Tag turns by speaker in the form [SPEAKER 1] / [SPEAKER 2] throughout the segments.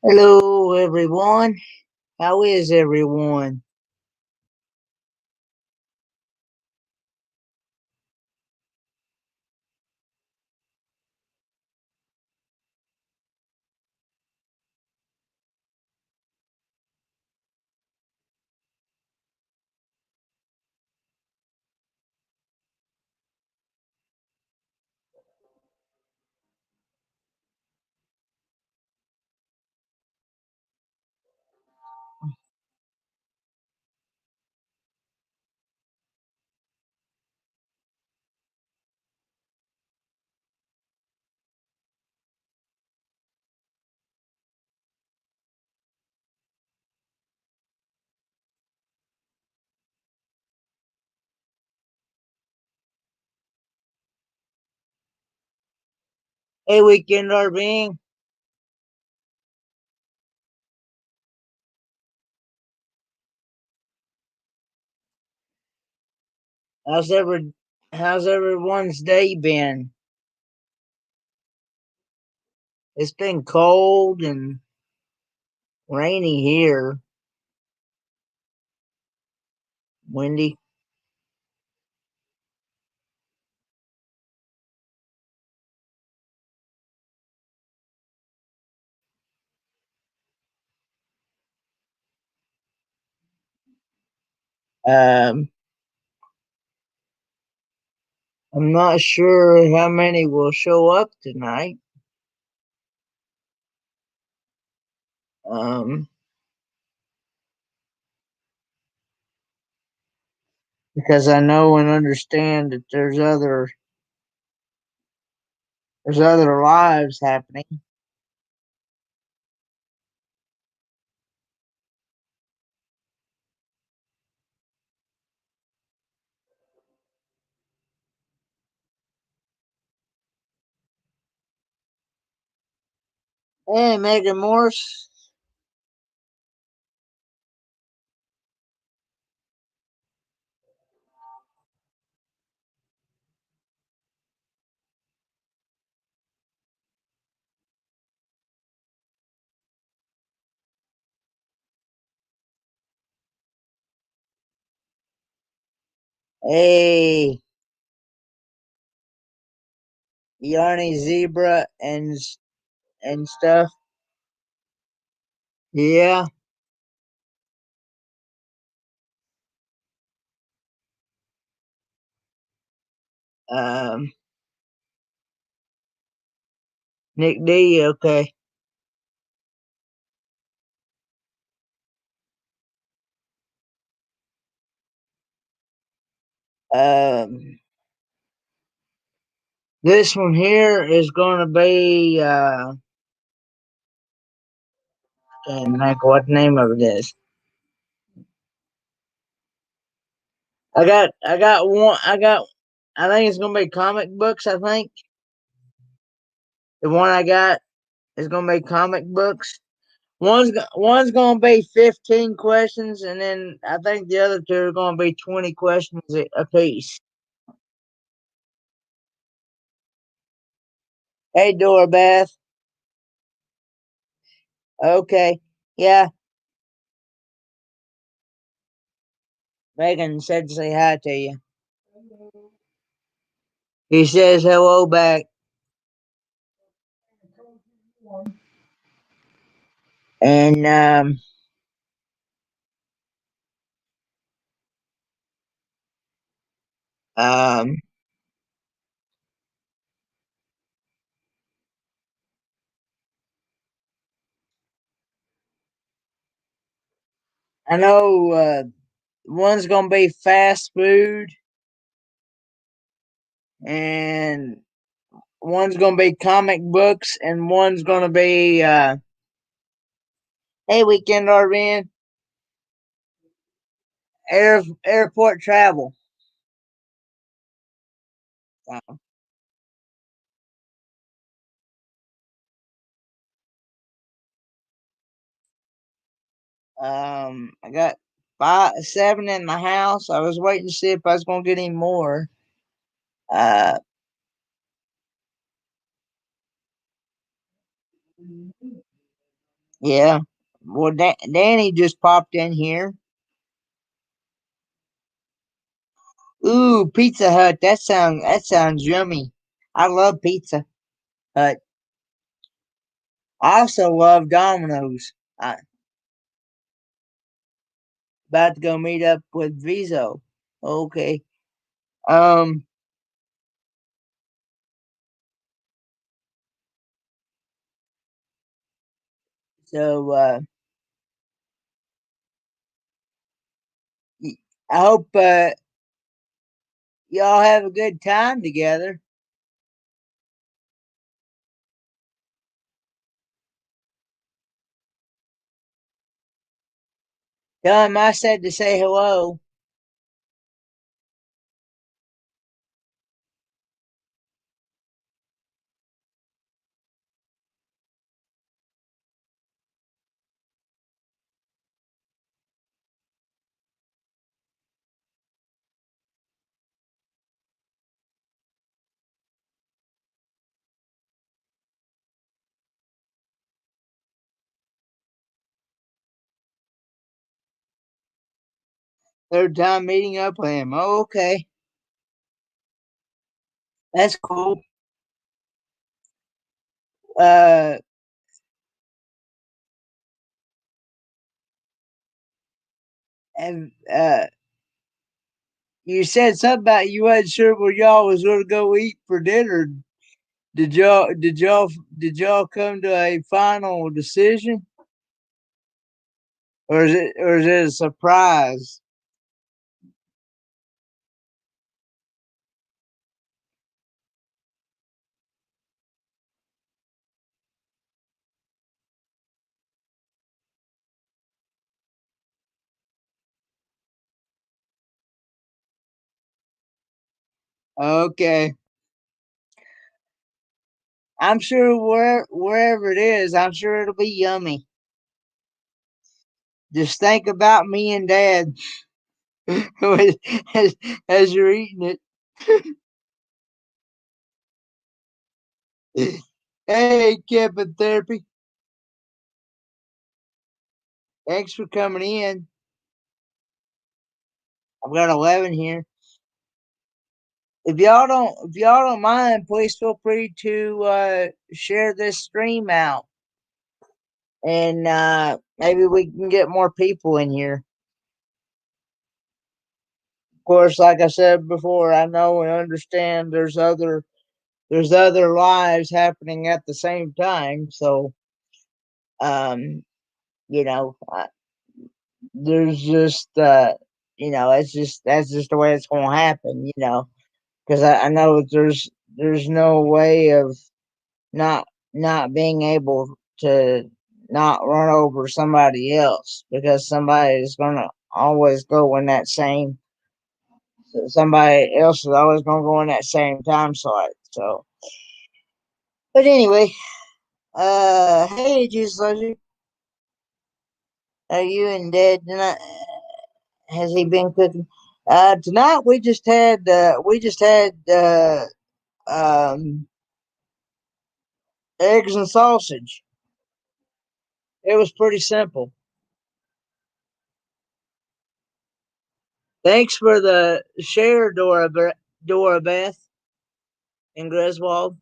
[SPEAKER 1] Hello, everyone. How is everyone? Hey, weekend RVing. How's ever how's everyone's day been? It's been cold and rainy here. Windy. Um, I'm not sure how many will show up tonight. Um, because I know and understand that there's other lives happening. Hey, Megan Morse. Hey, Yanni Zebra and stuff. Yeah. Um, Nick D. Okay. Um, this one here is going to be and like what name of it is. I got one. I think it's going to be comic books. I think the one I got is going to be comic books. One's going to be 15 questions, and then I think the other two are going to be 20 questions a piece. Hey, Dora Beth. Okay. Yeah, Megan said to say hi to you. He says hello back. And um, I know one's gonna be fast food, and one's gonna be comic books, and one's gonna be hey weekend RVing airport travel. So, I got seven in the house. I was waiting to see if I was gonna get any more. Uh, Yeah. Well, Danny just popped in here. Ooh, Pizza Hut. That sounds yummy. I love Pizza Hut. I also love Domino's. I about to go meet up with Viso. Okay. Um. So I hope y'all have a good time together. Tell him I said to say hello. Third time meeting up with him. Oh, okay. That's cool. Uh, and you said something about you wasn't sure where y'all was going to go eat for dinner. Did y'all come to a final decision, or is it a surprise? Okay, I'm sure wherever it is, I'm sure it'll be yummy. Just think about me and Dad as, as you're eating it. Hey, Kevin Therapy, thanks for coming in. I've got 11 here. If y'all don't mind, please feel free to share this stream out, and maybe we can get more people in here. Of course, like I said before, I know and understand there's other lives happening at the same time. So um, you know, there's just that's just the way it's going to happen. Because I know there's no way of not being able to not run over somebody else, because somebody is gonna always go in that same somebody else is always gonna go in that same time slot. So, but anyway, hey, Jesus Lover, are you and Dad tonight? Has he been cooking? Tonight we just had um eggs and sausage. It was pretty simple. Thanks for the share, Dora Beth in Griswold.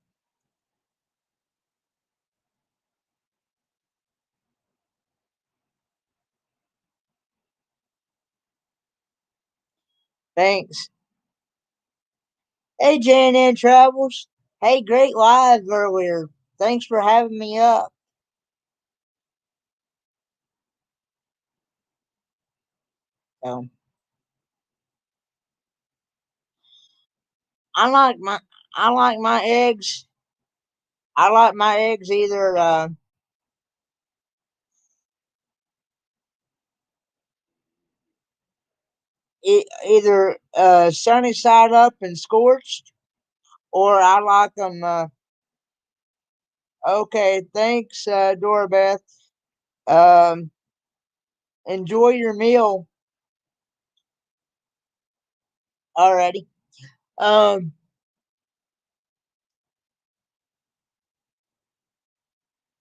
[SPEAKER 1] Thanks. Hey, JNN Travels. Hey, great live earlier. Thanks for having me up. Um, I like my I like my eggs. I like my eggs either sunny side up and scorched, or I like them. Okay, thanks, Dora Beth. Um, enjoy your meal already. Um,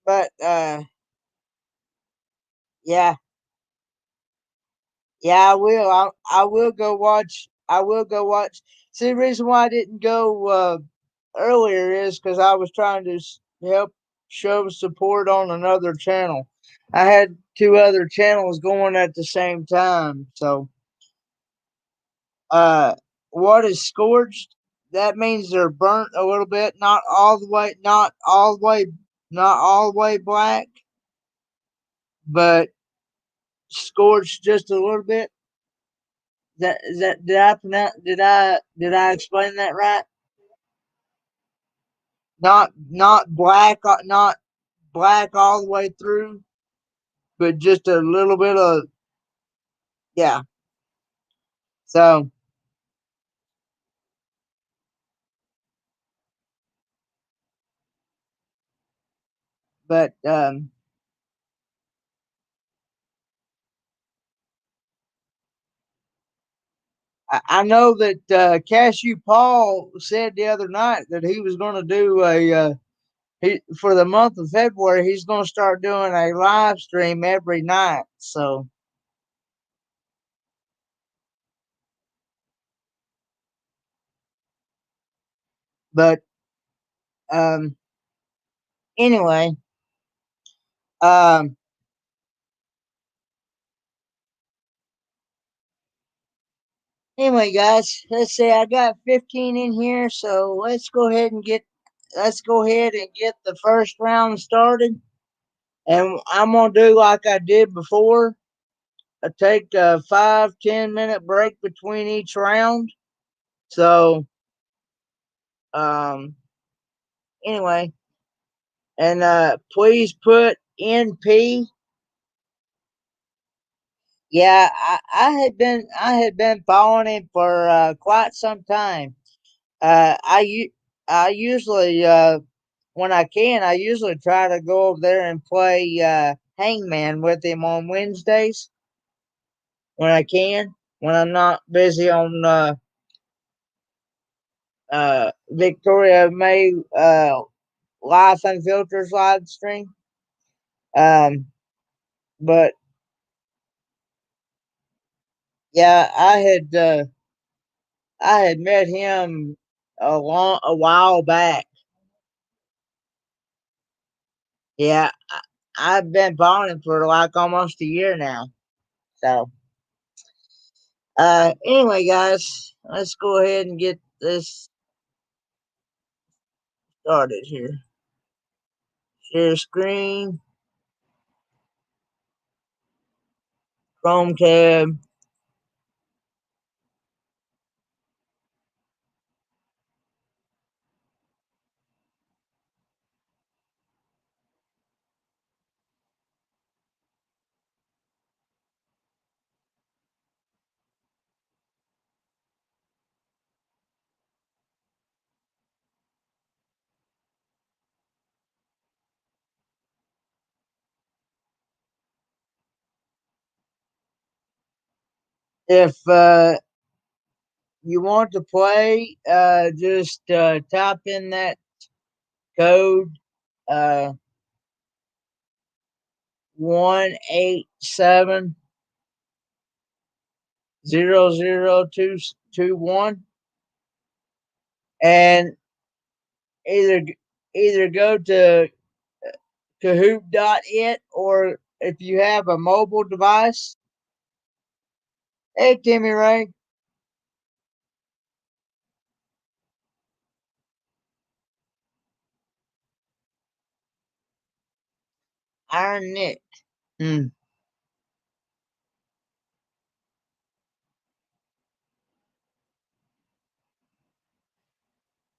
[SPEAKER 1] but Yeah, yeah, I will. I will go watch. I will go watch. See, the reason why I didn't go earlier is because I was trying to help show support on another channel. I had two other channels going at the same time. So, uh, what is scorched? That means they're burnt a little bit, not all the way, not all the way black, but scorched just a little bit. That did I pronounce? Did I explain that right? Not black, not black all the way through, but just a little bit of yeah. So, but I know that Cashew Paul said the other night that he was going to do a he for the month of February. He's going to start doing a live stream every night. So, but um, anyway, um, anyway, guys, let's say I got 15 in here, so let's go ahead and get the first round started. And I'm gonna do like I did before. I take a 5-10 minute break between each round. So um anyway, and please put NP. Yeah, I had been following him for quite some time. I usually when I can, I usually try to go over there and play Hangman with him on Wednesdays when I can, when I'm not busy on Victoria May Life Unfiltered live stream. Um, but yeah, I had met him a while back. Yeah, I've been following him for like almost a year now. So anyway, guys, let's go ahead and get this started here. Share screen, Chrome tab. If you want to play, just type in that code 187 00221 and either either go to Kahoot.it, or if you have a mobile device. Hey, Timmy Ray, Iron Nick. Hmm.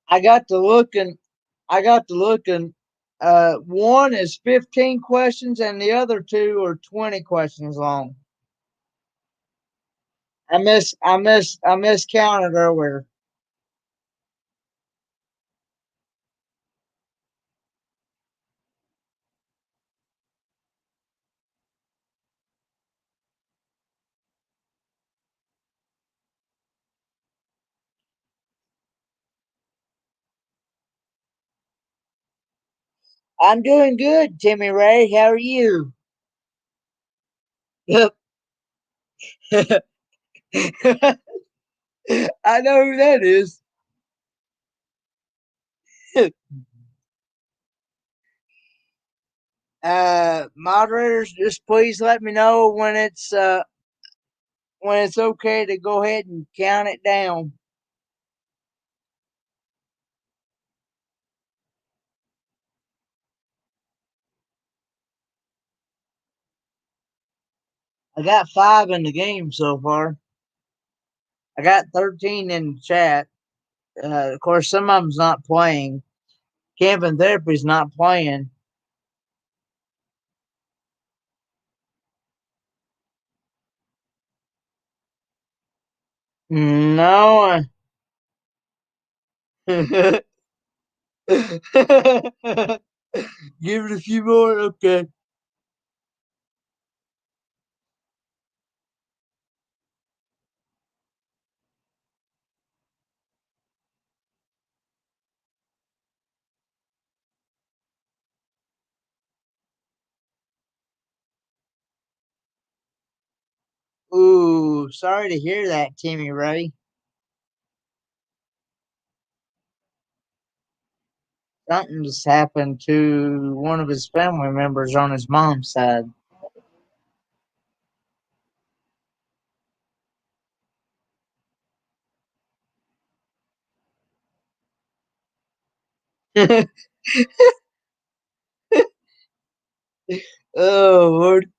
[SPEAKER 1] I got to looking. I got to looking. One is 15 questions, and the other two are 20 questions long. I miscounted earlier. I'm doing good, Timmy Ray. How are you? Yep. I know who that is. Moderators, just please let me know when it's okay to go ahead and count it down. I got 5 in the game so far. I got 13 in the chat. Of course, some of them's not playing. Camping Therapy's not playing. No. Give it a few more. Okay. Ooh, sorry to hear that, Timmy Ray. Something just happened to one of his family members on his mom's side. Oh, Lord.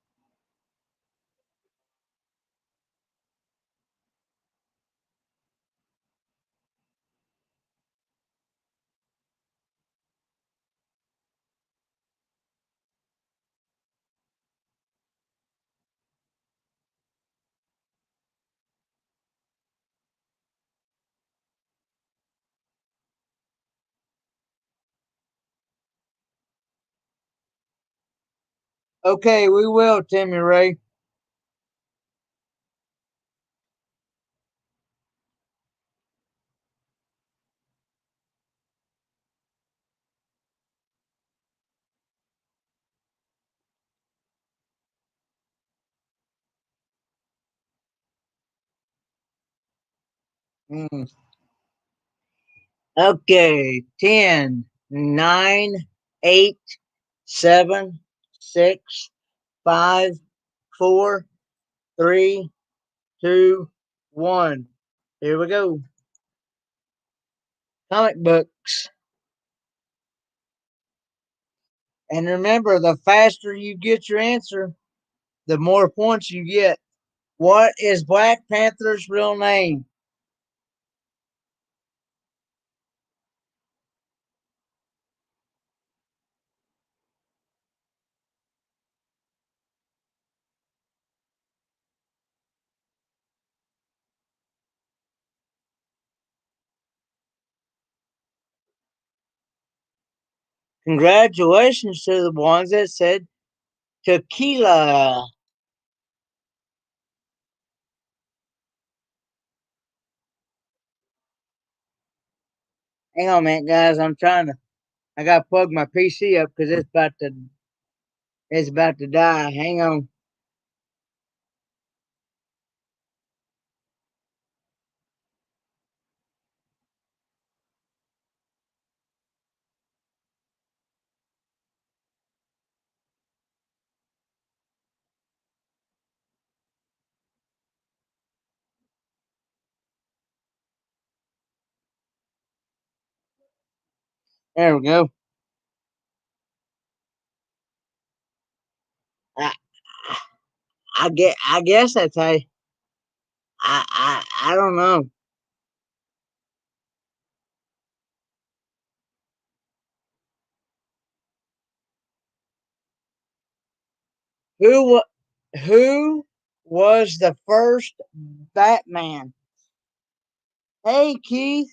[SPEAKER 1] Okay, we will, Timmy Ray. Mm. Okay, 10, 9, 8, 7, 6, 5, 4, 3, 2, 1. Here we go. Comic books. And remember, the faster you get your answer, the more points you get. What is Black Panther's real name? Congratulations to the ones that said tequila. Hang on a minute, guys. I gotta plug my PC up because it's about to die. Hang on. There we go. I, I guess that's how. I don't know. Who who was the first Batman? Hey, Keith.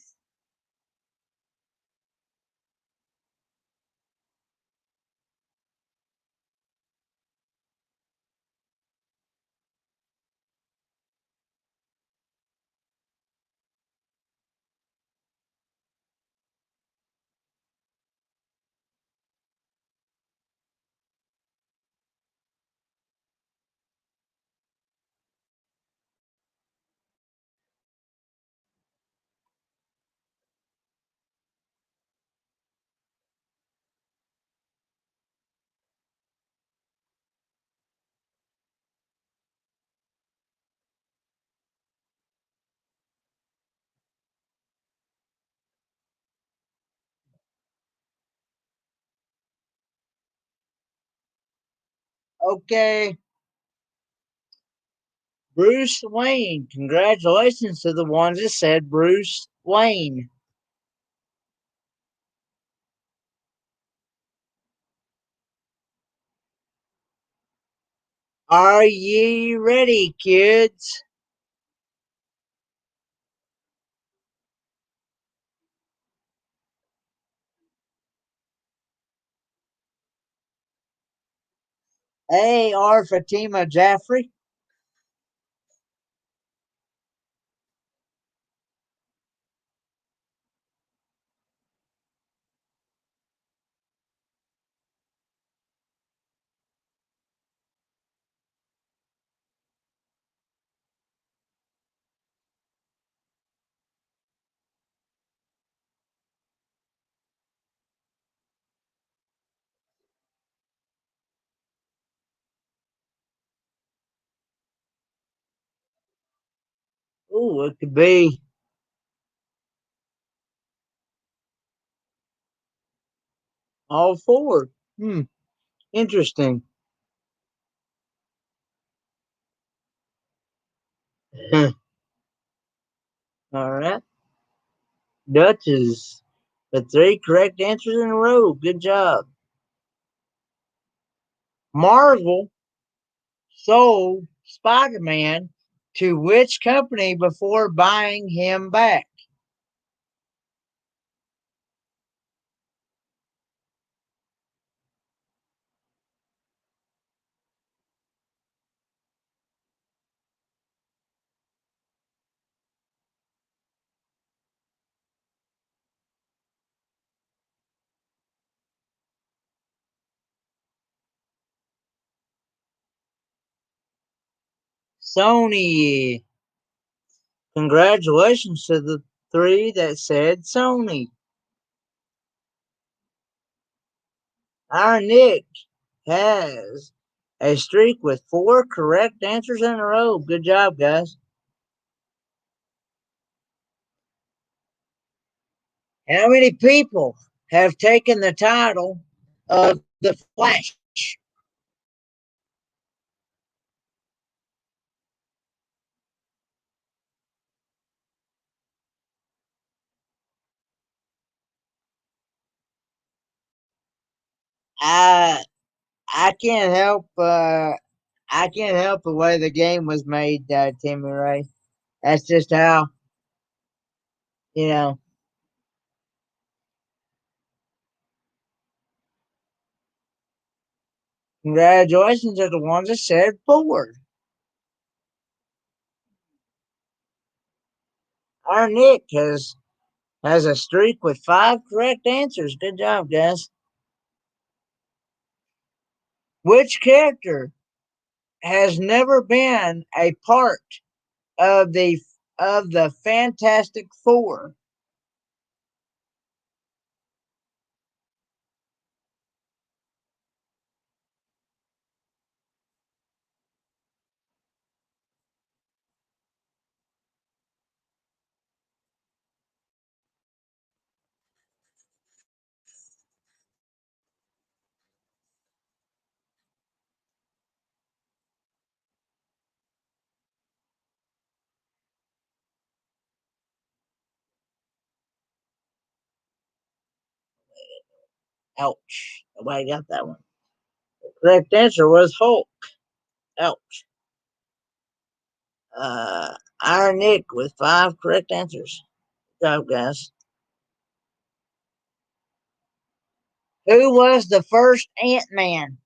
[SPEAKER 1] Okay, Bruce Wayne. Congratulations to the ones that said Bruce Wayne. Are ye ready, kids? A. R. Fatima Jaffrey. Ooh, it could be all four. Interesting. All right. Duchess with three correct answers in a row. Good job. Marvel sold Spider Man to which company before buying him back? Sony. Congratulations to the three that said Sony. Our Nick has a streak with four correct answers in a row. Good job, guys. How many people have taken the title of the Flash? I I can't help I can't help the way the game was made, Timmy Ray. That's just how you know. Congratulations to the ones that said forward. Our Nick has a streak with five correct answers. Good job, guys. Which character has never been a part of the Fantastic Four? Ouch! Nobody got that one. The correct answer was Hulk. Ouch. Iron Nick with five correct answers. Good job, guys. Who was the first Ant Man?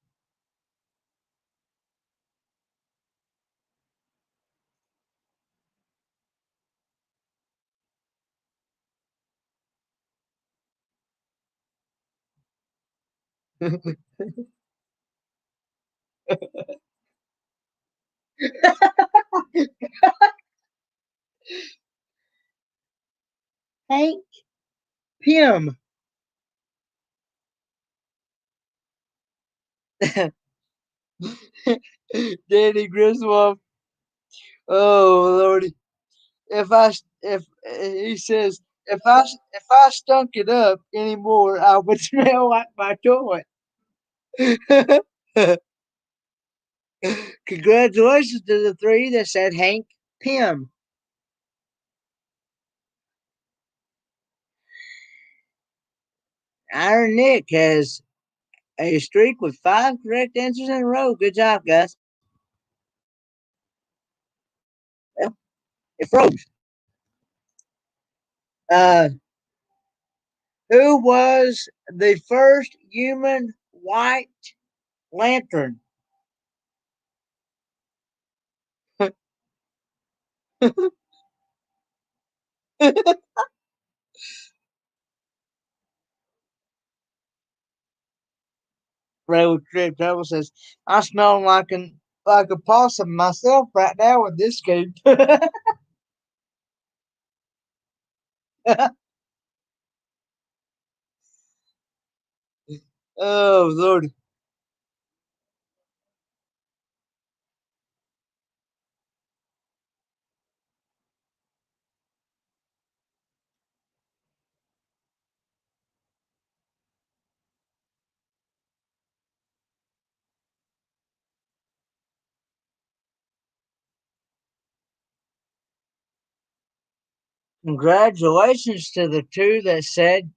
[SPEAKER 1] Hank Pym. Danny Griswold. Oh Lordy! If he says if I stunk it up anymore, I would smell like my toilet. Congratulations to the three that said Hank Pym. Iron Nick has a streak with 5 correct answers in a row. Good job, guys. Well, it froze. Uh, who was the first human white lantern? Road trip trouble says, I smell like a possum myself right now with this scoop. Oh Lord. Congratulations to the two that said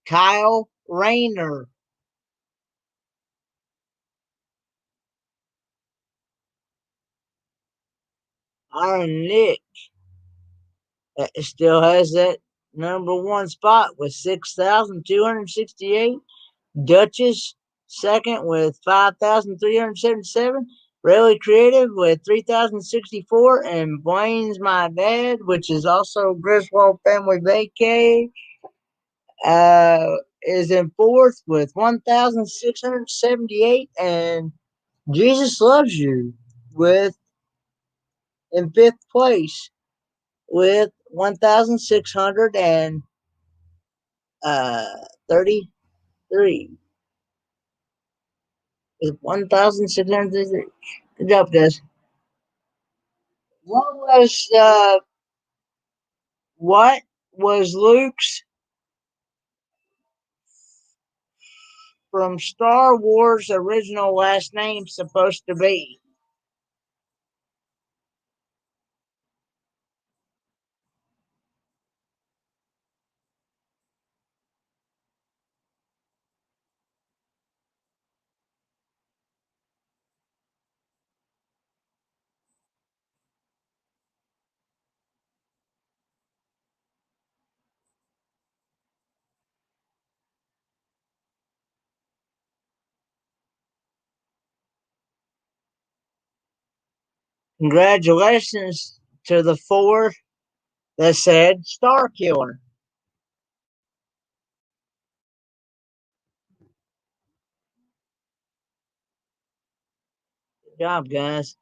[SPEAKER 1] Kyle Rayner. Iron Nick still has that number one spot with 6,268. Duchess second with 5,377. Really Creative with 3,064. And Blaine's My Dad, which is also Griswold Family Vacay, is in fourth with 1,678. And Jesus Loves You with in fifth place with 1,633. With 1,633. Good job, guys. What was what was Luke's from Star Wars original last name supposed to be? Congratulations to the four that said Star Killer. Good job, guys.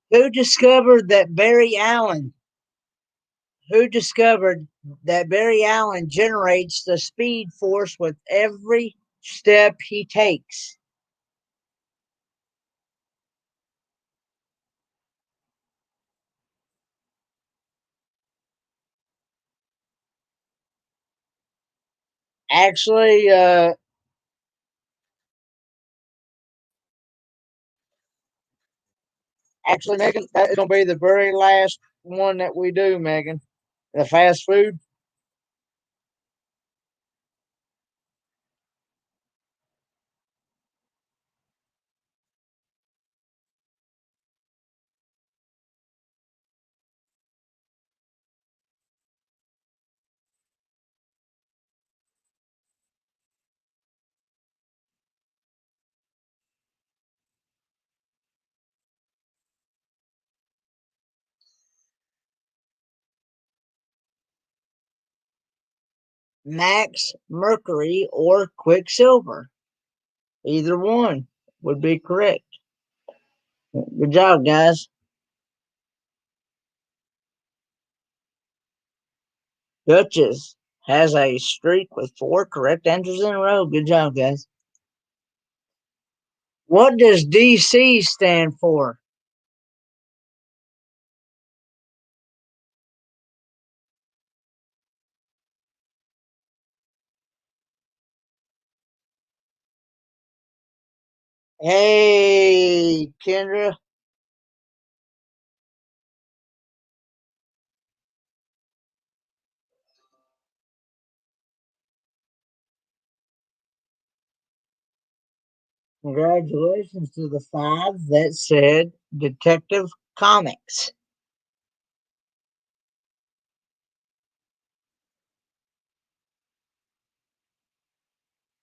[SPEAKER 1] Who discovered that Barry Allen? Who discovered that Barry Allen generates the speed force with every step he takes? Actually, Megan, that is going to be the very last one that we do, Megan. The fast food. Max Mercury or Quicksilver. Either one would be correct. Good job, guys. Duchess has a streak with 4 correct answers in a row. Good job, guys. What does DC stand for? Hey, Kendra. Congratulations to the five that said Detective Comics.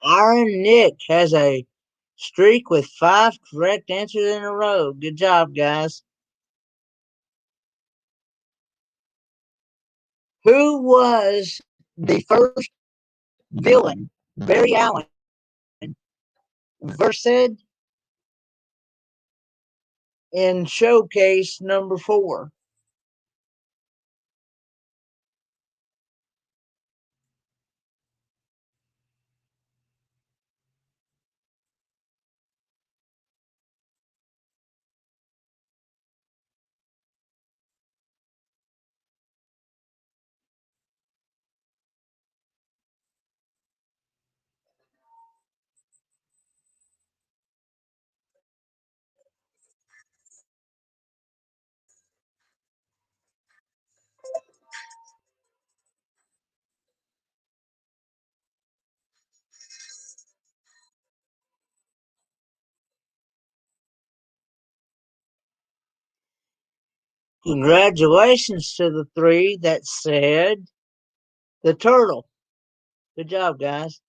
[SPEAKER 1] Iron Nick has a streak with five correct answers in a row. Good job, guys. Who was the first villain? Barry Allen versus in Showcase number 4. Congratulations to the three that said the turtle. Good job, guys.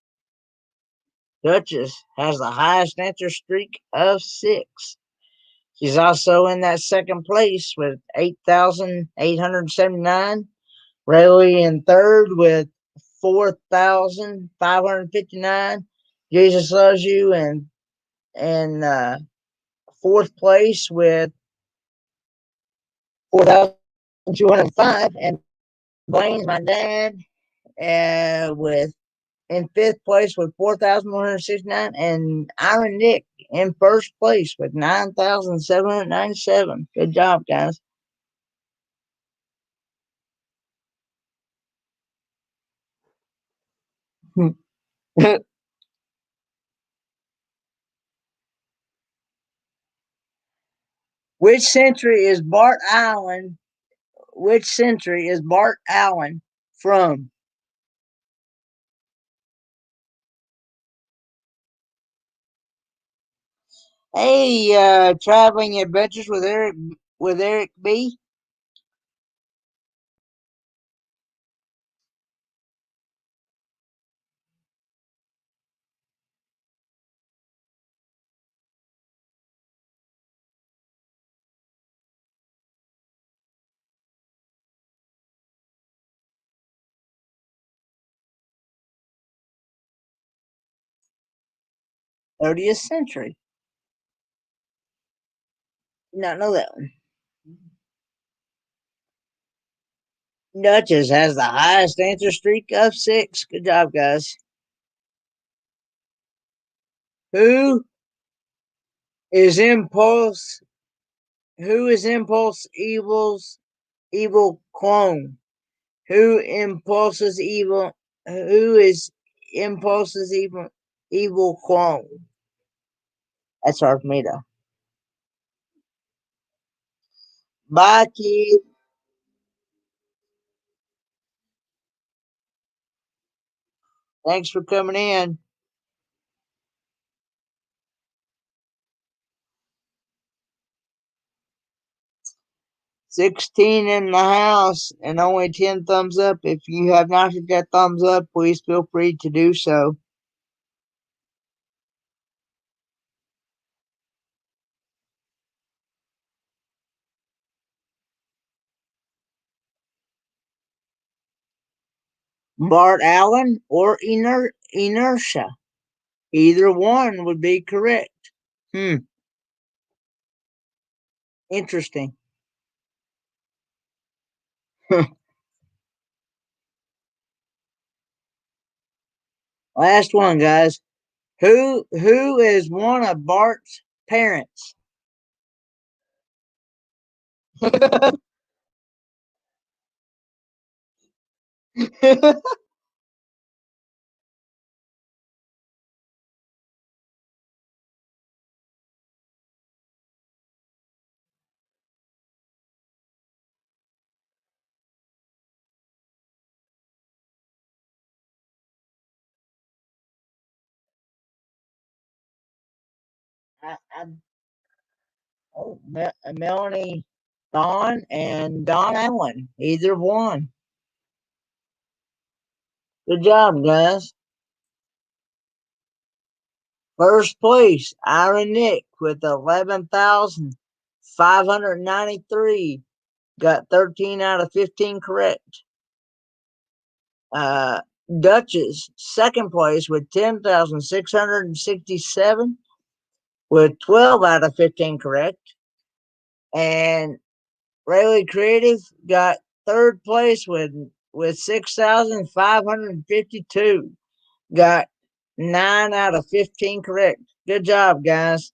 [SPEAKER 1] Duchess has the highest answer streak of 6. She's also in that second place with 8,879. Rayleigh in third with 4,559. Jesus loves you and fourth place with 4,205. And Blaine's my dad with in fifth place with 4,169, and Iron Nick in first place with 9,797. Good job, guys. Which century is Bart Allen? Which century is Bart Allen from? Hey, traveling adventures with Eric B. 30th century. Did not know that one. Duchess has the highest answer streak of 6. Good job, guys. Who is Impulse? Who is Impulse evil clone? Who impulses evil? Who is Impulse's evil clone? That's Armida. Bye, kid. Thanks for coming in. 16 in the house and only 10 thumbs up. If you have not hit that thumbs up, please feel free to do so. Bart Allen or Inertia. Either one would be correct. Hmm, interesting. Last one, guys. Who is one of Bart's parents? Oh, Melanie Dawn and Don Allen. Either one. Good job, guys. First place, Ira Nick with 11,593. Got 13 out of 15 correct. Uh, Duchess, second place with 10,667 with 12 out of 15 correct. And Rayleigh Creative got third place with 6,552. Got 9 out of 15 correct. Good job, guys.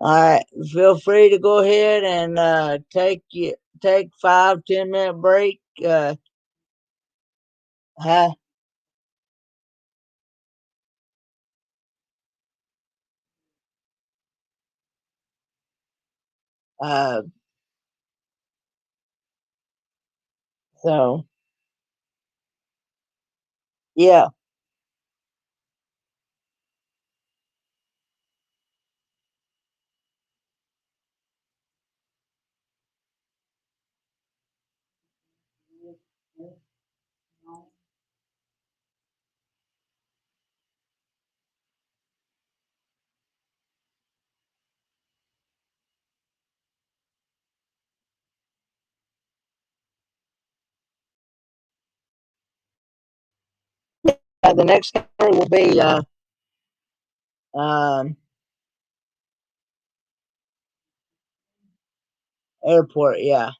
[SPEAKER 1] All right, feel free to go ahead and take 5-10 minute break. Ha, uh, so yeah, the next category will be um, airport. Yeah,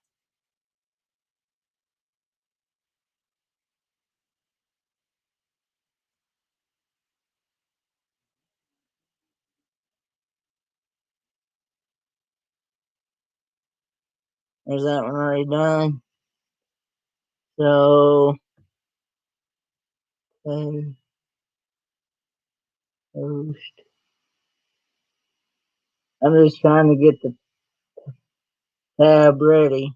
[SPEAKER 1] there's that one already done. So um, I'm just trying to get the tab ready.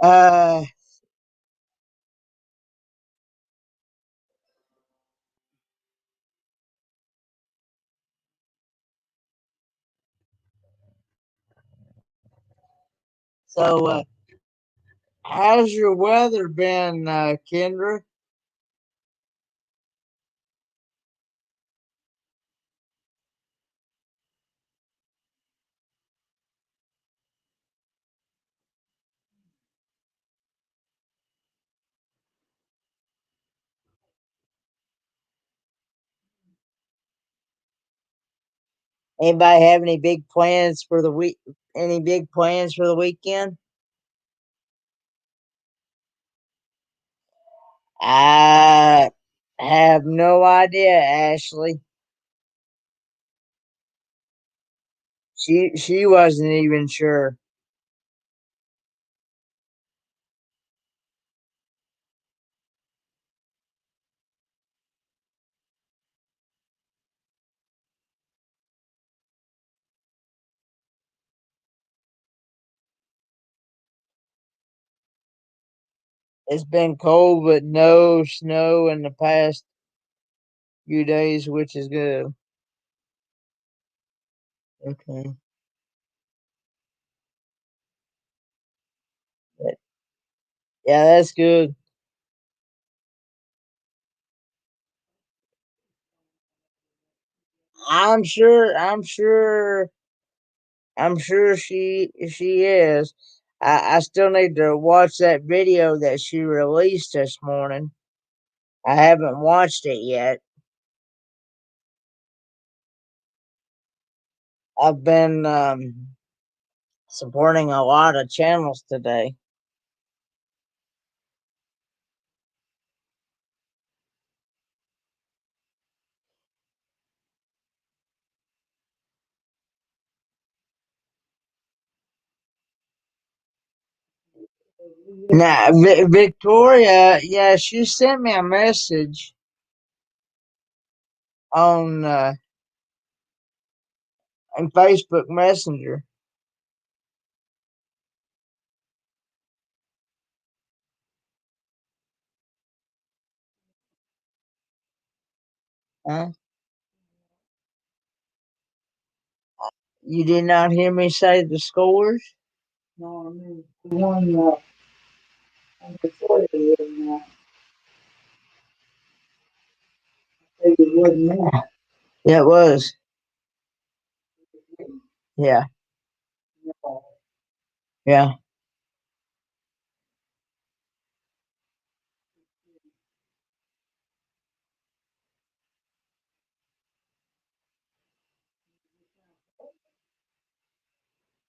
[SPEAKER 1] Uh, so how's your weather been, Kendra? Anybody have any big plans for the week? Any big plans for the weekend? I have no idea, Ashley. She wasn't even sure. It's been cold, but no snow in the past few days, which is good. Okay. But, yeah, that's good. I'm sure. I'm sure she is. I still need to watch that video that she released this morning. I haven't watched it yet. I've been supporting a lot of channels today. Now, Victoria, yeah, she sent me a message on Facebook Messenger. Huh? You did not hear me say the scores? No, I mean the one on Victoria did it wasn't me. Yeah, it was. Yeah, yeah.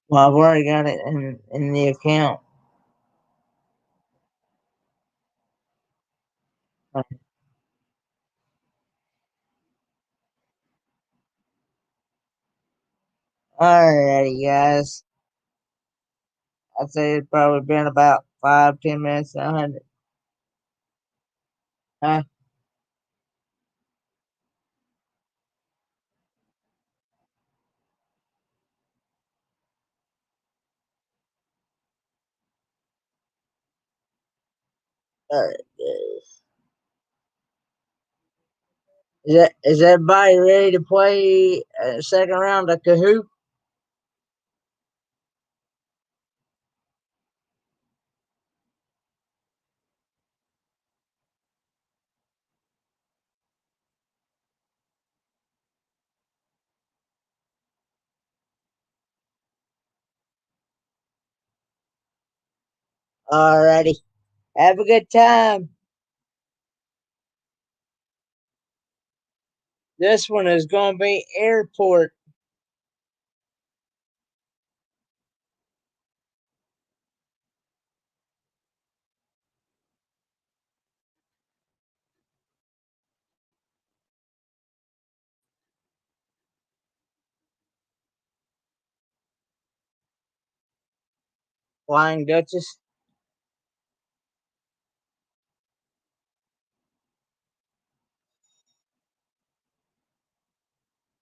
[SPEAKER 1] Well, I've already got it in the account. Alrighty, guys. I'd say it's probably been about 5, 10 minutes. 100. Huh? Alright, guys. Is everybody ready to play a second round of Kahoot? Alrighty. Have a good time. This one is going to be airport. Flying Duchess.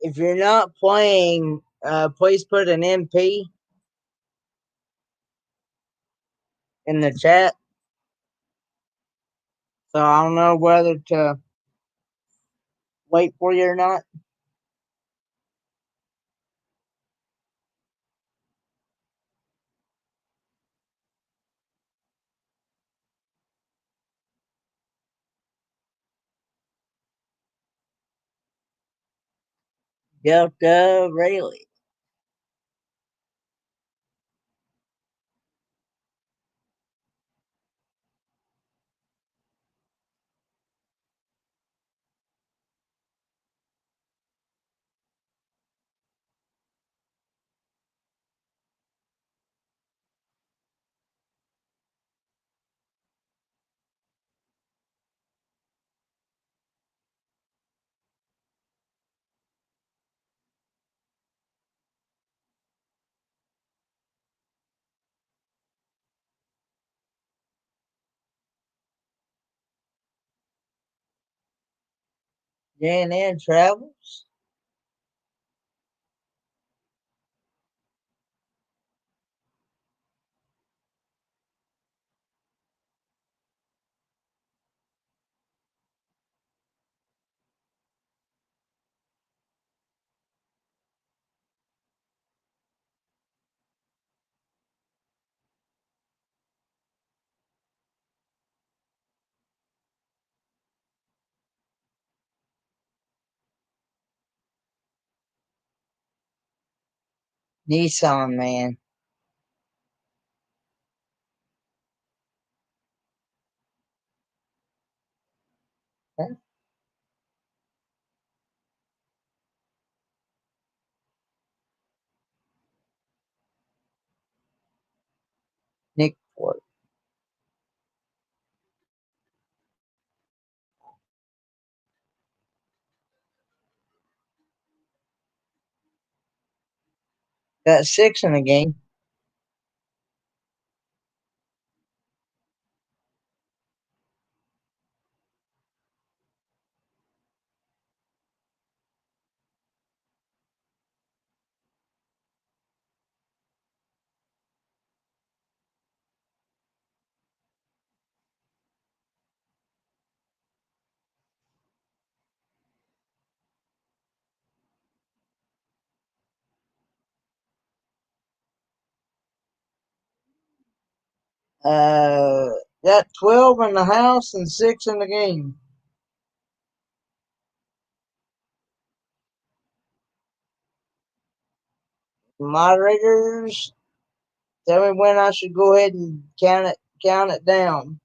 [SPEAKER 1] If you're not playing, please put an MP in the chat. So I don't know whether to wait for you or not. Go, really. JNN Travels. Nissan, man. Huh? Nick Ford. Got 6 in the game. Uh, got 12 in the house and 6 in the game. Moderators, tell me when I should go ahead and count it down.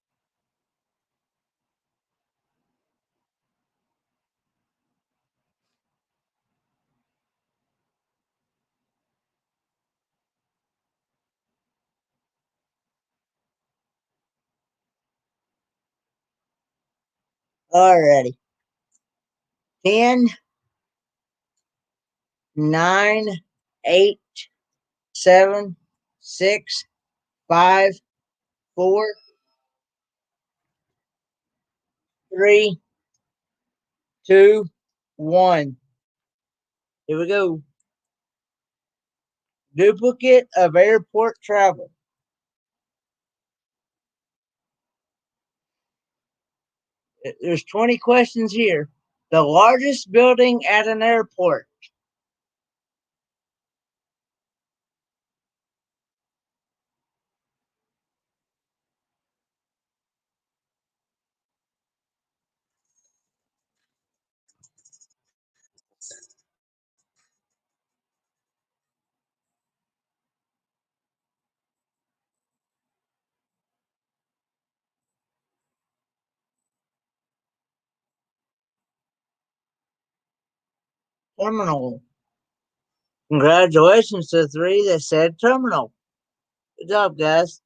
[SPEAKER 1] Alrighty. 10, 9, 8, 7, 6, 5, 4, 3, 2, 1. Here we go. Duplicate of airport travel. There's 20 questions here. The largest building at an airport. Terminal. Congratulations to the 3 that said terminal. Good job, guys.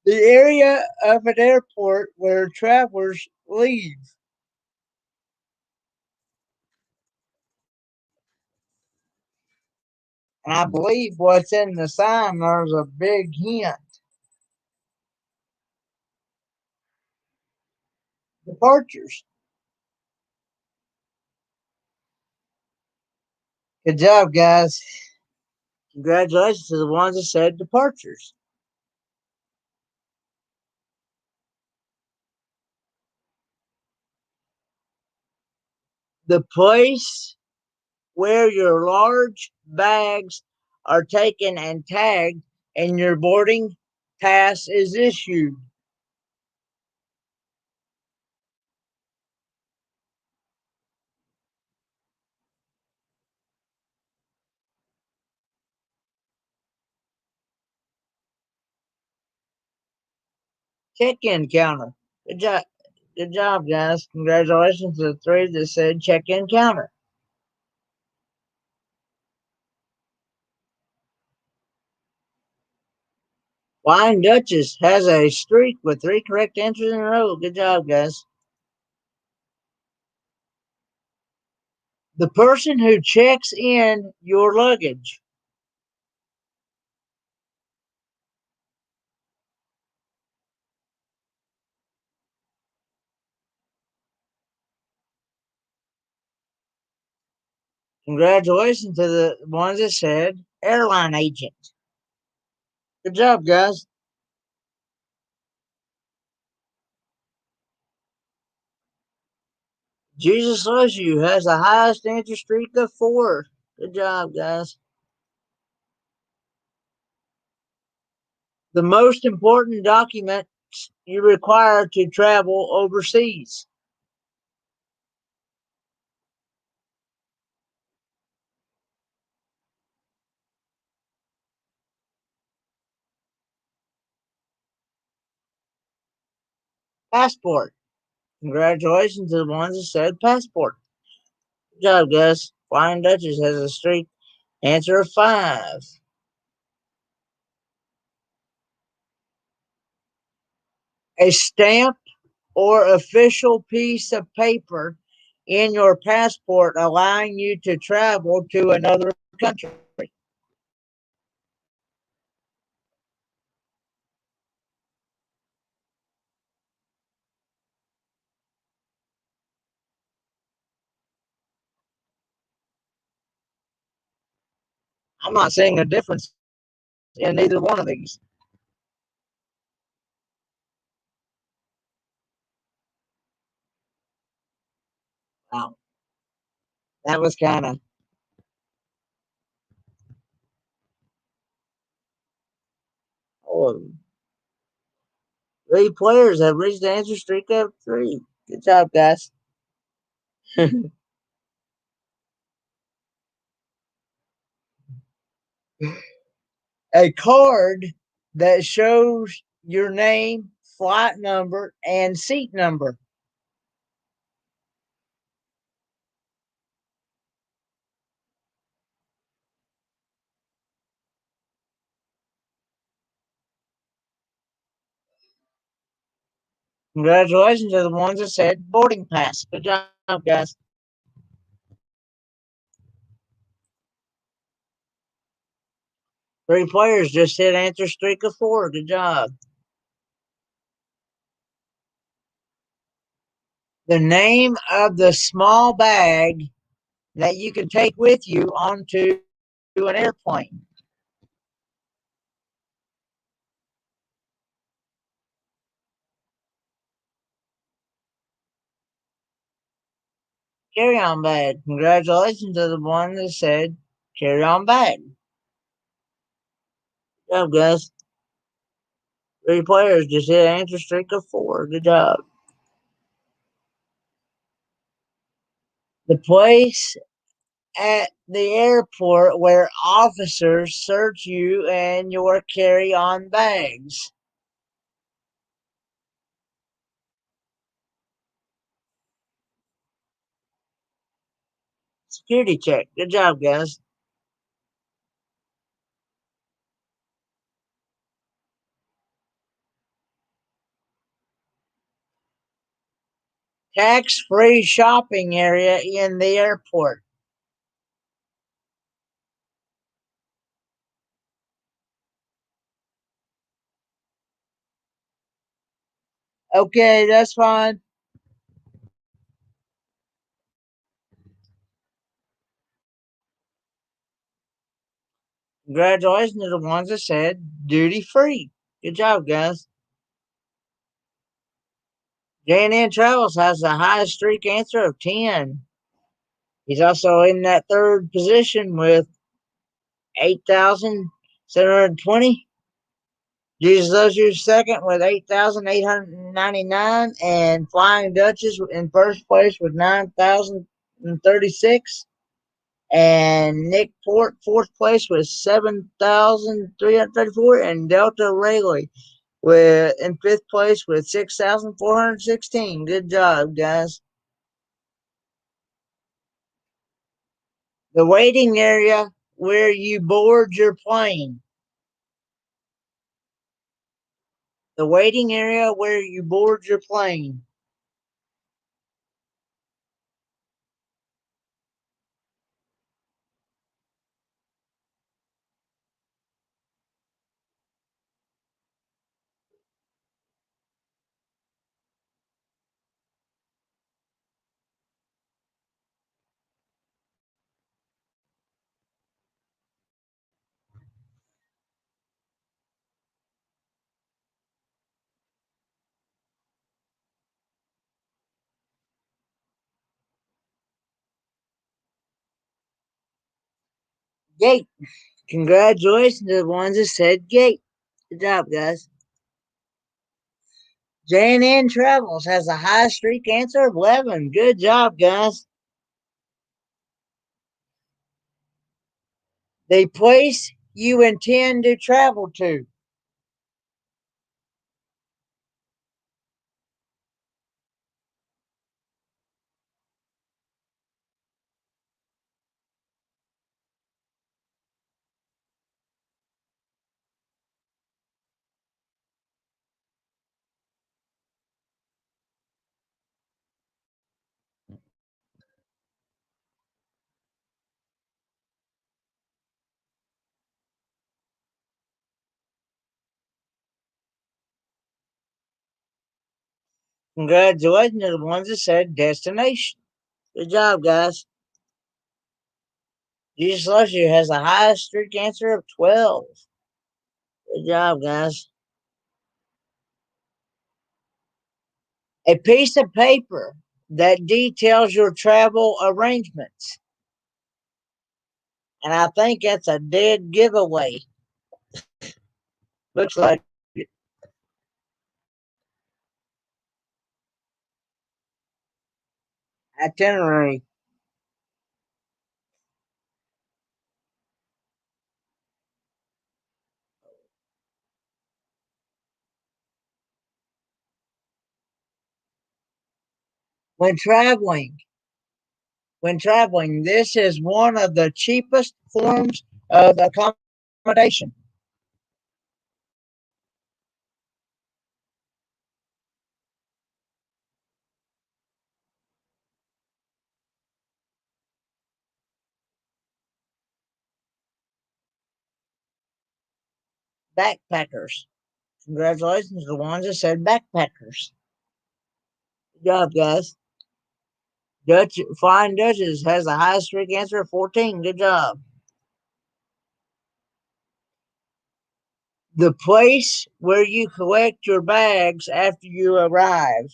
[SPEAKER 1] The area of an airport where travelers leave. And I believe what's in the sign, there's a big hint. Departures. Good job, guys. Congratulations to the ones that said departures. The place where your large bags are taken and tagged and your boarding pass is issued. Check-in counter. Good job. Good job, guys. Congratulations to the 3 that said check-in counter. Flying Duchess has a streak with 3 correct answers in a row. Good job, guys. The person who checks in your luggage. Congratulations to the ones that said airline agent. Good job, guys. Jesus Loves You has the highest answer streak of 4. Good job, guys. The most important documents you require to travel overseas. Passport. Congratulations to the ones that said passport. Good job, guys. Flying Duchess has a streak answer of 5. A stamp or official piece of paper in your passport allowing you to travel to another country. I'm not seeing a difference in either one of these. Oh, that was kind of. Oh, 3 players have reached the answer streak of 3. Good job, guys. A card that shows your name, flight number, and seat number. Congratulations to the ones that said boarding pass. Good job, guys. 3 players just hit answer streak of 4. Good job. The name of the small bag that you can take with you onto an airplane. Carry-on bag. Congratulations to the one that said carry-on bag. Good job, guys. 3 players just hit an answer streak of 4. Good job. The place at the airport where officers search you and your carry-on bags. Security check. Good job, guys. Tax-free shopping area in the airport. Okay, that's fine. Congratulations to the ones that said duty free. Good job, guys. J&N Travels has the highest streak answer of 10. He's also in that third position with 8,720. Jesus loves you second with 8,899, and Flying Dutchess in first place with 9,036, and Nick Port fourth place with 7,334, and Delta Rayleigh with in fifth place with 6,416. Good job, guys. The waiting area where you board your plane. The waiting area where you board your plane. Gate. Congratulations to the ones that said gate. Good job, guys. J&N Travels has a high streak answer of 11. Good job, guys. The place you intend to travel to. Congratulations to the ones that said destination. Good job, guys. Jesus Loves You has the highest streak answer of 12. Good job, guys. A piece of paper that details your travel arrangements. And I think that's a dead giveaway. Looks like itinerary. When traveling, when traveling, this is one of the cheapest forms of accommodation. Backpackers. Congratulations to the ones that said backpackers. Good job, guys. Flying Dutchess has the highest streak answer of 14. Good job. The place where you collect your bags after you arrive.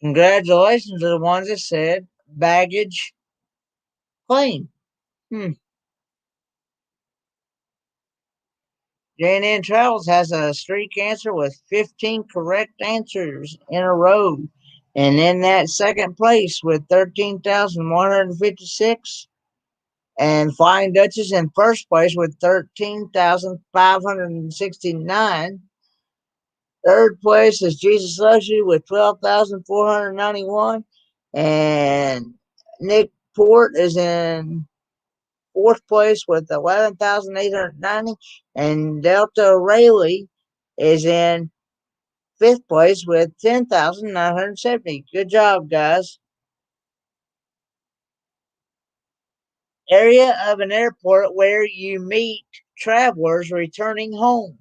[SPEAKER 1] Congratulations to the ones that said baggage claim. Hmm. JNN Travels has a streak answer with 15 correct answers in a row. And in that second place with 13,156. And Flying Dutchess in first place with 13,569. Third place is Jesus Loves You with 12,491. And Nick Port is in fourth place with 11,890. And Delta Rayleigh is in fifth place with 10,970. Good job, guys. Area of an airport where you meet travelers returning home.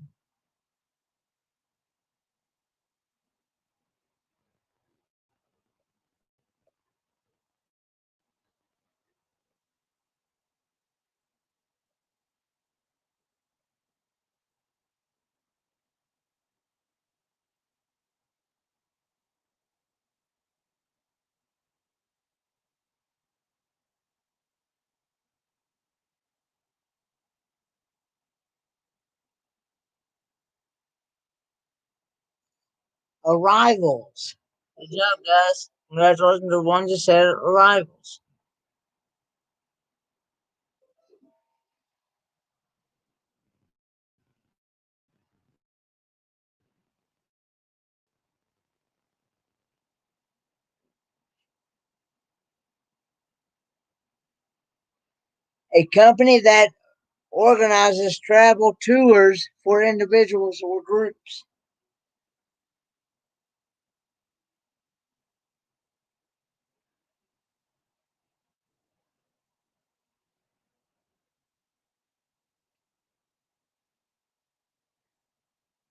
[SPEAKER 1] Arrivals. Good job, guys. Congratulations to the ones that said arrivals. A company that organizes travel tours for individuals or groups.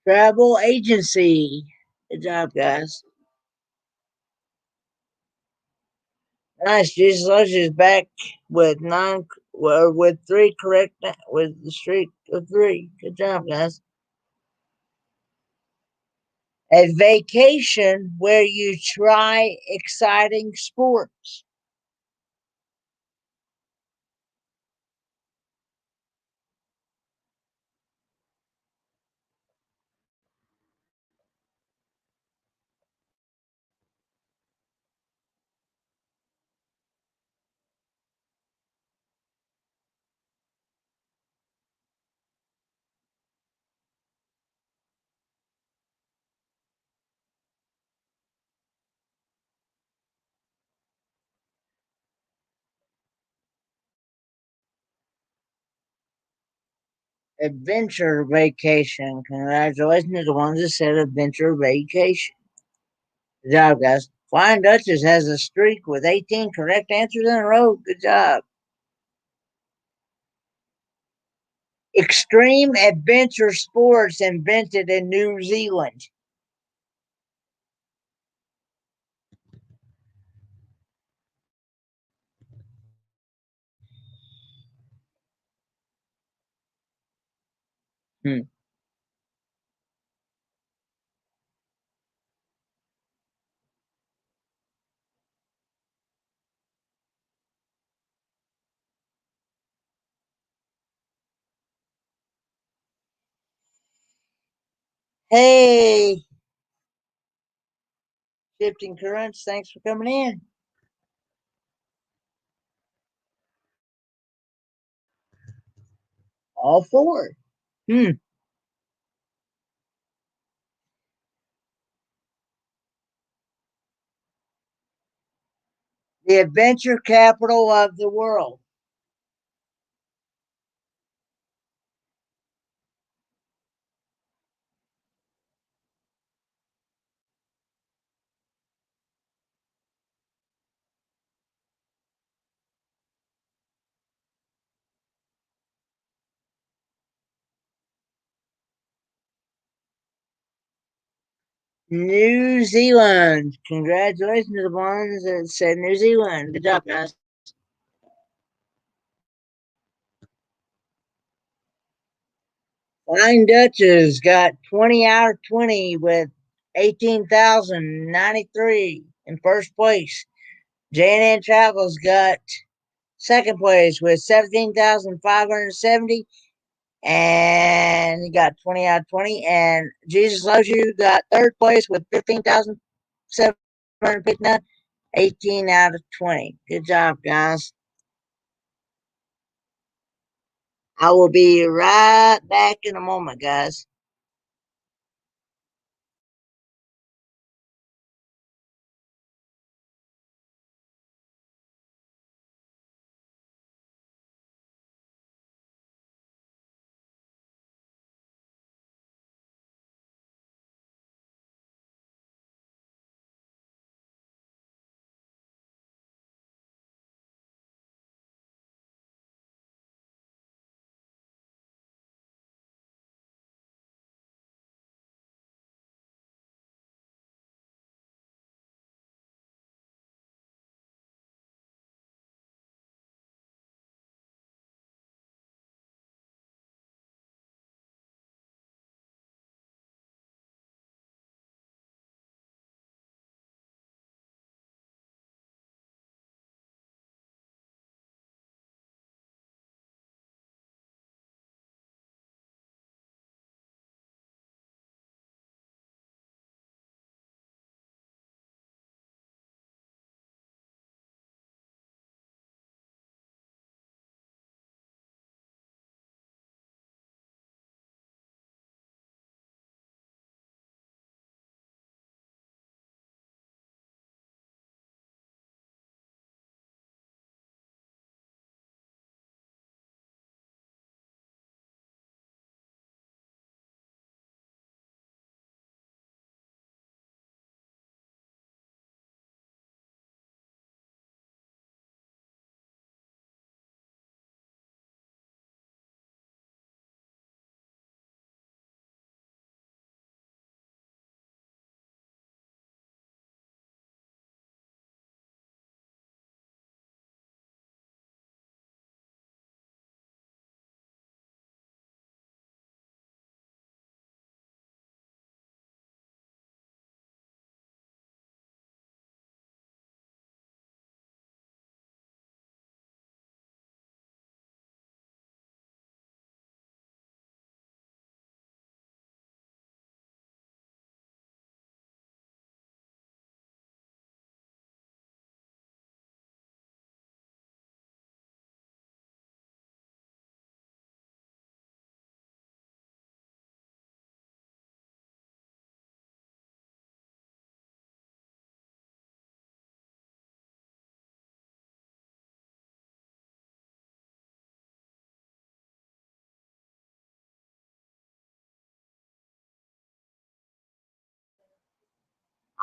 [SPEAKER 1] Travel agency. Good job, guys. Nice. Jesus Lush is back with with three correct with the streak of three. Good job, guys. A vacation where you try exciting sports. Adventure vacation. Congratulations to the ones that said adventure vacation. Good job, guys. Flying Duchess has a streak with 18 correct answers in a row. Good job. Extreme adventure sports invented in New Zealand. Hmm. Hey, shifting currents. Thanks for coming in. All four. Hmm. The adventure capital of the world. New Zealand. Congratulations to the ones that said New Zealand. Good job, guys. Flying Dutchess got 20 out of 20 with 18,093 in first place. J&N Travels got second place with 17,570 and he got 20 out of 20. And Jesus Loves You got third place with 15,759, 18 out of 20. Good job, guys. I will be right back in a moment, guys.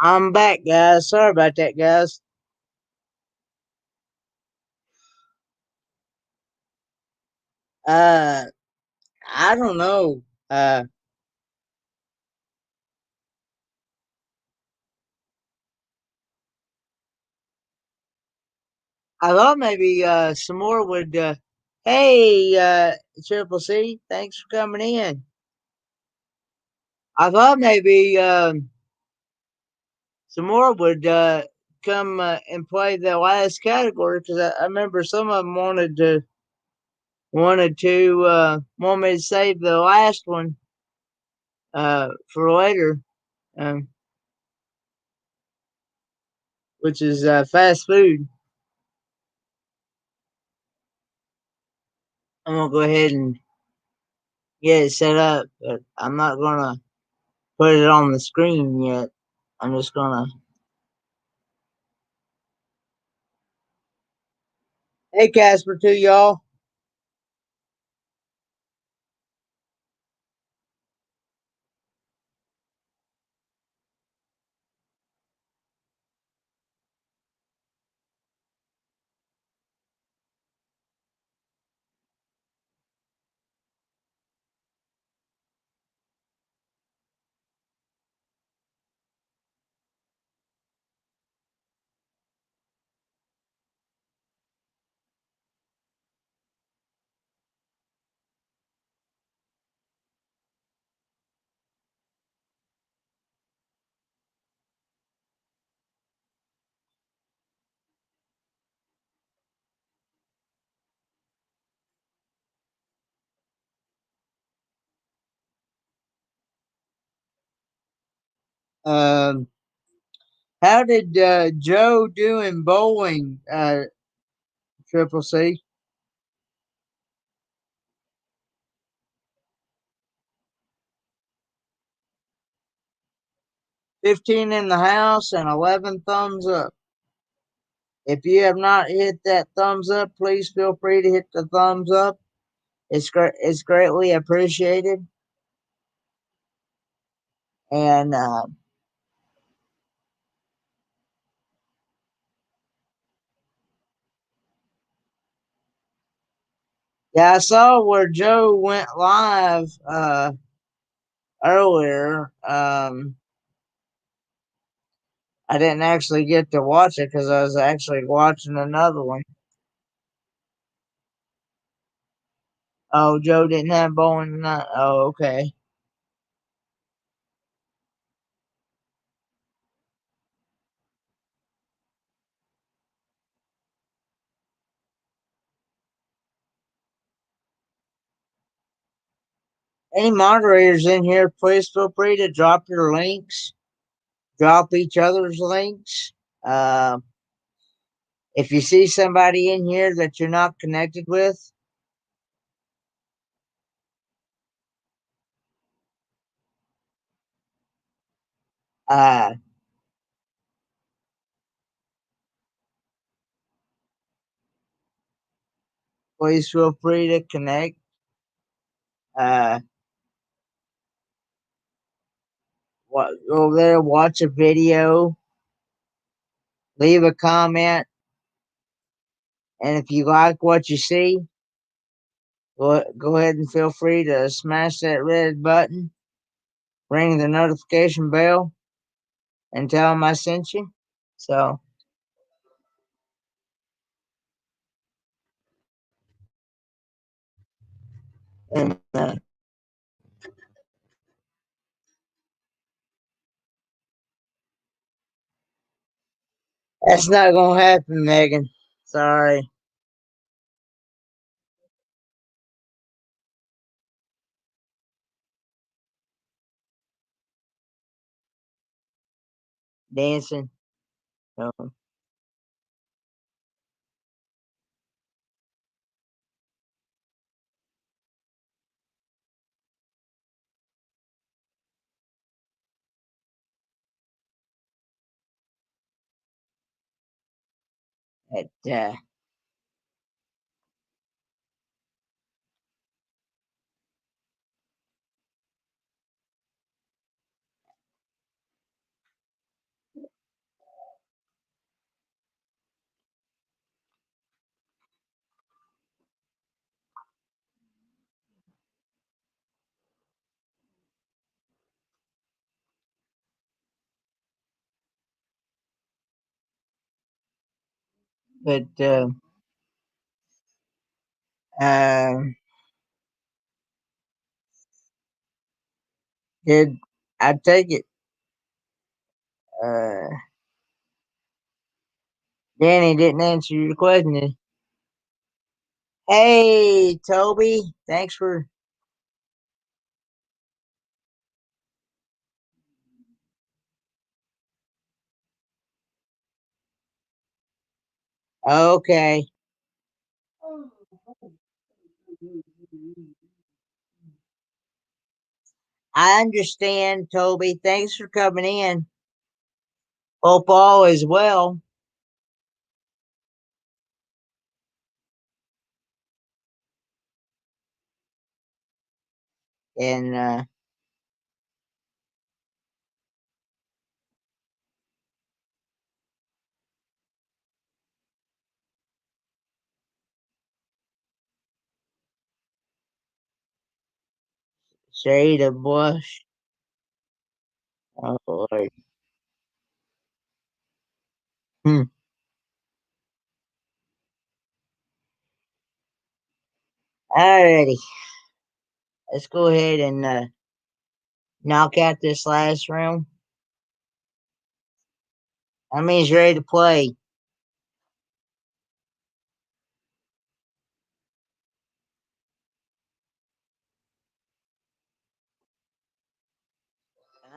[SPEAKER 1] I'm back, guys. Sorry about that, guys. Uh, I don't know. I thought maybe some more would. Hey, Triple C, thanks for coming in. I thought maybe some more would come and play the last category because I remember some of them want me to save the last one for later, um, which is fast food. I'm gonna go ahead and get it set up, but I'm not gonna put it on the screen yet. I'm just gonna. Hey, Casper, to y'all. Um, how did Joe do in bowling? Triple C. 15 in the house and 11 thumbs up. If you have not hit that thumbs up, please feel free to hit the thumbs up. It's greatly appreciated. And yeah, I saw where Joe went live earlier. I didn't actually get to watch it because I was actually watching another one. Oh, Joe didn't have bowling tonight. Oh, okay. Any moderators in here, please feel free to drop your links, drop each other's links. Uh, if you see somebody in here that you're not connected with, uh, please feel free to connect. Uh, go there, watch a video, leave a comment, and if you like what you see, go ahead and feel free to smash that red button, ring the notification bell, and tell them I sent you. So, and that's not gonna happen, Megan. Sorry, dancing. So, it, but uh, did I take it. Uh, Danny didn't answer your question. Hey, Toby. Thanks for. Okay. I understand, Toby. Thanks for coming in. Hope all is well. And shade of blush. Oh, Lord. Hmm. Alrighty. Let's go ahead and knock out this last round. That means ready to play.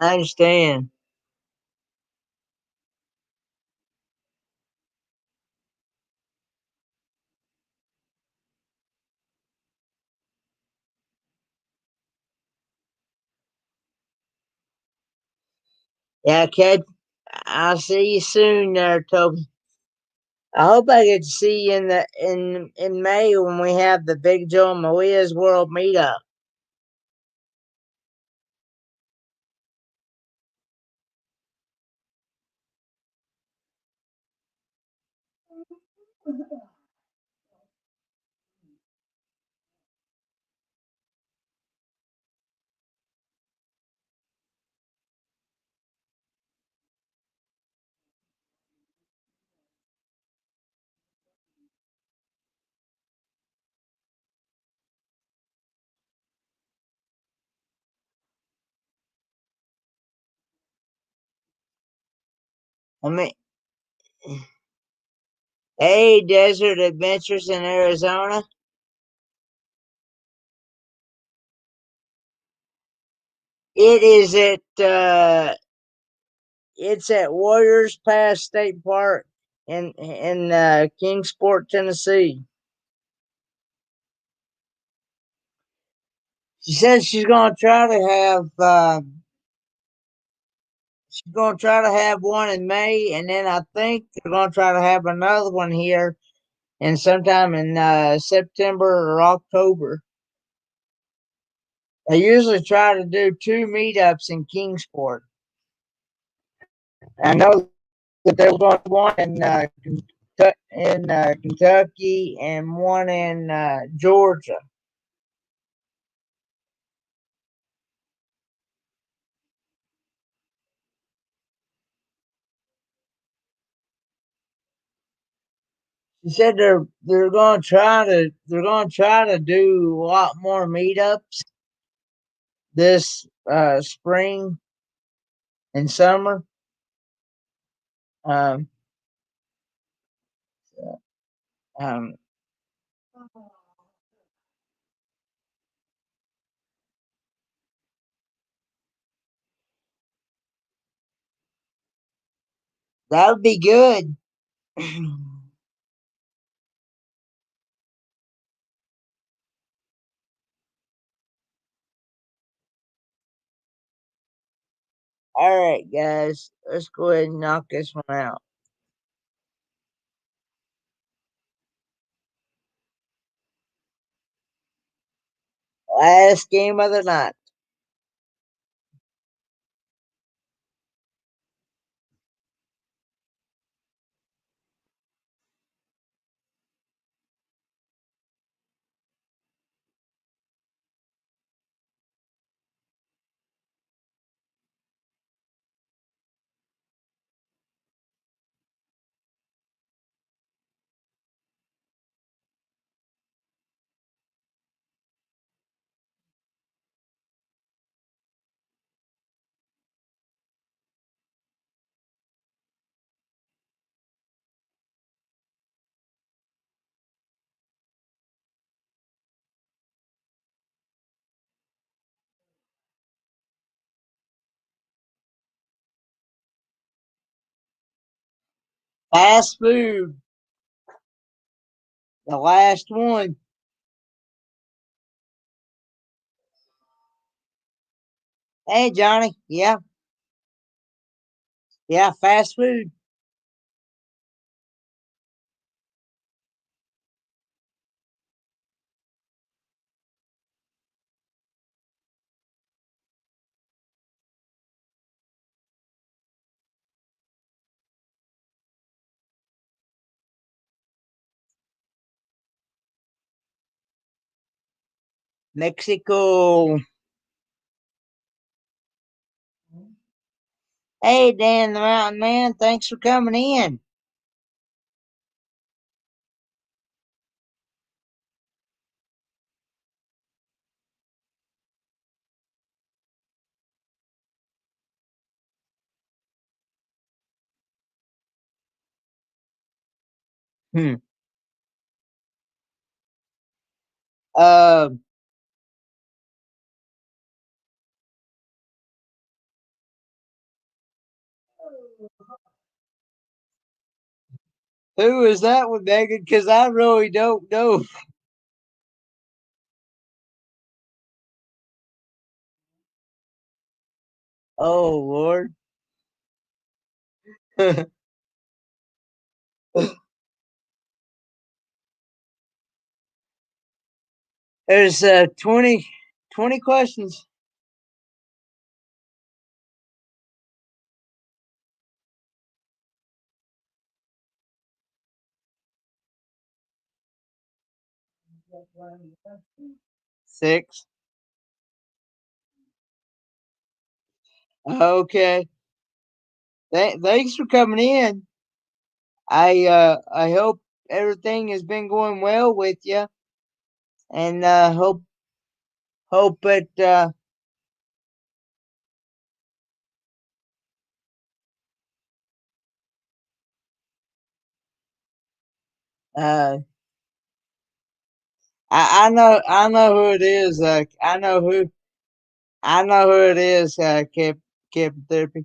[SPEAKER 1] I understand. Yeah, kid. I'll see you soon there, Toby. I hope I get to see you in May when we have the Big Joe and Maria's World Meetup. I mean, hey, Desert Adventures in Arizona. It is it's at Warriors Pass State Park in Kingsport, Tennessee. She said she's gonna try to have one in May, and then I think they're gonna try to have another one here and sometime in September or October. They usually try to do two meetups in Kingsport. I know that there's one in Kentucky and one in Georgia. She said they're gonna try to do a lot more meetups this spring and summer. Um, um, that would be good. All right, guys, let's go ahead and knock this one out. Last game of the night. Fast food. The last one. Hey, Johnny. Yeah. Yeah. Fast food. Mexico. Hey, Dan the Mountain Man. Thanks for coming in. Hmm. Uh, who is that one, Megan? Because I really don't know. Oh, Lord. There's 20 questions. Six. Okay. Thanks for coming in. I hope everything has been going well with you, and hope it uh I know who it is. I know who it is. Captain Therapy.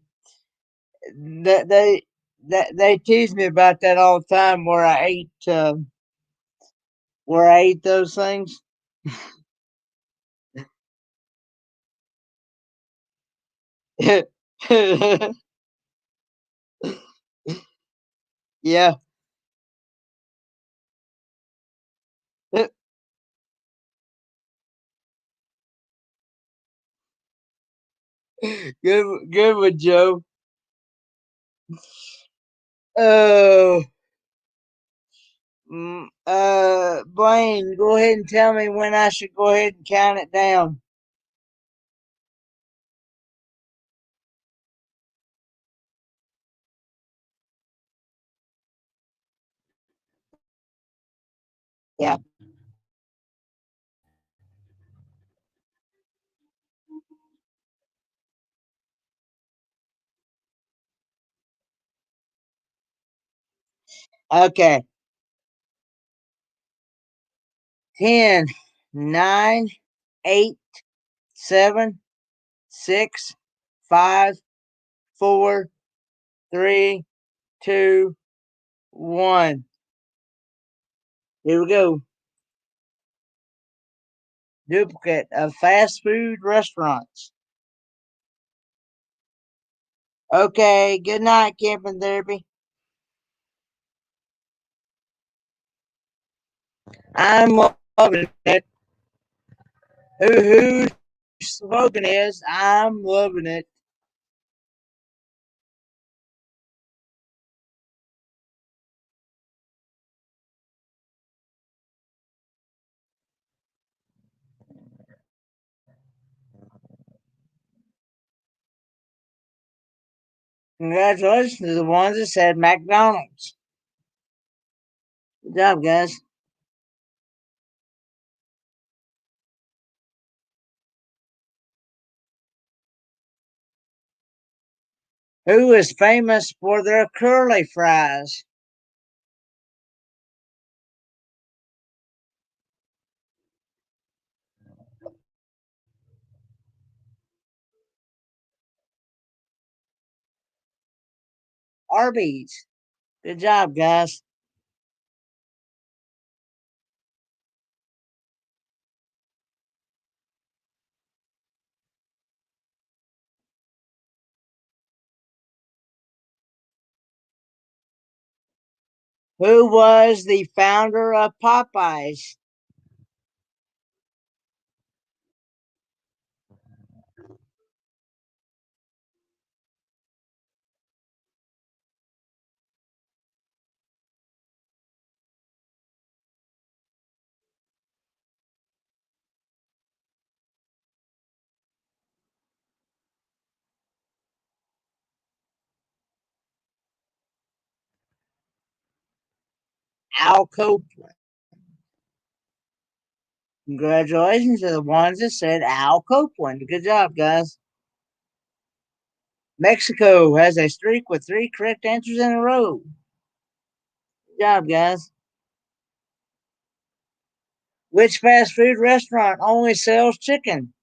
[SPEAKER 1] That they tease me about that all the time. Where I ate those things. Yeah. Good one, Joe. Oh, Blaine, go ahead and tell me when I should go ahead and count it down. Yeah. Okay. 10, 9, 8, 7, 6, 5, 4, 3, 2, 1. Here we go. Duplicate of fast food restaurants. Okay. Good night, camping therapy. I'm loving it. Whose slogan is I'm loving it. Congratulations to the ones that said McDonald's. Good job, guys. Who is famous for their curly fries? Arby's. Good job, guys. Who was the founder of Popeyes? Al Copeland. Congratulations to the ones that said Al Copeland. Good job, guys. Mexico has a streak with 3 correct answers in a row. Good job, guys. Which fast food restaurant only sells chicken?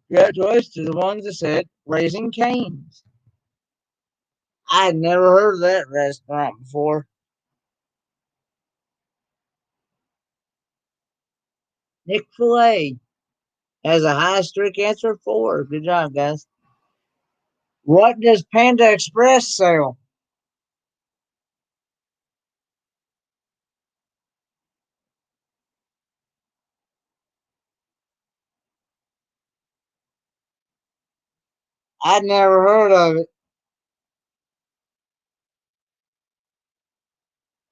[SPEAKER 1] Congratulations to the ones that said Raising Cane's. I had never heard of that restaurant before. Nick Filet has a high streak answer 4. Good job, guys. What does Panda Express sell? I'd never heard of it.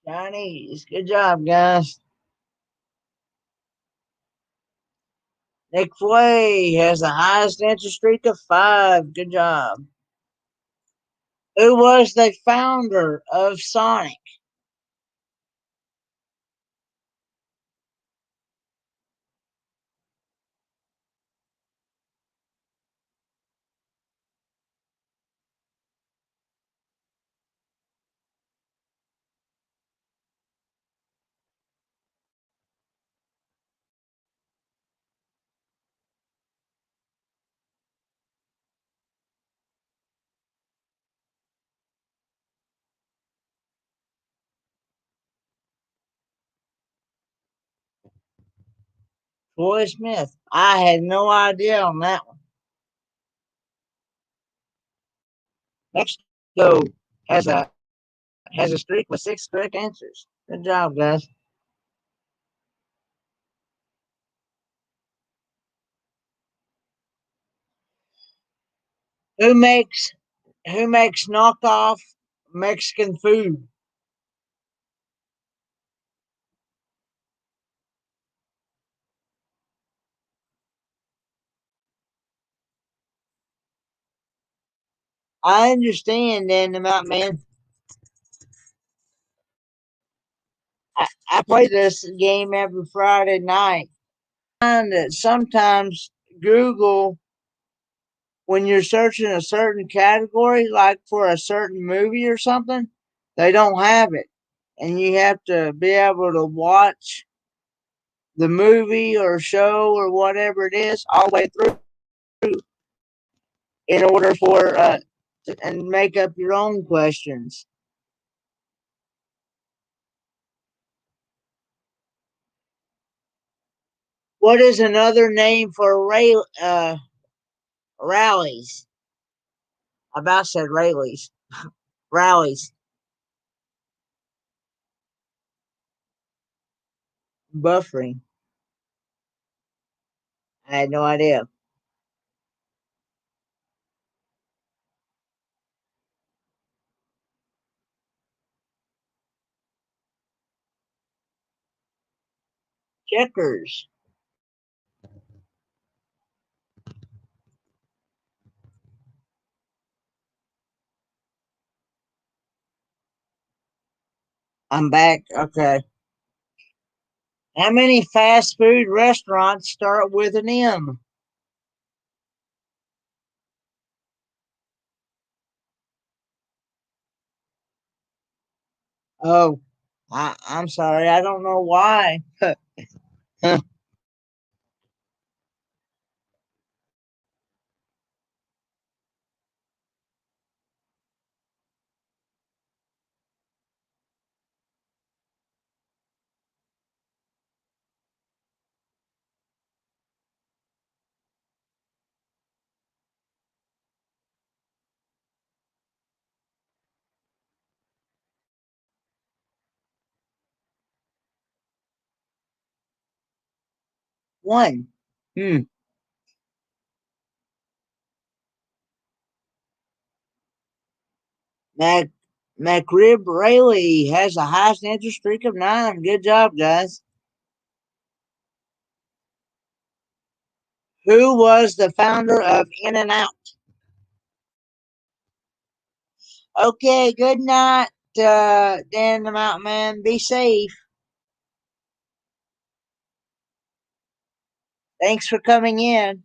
[SPEAKER 1] Chinese. Good job, guys. Nick Filet has the highest answer streak of 5. Good job. Who was the founder of Sonic? Troy Smith. I had no idea on that one. Mexico has a streak with 6 correct answers. Good job, guys. Who makes who makes knockoff Mexican food? I understand then about man. I play this game every Friday night. And that sometimes Google, when you're searching a certain category, like for a certain movie or something, they don't have it. And you have to be able to watch the movie or show or whatever it is all the way through in order for and make up your own questions. What is another name for rallies? I about said rallies. Rallies. Buffering. I had no idea. Checkers. I'm back. Okay. How many fast food restaurants start with an M? Oh, I'm sorry. I don't know why. One. Hmm. Mac McRib Rayleigh has the highest entry streak of 9. Good job, guys. Who was the founder of In and Out? Okay, good night, Dan the Mountain Man. Be safe. Thanks for coming in.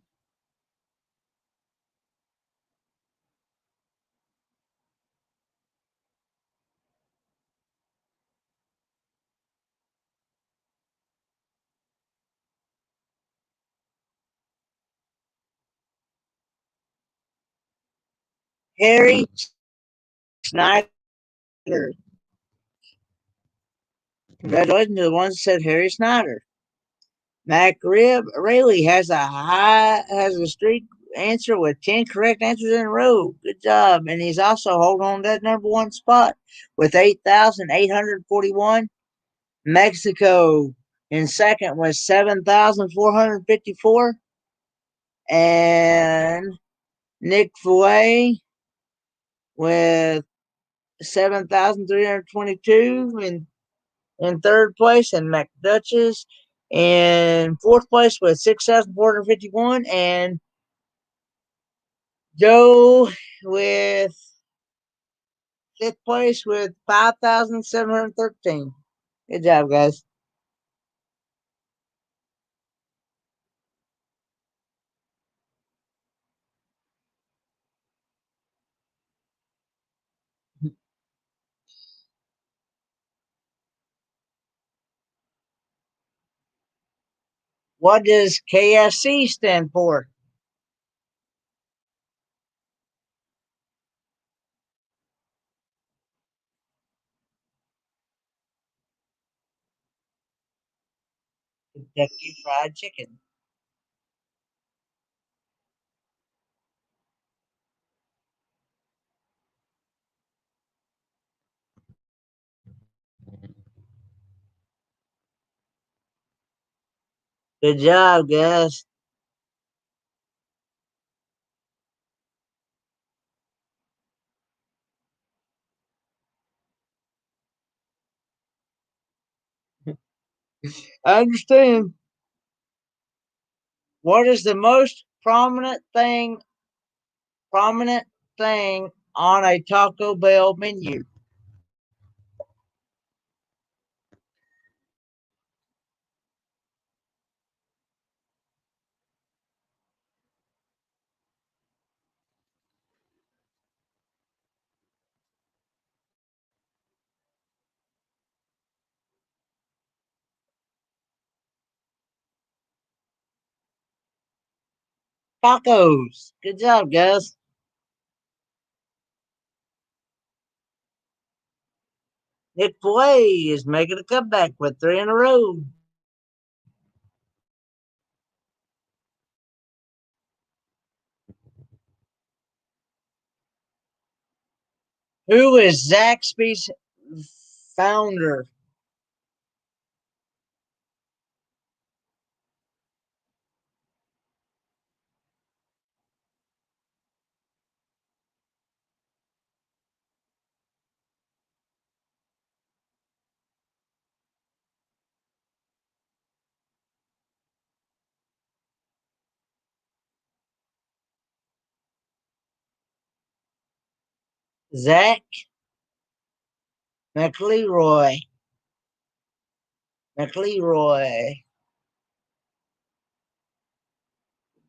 [SPEAKER 1] Harry Snyder. Congratulations to the ones that said Harry Snyder. McRib Rayleigh has a streak answer with 10 correct answers in a row. Good job. And he's also holding on to that number one spot with 8,841. Mexico in second was 7,454. And Nick Fouet with 7,322 in third place, and McDuchess in fourth place with 6,451, and Joe with fifth place with 5,713. Good job, guys. What does KFC stand for? Kentucky Fried Chicken. Good job, guys. I understand. What is the most prominent thing on a Taco Bell menu? Tacos. Good job, guys. Nick Filet is making a comeback with three in a row. Who is Zaxby's founder? Zach McLeroy. McLeroy.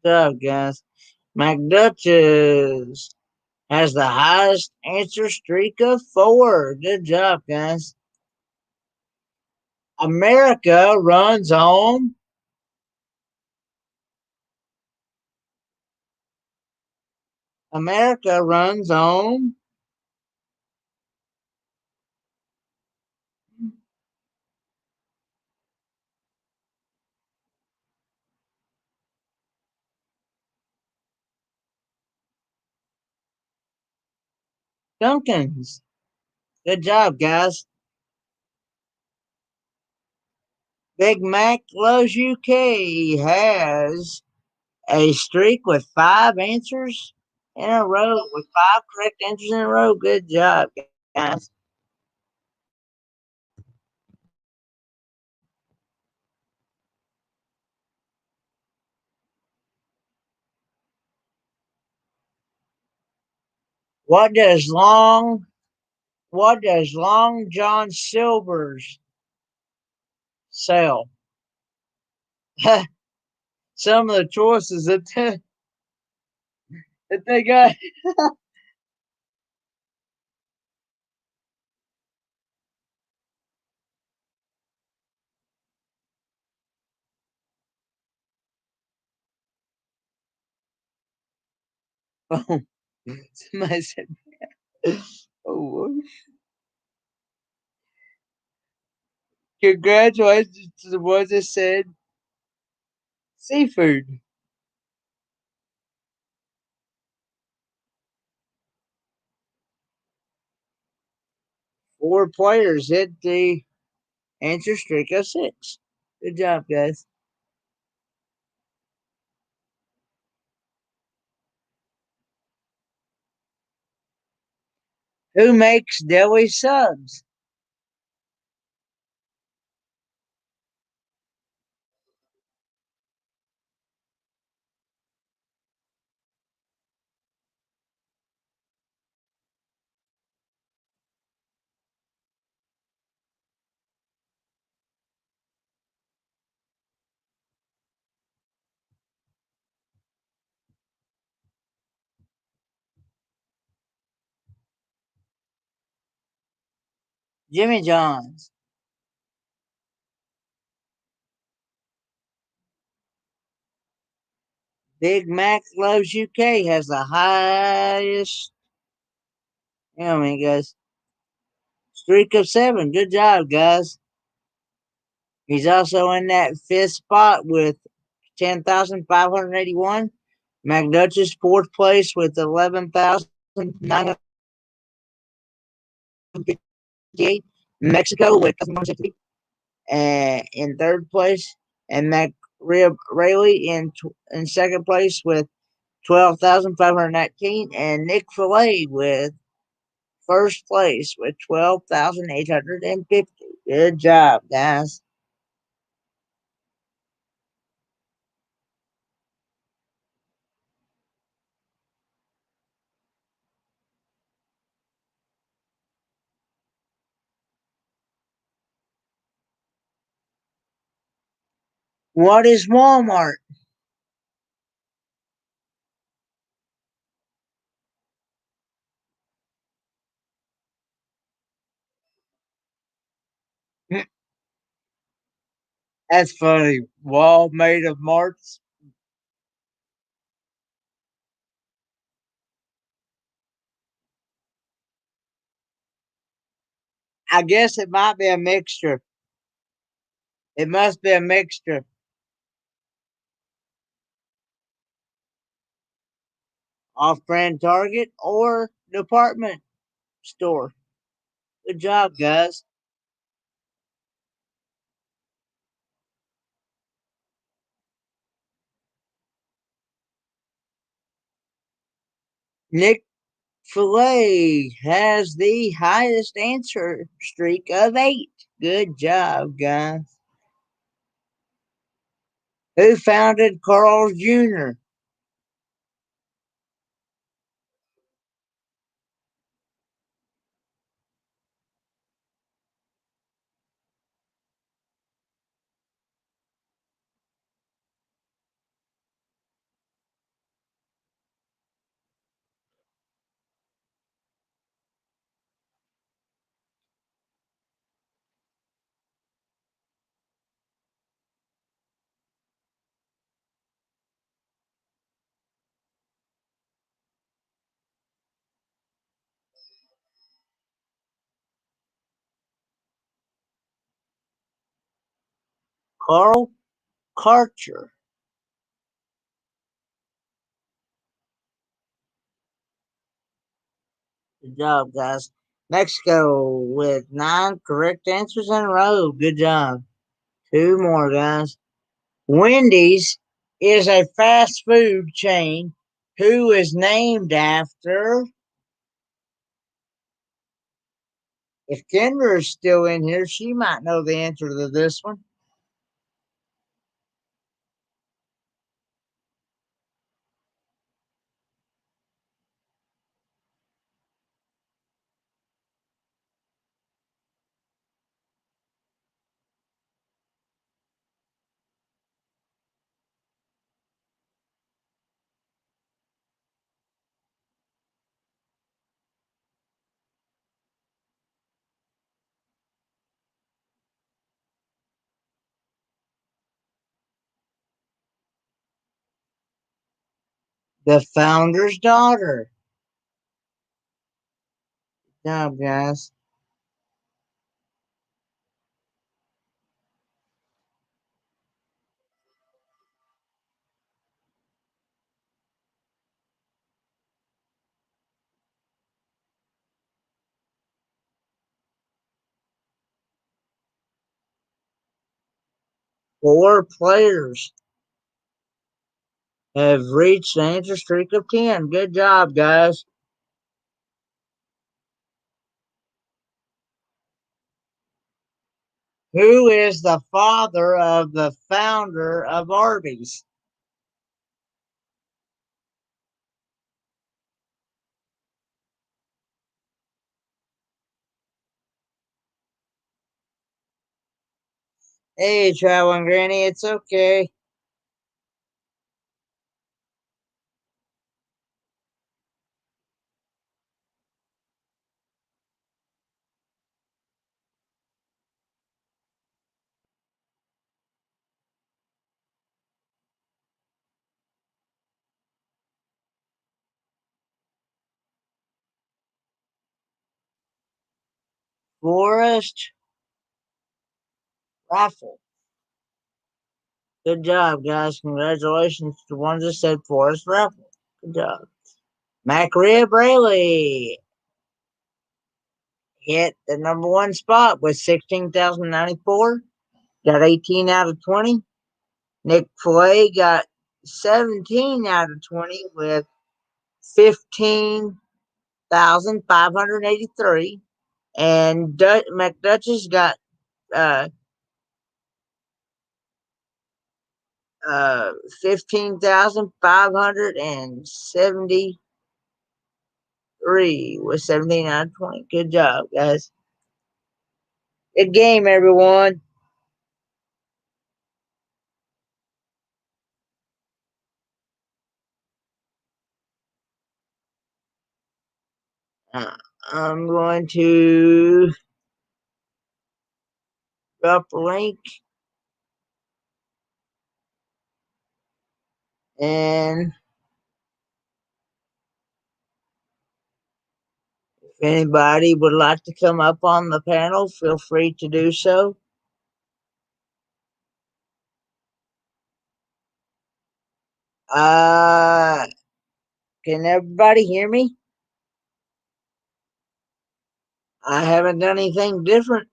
[SPEAKER 1] Good job, guys. McDuchess has the highest answer streak of 4. Good job, guys. America runs on. America runs on. Duncan's. Good job, guys. Big Mac Loves UK has a streak with 5 answers in a row, with 5 correct answers in a row. Good job, guys. What does Long John Silver's sell? Some of the choices that they got. Oh, somebody said, "Oh, congratulations to the ones that said seafood." 4 players hit the answer streak of 6. Good job, guys. Who makes deli subs? Jimmy John's. Big Mac Loves UK has the highest, guys, streak of 7. Good job, guys. He's also in that 5th spot with 10,581. McDuchess 4th place with 11,958. Mexico with 1,160 in 3rd place. And Rayleigh in 2nd place with 12,519. And Nick Filet with 1st place with 12,850. Good job, guys. What is Walmart? That's funny. Wall made of marts. I guess it might be a mixture. It must be a mixture. Off brand Target or department store. Good job, guys. Nick Filet has the highest answer streak of 8. Good job, guys. Who founded Carl's Jr.? Carl Karcher. Good job, guys. Mexico with 9 correct answers in a row. Good job. Two more, guys. Wendy's is a fast food chain who is named after. If Kendra is still in here, she might know the answer to this one. The founder's daughter. Good job, guys. Four players have reached the answer streak of 10. Good job, guys. Who is the father of the founder of Arby's? Hey, traveling granny, it's okay. Forest Raffle. Good job, guys. Congratulations to the ones that said Forest Raffle. Good job. MacRib Rayleigh hit the number one spot with 16,094. Got 18 out of 20. Nick Filet got 17 out of 20 with 15,583. And McDuchess got uh, 15,573 with 17 out of 20. Good job, guys. Good game, everyone. Uh, I'm going to drop a link and if anybody would like to come up on the panel, feel free to do so. Uh, can everybody hear me? I haven't done anything different.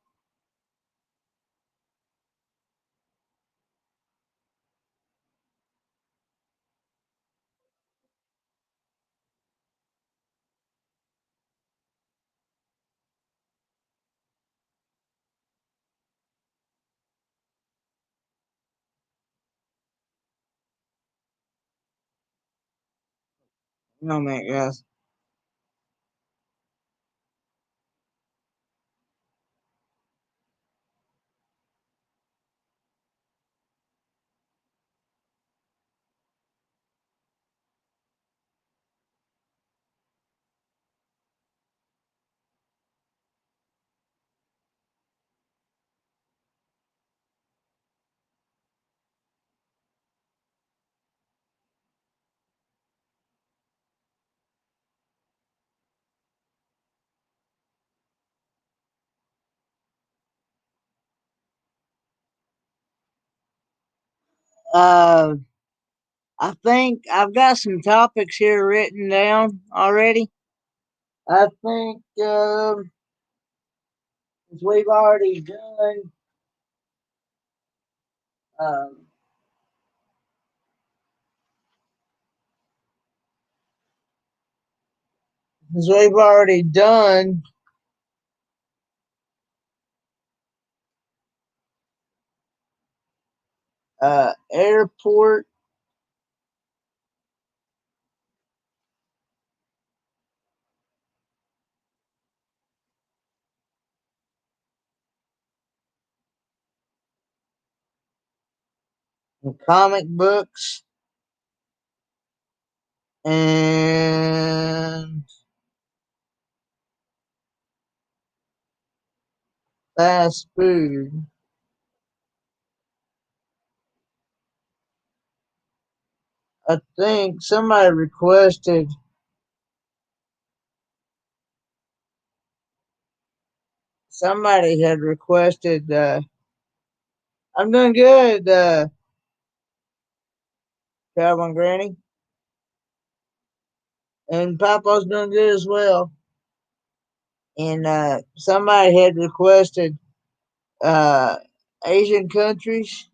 [SPEAKER 1] No, man, guys. Uh, I think I've got some topics here written down already. I think since we've already done, um, since we've already done airport, and comic books, and fast food. I think somebody had requested. I'm doing good, Calvin Granny, and Papa's doing good as well. And somebody had requested uh, Asian countries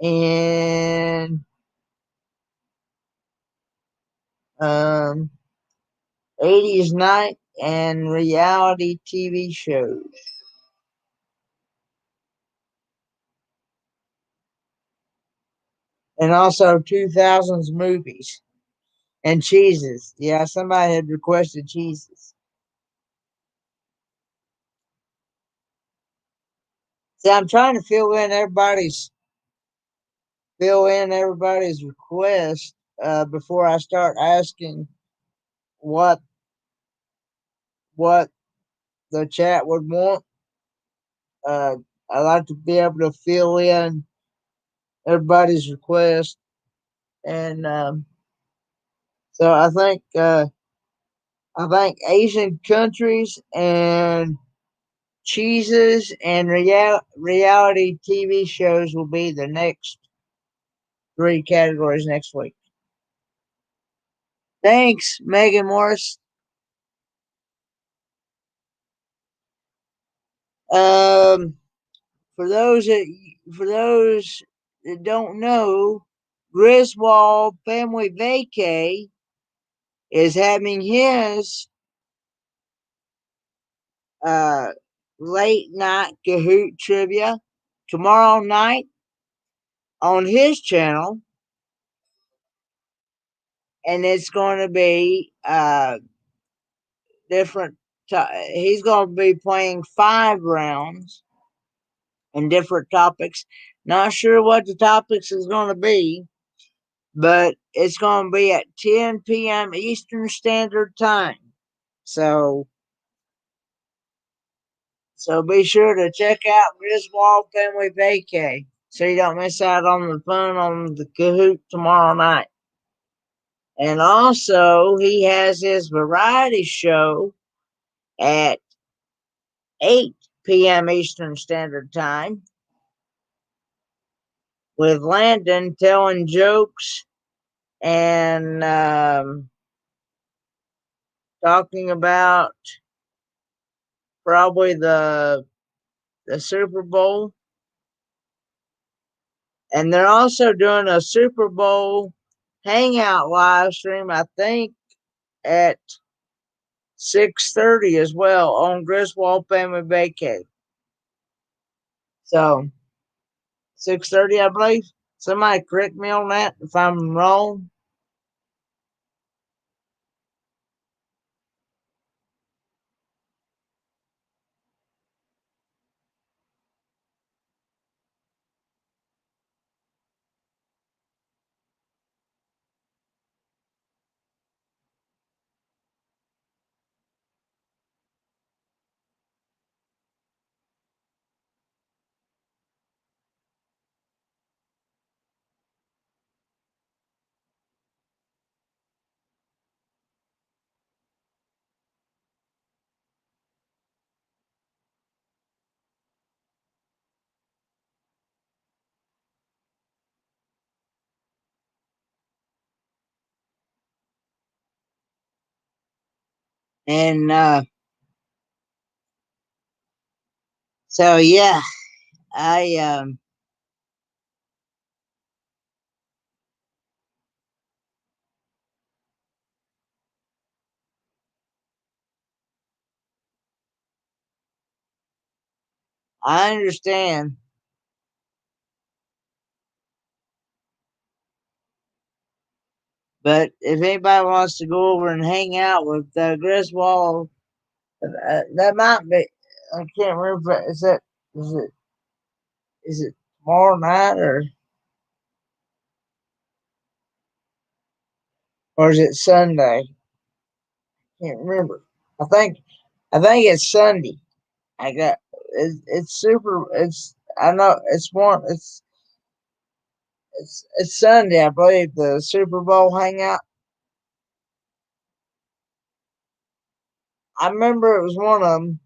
[SPEAKER 1] and um, 80s night and reality TV shows, and also 2000s movies and cheeses. Yeah, somebody had requested cheeses. See, I'm trying to fill in everybody's request before I start asking what what the chat would want. Uh, I like to be able to fill in everybody's request, and so I think Asian countries and cheeses and reality TV shows will be the next three categories next week. Thanks, Megan Morris. Um, for those that for those that don't know, Griswold Family Vacay is having his uh, late night Kahoot trivia tomorrow night on his channel, and it's going to be different. He's going to be playing 5 rounds and different topics. Not sure what the topics is going to be, but it's going to be at 10 p.m. Eastern Standard Time. So, so be sure to check out Griswold Family Vacay so you don't miss out on the fun on the Kahoot tomorrow night. And also, he has his variety show at 8 p.m. Eastern Standard Time with Landon telling jokes and talking about probably the Super Bowl. And they're also doing a Super Bowl hangout live stream, I think, at 6:30 as well on Griswold Family Vacay. So 6:30, I believe. Somebody correct me on that if I'm wrong. And so yeah, I I understand. But if anybody wants to go over and hang out with Griswold, that might be. I can't remember. Is it is it tomorrow night or is it Sunday? Can't remember. I think I think it's Sunday. I got it's super. It's I know it's one. It's Sunday. I believe the Super Bowl hangout. I remember it was one of them,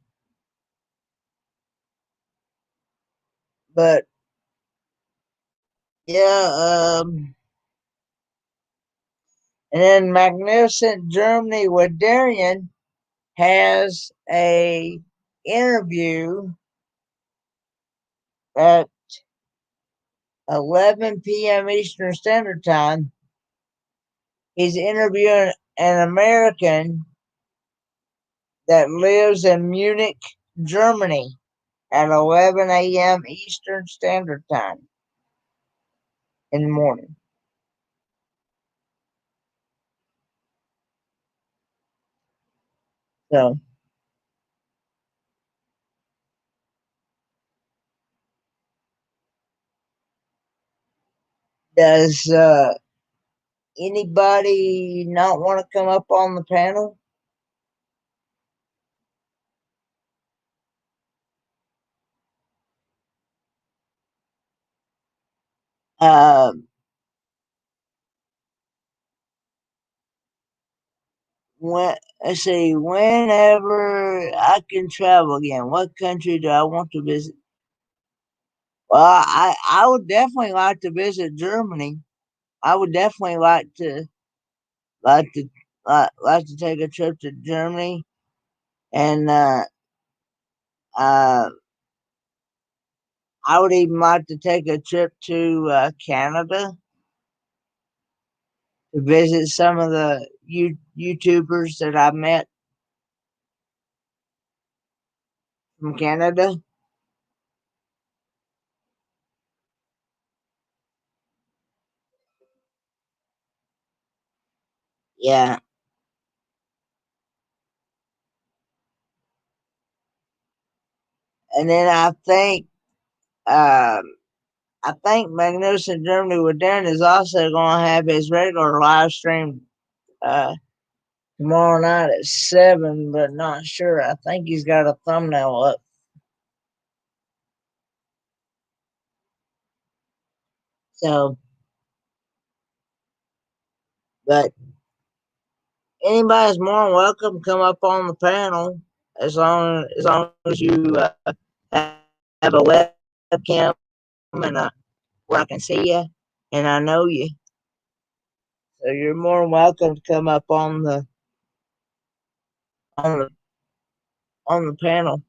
[SPEAKER 1] but yeah. And then Magnificent Germany with Darian has a interview at 11 p.m. Eastern Standard Time. He's interviewing an American that lives in Munich, Germany at 11 a.m. Eastern Standard Time in the morning. So, does anybody not want to come up on the panel? Uh, when let's see, whenever I can travel again, what country do I want to visit? Well, I would definitely like to visit Germany. I would definitely like to like to take a trip to Germany, and uh, I would even like to take a trip to Canada to visit some of the YouTubers that I met from Canada. Yeah, and then um, I think Magnificent Germany with Darren is also going to have his regular live stream uh, tomorrow night at 7, but not sure. I think he's got a thumbnail up. So, but anybody's more than welcome to come up on the panel as long as you have a webcam and where I can see you and I know you. So you're more than welcome to come up on the on the panel.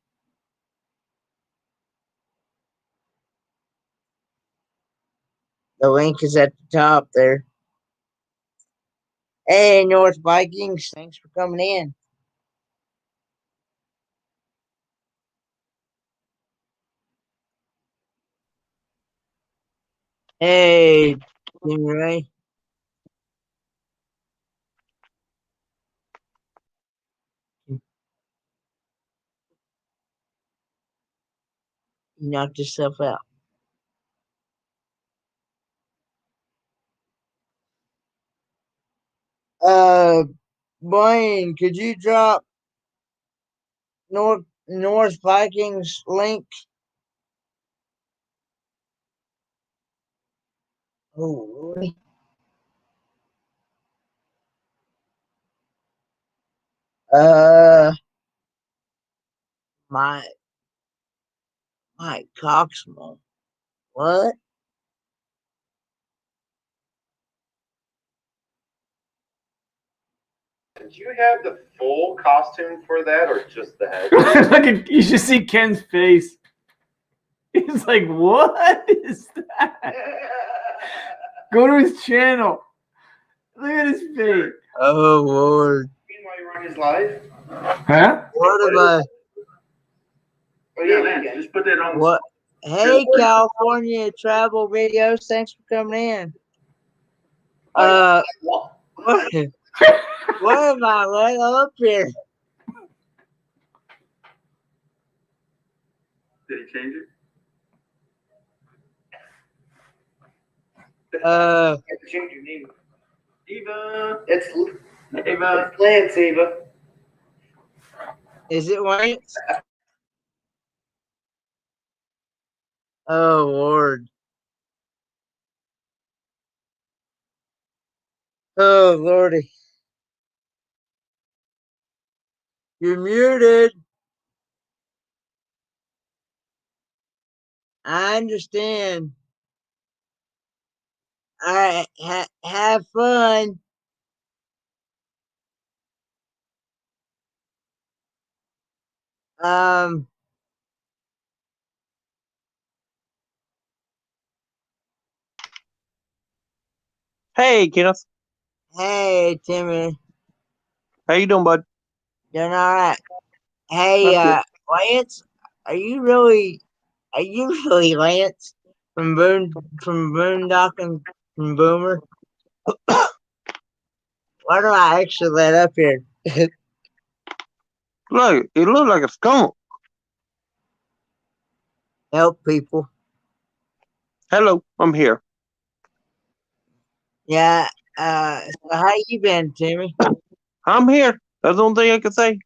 [SPEAKER 1] The link is at the top there. Hey, North Vikings, thanks for coming in. Hey, Jimmy Ray, you knocked yourself out. Uh, Blaine, could you drop North Vikings link? Oh, really? Uh, my Mike Coxmo. What?
[SPEAKER 2] did you have the full costume for that, or just the head?
[SPEAKER 3] You should see Ken's face. He's like, what is that? Go to his channel. Look at his face.
[SPEAKER 1] Oh Lord.
[SPEAKER 2] While you're on his live?
[SPEAKER 3] Huh?
[SPEAKER 1] What am I?
[SPEAKER 2] Oh yeah, man. Just put that on.
[SPEAKER 1] What? Hey, California travel videos. Thanks for coming in. What? What am I right up here?
[SPEAKER 2] Did he change it? Change your name. Eva. It's Eva. It's Lance, Eva.
[SPEAKER 1] Is it Lance? Oh Lord. Oh Lordy. You're muted. I understand. All right, have fun. Um.
[SPEAKER 4] Hey, Kenneth.
[SPEAKER 1] Hey, Timmy.
[SPEAKER 4] How you doing, bud?
[SPEAKER 1] Doing all right. Hey,
[SPEAKER 4] I'm good.
[SPEAKER 1] Lance. Are you really Lance from Boondock and from Boomer? Why do I actually let up here?
[SPEAKER 4] Look, it looks like a skunk.
[SPEAKER 1] Help people.
[SPEAKER 4] Hello, I'm here.
[SPEAKER 1] Yeah. So how you been, Timmy?
[SPEAKER 4] I'm here. That's the only thing I can say.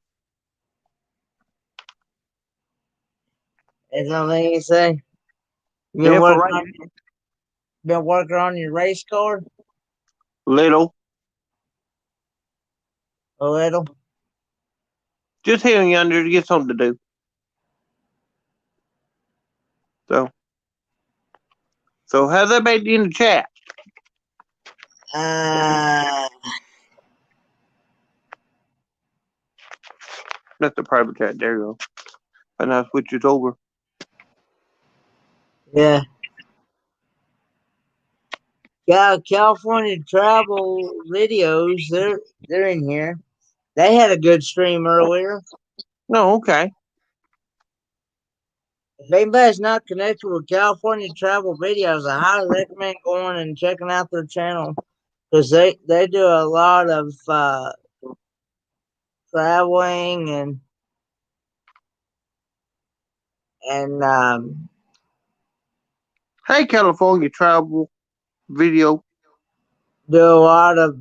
[SPEAKER 1] Is something you say? You
[SPEAKER 4] Yeah, for right.
[SPEAKER 1] been working on your race car
[SPEAKER 4] Little.
[SPEAKER 1] a little.
[SPEAKER 4] Just here and yonder to get something to do. So how's that made in the chat? That's the private chat. There you go. And I switch it over.
[SPEAKER 1] Yeah. Yeah, California travel videos. They're in here. They had a good stream earlier.
[SPEAKER 4] No, okay.
[SPEAKER 1] If anybody's not connected with California travel videos, I highly recommend going and checking out their channel because they do a lot of traveling and
[SPEAKER 4] Hey, California travel video.
[SPEAKER 1] do a lot of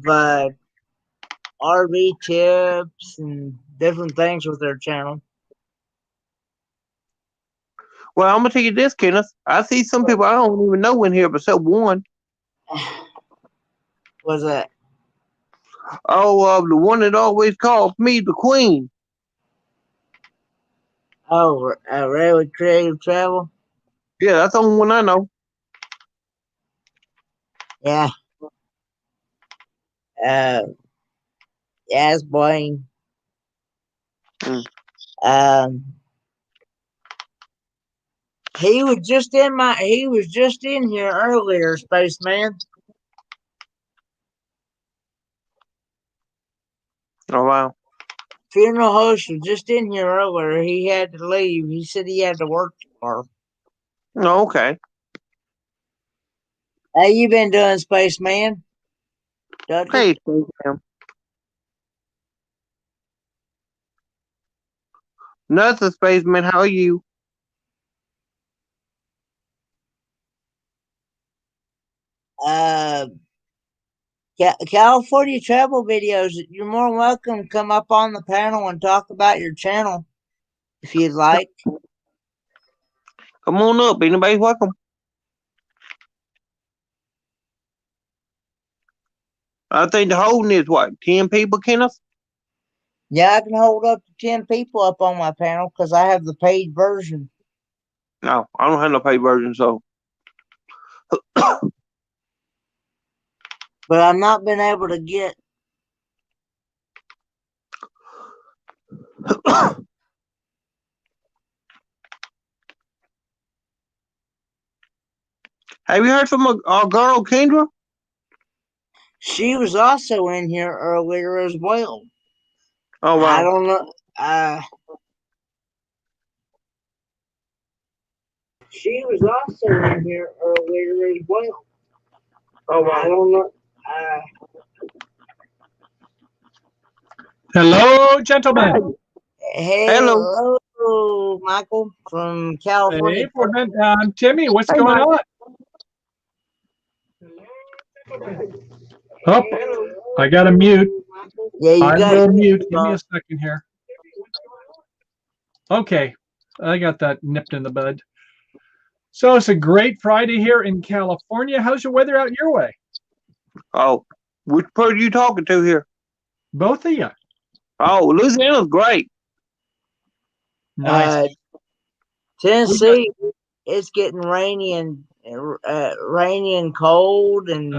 [SPEAKER 1] RV tips and different things with their channel.
[SPEAKER 4] Well, I'm gonna tell you this, Kenneth. I see some people I don't even know in here except one.
[SPEAKER 1] What's that?
[SPEAKER 4] Oh, the one that always calls me the queen.
[SPEAKER 1] Oh, Really Creative Travel?
[SPEAKER 4] Yeah, that's the only one I know.
[SPEAKER 1] Yeah. Yeah, it's Blaine. He was just in here earlier, Spaceman.
[SPEAKER 4] Oh wow.
[SPEAKER 1] Funeral host was just in here earlier. He had to leave. He said he had to work tomorrow.
[SPEAKER 4] Oh, okay.
[SPEAKER 1] How you been doing, Spaceman? Dudley?
[SPEAKER 4] Hey, Spaceman. Nothing, Spaceman. How are you?
[SPEAKER 1] California travel videos. You're more than welcome to come up on the panel and talk about your channel if you'd like.
[SPEAKER 4] Come on up. Anybody's welcome. I think the holding is what, 10 people, Kenneth?
[SPEAKER 1] Yeah, I can hold up to 10 people up on my panel because I have the paid version.
[SPEAKER 4] No, I don't have no paid version, so.
[SPEAKER 1] But I've not been able to get
[SPEAKER 4] Have you heard from our girl Kendra?
[SPEAKER 1] She was also in here earlier as well.
[SPEAKER 4] Oh
[SPEAKER 1] I
[SPEAKER 4] wow.
[SPEAKER 1] don't know. She was also in here earlier as well.
[SPEAKER 4] Oh
[SPEAKER 1] I
[SPEAKER 4] wow.
[SPEAKER 1] don't know.
[SPEAKER 5] Hello, gentlemen.
[SPEAKER 4] Hello.
[SPEAKER 1] Hello, Michael from California.
[SPEAKER 5] Hey, Portman. Timmy, what's
[SPEAKER 4] Hey
[SPEAKER 5] going
[SPEAKER 4] Mike.
[SPEAKER 5] on? Oh, I got to mute.
[SPEAKER 1] Yeah, you
[SPEAKER 5] I
[SPEAKER 1] got
[SPEAKER 5] will
[SPEAKER 1] your
[SPEAKER 5] mute. Give me
[SPEAKER 1] phone.
[SPEAKER 5] a second here. Okay, I got that nipped in the bud. So it's a great Friday here in California. How's your weather out your way?
[SPEAKER 4] Oh, which part are you talking to here?
[SPEAKER 5] Both of you.
[SPEAKER 4] Oh, Louisiana's great.
[SPEAKER 5] Nice.
[SPEAKER 1] Tennessee, it's getting rainy and cold, and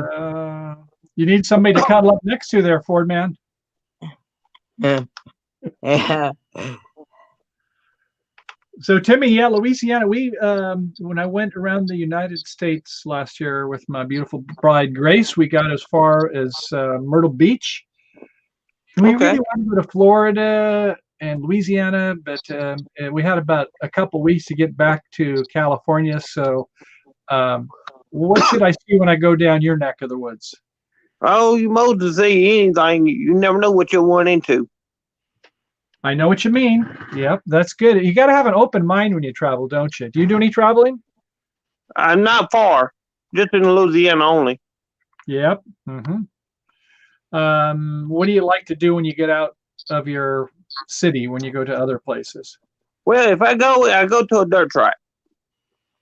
[SPEAKER 5] You need somebody to cuddle up next to there, Ford man.
[SPEAKER 1] yeah.
[SPEAKER 5] So Timmy, yeah, Louisiana. We when I went around the United States last year with my beautiful bride Grace, we got as far as Myrtle Beach. We
[SPEAKER 4] Okay.
[SPEAKER 5] really wanted to go to Florida and Louisiana, but we had about a couple weeks to get back to California. So, what should I see when I go down your neck of the woods?
[SPEAKER 4] Oh, you mold to see anything. You never know what you'll run into.
[SPEAKER 5] I know what you mean. Yep, that's good. You got to have an open mind when you travel, don't you? Do you do any traveling?
[SPEAKER 4] Not far, just in Louisiana only.
[SPEAKER 5] Yep. What do you like to do when you get out of your city when you go to other places?
[SPEAKER 4] Well, if I go to a dirt track.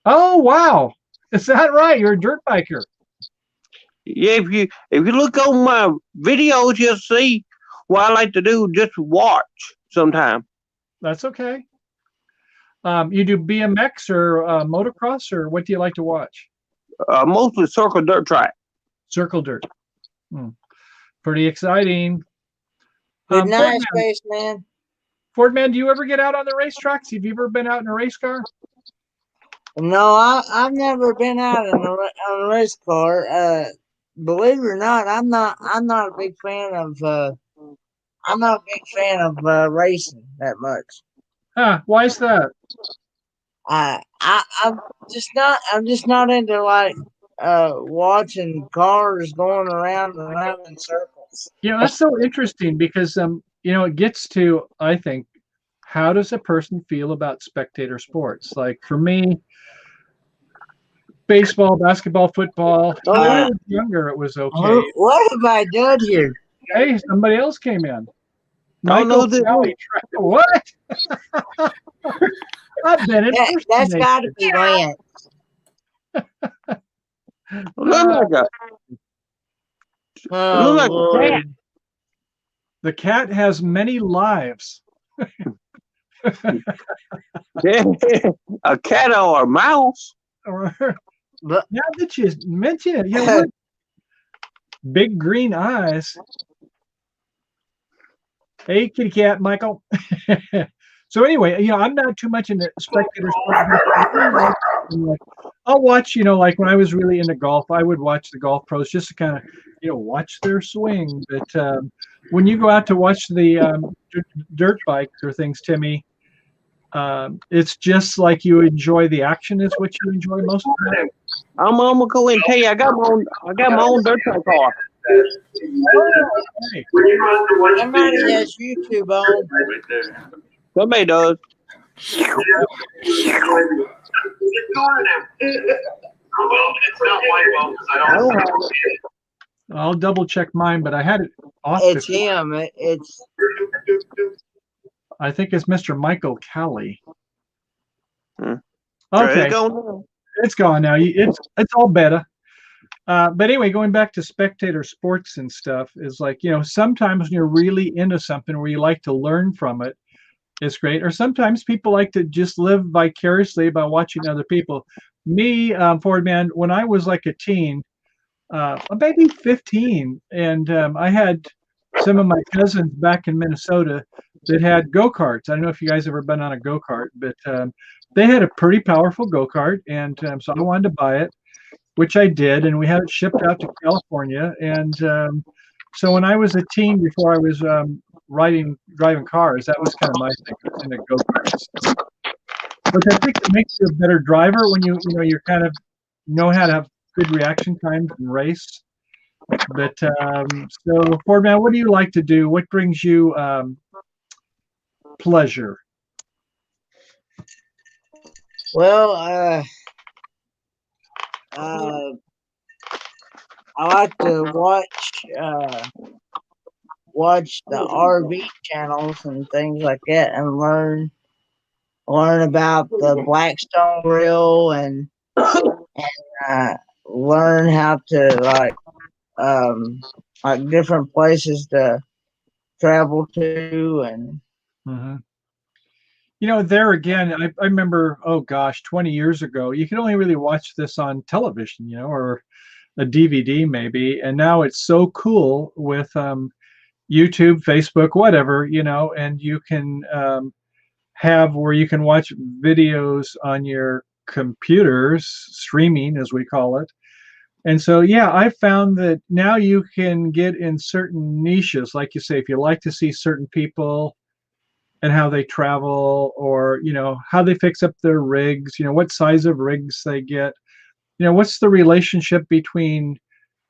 [SPEAKER 5] Oh, wow. Is that right? You're a dirt biker.
[SPEAKER 4] Yeah, if you look on my videos, you'll see what I like to do. Just watch sometime.
[SPEAKER 5] That's okay. You do BMX or motocross, or what do you like to watch?
[SPEAKER 4] Mostly circle dirt track.
[SPEAKER 5] Circle dirt. Hmm. Pretty exciting.
[SPEAKER 1] Good night,
[SPEAKER 5] Fordman,
[SPEAKER 1] spaceman.
[SPEAKER 5] Fordman, do you ever get out on the racetracks? Have you ever been out in a race car?
[SPEAKER 1] No, I've never been out on a race car. Believe it or not, I'm not a big fan of. I'm not a big fan of racing that much.
[SPEAKER 5] Huh, why is that?
[SPEAKER 1] I'm just not into like watching cars going around and around in circles.
[SPEAKER 5] That's so interesting because it gets to, I think, how does a person feel about spectator sports? Like for me, baseball, basketball, football. When I
[SPEAKER 1] Uh,
[SPEAKER 5] was younger, it was okay.
[SPEAKER 1] what have I done here?
[SPEAKER 5] Hey, somebody else came in.
[SPEAKER 4] I don't know
[SPEAKER 5] Michael
[SPEAKER 4] this.
[SPEAKER 5] Kelly. What? I've been
[SPEAKER 1] That's
[SPEAKER 5] impersonated.
[SPEAKER 1] got to be Lance.
[SPEAKER 4] Look like a
[SPEAKER 1] Oh
[SPEAKER 4] look like a
[SPEAKER 1] Lord!
[SPEAKER 4] cat.
[SPEAKER 5] The cat has many lives.
[SPEAKER 4] Yeah, a cat or a mouse.
[SPEAKER 1] But
[SPEAKER 5] Now that you mention it, what? Big green eyes. Hey, kitty cat, Michael. So anyway, I'm not too much into spectator sport. I'll watch, like when I was really into golf, I would watch the golf pros just to kind of, watch their swing. But when you go out to watch the dirt bikes or things, Timmy, it's just like you enjoy the action is what you enjoy most of the time.
[SPEAKER 4] I'm gonna go ahead and tell you, I got my own dirt track car.
[SPEAKER 5] Hey,
[SPEAKER 1] somebody has YouTube on.
[SPEAKER 4] Somebody does. I don't have it.
[SPEAKER 5] I'll double check mine, but I had it off
[SPEAKER 1] It's
[SPEAKER 5] before.
[SPEAKER 1] him. It's
[SPEAKER 5] I think it's Mr. Michael Kelly.
[SPEAKER 4] Sure,
[SPEAKER 5] Okay,
[SPEAKER 4] it's going on.
[SPEAKER 5] it's gone now. It's all better. But anyway, going back to spectator sports and stuff is like, sometimes when you're really into something where you like to learn from it, it's great. Or sometimes people like to just live vicariously by watching other people. Me, Ford man, when I was like a teen, maybe 15, and I had some of my cousins back in Minnesota. that had go-karts. I don't know if you guys ever been on a go-kart, but they had a pretty powerful go-kart, and so I wanted to buy it, which I did, and we had it shipped out to California. And so when I was a teen, before I was driving cars, that was kind of my thing, in the go-karts, which I think it makes you a better driver when you're kind of know how to have good reaction times and race. But so Ford man, what do you like to do? What brings you pleasure?
[SPEAKER 1] Well, I like to watch the RV channels and things like that, and learn about the Blackstone Grill, and learn how to like different places to travel to. And
[SPEAKER 5] Mm-hmm. There again, I remember, oh gosh, 20 years ago, you could only really watch this on television, or a DVD maybe. And now it's so cool with YouTube, Facebook, whatever, and you can have where you can watch videos on your computers, streaming as we call it. And so, yeah, I found that now you can get in certain niches, like you say, if you like to see certain people and how they travel, or how they fix up their rigs, what size of rigs they get, what's the relationship between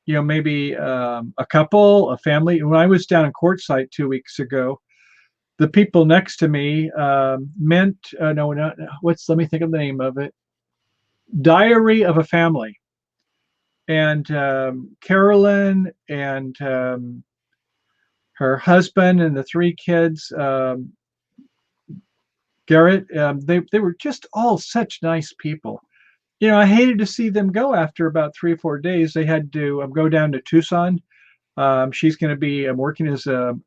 [SPEAKER 5] maybe a couple, a family. When I was down in Quartzsite 2 weeks ago, the people next to me meant no, not what's. Let me think of the name of it. Diary of a Family, and Carolyn and her husband and the three kids. Garrett, they were just all such nice people. I hated to see them go after about 3 or 4 days. They had to go down to Tucson. She's going to be working as a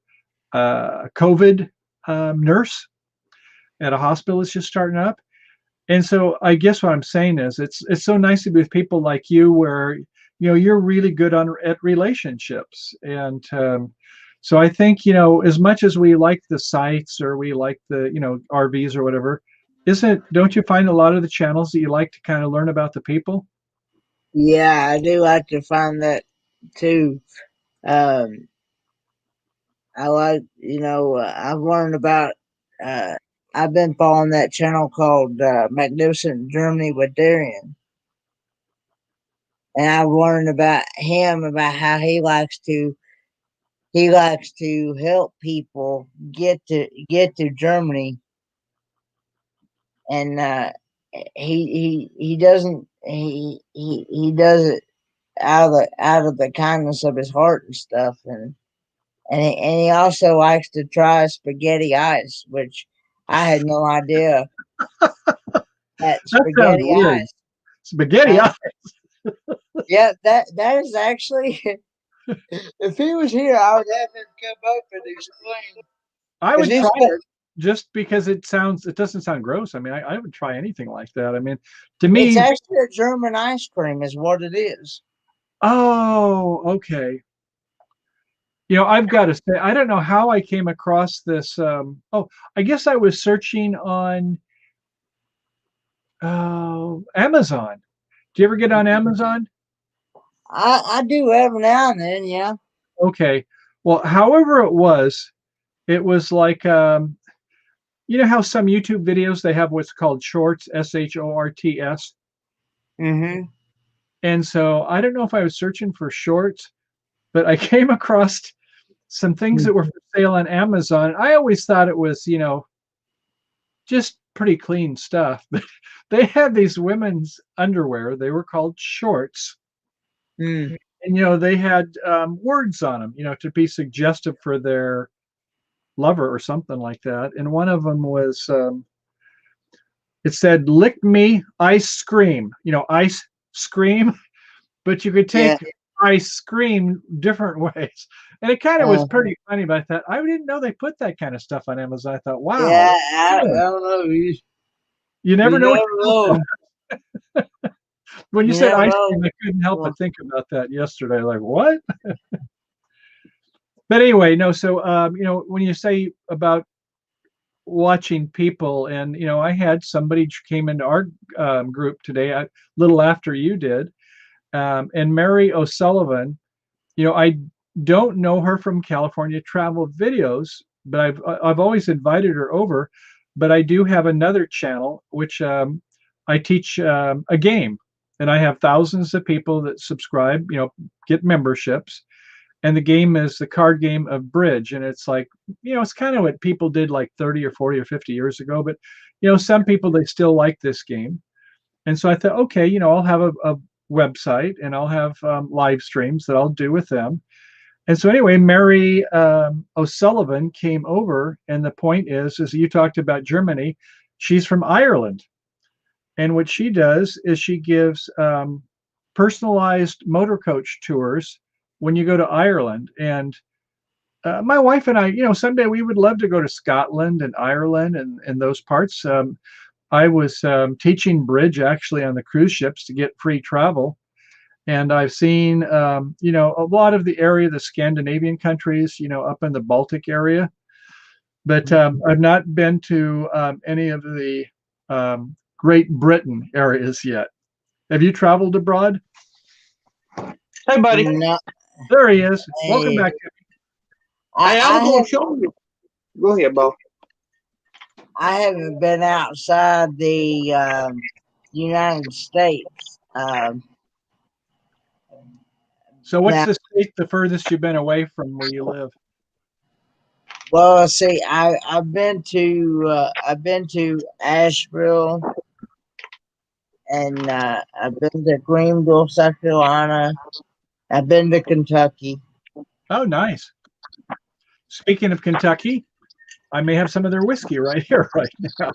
[SPEAKER 5] COVID nurse at a hospital that's just starting up. And so I guess what I'm saying is it's so nice to be with people like you, where you're really good at relationships. And so I think as much as we like the sites, or we like the RVs or whatever, don't you find a lot of the channels that you like to kind of learn about the people?
[SPEAKER 1] yeah, I do like to find that too. Um, I like, I've learned about, uh, I've been following that channel called Magnificent Germany with Darian. And I've learned about him, about how he likes to help people get to Germany. And he doesn't he does it out of the kindness of his heart and stuff. And he also likes to try spaghetti ice, which I had no idea that
[SPEAKER 5] That sounds
[SPEAKER 1] spaghetti
[SPEAKER 5] weird.
[SPEAKER 1] ice.
[SPEAKER 5] Spaghetti.
[SPEAKER 1] Yeah, that is actually. If he was here, I would have him come up and explain.
[SPEAKER 5] I
[SPEAKER 1] 'Cause
[SPEAKER 5] would try
[SPEAKER 1] he's
[SPEAKER 5] it just because it doesn't sound gross. I mean, I would try anything like that. I mean, to me,
[SPEAKER 1] It's actually a German ice cream, is what it is.
[SPEAKER 5] oh, okay. I've got to say, I don't know how I came across this. I guess I was searching on Amazon. Do you ever get on Amazon?
[SPEAKER 1] I do every now and then, yeah.
[SPEAKER 5] Okay. Well, however it was like, how some YouTube videos, they have what's called shorts, SHORTS.
[SPEAKER 1] Mm-hmm.
[SPEAKER 5] And so I don't know if I was searching for shorts, but I came across some things that were for sale on Amazon. I always thought it was, just pretty clean stuff. But they had these women's underwear. They were called shorts.
[SPEAKER 1] Mm.
[SPEAKER 5] And, they had words on them, to be suggestive for their lover or something like that. And one of them was, it said, lick me, ice scream, ice scream, but you could take
[SPEAKER 1] Yeah.
[SPEAKER 5] ice scream different ways. And it kind of was pretty funny, but I thought, I didn't know they put that kind of stuff on Amazon. I thought, wow.
[SPEAKER 1] Yeah, I don't know.
[SPEAKER 5] You never know. When you said ice cream, I couldn't help but think about that yesterday. Like, what? But anyway, no. So, when you say about watching people, and I had somebody came into our group today, a little after you did, and Mary O'Sullivan. I don't know her from California Travel Videos, but I've always invited her over. But I do have another channel which I teach a game, and I have thousands of people that subscribe, get memberships. And the game is the card game of bridge, and it's like, it's kind of what people did like 30 or 40 or 50 years ago. But some people, they still like this game. And so I thought, okay, I'll have a website, and I'll have live streams that I'll do with them. And so anyway, Mary O'Sullivan came over, and the point is you talked about Germany. She's from Ireland, and what she does is she gives personalized motor coach tours when you go to Ireland. And my wife and I, someday we would love to go to Scotland and Ireland and those parts. I was teaching bridge actually on the cruise ships to get free travel. And I've seen, a lot of the area, the Scandinavian countries, up in the Baltic area. But I've not been to any of the Great Britain areas yet. Have you traveled abroad?
[SPEAKER 4] Hey, buddy.
[SPEAKER 1] No,
[SPEAKER 5] There he is. Welcome
[SPEAKER 1] Hey.
[SPEAKER 5] back.
[SPEAKER 4] Hey, I was
[SPEAKER 1] I
[SPEAKER 4] going
[SPEAKER 1] have,
[SPEAKER 4] to show you. Go ahead, Bo.
[SPEAKER 1] I haven't been outside the United States.
[SPEAKER 5] So what's
[SPEAKER 1] Now,
[SPEAKER 5] the state the furthest you've been away from where you live?
[SPEAKER 1] well, see, I've been to Asheville, and I've been to Greenville, South Carolina. I've been to Kentucky.
[SPEAKER 5] Oh, nice. Speaking of Kentucky, I may have some of their whiskey right here right now.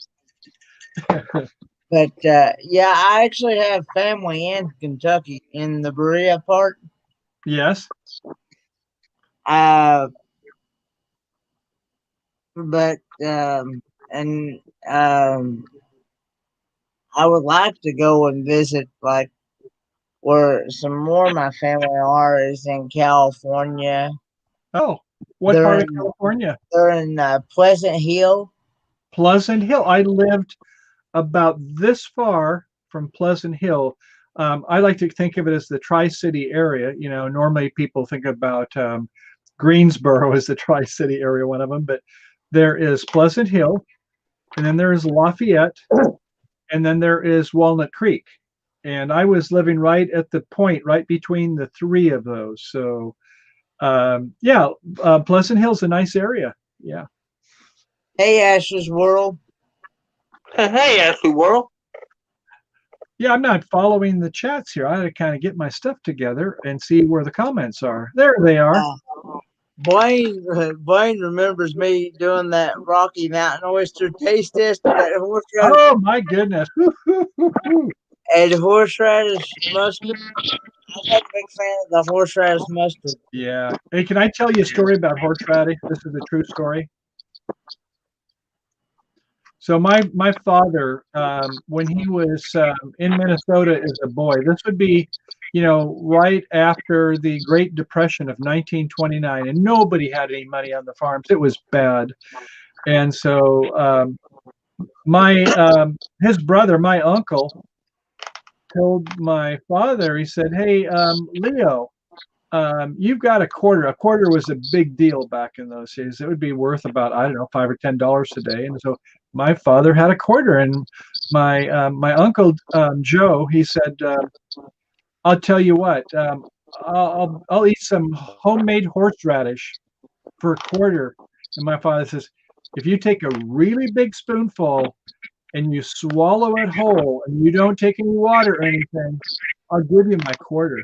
[SPEAKER 1] But yeah, I actually have family in Kentucky, in the Berea part.
[SPEAKER 5] Yes.
[SPEAKER 1] But and I would like to go and visit, like, where some more of my family are, is in California.
[SPEAKER 5] Oh, what
[SPEAKER 1] They're
[SPEAKER 5] part of
[SPEAKER 1] in
[SPEAKER 5] California?
[SPEAKER 1] they're in Pleasant Hill.
[SPEAKER 5] Pleasant Hill. I lived about this far from Pleasant Hill. I like to think of it as the Tri-City area. Normally people think about Greensboro as the Tri-City area, one of them, but there is Pleasant Hill, and then there is Lafayette, and then there is Walnut Creek. And I was living right at the point, right between the three of those. So, Pleasant Hill's a nice area. Yeah.
[SPEAKER 1] Hey, Ash's World.
[SPEAKER 4] Hey, Ashley World.
[SPEAKER 5] Yeah, I'm not following the chats here. I had to kind of get my stuff together and see where the comments are. There they are.
[SPEAKER 1] Blaine remembers me doing that Rocky Mountain oyster taste test of that horseradish
[SPEAKER 5] Oh my goodness.
[SPEAKER 1] and horseradish mustard. I'm not a big fan of the horseradish mustard.
[SPEAKER 5] Yeah. Hey, can I tell you a story about horseradish? This is a true story. So my father, when he was in Minnesota as a boy, this would be, right after the Great Depression of 1929, and nobody had any money on the farms. It was bad. And so his brother, my uncle, told my father, he said, hey, Leo, you've got a quarter. A quarter was a big deal back in those days. It would be worth about, I don't know, $5 or $10 today. And so my father had a quarter, and my uncle Joe, he said, I'll tell you what, I'll eat some homemade horseradish for a quarter. And my father says, if you take a really big spoonful and you swallow it whole and you don't take any water or anything, I'll give you my quarter.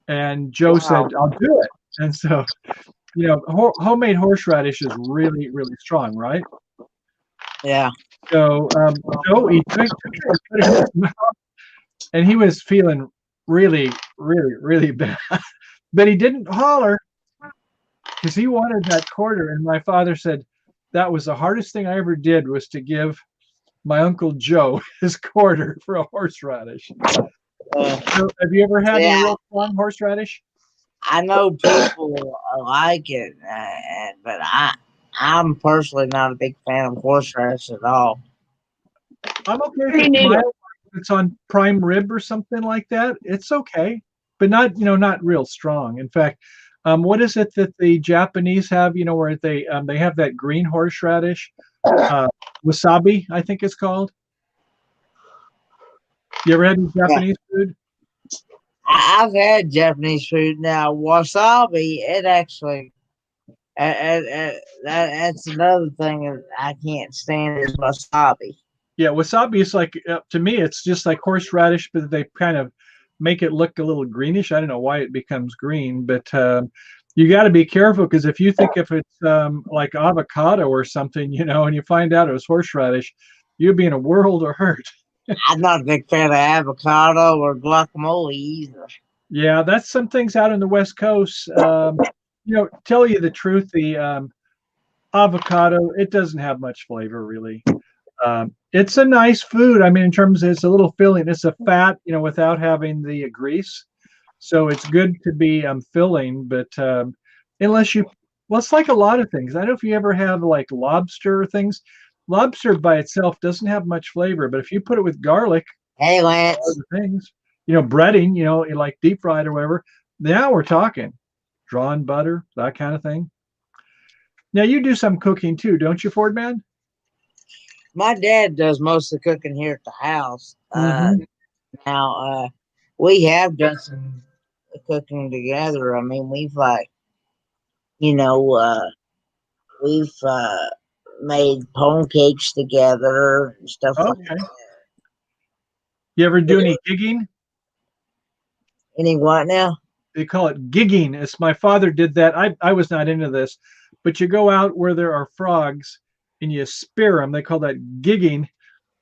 [SPEAKER 5] And Joe said, I'll do it. And so, homemade horseradish is really, really strong, right?
[SPEAKER 1] Yeah.
[SPEAKER 5] So Joe, he took it and put it in his mouth, and he was feeling really, really, really bad. But he didn't holler because he wanted that quarter. And my father said, that was the hardest thing I ever did, was to give my Uncle Joe his quarter for a horseradish. So have you ever had any real strong horseradish?
[SPEAKER 1] I know people like it, but I'm personally not a big fan of horseradish at all.
[SPEAKER 5] I'm okay if it's mild, if it's on prime rib or something like that. It's okay, but not not real strong. In fact, what is it that the Japanese have? Where they have that green horseradish, uh, wasabi, I think it's called. You ever had any
[SPEAKER 1] Yeah,
[SPEAKER 5] Japanese food?
[SPEAKER 1] I've had Japanese food. Now wasabi, it actually that's another thing that I can't stand is wasabi.
[SPEAKER 5] Yeah, wasabi is like to me, it's just like horseradish, but they kind of make it look a little greenish. I don't know why it becomes green, but you got to be careful because if it's like avocado or something, and you find out it was horseradish, you'd be in a world of hurt.
[SPEAKER 1] I'm not a big fan of avocado or guacamole either.
[SPEAKER 5] Yeah, that's some things out on the West Coast. Tell you the truth, the avocado, it doesn't have much flavor really. It's a nice food. I mean, in terms of it's a little filling. It's a fat, without having the grease. So it's good to be filling, but unless you, well, it's like a lot of things. I don't know if you ever have like lobster or things. Lobster by itself doesn't have much flavor, but if you put it with garlic,
[SPEAKER 1] Hey Lance,
[SPEAKER 5] other things, breading, like deep fried or whatever, now we're talking drawn butter, that kind of thing. Now you do some cooking too, don't you, Ford man?
[SPEAKER 1] my dad does most of the cooking here at the house.
[SPEAKER 5] Mm-hmm.
[SPEAKER 1] Now, we have done some cooking together. I mean, you know, uh, we've made pancakes together and stuff like
[SPEAKER 5] Okay. You ever do any gigging?
[SPEAKER 1] any what now?
[SPEAKER 5] They call it gigging. It's my father did that. I was not into this, but you go out where there are frogs and you spear them. They call that gigging,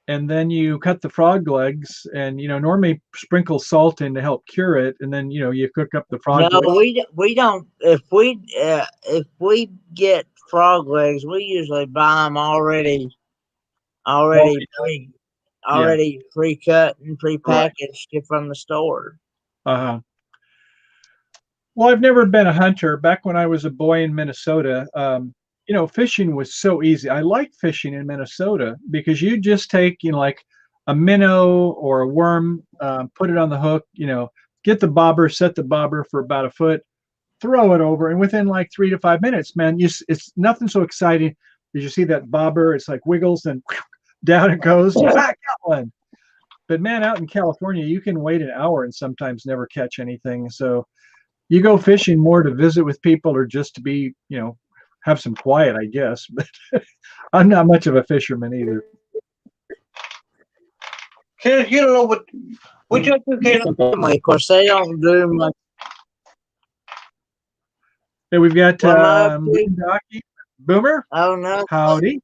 [SPEAKER 5] and then you cut the frog legs and normally sprinkle salt in to help cure it, and then you cook up the frog
[SPEAKER 1] No,
[SPEAKER 5] legs.
[SPEAKER 1] we don't. If we get frog legs, we usually buy them
[SPEAKER 5] Well,
[SPEAKER 1] already pre
[SPEAKER 5] yeah.
[SPEAKER 1] already pre-cut and
[SPEAKER 5] Right.
[SPEAKER 1] pre-packaged from the store.
[SPEAKER 5] Uh-huh. Well, I've never been a hunter. Back when I was a boy in Minnesota, fishing was so easy. I liked fishing in Minnesota because you just take, like a minnow or a worm, put it on the hook, get the bobber, set the bobber for about a foot, throw it over, and within like 3 to 5 minutes, man, it's nothing so exciting as you see that bobber. It's like wiggles and down it goes. Ah, got one. But man, out in California, you can wait an hour and sometimes never catch anything. So you go fishing more to visit with people or just to be, have some quiet, I guess. But I'm not much of a fisherman either.
[SPEAKER 4] Since you don't know what you can.
[SPEAKER 1] Of course, they don't do much.
[SPEAKER 5] Hey, we've got
[SPEAKER 1] What am I up to?
[SPEAKER 5] Boondocking. Boomer,
[SPEAKER 1] Oh no!
[SPEAKER 5] howdy.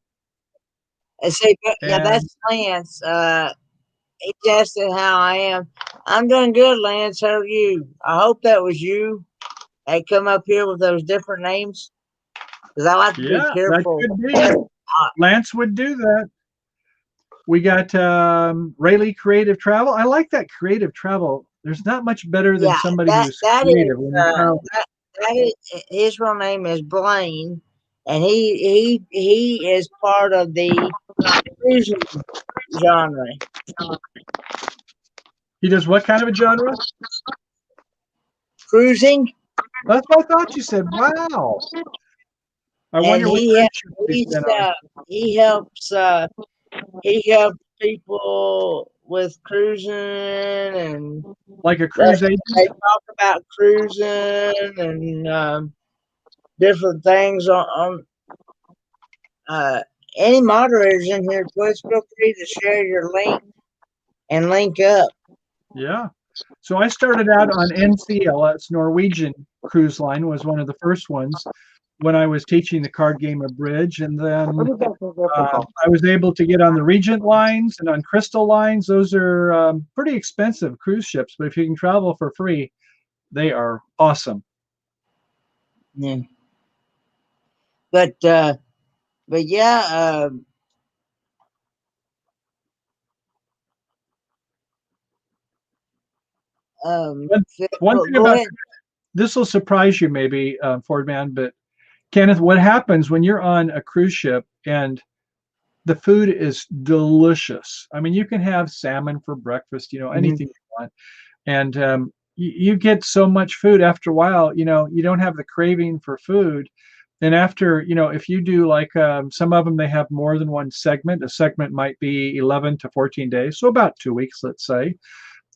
[SPEAKER 1] And see, yeah,
[SPEAKER 5] And
[SPEAKER 1] that's Lance. He tested how I am. I'm doing good, Lance. How are you? I hope that was you. That come up here with those different names because I like to be
[SPEAKER 5] yeah, that
[SPEAKER 1] careful.
[SPEAKER 5] could be. Lance would do that. We got Rayleigh Creative Travel. I like that creative travel. There's not much better than
[SPEAKER 1] Yeah,
[SPEAKER 5] somebody
[SPEAKER 1] that
[SPEAKER 5] who's
[SPEAKER 1] that is
[SPEAKER 5] creative when you travel.
[SPEAKER 1] that is his real name is Blaine, and he is part of the cruising genre.
[SPEAKER 5] He does what kind of a genre?
[SPEAKER 1] Cruising,
[SPEAKER 5] That's what I thought you said. Wow. I
[SPEAKER 1] and
[SPEAKER 5] wonder what cruise ship he's
[SPEAKER 1] he's
[SPEAKER 5] been on.
[SPEAKER 1] he helps people with cruising, and
[SPEAKER 5] Like a cruise agent?
[SPEAKER 1] they talk about cruising and different things on any moderators in here. Please feel free to share your link and link up.
[SPEAKER 5] Yeah. So I started out on NCL, that's Norwegian Cruise Line, was one of the first ones when I was teaching the card game of bridge. And then I was able to get on the Regent lines and on Crystal lines. Those are pretty expensive cruise ships, but if you can travel for free, they are awesome.
[SPEAKER 1] Yeah. But yeah,
[SPEAKER 5] One thing
[SPEAKER 1] go
[SPEAKER 5] about
[SPEAKER 1] ahead.
[SPEAKER 5] this will surprise you maybe, Ford Man, but Kenneth, what happens when you're on a cruise ship and the food is delicious? I mean, you can have salmon for breakfast, anything you want. And you get so much food after a while, you don't have the craving for food. And after, if you do like some of them, they have more than one segment. A segment might be 11 to 14 days, so about 2 weeks, let's say.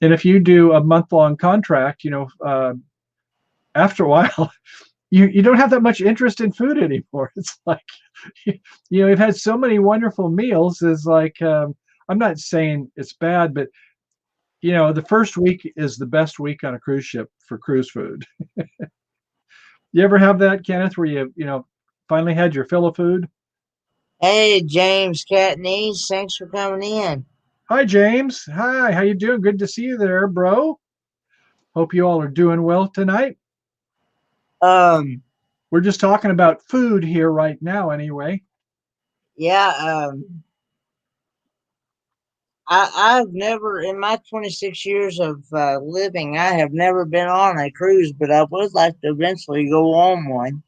[SPEAKER 5] And if you do a month-long contract, after a while, you don't have that much interest in food anymore. It's like, we've had so many wonderful meals. Is like, I'm not saying it's bad, but the first week is the best week on a cruise ship for cruise food. You ever have that, Kenneth, where you finally had your fill of food?
[SPEAKER 1] Hey, James Catnese, thanks for coming in.
[SPEAKER 5] Hi, James. Hi, how you doing? Good to see you there, bro. Hope you all are doing well tonight.
[SPEAKER 1] Um,
[SPEAKER 5] We're just talking about food here right now, anyway.
[SPEAKER 1] yeah, I've never, in my 26 years of living, I have never been on a cruise, but I would like to eventually go on one.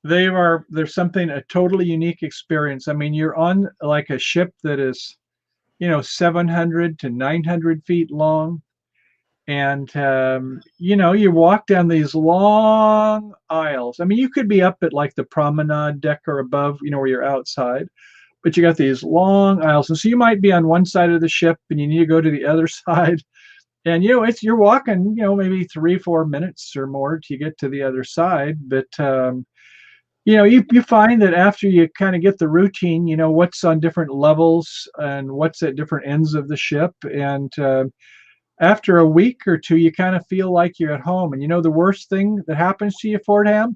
[SPEAKER 5] There's something, a totally unique experience. I mean, you're on like a ship that is, 700 to 900 feet long. And, you walk down these long aisles. I mean, you could be up at like the promenade deck or above, where you're outside, but you got these long aisles. And so you might be on one side of the ship and you need to go to the other side. And, you're walking, maybe 3-4 minutes or more to get to the other side. But, you find that after you kind of get the routine, what's on different levels and what's at different ends of the ship. And after a week or two, you kind of feel like you're at home. And the worst thing that happens to you, Fordham,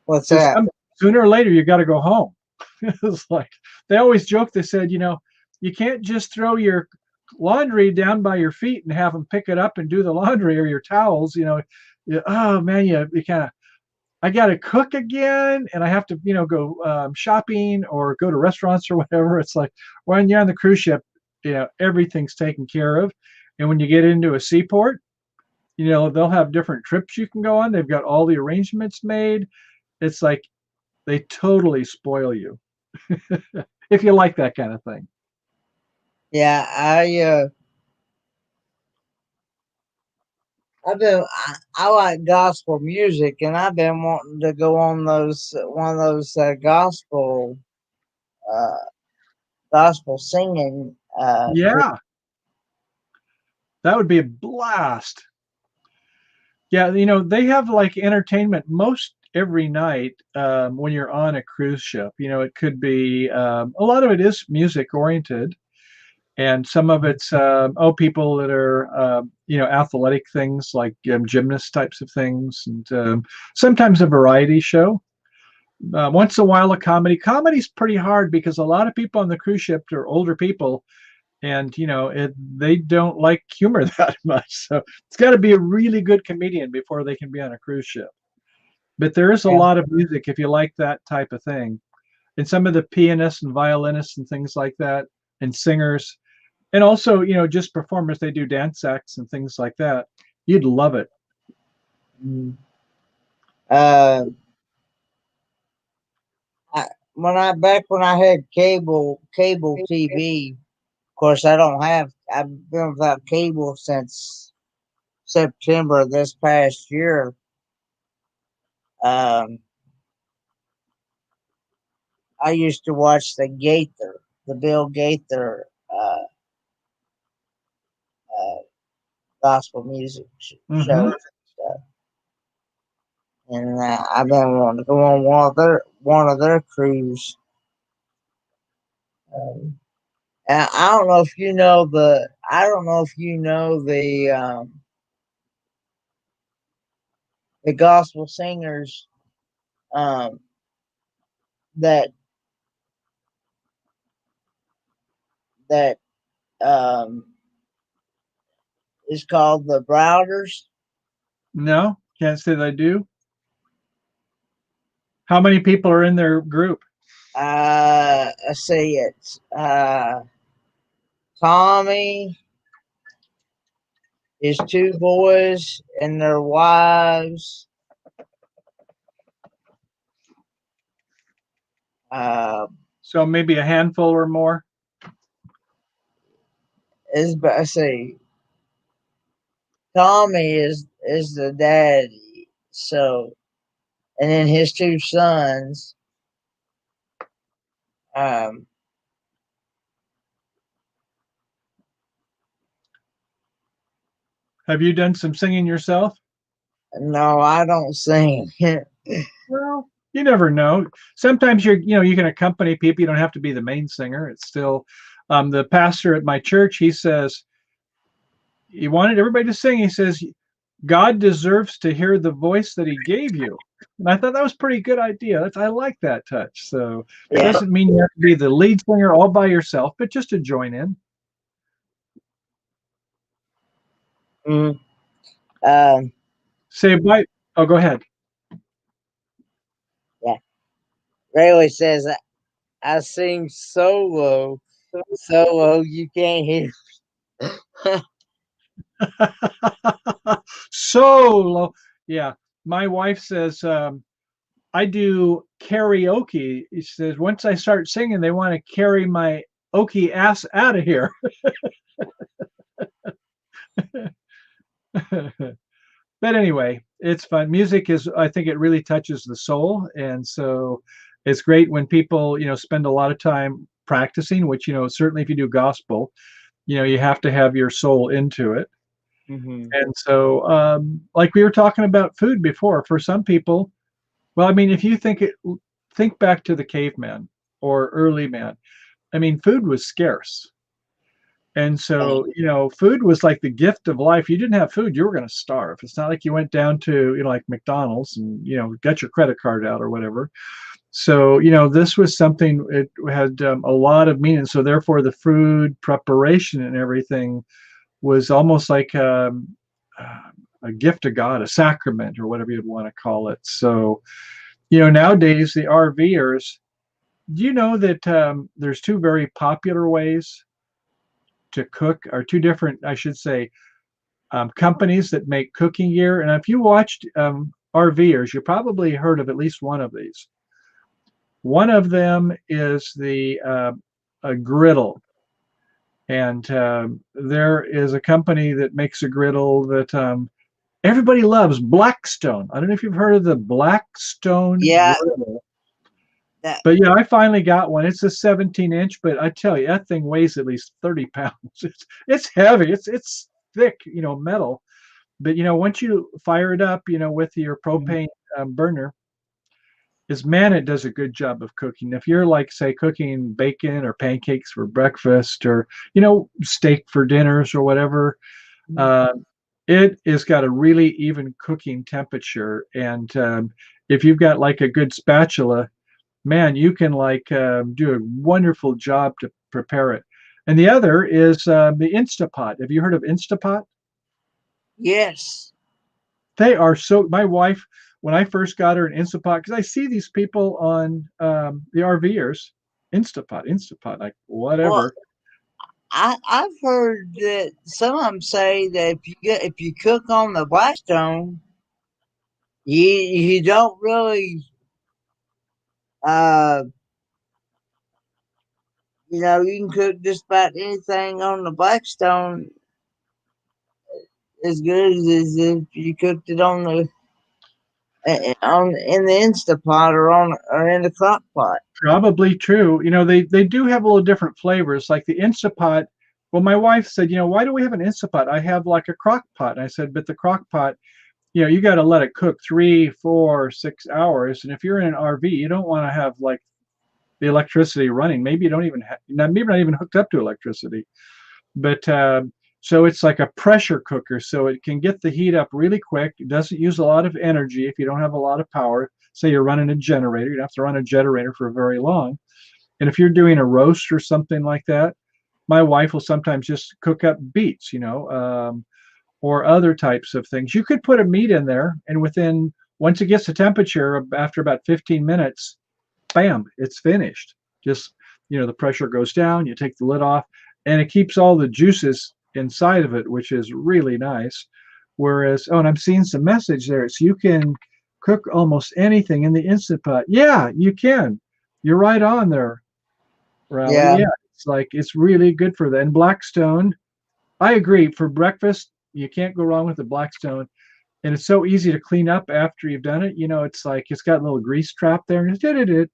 [SPEAKER 1] What's
[SPEAKER 5] is
[SPEAKER 1] that?
[SPEAKER 5] sooner or later you got to go home. It's like they always joke. They said, you can't just throw your laundry down by your feet and have them pick it up and do the laundry, or your towels. Oh man, you kind of, I got to cook again, and I have to, go shopping or go to restaurants or whatever. It's like when you're on the cruise ship, everything's taken care of. And when you get into a seaport, they'll have different trips you can go on. They've got all the arrangements made. It's like they totally spoil you if you like that kind of thing.
[SPEAKER 1] Yeah, I like gospel music, and I've been wanting to go on one of those uh, gospel singing.
[SPEAKER 5] Yeah, that would be a blast. Yeah, they have like entertainment most every night when you're on a cruise ship. It could be a lot of it is music oriented, and some of it's people that are athletic things like gymnast types of things, and sometimes a variety show. Once in a while, a comedy. Comedy's pretty hard because a lot of people on the cruise ship are older people, and they don't like humor that much. So it's got to be a really good comedian before they can be on a cruise ship. But there is a
[SPEAKER 1] Yeah.
[SPEAKER 5] lot of music if you like that type of thing, and some of the pianists and violinists and things like that, and singers, and also just performers. They do dance acts and things like that. You'd love it.
[SPEAKER 1] Mm. Uh, when I had cable TV. Of course, I've been without cable since September of this past year. Um, I used to watch the Bill Gaither uh, gospel music
[SPEAKER 5] Mm-hmm.
[SPEAKER 1] shows and stuff. And I've been wanting to go on one of their cruise. Um, and I don't know if you know the gospel singers um, that that um, is called the Browders.
[SPEAKER 5] No, can't say that I do. How many people are in their group?
[SPEAKER 1] I say it's Tommy, his two boys, and their wives. Uh,
[SPEAKER 5] So maybe a handful or more.
[SPEAKER 1] I say Tommy is the daddy. So, and then his two sons. Um,
[SPEAKER 5] Have you done some singing yourself?
[SPEAKER 1] no, I don't sing.
[SPEAKER 5] Well, you never know. Sometimes you can accompany people. You don't have to be the main singer. It's still the pastor at my church. He says he wanted everybody to sing. He says God deserves to hear the voice that He gave you. And I thought that was a pretty good idea. I like that touch. So it
[SPEAKER 1] Yeah.
[SPEAKER 5] doesn't mean you have to be the lead singer all by yourself, but just to join in.
[SPEAKER 1] Mm. Um,
[SPEAKER 5] Say bye. Oh, go ahead.
[SPEAKER 1] yeah. Rayleigh says I sing solo. Solo, you can't hear.
[SPEAKER 5] Solo. Yeah. My wife says I do karaoke. She says once I start singing, they want to carry my okie ass out of here. But anyway, it's fun. Music is, I think it really touches the soul. And so it's great when people, spend a lot of time practicing, which, certainly if you do gospel, you have to have your soul into it.
[SPEAKER 1] Mm-hmm.
[SPEAKER 5] And so, like we were talking about food before, for some people, well, I mean, if you think back to the caveman or early man, I mean, food was scarce. And so, food was like the gift of life. You didn't have food, you were going to starve. It's not like you went down to, like McDonald's and, got your credit card out or whatever. So, this was something, it had a lot of meaning. So, therefore, the food preparation and everything was almost like a gift of God, a sacrament, or whatever you'd want to call it. So, nowadays, the RVers, do you know that there's two very popular ways to cook, or two different, I should say, companies that make cooking gear? And if you watched RVers, you probably heard of at least one of these. One of them is a griddle. And there is a company that makes a griddle that everybody loves, Blackstone. I don't know if you've heard of the Blackstone
[SPEAKER 1] Yeah.
[SPEAKER 5] griddle.
[SPEAKER 1] That,
[SPEAKER 5] But yeah, I finally got one. It's a 17-inch, but I tell you, that thing weighs at least 30 pounds. It's heavy. It's thick, metal. But once you fire it up, with your propane burner, it does a good job of cooking. If you're like, say, cooking bacon or pancakes for breakfast, or steak for dinners or whatever, it has got a really even cooking temperature. And if you've got like a good spatula, man, you can like do a wonderful job to prepare it. And the other is the Instapot. Have you heard of Instapot?
[SPEAKER 1] yes.
[SPEAKER 5] They are so. My wife, when I first got her an Instapot, because I see these people on the RVers, Instapot, like
[SPEAKER 1] Well,
[SPEAKER 5] whatever.
[SPEAKER 1] I've heard that some of them say that if you cook on the Blackstone, you don't really uh you can cook just about anything on the Blackstone as good as if you cooked it on the on in the Instapot or in the crock pot.
[SPEAKER 5] Probably true. They do have a little different flavors. Like the Instapot. Well, my wife said, why do we have an Instapot? I have like a crock pot. And I said, but the crock pot, you got to let it cook 3, 4, 6 hours. And if you're in an RV, you don't want to have like the electricity running. Maybe you don't even maybe not even hooked up to electricity. But so it's like a pressure cooker, so it can get the heat up really quick. It doesn't use a lot of energy if you don't have a lot of power. Say you're running a generator, you don't have to run a generator for very long. And if you're doing a roast or something like that, my wife will sometimes just cook up beets, or other types of things. You could put a meat in there, and once it gets to temperature, after about 15 minutes, bam, it's finished. Just, the pressure goes down, you take the lid off, and it keeps all the juices inside of it, which is really nice. Whereas, and I'm seeing some message there. So you can cook almost anything in the Instant Pot. Yeah, you can. You're right on there, Raleigh.
[SPEAKER 1] Yeah.
[SPEAKER 5] Yeah, it's like it's really good for that. And Blackstone, I agree. For breakfast, you can't go wrong with the Blackstone. And it's so easy to clean up after you've done it. You know, it's like it's got a little grease trap there, and it.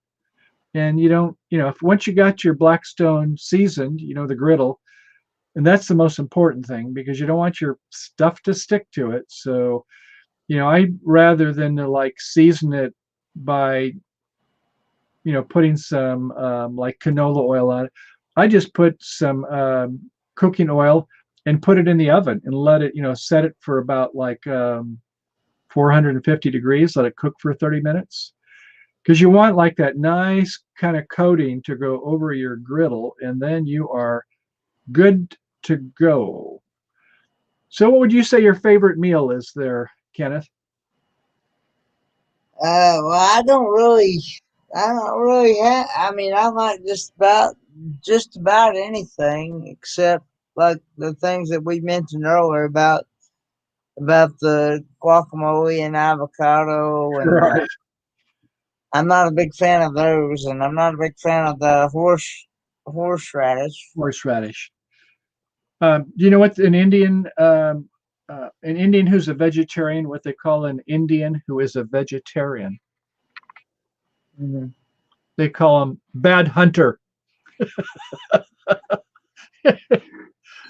[SPEAKER 5] And you don't, if once you got your Blackstone seasoned, the griddle, and that's the most important thing because you don't want your stuff to stick to it. So, I rather than to like season it by, putting some like canola oil on it, I just put some cooking oil and put it in the oven and let it, set it for about like 450 degrees, let it cook for 30 minutes. Because you want like that nice kind of coating to go over your griddle, and then you are good to go. So, what would you say your favorite meal is there, Kenneth?
[SPEAKER 1] Well, I don't really have. I mean, I like just about anything except like the things that we mentioned earlier about the guacamole and avocado, and
[SPEAKER 5] Right.
[SPEAKER 1] I'm not a big fan of those, and I'm not a big fan of the horseradish.
[SPEAKER 5] Horseradish. Do you know what an Indian who's a vegetarian, what they call an Indian who is a vegetarian?
[SPEAKER 1] Mhm.
[SPEAKER 5] They call him bad hunter.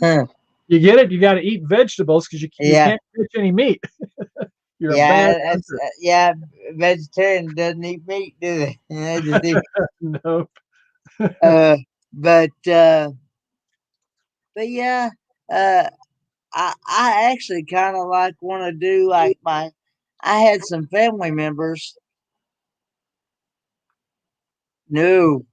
[SPEAKER 1] Huh.
[SPEAKER 5] You get it? You got to eat vegetables because you
[SPEAKER 1] Yeah,
[SPEAKER 5] can't catch any meat. You're a bad
[SPEAKER 1] yeah, that's
[SPEAKER 5] hunter.
[SPEAKER 1] yeah. Vegetarian doesn't eat meat, do they? They just eat.
[SPEAKER 5] No.
[SPEAKER 1] Uh, but uh, but yeah, uh, I actually kind of like want to do like my. I had some family members. No,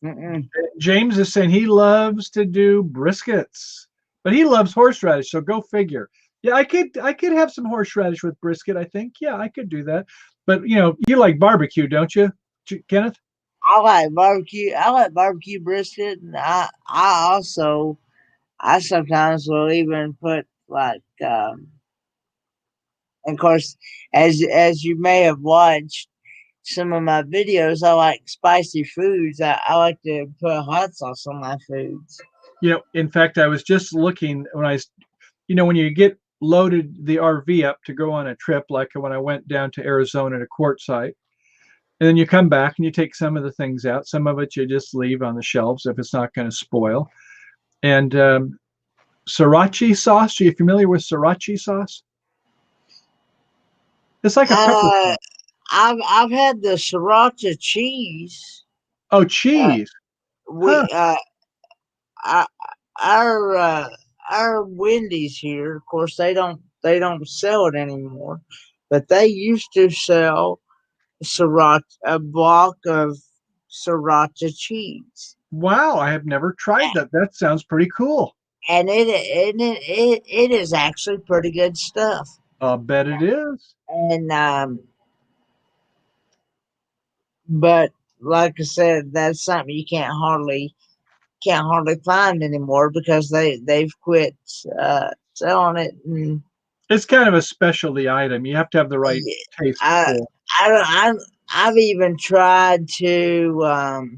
[SPEAKER 1] mm-mm.
[SPEAKER 5] James is saying he loves to do briskets, but he loves horseradish. So go figure. Yeah, I could have some horseradish with brisket. I think. Yeah, I could do that. But you like barbecue, don't you, Kenneth?
[SPEAKER 1] I like barbecue. I like barbecue brisket, and I sometimes will even put like and of course, as you may have watched some of my videos, I like spicy foods. I like to put hot sauce on my foods.
[SPEAKER 5] In fact, I was just looking when you get loaded the RV up to go on a trip, like when I went down to Arizona to quartzsite, and then you come back and you take some of the things out. Some of it you just leave on the shelves if it's not going to spoil. And sriracha sauce. Are you familiar with sriracha sauce? It's like a pepper
[SPEAKER 1] Uh,
[SPEAKER 5] sauce.
[SPEAKER 1] I've had the sriracha cheese.
[SPEAKER 5] Oh,
[SPEAKER 1] Uh,
[SPEAKER 5] cheese. Huh.
[SPEAKER 1] we I, our our Wendy's here. Of course, they don't sell it anymore, but they used to sell sriracha a block of sriracha cheese,
[SPEAKER 5] Wow, I have never tried that. That sounds pretty cool.
[SPEAKER 1] and it is actually pretty good stuff.
[SPEAKER 5] I'll bet it is.
[SPEAKER 1] And but like I said, that's something you can't hardly find anymore because they've quit selling it. And
[SPEAKER 5] It's kind of a specialty item. You have to have the right taste
[SPEAKER 1] I
[SPEAKER 5] for.
[SPEAKER 1] I don't I've even tried to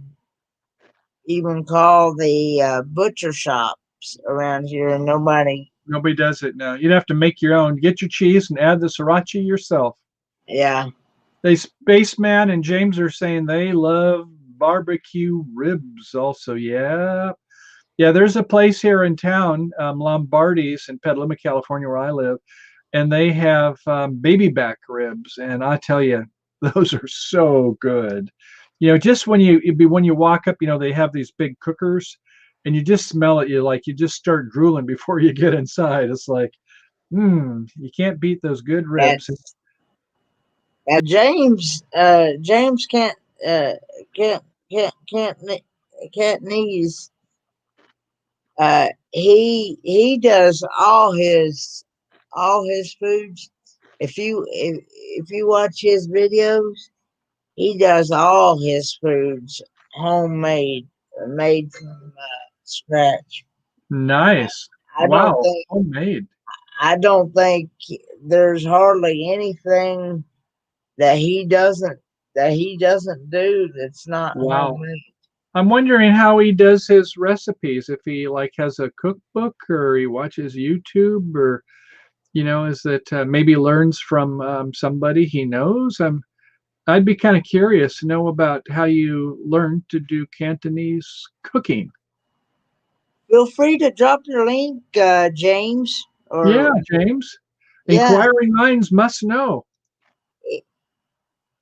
[SPEAKER 1] even call the butcher shops around here, and nobody.
[SPEAKER 5] Nobody does it now. You'd have to make your own. Get your cheese and add the sriracha yourself.
[SPEAKER 1] Yeah,
[SPEAKER 5] Spaceman and James are saying they love barbecue ribs also. Yeah. Yeah, there's a place here in town, Lombardi's in Petaluma, California, where I live, and they have baby back ribs. And I tell you, those are so good. Just when you walk up, they have these big cookers, and you just smell it. You just start drooling before you get inside. It's like, you can't beat those good ribs.
[SPEAKER 1] that's James uh can't Cantonese. He does all his foods. If you watch his videos, he does all his foods homemade, made from scratch.
[SPEAKER 5] Nice.
[SPEAKER 1] I don't
[SPEAKER 5] Wow,
[SPEAKER 1] think
[SPEAKER 5] homemade.
[SPEAKER 1] I don't think there's hardly anything that he doesn't that he doesn't do that's not
[SPEAKER 5] Wow.
[SPEAKER 1] homemade.
[SPEAKER 5] I'm wondering how he does his recipes. If he like has a cookbook or he watches YouTube or is it maybe learns from somebody he knows? I'd be kind of curious to know about how you learn to do Cantonese cooking.
[SPEAKER 1] Feel free to drop your link, James,
[SPEAKER 5] Yeah,
[SPEAKER 1] or
[SPEAKER 5] James.
[SPEAKER 1] yeah,
[SPEAKER 5] Inquiring minds must know.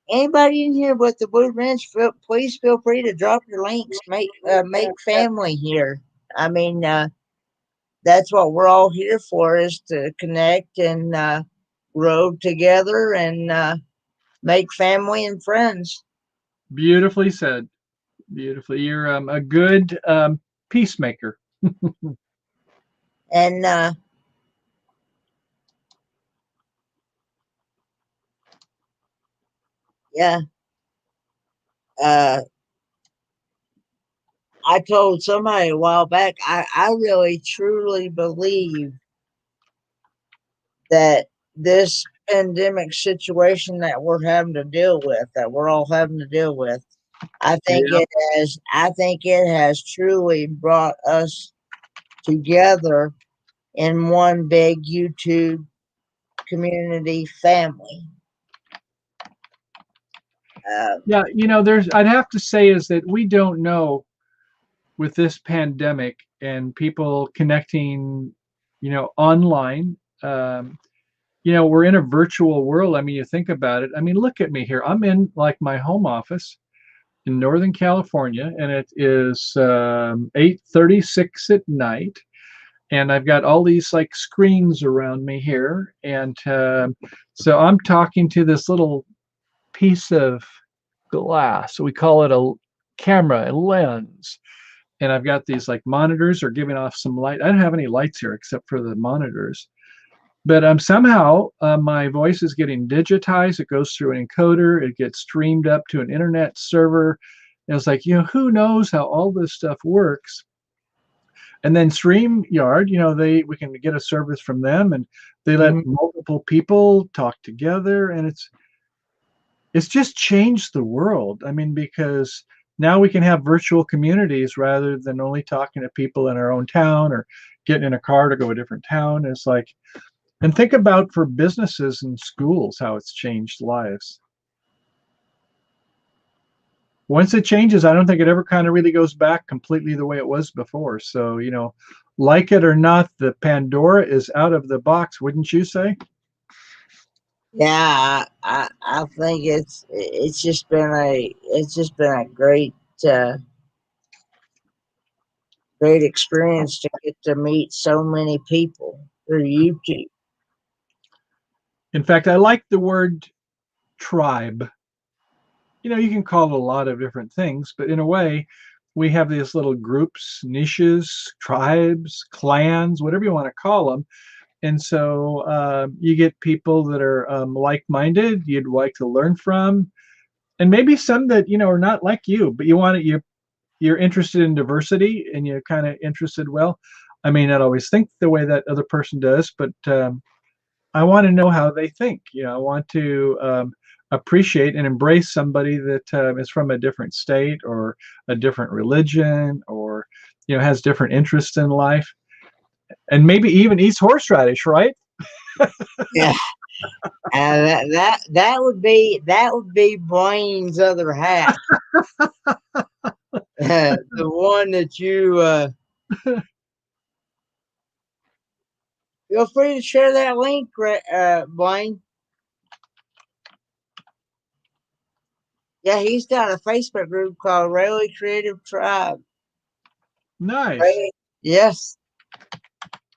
[SPEAKER 1] anybody in here with the Blue Wrench. Please feel free to drop your links. Make family here. I mean, that's what we're all here for, is to connect and grow together and make family and friends.
[SPEAKER 5] Beautifully said. Beautifully. You're a good peacemaker.
[SPEAKER 1] And yeah, uh, I told somebody a while back, I really truly believe that this pandemic situation that we're having to deal with, that we're all having to deal with,
[SPEAKER 5] Yeah.
[SPEAKER 1] I think it has truly brought us together in one big YouTube community family.
[SPEAKER 5] Yeah, I'd have to say is that we don't know with this pandemic and people connecting, online. We're in a virtual world. I mean, you think about it. I mean, look at me here. I'm in like my home office in Northern California, and it is 8:36 at night, and I've got all these like screens around me here, and so I'm talking to this little piece of glass. So we call it a camera, a lens. And I've got these like monitors are giving off some light. I don't have any lights here except for the monitors. But somehow my voice is getting digitized. It goes through an encoder. It gets streamed up to an internet server. And it's like, who knows how all this stuff works? And then StreamYard, we can get a service from them, and they let
[SPEAKER 1] mhm.
[SPEAKER 5] multiple people talk together, and it's just changed the world. I mean, because now we can have virtual communities rather than only talking to people in our own town or getting in a car to go a different town. It's like, and think about for businesses and schools how it's changed lives. Once it changes, I don't think it ever kind of really goes back completely the way it was before. So, like it or not, the Pandora is out of the box, wouldn't you say?
[SPEAKER 1] Yeah, I think it's just been a uh, great experience to get to meet so many people through YouTube.
[SPEAKER 5] In fact, I like the word tribe. You can call it a lot of different things, but in a way, we have these little groups, niches, tribes, clans, whatever you want to call them. And so you get people that are like-minded, you'd like to learn from, and maybe some that are not like you, but you're interested in diversity and you're kind of interested. Well, I may not always think the way that other person does, but I want to know how they think. I want to appreciate and embrace somebody that is from a different state or a different religion or has different interests in life, and maybe even eats horseradish, right?
[SPEAKER 1] Yeah, and that would be Blaine's other half, the one that you feel free to share that link, Blaine. Yeah, he's got a Facebook group called Rayleigh Creative Tribe.
[SPEAKER 5] Nice.
[SPEAKER 1] Right? Yes,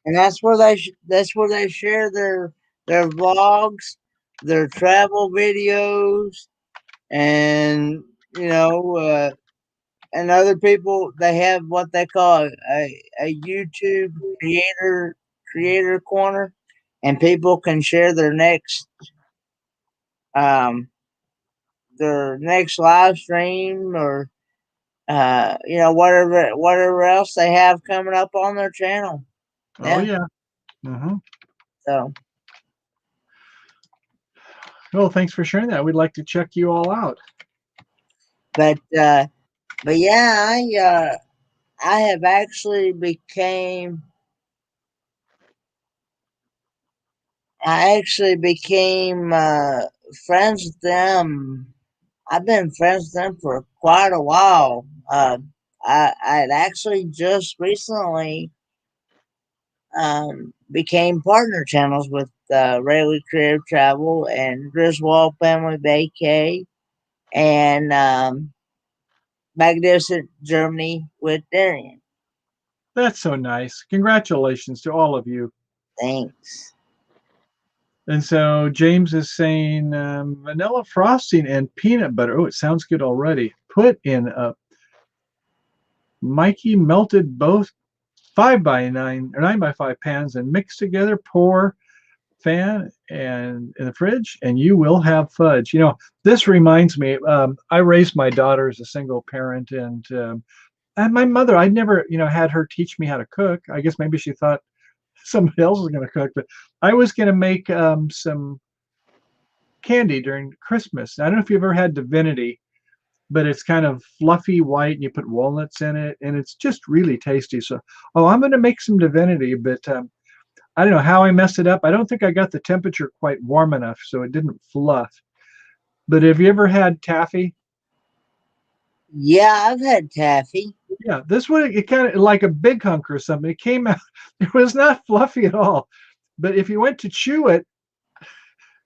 [SPEAKER 1] and that's where they share their vlogs, their travel videos, and you know, and other people. They have what they call a YouTube creator corner, and people can share um their next live stream or whatever else they have coming up on their channel.
[SPEAKER 5] Oh
[SPEAKER 1] Yeah.
[SPEAKER 5] yeah. Hmm.
[SPEAKER 1] So
[SPEAKER 5] Well, thanks for sharing that. We'd like to check you all out.
[SPEAKER 1] but yeah, I have actually became. I actually became friends with them. I've been friends with them for quite a while. I had actually just recently became partner channels with Rayleigh Creative Travel and Griswold Family Vacay and Magnificent Germany with Darian.
[SPEAKER 5] That's so nice. Congratulations to all of you.
[SPEAKER 1] Thanks.
[SPEAKER 5] And so James is saying vanilla frosting and peanut butter. Oh, it sounds good already. Put in a Mikey melted both 5x9 or 9x5 pans and mix together. Pour fan and in the fridge, and you will have fudge. You know, this reminds me. I raised my daughter as a single parent, and my mother. I'd never, had her teach me how to cook. I guess maybe she thought somebody else was going to cook, but I was going to make some candy during Christmas. I don't know if you've ever had divinity, but it's kind of fluffy white and you put walnuts in it and it's just really tasty. So, I'm going to make some divinity, but I don't know how I messed it up. I don't think I got the temperature quite warm enough, so it didn't fluff. But have you ever had taffy?
[SPEAKER 1] Yeah, I've had taffy.
[SPEAKER 5] Yeah, this one, it kind of like a big hunk or something. It came out, it was not fluffy at all. But if you went to chew it,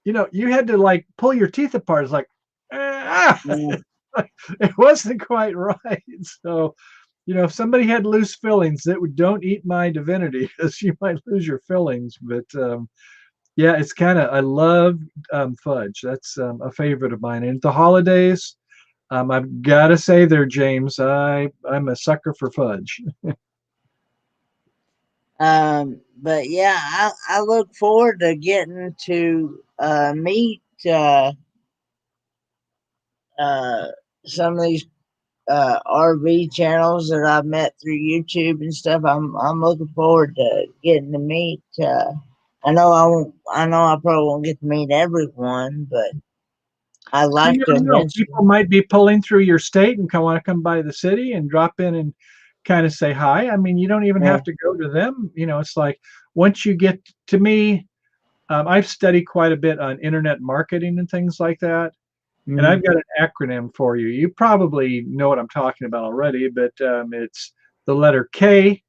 [SPEAKER 5] you had to like pull your teeth apart. It's like, ah,
[SPEAKER 1] Mm.
[SPEAKER 5] it wasn't quite right. So, if somebody had loose fillings, don't eat my divinity because you might lose your fillings. But yeah, it's kind of, I love fudge. That's a favorite of mine. And at the holidays, I've got to say there, James, I'm a sucker for fudge.
[SPEAKER 1] But yeah, I look forward to getting to meet uh, some of these RV channels that I've met through YouTube and stuff. I'm looking forward to getting to meet. I know I won't. I know I probably won't get to meet everyone, but I
[SPEAKER 5] You
[SPEAKER 1] like to
[SPEAKER 5] never know.
[SPEAKER 1] eventually.
[SPEAKER 5] People might be pulling through your state and want to come by the city and drop in and kind of say hi. I mean, you don't even
[SPEAKER 1] Yeah.
[SPEAKER 5] have to go to them. It's like once you get to me, I've studied quite a bit on internet marketing and things like that. And
[SPEAKER 1] Mm.
[SPEAKER 5] I've got an acronym for you. You probably know what I'm talking about already, but it's the letter K,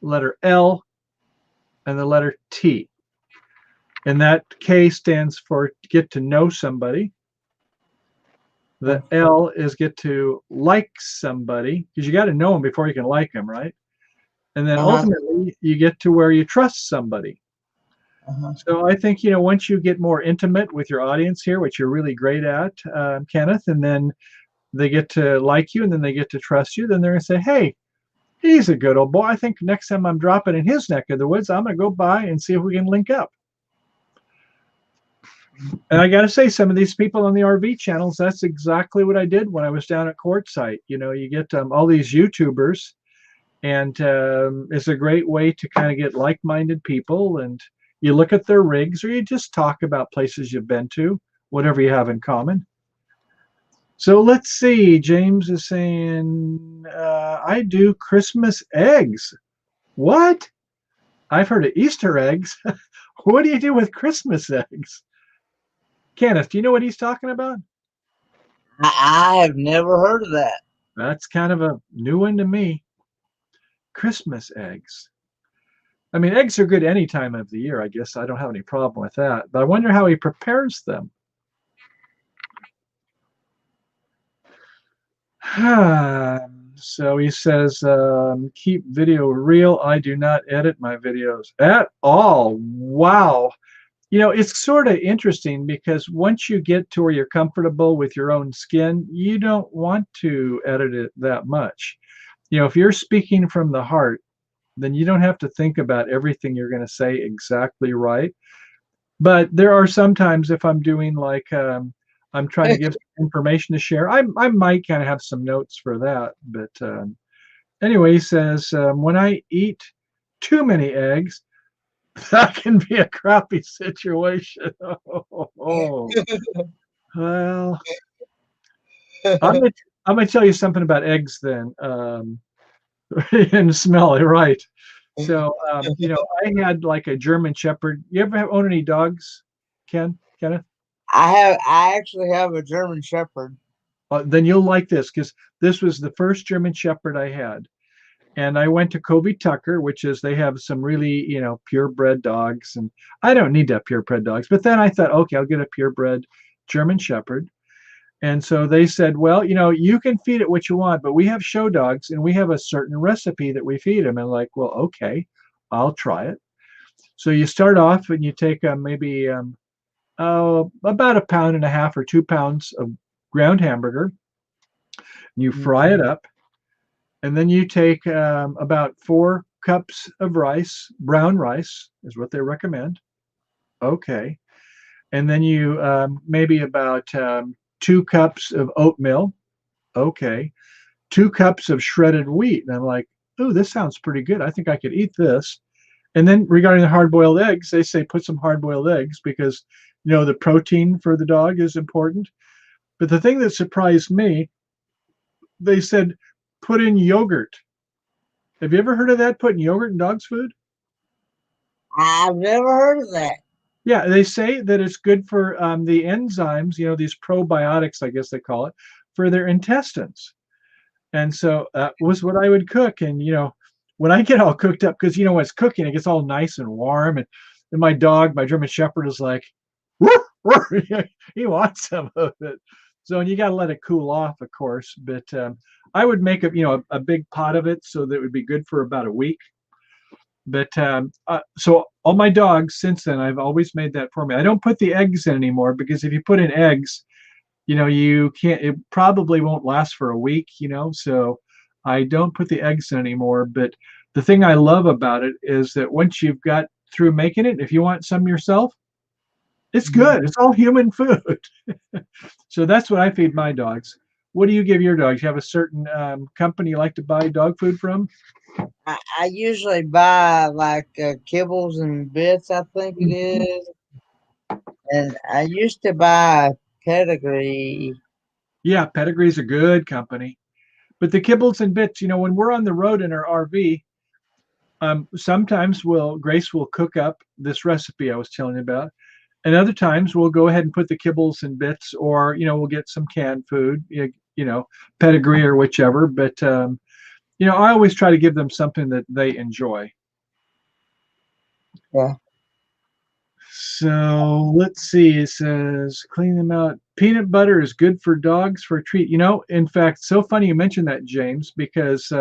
[SPEAKER 5] letter L, and the letter T. And that K stands for get to know somebody. The L is get to like somebody because you got to know them before you can like them, right? And then
[SPEAKER 1] Uh-huh.
[SPEAKER 5] ultimately you get to where you trust somebody.
[SPEAKER 1] Uh-huh.
[SPEAKER 5] So I think, once you get more intimate with your audience here, which you're really great at, Kenneth, and then they get to like you and then they get to trust you, then they're going to say, hey, he's a good old boy. I think next time I'm dropping in his neck of the woods, I'm going to go by and see if we can link up. And I got to say, some of these people on the RV channels, that's exactly what I did when I was down at Quartzsite. You get all these YouTubers, and it's a great way to kind of get like-minded people. And you look at their rigs, or you just talk about places you've been to, whatever you have in common. So let's see. James is saying, I do Christmas eggs. What? I've heard of Easter eggs. What do you do with Christmas eggs? Kenneth, do you know what he's talking about?
[SPEAKER 1] I have never heard of that.
[SPEAKER 5] That's kind of a new one to me. Christmas eggs. I mean, eggs are good any time of the year, I guess. I don't have any problem with that. But I wonder how he prepares them. So he says, keep video real. I do not edit my videos at all. Wow. It's sort of interesting because once you get to where you're comfortable with your own skin, you don't want to edit it that much. If you're speaking from the heart, then you don't have to think about everything you're going to say exactly right. But there are sometimes if I'm doing like I'm trying to give some information to share, I might kind of have some notes for that. But anyway, he says when I eat too many eggs, that can be a crappy situation. Oh, well, I'm gonna, I'm gonna tell you something about eggs then, and smell it, right? So, I had like a German Shepherd. You ever own any dogs, Kenneth?
[SPEAKER 1] I actually have a German Shepherd.
[SPEAKER 5] Then you'll like this because this was the first German Shepherd I had. And I went to Kobe Tucker, which is they have some really, purebred dogs. And I don't need to have purebred dogs. But then I thought, okay, I'll get a purebred German Shepherd. And so they said, well, you can feed it what you want, but we have show dogs and we have a certain recipe that we feed them. And like, well, okay, I'll try it. So you start off and you take maybe about 1.5 pounds or 2 pounds of ground hamburger. You fry it up, and then you take about 4 cups of rice. Brown rice is what they recommend. Okay. And then you maybe about 2 cups of oatmeal. Okay. 2 cups of shredded wheat. And I'm like, oh, this sounds pretty good. I think I could eat this. And then regarding the hard-boiled eggs, they say put some hard-boiled eggs because, the protein for the dog is important. But the thing that surprised me, they said put in yogurt. Have you ever heard of that, putting yogurt in dog's food?
[SPEAKER 1] I've never heard of that.
[SPEAKER 5] Yeah, they say that it's good for the enzymes, these probiotics, I guess they call it, for their intestines. And so that was what I would cook. And, when I get all cooked up, because, when it's cooking, it gets all nice and warm. And my dog, my German Shepherd, is like, woof, woof. He wants some of it. So, and you got to let it cool off, of course. But I would make a big pot of it so that it would be good for about a week. But so all my dogs since then, I've always made that for me. I don't put the eggs in anymore because if you put in eggs, you can't, it probably won't last for a week, so I don't put the eggs in anymore. But the thing I love about it is that once you've got through making it, if you want some yourself, it's good. It's all human food. So that's what I feed my dogs. What do you give your dogs? You have a certain company you like to buy dog food from?
[SPEAKER 1] I usually buy like kibbles and bits, I think it is. And I used to buy Pedigree.
[SPEAKER 5] Yeah, Pedigree's a good company. But the kibbles and bits, when we're on the road in our RV, sometimes Grace will cook up this recipe I was telling you about. And other times we'll go ahead and put the kibbles and bits, or, we'll get some canned food, Pedigree or whichever. But, I always try to give them something that they enjoy.
[SPEAKER 1] Yeah.
[SPEAKER 5] So let's see. It says clean them out. Peanut butter is good for dogs for a treat. In fact, so funny you mentioned that, James, because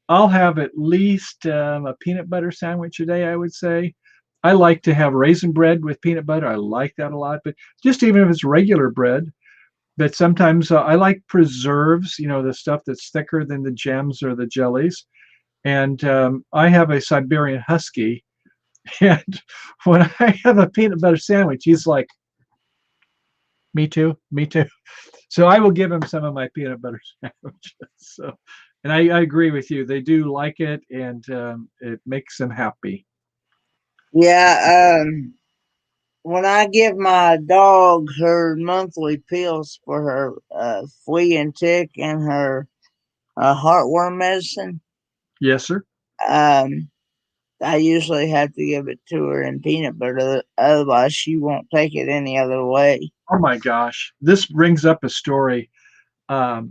[SPEAKER 5] I'll have at least a peanut butter sandwich a day, I would say. I like to have raisin bread with peanut butter. I like that a lot. But just even if it's regular bread, but sometimes I like preserves, the stuff that's thicker than the gems or the jellies. And I have a Siberian Husky. And when I have a peanut butter sandwich, he's like, me too, me too. So I will give him some of my peanut butter sandwiches. So, and I agree with you. They do like it, and it makes them happy.
[SPEAKER 1] Yeah. When I give my dog her monthly pills for her flea and tick and her heartworm medicine,
[SPEAKER 5] Yes, sir.
[SPEAKER 1] I usually have to give it to her in peanut butter. Otherwise, she won't take it any other way.
[SPEAKER 5] Oh my gosh, this brings up a story. I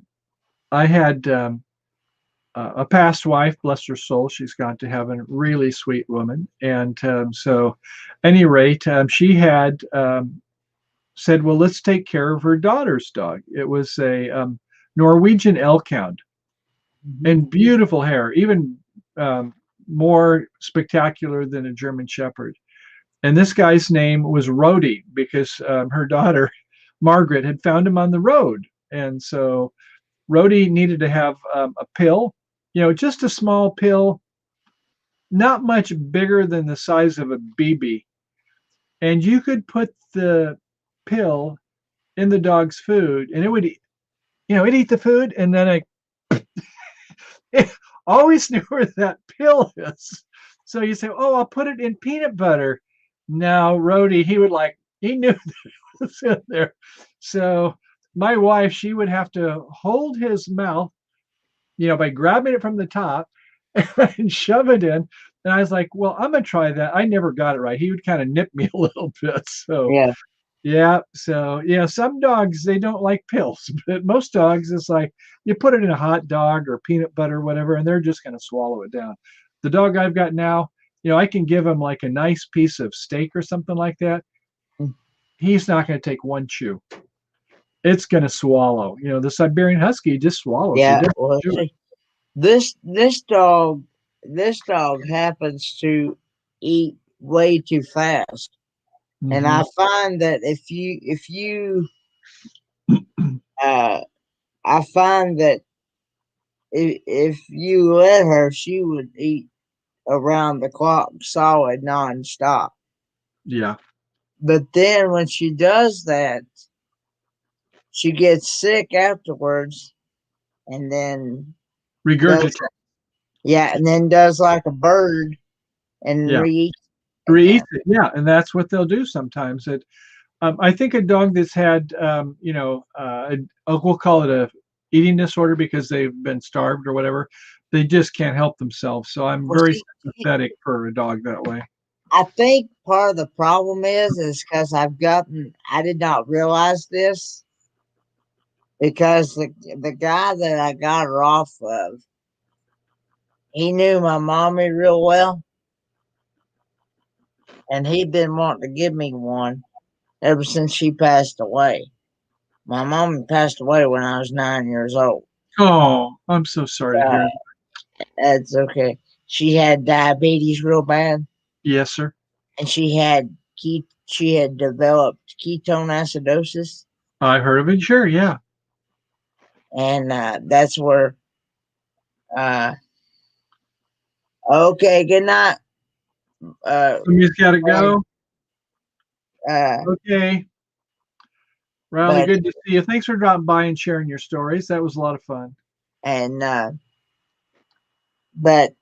[SPEAKER 5] had a past wife, bless her soul, she's gone to heaven, really sweet woman. And so, any rate, she had said, well, let's take care of her daughter's dog. It was a Norwegian Elkhound, and beautiful hair, even more spectacular than a German Shepherd. And this guy's name was Rhodey because her daughter, Margaret, had found him on the road. And so Rhodey needed to have a pill, just a small pill, not much bigger than the size of a BB. And you could put the pill in the dog's food and it would, it'd eat the food. And then it always knew where that pill is. So you say, oh, I'll put it in peanut butter. Now, Rhodey, he knew that it was in there. So my wife, she would have to hold his mouth, by grabbing it from the top and shove it in. And I was like, well, I'm gonna try that. I never got it right. He would kind of nip me a little bit. So
[SPEAKER 1] Yeah.
[SPEAKER 5] yeah, so yeah, some dogs they don't like pills, but most dogs it's like you put it in a hot dog or peanut butter, whatever, and they're just gonna swallow it down. The dog I've got now, I can give him like a nice piece of steak or something like that. He's not gonna take one chew. It's gonna swallow. The Siberian Husky just swallows. He
[SPEAKER 1] Yeah.
[SPEAKER 5] doesn't
[SPEAKER 1] Well,
[SPEAKER 5] chew it.
[SPEAKER 1] see, this dog happens to eat way too fast. And
[SPEAKER 5] Mhm.
[SPEAKER 1] I find that uh, I find that if you let her, she would eat around the clock, solid, nonstop.
[SPEAKER 5] Yeah,
[SPEAKER 1] But then when she does that, she gets sick afterwards, and then does
[SPEAKER 5] regurgitate.
[SPEAKER 1] and then does like a bird and
[SPEAKER 5] Yeah,
[SPEAKER 1] re
[SPEAKER 5] reeats
[SPEAKER 1] again.
[SPEAKER 5] it. Yeah, and that's what they'll do sometimes. I think a dog that's had, we'll call it a eating disorder because they've been starved or whatever. They just can't help themselves. So I'm
[SPEAKER 1] Well,
[SPEAKER 5] very
[SPEAKER 1] see,
[SPEAKER 5] sympathetic for a dog that way.
[SPEAKER 1] I think part of the problem is because I did not realize this because the guy that I got her off of, he knew my mommy real well, and he'd been wanting to give me one ever since she passed away. My mom passed away when I was 9 years old.
[SPEAKER 5] Oh, I'm so sorry to
[SPEAKER 1] Uh,
[SPEAKER 5] hear that.
[SPEAKER 1] that's okay. She had diabetes real bad,
[SPEAKER 5] Yes, sir.
[SPEAKER 1] and she had developed ketone acidosis,
[SPEAKER 5] I heard of it. Sure, yeah.
[SPEAKER 1] and that's where. Uh, okay, good night.
[SPEAKER 5] Somebody's got to
[SPEAKER 1] And,
[SPEAKER 5] go.
[SPEAKER 1] uh,
[SPEAKER 5] Okay. Riley,
[SPEAKER 1] but
[SPEAKER 5] good to see you. Thanks for dropping by and sharing your stories. That was a lot of fun.
[SPEAKER 1] and but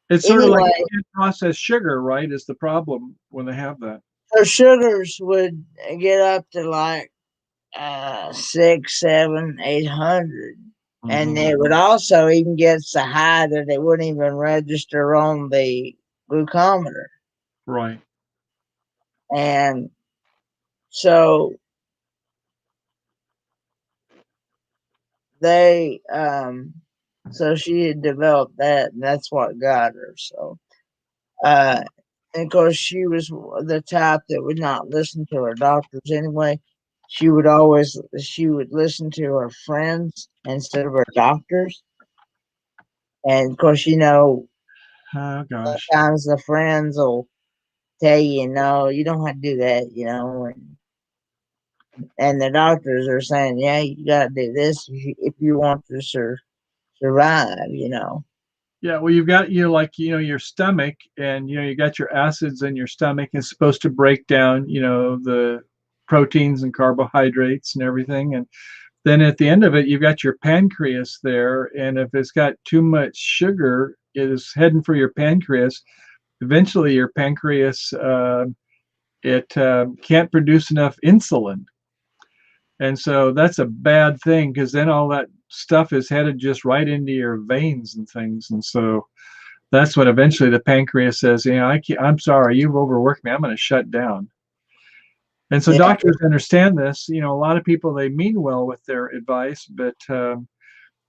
[SPEAKER 5] It's sort of like
[SPEAKER 1] anyway,
[SPEAKER 5] you can't process sugar, right? Is the problem when they have that.
[SPEAKER 1] her sugars would get up to like 6, 7, 800. And
[SPEAKER 5] Mhm.
[SPEAKER 1] it would also even get so high that it wouldn't even register on the glucometer.
[SPEAKER 5] Right.
[SPEAKER 1] And so they, so she had developed that, and that's what got her. So, uh, and of course, she was the type that would not listen to her doctors anyway. She would listen to her friends instead of her doctors. And of course,
[SPEAKER 5] Oh gosh.
[SPEAKER 1] sometimes the friends will tell you, no, you don't have to do that, and the doctors are saying, yeah, you got to do this if you want to survive.
[SPEAKER 5] Yeah, well, you've got your stomach, and you got your acids in your stomach. It's supposed to break down, the proteins and carbohydrates and everything. And then at the end of it, you've got your pancreas there, and if it's got too much sugar, it is heading for your pancreas. Eventually, your pancreas it can't produce enough insulin, and so that's a bad thing because then all that stuff is headed just right into your veins and things, and so that's when eventually the pancreas says, I'm sorry, you've overworked me. I'm going to shut down. And so
[SPEAKER 1] Yeah,
[SPEAKER 5] doctors understand this. A lot of people, they mean well with their advice, but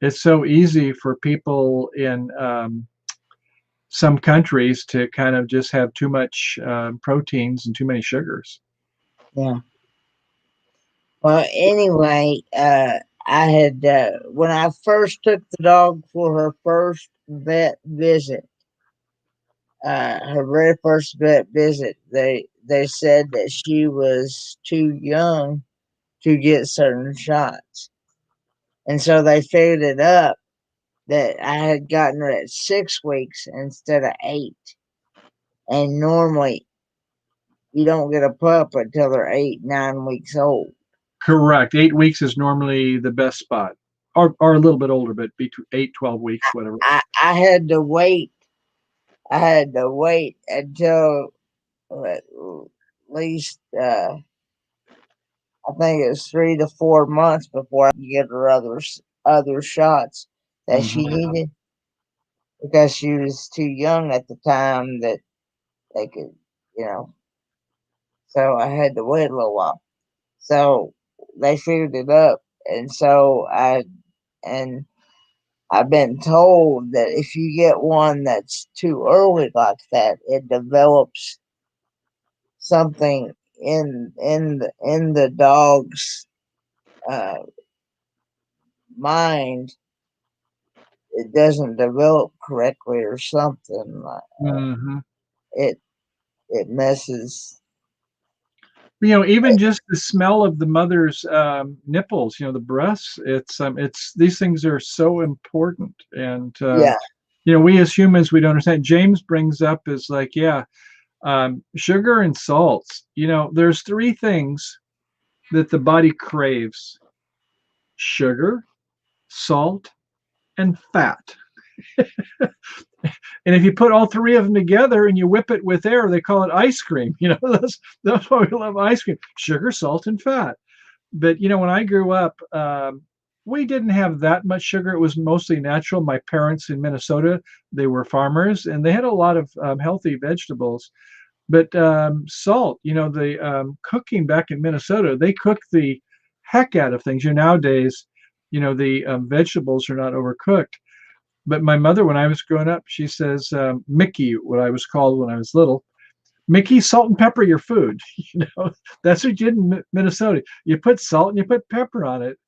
[SPEAKER 5] it's so easy for people in some countries to kind of just have too much proteins and too many sugars.
[SPEAKER 1] yeah. Well, anyway, I had when I first took the dog for her first vet visit, her very first vet visit, they said that she was too young to get certain shots, and so they figured it up that I had gotten her at 6 weeks instead of 8. And normally you don't get a pup until they're 8, 9 weeks old.
[SPEAKER 5] Correct. 8 weeks is normally the best spot, or a little bit older, but between 8, 12 weeks, whatever.
[SPEAKER 1] I had to wait. I had to wait until at least I think it was 3 to 4 months before I could get her other shots that she needed because she was too young at the time that they could, you know. So I had to wait a little while. So they figured it up, and and I've been told that if you get one that's too early like that, it develops something in the dog's uh, mind. It doesn't develop correctly or something.
[SPEAKER 5] Mm-hmm.
[SPEAKER 1] It it messes.
[SPEAKER 5] Even just the smell of the mother's nipples, the breasts. It's these things are so important, and
[SPEAKER 1] Yeah,
[SPEAKER 5] we as humans we don't understand. James brings up is like, yeah, sugar and salts. There's three things that the body craves: sugar, salt, and fat. And if you put all three of them together and you whip it with air, they call it ice cream. That's why we love ice cream: sugar, salt, and fat. But when I grew up, we didn't have that much sugar. It was mostly natural. My parents in Minnesota, they were farmers, and they had a lot of healthy vegetables. But salt, the cooking back in Minnesota, they cook the heck out of things. Nowadays, the vegetables are not overcooked. But my mother, when I was growing up, she says, Mickey, what I was called when I was little, Mickey, salt and pepper your food. That's what you did in Minnesota. You put salt and you put pepper on it.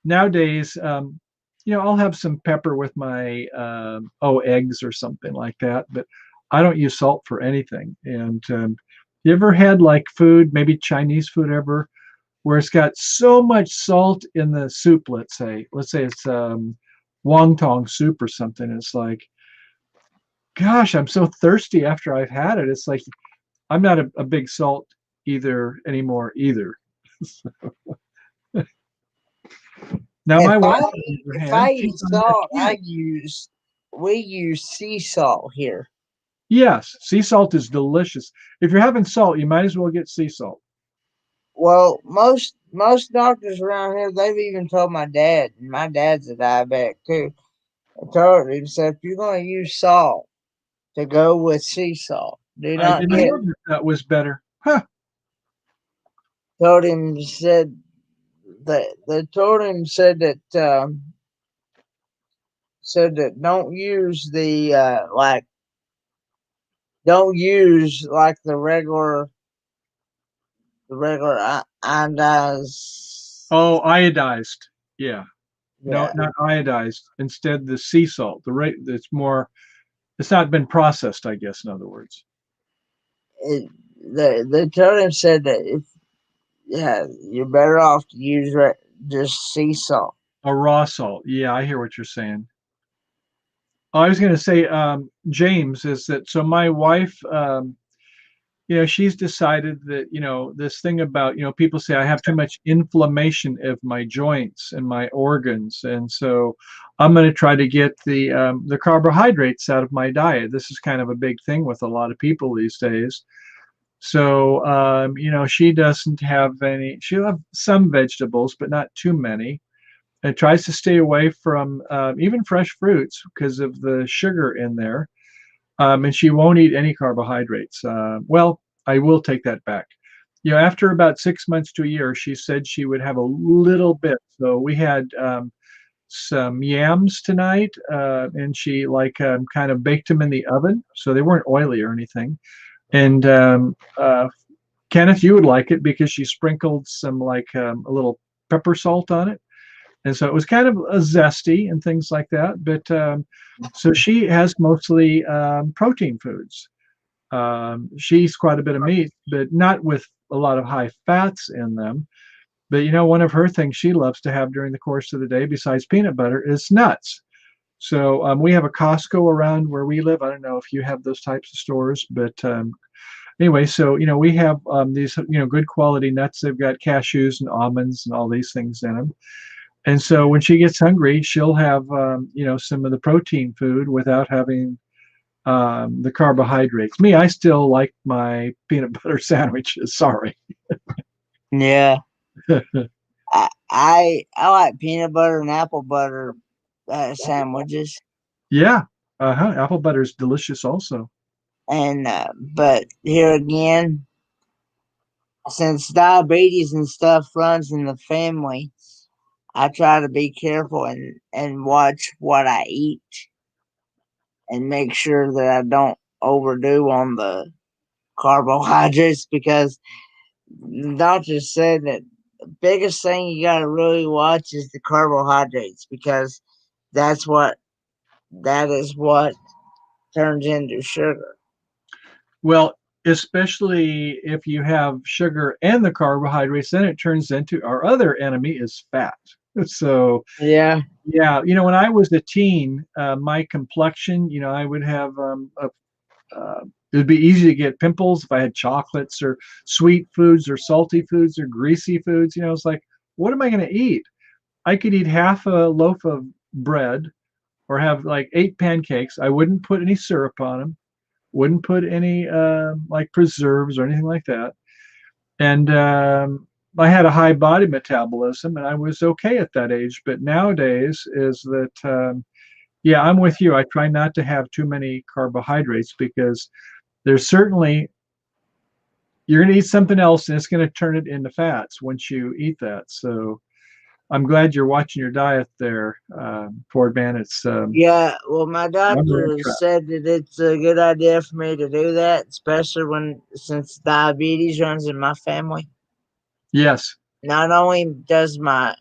[SPEAKER 5] Nowadays, I'll have some pepper with my eggs or something like that, but I don't use salt for anything. And you ever had like food, maybe Chinese food ever, where it's got so much salt in the soup? Let's say it's wonton soup or something. It's like, gosh, I'm so thirsty after I've had it. It's like I'm not a big salt either anymore either. Now
[SPEAKER 1] if
[SPEAKER 5] my wife,
[SPEAKER 1] I
[SPEAKER 5] on the other
[SPEAKER 1] if
[SPEAKER 5] hand,
[SPEAKER 1] I
[SPEAKER 5] she's
[SPEAKER 1] eat
[SPEAKER 5] on that
[SPEAKER 1] salt,
[SPEAKER 5] kick.
[SPEAKER 1] we use sea salt here.
[SPEAKER 5] Yes, sea salt is delicious. If you're having salt, you might as well get sea salt.
[SPEAKER 1] Well, most doctors around here, they've even told my dad, and my dad's a diabetic too. I told him, said, if you're going to use salt, to go with sea salt. Do
[SPEAKER 5] I
[SPEAKER 1] not
[SPEAKER 5] didn't
[SPEAKER 1] get.
[SPEAKER 5] know that was better. Huh.
[SPEAKER 1] Told him said that they told him said that don't use like the regular iodized.
[SPEAKER 5] Oh, iodized. Yeah. No,
[SPEAKER 1] Yeah,
[SPEAKER 5] not iodized. Instead, the sea salt. The rate it's more. It's not been processed, I guess. In other words,
[SPEAKER 1] they told him said that if yeah you're better off to use just sea salt.
[SPEAKER 5] a raw salt. Yeah, I hear what you're saying. I was going to say, James, is that so? My wife, she's decided that this thing about people say I have too much inflammation of my joints and my organs, and so I'm going to try to get the carbohydrates out of my diet. This is kind of a big thing with a lot of people these days. So she doesn't have any. She'll have some vegetables, but not too many. And tries to stay away from even fresh fruits because of the sugar in there, and she won't eat any carbohydrates. Well, I will take that back. After about 6 months to a year, she said she would have a little bit. So we had some yams tonight, and she kind of baked them in the oven, so they weren't oily or anything. And Kenneth, you would like it because she sprinkled some a little pepper salt on it, and so it was kind of a zesty and things like that. But so she has mostly protein foods. She eats quite a bit of meat, but not with a lot of high fats in them. But one of her things she loves to have during the course of the day, besides peanut butter, is nuts. So we have a Costco around where we live. I don't know if you have those types of stores, but anyway, so we have these good quality nuts. They've got cashews and almonds and all these things in them. And so when she gets hungry, she'll have some of the protein food without having the carbohydrates. I still like my peanut butter sandwiches. Sorry.
[SPEAKER 1] Yeah, I like peanut butter and apple butter sandwiches,
[SPEAKER 5] Yeah. Apple butter is delicious also.
[SPEAKER 1] and but here again, since diabetes and stuff runs in the family, I try to be careful and watch what I eat and make sure that I don't overdo on the carbohydrates because the doctor said that the biggest thing you got to really watch is the carbohydrates because that's what that is what turns into sugar.
[SPEAKER 5] Well, especially if you have sugar and the carbohydrates, then it turns into our other enemy is fat. So,
[SPEAKER 1] Yeah.
[SPEAKER 5] yeah, when I was a teen, my complexion, I would have it would be easy to get pimples if I had chocolates or sweet foods or salty foods or greasy foods. It's like, what am I going to eat? I could eat half a loaf of bread or have like 8 pancakes. I wouldn't put any syrup on them, wouldn't put any like preserves or anything like that. And I had a high body metabolism and I was okay at that age. But nowadays is that, yeah, I'm with you. I try not to have too many carbohydrates because there's certainly, you're going to eat something else and it's going to turn it into fats once you eat that. So I'm glad you're watching your diet there, Ford Man. It's
[SPEAKER 1] Yeah, well, my
[SPEAKER 5] on the right
[SPEAKER 1] doctor
[SPEAKER 5] track.
[SPEAKER 1] said that it's a good idea for me to do that, especially since diabetes runs in my family.
[SPEAKER 5] Yes.
[SPEAKER 1] Not only does my,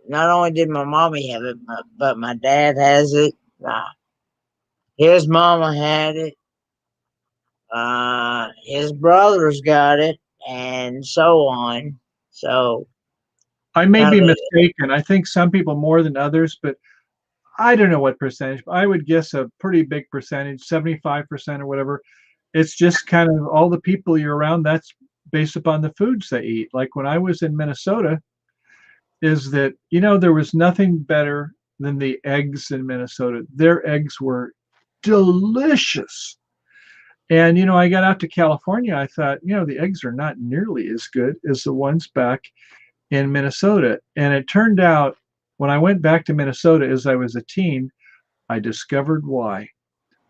[SPEAKER 1] not only did my mommy have it, but my dad has it. His mama had it. His brothers got it, and so on. So
[SPEAKER 5] I may
[SPEAKER 1] now
[SPEAKER 5] be
[SPEAKER 1] that
[SPEAKER 5] mistaken. I think some people more than others, but I don't know what percentage, but I would guess a pretty big percentage, 75% or whatever. It's just kind of all the people you're around, that's based upon the foods they eat. Like when I was in Minnesota, is that, there was nothing better than the eggs in Minnesota. Their eggs were delicious. And, I got out to California, I thought, the eggs are not nearly as good as the ones back in Minnesota. And it turned out when I went back to Minnesota as I was a teen, I discovered why.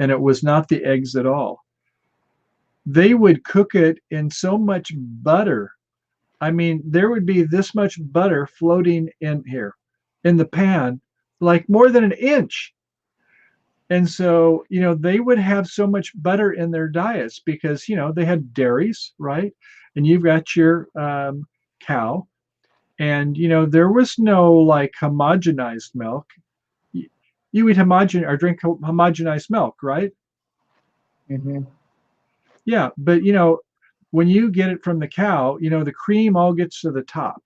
[SPEAKER 5] And it was not the eggs at all. They would cook it in so much butter. I mean, there would be this much butter floating in here in the pan, like more than an inch. And so, they would have so much butter in their diets because, they had dairies, right? And you've got your cow. And, there was no like homogenized milk. You eat or drink homogenized milk, right?
[SPEAKER 1] hmm
[SPEAKER 5] Yeah. But, when you get it from the cow, the cream all gets to the top.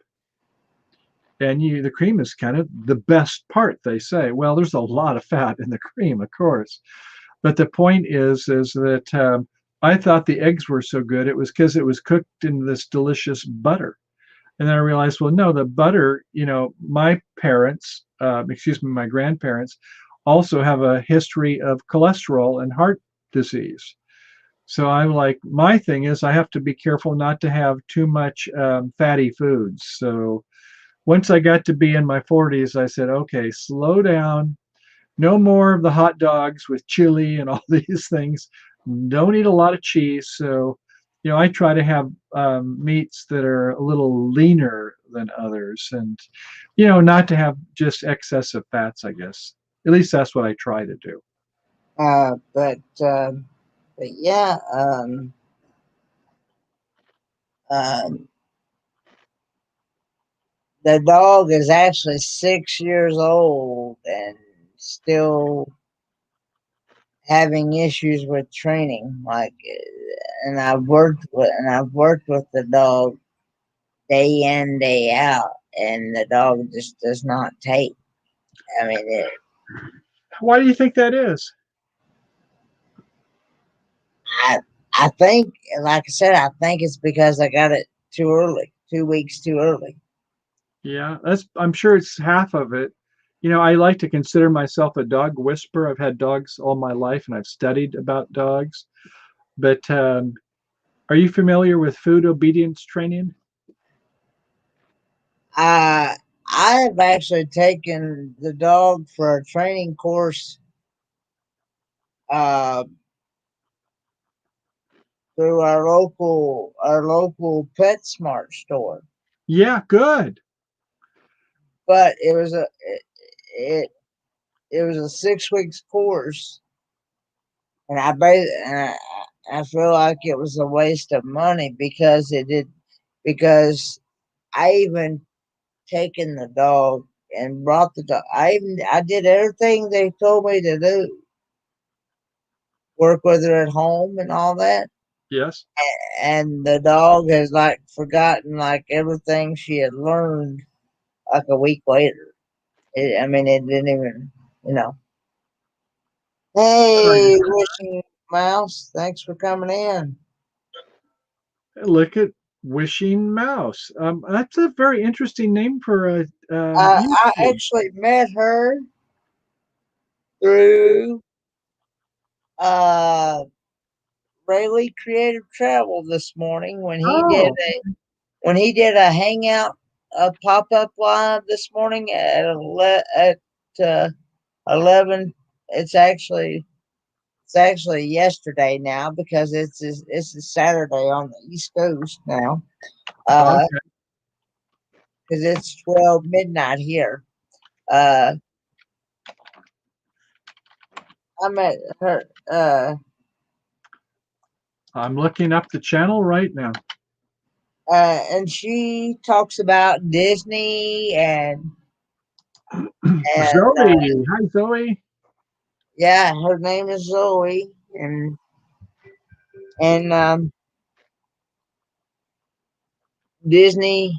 [SPEAKER 5] And the cream is kind of the best part, they say. Well, there's a lot of fat in the cream, of course. But the point is that I thought the eggs were so good. It was because it was cooked in this delicious butter. And then I realized, well, no, the butter, my parents, my grandparents also have a history of cholesterol and heart disease. So I'm like, my thing is I have to be careful not to have too much fatty foods. So once I got to be in my 40s, I said, okay, slow down. No more of the hot dogs with chili and all these things. Don't eat a lot of cheese. So, I try to have meats that are a little leaner than others and, not to have just excessive fats, I guess. At least that's what I try to do.
[SPEAKER 1] uh, but uh, but yeah, um, the dog is actually 6 years old and still having issues with training. And I've worked with the dog day in day out, and the dog just does not take. I mean,
[SPEAKER 5] Why do you think that is?
[SPEAKER 1] I I think, like I said, I think it's because I got it too early, 2 weeks too early.
[SPEAKER 5] Yeah, I'm sure it's half of it. I like to consider myself a dog whisperer. I've had dogs all my life and I've studied about dogs. But are you familiar with food obedience training?
[SPEAKER 1] I I have actually taken the dog for a training course uh, through our local PetSmart store,
[SPEAKER 5] Yeah, good.
[SPEAKER 1] but it it was a 6 weeks course, and I feel like it was a waste of money because I even taken the dog and brought the dog. I did everything they told me to do, work with her at home and all that.
[SPEAKER 5] Yes.
[SPEAKER 1] And the dog has like forgotten like everything she had learned like a week later. I mean, it didn't even, you know. Hey, wishing mouse, thanks for coming in.
[SPEAKER 5] Look at Wishing Mouse. That's a very interesting name for a
[SPEAKER 1] I
[SPEAKER 5] YouTube.
[SPEAKER 1] actually met her through uh Rayleigh Creative Travel this morning
[SPEAKER 5] Oh,
[SPEAKER 1] when he did a hangout, a pop up live this morning at 11. It's actually yesterday now because it's a Saturday on the East Coast now.
[SPEAKER 5] okay.
[SPEAKER 1] Because it's 12 midnight here. Uh, I met her.
[SPEAKER 5] I'm looking up the channel right now.
[SPEAKER 1] And she talks about Disney and
[SPEAKER 5] Zoe. Hi, Zoe.
[SPEAKER 1] yeah, her name is Zoe, and Disney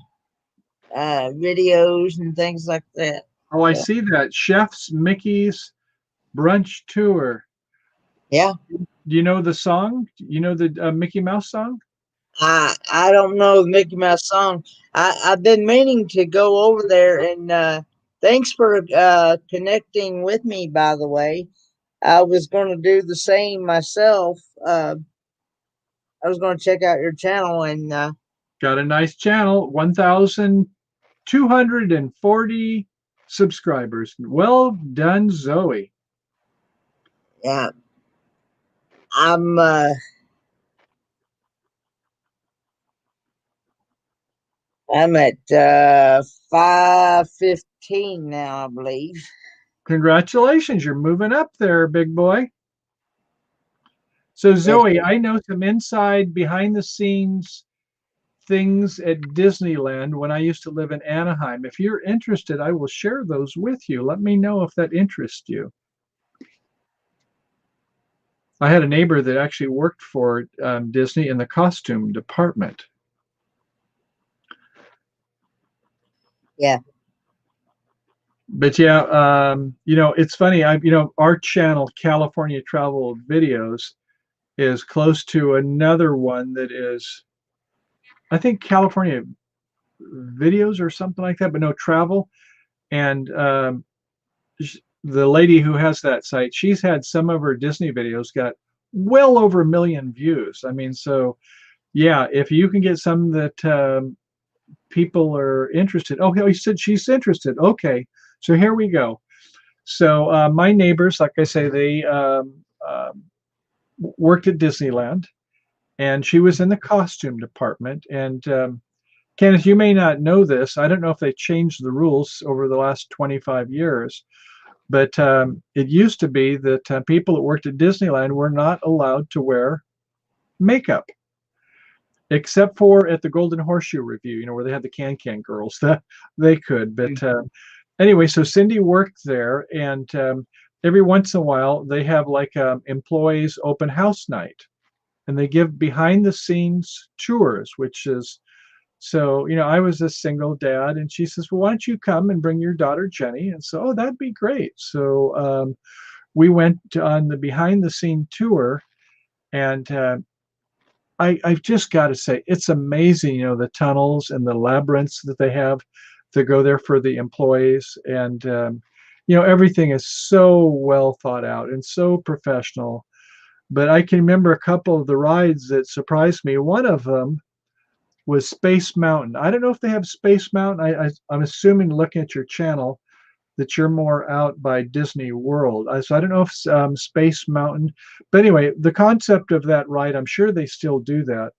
[SPEAKER 1] videos and things like that.
[SPEAKER 5] Oh, I
[SPEAKER 1] So,
[SPEAKER 5] see that. Chef's Mickey's Brunch Tour.
[SPEAKER 1] yeah,
[SPEAKER 5] Do you know the song? You know the Mickey Mouse song?
[SPEAKER 1] I don't know the Mickey Mouse song. I've been meaning to go over there, and thanks for connecting with me. By the way, I was going to do the same myself. I was going to check out your channel, and
[SPEAKER 5] Got a nice channel. 1,240 subscribers. Well done, Zoe.
[SPEAKER 1] yeah, I'm I'm at 515 now, I believe.
[SPEAKER 5] Congratulations. You're moving up there, big boy. So,
[SPEAKER 1] Yes,
[SPEAKER 5] Zoe, I know some inside behind the scenes things at Disneyland when I used to live in Anaheim. If you're interested, I will share those with you. Let me know if that interests you. I had a neighbor that actually worked for Disney in the costume department.
[SPEAKER 1] yeah,
[SPEAKER 5] But yeah, it's funny. Our channel, California Travel Videos, is close to another one that is, I think, California Videos or something like that, but no travel. And the lady who has that site, she's had some of her Disney videos got well over 1 million views. I mean, so yeah, if you can get some that people are interested. Oh, he said she's interested. Okay, so here we go. So my neighbors, like I say, they worked at Disneyland, and she was in the costume department. And Kenneth, you may not know this. I don't know if they changed the rules over the last 25 years, but it used to be that people that worked at Disneyland were not allowed to wear makeup, except for at the Golden Horseshoe Review, where they had the Can Girls. That they could. But anyway, so Cindy worked there, and every once in a while they have like employees open house night, and they give behind the scenes tours, which is so, I was a single dad, and she says, well, why don't you come and bring your daughter Jenny? And so, oh, that'd be great. So we went on the behind the scene tour, and I've just got to say, it's amazing, the tunnels and the labyrinths that they have to go there for the employees. And, everything is so well thought out and so professional. But I can remember a couple of the rides that surprised me. One of them was Space Mountain. I don't know if they have Space Mountain. I'm assuming, looking at your channel, that you're more out by Disney World. So I don't know if Space Mountain. But anyway, the concept of that ride, I'm sure they still do that.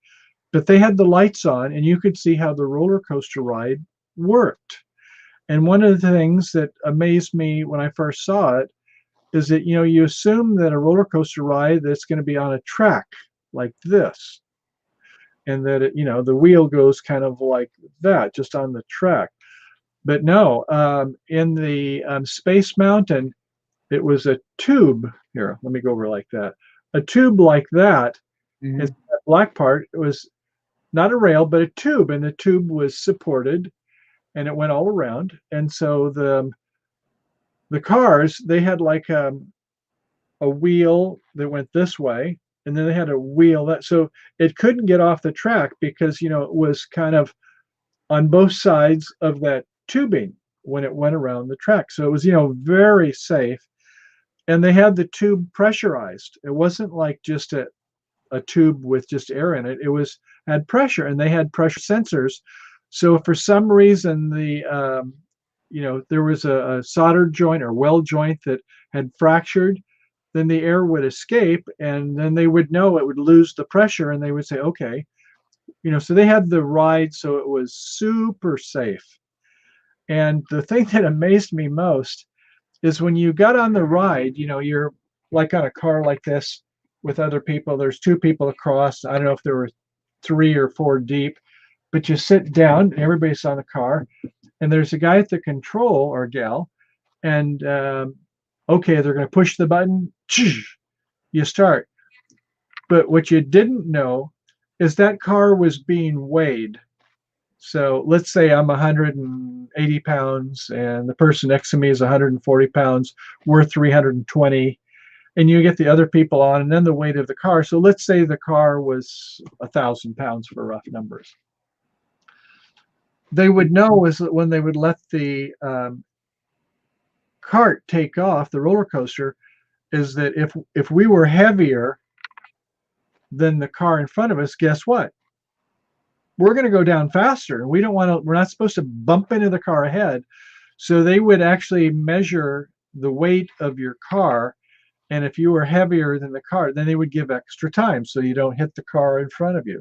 [SPEAKER 5] But they had the lights on, and you could see how the roller coaster ride worked. And one of the things that amazed me when I first saw it is that, you assume that a roller coaster ride that's going to be on a track like this, and that the wheel goes kind of like that, just on the track. But no, in the Space Mountain, it was a tube. Here, let me go over like that. A tube like that.
[SPEAKER 3] Mhm.
[SPEAKER 5] And that black part, it was not a rail, but a tube, and the tube was supported, and it went all around. And so the cars, they had like a wheel that went this way, and then they had a wheel that, so it couldn't get off the track because it was kind of on both sides of that tubing when it went around the track. So it was very safe, and they had the tube pressurized. It wasn't like just a tube with just air in it. It had pressure, and they had pressure sensors. So if for some reason there was a solder joint or weld joint that had fractured, then the air would escape, and then they would know it would lose the pressure, and they would say, okay, so they had the ride, so it was super safe. And the thing that amazed me most is when you got on the ride, you're like on a car like this with other people. There's two people across. I don't know if there were 3 or 4 deep, but you sit down, everybody's on the car, and there's a guy at the control, or gal, and okay, they're going to push the button, you start. But what you didn't know is that car was being weighed. So let's say I'm 180 pounds and the person next to me is 140 pounds, we're 320, and you get the other people on, and then the weight of the car. So let's say the car was 1,000 pounds for rough numbers. They would know is that when they would let the cart take off, the roller coaster, is that if we were heavier than the car in front of us, guess what? We're going to go down faster. We don't want to, we're not supposed to bump into the car ahead. So they would actually measure the weight of your car. And if you were heavier than the car, then they would give extra time so you don't hit the car in front of you.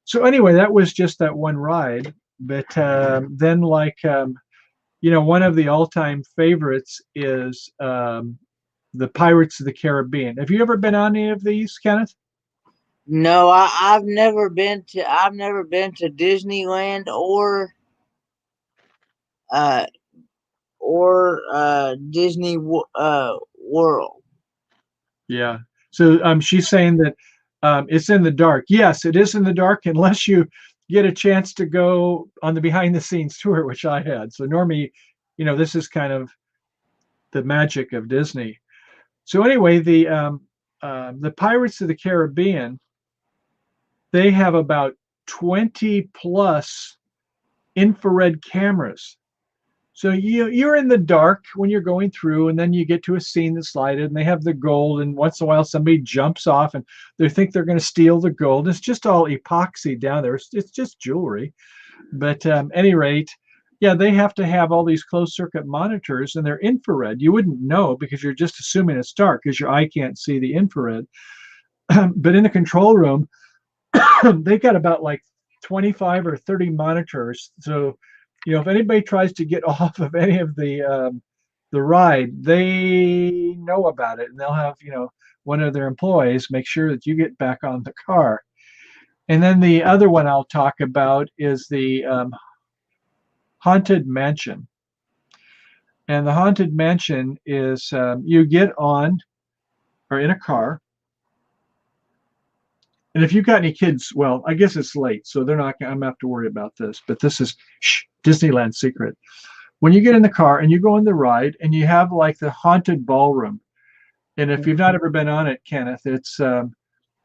[SPEAKER 5] So anyway, that was just that one ride. But then one of the all-time favorites is the Pirates of the Caribbean. Have you ever been on any of these, Kenneth?
[SPEAKER 1] No, I've never been to Disneyland or Disney World.
[SPEAKER 5] Yeah. So she's saying that it's in the dark. Yes, it is in the dark unless you get a chance to go on the behind the scenes tour, which I had. So normally, this is kind of the magic of Disney. So anyway, the Pirates of the Caribbean, they have about 20 plus infrared cameras. So you're in the dark when you're going through, and then you get to a scene that's lighted, and they have the gold, and once in a while somebody jumps off and they think they're going to steal the gold. It's just all epoxy down there. It's just jewelry. But any rate, yeah, they have to have all these closed circuit monitors, and they're infrared. You wouldn't know because you're just assuming it's dark because your eye can't see the infrared. But in the control room, they've got about like 25 or 30 monitors. So if anybody tries to get off of any of the ride, they know about it, and they'll have one of their employees make sure that you get back on the car. And then the other one I'll talk about is the Haunted Mansion. And the Haunted Mansion is you get on or in a car. And if you've got any kids, well, I guess it's late, so they're not. I'm gonna have to worry about this. But this is Disneyland secret. When you get in the car and you go on the ride, and you have like the haunted ballroom, and if you've not ever been on it, Kenneth, it's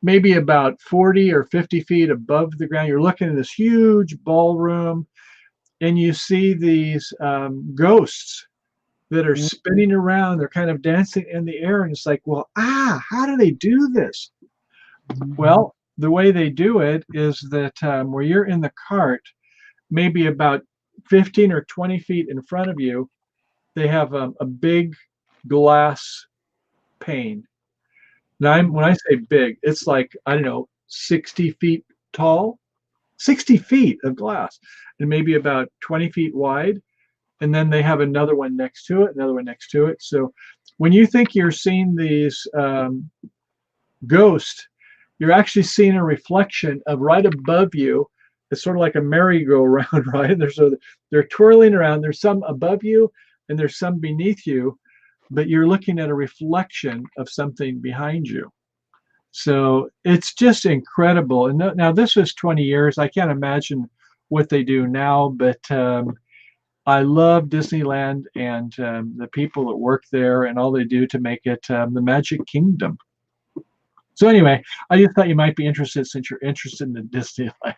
[SPEAKER 5] maybe about 40 or 50 feet above the ground. You're looking at this huge ballroom, and you see these ghosts that are spinning around. They're kind of dancing in the air, and it's like, well, how do they do this? Well, the way they do it is that where you're in the cart, maybe about 15 or 20 feet in front of you, they have a big glass pane. Now, when I say big, it's like, I don't know, 60 feet tall, 60 feet of glass, and maybe about 20 feet wide. And then they have another one next to it, another one next to it. So when you think you're seeing these ghosts, you're actually seeing a reflection of right above you. It's sort of like a merry-go-round, right? They're twirling around. There's some above you and there's some beneath you, but you're looking at a reflection of something behind you. So it's just incredible. And now this was 20 years. I can't imagine what they do now, but I love Disneyland and the people that work there and all they do to make it the Magic Kingdom. So anyway, I just thought you might be interested, since you're interested in the Disneyland,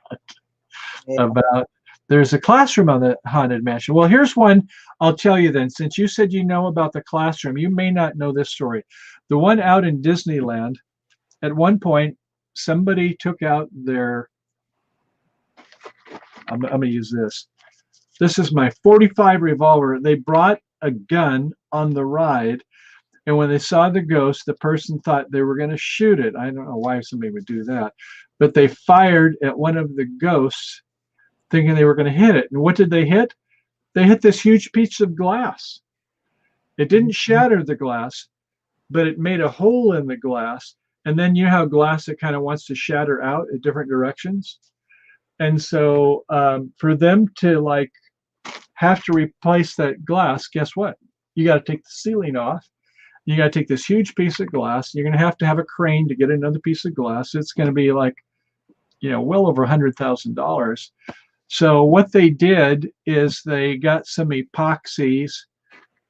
[SPEAKER 5] about there's a classroom on the Haunted Mansion. Well, here's one I'll tell you then. Since you said you know about the classroom, you may not know this story. The one out in Disneyland, at one point, somebody took out their, I'm going to use this. This is my .45 revolver. They brought a gun on the ride, and when they saw the ghost, the person thought they were going to shoot it. I don't know why somebody would do that, but they fired at one of the ghosts thinking they were going to hit it. And what did they hit? They hit this huge piece of glass. It didn't shatter the glass, but it made a hole in the glass. And then you have glass that kind of wants to shatter out at different directions. And so for them to like have to replace that glass, guess what? You got to take the ceiling off. You got to take this huge piece of glass. You're going to have a crane to get another piece of glass. It's going to be like, well over $100,000. So what they did is they got some epoxies,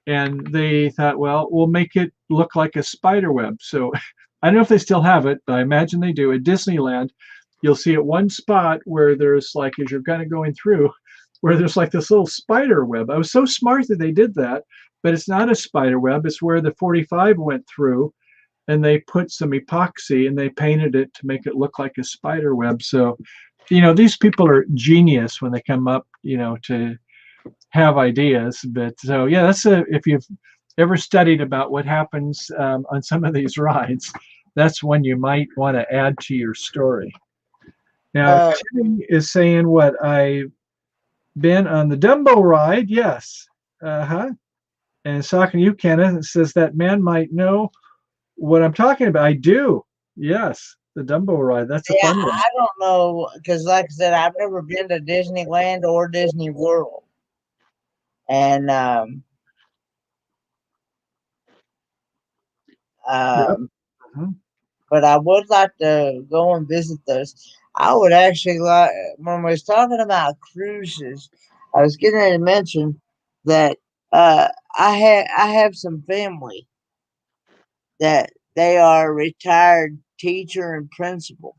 [SPEAKER 5] and they thought, well, we'll make it look like a spider web. So I don't know if they still have it, but I imagine they do. At Disneyland, you'll see at one spot where there's like, as you're kind of going through, where there's like this little spider web. I was so smart that they did that, but it's not a spider web. It's where the .45 went through, and they put some epoxy and they painted it to make it look like a spider web. So, these people are genius when they come up, to have ideas. But so, yeah, if you've ever studied about what happens on some of these rides, that's one you might want to add to your story. Now, Timmy is saying what I've been on the Dumbo ride. Yes. And it's talking to you, Kenneth. It says that man might know what I'm talking about. I do. Yes. The Dumbo ride. That's a fun one.
[SPEAKER 1] I don't know, because like I said, I've never been to Disneyland or Disney World. And but I would like to go and visit those. I would actually like, when we was talking about cruises, I was getting ready to mention that I have some family that they are retired teacher and principal,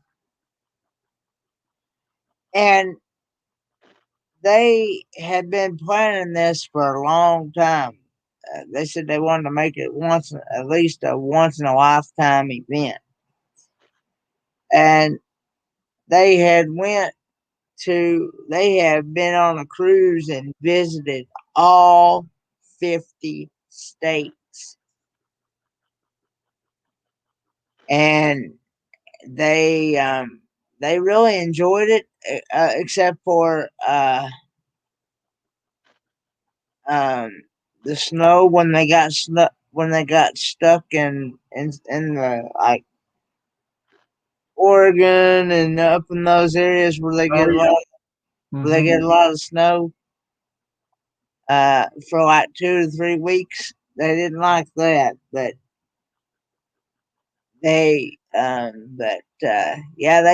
[SPEAKER 1] and they had been planning this for a long time. They said they wanted to make it at least a once in a lifetime event, and they have been on a cruise and visited all 50 states, and they really enjoyed it, except for the snow when they got stuck in the like Oregon and up in those areas where they get a lot of snow for like 2 to 3 weeks. They didn't like that, but they they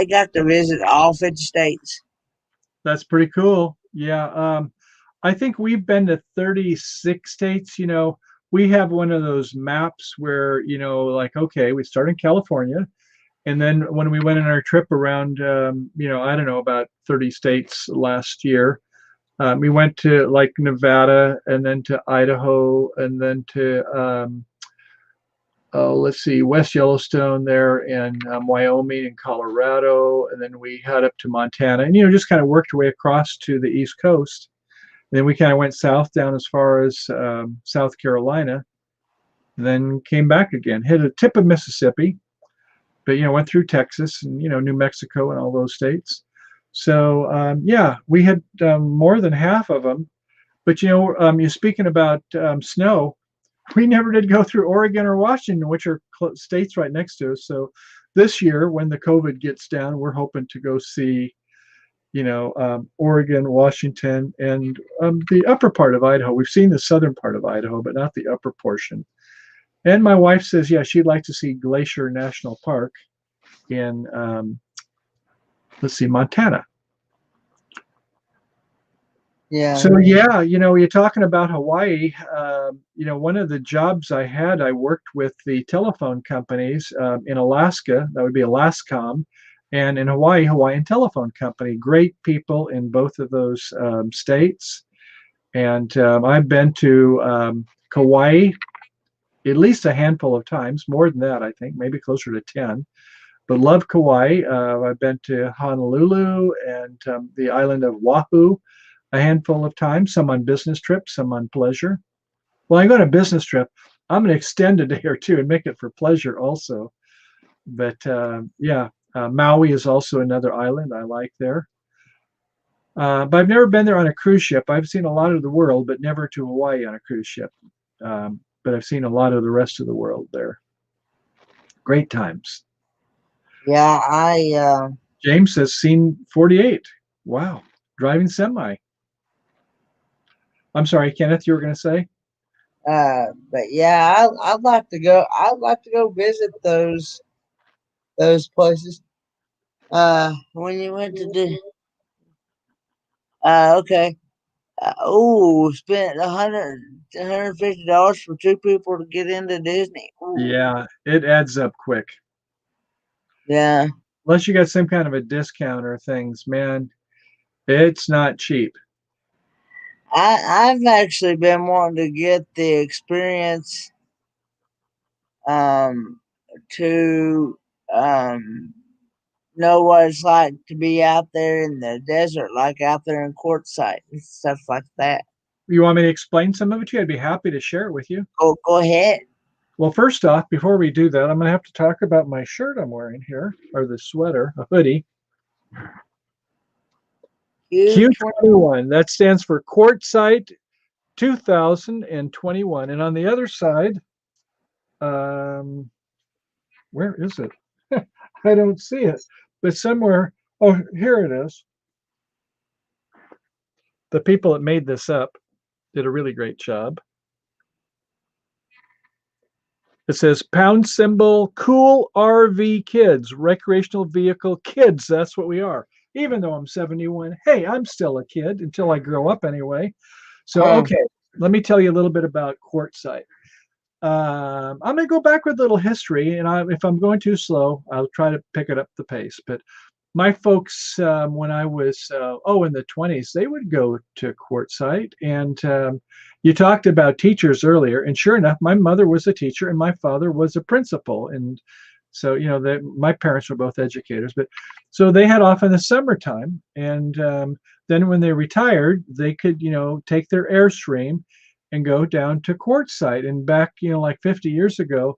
[SPEAKER 1] got to visit all 50 states.
[SPEAKER 5] That's pretty cool. Yeah. I think we've been to 36 states. We have one of those maps where, like, okay, we start in California. And then when we went on our trip around, I don't know, about 30 states last year, we went to like Nevada, and then to Idaho, and then to let's see, West Yellowstone there in Wyoming and Colorado, and then we head up to Montana, and just kind of worked our way across to the East Coast. And then we kind of went south down as far as South Carolina, then came back again, hit a tip of Mississippi, but went through Texas and New Mexico and all those states. So yeah, we had more than half of them. But you're speaking about snow. We never did go through Oregon or Washington, which are states right next to us. So this year, when the COVID gets down, we're hoping to go see, Oregon, Washington, and the upper part of Idaho. We've seen the southern part of Idaho, but not the upper portion. And my wife says, yeah, she'd like to see Glacier National Park in, let's see, Montana.
[SPEAKER 1] Yeah.
[SPEAKER 5] So yeah, you're talking about Hawaii. One of the jobs I had, I worked with the telephone companies in Alaska. That would be Alascom, and in Hawaii, Hawaiian Telephone Company. Great people in both of those states. And I've been to Kauai at least a handful of times, more than that, I think, maybe closer to 10. But love Kauai. I've been to Honolulu and the island of Oahu a handful of times, some on business trips, some on pleasure. Well, I go on a business trip, I'm going to extend a day or two and make it for pleasure also. But yeah, Maui is also another island I like there. But I've never been there on a cruise ship. I've seen a lot of the world, but never to Hawaii on a cruise ship. But I've seen a lot of the rest of the world there. Great times.
[SPEAKER 1] Yeah,
[SPEAKER 5] James has seen 48. Wow. Driving semi. I'm sorry, Kenneth, you were going to say?
[SPEAKER 1] but yeah, I'd like to go. I'd like to go visit those places. When you went to do, okay. Spent $150 for two people to get into Disney. Ooh.
[SPEAKER 5] Yeah, it adds up quick.
[SPEAKER 1] Yeah.
[SPEAKER 5] Unless you got some kind of a discount or things, man, it's not cheap.
[SPEAKER 1] I've actually been wanting to get the experience to know what it's like to be out there in the desert, like out there in Quartzsite and stuff like that.
[SPEAKER 5] You want me to explain some of it to you? I'd be happy to share it with you.
[SPEAKER 1] Go ahead.
[SPEAKER 5] Well, first off, before we do that, I'm going to have to talk about my shirt I'm wearing here, or the sweater, a hoodie. Q21. That stands for Quartzsite 2021. And on the other side, where is it? I don't see it, but somewhere. Oh, here it is. The people that made this up did a really great job. It says pound symbol cool RV kids, recreational vehicle kids. That's what we are. Even though I'm 71, hey, I'm still a kid until I grow up anyway. So, okay, let me tell you a little bit about Quartzsite. I'm going to go back with a little history, and if I'm going too slow, I'll try to pick it up the pace. But my folks, when I was, in the 20s, they would go to Quartzsite. And you talked about teachers earlier. And sure enough, my mother was a teacher and my father was a principal. And so, my parents were both educators. But so they had off in the summertime. And then when they retired, they could, take their Airstream and go down to Quartzsite. And back, like 50 years ago,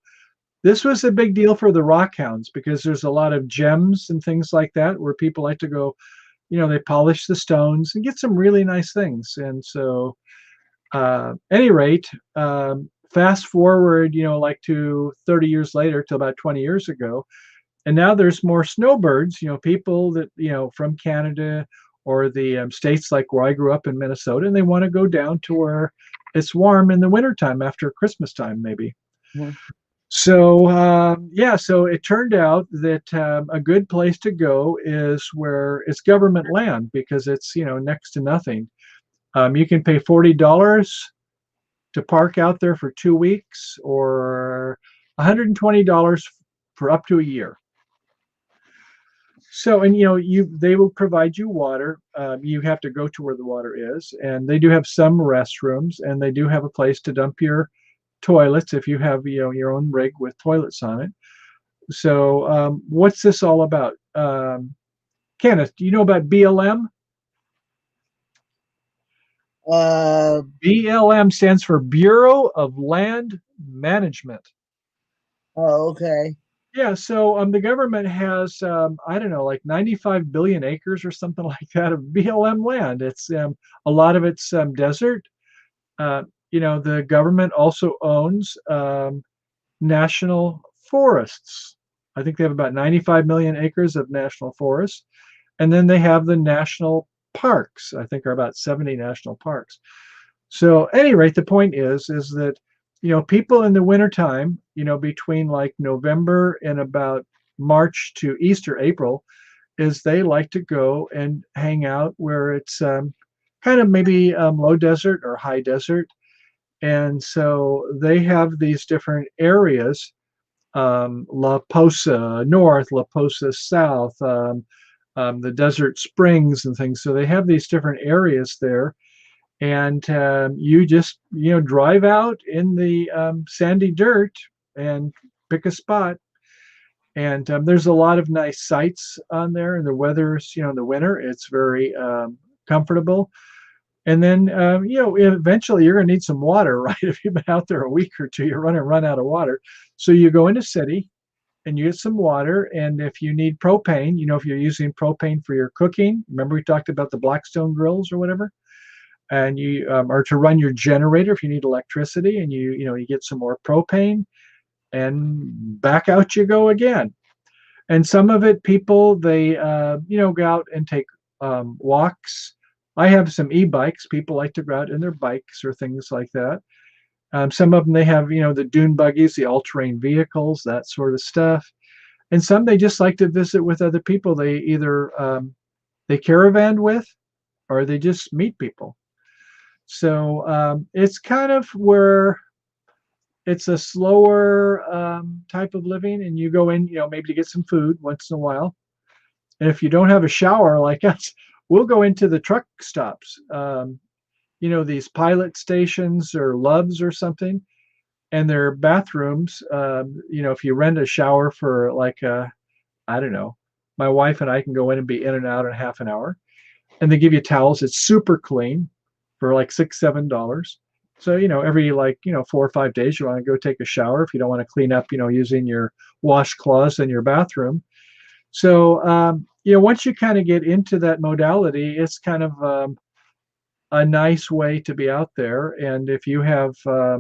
[SPEAKER 5] this was a big deal for the Rockhounds because there's a lot of gems and things like that where people like to go, they polish the stones and get some really nice things. And so, any rate, fast forward, like to 30 years later to about 20 years ago. And now there's more snowbirds, people that, from Canada or the states like where I grew up in Minnesota, and they want to go down to where it's warm in the wintertime after Christmas time, maybe. Mm-hmm. So, so it turned out that a good place to go is where it's government land because it's, next to nothing. You can pay $40 to park out there for 2 weeks or $120 for up to a year. So, and they will provide you water. You have to go to where the water is, and they do have some restrooms, and they do have a place to dump your toilets if you have your own rig with toilets on it. So what's this all about? Kenneth, do you know about BLM?
[SPEAKER 1] Uh,
[SPEAKER 5] BLM stands for Bureau of Land Management.
[SPEAKER 1] oh, okay.
[SPEAKER 5] Yeah, so the government has I don't know, like 95 billion acres or something like that of BLM land. It's a lot of it's desert. The government also owns national forests. I think they have about 95 million acres of national forests, and then they have the national parks. I think are about 70 national parks. So, at any rate, the point is that people in the wintertime, between like November and about March to Easter, April, is they like to go and hang out where it's kind of maybe low desert or high desert. And so they have these different areas, La Posa North, La Posa South, the Desert Springs and things. So they have these different areas there, and you just drive out in the sandy dirt and pick a spot. And there's a lot of nice sights on there, and the weather's in the winter it's very comfortable. And then eventually you're going to need some water, right? If you've been out there a week or two, you're going to run out of water. So you go into city and you get some water. And if you need propane, if you're using propane for your cooking, remember we talked about the Blackstone grills or whatever, and you or to run your generator if you need electricity, and you get some more propane, and back out you go again. And some of it, people they go out and take walks. I have some e-bikes. People like to go out in their bikes or things like that. Some of them they have the dune buggies, the all-terrain vehicles, that sort of stuff. And some they just like to visit with other people. They either they caravan with, or they just meet people. So it's kind of where it's a slower type of living, and you go in, maybe to get some food once in a while. And if you don't have a shower like us, we'll go into the truck stops, these pilot stations or Loves or something, and their bathrooms. If you rent a shower for like I don't know, my wife and I can go in and be in and out in half an hour, and they give you towels. It's super clean for like $6-7. So every 4 or 5 days you want to go take a shower if you don't want to clean up using your washcloths in your bathroom. So once you kind of get into that modality, it's kind of a nice way to be out there. And if you have a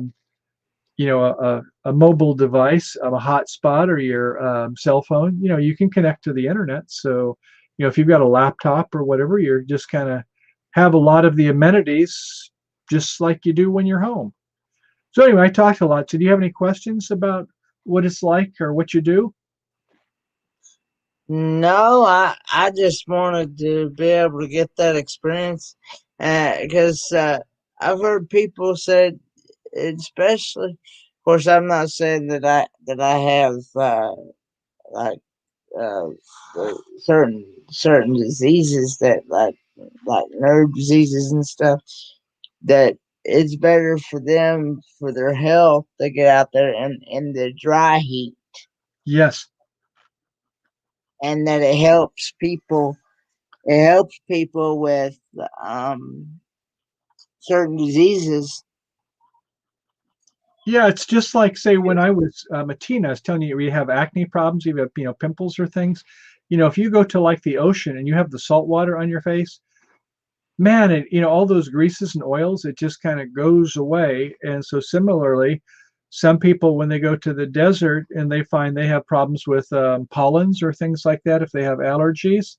[SPEAKER 5] mobile device, a hotspot, or your cell phone, you can connect to the internet. So if you've got a laptop or whatever, you're just kind of have a lot of the amenities just like you do when you're home. So anyway, I talked a lot. So do you have any questions about what it's like or what you do?
[SPEAKER 1] No, I just wanted to be able to get that experience because I've heard people said, especially, of course, I'm not saying that I have like uh, certain diseases that like nerve diseases and stuff, that it's better for them for their health to get out there in the dry heat,
[SPEAKER 5] Yes.
[SPEAKER 1] and that it helps people with um certain diseases.
[SPEAKER 5] Yeah, it's just like say when I was a teen, I was telling you, we have acne problems, you have pimples or things. If you go to like the ocean and you have the salt water on your face, man, all those greases and oils, it just kind of goes away. And so similarly, some people when they go to the desert and they find they have problems with pollens or things like that, if they have allergies,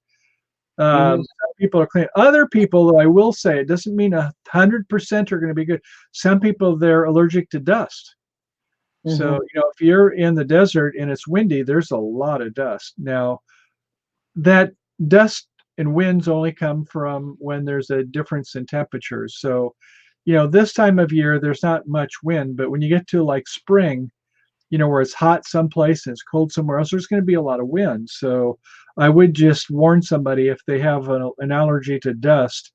[SPEAKER 1] Mhm.
[SPEAKER 5] some people are clean. Other people, though, I will say, it doesn't mean 100% are going to be good. Some people they're allergic to dust. So,
[SPEAKER 1] Mhm.
[SPEAKER 5] if you're in the desert and it's windy, there's a lot of dust. Now, that dust and winds only come from when there's a difference in temperatures. So, this time of year, there's not much wind, but when you get to like spring, where it's hot someplace and it's cold somewhere else, there's going to be a lot of wind. So, I would just warn somebody if they have an allergy to dust,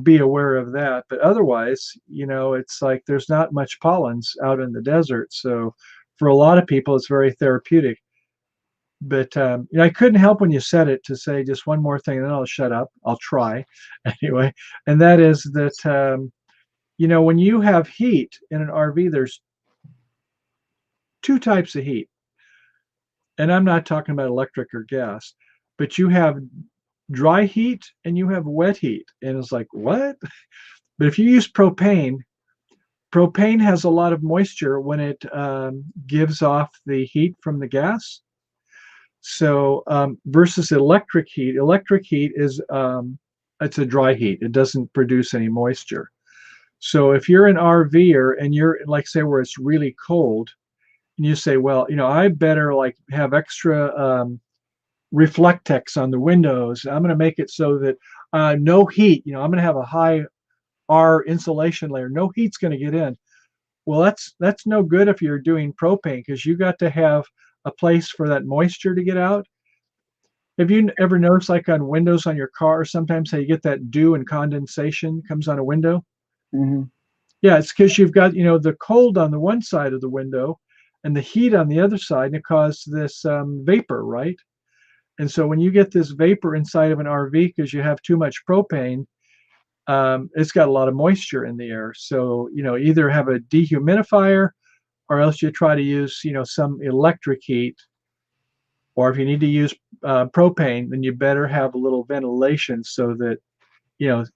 [SPEAKER 5] be aware of that. But otherwise, it's like there's not much pollens out in the desert. So for a lot of people, it's very therapeutic. But I couldn't help when you said it to say just one more thing, and then I'll shut up. I'll try anyway. And that is that, when you have heat in an RV, there's two types of heat. And I'm not talking about electric or gas, but you have dry heat and you have wet heat. And it's like, what? But if you use propane, propane has a lot of moisture when it gives off the heat from the gas. So versus electric heat is it's a dry heat. It doesn't produce any moisture. So if you're an RVer and you're like say where it's really cold, and you say, well, I better like have extra Reflectex on the windows. I'm going to make it so that no heat. I'm going to have a high R insulation layer. No heat's going to get in. Well, that's no good if you're doing propane because you got to have a place for that moisture to get out. Have you ever noticed, like on windows on your car, sometimes how you get that dew and condensation comes on a window?
[SPEAKER 1] Mm-hmm.
[SPEAKER 5] Yeah, it's because you've got the cold on the one side of the window and the heat on the other side, and it causes this vapor, right? And so when you get this vapor inside of an RV because you have too much propane, it's got a lot of moisture in the air. So either have a dehumidifier, or else you try to use some electric heat. Or if you need to use propane, then you better have a little ventilation so that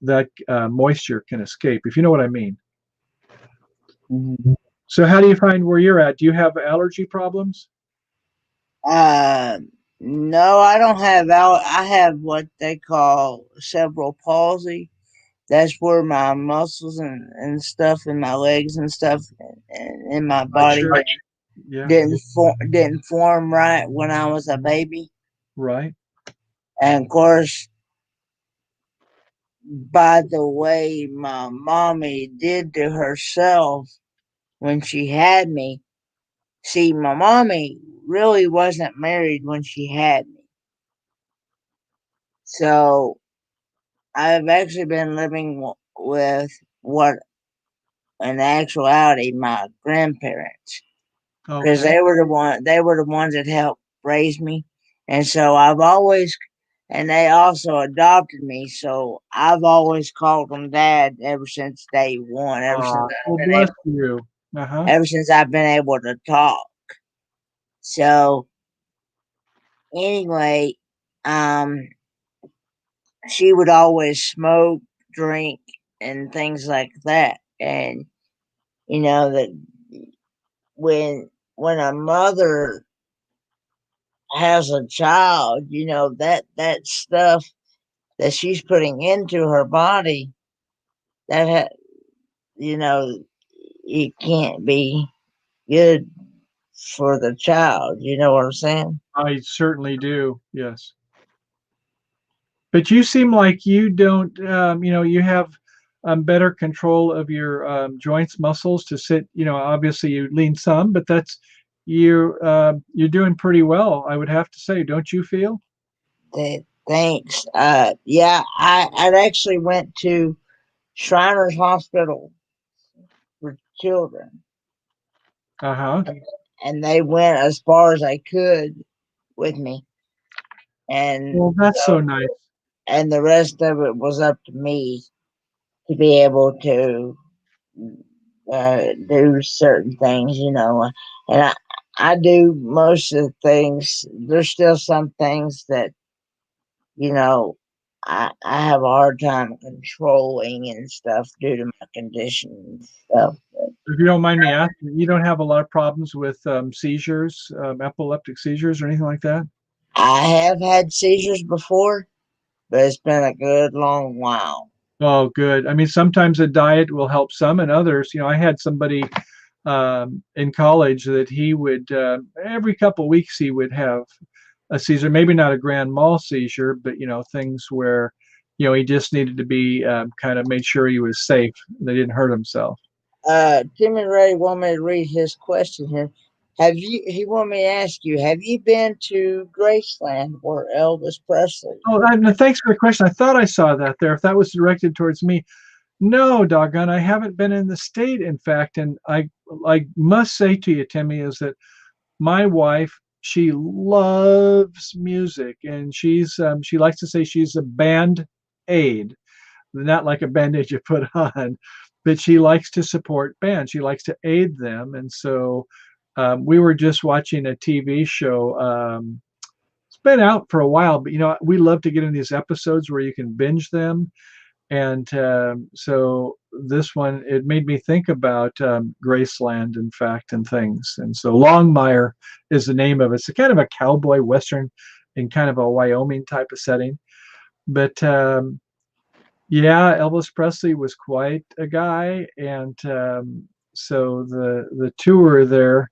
[SPEAKER 5] that moisture can escape. If you know what I mean.
[SPEAKER 1] Mm-hmm.
[SPEAKER 5] So how do you find where you're at? Do you have allergy problems?
[SPEAKER 1] No, I don't have I have what they call cerebral palsy. That's where my muscles and stuff in my legs and stuff and in my body
[SPEAKER 5] Sure. Yeah.
[SPEAKER 1] didn't form right when I was a baby.
[SPEAKER 5] Right.
[SPEAKER 1] And of course, by the way my mommy did to herself when she had me. See, my mommy really wasn't married when she had me. So I've actually been living with what, in actuality, my grandparents, because
[SPEAKER 5] Okay.
[SPEAKER 1] they were the ones that helped raise me, and so I've always, and they also adopted me, so I've always called them dad ever since day one,
[SPEAKER 5] Well, bless you. Uh-huh.
[SPEAKER 1] ever since I've been able to talk. So anyway, um, she would always smoke, drink, and things like that. And that when a mother has a child, that stuff that she's putting into her body, that it can't be good for the child. You know what I'm saying?
[SPEAKER 5] I certainly do. Yes. But you seem like you don't, you have better control of your joints, muscles to sit. Obviously you lean some, but you're doing pretty well, I would have to say. Don't you feel?
[SPEAKER 1] Thanks. Yeah, I actually went to Shriners Hospital for children,
[SPEAKER 5] Uh-huh.
[SPEAKER 1] and they went as far as they could with me, and
[SPEAKER 5] Well, that's so nice.
[SPEAKER 1] and the rest of it was up to me to be able to do certain things, and I do most of the things. There's still some things that you know I have a hard time controlling and stuff due to my condition and stuff.
[SPEAKER 5] If you don't mind me asking, you don't have a lot of problems with seizures, epileptic seizures or anything like that?
[SPEAKER 1] I have had seizures before, but it's been a good long while.
[SPEAKER 5] Oh, good. I mean, sometimes a diet will help some, and others. I had somebody in college that he would every couple of weeks he would have a seizure, maybe not a grand mal seizure, but things where he just needed to be kind of made sure he was safe, they didn't hurt himself.
[SPEAKER 1] Tim and Ray want me to read his question here. Have you? He wanted me to ask you. Have you been to Graceland where Elvis Presley?
[SPEAKER 5] Oh, no, thanks for the question. I thought I saw that there. If that was directed towards me, no, doggone, I haven't been in the state. In fact, and I must say to you, Timmy, is that my wife, she loves music, and she likes to say she's a band aid, not like a bandage you put on, but she likes to support bands. She likes to aid them, and so we were just watching a TV show. It's been out for a while, but we love to get in these episodes where you can binge them. And so this one, it made me think about Graceland, in fact, and things. And so Longmire is the name of it. It's a kind of a cowboy western in kind of a Wyoming type of setting. But yeah, Elvis Presley was quite a guy, and so the tour there.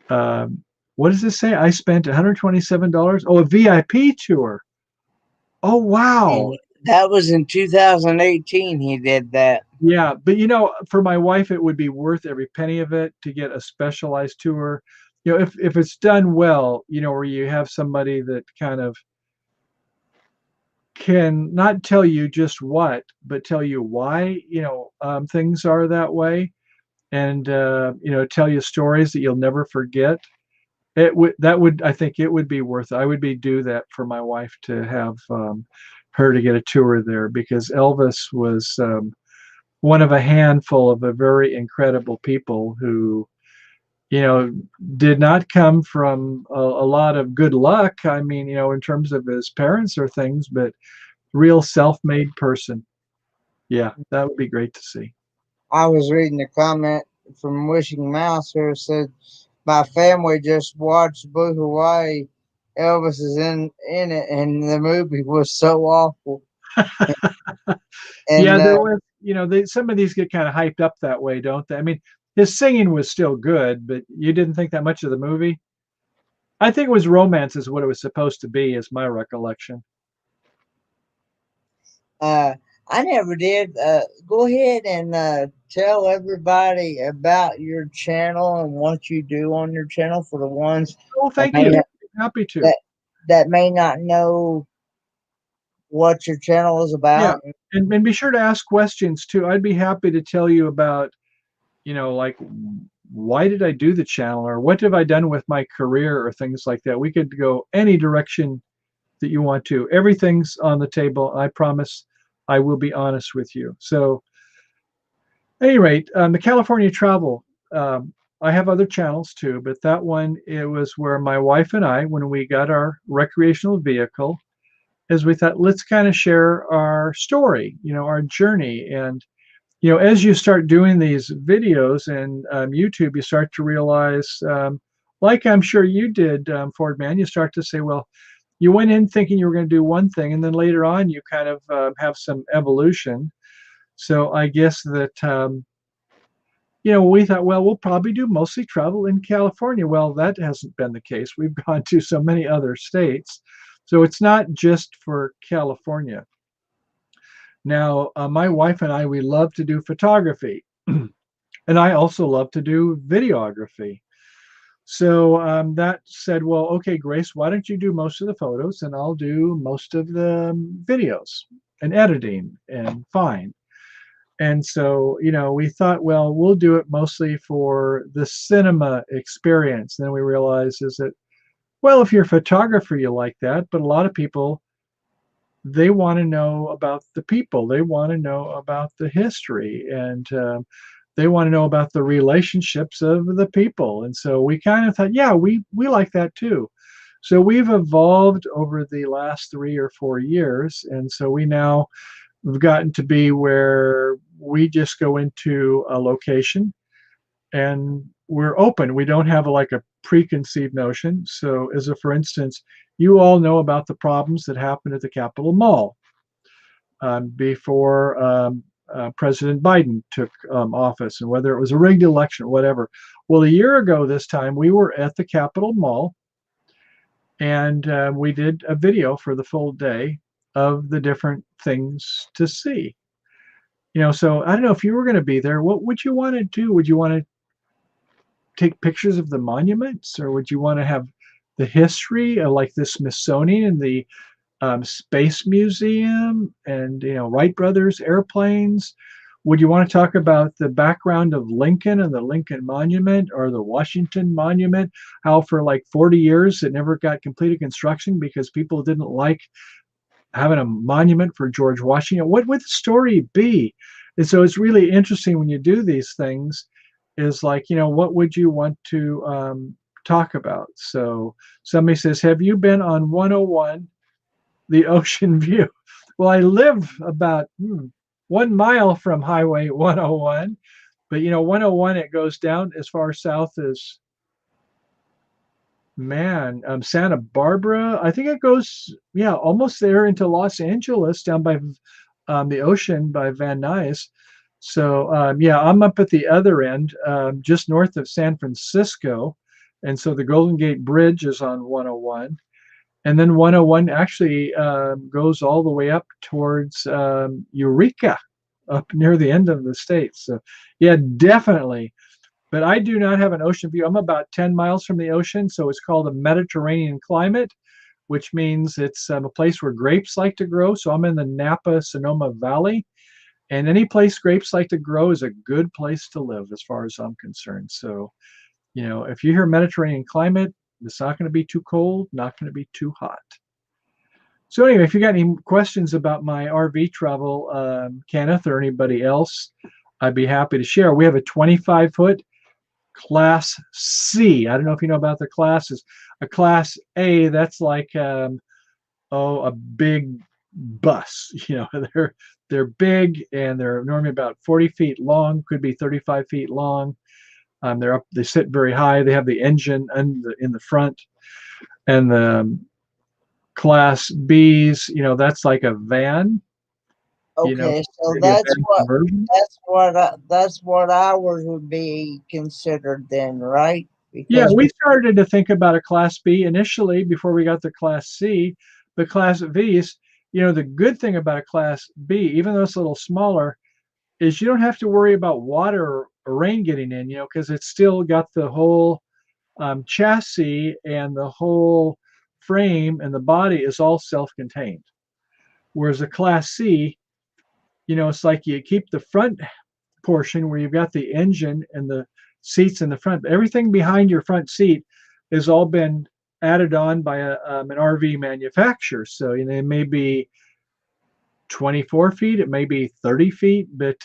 [SPEAKER 5] What does this say? I spent $127. Oh, a VIP tour. Oh, wow.
[SPEAKER 1] And that was in 2018. He did that.
[SPEAKER 5] Yeah, but for my wife, it would be worth every penny of it to get a specialized tour. If it's done well, where you have somebody that kind of can not tell you just what, but tell you why, things are that way, and tell you stories that you'll never forget. I think it would be worth it. I would do that for my wife to have her to get a tour there, because Elvis was one of a handful of a very incredible people who, did not come from a lot of good luck. I mean, in terms of his parents or things, but real self-made person. Yeah, that would be great to see.
[SPEAKER 1] I was reading a comment from Wishing Mouse who said, "My family just watched Blue Hawaii. Elvis is in it, and the movie was so awful."
[SPEAKER 5] Yeah,
[SPEAKER 1] And
[SPEAKER 5] there was, some of these get kind of hyped up that way, don't they? I mean, his singing was still good, but you didn't think that much of the movie? I think it was romance is what it was supposed to be, is my recollection.
[SPEAKER 1] I never did. Go ahead and tell everybody about your channel and what you do on your channel for the ones
[SPEAKER 5] Oh,
[SPEAKER 1] that
[SPEAKER 5] thank you. Happy to.
[SPEAKER 1] that may not know what your channel is
[SPEAKER 5] Yeah,
[SPEAKER 1] about.
[SPEAKER 5] and be sure to ask questions too. I'd be happy to tell you about, like, why did I do the channel, or what have I done with my career, or things like that. We could go any direction that you want to. Everything's on the table. I promise I will be honest with you. So, at any rate, the California travel, I have other channels too, but that one, it was where my wife and I, when we got our recreational vehicle, is we thought, let's kind of share our story, our journey. And as you start doing these videos and YouTube, you start to realize, like I'm sure you did, Ford Man, you start to say, well, you went in thinking you were going to do one thing, and then later on you kind of have some evolution. So I guess that, we thought, well, we'll probably do mostly travel in California. Well, that hasn't been the case. We've gone to so many other states. So it's not just for California. Now, my wife and I, we love to do photography. And I also love to do videography. So that said, well, okay, Grace, why don't you do most of the photos and I'll do most of the videos and editing, and fine. And so, we thought, well, we'll do it mostly for the cinema experience. And then we realized is that, well, if you're a photographer, you like that, but a lot of people, they want to know about the people. They want to know about the history, and they want to know about the relationships of the people. And so we kind of thought, yeah, we like that too. So we've evolved over the last 3 or 4 years, and so we've gotten to be where we just go into a location and we're open. We don't have like a preconceived notion. So, as a for instance, you all know about the problems that happened at the Capitol Mall before President Biden took office, and whether it was a rigged election or whatever. Well, a year ago this time, we were at the Capitol Mall, and we did a video for the full day of the different things to see. So I don't know if you were going to be there. What would you want to do? Would you want to take pictures of the monuments, or would you want to have the history of like the Smithsonian and the Space Museum and Wright Brothers airplanes? Would you want to talk about the background of Lincoln and the Lincoln Monument or the Washington Monument? How for like 40 years it never got completed construction because people didn't like having a monument for George Washington? What would the story be? And so it's really interesting when you do these things, is like, what would you want to talk about? So somebody says, have you been on 101, the Ocean View? Well, I live about 1 mile from Highway 101, but 101, it goes down as far south as Santa Barbara. I think it goes, almost there into Los Angeles, down by the ocean by Van Nuys. So I'm up at the other end, just north of San Francisco, and so the Golden Gate Bridge is on 101, and then 101 actually goes all the way up towards Eureka, up near the end of the state. So yeah, definitely. But I do not have an ocean view. I'm about 10 miles from the ocean, so it's called a Mediterranean climate, which means it's a place where grapes like to grow. So I'm in the Napa-Sonoma Valley, and any place grapes like to grow is a good place to live as far as I'm concerned. So, if you hear Mediterranean climate, it's not going to be too cold, not going to be too hot. So anyway, if you got any questions about my RV travel, Kenneth, or anybody else, I'd be happy to share. We have a 25-foot Class C. I don't know if you know about the classes. A Class A, that's like a big bus. They're big, and they're normally about 40 feet long, could be 35 feet long. They sit very high. They have the engine in the front, and the Class B's, that's like a van.
[SPEAKER 1] Okay, so
[SPEAKER 5] maybe a
[SPEAKER 1] that's
[SPEAKER 5] van
[SPEAKER 1] what
[SPEAKER 5] conversion.
[SPEAKER 1] that's what ours would be considered then, right?
[SPEAKER 5] Yeah,
[SPEAKER 1] Because
[SPEAKER 5] we started to think about a Class B initially before we got the Class C. The Class V's, the good thing about a Class B, even though it's a little smaller, is you don't have to worry about water or rain getting in, because it's still got the whole chassis and the whole frame and the body is all self-contained. Whereas a Class C, it's like you keep the front portion where you've got the engine and the seats in the front. Everything behind your front seat has all been added on by an RV manufacturer. So it may be 24 feet, it may be 30 feet, but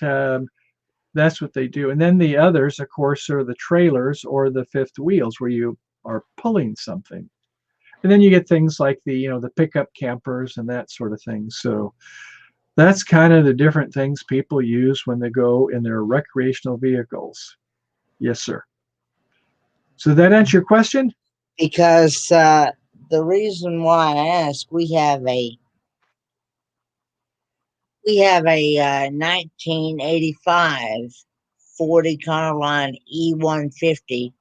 [SPEAKER 5] that's what they do. And then the others, of course, are the trailers or the fifth wheels where you are pulling something. And then you get things like the pickup campers and that sort of thing. So that's kind of the different things people use when they go in their recreational vehicles. Yes, sir. So that answer your question?
[SPEAKER 1] because the reason why I ask, we have a 1985 Ford Econoline E150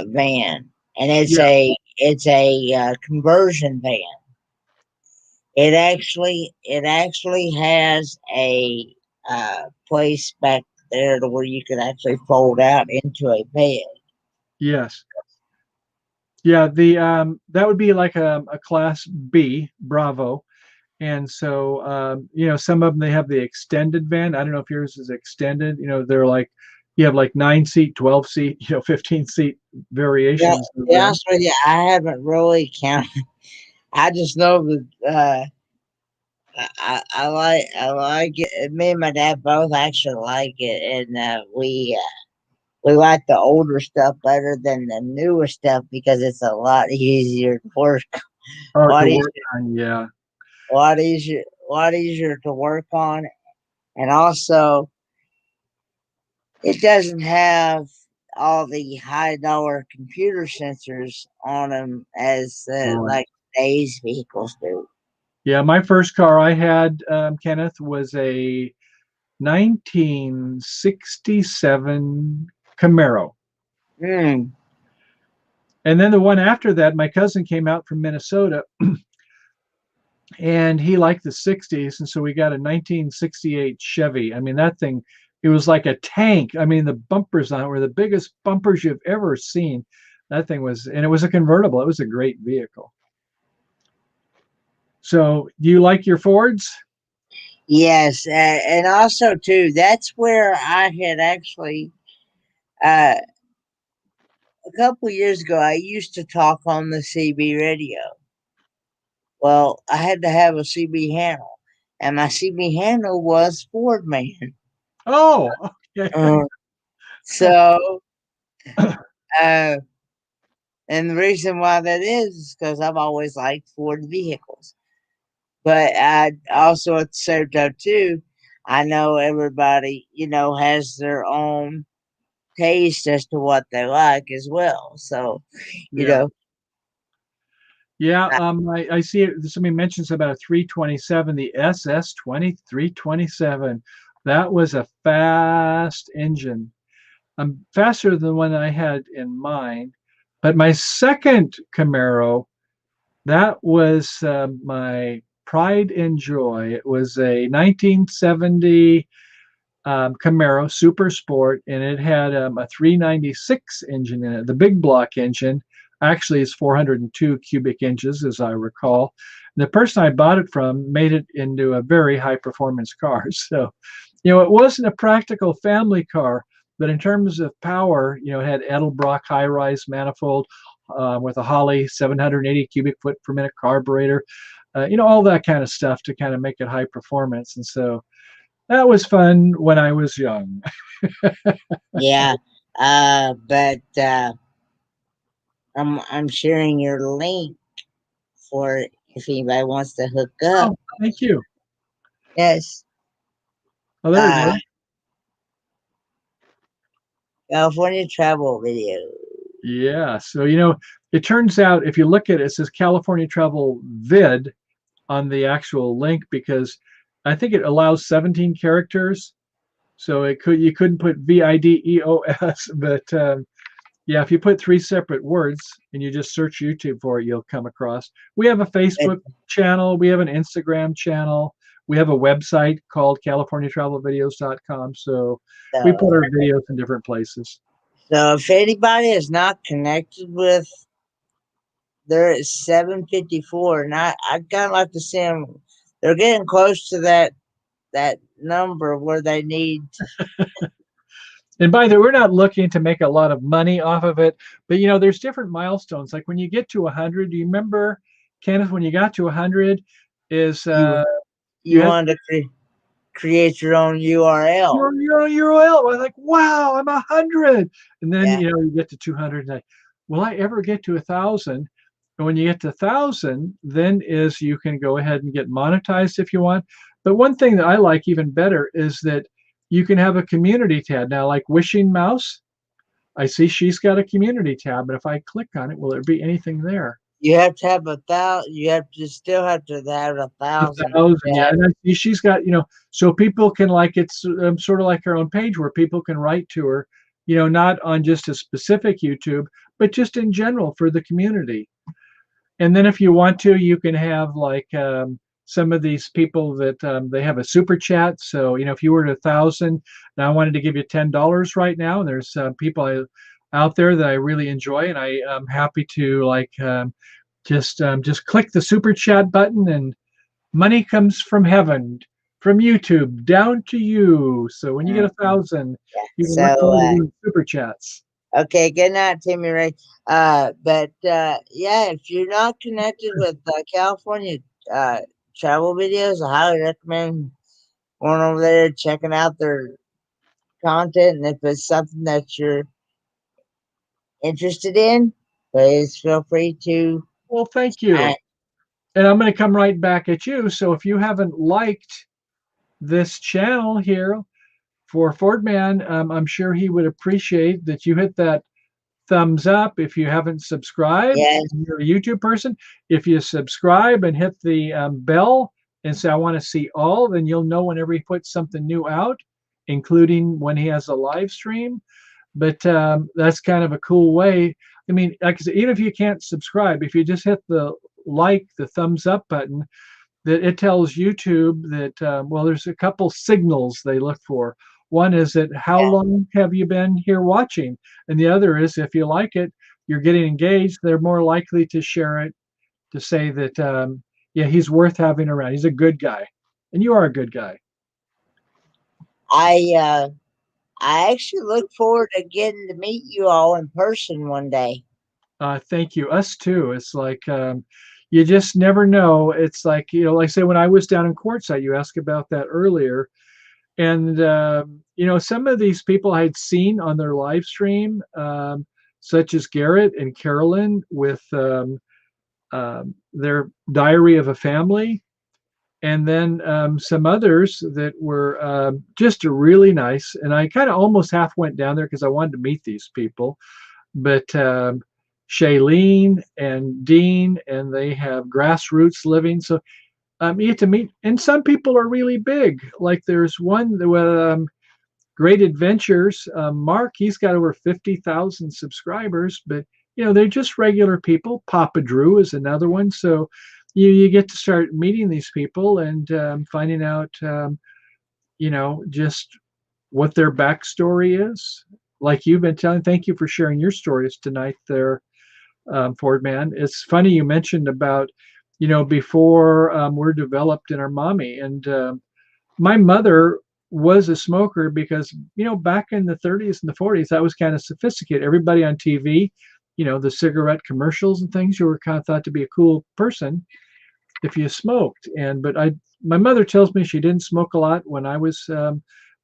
[SPEAKER 1] van, and it's
[SPEAKER 5] Yeah.
[SPEAKER 1] a conversion van. It actually has a place back there to where you could actually fold out into a bed.
[SPEAKER 5] Yes. Yeah. The that would be like a Class B Bravo. And so, some of them, they have the extended van. I don't know if yours is extended. They're like, you have like 9-seat, 12-seat, 15-seat variations.
[SPEAKER 1] To be honest with you, I haven't really counted. I just know that I like it. Me and my dad both actually like it, and we like the older stuff better than the newer stuff because it's a lot easier to work. Lot
[SPEAKER 5] to
[SPEAKER 1] easier,
[SPEAKER 5] work on, yeah.
[SPEAKER 1] lot easier to work on, and also it doesn't have all the high dollar computer sensors on them as
[SPEAKER 5] Right.
[SPEAKER 1] like today's vehicles do.
[SPEAKER 5] Yeah, my first car I had, Kenneth, was a 1967 Camaro.
[SPEAKER 1] Mm.
[SPEAKER 5] And then the one after that, my cousin came out from Minnesota and he liked the 60s. And so we got a 1968 Chevy. I mean, that thing It was like a tank. I mean, the bumpers on it were the biggest bumpers you've ever seen. That thing was, and it was a convertible. It was a great vehicle. So, do you like your Fords?
[SPEAKER 1] Yes, and also too, that's where I had actually uh, a couple years ago. I used to talk on the CB radio. Well, I had to have a CB handle, and my CB handle was Ford Man.
[SPEAKER 5] Oh, okay.
[SPEAKER 1] Uh, so, uh, and the reason why that is because I've always liked Ford vehicles. But I also at the same time too, I know everybody, has their own taste as to what they like as well. So, you
[SPEAKER 5] Yeah.
[SPEAKER 1] know,
[SPEAKER 5] Yeah, I see it. Somebody mentions about a 327, the SS 327. That was a fast engine, faster than the one I had in mind. But my second Camaro, that was my pride and joy. It was a 1970 Camaro Super Sport, and it had a 396 engine in it. The big block engine actually is 402 cubic inches, as I recall. And the person I bought it from made it into a very high performance car. So, it wasn't a practical family car, but in terms of power, it had Edelbrock high rise manifold with a Holley 780 cubic foot per minute carburetor, all that kind of stuff to kind of make it high performance. And so, that was fun when I was young.
[SPEAKER 1] yeah. But I'm sharing your link for if anybody wants to hook up.
[SPEAKER 5] Oh, thank you.
[SPEAKER 1] Yes.
[SPEAKER 5] Oh, there you
[SPEAKER 1] Uh,
[SPEAKER 5] go.
[SPEAKER 1] California travel video.
[SPEAKER 5] Yeah. So, it turns out if you look at it, it says California Travel Vid on the actual link because I think it allows 17 characters. So you couldn't put VIDEOS, but yeah, if you put 3 separate words and you just search YouTube for it, you'll come across. We have a Facebook channel, we have an Instagram channel, we have a website called CaliforniaTravelVideos.com. So we put our videos in different places.
[SPEAKER 1] So if anybody is not connected with, they're at 754, and I kind of like to see them. They're getting close to that number where they need.
[SPEAKER 5] And by the way, we're not looking to make a lot of money off of it, but there's different milestones. Like when you get to 100, do you remember, Kenneth, when you got to 100, is
[SPEAKER 1] You
[SPEAKER 5] you had
[SPEAKER 1] want to create your own URL.
[SPEAKER 5] your own URL. I was like, wow, I'm 100. And then
[SPEAKER 1] Yeah.
[SPEAKER 5] you get to 200. And will I ever get to 1,000? And when you get to 1,000, then is you can go ahead and get monetized if you want. But one thing that I like even better is that you can have a community tab. Now, like Wishing Mouse, I see she's got a community tab, but if I click on it, will there be anything there?
[SPEAKER 1] You have to have 1,000. You have to still have to have 1,000.
[SPEAKER 5] 1,000, yeah. And I see she's got, so people can it's sort of like her own page where people can write to her, not on just a specific YouTube, but just in general for the community. And then if you want to, you can have some of these people that they have a super chat. So, if you were at 1,000, now I wanted to give you $10 right now. And there's people out there that I really enjoy, and I am happy to just click the super chat button, and money comes from heaven, from YouTube down to you. So when you get 1,000, you can look forward to doing super chats.
[SPEAKER 1] Okay, good night, Timmy Ray. But yeah, if you're not connected with California travel videos, I highly recommend going over there, checking out their content, and if it's something that you're interested in, please feel free to.
[SPEAKER 5] Well, thank you. And I'm going to come right back at you. So if you haven't liked this channel here for Ford Man, I'm sure he would appreciate that you hit that thumbs up. If you haven't subscribed, you're a YouTube person. If you subscribe and hit the bell and say, I want to see all, then you'll know whenever he puts something new out, including when he has a live stream. But that's kind of a cool way. I mean, like I said, even if you can't subscribe, if you just hit the thumbs up button, that it tells YouTube that, well, there's a couple signals they look for. One is that how long have you been here watching? And the other is if you like it, you're getting engaged, they're more likely to share it, to say that, yeah, he's worth having around. He's a good guy. And you are a good guy.
[SPEAKER 1] I actually look forward to getting to meet you all in person one day.
[SPEAKER 5] Thank you. Us too. It's like you just never know. It's like, like I say, when I was down in Quartzsite, you asked about that earlier. And, some of these people I had seen on their live stream, such as Garrett and Carolyn with their Diary of a Family. And then some others that were just really nice. And I kind of almost half went down there because I wanted to meet these people. But Shailene and Dean, and they have grassroots living. So you get to meet, and some people are really big. Like there's one with Great Adventures. Mark, he's got over 50,000 subscribers, but they're just regular people. Papa Drew is another one. So you get to start meeting these people and finding out, just what their backstory is. Like you've been telling, thank you for sharing your stories tonight there, Ford Man. It's funny you mentioned about, before we're developed in our mommy. And my mother was a smoker because, back in the 30s and the 40s, that was kind of sophisticated. Everybody on TV, the cigarette commercials and things, you were kind of thought to be a cool person if you smoked. But my mother tells me she didn't smoke a lot when I was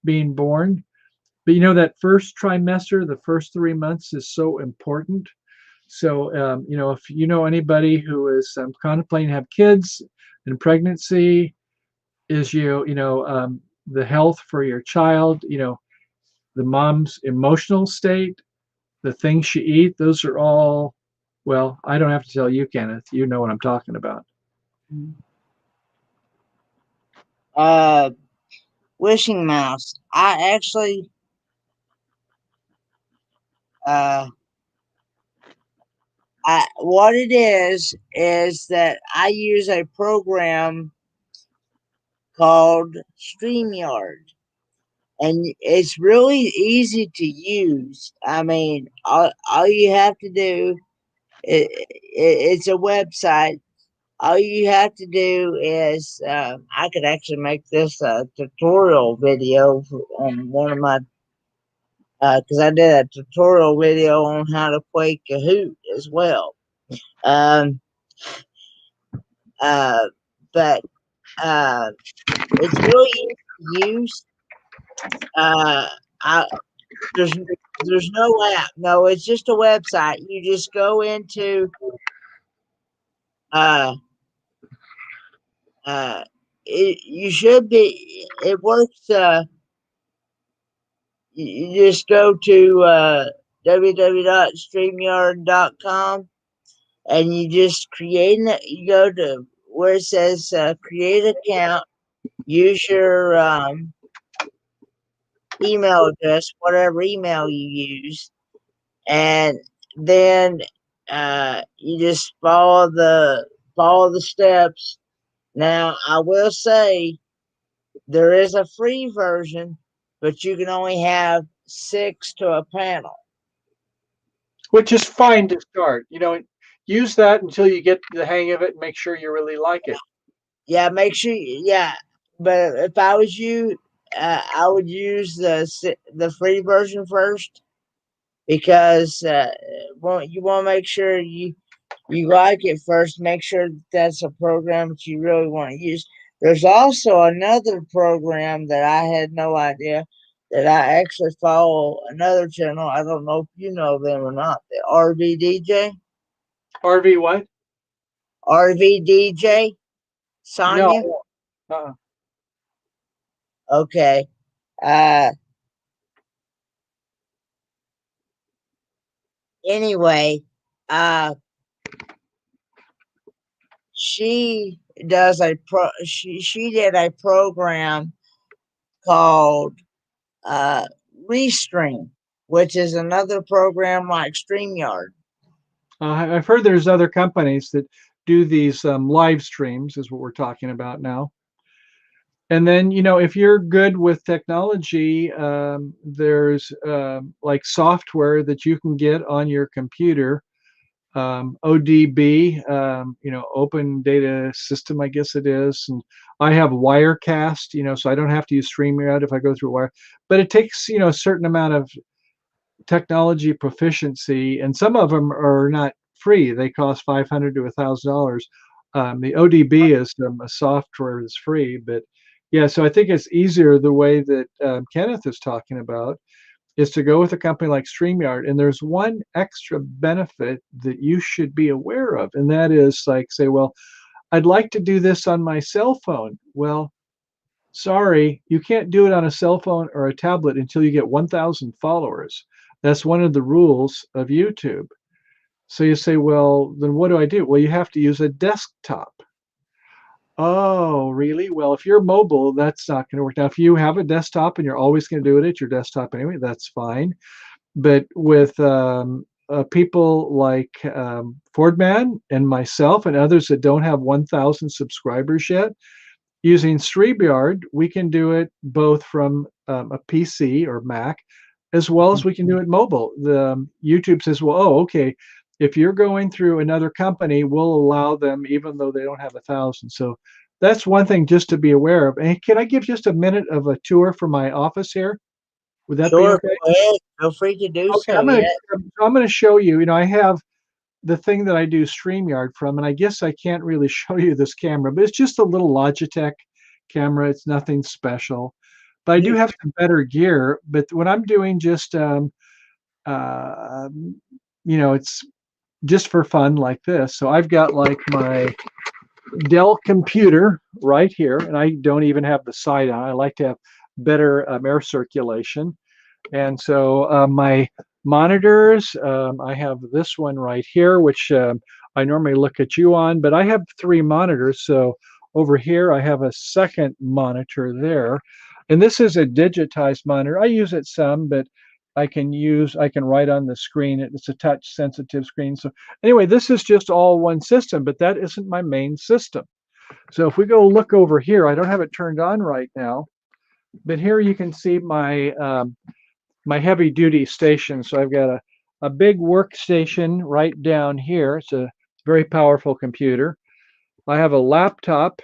[SPEAKER 5] being born. But that first trimester, the first 3 months is so important. So, if you know anybody who is contemplating to have kids and pregnancy, is the health for your child, the mom's emotional state, the things she eat, those are all, well, I don't have to tell you, Kenneth, you know what I'm talking about.
[SPEAKER 1] Wishing Mouse. I actually what it is that I use a program called StreamYard, and it's really easy to use. I mean, all you have to do, it's a website. All you have to do is, I could actually make this a tutorial video on one of my, because I did a tutorial video on how to play Kahoot as well. Um, but it's really easy to use. I, there's no app. No, it's just a website. You just go into uh you should be, it works. You just go to www.streamyard.com and you just create it. You go to where it says create account, use your email address, whatever email you use, and then you just follow the steps. Now, I will say there is a free version, but you can only have 6 to a panel.
[SPEAKER 5] Which is fine to start. Use that until you get the hang of it and make sure you really like it.
[SPEAKER 1] Yeah, make sure. Yeah, but if I was you, I would use the free version first, because you want to make sure you like it first. Make sure that's a program that you really want to use. There's also another program that I had no idea, that I actually follow another channel. I don't know if you know them or not. The RVDJ.
[SPEAKER 5] RV what?
[SPEAKER 1] RVDJ. Sonia.
[SPEAKER 5] No. Uh-uh.
[SPEAKER 1] Okay. Anyway, she does she did a program called Restream, which is another program like StreamYard.
[SPEAKER 5] I've heard there's other companies that do these live streams, is what we're talking about now. And then, if you're good with technology, there's like software that you can get on your computer. ODB, Open Data System, I guess it is. And I have Wirecast, so I don't have to use StreamYard if I go through Wire. But it takes, a certain amount of technology proficiency, and some of them are not free. They cost $500 to $1,000. The ODB is a software that's free, but yeah. So I think it's easier the way that Kenneth is talking about is to go with a company like StreamYard. And there's one extra benefit that you should be aware of, and that is like say, well, I'd like to do this on my cell phone. Well, sorry, you can't do it on a cell phone or a tablet until you get 1,000 followers. That's one of the rules of YouTube. So you say, well, then what do I do? Well, you have to use a desktop. Oh, really? Well, if you're mobile, that's not going to work. Now, if you have a desktop and you're always going to do it at your desktop anyway, that's fine. But with people like Fordman and myself and others that don't have 1,000 subscribers yet, using StreamYard, we can do it both from a PC or Mac, as well as we can do it mobile. The YouTube says, well, oh, okay, if you're going through another company, we'll allow them even though they don't have 1,000. So that's one thing just to be aware of. And can I give just a minute of a tour for my office here? Would that be
[SPEAKER 1] Sure,
[SPEAKER 5] okay?
[SPEAKER 1] go ahead. Feel free to do
[SPEAKER 5] Okay,
[SPEAKER 1] so.
[SPEAKER 5] I'm gonna show you. I have the thing that I do StreamYard from, and I guess I can't really show you this camera, but it's just a little Logitech camera. It's nothing special, but I do have some better gear. But when I'm doing just, it's just for fun like this. So I've got like my Dell computer right here, and I don't even have the side on. I like to have better air circulation. And so my monitors, I have this one right here, which I normally look at you on, but I have 3 monitors. So over here, I have a second monitor there. And this is a digitized monitor. I use it some, but I can write on the screen. It's a touch sensitive screen. So anyway, this is just all one system, but that isn't my main system. So if we go look over here, I don't have it turned on right now, but here you can see my heavy duty station. So I've got a big workstation right down here. It's a very powerful computer. I have a laptop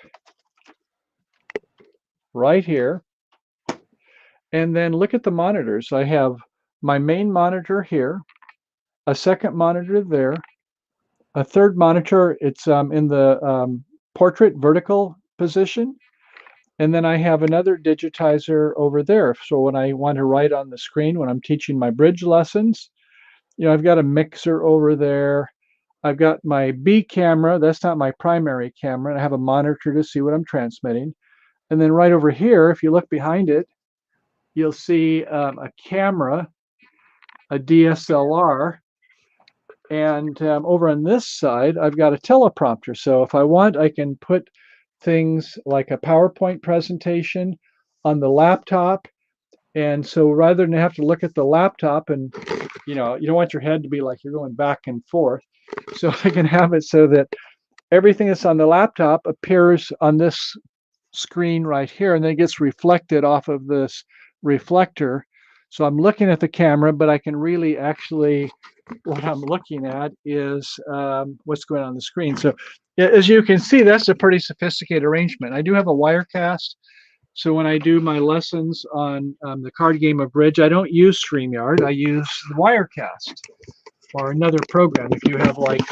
[SPEAKER 5] right here. And then look at the monitors. I have my main monitor here, a second monitor there, a third monitor. It's in the portrait vertical position. And then I have another digitizer over there. So when I want to write on the screen, when I'm teaching my bridge lessons, I've got a mixer over there. I've got my B camera. That's not my primary camera. And I have a monitor to see what I'm transmitting. And then right over here, if you look behind it, you'll see a camera, a DSLR. And over on this side, I've got a teleprompter. So if I want, I can put things like a PowerPoint presentation on the laptop. And so rather than have to look at the laptop and, you don't want your head to be like you're going back and forth. So I can have it so that everything that's on the laptop appears on this screen right here, and then it gets reflected off of this reflector. So I'm looking at the camera, but I can really actually, what I'm looking at is what's going on the screen. So as you can see, that's a pretty sophisticated arrangement. I do have a Wirecast. So when I do my lessons on the card game of bridge, I don't use StreamYard. I use the Wirecast or another program. If you have like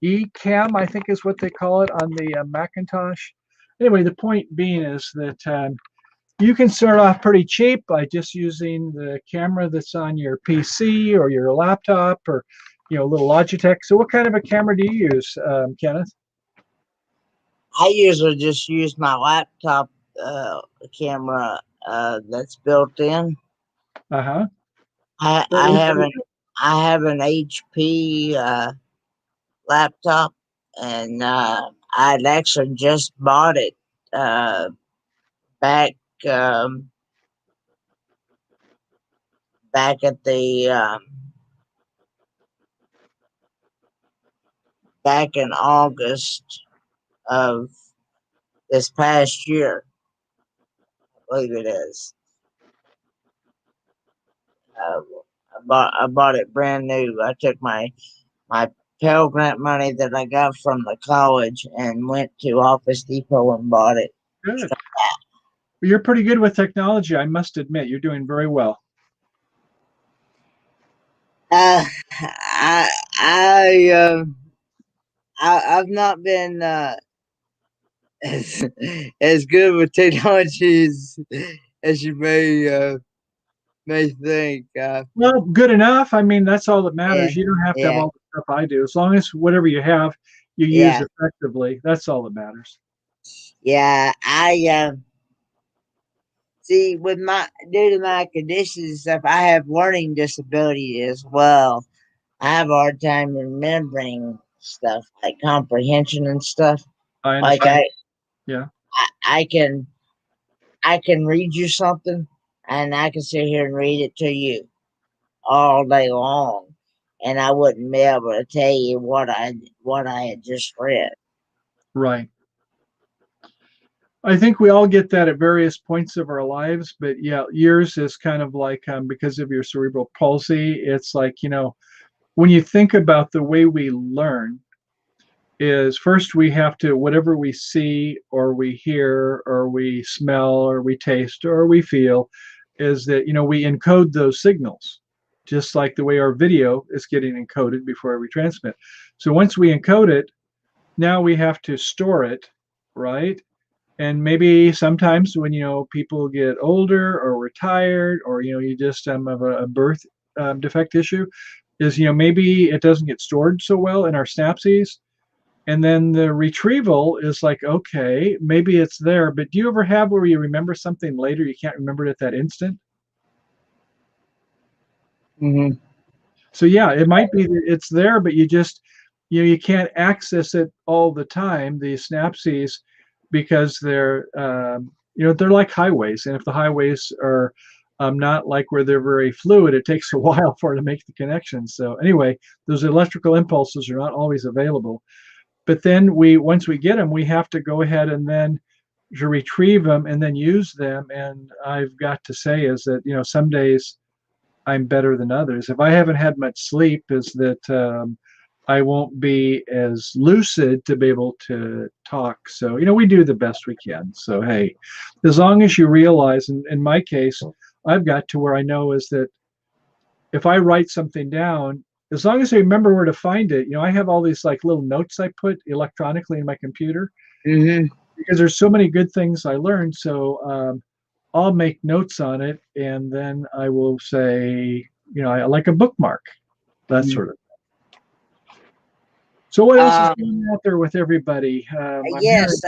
[SPEAKER 5] eCam, I think is what they call it on the Macintosh. Anyway, the point being is that you can start off pretty cheap by just using the camera that's on your PC or your laptop or, a little Logitech. So what kind of a camera do you use, Kenneth?
[SPEAKER 1] I usually just use my laptop camera that's built in.
[SPEAKER 5] Uh-huh.
[SPEAKER 1] I have an HP laptop, and I'd actually just bought it back back at the back in August of this past year. believe it is. Uh, I bought it brand new. I took my Pell Grant money that I got from the college and went to Office Depot and bought it.
[SPEAKER 5] Good. You're pretty good with technology, I must admit. You're doing very well.
[SPEAKER 1] Uh, I I've not been as as good with technology as you may think.
[SPEAKER 5] Well, good enough. I mean, that's all that
[SPEAKER 1] Yeah,
[SPEAKER 5] matters. You don't have to have
[SPEAKER 1] yeah,
[SPEAKER 5] all the stuff I do. As long as whatever you have, you use
[SPEAKER 1] yeah,
[SPEAKER 5] effectively. That's all that matters.
[SPEAKER 1] yeah. I see with my due to my conditions and stuff, I have learning disability as well. I have a hard time remembering stuff like comprehension and stuff.
[SPEAKER 5] I
[SPEAKER 1] Like
[SPEAKER 5] understand. Yeah.
[SPEAKER 1] I can I can read you something and I can sit here and read it to you all day long, and I wouldn't be able to tell you what I had just read.
[SPEAKER 5] Right. I think we all get that at various points of our lives, but yeah, yours is kind of like because of your cerebral palsy. It's like, when you think about the way we learn, is first we have to, whatever we see or we hear or we smell or we taste or we feel, is that, we encode those signals, just like the way our video is getting encoded before we transmit. So once we encode it, now we have to store it, right? And maybe sometimes when people get older or retired, or you just have a birth defect issue, is maybe it doesn't get stored so well in our synapses, and then the retrieval is like, okay, maybe it's there, but do you ever have where you remember something later, you can't remember it at that instant?
[SPEAKER 1] Mm-hmm.
[SPEAKER 5] So yeah, it might be that it's there, but you just, you can't access it all the time, the synapses, because they're like highways. And if the highways are not like where they're very fluid, it takes a while for it to make the connection. So anyway, those electrical impulses are not always available. But then once we get them, we have to go ahead and then to retrieve them and then use them. And I've got to say is that, some days I'm better than others. If I haven't had much sleep, is that I won't be as lucid to be able to talk. So, we do the best we can. So, hey, as long as you realize, in my case, I've got to where I know is that if I write something down, as long as I remember where to find it, I have all these like little notes I put electronically in my computer
[SPEAKER 1] Mm-hmm.
[SPEAKER 5] because there's so many good things I learned. So I'll make notes on it, and then I will say, I like a bookmark, that
[SPEAKER 1] Mm-hmm.
[SPEAKER 5] sort of. So what else is
[SPEAKER 1] Um,
[SPEAKER 5] going out there with everybody? I'm hearing.
[SPEAKER 1] yes.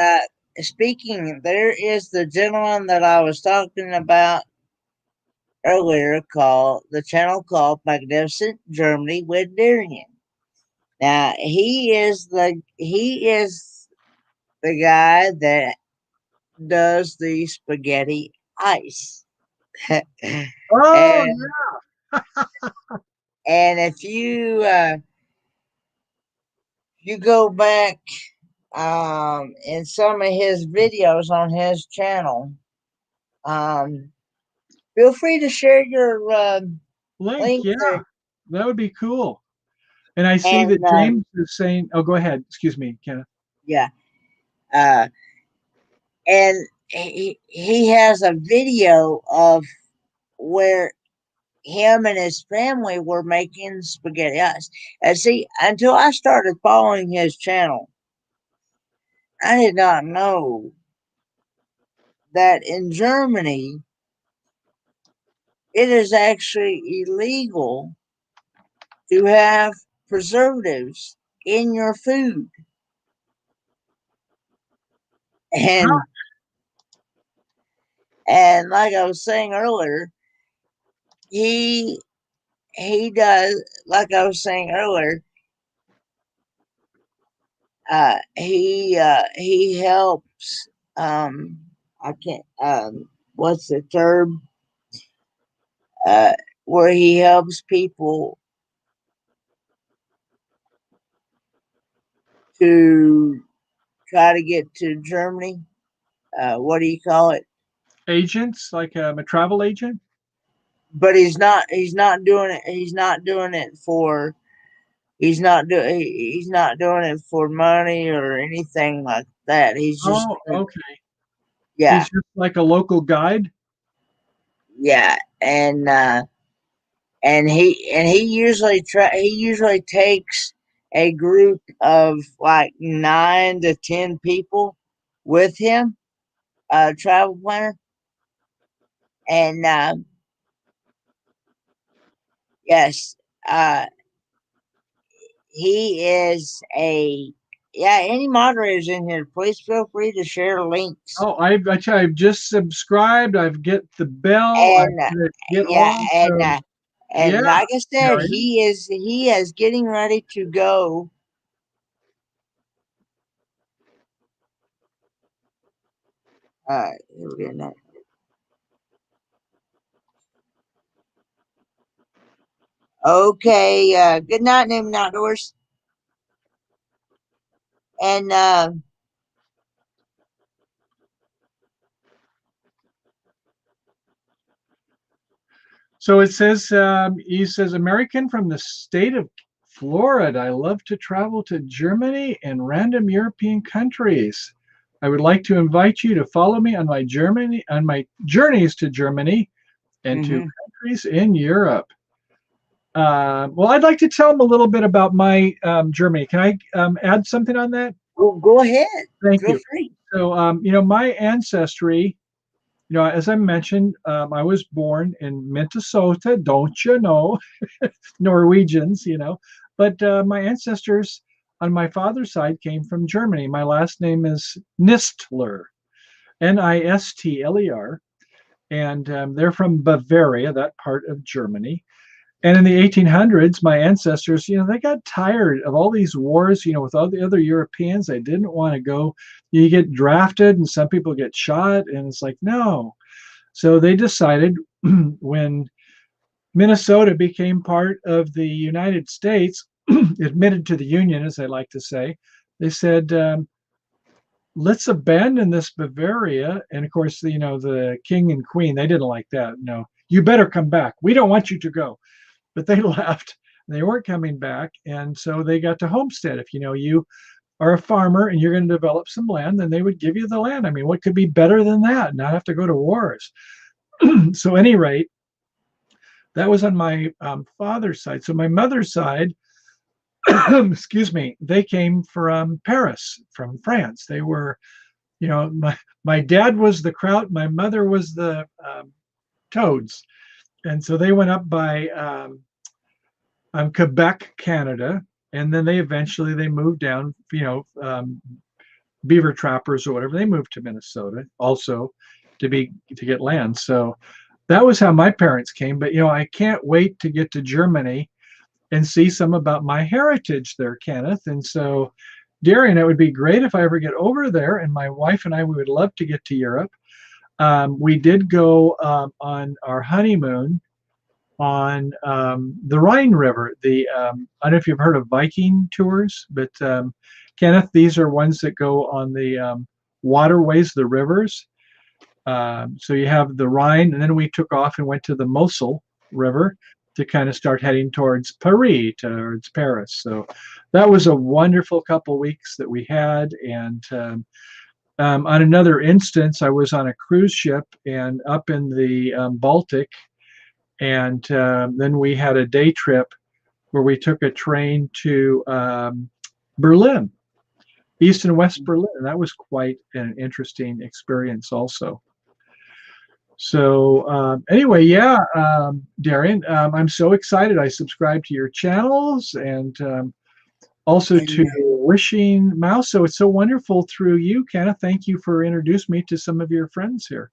[SPEAKER 1] Speaking, there is the gentleman that I was talking about earlier, called the channel called Magnificent Germany with Darian. Now he is the guy that does the spaghetti ice.
[SPEAKER 5] Oh
[SPEAKER 1] and and if you go back in some of his videos on his channel, um feel free to share your
[SPEAKER 5] link,
[SPEAKER 1] link
[SPEAKER 5] yeah,
[SPEAKER 1] there.
[SPEAKER 5] that would be cool. And I see
[SPEAKER 1] And
[SPEAKER 5] that James is saying, "Oh, go ahead. Excuse me, Kenneth."
[SPEAKER 1] yeah, uh and he has a video of where him and his family were making spaghetti ice. And see, until I started following his channel, I did not know that in Germany it is actually illegal to have preservatives in your food.
[SPEAKER 5] Huh?
[SPEAKER 1] And and like I was saying earlier, he he does, like I was saying earlier, he helps, I can't, what's the term, uh where he helps people to try to get to Germany. What do you call it?
[SPEAKER 5] agents, like a travel agent?
[SPEAKER 1] but he's not. He's not doing it. He's not doing it for. He's not doing it for money or anything like that. He's just
[SPEAKER 5] Oh, okay.
[SPEAKER 1] yeah,
[SPEAKER 5] He's just like a local guide.
[SPEAKER 1] yeah, and he usually takes a group of like 9 to 10 people with him, travel planner, and yes, uh, he is a yeah. Any moderators in here, please feel free to share links.
[SPEAKER 5] Oh, I've just subscribed. I've get the bell. I've
[SPEAKER 1] And
[SPEAKER 5] get
[SPEAKER 1] yeah,
[SPEAKER 5] on.
[SPEAKER 1] and
[SPEAKER 5] So yeah,
[SPEAKER 1] and like I said,
[SPEAKER 5] Darian.
[SPEAKER 1] he is getting ready to go. All right, here we go now. Okay, good night, Name Outdoors, and
[SPEAKER 5] So it says he says American from the state of Florida. I love to travel to Germany and random European countries. I would like to invite you to follow me on my journeys to Germany and to
[SPEAKER 1] mhm.
[SPEAKER 5] countries in Europe. Well, I'd like to tell them a little bit about my Germany. Can I add something on that?
[SPEAKER 1] Well, go ahead,
[SPEAKER 5] Thank
[SPEAKER 1] feel
[SPEAKER 5] you.
[SPEAKER 1] free.
[SPEAKER 5] So, my ancestry, as I mentioned, I was born in Minnesota, don't you know? Norwegians, but my ancestors on my father's side came from Germany. My last name is Nistler, Nistler, and they're from Bavaria, that part of Germany. And in the 1800s, my ancestors, they got tired of all these wars, with all the other Europeans. They didn't want to go. You get drafted and some people get shot. And it's like, no. So they decided when Minnesota became part of the United States, admitted to the Union, as they like to say, they said, let's abandon this Bavaria. And of course, the king and queen, they didn't like that. No, you better come back. We don't want you to go. But they left. They weren't coming back. And so they got to homestead. If you are a farmer and you're going to develop some land, then they would give you the land. I mean, what could be better than that? Not have to go to wars. So, at any rate, that was on my father's side. So, my mother's side, excuse me, they came from Paris, from France. They were, my dad was the kraut, my mother was the toads. And so they went up by Quebec, Canada, and then they moved down, beaver trappers or whatever. They moved to Minnesota also to get land. So that was how my parents came. But I can't wait to get to Germany and see some about my heritage there, Kenneth. And so, Darian, it would be great if I ever get over there. And my wife and I, we would love to get to Europe. We did go on our honeymoon on the Rhine River. I don't know if you've heard of Viking tours, but Kenneth, these are ones that go on the waterways, the rivers. So you have the Rhine, and then we took off and went to the Mosel River to kind of start heading towards Paris, towards Paris. So that was a wonderful couple of weeks that we had. And on another instance, I was on a cruise ship and up in the Baltic, and then we had a day trip where we took a train to Berlin, East and West Berlin. And that was quite an interesting experience also. So anyway, yeah, Darian, I'm so excited. I subscribe to your channels and also to Wishing Mouse. So it's so wonderful through you, Kenneth. Thank you for introducing me to some of your friends here.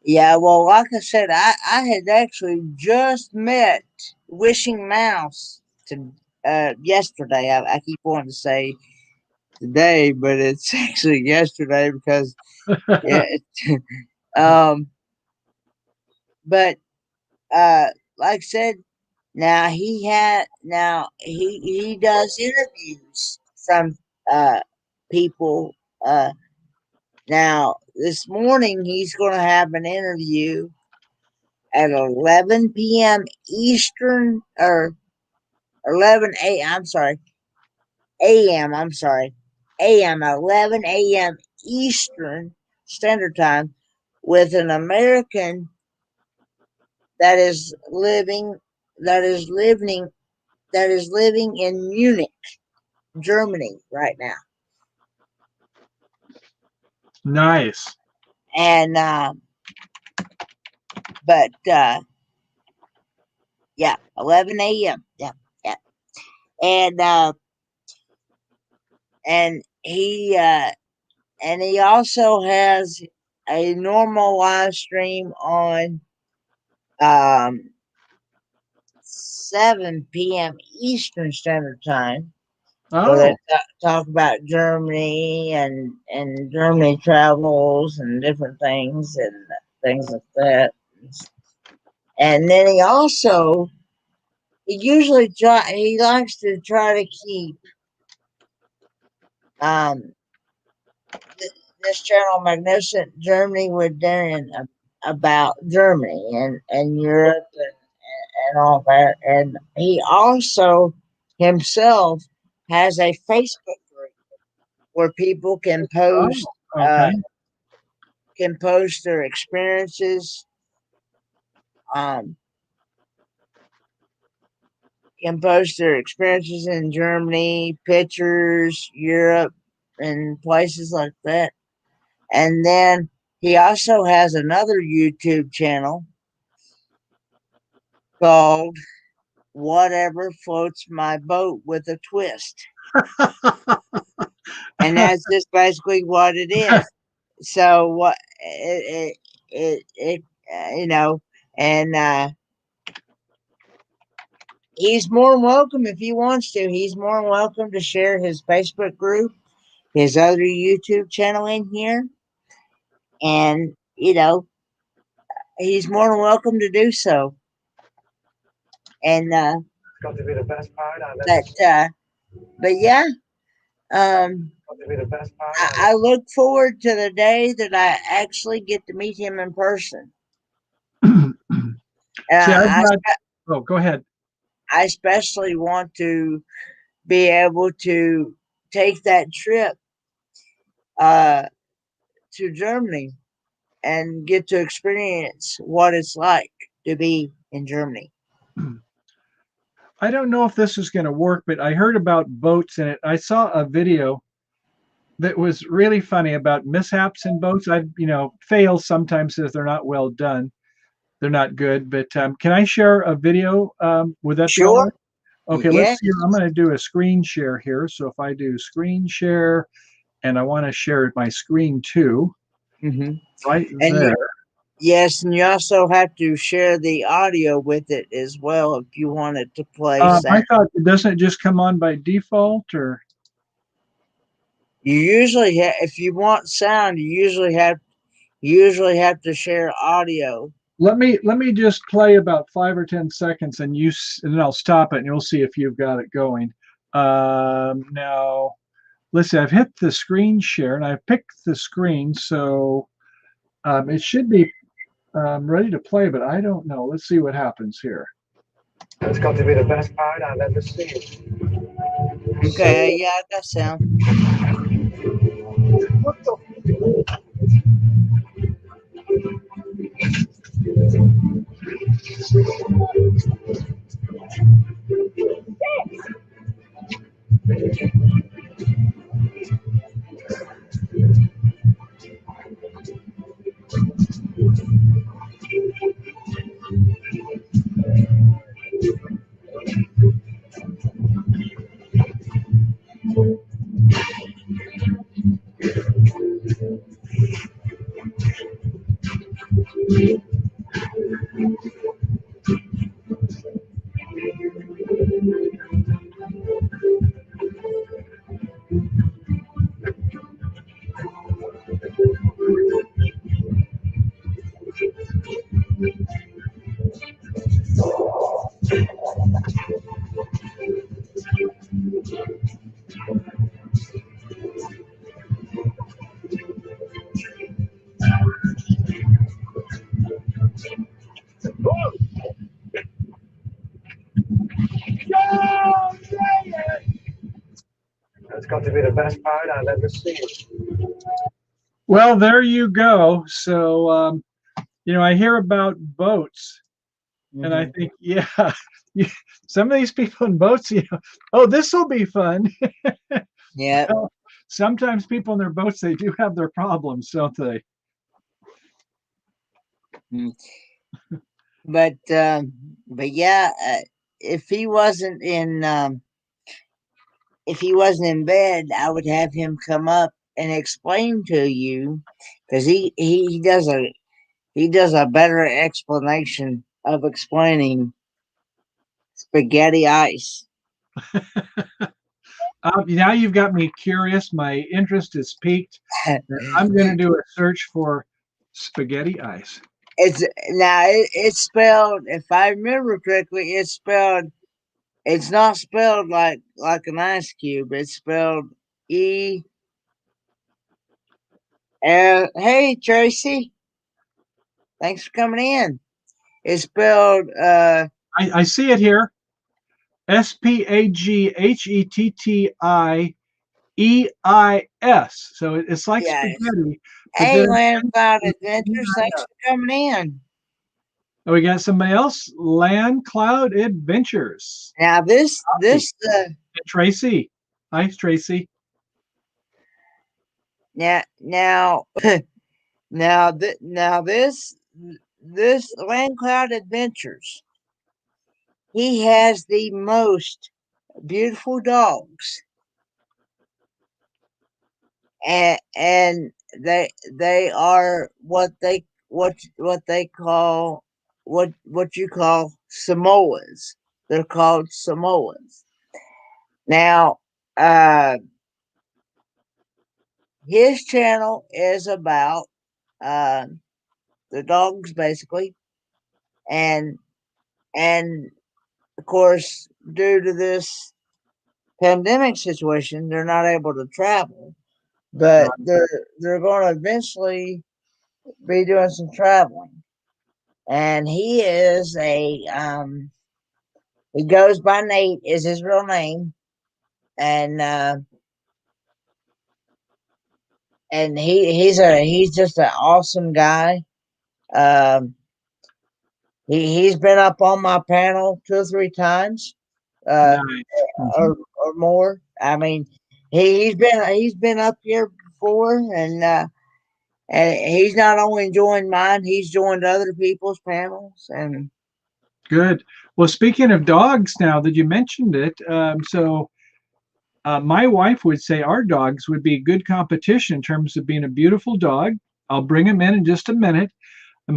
[SPEAKER 1] Yeah, well, like I said, I had actually just met Wishing Mouse yesterday. I keep wanting to say today, but it's actually yesterday because yeah. um, but like I said, now he does interviews from people. Now this morning he's going to have an interview at 11 p.m. Eastern, or 11 a. I'm sorry, a.m. I'm sorry, a.m. 11 a.m. Eastern Standard Time with an American that is living that is living in Munich, Germany right now.
[SPEAKER 5] Nice.
[SPEAKER 1] And but yeah, 11 a.m. Yeah, yeah. And he also has a normal live stream on 7 p.m. Eastern Standard Time, where they talk about Germany and Germany travels and different things and things like that. And then he likes to try to keep this channel Magnificent Germany with Darren about Germany and Europe and all that. And he also himself has a Facebook group where people can post their experiences, in Germany, pictures, Europe, and places like that. And then he also has another YouTube channel called Whatever Floats My Boat with a Twist. And that's just basically what it is. So what and he's more than welcome if he wants to. He's more than welcome to share his Facebook group, his other YouTube channel in here. And, he's more than welcome to do so. And
[SPEAKER 2] It's got to be the best part I've ever
[SPEAKER 1] but yeah,
[SPEAKER 2] got to be the best part.
[SPEAKER 1] I look forward to the day that I actually get to meet him in person.
[SPEAKER 5] Go ahead.
[SPEAKER 1] I especially want to be able to take that trip to Germany and get to experience what it's like to be in Germany.
[SPEAKER 5] I don't know if this is going to work, but I heard about boats in it. I saw a video that was really funny about mishaps in boats. Fails sometimes if they're not well done. They're not good, but can I share a video with that?
[SPEAKER 1] Sure.
[SPEAKER 5] Okay, let's see. I'm going to do a screen share here. So if I do screen share, and I want to share my screen too, right there.
[SPEAKER 1] Yes, and you also have to share the audio with it as well if you want it to play.
[SPEAKER 5] I thought, doesn't it just come on by default, or
[SPEAKER 1] you usually if you want sound, you usually have to share audio.
[SPEAKER 5] Let me just play about 5 or 10 seconds, and then I'll stop it, and you'll see if you've got it going. Now, let's see. I've hit the screen share, and I've picked the screen, so it should be ready to play, but I don't know. Let's see what happens here.
[SPEAKER 2] It's got to be the best part I've ever seen.
[SPEAKER 1] Okay, yeah, I got sound.
[SPEAKER 2] What the? got to be the best part I've ever seen.
[SPEAKER 5] Well, there you go. So, I hear about boats, and I think, yeah, some of these people in boats, oh, this will be fun.
[SPEAKER 1] Yeah.
[SPEAKER 5] Well, sometimes people in their boats, they do have their problems, don't they?
[SPEAKER 1] But yeah, if he wasn't in bed, I would have him come up and explain to you, because he does a better explanation of explaining spaghetti ice.
[SPEAKER 5] Now you've got me curious. My interest is piqued. I'm going to do a search for spaghetti ice.
[SPEAKER 1] It's spelled, if I remember correctly, it's not spelled like an ice cube. It's spelled E L. Hey Tracy, thanks for coming in. It's spelled
[SPEAKER 5] I see it here. Spaghettiies. So it's like
[SPEAKER 1] yeah.
[SPEAKER 5] spaghetti, but
[SPEAKER 1] Hey,
[SPEAKER 5] then
[SPEAKER 1] Land Cloud Adventures, thanks for coming in.
[SPEAKER 5] we got somebody else. Land Cloud Adventures.
[SPEAKER 1] Now this
[SPEAKER 5] Tracy. Hi, Tracy.
[SPEAKER 1] now this Land Cloud Adventures, he has the most beautiful dogs, and they are what you call Samoas. They're called Samoas. Now, his channel is about the dogs basically, and of course, due to this pandemic situation, they're not able to travel, but they're going to eventually be doing some traveling. And he goes by Nate, is his real name, and he's just an awesome guy. Um, he's been up on my panel 2 or 3 times, uh,
[SPEAKER 5] Nice.
[SPEAKER 1] or more. I mean, he's been up here before, and he's not only joined mine, he's joined other people's panels. And
[SPEAKER 5] Good. Well, speaking of dogs now that you mentioned it, my wife would say our dogs would be good competition in terms of being a beautiful dog. I'll bring him in just a minute.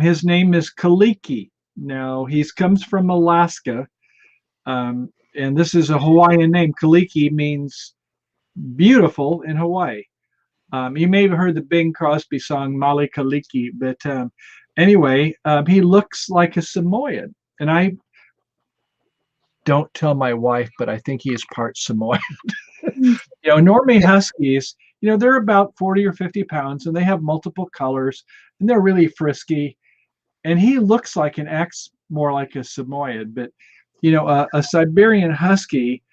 [SPEAKER 5] His name is Kaliki. Now, he comes from Alaska, and this is a Hawaiian name. Kaliki means beautiful in Hawaii. You may have heard the Bing Crosby song Mali Kaliki, but anyway, he looks like a Samoyed. And I don't tell my wife, but I think he is part Samoyed. Normally Huskies, they're about 40 or 50 pounds and they have multiple colors and they're really frisky. And he looks like and acts more like a Samoyed, but a Siberian Husky,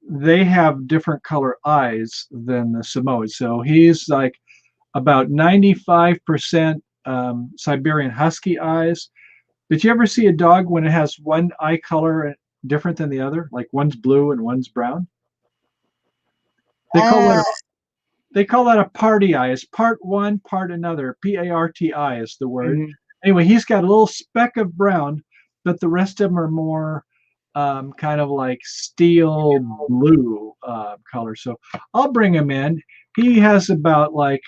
[SPEAKER 5] they have different color eyes than the Samoyed. So he's like about 95% Siberian Husky eyes. Did you ever see a dog when it has one eye color different than the other? Like one's blue and one's brown? They call that a party eye. It's part one, part another. PARTI is the word.
[SPEAKER 1] Mhm.
[SPEAKER 5] Anyway, he's got a little speck of brown, but the rest of them are more kind of like steel blue color. So I'll bring him in. He has about like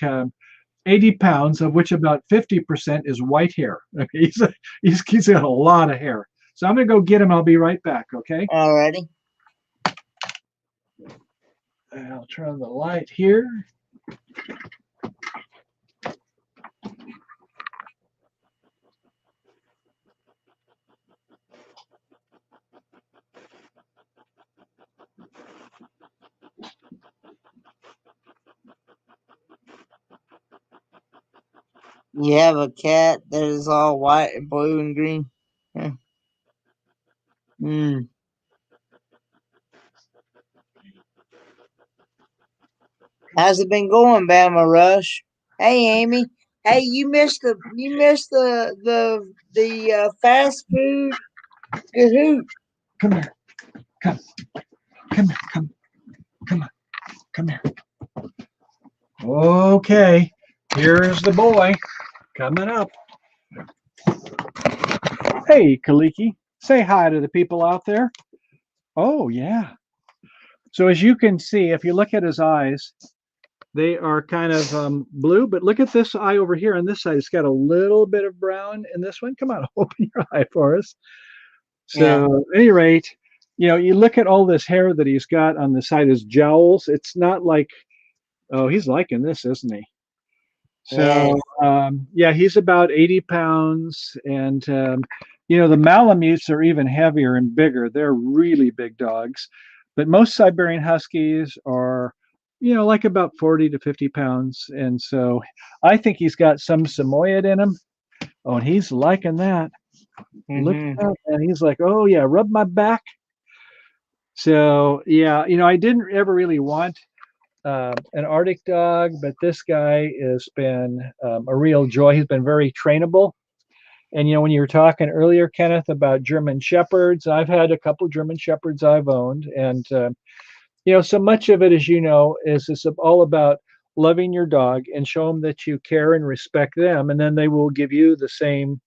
[SPEAKER 5] 80 pounds, of which about 50% is white hair. He's got a lot of hair. So I'm going to go get him. I'll be right back, okay?
[SPEAKER 1] Alrighty.
[SPEAKER 5] I'll turn on the light here.
[SPEAKER 1] You have a cat that is all white and blue and green. Huh. Mm. How's it been going, Bama Rush? Hey, Amy. Hey, you missed the fast food Kahoot.
[SPEAKER 5] Come here. Come. Come here. Come on. Come here. Okay. Here's the boy coming up. Hey, Kaliki. Say hi to the people out there. Oh, yeah. So as you can see, if you look at his eyes, they are kind of blue, but look at this eye over here on this side. It's got a little bit of brown in this one. Come on, open your eye for us. So at any rate, you look at all this hair that he's got on the side, his jowls. It's not like, oh, he's liking this, isn't he? So yeah, he's about 80 pounds. And, the Malamutes are even heavier and bigger. They're really big dogs. But most Siberian Huskies are, like about 40 to 50 pounds. And so I think he's got some Samoyed in him. Oh, and he's liking that. Look at that. And he's like, oh, yeah, rub my back. So, yeah, I didn't ever really want an Arctic dog, but this guy has been a real joy. He's been very trainable. And, when you were talking earlier, Kenneth, about German Shepherds, I've had a couple German Shepherds I've owned. And, so much of it, as you know, is all about loving your dog and show them that you care and respect them. And then they will give you the same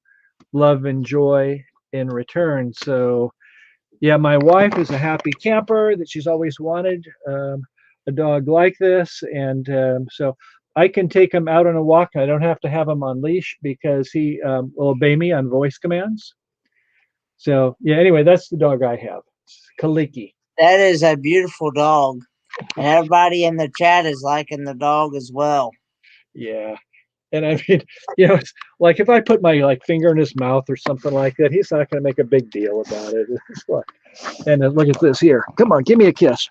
[SPEAKER 5] love and joy in return. So, yeah, my wife is a happy camper that she's always wanted a dog like this. And so I can take him out on a walk. I don't have to have him on leash because he will obey me on voice commands. So, yeah, anyway, that's the dog I have. Kaliki.
[SPEAKER 1] That is a beautiful dog. And everybody in the chat is liking the dog as well.
[SPEAKER 5] Yeah. And I mean, it's like if I put my finger in his mouth or something like that, he's not going to make a big deal about it. And look at this here. Come on, give me a kiss.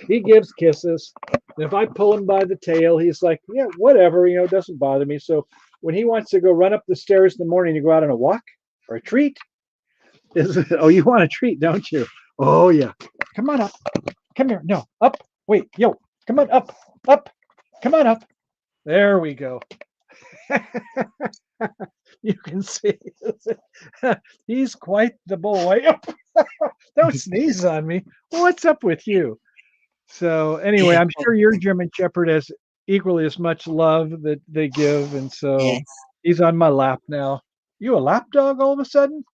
[SPEAKER 5] He gives kisses. And if I pull him by the tail, he's like, yeah, whatever, it doesn't bother me. So when he wants to go run up the stairs in the morning to go out on a walk or a treat, oh, you want a treat, don't you? Oh, yeah. Come on up. Come here. No, up. Wait, yo, come on up. Up. Come on up. There we go. You can see he's quite the boy. Don't sneeze on me. What's up with you? So anyway, I'm sure your German Shepherd has equally as much love that they give. And so he's on my lap now. You a lap dog all of a sudden?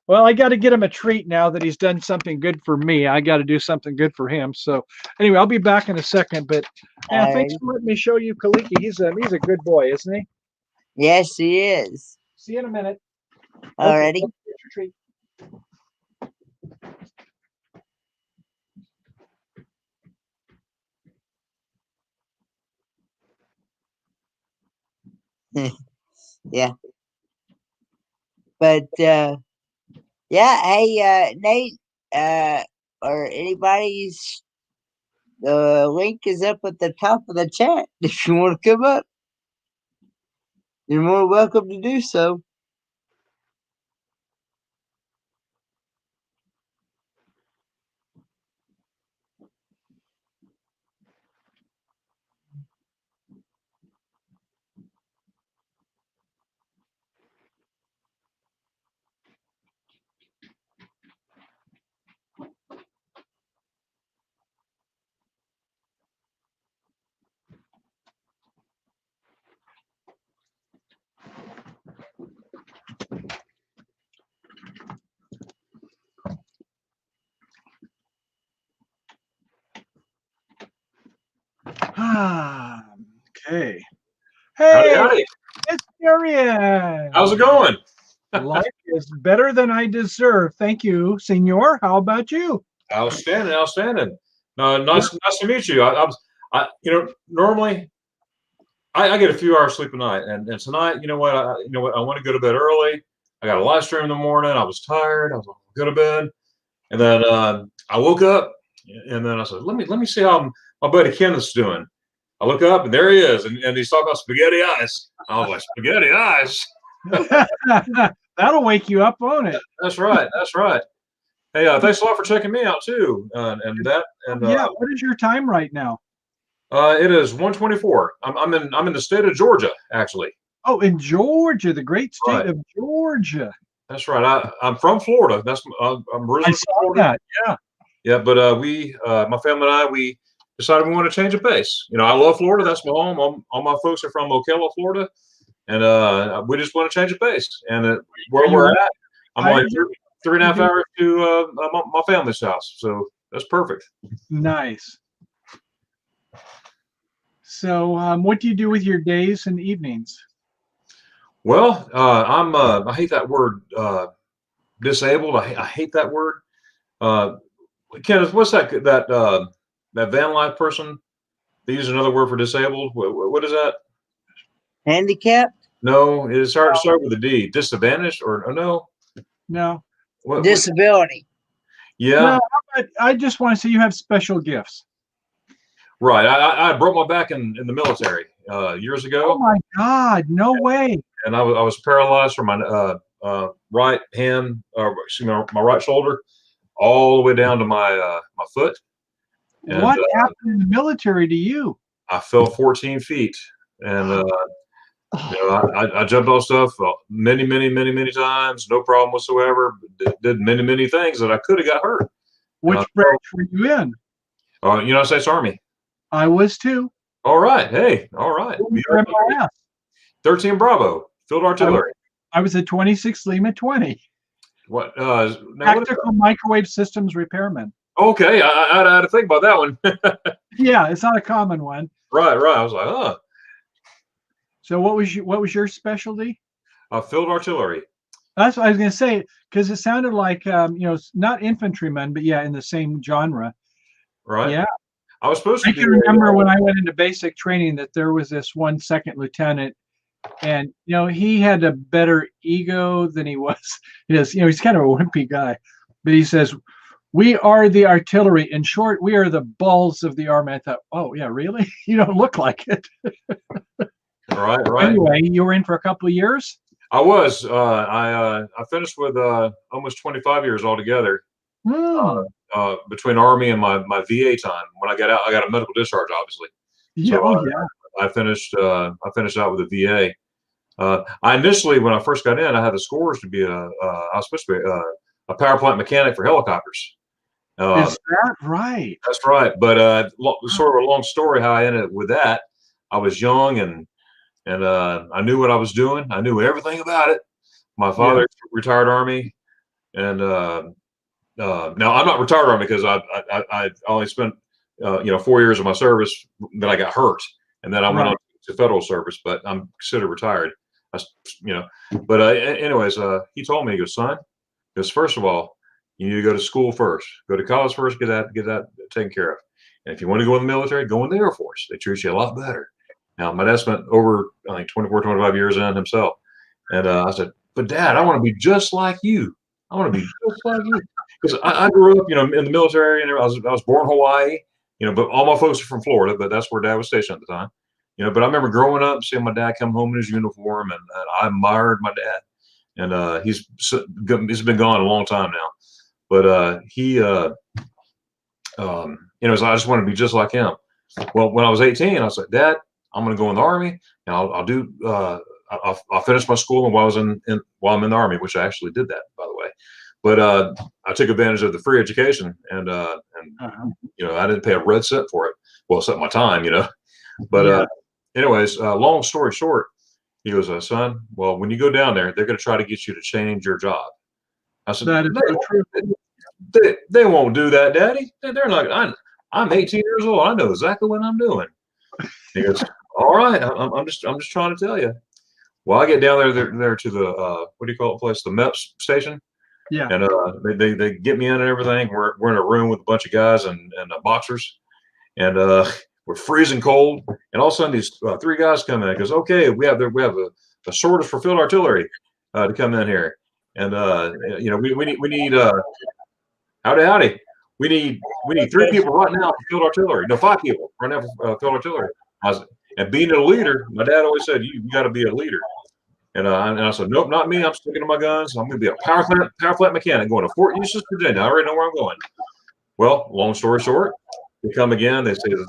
[SPEAKER 5] Well, I got to get him a treat now that he's done something good for me. I got to do something good for him. So anyway, I'll be back in a second. But thanks for letting me show you Kaliki. He's a good boy, isn't he?
[SPEAKER 1] Yes, he is.
[SPEAKER 5] See you in a minute.
[SPEAKER 1] Alrighty.
[SPEAKER 5] Okay, get your treat.
[SPEAKER 1] Yeah. But yeah, hey Nate, or anybody's the link is up at the top of the chat. If you want to come up, you're more welcome to do so.
[SPEAKER 5] Okay.
[SPEAKER 6] Howdy,
[SPEAKER 5] Hey,
[SPEAKER 6] howdy.
[SPEAKER 5] it's Darian.
[SPEAKER 6] How's it going?
[SPEAKER 5] Life is better than I deserve. Thank you, Senor. How about you?
[SPEAKER 6] Outstanding, outstanding. Nice to meet you. Normally I get a few hours sleep a night, and tonight, you know what, I want to go to bed early. I got a live stream in the morning. I was tired. I was going to go to bed, and then I woke up, and then I said, let me see how my buddy Kenneth's doing. I look up, and there he is, and he's talking about spaghetti ice. I was like, spaghetti ice.
[SPEAKER 5] That'll wake you up, won't it?
[SPEAKER 6] That's right. That's right. Hey, thanks a lot for checking me out too.
[SPEAKER 5] Yeah. What is your time right now?
[SPEAKER 6] It is 1:24. I'm in the state of Georgia, actually.
[SPEAKER 5] Oh, in Georgia, the great state
[SPEAKER 6] Right.
[SPEAKER 5] of Georgia.
[SPEAKER 6] That's right. I'm from Florida. I'm
[SPEAKER 5] I
[SPEAKER 6] originally from
[SPEAKER 5] saw
[SPEAKER 6] Florida.
[SPEAKER 5] that. Yeah.
[SPEAKER 6] Yeah, but my family and I, we decided we want to change of pace. You know, I love Florida. That's my home. All my folks are from Ocala, Florida, and we just want to change of pace. And where we're at, I'm only 3.5 hours to my family's house, so that's perfect.
[SPEAKER 5] Nice. So, what do you do with your days and evenings?
[SPEAKER 6] Well, I hate that word disabled. I hate that word. Kenneth, what's that van life person? They use another word for disabled. What is that?
[SPEAKER 1] Handicapped?
[SPEAKER 6] No, it starts with a D. Disadvantaged or no?
[SPEAKER 5] No.
[SPEAKER 1] Disability.
[SPEAKER 6] Yeah.
[SPEAKER 5] No, I just want to say you have special gifts.
[SPEAKER 6] Right. I broke my back in the military years ago.
[SPEAKER 5] Oh my God! No way.
[SPEAKER 6] And I was paralyzed from my right hand, my right shoulder, all the way down to my foot. And,
[SPEAKER 5] what happened in the military to you?
[SPEAKER 6] I fell 14 feet, and I jumped off stuff many times, no problem whatsoever. Did many things that I could have got hurt.
[SPEAKER 5] Which branch were you in?
[SPEAKER 6] United States Army.
[SPEAKER 5] I was too.
[SPEAKER 6] All right. Hey. All right. 13 Bravo, Field Artillery.
[SPEAKER 5] I was a 26 Lima 20.
[SPEAKER 6] What?
[SPEAKER 5] Tactical microwave systems repairman.
[SPEAKER 6] Okay, I had to think about that one.
[SPEAKER 5] Yeah, it's not a common one.
[SPEAKER 6] Right. I was like, huh.
[SPEAKER 5] So what was your specialty?
[SPEAKER 6] Field Artillery.
[SPEAKER 5] That's what I was going to say, because it sounded like not infantryman, but yeah, in the same genre.
[SPEAKER 6] Right.
[SPEAKER 5] Yeah.
[SPEAKER 6] I was supposed to.
[SPEAKER 5] I can remember when I went into basic training that there was this one second lieutenant, and he had a better ego than he was. He's kind of a wimpy guy, but he says, "We are the artillery. In short, we are the balls of the army." I thought, oh yeah, really? You don't look like it.
[SPEAKER 6] Right.
[SPEAKER 5] Anyway, you were in for a couple of years.
[SPEAKER 6] I was. I finished with almost 25 years altogether. Between Army and my VA time. When I got out, I got a medical discharge, obviously.
[SPEAKER 5] Yeah.
[SPEAKER 6] So, I finished out with the VA. I initially, when I first got in, I had the scores to be I was supposed to be a power plant mechanic for helicopters.
[SPEAKER 5] Is that right?
[SPEAKER 6] That's right. But sort of a long story how I ended up with that. I was young and I knew what I was doing. I knew everything about it. My father retired Army, and now I'm not retired Army because I only spent 4 years of my service. Then I got hurt, and then I went on to federal service. But I'm considered retired. But anyways, he told me, he goes, son, because first of all, you need to go to school first, go to college first, get that taken care of. And if you want to go in the military, go in the Air Force. They treat you a lot better. Now, my dad spent over, I think, 24, 25 years in himself. And I said, but Dad, I want to be just like you. I want to be just like you. Because I grew up, in the military, and I was born in Hawaii, but all my folks are from Florida, but that's where Dad was stationed at the time. But I remember growing up, seeing my dad come home in his uniform, and I admired my dad. And he's been gone a long time now. But I just want to be just like him. Well, when I was 18, I said, Dad, I'm going to go in the Army, and I'll finish my school while I'm in the Army, which I actually did that, by the way. But I took advantage of the free education, and I didn't pay a red cent for it. Well, except my time, But anyways, long story short, he goes, son, well, when you go down there, they're going to try to get you to change your job. I said, that is true. They won't do that, Daddy. They're not. I'm 18 years old. I know exactly what I'm doing. He goes, all right. I'm just trying to tell you. Well, I get down there to the what do you call it place? The MEPS station. Yeah. And they get me in and everything. We're in a room with a bunch of guys and boxers, and we're freezing cold. And all of a sudden, these three guys come in. Because okay, we have a shortage for field artillery to come in here, and we need howdy. We need 3 people right now for field artillery. No, 5 people right now for field artillery. And being a leader, my dad always said, you got to be a leader. And I said, nope, not me. I'm sticking to my guns. I'm going to be a power plant mechanic going to Fort Eustis, Virginia. I already know where I'm going. Well, long story short, they come again. They say the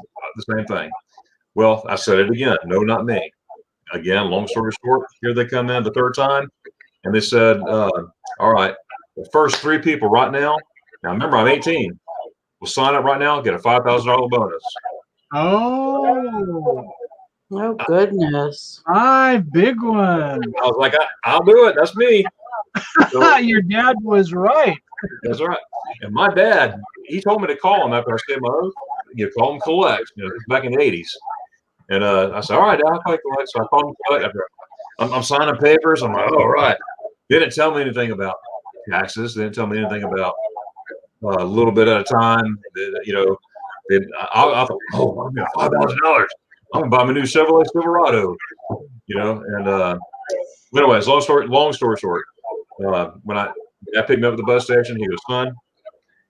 [SPEAKER 6] same thing. Well, I said it again. No, not me. Again, long story short, here they come in the third time. And they said, all right, the first 3 people right now. Now, remember, I'm 18. We'll sign up right now, get a $5,000 bonus.
[SPEAKER 5] Oh,
[SPEAKER 7] Oh goodness.
[SPEAKER 5] big one.
[SPEAKER 6] I was like, I'll do it. That's me. So,
[SPEAKER 5] Your dad was right.
[SPEAKER 6] that's right. And my dad, he told me to call him after I stayed my oath. You call him collect. You know, back in the 80s. And I said, all right, Dad, I'll call you collect. So I called him collect. After I'm signing papers. I'm like, all right. They didn't tell me anything about taxes. They didn't tell me anything about a little bit at a time. You know, I thought, oh, I'm going to $5,000. I'm going to buy my new Chevrolet Silverado. You know, and anyways, long story short, when I picked me up at the bus station, he goes, son,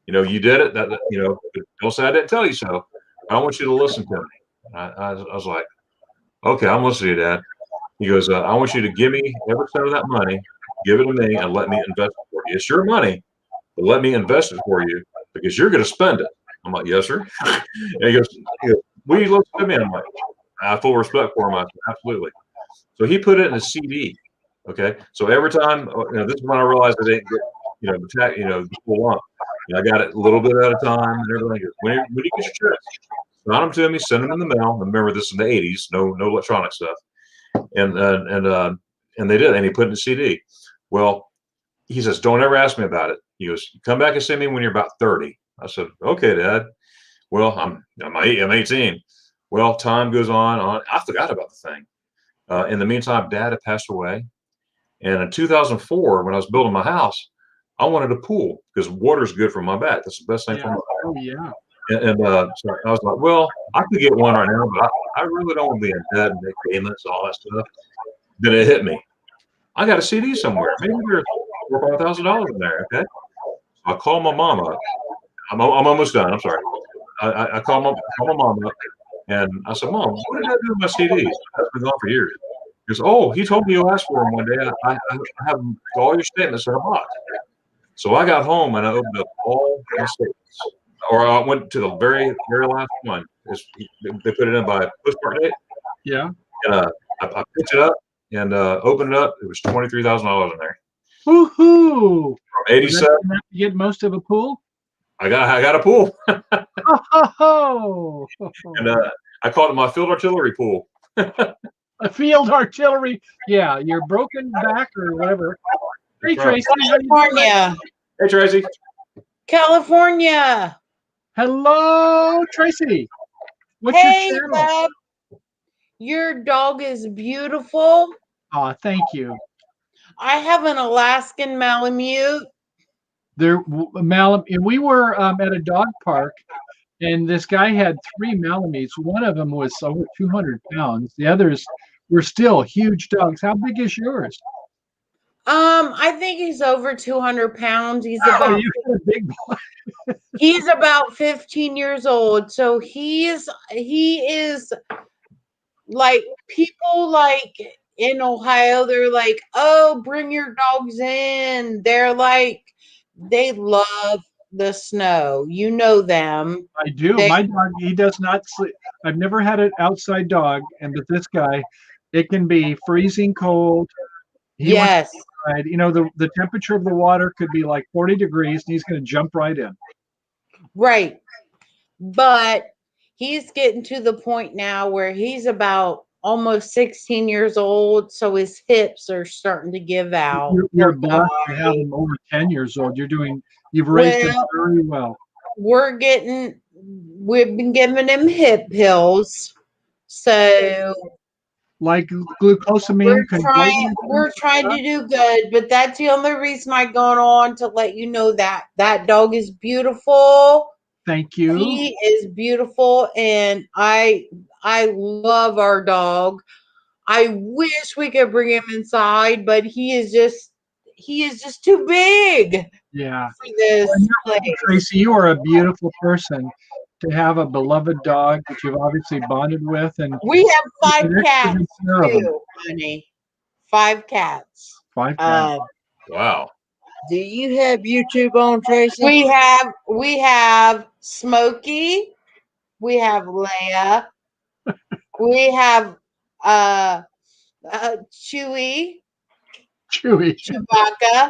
[SPEAKER 6] you know, you did it. You know, don't say I didn't tell you so. I want you to listen to me. I was like, okay, I'm listening to you, Dad. He goes, I want you to give me every cent of that money, give it to me, and let me invest it for you. It's your money, but let me invest it for you because you're going to spend it. I'm like, yes, sir. And he goes, will you listen to me? I'm like, I have full respect for him. I said, absolutely. So he put it in a CD. Okay, so every time, you know, this is when I realized I didn't get, you know, the full lump. You know, I got it a little bit at a time, and everything goes, when do you get your checks? Sign them to me, send them in the mail. Remember, this is in the 80s, no electronic stuff. And they did, and he put it in a CD. Well, he says, don't ever ask me about it. He goes, come back and see me when you're about 30. I said, okay, Dad. Well, I'm 18. Well, time goes on. I forgot about the thing. In the meantime, Dad had passed away. And in 2004, when I was building my house, I wanted a pool because water's good for my back. That's the best thing for my back.
[SPEAKER 5] Oh, yeah.
[SPEAKER 6] And so I was like, well, I could get one right now, but I really don't want to be in debt and make payments, all that stuff. Then it hit me. I got a CD somewhere. Maybe there's $4,000 or $5,000 in there. Okay. So I call my mom up. I'm almost done. I'm sorry. I call my mom up, and I said, Mom, what did I do with my CDs? That's been gone for years. He goes, oh, he told me you asked for them one day. I have all your statements in a box. So I got home and I opened up all my statements. Or I went to the very, very last one. They put it in by postmark date.
[SPEAKER 5] Yeah.
[SPEAKER 6] And I picked it up and opened it up. It was $23,000 in there.
[SPEAKER 5] Woohoo!
[SPEAKER 6] From 87.
[SPEAKER 5] Enough to get most of a pool?
[SPEAKER 6] I got a pool.
[SPEAKER 5] Oh,
[SPEAKER 6] And I called it my field artillery pool.
[SPEAKER 5] a field artillery. Yeah, your broken back or whatever. Hey,
[SPEAKER 6] That's right.
[SPEAKER 5] Tracy. how you doing?
[SPEAKER 7] California.
[SPEAKER 6] Hey, Tracy.
[SPEAKER 7] California.
[SPEAKER 5] Hello, Tracy. What's
[SPEAKER 7] Hey,
[SPEAKER 5] your channel?
[SPEAKER 7] Bob. Your dog is beautiful.
[SPEAKER 5] Oh, thank you.
[SPEAKER 7] I have an Alaskan Malamute.
[SPEAKER 5] We were at a dog park, and this guy had 3 Malamutes. One of them was over 200 pounds. The others were still huge dogs. How big is yours?
[SPEAKER 7] I think he's over 200 pounds. He's
[SPEAKER 5] Oh,
[SPEAKER 7] about
[SPEAKER 5] you got a big boy.
[SPEAKER 7] he's about 15 years old. So he is like people like in Ohio, they're like, oh, bring your dogs in. They're like, they love the snow. You know them.
[SPEAKER 5] I do. My dog, he does not sleep. I've never had an outside dog, and with this guy, it can be freezing cold. He wants
[SPEAKER 7] Yes.
[SPEAKER 5] to ride. You know, the temperature of the water could be like 40 degrees, and he's going to jump right in.
[SPEAKER 7] Right. But he's getting to the point now where he's about almost 16 years old. So his hips are starting to give out.
[SPEAKER 5] You're blessed to have him over 10 years old. You've raised him very well.
[SPEAKER 7] We've been giving him hip pills. So
[SPEAKER 5] like glucosamine.
[SPEAKER 7] We're trying to do good, but that's the only reason I'm going on to let you know that that dog is beautiful.
[SPEAKER 5] Thank you.
[SPEAKER 7] He is beautiful, and I love our dog. I wish we could bring him inside, but he is just too big.
[SPEAKER 5] Yeah.
[SPEAKER 7] For this place.
[SPEAKER 5] Tracy, you are a beautiful person to have a beloved dog that you've obviously bonded with, and
[SPEAKER 7] we have 5 cats too, honey. 5 cats.
[SPEAKER 5] 5 cats.
[SPEAKER 6] Wow.
[SPEAKER 1] Do you have YouTube on, Tracy?
[SPEAKER 7] We have Smokey. We have Leia. We have Chewie,
[SPEAKER 5] Chewy.
[SPEAKER 7] Chewbacca.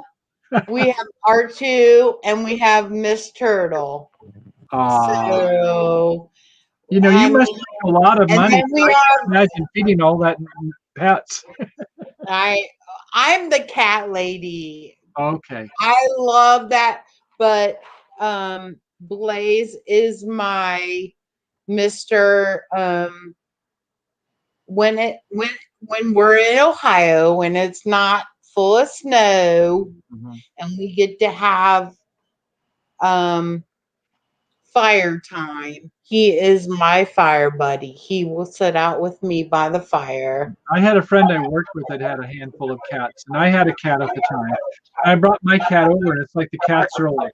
[SPEAKER 7] We have R2, and we have Miss Turtle. So
[SPEAKER 5] You
[SPEAKER 7] I
[SPEAKER 5] must
[SPEAKER 7] mean,
[SPEAKER 5] make a lot of
[SPEAKER 7] and
[SPEAKER 5] money.
[SPEAKER 7] then we
[SPEAKER 5] I can't
[SPEAKER 7] have
[SPEAKER 5] imagine feeding all that pets.
[SPEAKER 7] I'm the cat lady.
[SPEAKER 5] Okay.
[SPEAKER 7] I love that, but Blaze is my Mr. When we're in Ohio, when it's not full of snow,
[SPEAKER 5] Mhm.
[SPEAKER 7] and we get to have fire time, he is my fire buddy. He will sit out with me by the fire.
[SPEAKER 5] I had a friend I worked with that had a handful of cats, and I had a cat at the time. I brought my cat over, and it's like the cats are like,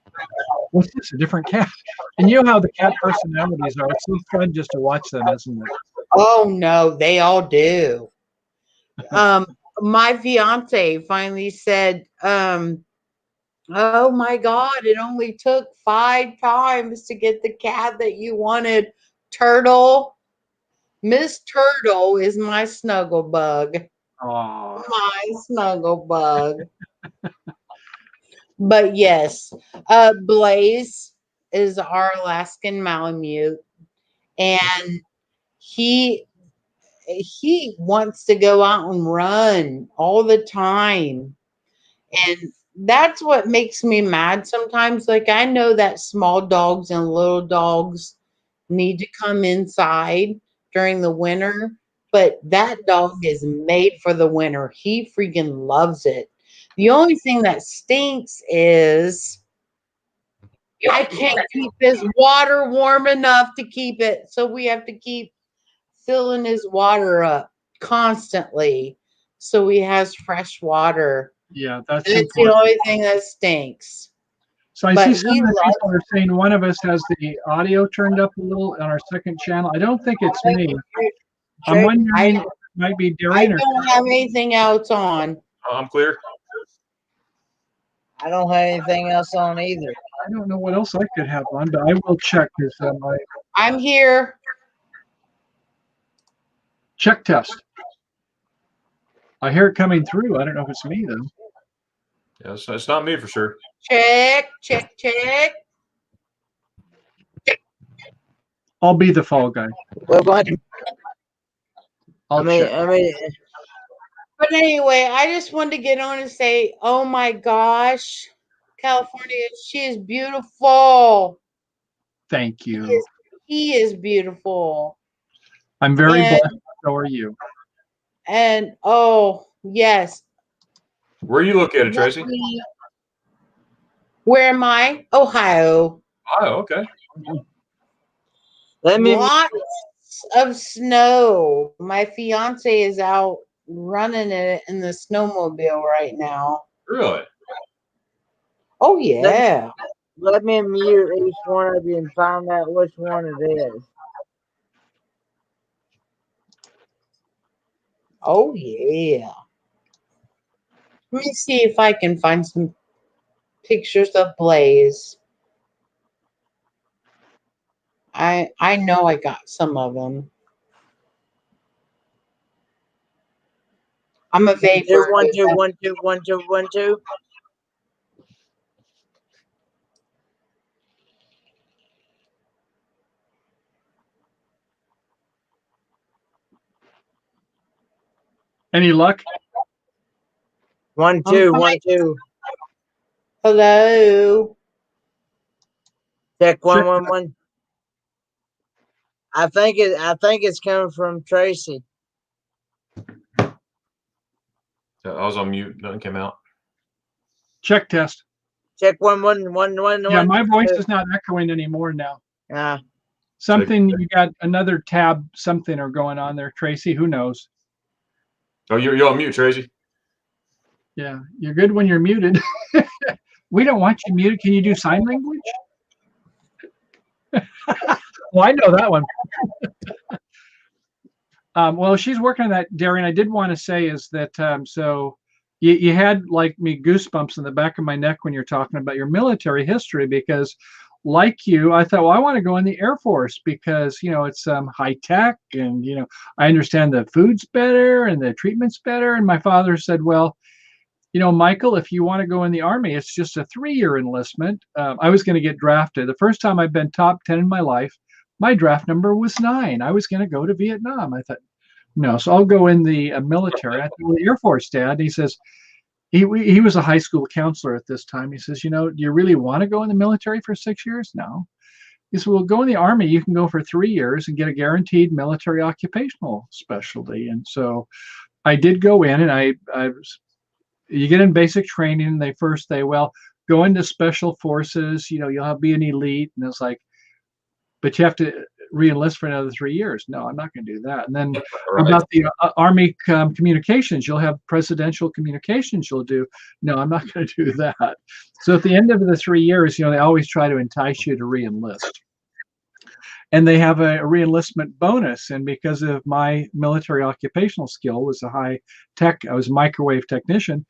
[SPEAKER 5] "What's this? A different cat?" And you know how the cat personalities are. It's so fun just to watch them, isn't it?
[SPEAKER 7] Oh no, they all do. My fiance finally said, oh my God, it only took 5 times to get the cat that you wanted. Turtle. Miss Turtle is my snuggle bug.
[SPEAKER 5] Oh,
[SPEAKER 7] My snuggle bug. But yes, Blaze is our Alaskan Malamute, and he wants to go out and run all the time. And that's what makes me mad sometimes. Like, I know that small dogs and little dogs need to come inside during the winter, but that dog is made for the winter. He freaking loves it. The only thing that stinks is I can't keep his water warm enough to keep it. So we have to keep filling his water up constantly so he has fresh water.
[SPEAKER 5] yeah, that's
[SPEAKER 7] And it's the
[SPEAKER 5] important.
[SPEAKER 7] only thing that stinks.
[SPEAKER 5] So I
[SPEAKER 7] But
[SPEAKER 5] see some
[SPEAKER 7] he
[SPEAKER 5] of the
[SPEAKER 7] loves
[SPEAKER 5] people are saying one of us has the audio turned up a little on our second channel. I don't think it's me. I'm
[SPEAKER 1] Tracy,
[SPEAKER 5] wondering if it might be
[SPEAKER 7] I
[SPEAKER 5] Darian or
[SPEAKER 7] don't have anything else on.
[SPEAKER 6] I'm clear.
[SPEAKER 1] I don't have anything else on either.
[SPEAKER 5] I don't know what else I could have on, but I will check because my
[SPEAKER 7] I'm here.
[SPEAKER 5] check test. I hear it coming through. I don't know if it's me though.
[SPEAKER 6] Yeah, it's not me for sure.
[SPEAKER 7] Check, check, check.
[SPEAKER 5] I'll be the fall guy.
[SPEAKER 1] Well, what?
[SPEAKER 5] I'll check.
[SPEAKER 7] But anyway, I just wanted to get on and say, oh my gosh, California, she is beautiful.
[SPEAKER 5] Thank you.
[SPEAKER 7] He is beautiful.
[SPEAKER 5] I'm very
[SPEAKER 7] And-
[SPEAKER 5] blessed. So are you.
[SPEAKER 7] And oh, yes.
[SPEAKER 6] Where are you located, Tracy?
[SPEAKER 7] Where am I? Ohio.
[SPEAKER 6] Oh, okay.
[SPEAKER 1] Let me.
[SPEAKER 7] Lots of snow. My fiance is out running it in the snowmobile right now.
[SPEAKER 6] Really?
[SPEAKER 7] Oh yeah.
[SPEAKER 1] Let me mute each one of you and find out which one it is.
[SPEAKER 7] Oh yeah. Let me see if I can find some pictures of Blaze. I know I got some of them. I'm a vapor.
[SPEAKER 1] 1 2 1 2 1 2 1 2.
[SPEAKER 5] Any luck?
[SPEAKER 1] 1 2 1 2.
[SPEAKER 7] Hello.
[SPEAKER 1] Check 1 1 1. I think it's coming from Tracy.
[SPEAKER 6] I was on mute. Nothing came out.
[SPEAKER 5] Check test.
[SPEAKER 1] Check 1 1 1 1
[SPEAKER 5] Yeah,
[SPEAKER 1] 1.
[SPEAKER 5] my voice is not echoing anymore now.
[SPEAKER 1] Ah,
[SPEAKER 5] Something you got another tab something are going on there, Tracy. Who knows?
[SPEAKER 6] Oh, you're on mute, Tracy.
[SPEAKER 5] Yeah, you're good when you're muted. We don't want you muted. Can you do sign language? Well, I know that one. Well, she's working on that, Darian. I did want to say is that so you had like me goosebumps in the back of my neck when you're talking about your military history because, like you, I thought, well, I want to go in the Air Force because it's high tech and I understand the food's better and the treatment's better. And my father said, well, Michael, if you want to go in the Army, it's just a 3-year enlistment. I was going to get drafted. The first time I've been top 10 in my life, my draft number was 9. I was going to go to Vietnam. I thought, no, so I'll go in the military. I thought, well, the Air Force, Dad. He says, he was a high school counselor at this time. He says, do you really want to go in the military for 6 years? No. He said, well, go in the Army. You can go for 3 years and get a guaranteed military occupational specialty. And so I did go in, and I was, you get in basic training. And they well, go into special forces. You'll be an elite. And it's like, but you have to re-enlist for another 3 years. No, I'm not going to do that. And then
[SPEAKER 6] Right.
[SPEAKER 5] about the Army communications, you'll have presidential communications you'll do. No, I'm not going to do that. So at the end of the 3 years, they always try to entice you to re-enlist. And they have a re-enlistment bonus. And because of my military occupational skill was a high tech, I was a microwave technician,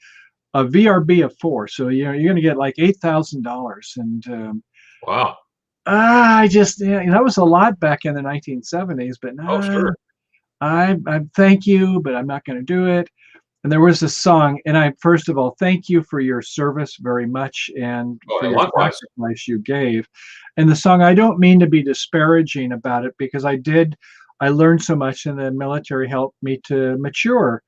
[SPEAKER 5] a VRB of 4. So you're going to get like $8,000. And
[SPEAKER 6] Wow.
[SPEAKER 5] I just that was a lot back in the 1970s. But no,
[SPEAKER 6] Oh, sure.
[SPEAKER 5] I thank you, but I'm not going to do it. And there was a song, and I first of all thank you for your service very much and for your
[SPEAKER 6] Likewise.
[SPEAKER 5] sacrifice you gave. And the song, I don't mean to be disparaging about it because I learned so much, and the military helped me to mature.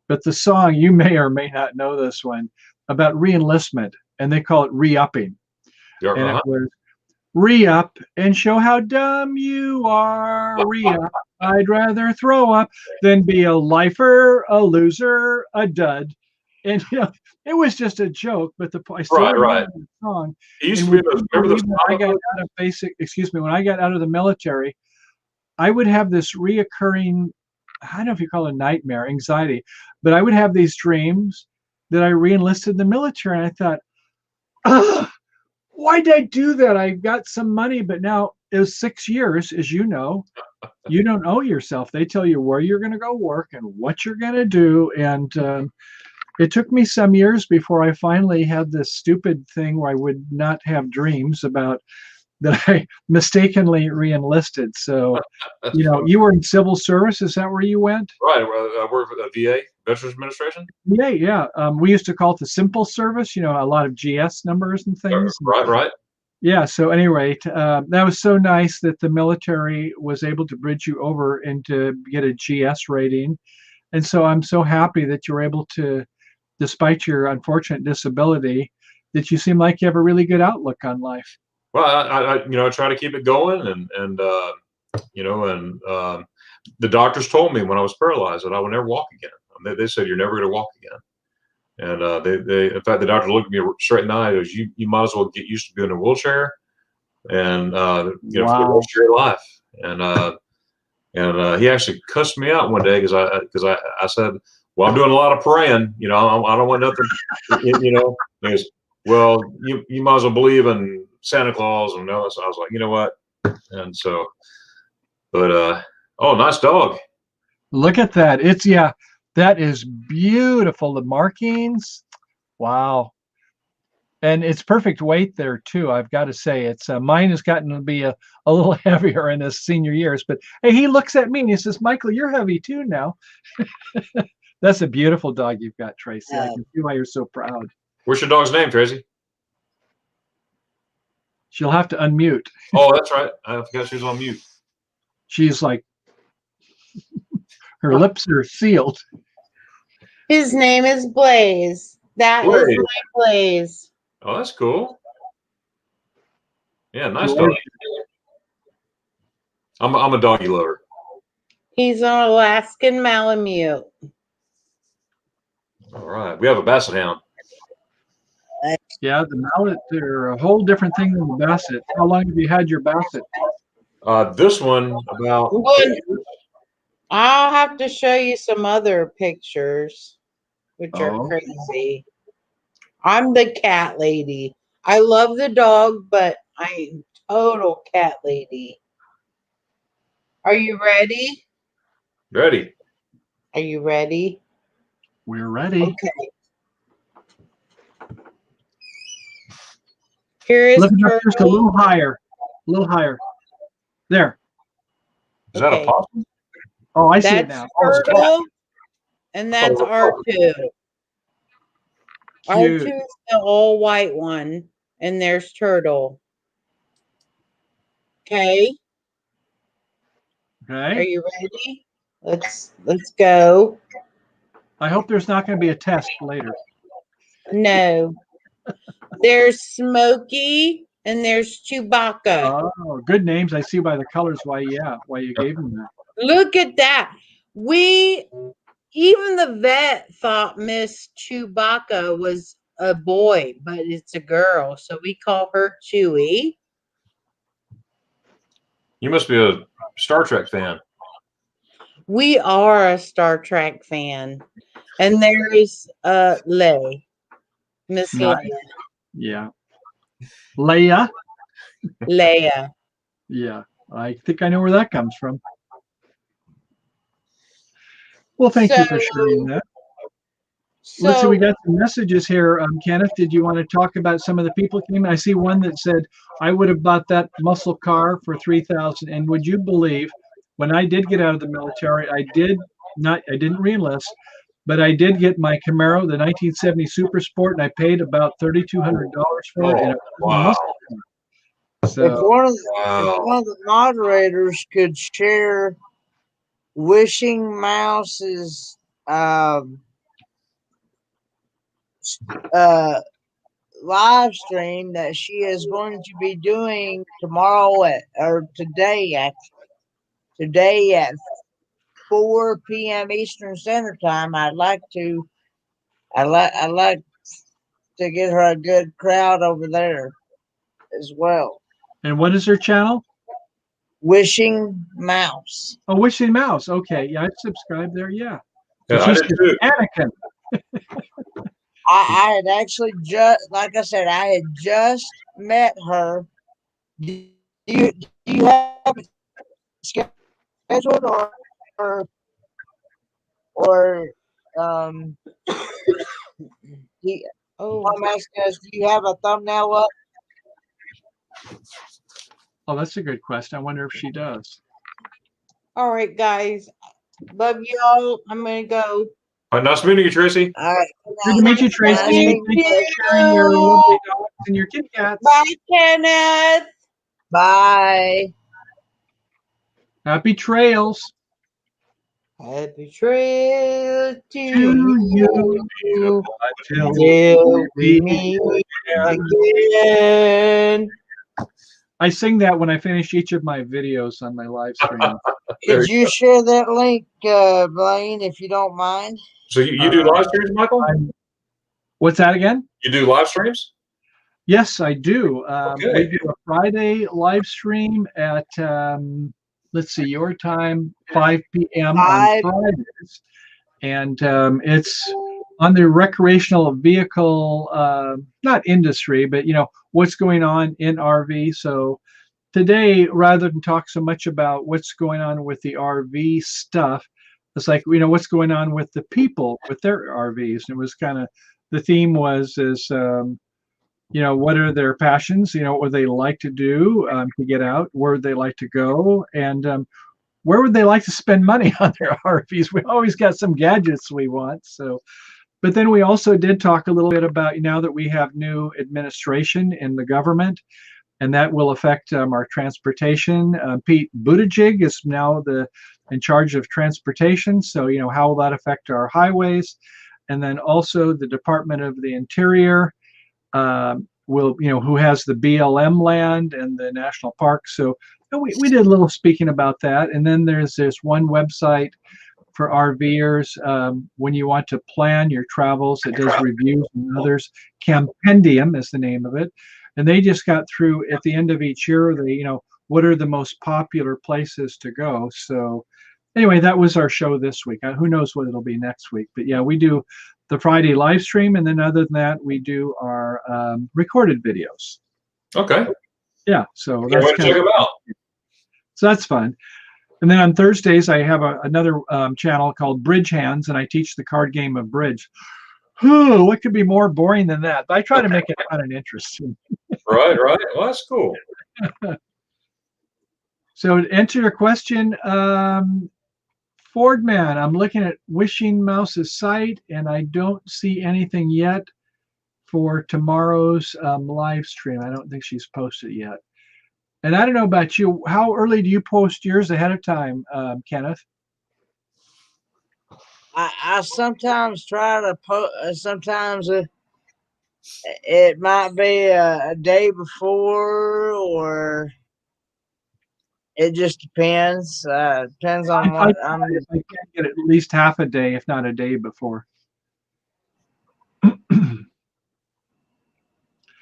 [SPEAKER 5] But the song, you may or may not know this one, about re-enlistment, and they call it re-upping.
[SPEAKER 6] Yeah,
[SPEAKER 5] And it was re-up and show how dumb you are. Re-up. I'd rather throw up than be a lifer, a loser, a dud. And it was just a joke, but I still remember the song.
[SPEAKER 6] It used to be remember those
[SPEAKER 5] when I got out of when I got out of the military, I would have this reoccurring, I don't know if you call it nightmare, anxiety, but I would have these dreams that I re-enlisted in the military, and I thought, why did I do that? I got some money, but now it was 6 years, as you know. You don't owe yourself. They tell you where you're going to go work and what you're going to do. And it took me some years before I finally had this stupid thing where I would not have dreams about that I mistakenly re-enlisted. So, you were in civil service. Is that where you went?
[SPEAKER 6] Right. I work for the VA, Veterans Administration.
[SPEAKER 5] Yeah. We used to call it the simple service, a lot of GS numbers and things.
[SPEAKER 6] Right.
[SPEAKER 5] Yeah. So anyway, that was so nice that the military was able to bridge you over and to get a GS rating. And so I'm so happy that you were able to, despite your unfortunate disability, that you seem like you have a really good outlook on life.
[SPEAKER 6] Well, I try to keep it going, and the doctors told me when I was paralyzed that I would never walk again. They said you're never going to walk again, and they in fact the doctor looked at me straight in the eye. Goes, you might as well get used to being in a wheelchair, and for the rest of your life. And he actually cussed me out one day because I said, well, I'm doing a lot of praying. I don't want nothing. He goes, well, you might as well believe in Santa Claus. And no, so I was like, you know what? And so, but nice dog.
[SPEAKER 5] Look at that. That is beautiful. The markings. Wow. And it's perfect weight there too. I've got to say, it's mine has gotten to be a little heavier in his senior years. But hey, he looks at me and he says, "Michael, you're heavy too now." That's a beautiful dog you've got, Tracy. I can see why you're so proud.
[SPEAKER 6] What's your dog's name, Tracy?
[SPEAKER 5] She'll have to unmute.
[SPEAKER 6] Oh, that's right. I forgot she was on mute.
[SPEAKER 5] She's like, her lips are sealed.
[SPEAKER 7] His name is Blaze. That is my Blaze.
[SPEAKER 6] Oh, that's cool. Yeah, nice dog. I'm a doggy lover.
[SPEAKER 7] He's an Alaskan Malamute.
[SPEAKER 6] All right. We have a Basset Hound.
[SPEAKER 5] Yeah, the Mallet, they're a whole different thing than the Basset. How long have you had your Basset?
[SPEAKER 6] This one about.
[SPEAKER 7] I'll have to show you some other pictures, which are crazy. I'm the cat lady. I love the dog, but I'm total cat lady. Are you ready?
[SPEAKER 6] Ready.
[SPEAKER 7] Are you ready?
[SPEAKER 5] We're ready.
[SPEAKER 7] Okay. Here is
[SPEAKER 5] Lift it up just a
[SPEAKER 7] Turtle.
[SPEAKER 5] little higher. A little higher. There.
[SPEAKER 6] Is that a
[SPEAKER 7] Okay.
[SPEAKER 6] possum?
[SPEAKER 5] Oh, I see it
[SPEAKER 7] That's
[SPEAKER 5] now.
[SPEAKER 7] Turtle, and that's R2. R2
[SPEAKER 5] Cute.
[SPEAKER 7] is the all white one, and there's Turtle. Okay. Are
[SPEAKER 5] Okay.
[SPEAKER 7] you ready? Let's go.
[SPEAKER 5] I hope there's not going to be a test later.
[SPEAKER 7] No. There's Smokey and there's Chewbacca.
[SPEAKER 5] Oh, good names. I see by the colors why you gave them that.
[SPEAKER 7] Look at that. Even the vet thought Miss Chewbacca was a boy, but it's a girl, so we call her Chewie.
[SPEAKER 6] You must be a Star Trek fan.
[SPEAKER 7] We are a Star Trek fan. And there is Leia. Miss
[SPEAKER 5] Nice.
[SPEAKER 7] Leia.
[SPEAKER 5] Yeah. Leia.
[SPEAKER 7] Leia.
[SPEAKER 5] Yeah. I think I know where that comes from. Well, thank you for sharing that. Let's see, we got some messages here. Kenneth, did you want to talk about some of the people came? I see one that said, I would have bought that muscle car for $3,000. And would you believe, when I did get out of the military, I didn't reenlist, but I did get my Camaro, the 1970 Super Sport, and I paid about $3,200 for it. And it was a muscle car. So,
[SPEAKER 1] if one of the moderators could share Wishing Mouse's live stream that she is going to be doing today at 4 p.m. Eastern Standard Time. I'd like to get her a good crowd over there as well.
[SPEAKER 5] and what is her channel?
[SPEAKER 1] Wishing Mouse.
[SPEAKER 5] Oh, Wishing Mouse. Okay. Yeah, I subscribed there. Yeah.
[SPEAKER 6] Yeah,
[SPEAKER 5] So
[SPEAKER 6] I
[SPEAKER 5] she's
[SPEAKER 6] did too.
[SPEAKER 5] Anakin.
[SPEAKER 1] I had actually like I said, I had just met her. Do you have it scheduled or I'm asking us, do you have a thumbnail up?
[SPEAKER 5] Oh, that's a good question. I wonder if she does.
[SPEAKER 7] all right, guys. Love y'all. I'm gonna go.
[SPEAKER 6] Nice meeting you, Tracy.
[SPEAKER 1] All right.
[SPEAKER 5] Good to meet you, Tracy. Thank you for sharing your lovely dogs and your kitty cats.
[SPEAKER 7] Bye, Kenneth.
[SPEAKER 1] Bye.
[SPEAKER 5] Happy trails
[SPEAKER 7] Happy trail to
[SPEAKER 5] to you.
[SPEAKER 7] till we meet again.
[SPEAKER 5] I sing that when I finish each of my videos on my live stream.
[SPEAKER 1] Could you share that link, Blaine, if you don't mind?
[SPEAKER 6] So you do live streams, Michael?
[SPEAKER 5] What's that again?
[SPEAKER 6] You do live streams?
[SPEAKER 5] Yes, I do.
[SPEAKER 6] Okay.
[SPEAKER 5] We do a Friday live stream at, let's see, your time, 5 p.m. on Fridays. And it's on the recreational vehicle, not industry, but, what's going on in RV. So today, rather than talk so much about what's going on with the RV stuff, it's like, what's going on with the people with their RVs. And it was kind of, the theme was, what are their passions? What would they like to do to get out? Where would they like to go? And where would they like to spend money on their RVs? We always got some gadgets we want. So, but then we also did talk a little bit about now that we have new administration in the government, and that will affect our transportation. Pete Buttigieg is now in charge of transportation. So, how will that affect our highways? And then also the Department of the Interior who has the BLM land and the national park. So we did a little speaking about that. And then there's this one website for RVers when you want to plan your travels. It does reviews and others. Campendium is the name of it. And they just got through at the end of each year, what are the most popular places to go. So anyway, that was our show this week. Who knows what it'll be next week. But yeah, we do the Friday live stream. And then other than that, we do our recorded videos.
[SPEAKER 6] Okay.
[SPEAKER 5] Yeah. So
[SPEAKER 6] that's
[SPEAKER 5] kind of, so that's fun. And then on Thursdays, I have another channel called Bridge Hands, and I teach the card game of bridge. What could be more boring than that? But I try to make it fun and interesting.
[SPEAKER 6] Right. Well, that's cool.
[SPEAKER 5] So to answer your question, Fordman, I'm looking at Wishing Mouse's site, and I don't see anything yet for tomorrow's live stream. I don't think she's posted yet. And I don't know about you. How early do you post yours ahead of time, Kenneth?
[SPEAKER 1] I sometimes try to post. Sometimes it might be a day before, or it just depends. Depends on
[SPEAKER 5] I
[SPEAKER 1] what I'm.
[SPEAKER 5] can get at least half a day, if not a day before.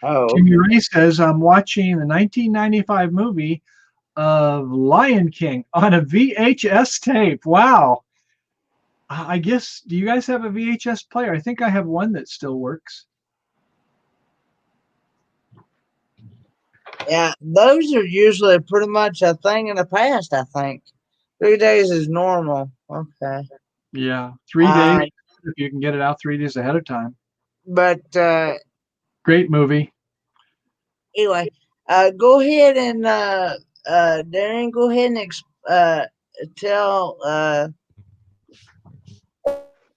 [SPEAKER 1] Oh,
[SPEAKER 5] Jimmy Ray says, I'm watching the 1995 movie of Lion King on a VHS tape. Wow. I guess, do you guys have a VHS player? I think I have one that still works.
[SPEAKER 1] yeah. Those are usually pretty much a thing in the past. I think 3 days is normal. Okay.
[SPEAKER 5] Yeah, 3 days. If you can get it out 3 days ahead of time.
[SPEAKER 1] But
[SPEAKER 5] Great movie.
[SPEAKER 1] anyway, go ahead and Darren, go ahead and tell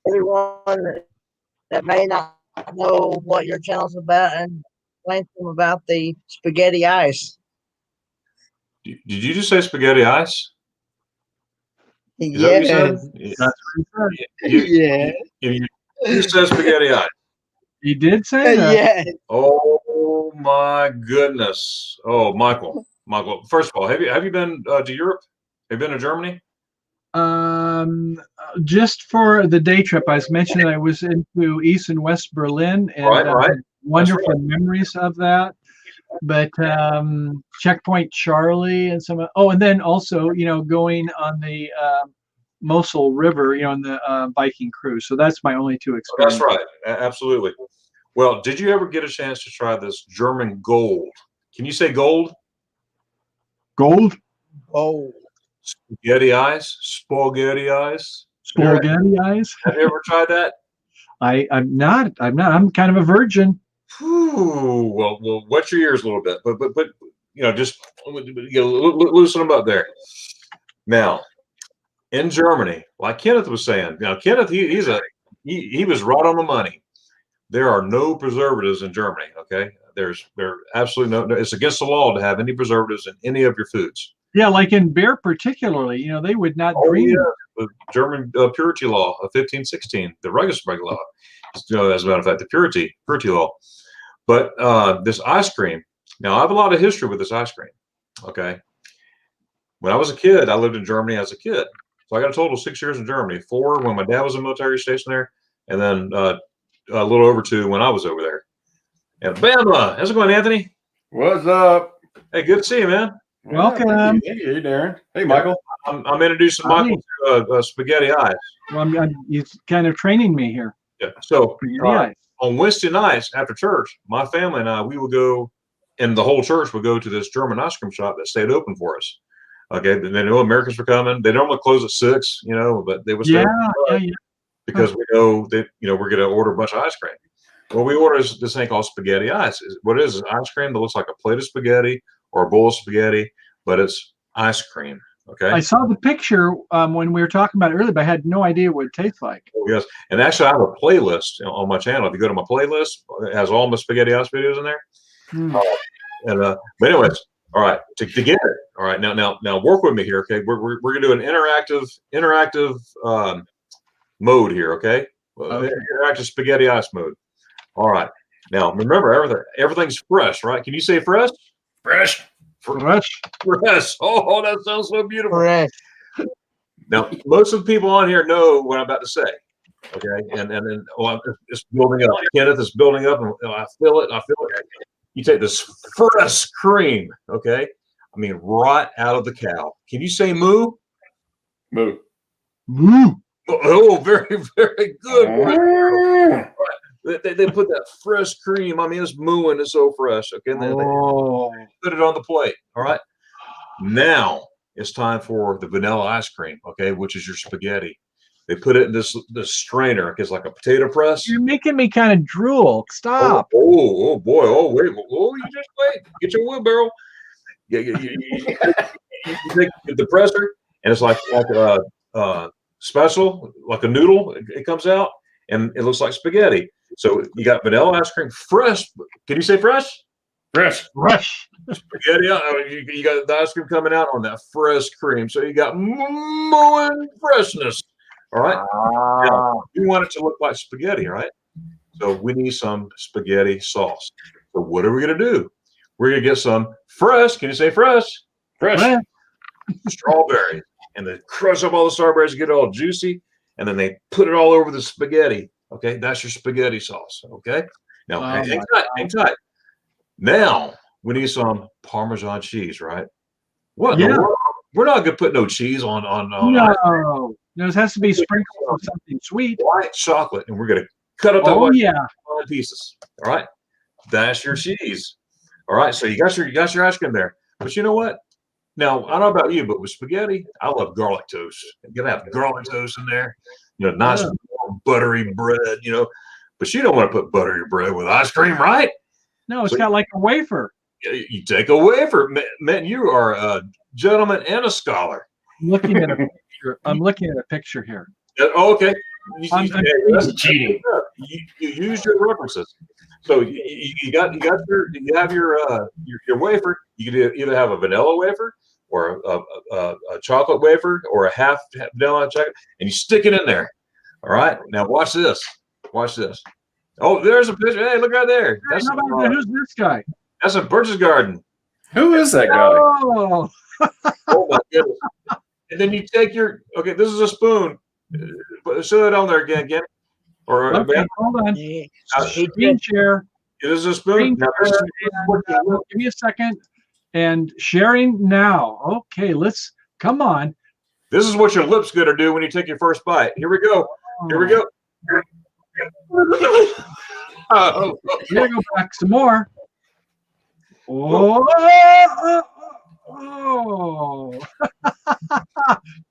[SPEAKER 1] everyone that may not know what your channel's about and explain to them about the spaghetti ice.
[SPEAKER 6] Did you just say spaghetti ice? Is that what you said?
[SPEAKER 5] That's what he said.
[SPEAKER 6] You said spaghetti ice.
[SPEAKER 5] He did say that.
[SPEAKER 1] Yeah.
[SPEAKER 6] Oh my goodness. Oh, Michael. First of all, have you been to Europe? Have you been to Germany?
[SPEAKER 5] Just for the day trip, I was mentioning I was into East and West Berlin, and
[SPEAKER 6] Right.
[SPEAKER 5] wonderful memories of that. But Checkpoint Charlie and some. Oh, and then also, going on the Mosel River, on the Viking cruise. So that's my only two experiences.
[SPEAKER 6] That's right. Absolutely. Well, did you ever get a chance to try this German gold? Can you say gold?
[SPEAKER 5] Gold?
[SPEAKER 1] Oh.
[SPEAKER 6] Spaghetti ice? Spaghetti ice?
[SPEAKER 5] Spaghetti ice?
[SPEAKER 6] Have you ever tried that?
[SPEAKER 5] I'm not. I'm kind of a virgin.
[SPEAKER 6] Whew, well, wet your ears a little bit, but just loosen them up there. Now, in Germany, like Kenneth was saying, Kenneth, he was right on the money. There are no preservatives in Germany. Okay, there absolutely no. It's against the law to have any preservatives in any of your foods.
[SPEAKER 5] Yeah, like in beer, particularly, they would not dream.
[SPEAKER 6] Yeah, the German purity law of 1516, the Regensburg law. As a matter of fact, the purity law. But this ice cream. Now, I have a lot of history with this ice cream. Okay, when I was a kid, I lived in Germany as a kid. So I got a total of 6 years in Germany. 4 when my dad was in military station there, and then a little over 2 when I was over there. And Bama, how's it going, Anthony?
[SPEAKER 8] What's up?
[SPEAKER 6] Hey, good to see you, man.
[SPEAKER 5] Welcome.
[SPEAKER 8] Thank you. Hey, Darren. Hey, Michael.
[SPEAKER 6] I'm introducing Michael to spaghetti ice.
[SPEAKER 5] Well, he's kind of training me here.
[SPEAKER 6] Yeah. So
[SPEAKER 5] ice.
[SPEAKER 6] On Wednesday nights after church, my family and I, we would go, and the whole church would go to this German ice cream shop that stayed open for us. Okay, they know Americans were coming. They normally close at 6, but they would stay open because we know that we're going to order a bunch of ice cream. Well, we ordered this thing called spaghetti ice. What it is ice cream that looks like a plate of spaghetti or a bowl of spaghetti, but it's ice cream. Okay.
[SPEAKER 5] I saw the picture when we were talking about it earlier, but I had no idea what it tastes like.
[SPEAKER 6] Oh, yes, and actually, I have a playlist on my channel. If you go to my playlist, it has all my spaghetti ice videos in there. But anyways, all right, to get it. All right, now work with me here. Okay, we're gonna do an interactive mode here. Okay, interactive spaghetti ice mode. All right. Now remember, everything's fresh, right? Can you say fresh?
[SPEAKER 8] Fresh.
[SPEAKER 6] Fresh. Oh, that sounds so beautiful.
[SPEAKER 1] Fresh.
[SPEAKER 6] Now, most of the people on here know what I'm about to say. Okay, and then it's building up. Kenneth is building up, and I feel it. You take this fresh cream. Okay, I mean right out of the cow. Can you say moo?
[SPEAKER 8] Moo.
[SPEAKER 5] Moo.
[SPEAKER 6] Oh, very, very good. They put that fresh cream. I mean, it's mooing. It's so fresh. Okay, and then they put it on the plate. All right. Now it's time for the vanilla ice cream, okay, which is your spaghetti. They put it in this strainer. It's like a potato press.
[SPEAKER 5] You're making me kind of drool. Stop.
[SPEAKER 6] Oh boy. Oh, wait. Oh, you just wait. Get your wheelbarrow. You take the presser, and it's like special, like a noodle. It comes out, and it looks like spaghetti. So you got vanilla ice cream, fresh. Can you say fresh?
[SPEAKER 8] Fresh.
[SPEAKER 5] Rush.
[SPEAKER 6] Spaghetti. You got the ice cream coming out on that fresh cream. So you got more freshness. All right. Now, you want it to look like spaghetti, right? So we need some spaghetti sauce. So what are we going to do? We're going to get some fresh. Can you say fresh?
[SPEAKER 8] Fresh.
[SPEAKER 6] Strawberries. And they crush up all the strawberries, get it all juicy, and then they put it all over the spaghetti. Okay, that's your spaghetti sauce. Okay. Now, hang tight. Now we need some Parmesan cheese, right? What?
[SPEAKER 5] Yeah.
[SPEAKER 6] We're not going to put no cheese on.
[SPEAKER 5] No. It has to be sprinkled with something sweet.
[SPEAKER 6] White chocolate, and we're going to cut up that
[SPEAKER 5] Oh,
[SPEAKER 6] white
[SPEAKER 5] yeah.
[SPEAKER 6] chocolate in pieces. All right, that's your cheese. All right, so you got your ice cream there. But you know what? Now I don't know about you, but with spaghetti, I love garlic toast. You're gonna have garlic toast in there. You know, nice warm, buttery bread. You know, but you don't want to put buttery bread with ice cream, right?
[SPEAKER 5] No, it's got like a wafer.
[SPEAKER 6] You take a wafer, man. You are a gentleman and a scholar.
[SPEAKER 5] I'm looking at a picture. I'm looking at a picture here.
[SPEAKER 6] Oh, okay.
[SPEAKER 8] That's cheating.
[SPEAKER 6] You use your references. So you have your wafer. You can either have a vanilla wafer or a chocolate wafer or a half vanilla chocolate, and you stick it in there. All right. Now watch this. Watch this. Oh, there's a picture. Hey, look right there.
[SPEAKER 5] Who's this guy?
[SPEAKER 6] That's a Birch's Garden.
[SPEAKER 8] Who is that guy?
[SPEAKER 5] Oh,
[SPEAKER 6] Oh my goodness. And then you take this is a spoon. Show it on there again. Or
[SPEAKER 5] okay, hold on. Screen share.
[SPEAKER 6] It is a spoon. Now,
[SPEAKER 5] Give me a second. And sharing now. Okay, come on.
[SPEAKER 6] this is what your lips gonna do when you take your first bite. Here we go. Here we go. Oh.
[SPEAKER 5] Here we go back some more. Oh.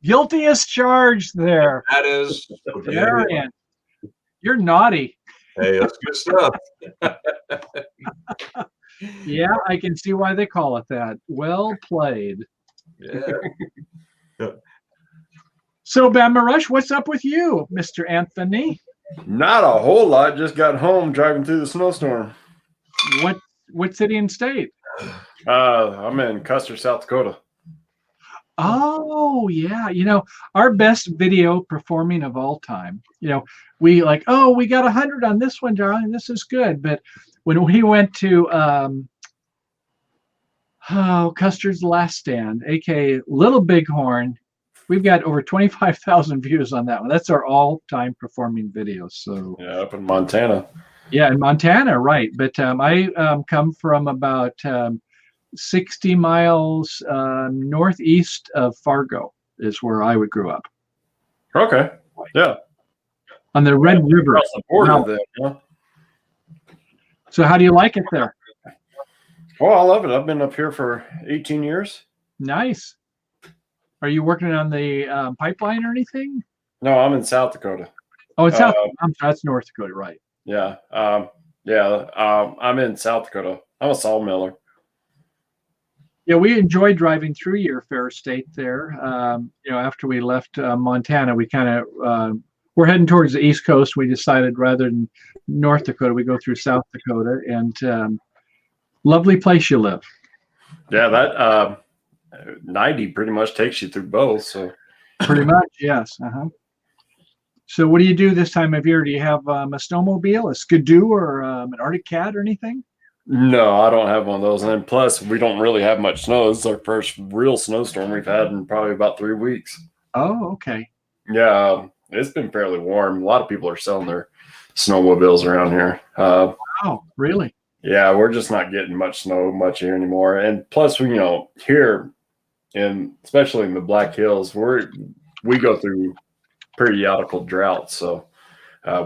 [SPEAKER 5] Guilty as charged there.
[SPEAKER 6] That is.
[SPEAKER 5] Darian, you're naughty.
[SPEAKER 6] Hey, that's good stuff.
[SPEAKER 5] Yeah, I can see why they call it that. Well played.
[SPEAKER 6] Yeah.
[SPEAKER 5] So, Bama Rush, what's up with you, Mr. Anthony?
[SPEAKER 8] Not a whole lot. Just got home driving through the snowstorm.
[SPEAKER 5] What city and state?
[SPEAKER 8] I'm in Custer, South Dakota.
[SPEAKER 5] Oh, yeah. Our best video performing of all time. We we got 100 on this one, darling. This is good. But when we went to Custer's Last Stand, aka Little Bighorn, we've got over 25,000 views on that one. That's our all-time performing video. So
[SPEAKER 8] Yeah, up in Montana.
[SPEAKER 5] yeah, in Montana, right? But I come from about 60 miles northeast of Fargo is where I grew up.
[SPEAKER 8] Okay. Yeah.
[SPEAKER 5] On the Red River.
[SPEAKER 8] Across the border
[SPEAKER 5] Now,
[SPEAKER 8] there, yeah.
[SPEAKER 5] so how do you like it there?
[SPEAKER 8] Oh, I love it. I've been up here for 18 years.
[SPEAKER 5] Nice. Are you working on the pipeline or anything?
[SPEAKER 8] No, I'm in South Dakota.
[SPEAKER 5] Oh, it's South. That's North Dakota, right?
[SPEAKER 8] Yeah. I'm in South Dakota. I'm a sawmiller.
[SPEAKER 5] Yeah, we enjoyed driving through your fair state there. After we left Montana, we kind of we're heading towards the East Coast. We decided rather than North Dakota, we go through South Dakota, and lovely place you live.
[SPEAKER 8] Yeah, that 90 pretty much takes you through both. So
[SPEAKER 5] pretty much, yes. So what do you do this time of year? Do you have a snowmobile, a skidoo, or an Arctic Cat or anything?
[SPEAKER 8] no, I don't have one of those. And then plus, we don't really have much snow. This is our first real snowstorm we've had in probably about 3 weeks.
[SPEAKER 5] Oh, okay.
[SPEAKER 8] Yeah, it's been fairly warm. A lot of people are selling their snowmobiles around here.
[SPEAKER 5] Oh, really?
[SPEAKER 8] Yeah, we're just not getting much snow much here anymore. And plus, here especially in the Black Hills, we go through periodical droughts. So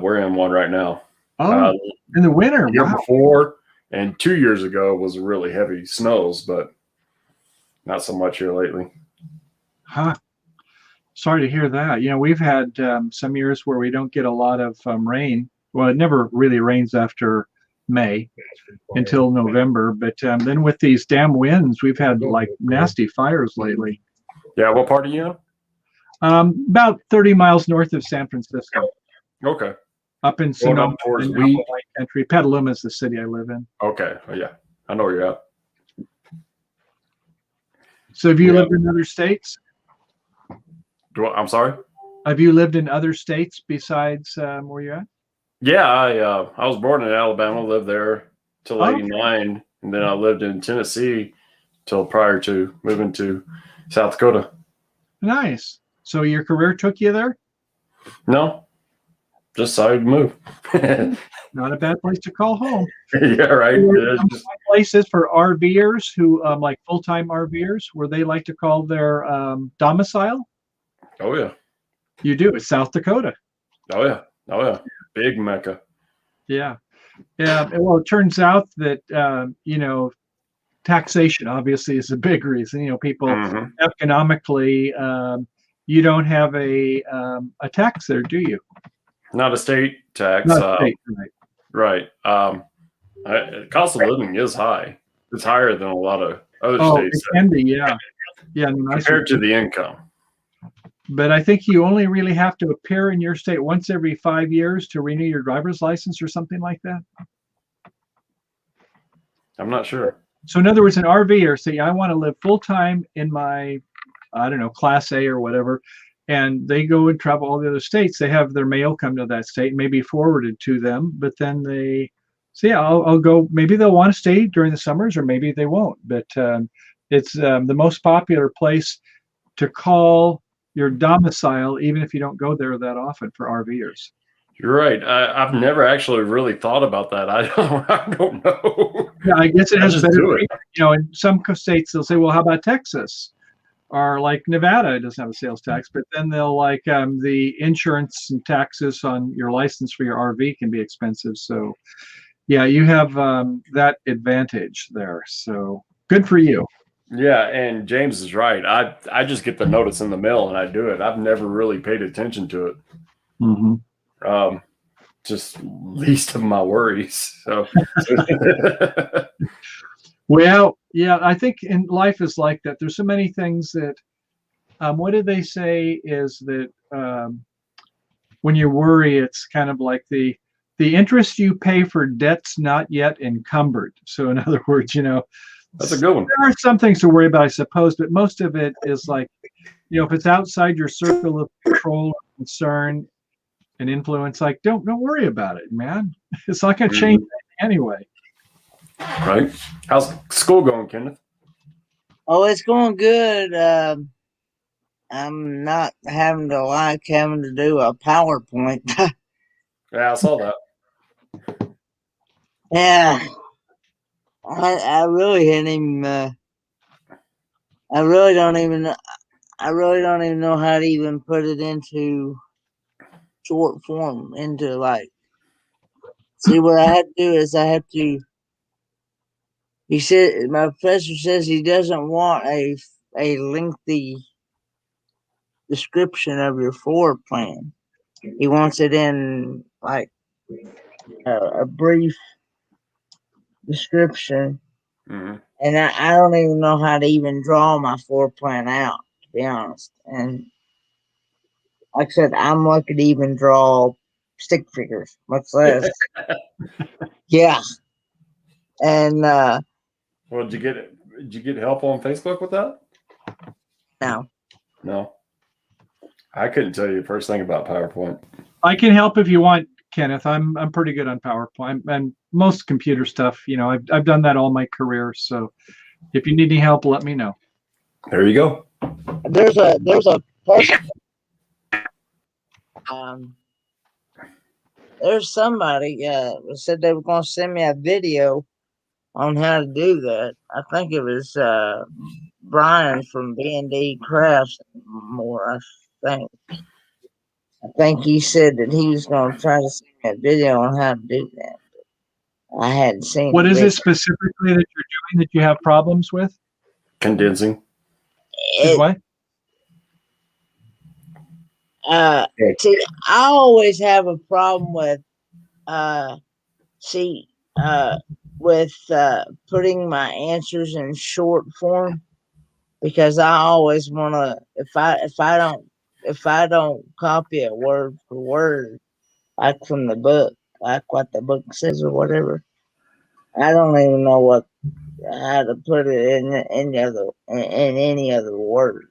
[SPEAKER 8] we're in one right now.
[SPEAKER 5] Oh, in the winter.
[SPEAKER 8] The year
[SPEAKER 5] Wow.
[SPEAKER 8] before and 2 years ago was really heavy snows, but not so much here lately.
[SPEAKER 5] Huh. Sorry to hear that. We've had some years where we don't get a lot of rain. Well, it never really rains after May until November. But then with these damn winds, we've had like nasty fires lately.
[SPEAKER 8] Yeah, what part are you in?
[SPEAKER 5] About 30 miles north of San Francisco,
[SPEAKER 8] Okay.
[SPEAKER 5] up in
[SPEAKER 8] Going
[SPEAKER 5] Sonoma
[SPEAKER 8] up towards
[SPEAKER 5] in
[SPEAKER 8] Wheat.
[SPEAKER 5] Wine Country. Petaluma is the city I live in.
[SPEAKER 8] Okay. Oh, yeah. I know where you're at.
[SPEAKER 5] So have you
[SPEAKER 8] Yeah.
[SPEAKER 5] lived in other states?
[SPEAKER 8] I'm sorry?
[SPEAKER 5] Have you lived in other states besides where you're at?
[SPEAKER 8] Yeah, I was born in Alabama, lived there till
[SPEAKER 5] Okay.
[SPEAKER 8] 89, and then I lived in Tennessee till prior to moving to South Dakota.
[SPEAKER 5] Nice. So your career took you there?
[SPEAKER 8] No, just decided to move.
[SPEAKER 5] Not a bad place to call home.
[SPEAKER 8] Yeah, right.
[SPEAKER 5] Places for RVers who like full-time RVers, where they like to call their domicile.
[SPEAKER 8] Oh yeah.
[SPEAKER 5] You do. It's South Dakota.
[SPEAKER 8] Oh yeah. Oh yeah. Big Mecca.
[SPEAKER 5] Yeah. Yeah. Well, it turns out that taxation obviously is a big reason. People economically, you don't have a tax there, do you?
[SPEAKER 8] Not a state tax.
[SPEAKER 5] Not state, right.
[SPEAKER 8] Right. Cost of living is high. It's higher than a lot of other states.
[SPEAKER 5] It can be, yeah. Yeah.
[SPEAKER 8] Compared to the income.
[SPEAKER 5] But I think you only really have to appear in your state once every 5 years to renew your driver's license or something like that.
[SPEAKER 8] I'm not sure.
[SPEAKER 5] So in other words, an RVer say, I want to live full time in my, I don't know, Class A or whatever, and they go and travel all the other states. They have their mail come to that state, maybe forwarded to them, but then they say, yeah, I'll go. Maybe they'll want to stay during the summers, or maybe they won't. But it's the most popular place to call your domicile, even if you don't go there that often for RVers.
[SPEAKER 8] You're right. I've never actually really thought about that. I don't know.
[SPEAKER 5] Yeah, I guess it has
[SPEAKER 8] just
[SPEAKER 5] better.
[SPEAKER 8] do it.
[SPEAKER 5] In some states they'll say, well, how about Texas? Or like Nevada doesn't have a sales tax, but then they'll like the insurance and taxes on your license for your RV can be expensive. So yeah, you have that advantage there. So good for you.
[SPEAKER 8] Yeah, and James is right. I just get the notice in the mail and I do it. I've never really paid attention to it.
[SPEAKER 5] Mm-hmm.
[SPEAKER 8] Just least of my worries. So
[SPEAKER 5] well, yeah, I think in life is like that. There's so many things that what did they say is that when you worry, it's kind of like the interest you pay for debts not yet encumbered. So in other words,
[SPEAKER 8] that's a good one.
[SPEAKER 5] There are some things to worry about, I suppose, but most of it is like, if it's outside your circle of control or concern and influence, like don't worry about it, man. It's not going to change anyway.
[SPEAKER 8] Right. How's school going, Kenneth?
[SPEAKER 1] Oh, it's going good. I'm not having to do a PowerPoint.
[SPEAKER 8] Yeah, I saw that.
[SPEAKER 1] Yeah. I really hadn't even. I really don't even know how to even put it into short form. Into like, see what I had to do is I had to. He said my professor says he doesn't want a lengthy description of your floor plan. He wants it in like a brief description.
[SPEAKER 8] Mm-hmm.
[SPEAKER 1] And I don't even know how to even draw my floor plan out, to be honest. And like I said, I'm lucky to even draw stick figures, much less. Yeah. And
[SPEAKER 8] well, did you get help on Facebook with that? No. I couldn't tell you the first thing about PowerPoint.
[SPEAKER 5] I can help if you want, Kenneth. I'm pretty good on PowerPoint and most computer stuff. I've done that all my career. So if you need any help, let me know.
[SPEAKER 8] There you go.
[SPEAKER 1] There's a there's somebody said they were going to send me a video on how to do that. I think it was Brian from B&D Crafts more, I think he said that he was going to try to send me a video on how to do that. I hadn't seen
[SPEAKER 5] What is
[SPEAKER 1] video.
[SPEAKER 5] it specifically that you're doing that you have problems with?
[SPEAKER 8] Condensing.
[SPEAKER 5] What?
[SPEAKER 1] See, I always have a problem with see with putting my answers in short form because I always want to if I don't copy it word for word like from the book like what the book says or whatever, I don't even know what how to put it in any other word.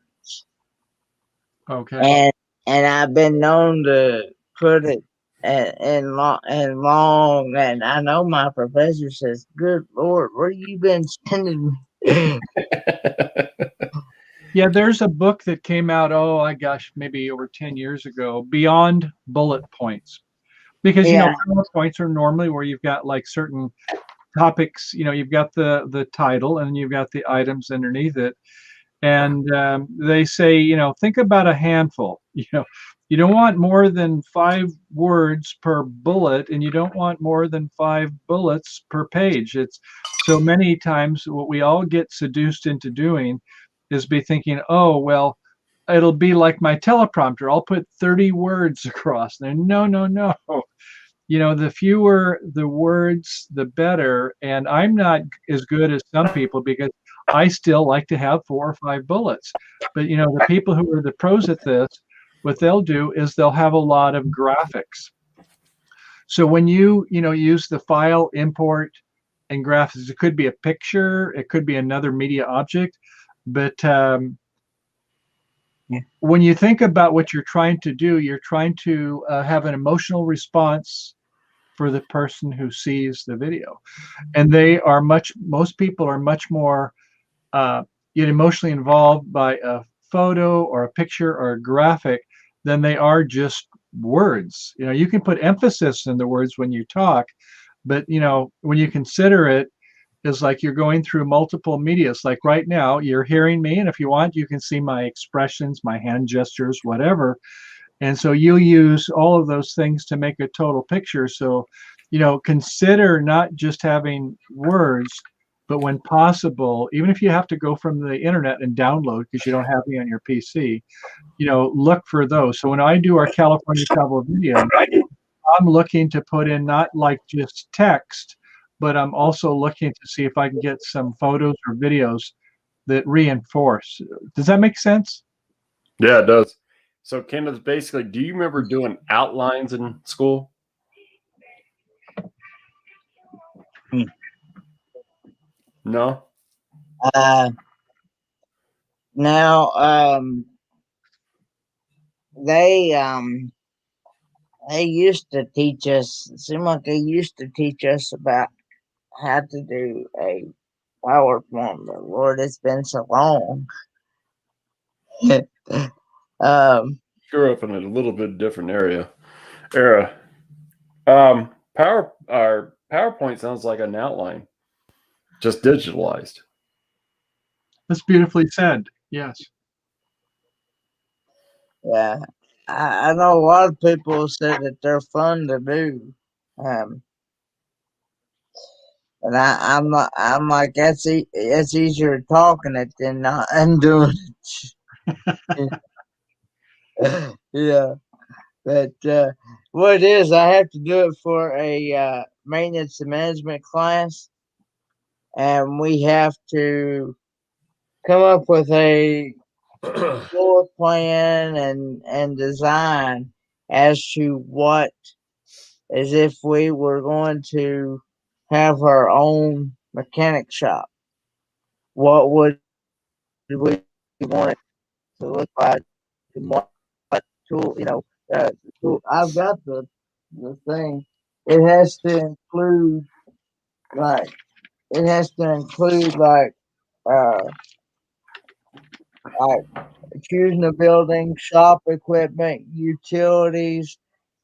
[SPEAKER 5] Okay.
[SPEAKER 1] And I've been known to put it long, and I know my professor says, "Good Lord, where you been sending me?"
[SPEAKER 5] Yeah, there's a book that came out, oh, I gosh, maybe over 10 years ago, Beyond Bullet Points. Because, you know,
[SPEAKER 1] Yeah,
[SPEAKER 5] bullet points are normally where you've got like certain topics, you know, you've got the title and you've got the items underneath it. And they say, you know, think about a handful. You know, you don't want more than 5 words per bullet, and you don't want more than 5 bullets per page. It's so many times what we all get seduced into doing is be thinking, oh, well, it'll be like my teleprompter. I'll put 30 words across there. No, no, no. You know, the fewer the words, the better. And I'm not as good as some people because I still like to have 4 or 5 bullets. But, you know, the people who are the pros at this, what they'll do is they'll have a lot of graphics. So when you know, use the file import and graphics, it could be a picture, it could be another media object. But when you think about what you're trying to do, you're trying to have an emotional response for the person who sees the video. And they are most people are much more get emotionally involved by a photo or a picture or a graphic than they are just words. You know, you can put emphasis in the words when you talk, but you know, when you consider it, is like you're going through multiple medias. Like right now, you're hearing me, and if you want, you can see my expressions, my hand gestures, whatever. And so you use all of those things to make a total picture. So, you know, consider not just having words, but when possible, even if you have to go from the internet and download because you don't have any on your PC, you know, look for those. So when I do our California travel video, I'm looking to put in not like just text, but I'm also looking to see if I can get some photos or videos that reinforce. Does that make sense?
[SPEAKER 8] Yeah, it does. So, Kenneth, basically, do you remember doing outlines in school? No.
[SPEAKER 1] uh, now they used to teach us. It seemed like they used to teach us about how to do a PowerPoint, but Lord, it's been so long. um,
[SPEAKER 8] Grew up in a little bit different era. Our PowerPoint sounds like an outline, just digitalized.
[SPEAKER 5] That's beautifully said. Yes.
[SPEAKER 1] yeah, I know a lot of people say that they're fun to do. Um, and I'm not. I'm like it's easier talking it than not and doing it. Yeah, but what it is, I have to do it for a maintenance and management class, and we have to come up with a floor plan and design as to what, as if we were going to have our own mechanic shop. What would we want it to look like? What tool, tool. I've got the thing. It has to include like it has to include uh like choosing a building, shop equipment, utilities,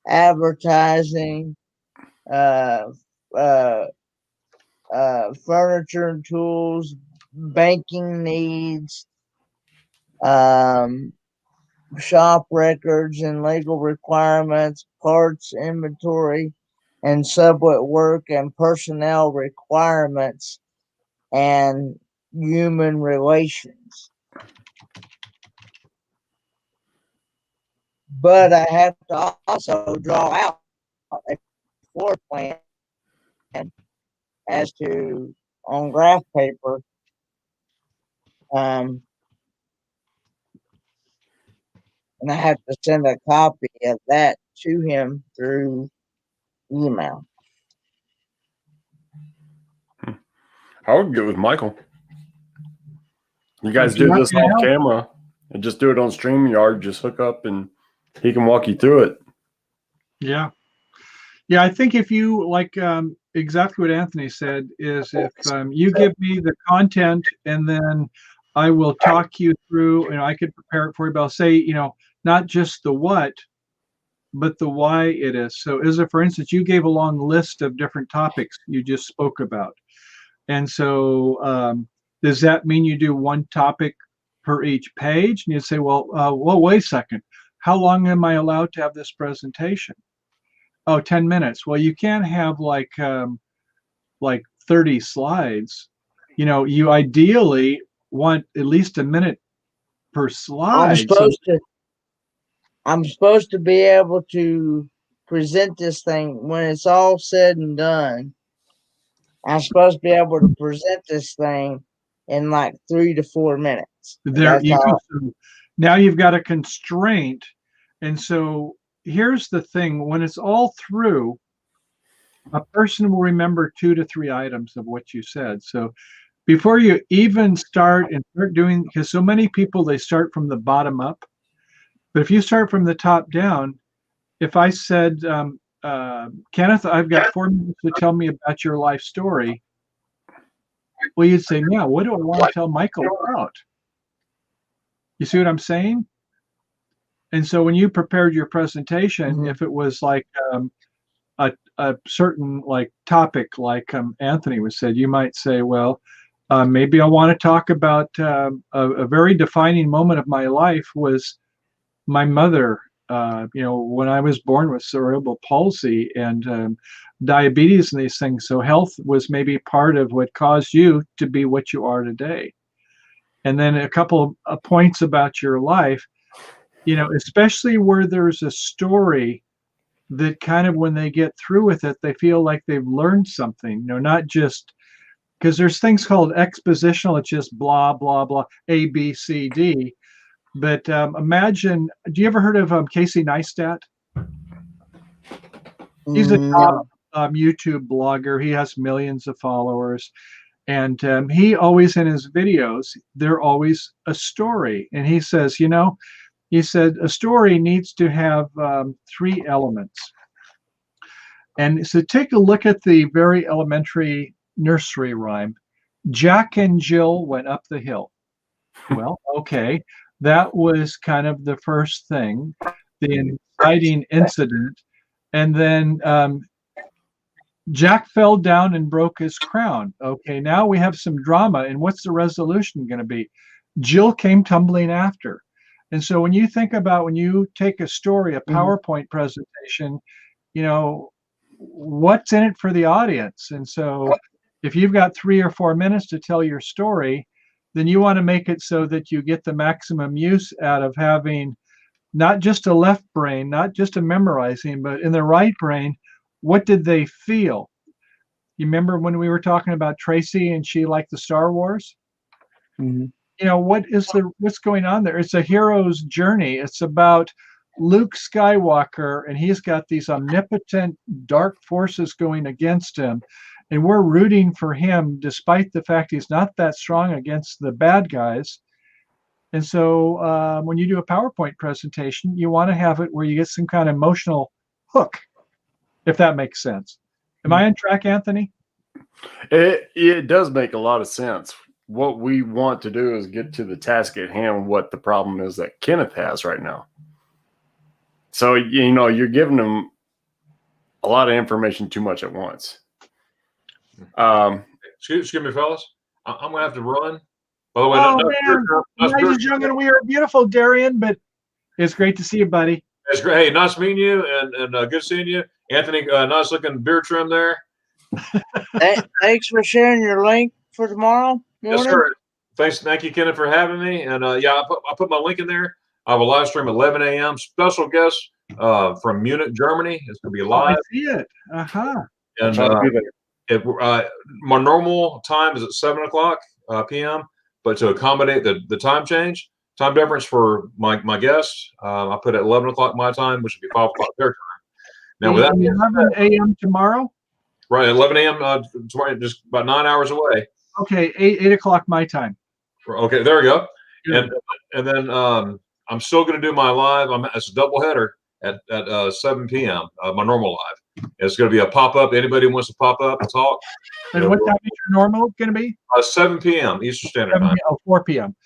[SPEAKER 1] advertising, uh, uh, furniture and tools, banking needs, um, shop records and legal requirements, parts inventory, and sublet work and personnel requirements and human relations. but I have to also draw out a floor plan as to on graph paper. And I have to send a copy of that to him through email.
[SPEAKER 8] I would get with Michael. You guys
[SPEAKER 5] Would you
[SPEAKER 8] do
[SPEAKER 5] like
[SPEAKER 8] this
[SPEAKER 5] me to
[SPEAKER 8] off
[SPEAKER 5] help?
[SPEAKER 8] camera and just do it on StreamYard. Just hook up and he can walk you through it.
[SPEAKER 5] Yeah. Yeah, I think if you like exactly what Anthony said is if you give me the content and then I will talk you through, I could prepare it for you, but I'll say, not just the what, but the why it is. So is it, for instance, you gave a long list of different topics you just spoke about. And so does that mean you do one topic per each page? And you say, well, wait a second. How long am I allowed to have this presentation? Oh, 10 minutes. Well, you can't have like 30 slides. You ideally want at least a minute per slide.
[SPEAKER 1] I'm supposed to be able to present this thing when it's all said and done. I'm supposed to be able to present this thing in like 3 to 4 minutes.
[SPEAKER 5] There you go. So now you've got a constraint. And so here's the thing, when it's all through, a person will remember 2 to 3 items of what you said. So before you even start doing, because so many people, they start from the bottom up. But if you start from the top down, if I said, Kenneth, I've got 4 minutes to tell me about your life story. Well, you'd say, yeah, what do I want to tell Michael about? You see what I'm saying? And so when you prepared your presentation, if it was like a certain like topic, like Anthony was said, you might say, well, maybe I want to talk about a very defining moment of my life was my mother, when I was born with cerebral palsy and diabetes and these things. So health was maybe part of what caused you to be what you are today. And then a couple of points about your life, especially where there's a story that kind of when they get through with it, they feel like they've learned something, not just because there's things called expositional. It's just blah, blah, blah, A, B, C, D. But imagine, do you ever heard of Casey Neistat? He's a top YouTube blogger. He has millions of followers. And he always, in his videos, they're always a story. And he says, he said, a story needs to have 3 elements. And so take a look at the very elementary nursery rhyme. Jack and Jill went up the hill. Well, okay. That was kind of the first thing, the inciting incident. And then Jack fell down and broke his crown. Okay, now we have some drama. And what's the resolution going to be? Jill came tumbling after. And so when you think about when you take a story, a PowerPoint presentation, what's in it for the audience? And so if you've got 3 or 4 minutes to tell your story, then you want to make it so that you get the maximum use out of having not just a left brain, not just a memorizing, but in the right brain, what did they feel? You remember when we were talking about Tracy and she liked the Star Wars? What's going on there? It's a hero's journey. It's about Luke Skywalker, and he's got these omnipotent dark forces going against him. And we're rooting for him despite the fact he's not that strong against the bad guys. And so when you do a PowerPoint presentation, you want to have it where you get some kind of emotional hook, if that makes sense. Am I on track, Anthony?
[SPEAKER 8] It does make a lot of sense. What we want to do is get to the task at hand, what the problem is that Kenneth has right now. So, you're giving him a lot of information too much at once.
[SPEAKER 6] Excuse me, fellas. I'm going to have to run. By the way,
[SPEAKER 5] nice is young and we are beautiful, Darian, but it's great to see you, buddy.
[SPEAKER 6] It's great. Hey, nice meeting you and good seeing you. Anthony, nice looking beard trim there.
[SPEAKER 1] Thanks for sharing your link for tomorrow morning.
[SPEAKER 6] Yes, sir. Thank you, Kenneth, for having me. And I put my link in there. I have a live stream at 11 a.m. Special guest from Munich, Germany. It's going to be
[SPEAKER 5] Oh, I
[SPEAKER 6] live.
[SPEAKER 5] see it. Uh-huh.
[SPEAKER 6] And
[SPEAKER 8] Try to be there.
[SPEAKER 6] my normal time is at 7 o'clock p.m. But to accommodate the time change, time difference for my guests, I put at 11 o'clock my time, which would be 5 o'clock their time. Now, with that,
[SPEAKER 5] 11 a.m. tomorrow?
[SPEAKER 6] right, 11 a.m. Tomorrow, just about 9 hours away.
[SPEAKER 5] Okay, 8 o'clock my time.
[SPEAKER 6] Okay, there we go.
[SPEAKER 5] Good.
[SPEAKER 6] And then I'm still going to do my live. It's a double header at 7 p.m. My normal live. It's going to be a pop up. Anybody who wants to pop up and talk.
[SPEAKER 5] And what time is your normal going to be?
[SPEAKER 6] 7 p.m. Eastern Standard Time.
[SPEAKER 5] 4 p.m.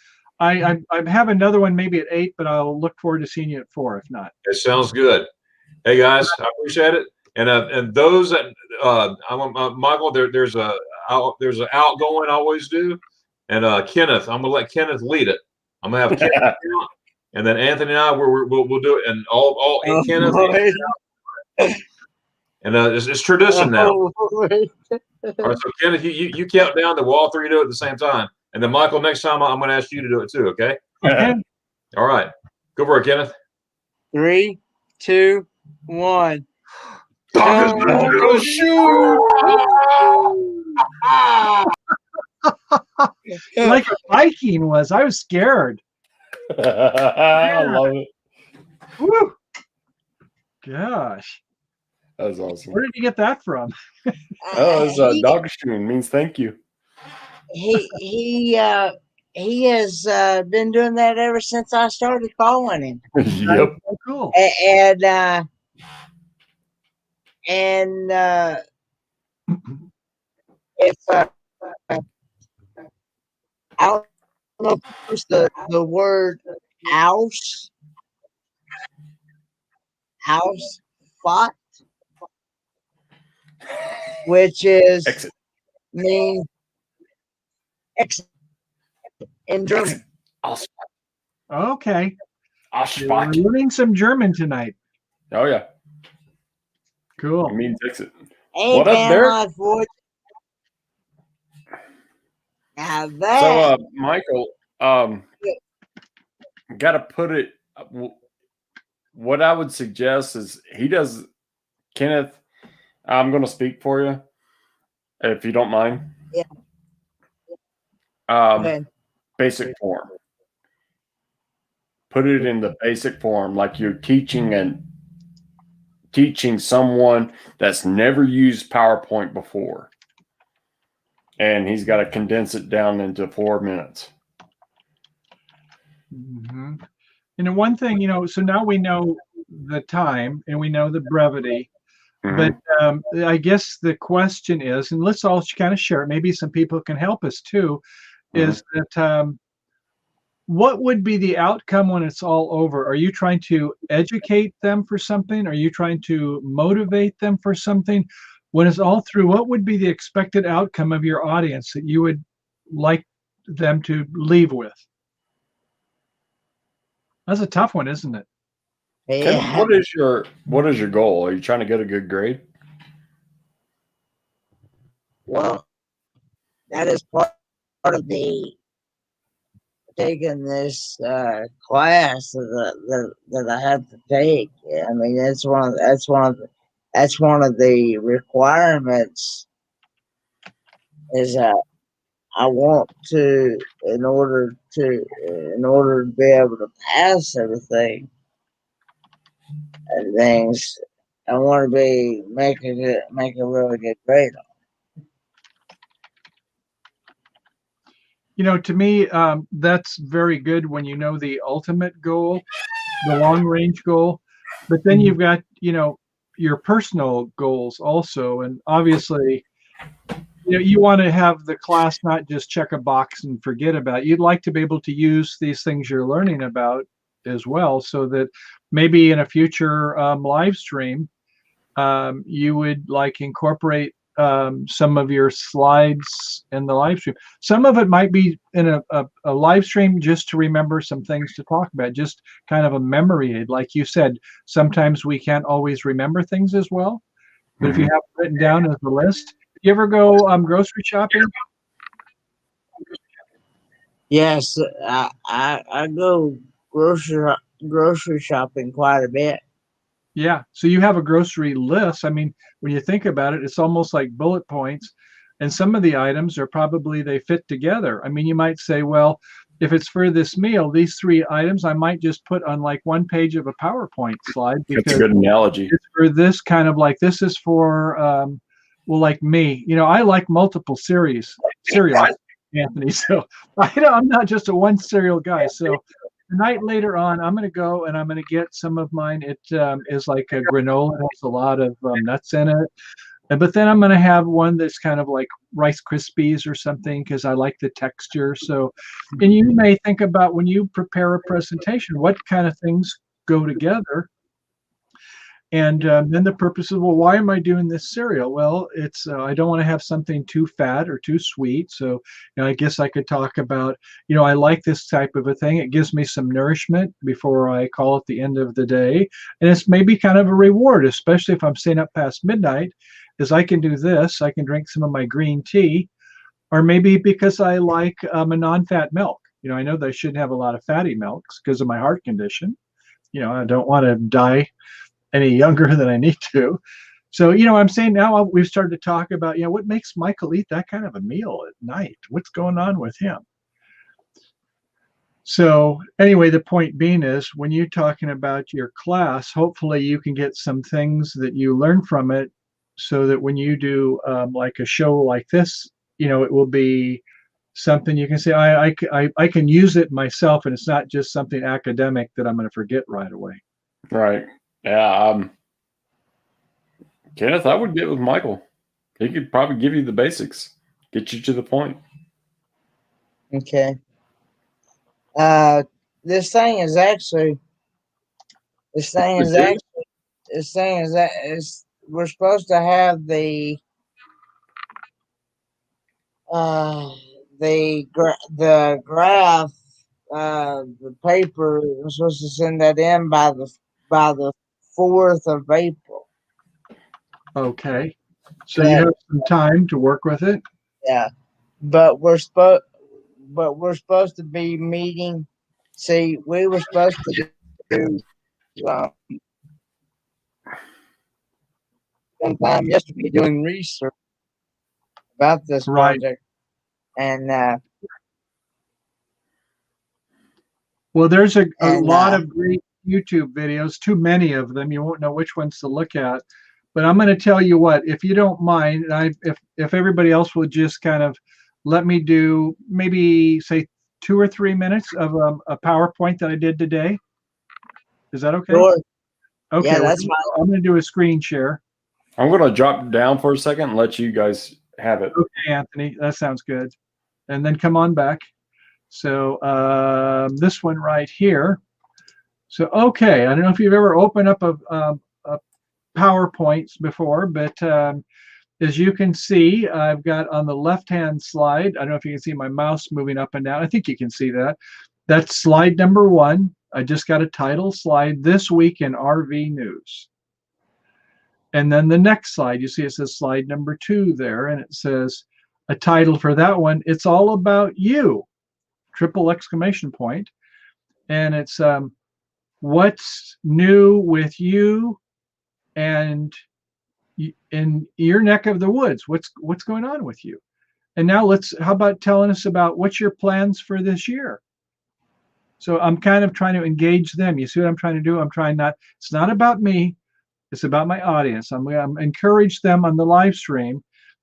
[SPEAKER 5] I have another one maybe at 8, but I'll look forward to seeing you at 4 if not.
[SPEAKER 6] It sounds good. Hey guys, I appreciate it. And those that Michael, there's an outgoing I always do, and Kenneth, I'm gonna let Kenneth lead it. I'm gonna have Kenneth out, and then Anthony and I we'll do it, and all Kenneth. And it's tradition now. All right, so Kenneth, you count down, then we'll all three do it at the same time, and then Michael, next time I'm gonna ask you to do it too. Okay.
[SPEAKER 5] Okay.
[SPEAKER 6] All right. Go for it, Kenneth.
[SPEAKER 1] 3, 2, 1.
[SPEAKER 5] Like a Viking was. I was scared.
[SPEAKER 8] I love it.
[SPEAKER 5] Woo. Gosh.
[SPEAKER 8] That was awesome.
[SPEAKER 5] Where did you get that from?
[SPEAKER 8] Oh, it's Dogstream means thank you.
[SPEAKER 1] He has been doing that ever since I started following him.
[SPEAKER 8] Yep.
[SPEAKER 5] Oh, cool.
[SPEAKER 1] And if I don't know if it's the word house fought, which is
[SPEAKER 8] Exit.
[SPEAKER 1] mean exit in German.
[SPEAKER 5] Okay. We're
[SPEAKER 8] Ausspach.
[SPEAKER 5] learning some German tonight.
[SPEAKER 8] Oh yeah.
[SPEAKER 5] Cool.
[SPEAKER 8] It means exit.
[SPEAKER 1] Ain't
[SPEAKER 8] What up,
[SPEAKER 1] that
[SPEAKER 8] Derek?
[SPEAKER 1] nice, boy? Now
[SPEAKER 8] So,
[SPEAKER 1] that
[SPEAKER 8] Michael, got to put it. What I would suggest is Kenneth. I'm going to speak for you, if you don't mind.
[SPEAKER 1] Yeah. okay.
[SPEAKER 8] Basic form. Put it in the basic form, like you're teaching someone that's never used PowerPoint before. And he's got to condense it down into 4 minutes.
[SPEAKER 5] Mm-hmm. And the one thing, so now we know the time and we know the brevity.
[SPEAKER 8] Mm-hmm.
[SPEAKER 5] But I guess the question is, and let's all kind of share it, maybe some people can help us too, is that what would be the outcome when it's all over? Are you trying to educate them for something? Are you trying to motivate them for something? When it's all through, what would be the expected outcome of your audience that you would like them to leave with? That's a tough one, isn't it?
[SPEAKER 1] Yeah.
[SPEAKER 8] What is your goal? Are you trying to get a good grade?
[SPEAKER 1] Well, that is part of the taking this class that I have to take. I mean, that's one of the requirements. Is I want to, in order to be able to pass everything and things, I want to be make a really good grade on.
[SPEAKER 5] To me, that's very good when you know the ultimate goal, the long range goal, but then you've got, your personal goals also. And obviously, you want to have the class not just check a box and forget about it. You'd like to be able to use these things you're learning about as well, so that maybe in a future live stream, you would incorporate some of your slides in the live stream. Some of it might be in a live stream just to remember some things to talk about, just kind of a memory aid. Like you said, sometimes we can't always remember things as well, but if you have it written down as a list. You ever go grocery shopping?
[SPEAKER 1] Yes, I go grocery grocery shopping quite a bit.
[SPEAKER 5] Yeah. So you have a grocery list. I mean, when you think about it, it's almost like bullet points. And some of the items are probably they fit together. I mean, you might say, well, if it's for this meal, these 3 items I might just put on like one page of a PowerPoint slide
[SPEAKER 8] That's a
[SPEAKER 5] because
[SPEAKER 8] good analogy.
[SPEAKER 5] it's for this kind of like this is for well, like me. You know, I like multiple cereals, Anthony. So I'm not just a one cereal guy. So the night later on, I'm going to go and I'm going to get some of mine. It is like a granola. It has a lot of nuts in it. But then I'm going to have one that's kind of like Rice Krispies or something because I like the texture. So, and you may think about when you prepare a presentation, what kind of things go together. And then the purpose is, well, why am I doing this cereal? Well, it's I don't want to have something too fat or too sweet. So, I guess I could talk about, I like this type of a thing. It gives me some nourishment before I call it the end of the day. And it's maybe kind of a reward, especially if I'm staying up past midnight, is I can do this. I can drink some of my green tea, or maybe because I like a non-fat milk. I know that I shouldn't have a lot of fatty milks because of my heart condition. I don't want to die any younger than I need to. So, I'm saying now we've started to talk about, what makes Michael eat that kind of a meal at night? What's going on with him? So anyway, the point being is when you're talking about your class, hopefully you can get some things that you learn from it so that when you do like a show like this, it will be something you can say, I can use it myself, and it's not just something academic that I'm going to forget right away.
[SPEAKER 8] Right. Yeah. Kenneth, I would get with Michael. He could probably give you the basics, get you to the point.
[SPEAKER 1] Okay. This thing is actually we're supposed to have the graph, the paper. We're supposed to send that in by the 4th of April.
[SPEAKER 5] Okay. So you have some time to work with it.
[SPEAKER 1] Yeah, but we're supposed to be meeting. See, we were supposed to do sometime yesterday doing research about this project, and
[SPEAKER 5] well, there's a lot of great YouTube videos, too many of them. You won't know which ones to look at. But I'm going to tell you what, if you don't mind, and if everybody else will just kind of let me do maybe say 2 or 3 minutes of a PowerPoint that I did today. Is that okay?
[SPEAKER 1] Sure.
[SPEAKER 5] Okay,
[SPEAKER 1] yeah, that's fine.
[SPEAKER 5] I'm going to do a screen share.
[SPEAKER 8] I'm going to drop down for a second and let you guys have it.
[SPEAKER 5] Okay, Anthony, that sounds good. And then come on back. So this one right here. So, okay, I don't know if you've ever opened up a PowerPoints before, but as you can see, I've got on the left-hand slide, I don't know if you can see my mouse moving up and down. I think you can see that. That's slide number 1. I just got a title slide, This Week in RV News. And then the next slide, you see it says slide number 2 there, and it says a title for that one, It's All About You, triple exclamation point. And it's what's new with you and in your neck of the woods, what's going on with you? And now how about telling us about what's your plans for this year? So I'm kind of trying to engage them. You see what I'm trying to do? It's not about me, it's about my audience. I'm encourage them on the live stream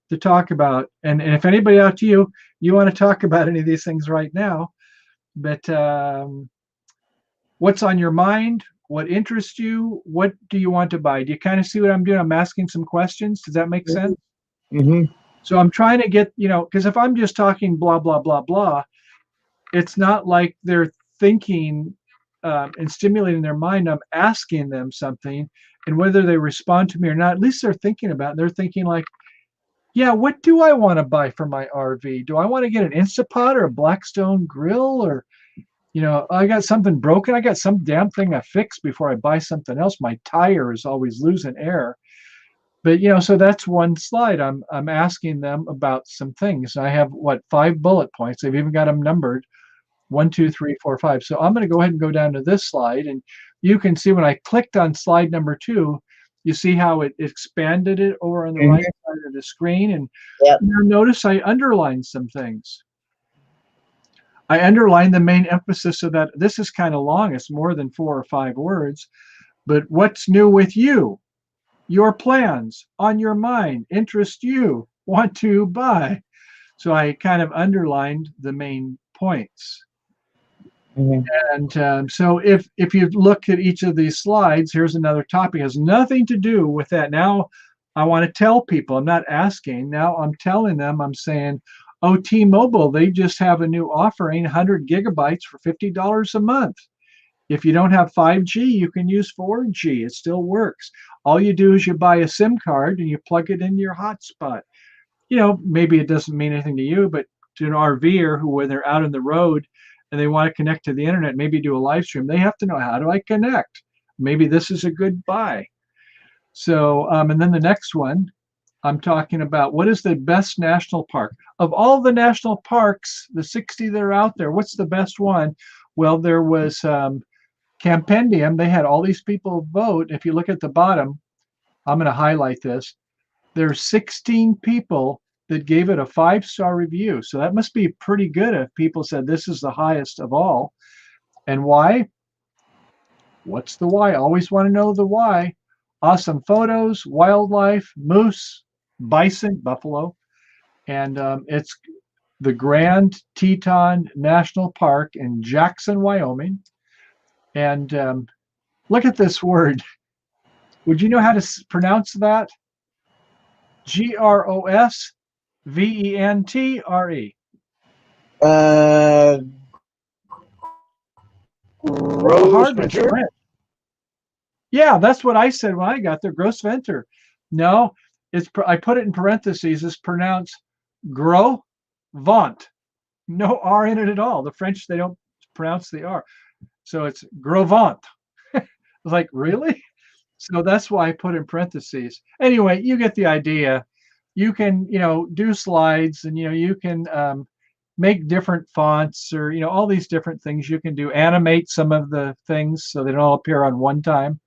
[SPEAKER 5] to talk about, and if anybody out to you want to talk about any of these things right now, but what's on your mind? What interests you? What do you want to buy? Do you kind of see what I'm doing? I'm asking some questions. Does that make sense?
[SPEAKER 1] Mm-hmm.
[SPEAKER 5] So I'm trying to get, because if I'm just talking blah, blah, blah, blah, it's not like they're thinking and stimulating their mind. I'm asking them something, and whether they respond to me or not, at least they're thinking about it. They're thinking like, yeah, what do I want to buy for my RV? Do I want to get an Instapot or a Blackstone grill, or I got something broken. I got some damn thing I fixed before I buy something else. My tire is always losing air. But, so that's one slide. I'm asking them about some things. I have 5 bullet points. They've even got them numbered 1, 2, 3, 4, 5. So I'm going to go ahead and go down to this slide, and you can see when I clicked on slide number 2, you see how it expanded it over on the right side of the screen. And
[SPEAKER 1] Yep.
[SPEAKER 5] you notice I underlined some things. I underlined the main emphasis of that. This is kind of long. It's more than 4 or 5 words. But what's new with you? Your plans, on your mind, interest you, want to buy. So I kind of underlined the main points. And so if you look at each of these slides, here's another topic. It has nothing to do with that. Now I want to tell people, I'm not asking. Now I'm telling them, I'm saying, oh, T-Mobile, they just have a new offering, 100 gigabytes for $50 a month. If you don't have 5G, you can use 4G. It still works. All you do is you buy a SIM card and you plug it into your hotspot. You know, maybe it doesn't mean anything to you, but to an RVer who, when they're out on the road and they want to connect to the internet, maybe do a live stream, they have to know, how do I connect? Maybe this is a good buy. So, and then the next one, I'm talking about what is the best national park? Of all the national parks, the 60 that are out there, what's the best one? Well, there was Campendium. They had all these people vote. If you look at the bottom, I'm going to highlight this. There's 16 people that gave it a 5-star review. So that must be pretty good if people said this is the highest of all. And why? What's the why? Always want to know the why. Awesome photos, wildlife, moose, bison, buffalo. And it's the Grand Teton National Park in Jackson, Wyoming. And look at this word. Would you know how to pronounce that? Grosventre. Hard to print. Yeah, that's what I said when I got there. Grosventre. No, I put it in parentheses. It's pronounced gros ventre. No R in it at all. The French, they don't pronounce the R. So it's gros ventre. I was like, really? So that's why I put in parentheses. Anyway, you get the idea. You can, do slides, and, you can make different fonts, or, all these different things you can do. Animate some of the things so they don't all appear on one time.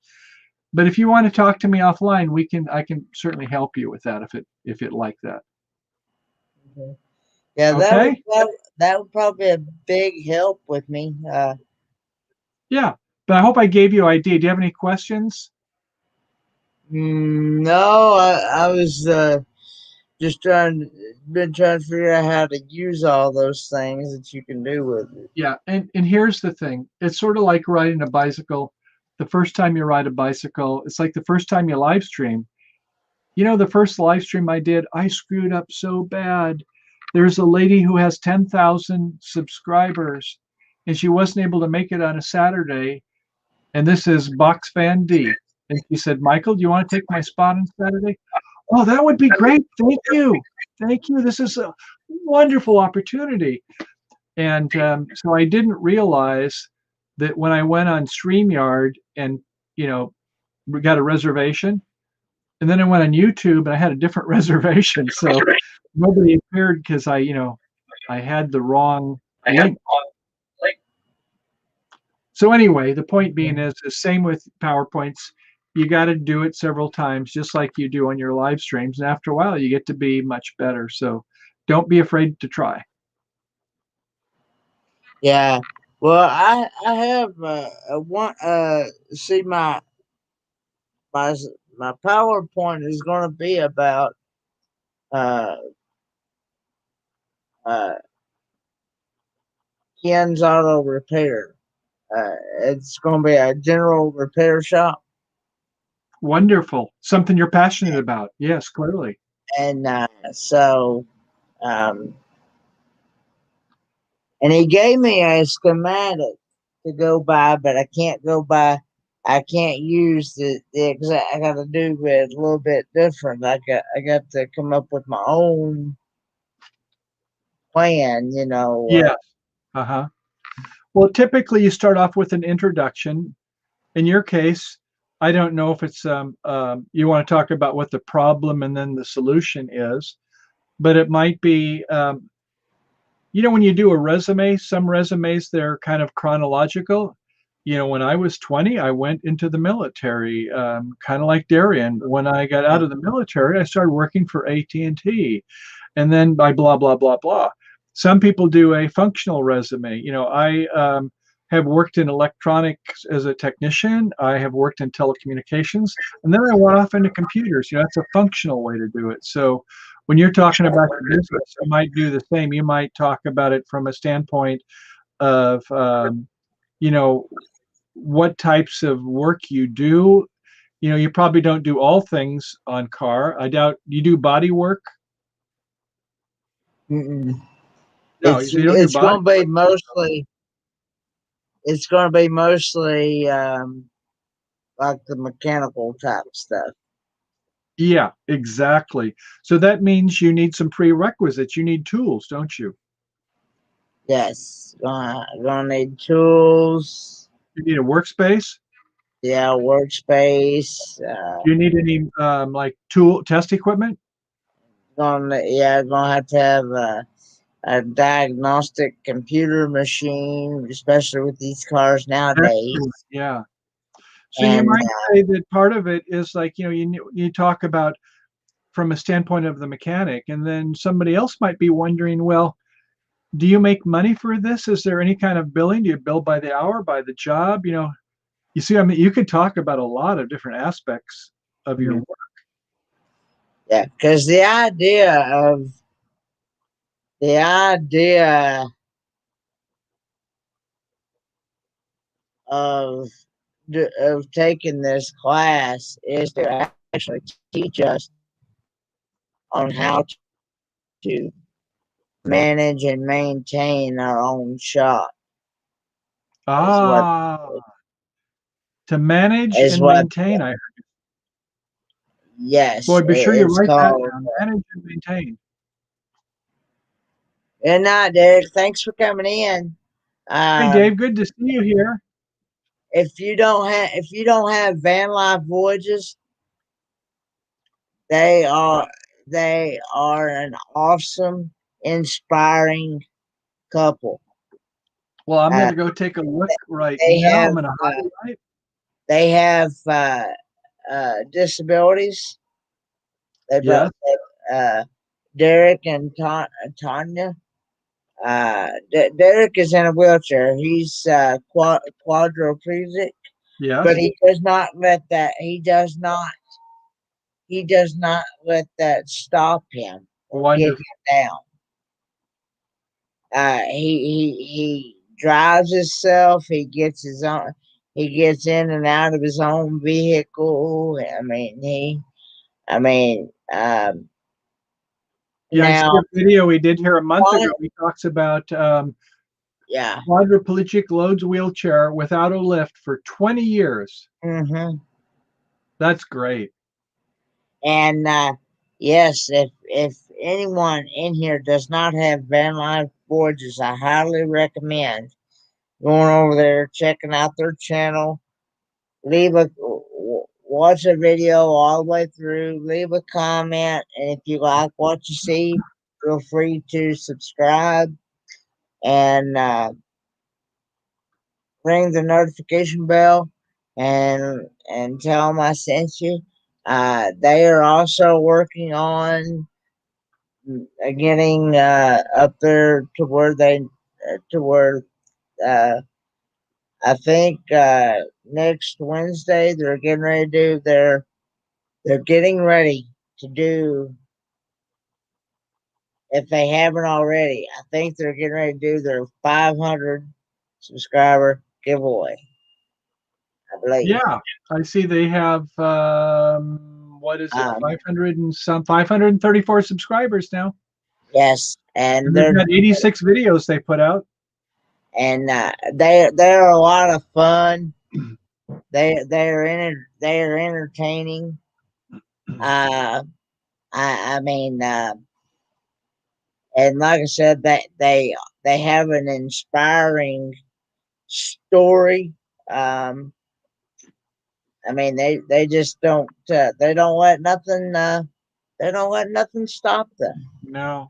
[SPEAKER 5] But if you want to talk to me offline, I can certainly help you with that if it like that.
[SPEAKER 1] Okay. Yeah,
[SPEAKER 5] okay?
[SPEAKER 1] that would probably be a big help with me.
[SPEAKER 5] Yeah, but I hope I gave you an idea. Do you have any questions?
[SPEAKER 1] No, I was just trying to figure out how to use all those things that you can do with it.
[SPEAKER 5] Yeah, and here's the thing. It's sort of like riding a bicycle. The first time you ride a bicycle, it's like the first time you live stream. The first live stream I did, I screwed up so bad. There's a lady who has 10,000 subscribers, and she wasn't able to make it on a Saturday. And this is Box Van D. And she said, Michael, do you want to take my spot on Saturday? Oh, that would be great. Thank you. Thank you. This is a wonderful opportunity. And so I didn't realize that when I went on StreamYard and, we got a reservation, and then I went on YouTube and I had a different reservation. So nobody appeared because I had the wrong link. So anyway, the point being is the same with PowerPoints. You got to do it several times, just like you do on your live streams. And after a while, you get to be much better. So don't be afraid to try.
[SPEAKER 1] Yeah. Well, I have see my PowerPoint is going to be about Ken's Auto Repair. It's going to be a general repair shop.
[SPEAKER 5] Wonderful. Something you're passionate about. Yes, clearly.
[SPEAKER 1] And so, and he gave me a schematic to go by, but I can't go by. I can't use the exact. I got to do it a little bit different. I got to come up with my own plan.
[SPEAKER 5] Yeah. Well, typically you start off with an introduction. In your case, I don't know if it's you want to talk about what the problem and then the solution is, but it might be You know, when you do a resume, some resumes, they're kind of chronological. You know, when I was 20, I went into the military, kind of like Darian. When I got out of the military, I started working for AT&T, and then by blah, blah, blah, blah. Some people do a functional resume. You know, I have worked in electronics as a technician. I have worked in telecommunications, and then I went off into computers. You know, that's a functional way to do it. So when you're talking about your business, you might do the same. You might talk about it from a standpoint of, you know, what types of work you do. You know, you probably don't do all things on car. I doubt you do body work.
[SPEAKER 1] Mm-mm.
[SPEAKER 5] No, so you don't do
[SPEAKER 1] It's
[SPEAKER 5] body.
[SPEAKER 1] going to be mostly. It's going to be mostly like the mechanical type stuff.
[SPEAKER 5] Yeah, exactly. So that means you need some prerequisites. You need tools, don't you?
[SPEAKER 1] Yes, gonna need tools.
[SPEAKER 5] You need a workspace.
[SPEAKER 1] Yeah, workspace.
[SPEAKER 5] Do you need any like tool test equipment?
[SPEAKER 1] Gonna have to have a diagnostic computer machine, especially with these cars nowadays.
[SPEAKER 5] Excellent. Yeah. So you
[SPEAKER 1] And
[SPEAKER 5] might say that part of it is like, you know, you talk about from a standpoint of the mechanic, and then somebody else might be wondering, well, do you make money for this? Is there any kind of billing? Do you bill by the hour, by the job? You know, you see, I mean, you could talk about a lot of different aspects of your work.
[SPEAKER 1] yeah, because the idea of of taking this class is to actually teach us on how to manage and maintain our own shop. Is what
[SPEAKER 5] Ah, to manage
[SPEAKER 1] is
[SPEAKER 5] and
[SPEAKER 1] what
[SPEAKER 5] maintain.
[SPEAKER 1] yes,
[SPEAKER 5] Boy, be sure you
[SPEAKER 1] it's
[SPEAKER 5] write that
[SPEAKER 1] called.
[SPEAKER 5] down. Manage and maintain.
[SPEAKER 1] Good night, Derek. Thanks for coming in.
[SPEAKER 5] Hey, Dave, good to see you here.
[SPEAKER 1] If you don't have van life voyages, they are an awesome, inspiring couple.
[SPEAKER 5] Well, I'm
[SPEAKER 1] Uh,
[SPEAKER 5] going to go take a look right
[SPEAKER 1] they
[SPEAKER 5] now. I'm
[SPEAKER 1] have
[SPEAKER 5] going to highlight.
[SPEAKER 1] they have disabilities. They
[SPEAKER 5] Yes.
[SPEAKER 1] both Derek and Tanya. Derek is in a wheelchair. He's quadriplegic,
[SPEAKER 5] Yes.
[SPEAKER 1] but he does not let that. He does not let that stop him or get
[SPEAKER 5] Wonderful.
[SPEAKER 1] him down. He drives himself. He gets his own. He gets in and out of his own vehicle. I mean,
[SPEAKER 5] Yeah, I see
[SPEAKER 1] now,
[SPEAKER 5] a video we did here a month ago.
[SPEAKER 1] one,
[SPEAKER 5] He talks about
[SPEAKER 1] yeah,
[SPEAKER 5] quadriplegic loads wheelchair without a lift for 20 years.
[SPEAKER 1] mm-hmm.
[SPEAKER 5] That's great.
[SPEAKER 1] And yes, if anyone in here does not have van life voyages, I highly recommend going over there, checking out their channel. Watch a video all the way through. Leave a comment, and if you like what you see, feel free to subscribe and ring the notification bell, and tell them I sent you. They are also working on getting up there to where uh, I think next Wednesday they're getting ready to do they're getting ready to do, if they haven't already, I think they're getting ready to do their 500 subscriber giveaway, I believe.
[SPEAKER 5] Yeah, I see they have what is it,
[SPEAKER 1] Um,
[SPEAKER 5] 500 and some 534 subscribers now,
[SPEAKER 1] yes,
[SPEAKER 5] and they've got 86 videos they put out.
[SPEAKER 1] and they're a lot of fun. They're entertaining. I mean, and like I said, they have an inspiring story. I mean, they just don't they don't let nothing stop them.
[SPEAKER 5] No.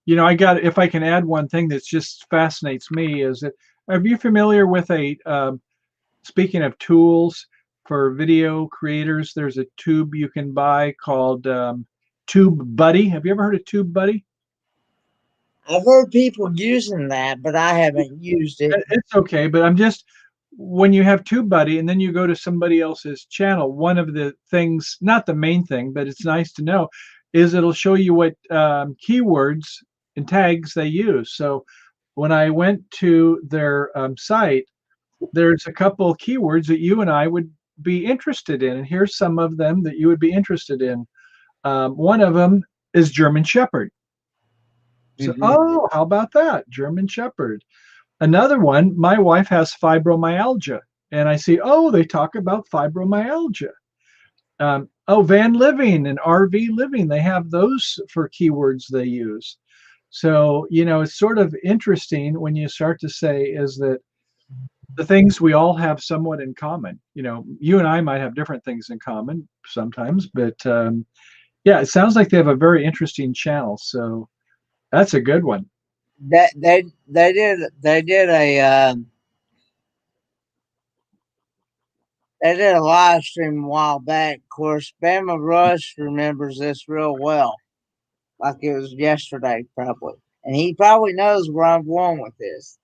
[SPEAKER 5] if I can add one thing that's just fascinates me is that, are you familiar with speaking of tools for video creators, there's a tube you can buy called Tube Buddy. Have you ever heard of Tube Buddy?
[SPEAKER 1] I've heard people using that, but I haven't used it.
[SPEAKER 5] It's okay, but when you have TubeBuddy and then you go to somebody else's channel, one of the things, not the main thing, but it's nice to know, is it'll show you what keywords and tags they use. So when I went to their site, there's a couple of keywords that you and I would be interested in. And here's some of them that you would be interested in. One of them is German Shepherd. So, oh, how about that? German Shepherd. Another one, my wife has fibromyalgia. And I see, oh, they talk about fibromyalgia. Van living and RV living, they have those for keywords they use. So, it's sort of interesting when you start to say is that the things we all have somewhat in common. You and I might have different things in common sometimes, but yeah, it sounds like they have a very interesting channel. So that's a good one.
[SPEAKER 1] That they did a they did a live stream a while back. Of course, Bama Rush remembers this real well, like it was yesterday, probably, and he probably knows where I'm going with this.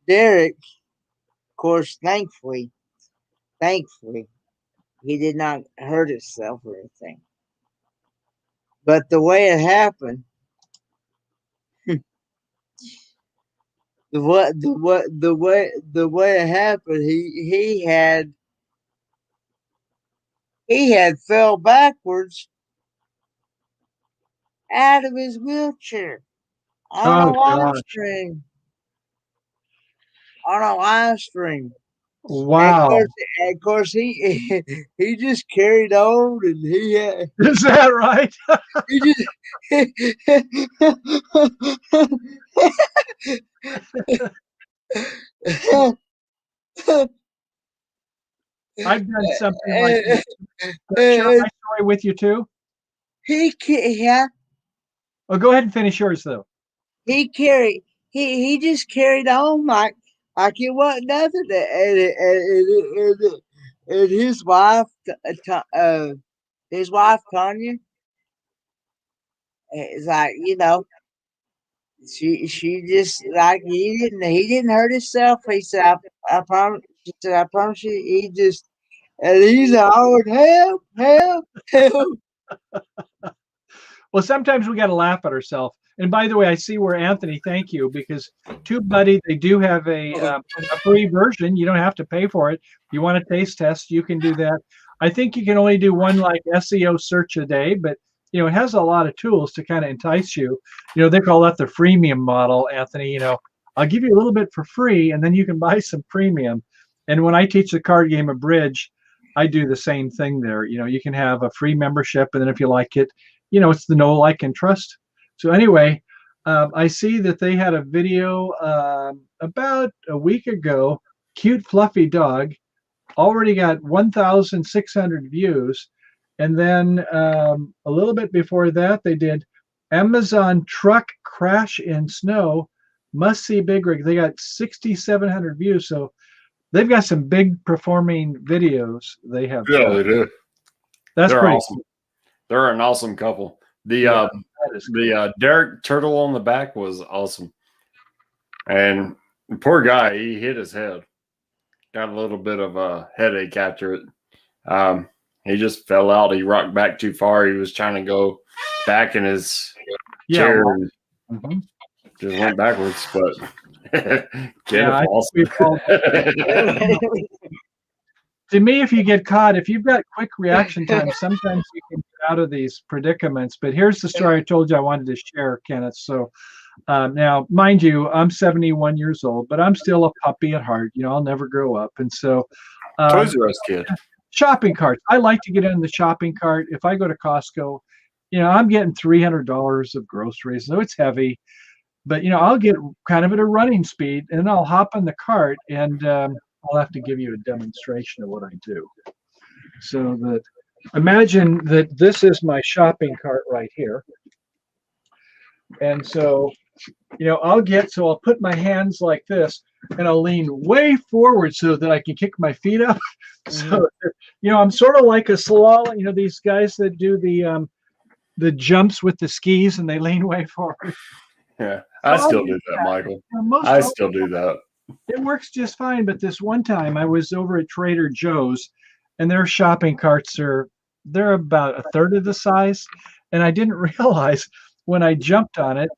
[SPEAKER 1] Derek, of course, thankfully, he did not hurt himself or anything. But the way it happened, the way it happened, he had fell backwards out of his wheelchair on a live stream. On a live stream.
[SPEAKER 5] Wow.
[SPEAKER 1] And of course, he just carried on, and he had.
[SPEAKER 5] Is that right?
[SPEAKER 1] He just.
[SPEAKER 5] I've done something like that. Share my story with you too.
[SPEAKER 1] Yeah.
[SPEAKER 5] Oh, go ahead and finish yours though.
[SPEAKER 1] He just carried on like it wasn't nothing. And his wife, Tanya, is like, she just like he didn't hurt himself. He said, I promise. She said, I promise you. He just, and he's always help.
[SPEAKER 5] Well, sometimes we got to laugh at ourselves. And by the way, I see where Anthony, thank you, because TubeBuddy, they do have a free version. You don't have to pay for it. If you want a taste test, you can do that. I think you can only do one like SEO search a day, but it has a lot of tools to kind of entice you. They call that the freemium model, Anthony. I'll give you a little bit for free, and then you can buy some premium. And when I teach the card game of bridge, I do the same thing there. You can have a free membership, and then if you like it, it's the know, like, and trust. So anyway, I see that they had a video about a week ago, cute fluffy dog, already got 1,600 views. And then a little bit before that, they did Amazon truck crash in snow, must see big rig. They got 6,700 views. So they've got some big performing videos. They have.
[SPEAKER 8] Yeah, they do.
[SPEAKER 5] They're pretty
[SPEAKER 8] awesome. They're an awesome couple. The Derek Turtle on the back was awesome. And the poor guy, he hit his head. Got a little bit of a headache after it. He just fell out. He rocked back too far. He was trying to go back in his chair and just went backwards. But awesome.
[SPEAKER 5] To me, if you get caught, if you've got quick reaction time, sometimes you can get out of these predicaments. But here's the story I told you I wanted to share, Kenneth. So now, mind you, I'm 71 years old, but I'm still a puppy at heart. I'll never grow up. And so
[SPEAKER 8] Toys R Us kid.
[SPEAKER 5] Shopping carts. I like to get in the shopping cart. If I go to Costco, I'm getting $300 of groceries. So it's heavy. But, I'll get kind of at a running speed, and I'll hop in the cart, and I'll have to give you a demonstration of what I do. So that imagine that this is my shopping cart right here. And so, I'll put my hands like this and I'll lean way forward so that I can kick my feet up. So, I'm sort of like a slalom, these guys that do the jumps with the skis and they lean way forward.
[SPEAKER 8] Yeah, I still do that, Michael. I still do that.
[SPEAKER 5] It works just fine. But this one time I was over at Trader Joe's and their shopping carts they're about a third of the size. And I didn't realize when I jumped on it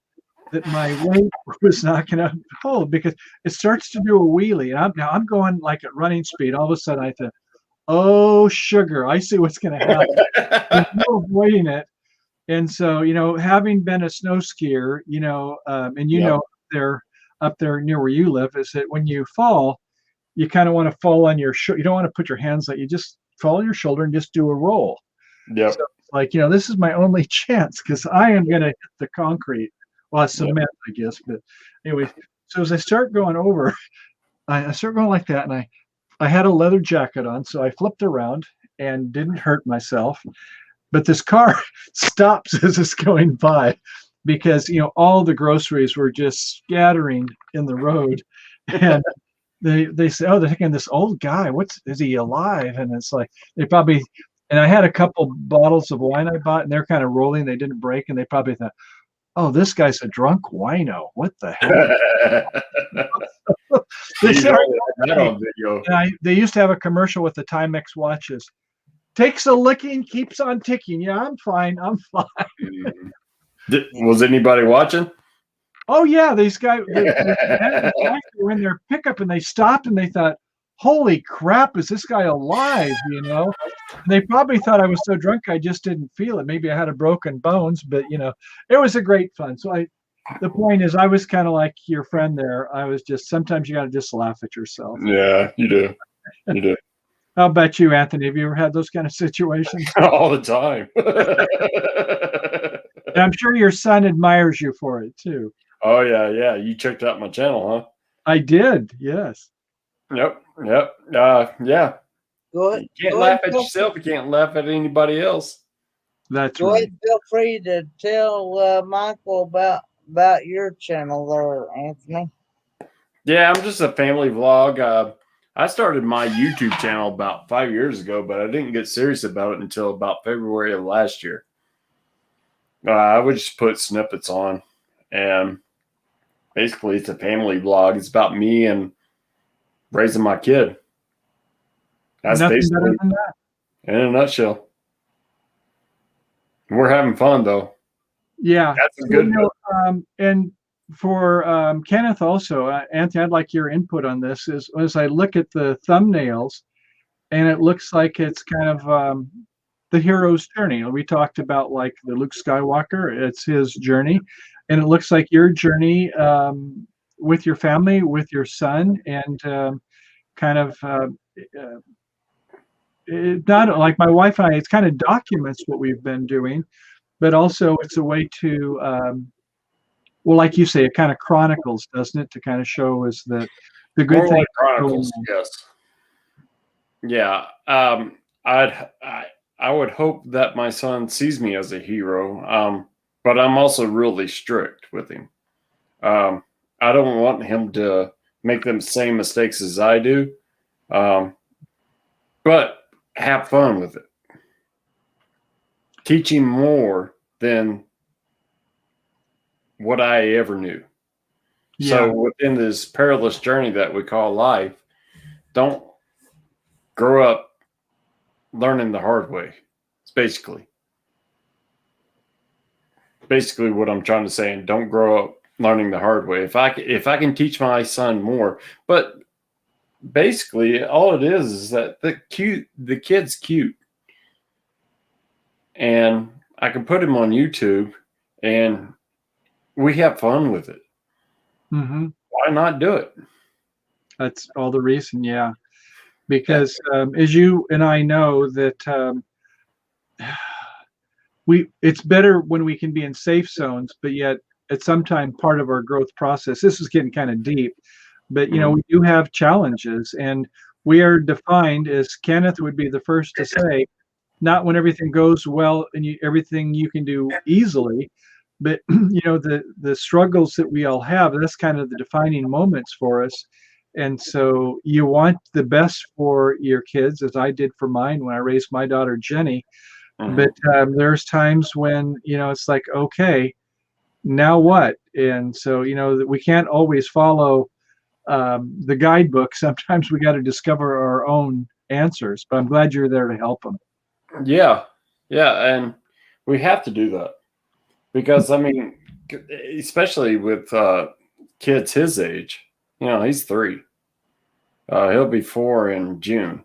[SPEAKER 5] that my weight was not going to hold because it starts to do a wheelie. And I'm going like at running speed. All of a sudden I thought, oh, sugar, I see what's going to happen. There's no avoiding it. And so, having been a snow skier, and they're up there near where you live, is that when you fall, you kind of want to fall on your shoulder. You don't want to put your hands like you just fall on your shoulder and just do a roll.
[SPEAKER 8] Yeah.
[SPEAKER 5] So, this is my only chance because I am going to hit the concrete. Well, it's cement, I guess. But anyway, so as I start going over, I start going like that. And I had a leather jacket on, so I flipped around and didn't hurt myself. But this car stops as it's going by because, all the groceries were just scattering in the road. And they say, oh, they're thinking this old guy, is he alive? And it's like, and I had a couple bottles of wine I bought and they're kind of rolling. They didn't break. And they probably thought, oh, this guy's a drunk wino. What the hell? They used to have a commercial with the Timex watches. Takes a licking, keeps on ticking. Yeah, I'm fine.
[SPEAKER 8] Was anybody watching?
[SPEAKER 5] Oh, yeah. These guys were in their pickup and they stopped and they thought, holy crap, is this guy alive? And they probably thought I was so drunk I just didn't feel it. Maybe I had a broken bones, but, it was a great fun. So the point is I was kind of like your friend there. I was just, sometimes you got to just laugh at yourself.
[SPEAKER 8] Yeah, you do. You do.
[SPEAKER 5] How about you, Anthony? Have you ever had those kind of situations?
[SPEAKER 8] All the time.
[SPEAKER 5] And I'm sure your son admires you for it too.
[SPEAKER 8] Oh yeah. You checked out my channel, huh?
[SPEAKER 5] I did. Yes.
[SPEAKER 8] Yep. Yeah.
[SPEAKER 1] Go
[SPEAKER 8] You can't laugh at yourself. You can't laugh at anybody else.
[SPEAKER 5] That's
[SPEAKER 1] Go
[SPEAKER 5] right.
[SPEAKER 1] ahead, feel free to tell Michael about your channel there, Anthony.
[SPEAKER 8] Yeah, I'm just a family vlog. I started my YouTube channel about 5 years ago, but I didn't get serious about it until about February of last year. I would just put snippets on, and basically it's a family vlog. It's about me and raising my kid. That's
[SPEAKER 5] Nothing
[SPEAKER 8] basically
[SPEAKER 5] better than that.
[SPEAKER 8] in a nutshell. We're having fun though.
[SPEAKER 5] Yeah.
[SPEAKER 8] That's a good.
[SPEAKER 5] And for Kenneth also, Anthony, I'd like your input on this. As I look at the thumbnails, and it looks like it's kind of the hero's journey. We talked about like the Luke Skywalker. It's his journey, and it looks like your journey with your family, with your son, and not like my wife and I. It kind of documents what we've been doing, but also it's a way to. Well, like you say, it kind of chronicles, doesn't it? To kind of show us that the good
[SPEAKER 8] More
[SPEAKER 5] things.
[SPEAKER 8] like chronicles, yes. Yeah. I would hope that my son sees me as a hero, but I'm also really strict with him. I don't want him to make the same mistakes as I do, but have fun with it. Teach him more than what I ever knew.
[SPEAKER 5] Yeah.
[SPEAKER 8] So within this perilous journey that we call life, don't grow up learning the hard way. It's basically what I'm trying to say. And don't grow up learning the hard way. If I can teach my son more, but basically all it is that the kid's cute, and I can put him on YouTube and we have fun with it.
[SPEAKER 5] Mm-hmm.
[SPEAKER 8] Why not do it?
[SPEAKER 5] That's all the reason, yeah. Because as you and I know that it's better when we can be in safe zones, but yet at some time part of our growth process, this is getting kind of deep, but we do have challenges, and we are defined, as Kenneth would be the first to say, not when everything goes well and everything you can do easily, but the struggles that we all have, that's kind of the defining moments for us. And so you want the best for your kids, as I did for mine when I raised my daughter Jenny. But there's times when it's like, okay, now what? And so that we can't always follow the guidebook. Sometimes we got to discover our own answers. But I'm glad you're there to help them.
[SPEAKER 8] Yeah, yeah, and we have to do that because I mean, especially with kids his age, he's 3. He'll be 4 in June.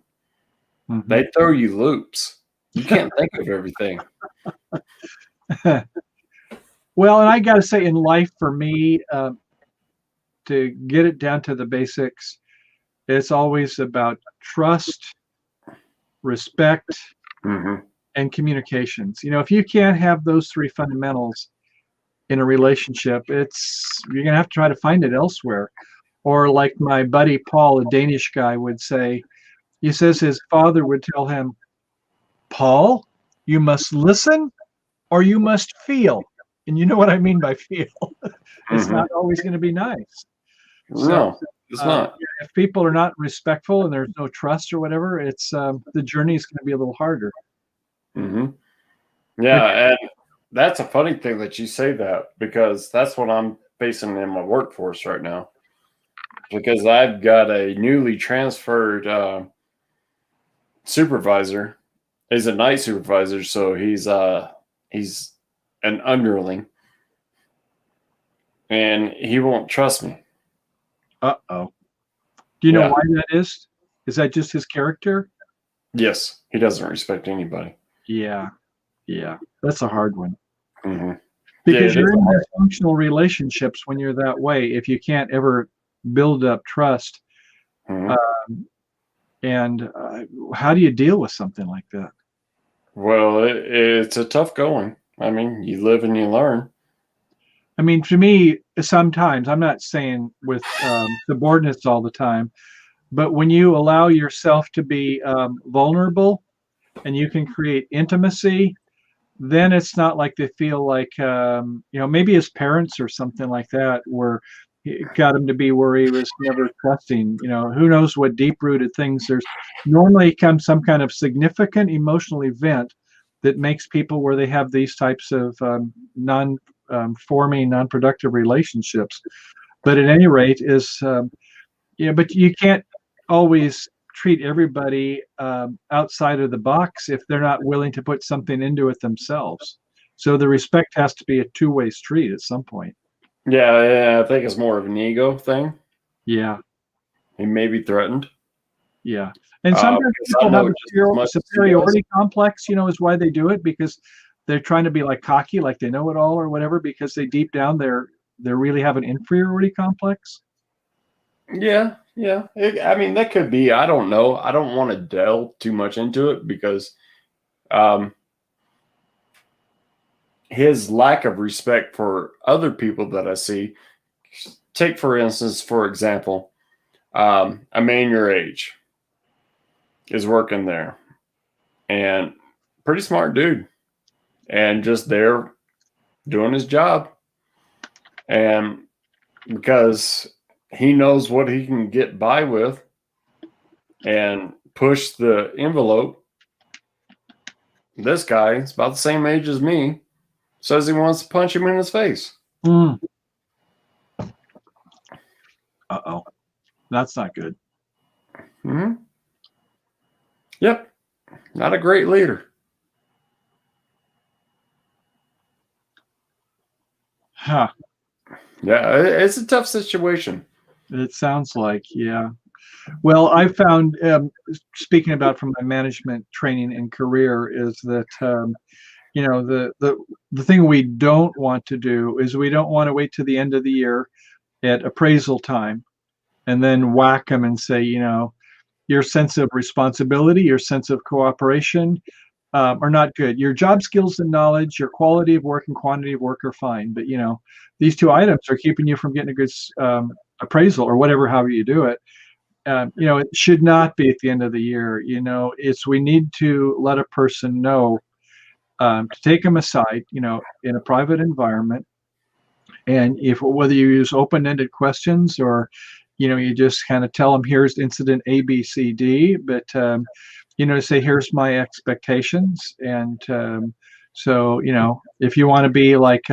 [SPEAKER 5] Mm-hmm.
[SPEAKER 8] They throw you loops. You can't think of everything.
[SPEAKER 5] Well, and I got to say, in life, for me, to get it down to the basics, it's always about trust, respect, and communications. If you can't have those 3 fundamentals in a relationship, you're gonna have to try to find it elsewhere. Or like my buddy Paul, a Danish guy, would say, he says his father would tell him, Paul, you must listen or you must feel. And you know what I mean by feel. It's not always going to be nice.
[SPEAKER 8] No, it's not.
[SPEAKER 5] If people are not respectful and there's no trust or whatever, it's the journey is going to be a little harder.
[SPEAKER 8] Yeah, and that's a funny thing that you say that, because that's what I'm facing in my workforce right now. Because I've got a newly transferred supervisor. He's a night supervisor, so he's an underling, and he won't trust me.
[SPEAKER 5] Uh-oh. Do you know why that is? Is that just his character?
[SPEAKER 8] Yes, he doesn't respect anybody.
[SPEAKER 5] Yeah, that's a hard one.
[SPEAKER 8] Yeah,
[SPEAKER 5] Because you're in dysfunctional relationships when you're that way. If you can't ever build up trust, and how do you deal with something like that?
[SPEAKER 8] Well, it's a tough going. I mean, you live and you learn.
[SPEAKER 5] I mean, to me, sometimes, I'm not saying with subordinates all the time, but when you allow yourself to be vulnerable and you can create intimacy, then it's not like they feel like, maybe his parents or something like that got him to be where he was never trusting. Who knows what deep-rooted things. There's normally comes some kind of significant emotional event that makes people where they have these types of non-forming, non-productive relationships. But at any rate, but you can't always treat everybody outside of the box if they're not willing to put something into it themselves. So the respect has to be a two-way street at some point.
[SPEAKER 8] Yeah, I think it's more of an ego thing.
[SPEAKER 5] Yeah.
[SPEAKER 8] He may be threatened.
[SPEAKER 5] Yeah. And sometimes people have a superiority complex, is why they do it, because they're trying to be like cocky, like they know it all or whatever, because they deep down they really have an inferiority complex.
[SPEAKER 8] Yeah. I mean, that could be. I don't know. I don't want to delve too much into it because his lack of respect for other people that I see. Take, for instance, for example, a man your age is working there, and pretty smart dude, and just there doing his job, and because he knows what he can get by with and push the envelope, this guy is about the same age as me, says he wants to punch him in his face.
[SPEAKER 5] Uh-oh. That's not good.
[SPEAKER 8] Yep. Not a great leader.
[SPEAKER 5] Huh.
[SPEAKER 8] Yeah, it's a tough situation.
[SPEAKER 5] It sounds like, yeah. Well, I found, speaking about from my management training and career, is that, the thing we don't want to do is we don't want to wait to the end of the year at appraisal time and then whack them and say, your sense of responsibility, your sense of cooperation are not good. Your job skills and knowledge, your quality of work and quantity of work are fine. But, these 2 items are keeping you from getting a good appraisal or whatever, however you do it. it should not be at the end of the year. We need to let a person know, to take them aside, in a private environment. And whether you use open-ended questions or, you just kind of tell them, here's incident A, B, C, D, but, say, here's my expectations. And so, if you want to be like,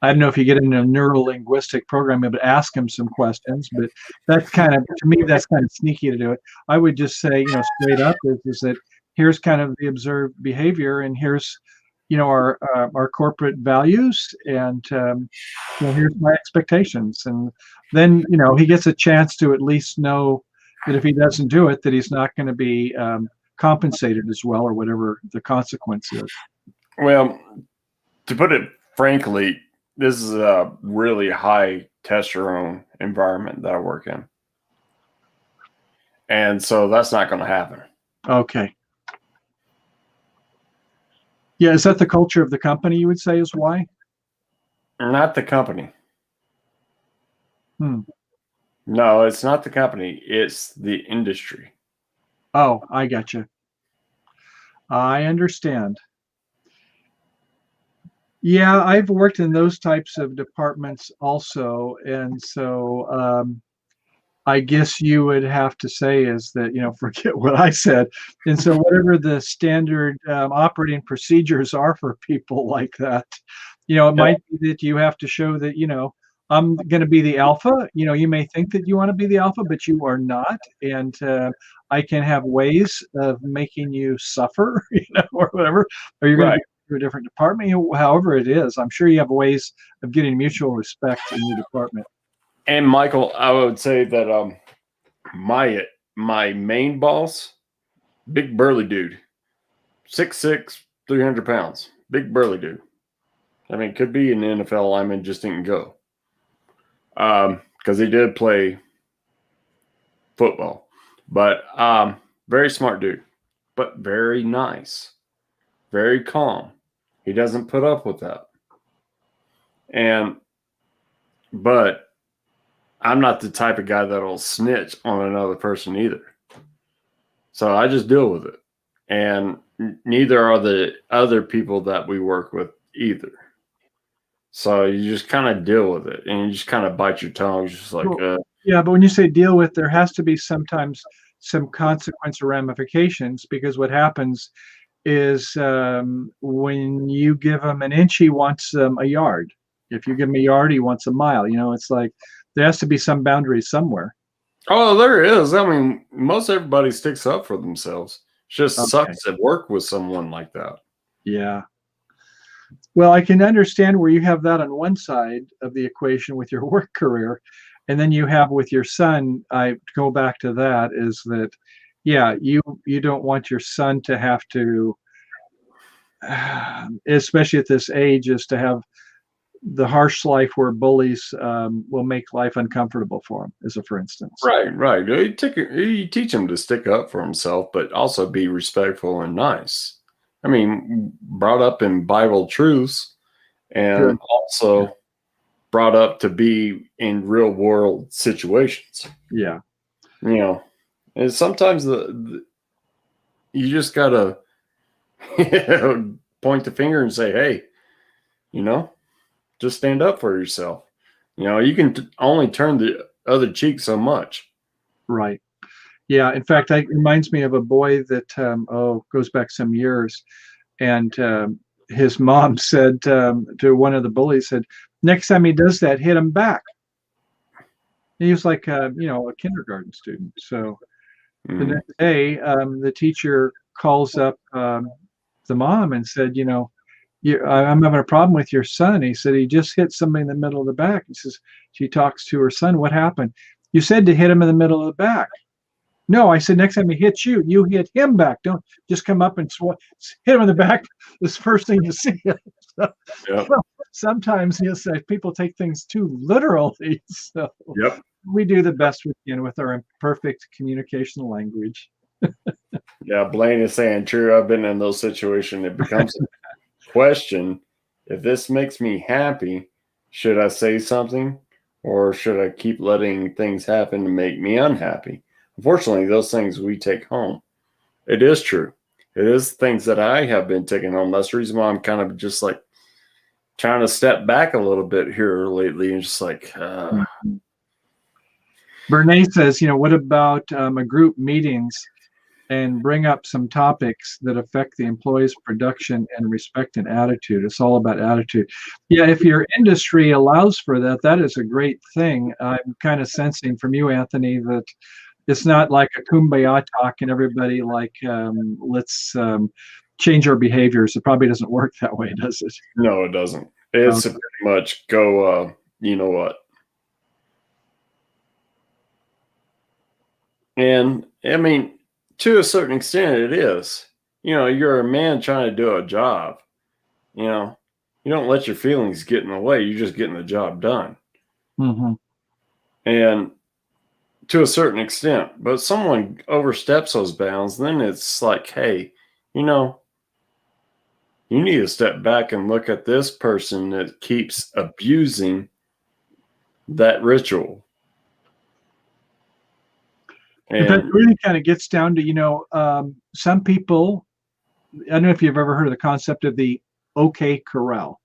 [SPEAKER 5] I don't know if you get into neuro-linguistic programming, but ask him some questions. But that's to me, that's kind of sneaky to do it. I would just say, straight up is that here's kind of the observed behavior, and here's, our corporate values, and here's my expectations. And then, he gets a chance to at least know that if he doesn't do it, that he's not going to be compensated as well, or whatever the consequence is.
[SPEAKER 8] Well, to put it frankly, this is a really high testosterone environment that I work in. And so that's not going to happen.
[SPEAKER 5] Okay. Yeah, is that the culture of the company, you would say, is why?
[SPEAKER 8] Not the company.
[SPEAKER 5] Hmm.
[SPEAKER 8] No, it's not the company. It's the industry.
[SPEAKER 5] Oh, I got you. I understand. Yeah, I've worked in those types of departments also. And so I guess you would have to say is that, forget what I said. And so whatever the standard operating procedures are for people like that, it might be that you have to show that, I'm going to be the alpha. You may think that you want to be the alpha, but you are not. And I can have ways of making you suffer, or whatever, or you're going to be to a different department, however it is. I'm sure you have ways of getting mutual respect in your department.
[SPEAKER 8] And Michael, I would say that my main boss, big burly dude, 6'6", 300 pounds, big burly dude. I mean, could be an NFL lineman, just didn't go. Because he did play football. But very smart dude, but very nice, very calm. He doesn't put up with that. But I'm not the type of guy that'll snitch on another person either. So I just deal with it. And neither are the other people that we work with either. So you just kind of deal with it, and you just kind of bite your tongue, just like.
[SPEAKER 5] Yeah, but when you say deal with, there has to be sometimes some consequence or ramifications, because what happens is when you give him an inch, he wants a yard. If you give him a yard, he wants a mile. It's like there has to be some boundary somewhere.
[SPEAKER 8] Oh, there is. I mean, most everybody sticks up for themselves. It just sucks to work with someone like that.
[SPEAKER 5] Yeah. Well, I can understand where you have that on one side of the equation with your work career, and then you have with your son. I go back to that is that, yeah, you don't want your son to have to, especially at this age, is to have the harsh life where bullies will make life uncomfortable for him, for instance.
[SPEAKER 8] Right. You teach him to stick up for himself, but also be respectful and nice. I mean, brought up in Bible truths, and also brought up to be in real world situations.
[SPEAKER 5] Yeah.
[SPEAKER 8] And sometimes you just gotta point the finger and say, hey, just stand up for yourself. You can only turn the other cheek so much.
[SPEAKER 5] Right. Yeah. In fact, it reminds me of a boy that goes back some years, and his mom said to one of the bullies, said, next time he does that, hit him back. And he was like a kindergarten student. So the next day, the teacher calls up the mom and said, I'm having a problem with your son. He said he just hit somebody in the middle of the back. He says, she talks to her son. What happened? You said to hit him in the middle of the back. No, I said, next time he hits you, you hit him back. Don't just come up and hit him in the back. This first thing you see. So sometimes people take things too literally. So we do the best we can with our imperfect communication language.
[SPEAKER 8] Yeah, Blaine is saying true. I've been in those situations. It becomes a question. If this makes me happy, should I say something? or should I keep letting things happen to make me unhappy? Unfortunately, those things we take home. It is true. It is things that I have been taking home. That's the reason why I'm kind of just like trying to step back a little bit here lately and just like.
[SPEAKER 5] Bernays says, what about a group meetings and bring up some topics that affect the employee's production and respect and attitude? It's all about attitude. Yeah, if your industry allows for that, that is a great thing. I'm kind of sensing from you, Anthony, that it's not like a kumbaya talk and everybody like, let's change our behaviors. It probably doesn't work that way, does it?
[SPEAKER 8] No, it doesn't. It's pretty much go, you know what? And I mean, to a certain extent, it is. You're a man trying to do a job. You don't let your feelings get in the way. You're just getting the job done.
[SPEAKER 5] Mm-hmm.
[SPEAKER 8] And to a certain extent, but someone oversteps those bounds, then it's like, hey, you need to step back and look at this person that keeps abusing that ritual.
[SPEAKER 5] But that really kind of gets down to, some people, I don't know if you've ever heard of the concept of the OK Corral.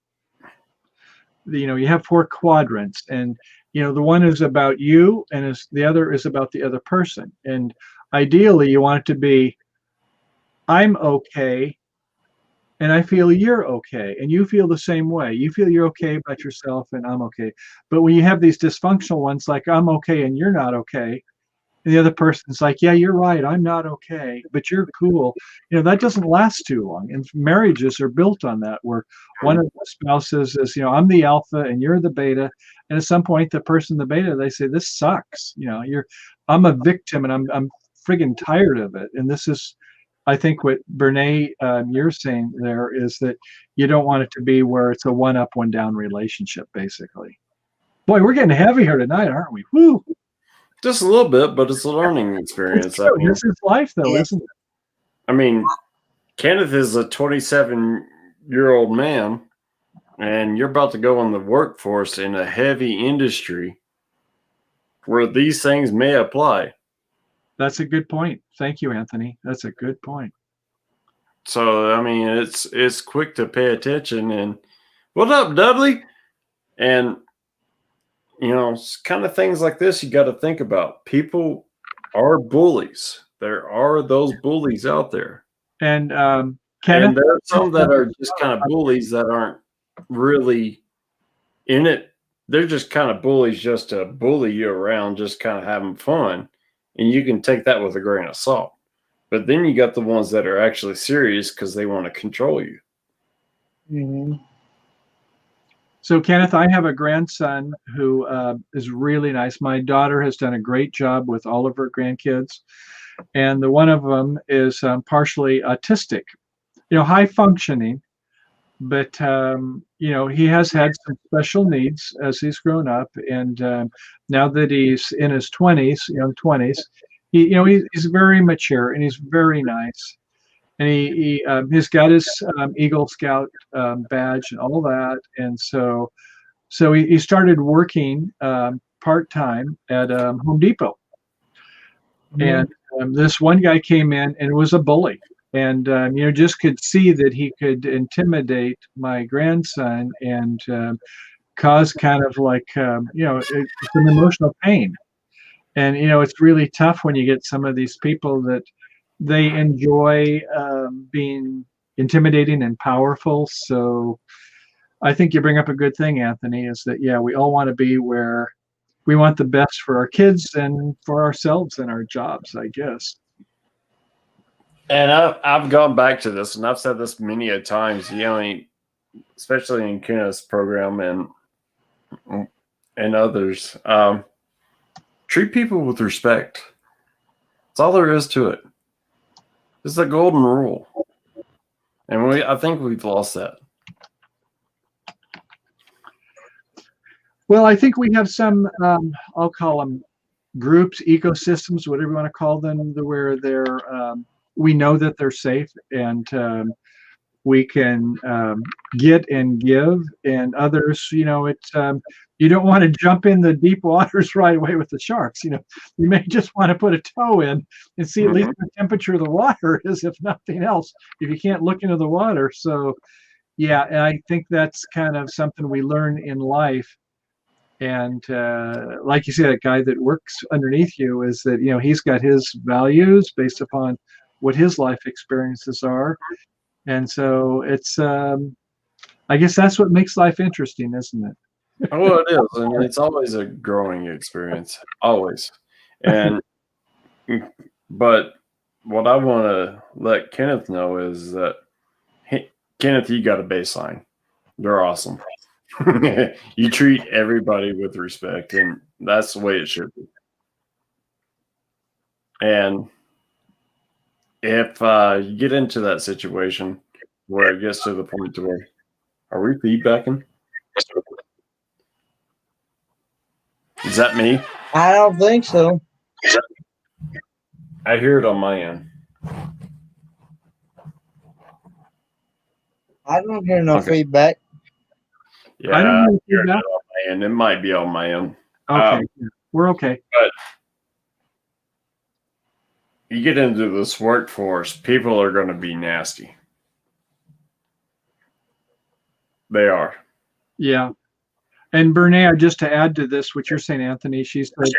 [SPEAKER 5] You have 4 quadrants, and, the one is about you and the other is about the other person. And ideally, you want it to be, I'm okay, and I feel you're okay, and you feel the same way. You feel you're okay about yourself, and I'm okay. But when you have these dysfunctional ones, like I'm okay and you're not okay, and the other person's like, yeah, you're right, I'm not okay, but you're cool. That doesn't last too long. And marriages are built on that, where one of the spouses is, I'm the alpha and you're the beta. And at some point, the person, the beta, they say, this sucks. I'm a victim and I'm friggin' tired of it. And this is, I think what Bernays, you're saying there is that you don't want it to be where it's a one up, one down relationship, basically. Boy, we're getting heavy here tonight, aren't we? Woo!
[SPEAKER 8] Just a little bit, but it's a learning experience.
[SPEAKER 5] This is life, though, isn't it?
[SPEAKER 8] I mean, Kenneth is a 27-year-old man, and you're about to go in the workforce in a heavy industry where these things may apply.
[SPEAKER 5] That's a good point. Thank you, Anthony. That's a good point.
[SPEAKER 8] So, I mean, it's quick to pay attention. And what up, Dudley? And it's kind of things like this you got to think about. People are bullies. There are those bullies out there.
[SPEAKER 5] And
[SPEAKER 8] Kenneth, and there are some that are just kind of bullies that aren't really in it. They're just kind of bullies just to bully you around, just kind of having fun. And you can take that with a grain of salt. But then you got the ones that are actually serious because they want to control you.
[SPEAKER 5] Mm-hmm. So, Kenneth, I have a grandson who is really nice. My daughter has done a great job with all of her grandkids. And the one of them is partially autistic, high functioning. But, he has had some special needs as he's grown up. And now that he's in his 20s, young 20s, he's very mature and he's very nice. And he's got his Eagle Scout badge and all that. And so he started working part-time at Home Depot. Mm-hmm. And this one guy came in and was a bully. And, just could see that he could intimidate my grandson and cause kind of like, it's an emotional pain. And, it's really tough when you get some of these people that they enjoy being intimidating and powerful. So I think you bring up a good thing, Anthony, is that, yeah, we all want to be where we want the best for our kids and for ourselves and our jobs, I guess.
[SPEAKER 8] And I've gone back to this, and I've said this many a times, especially in Kenneth's program and others. Treat people with respect. That's all there is to it. It's the golden rule. And I think we've lost that.
[SPEAKER 5] Well, I think we have some, I'll call them groups, ecosystems, whatever you want to call them, where they're, we know that they're safe. And we can get and give, and others, it's you don't want to jump in the deep waters right away with the sharks. You may just want to put a toe in and see at least
[SPEAKER 4] Mhm.
[SPEAKER 5] the temperature of the water is, if nothing else, if you can't look into the water. So yeah, and I think that's kind of something we learn in life. And like you said, a guy that works underneath you is that, he's got his values based upon what his life experiences are. And so it's, I guess that's what makes life interesting, isn't it?
[SPEAKER 8] Oh, it is, and it's always a growing experience, always. And but what I want to let Kenneth know is that Kenneth, you got a baseline. They're awesome. You treat everybody with respect, and that's the way it should be. And if you get into that situation where it gets to the point to where, are we feedbacking? Is that me?
[SPEAKER 1] I don't think so.
[SPEAKER 8] I hear it on my end.
[SPEAKER 1] I don't hear no
[SPEAKER 8] Okay.
[SPEAKER 1] feedback.
[SPEAKER 8] Yeah,
[SPEAKER 5] I don't
[SPEAKER 8] I
[SPEAKER 5] know
[SPEAKER 8] hear it
[SPEAKER 5] feedback.
[SPEAKER 8] on my end. It might be on my end.
[SPEAKER 5] Okay, we're okay.
[SPEAKER 8] But you get into this workforce, people are going to be nasty. They are.
[SPEAKER 5] Yeah. And Bernay, just to add to this, what you're saying, Anthony, she said,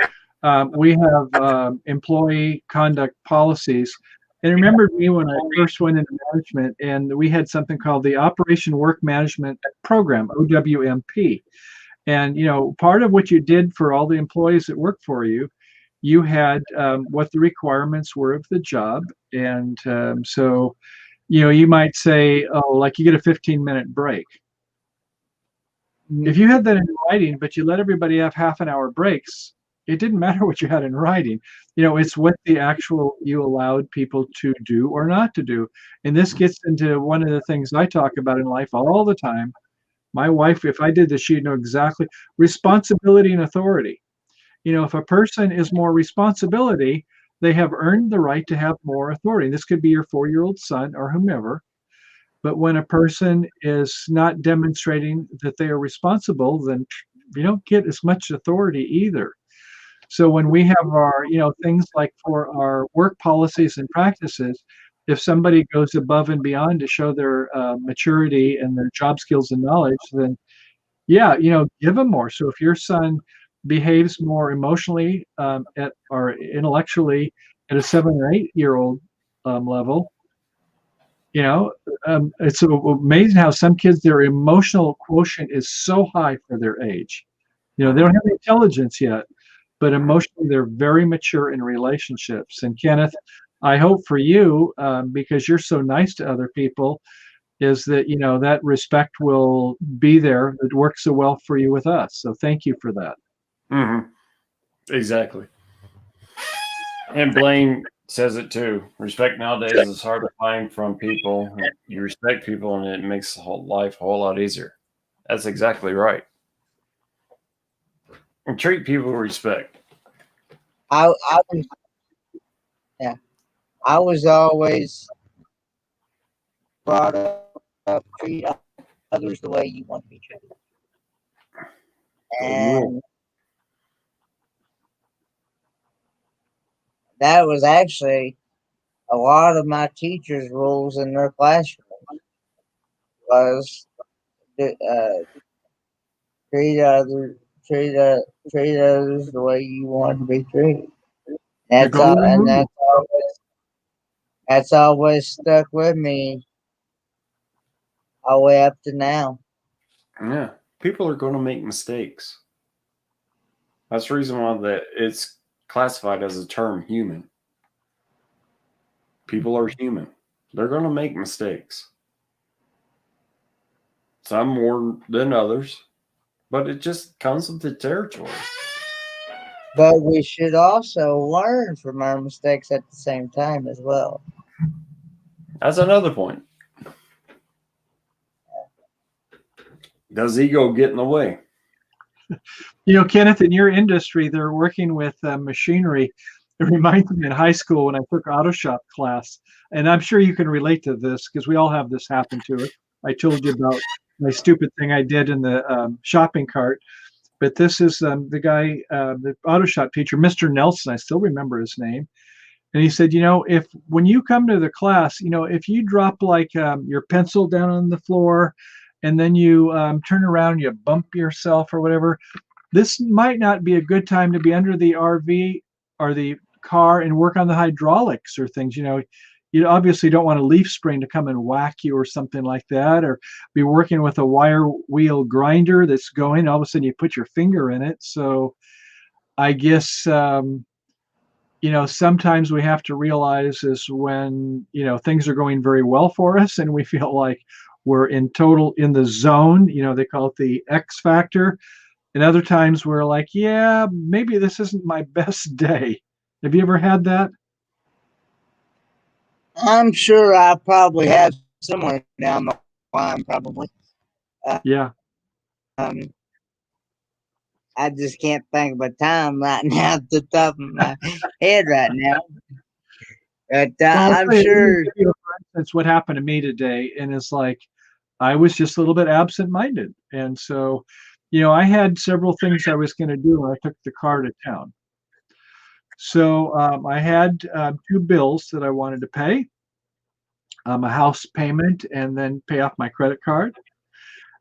[SPEAKER 5] we have employee conduct policies. And remember me when I first went into management, and we had something called the Operation Work Management Program, OWMP. And, part of what you did for all the employees that worked for you, you had what the requirements were of the job. And so, you might say, oh, like you get a 15-minute break. If you had that in writing, but you let everybody have half an hour breaks, it didn't matter what you had in writing. It's what the actual you allowed people to do or not to do. And this gets into one of the things I talk about in life all the time. My wife, if I did this, she'd know exactly responsibility and authority. If a person is more responsibility, they have earned the right to have more authority. This could be your 4-year-old son or whomever. But when a person is not demonstrating that they are responsible, then you don't get as much authority either. So when we have our, things like for our work policies and practices, if somebody goes above and beyond to show their maturity and their job skills and knowledge, then yeah, give them more. So if your son behaves more emotionally or intellectually at a 7 or 8-year-old level, it's amazing how some kids, their emotional quotient is so high for their age. They don't have the intelligence yet, but emotionally they're very mature in relationships. And Kenneth, I hope for you, because you're so nice to other people, is that that respect will be there. It works so well for you with us. So thank you for that.
[SPEAKER 8] Mm-hmm. Exactly. And Blaine says it too. Respect nowadays is hard to find from people. You respect people, and it makes the whole life a whole lot easier. That's exactly right. And treat people with respect.
[SPEAKER 1] I was, yeah, I was always brought up treat others the way you want to be treated. And that was actually a lot of my teachers' rules in their classroom was treat others the way you want to be treated. That's always stuck with me all the way up to now.
[SPEAKER 8] Yeah, people are going to make mistakes. That's the reason why it's classified as a term human. People are human. They're going to make mistakes. Some more than others, but it just comes with the territory.
[SPEAKER 1] But we should also learn from our mistakes at the same time as well.
[SPEAKER 8] That's another point. Does ego get in the way?
[SPEAKER 5] Kenneth, in your industry, they're working with machinery. It reminds me in high school when I took auto shop class, and I'm sure you can relate to this because we all have this happen to us. I told you about my stupid thing I did in the shopping cart, but this is the guy, the auto shop teacher, Mr. Nelson. I still remember his name. And he said, if when you come to the class, if you drop like your pencil down on the floor and then you turn around and you bump yourself or whatever, this might not be a good time to be under the RV or the car and work on the hydraulics or things. You obviously don't want a leaf spring to come and whack you or something like that, or be working with a wire wheel grinder that's going. All of a sudden you put your finger in it. So I guess sometimes we have to realize is when, things are going very well for us and we feel like we're in the zone, they call it the X factor. And other times we're like, yeah, maybe this isn't my best day. Have you ever had that?
[SPEAKER 1] I'm sure I probably have somewhere down the line, probably.
[SPEAKER 5] Yeah.
[SPEAKER 1] I just can't think of a time right now at the top of my head right now. But I'm sure.
[SPEAKER 5] For instance, what happened to me today, and it's like I was just a little bit absent-minded, and so, I had several things I was going to do when I took the car to town. So I had 2 bills that I wanted to pay, a house payment, and then pay off my credit card.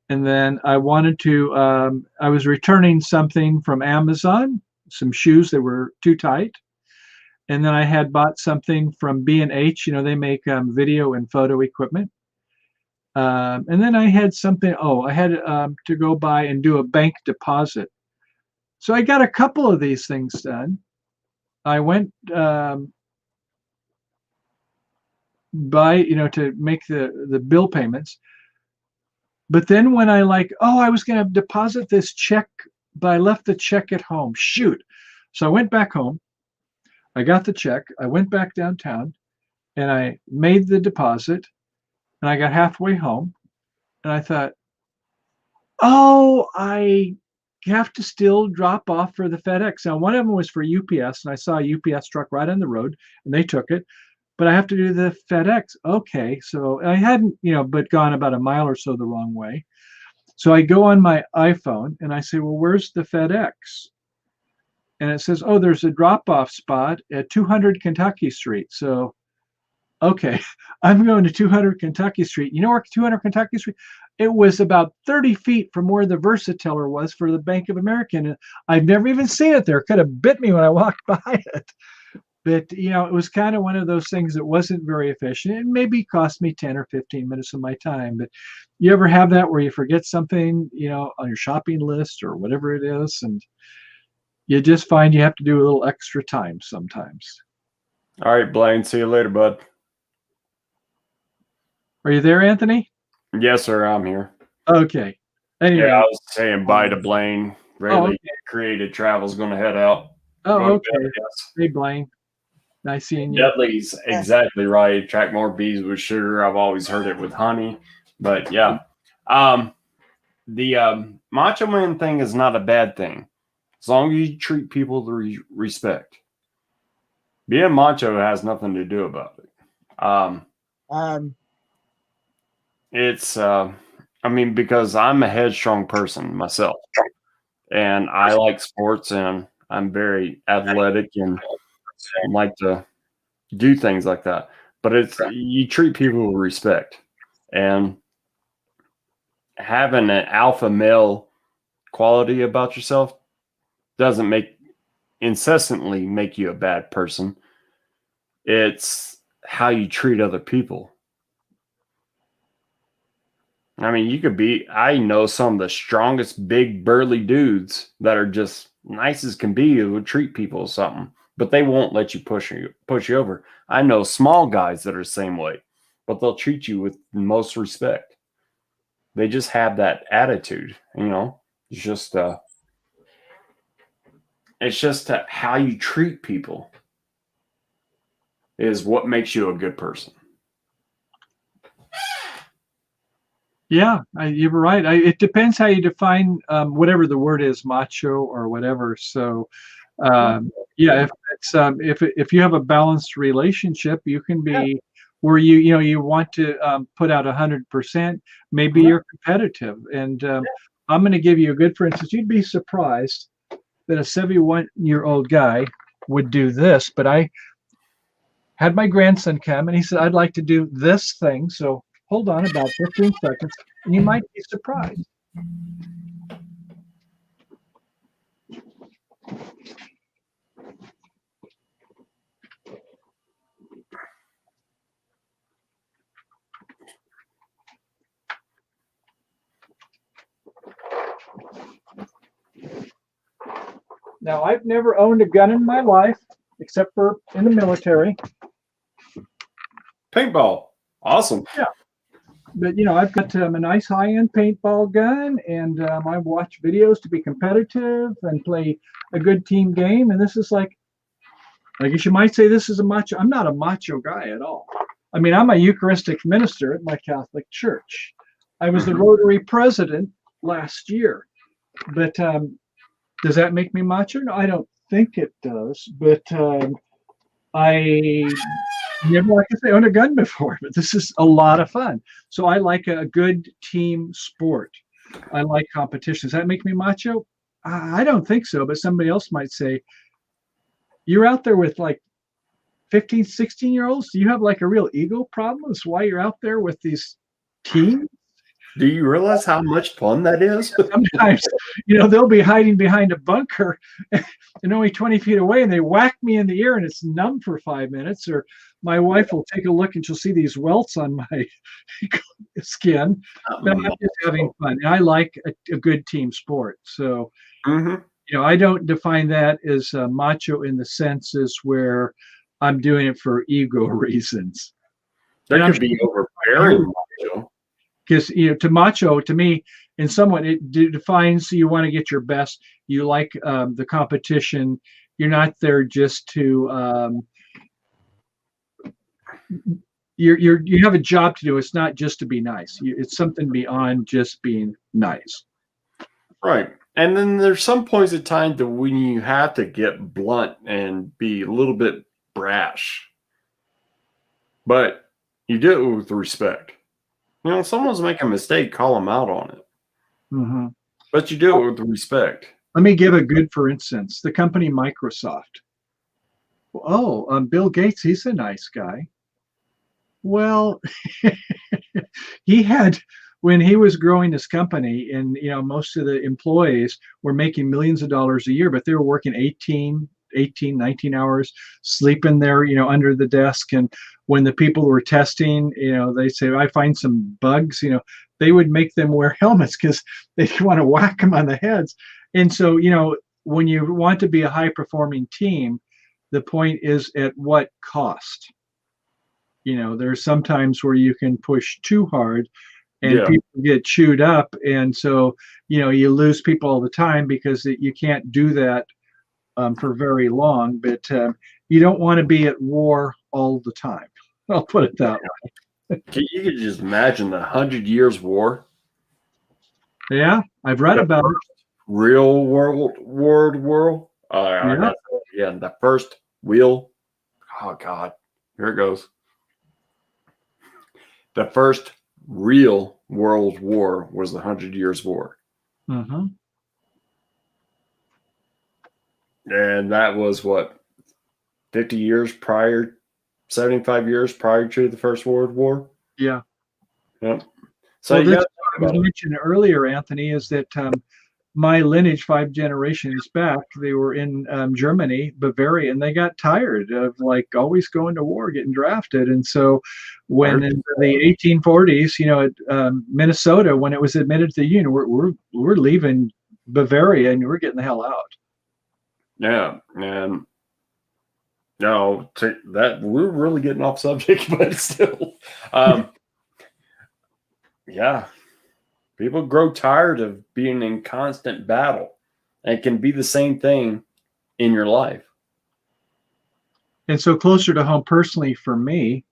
[SPEAKER 5] And then I wanted to, I was returning something from Amazon, some shoes that were too tight. And then I had bought something from B&H, they make video and photo equipment. And then I had something, I had to go by and do a bank deposit. So I got a couple of these things done. I went by, to make the bill payments. But then when I I was going to deposit this check, but I left the check at home. Shoot. So I went back home. I got the check. I went back downtown and I made the deposit and I got halfway home and I thought, I have to still drop off for the FedEx. Now, one of them was for UPS and I saw a UPS truck right on the road and they took it. But I have to do the FedEx. Okay. So I hadn't, but gone about a mile or so the wrong way. So I go on my iPhone and I say, well, where's the FedEx? And it says, there's a drop-off spot at 200 Kentucky Street. So, okay, I'm going to 200 Kentucky Street. You know where 200 Kentucky Street? It was about 30 feet from where the Versateller was for the Bank of America. And I've never even seen it there. Could have bit me when I walked by it. But, it was kind of one of those things that wasn't very efficient. It maybe cost me 10 or 15 minutes of my time. But you ever have that where you forget something, on your shopping list or whatever it is, and you just find you have to do a little extra time sometimes.
[SPEAKER 8] All right, Blaine. See you later, bud.
[SPEAKER 5] Are you there, Anthony?
[SPEAKER 8] Yes, sir. I'm here.
[SPEAKER 5] Okay. Anyway.
[SPEAKER 8] Yeah, I was saying bye to Blaine. Rayleigh Creative Travel's going to head out.
[SPEAKER 5] Okay. Hey, Blaine. Nice seeing you.
[SPEAKER 8] Dudley's exactly right. Attract more bees with sugar. I've always heard it with honey. But yeah. The Macho Man thing is not a bad thing. As long as you treat people with respect. Being macho has nothing to do about it. It's, because I'm a headstrong person myself. And I like sports and I'm very athletic and like to do things like that. But you treat people with respect. And having an alpha male quality about yourself doesn't incessantly make you a bad person. It's how you treat other people. I know some of the strongest, big, burly dudes that are just nice as can be who would treat people or something, but they won't let you push you over. I know small guys that are the same way, but they'll treat you with most respect. They just have that attitude, It's just how you treat people is what makes you a good person.
[SPEAKER 5] Yeah, you're right. It depends how you define whatever the word is, macho or whatever. So Yeah, if it's if you have a balanced relationship, you can be where you want to put out 100%. Maybe you're competitive, and I'm going to give you a good, for instance, you'd be surprised that a 71-year-old guy would do this, but I had my grandson come and he said, I'd like to do this thing. So hold on about 15 seconds and you might be surprised. Now, I've never owned a gun in my life, except for in the military.
[SPEAKER 8] Paintball. Awesome.
[SPEAKER 5] Yeah. But, I've got a nice high-end paintball gun, and I watch videos to be competitive and play a good team game. And this is like I guess you might say this is a macho. I'm not a macho guy at all. I mean, I'm a Eucharistic minister at my Catholic church. I was the Rotary president last year. But does that make me macho? No, I don't think it does. But I never, like I say, owned a gun before. But this is a lot of fun. So I like a good team sport. I like competition. Does that make me macho? I don't think so. But somebody else might say, you're out there with like 15, 16-year-olds. Do you have like a real ego problem? That's why you're out there with these teams?
[SPEAKER 8] Do you realize how much fun that is?
[SPEAKER 5] Sometimes, they'll be hiding behind a bunker and only 20 feet away, and they whack me in the ear and it's numb for 5 minutes. Or my wife will take a look and she'll see these welts on my skin. But I'm just having fun. And I like a good team sport. So, I don't define that as macho in the sense as where I'm doing it for ego reasons.
[SPEAKER 8] That could be overbearing macho.
[SPEAKER 5] Because to me, in somewhat, it defines you want to get your best. You like the competition. You're not there just to. You have a job to do. It's not just to be nice. It's something beyond just being nice.
[SPEAKER 8] Right. And then there's some points in time that when you have to get blunt and be a little bit brash, but you do it with respect. If someone's making a mistake, call them out on it. But you do it with respect.
[SPEAKER 5] Let me give a good, for instance, the company Microsoft. Oh, Bill Gates, he's a nice guy. Well, he had, when he was growing his company, and most of the employees were making millions of dollars a year, but they were working 18, 19 hours, sleeping there, under the desk. And when the people were testing, they say, I find some bugs, they would make them wear helmets because they didn't want to whack them on the heads. And so, when you want to be a high performing team, the point is at what cost? There's sometimes where you can push too hard and people get chewed up. And so, you lose people all the time because you can't do that for very long. But you don't want to be at war all the time. I'll put it that way.
[SPEAKER 8] You could just imagine the 100 Years' War.
[SPEAKER 5] Yeah, I've read about it.
[SPEAKER 8] Real world. The first wheel. Oh, God. Here it goes. The first real world war was the 100 Years' War. And that was what, 50 years prior, 75 years prior to the First World War?
[SPEAKER 5] Yeah.
[SPEAKER 8] Yep. So
[SPEAKER 5] I mentioned earlier, Anthony, is that my lineage 5 generations back, they were in Germany, Bavaria, and they got tired of like always going to war, getting drafted. And so when in the 1840s, Minnesota, when it was admitted to the Union, we're leaving Bavaria and we're getting the hell out.
[SPEAKER 8] Yeah. And that we're really getting off subject, but still, yeah. People grow tired of being in constant battle. And it can be the same thing in your life.
[SPEAKER 5] And so closer to home personally for me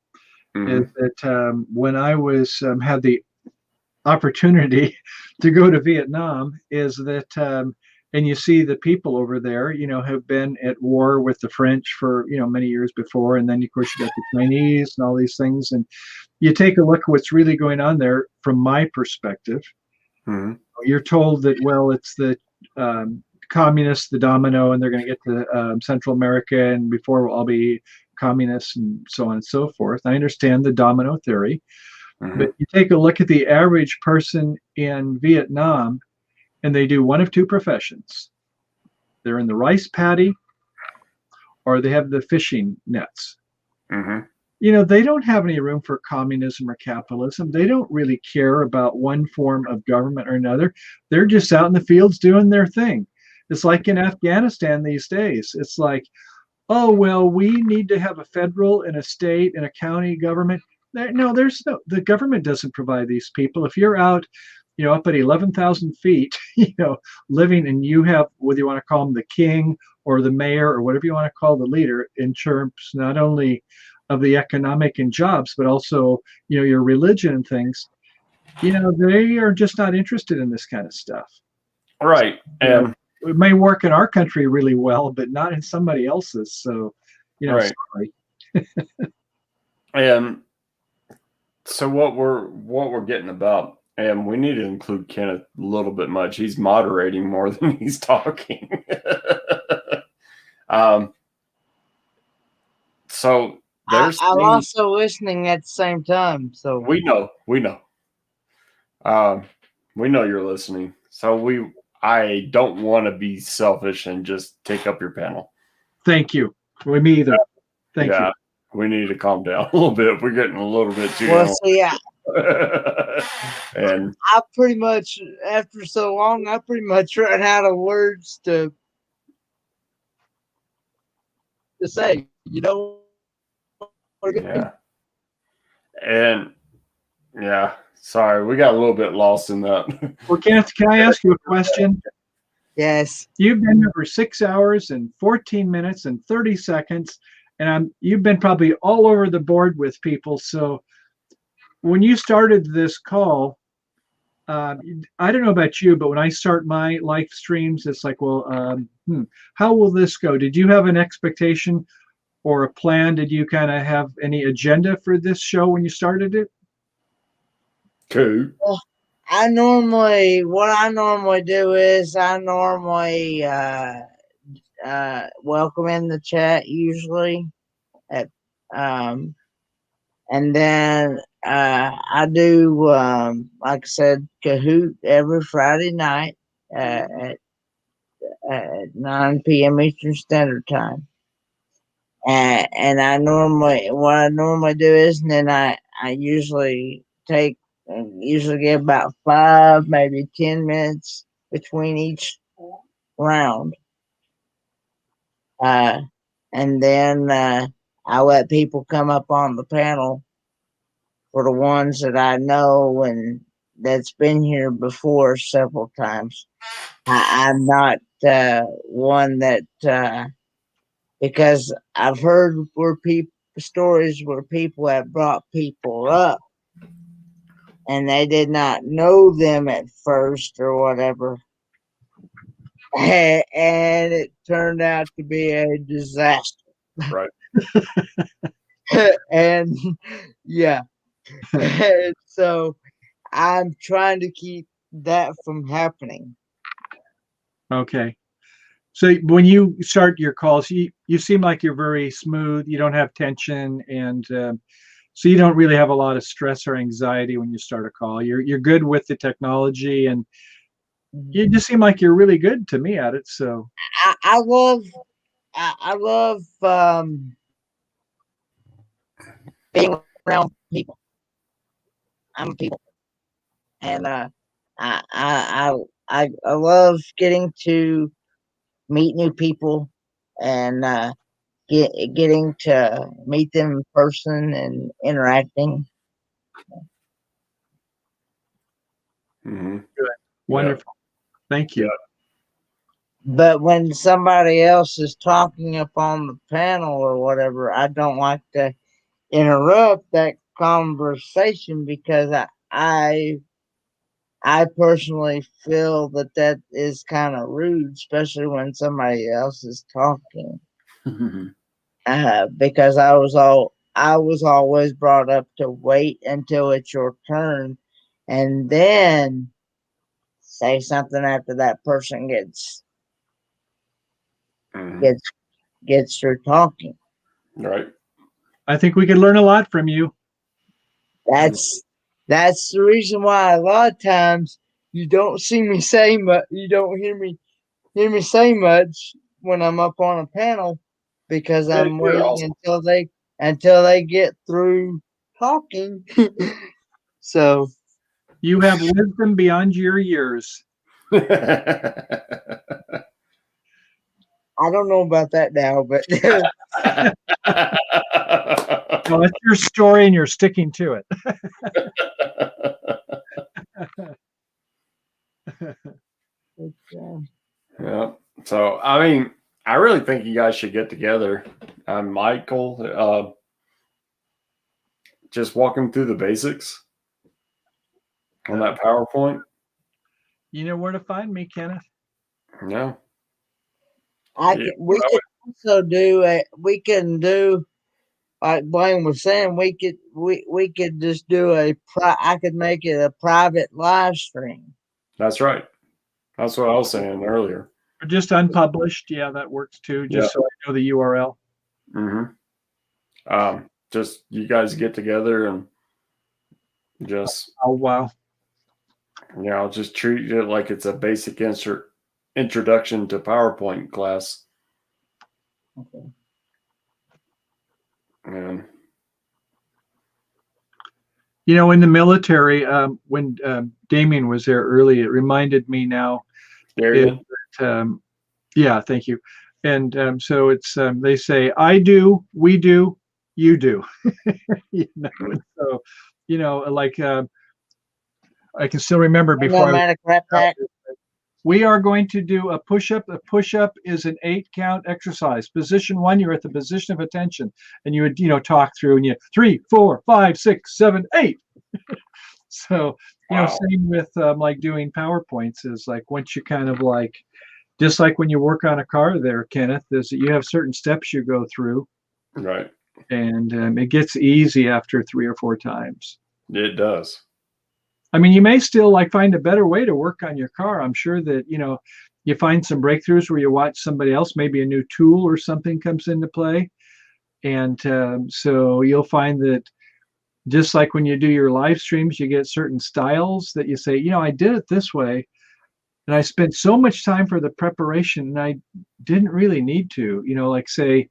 [SPEAKER 5] is that when I was had the opportunity to go to Vietnam, is that and you see the people over there, have been at war with the French for, many years before. And then, of course, you got the Chinese and all these things. And you take a look at what's really going on there from my perspective.
[SPEAKER 8] Mm-hmm.
[SPEAKER 5] You're told that, well, it's the communists, the domino, and they're going to get to Central America, and before we'll all be communists and so on and so forth. I understand the domino theory,
[SPEAKER 8] Mm-hmm.
[SPEAKER 5] but you take a look at the average person in Vietnam, and they do one of two professions. They're in the rice paddy, or they have the fishing nets.
[SPEAKER 8] Mm-hmm.
[SPEAKER 5] They don't have any room for communism or capitalism. They don't really care about one form of government or another. They're just out in the fields doing their thing. It's like in Afghanistan these days. It's like, oh, well, we need to have a federal and a state and a county government. The government doesn't provide these people. If you're out, up at 11,000 feet, living, and you have, whether you want to call them the king or the mayor or whatever you want to call the leader, in terms not only of the economic and jobs, but also, your religion and things, they are just not interested in this kind of stuff.
[SPEAKER 8] Right. And
[SPEAKER 5] it may work in our country really well, but not in somebody else's. So,
[SPEAKER 8] right.
[SPEAKER 5] Sorry.
[SPEAKER 8] And so what we're getting about, and we need to include Kenneth a little bit much. He's moderating more than he's talking. So
[SPEAKER 1] I'm also listening at the same time. So
[SPEAKER 8] we know. We know you're listening. So I don't want to be selfish and just take up your panel.
[SPEAKER 5] Thank you. Well, me either. Thank you.
[SPEAKER 8] We need to calm down a little bit. We're getting a little bit too.
[SPEAKER 1] Well, see,
[SPEAKER 8] and
[SPEAKER 1] I pretty much, after so long, I pretty much run out of words to say.
[SPEAKER 8] Yeah. And yeah, sorry, we got a little bit lost in that.
[SPEAKER 5] Well, Kenneth, can I ask you a question?
[SPEAKER 1] Yes.
[SPEAKER 5] You've been here for 6 hours and 14 minutes and 30 seconds, and you've been probably all over the board with people. So when you started this call, I don't know about you, but when I start my live streams, it's like, well, how will this go? Did you have an expectation or a plan? Did you kind of have any agenda for this show when you started it?
[SPEAKER 8] Cool.
[SPEAKER 1] Well, what I normally do is I normally welcome in the chat usually and then I do like I said, Kahoot every Friday night at 9 p.m. Eastern Standard Time. And what I normally do is, and then I usually get about 5, maybe 10 minutes between each round. And then I let people come up on the panel for the ones that I know and that's been here before several times. I'm not one that because I've heard stories where people have brought people up and they did not know them at first or whatever. And it turned out to be a disaster.
[SPEAKER 8] Right.
[SPEAKER 1] And yeah. And so I'm trying to keep that from happening.
[SPEAKER 5] Okay. So when you start your calls, you seem like you're very smooth. You don't have tension, and so you don't really have a lot of stress or anxiety when you start a call. You're good with the technology, and you just seem like you're really good to me at it. So
[SPEAKER 1] I love being around people. I'm people, and I love getting to meet new people and getting to meet them in person and interacting.
[SPEAKER 8] Mm-hmm.
[SPEAKER 5] good, wonderful. Yeah. Thank you.
[SPEAKER 8] Yeah.
[SPEAKER 1] But when somebody else is talking up on the panel or whatever, I don't like to interrupt that conversation because I I personally feel that that is kind of rude, especially when somebody else is talking. Because I was always brought up to wait until it's your turn, and then say something after that person
[SPEAKER 8] Mhm.
[SPEAKER 1] gets gets through talking.
[SPEAKER 8] Right.
[SPEAKER 5] I think we could learn a lot from you.
[SPEAKER 1] That's that's the reason why a lot of times you don't see me say much. You don't hear me say much when I'm up on a panel because
[SPEAKER 8] Yeah,
[SPEAKER 1] I'm
[SPEAKER 8] you're
[SPEAKER 1] waiting
[SPEAKER 8] awesome.
[SPEAKER 1] until they get through talking. So
[SPEAKER 5] You have wisdom beyond your years.
[SPEAKER 1] I don't know about that now, but
[SPEAKER 5] No, that's your story, and you're sticking to it.
[SPEAKER 8] Yeah. So, I mean, I really think you guys should get together. Michael, just walk him through the basics on that PowerPoint.
[SPEAKER 5] You know where to find me, Kenneth.
[SPEAKER 8] Yeah.
[SPEAKER 1] we could also we can do like Blaine was saying, we could just do I could make it a private live stream.
[SPEAKER 8] That's right. That's what I was saying earlier.
[SPEAKER 5] Or just unpublished. Yeah, that works too. Just so I know the URL.
[SPEAKER 8] Just you guys get together and just
[SPEAKER 5] Oh wow.
[SPEAKER 8] just treat it like it's a basic introduction to PowerPoint class.
[SPEAKER 1] Okay.
[SPEAKER 8] And
[SPEAKER 5] You know, in the military, when Damien was there early, it reminded me now.
[SPEAKER 8] there you
[SPEAKER 5] go. Yeah, thank you. And so it's they say, I do, we do, you do. And so, like I can still remember before we are going to do a push-up. A push-up is an 8-count exercise. Position 1, you're at the position of attention, and you would talk through, and 3, 4, 5, 6, 7, 8. So same with like doing PowerPoints is like once you kind of like just like when you work on a car there, Kenneth, is that you have certain steps you go through,
[SPEAKER 8] right,
[SPEAKER 5] and it gets easy after 3 or 4 times.
[SPEAKER 8] It does.
[SPEAKER 5] I mean, you may still like find a better way to work on your car. I'm sure that you find some breakthroughs where you watch somebody else, maybe a new tool or something comes into play, and so you'll find that just like when you do your live streams, you get certain styles that you say, I did it this way, and I spent so much time for the preparation, and I didn't really need to. Like say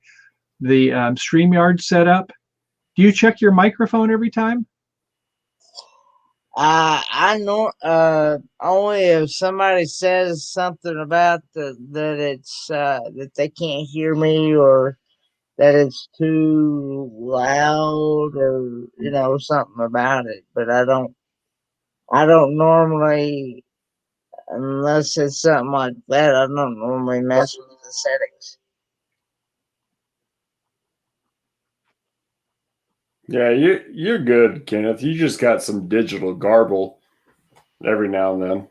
[SPEAKER 5] the StreamYard setup. Do you check your microphone every time?
[SPEAKER 1] I know only if somebody says something about that it's that they can't hear me or that it's too loud or something about it. But I don't normally, unless it's something like that, I don't normally mess with the settings.
[SPEAKER 8] Yeah, you're good, Kenneth. You just got some digital garble every now and then.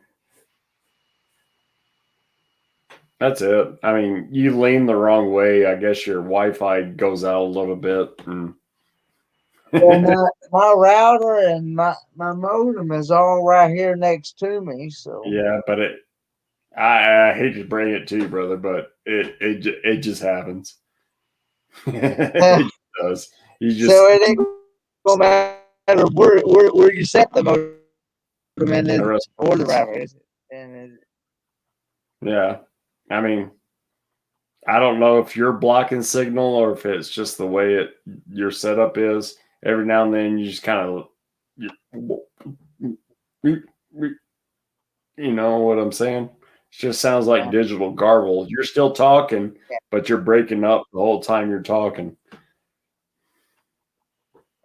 [SPEAKER 8] That's it. I mean, you lean the wrong way. I guess your Wi-Fi goes out a little bit.
[SPEAKER 1] Well, my router and my modem is all right here next to me. So
[SPEAKER 8] yeah, but I hate to bring it to you, brother, but it just happens. It does. You just
[SPEAKER 1] so it ain't gonna matter where you set the modem or the router is.
[SPEAKER 8] Yeah, I mean, I don't know if you're blocking signal or if it's just the way your setup is. Every now and then, you just kind of, you know what I'm saying? It just sounds like digital garble. You're still talking, but you're breaking up the whole time you're talking.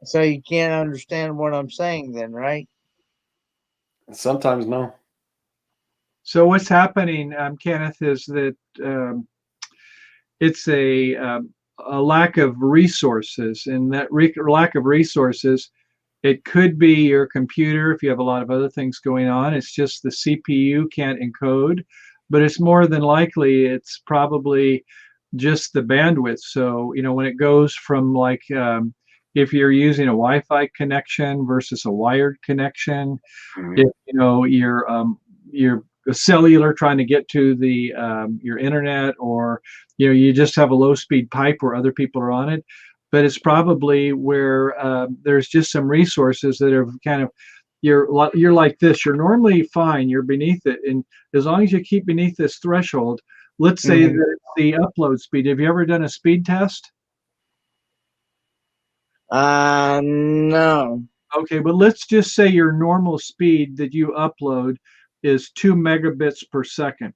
[SPEAKER 1] So you can't understand what I'm saying then, right?
[SPEAKER 8] Sometimes no.
[SPEAKER 5] So what's happening, Kenneth, is that it's a lack of resources, and that lack of resources It could be your computer if you have a lot of other things going on. It's just the CPU can't encode, but it's more than likely it's probably just the bandwidth. So, when it goes from like, if you're using a Wi-Fi connection versus a wired connection, if you're a cellular trying to get to the your internet, or you just have a low-speed pipe where other people are on it, but it's probably where there's just some resources that are kind of you're like this. You're normally fine. You're beneath it, and as long as you keep beneath this threshold, let's say that it's the upload speed. Have you ever done a speed test?
[SPEAKER 1] No.
[SPEAKER 5] Okay, but let's just say your normal speed that you upload is 2 megabits per second.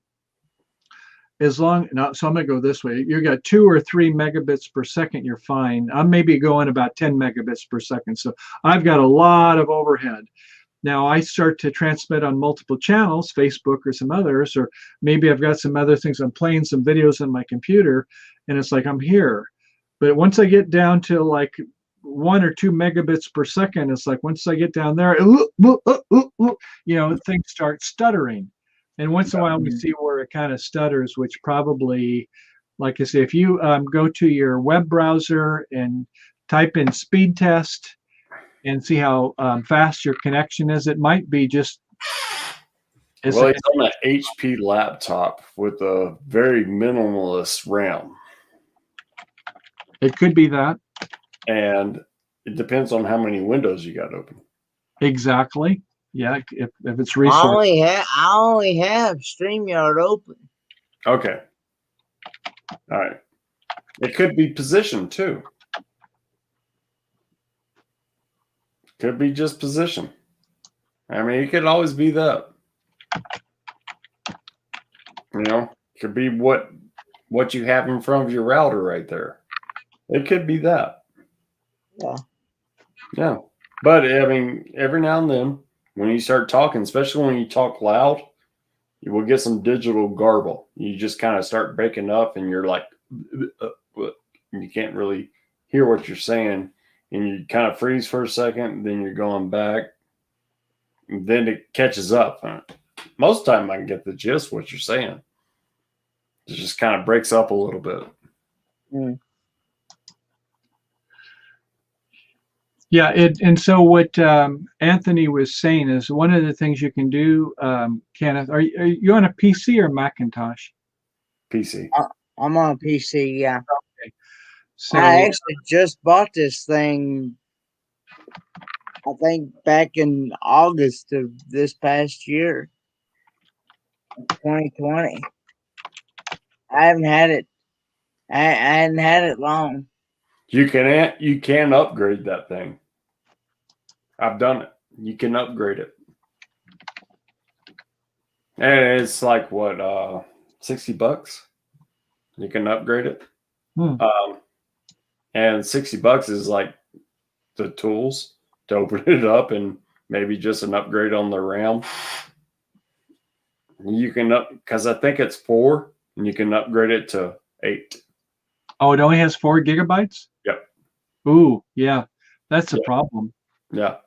[SPEAKER 5] So I'm going to go this way. You got 2 or 3 megabits per second, you're fine. I'm maybe going about 10 megabits per second. So I've got a lot of overhead. Now I start to transmit on multiple channels, Facebook or some others, or maybe I've got some other things. I'm playing some videos on my computer, and it's like I'm here. But once I get down to like 1 or 2 megabits per second, it's like once I get down there, things start stuttering. And once in a while we see where it kind of stutters, which probably, like I say, if you go to your web browser and type in speed test and see how fast your connection is, it might be just.
[SPEAKER 8] It's on an HP laptop with a very minimalist RAM.
[SPEAKER 5] It could be that.
[SPEAKER 8] And it depends on how many windows you got open.
[SPEAKER 5] Exactly. Yeah, if it's
[SPEAKER 1] resource. I only have StreamYard open.
[SPEAKER 8] Okay. All right. It could be position too. Could be just position. I mean, it could always be that. Could be what you have in front of your router right there. It could be that.
[SPEAKER 1] Yeah.
[SPEAKER 8] Yeah. But I mean, every now and then, when you start talking, especially when you talk loud, you will get some digital garble. You just kind of start breaking up, and you're like, you can't really hear what you're saying, and you kind of freeze for a second, then you're going back, and then it catches up. Most of the time, I can get the gist of what you're saying. It just kind of breaks up a little bit.
[SPEAKER 1] Mm.
[SPEAKER 5] Yeah, and so what Anthony was saying is one of the things you can do, Kenneth, are you on a PC or Macintosh?
[SPEAKER 8] PC.
[SPEAKER 1] I'm on a PC, yeah.
[SPEAKER 5] Okay. So
[SPEAKER 1] I actually just bought this thing, I think back in August of this past year, 2020. I haven't had it. I hadn't had it long.
[SPEAKER 8] You can upgrade that thing. I've done it. You can upgrade it. And it's like what, $60? You can upgrade it. And $60 is like the tools to open it up, and maybe just an upgrade on the RAM. You can because I think it's 4, and you can upgrade it to 8.
[SPEAKER 5] Oh, it only has 4 gigabytes?
[SPEAKER 8] Yep.
[SPEAKER 5] Ooh, yeah, that's a problem.
[SPEAKER 8] Yeah.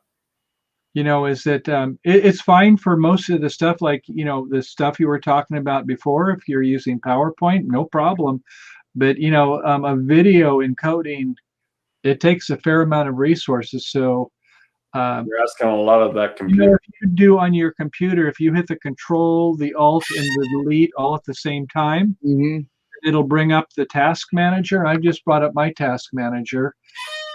[SPEAKER 5] Is that it's fine for most of the stuff, like, the stuff you were talking about before. If you're using PowerPoint, no problem. But, a video encoding, it takes a fair amount of resources. So
[SPEAKER 8] you're asking a lot of that computer.
[SPEAKER 5] If you do on your computer, if you hit the Control, the Alt, and the Delete all at the same time, it'll bring up the task manager. I just brought up my task manager.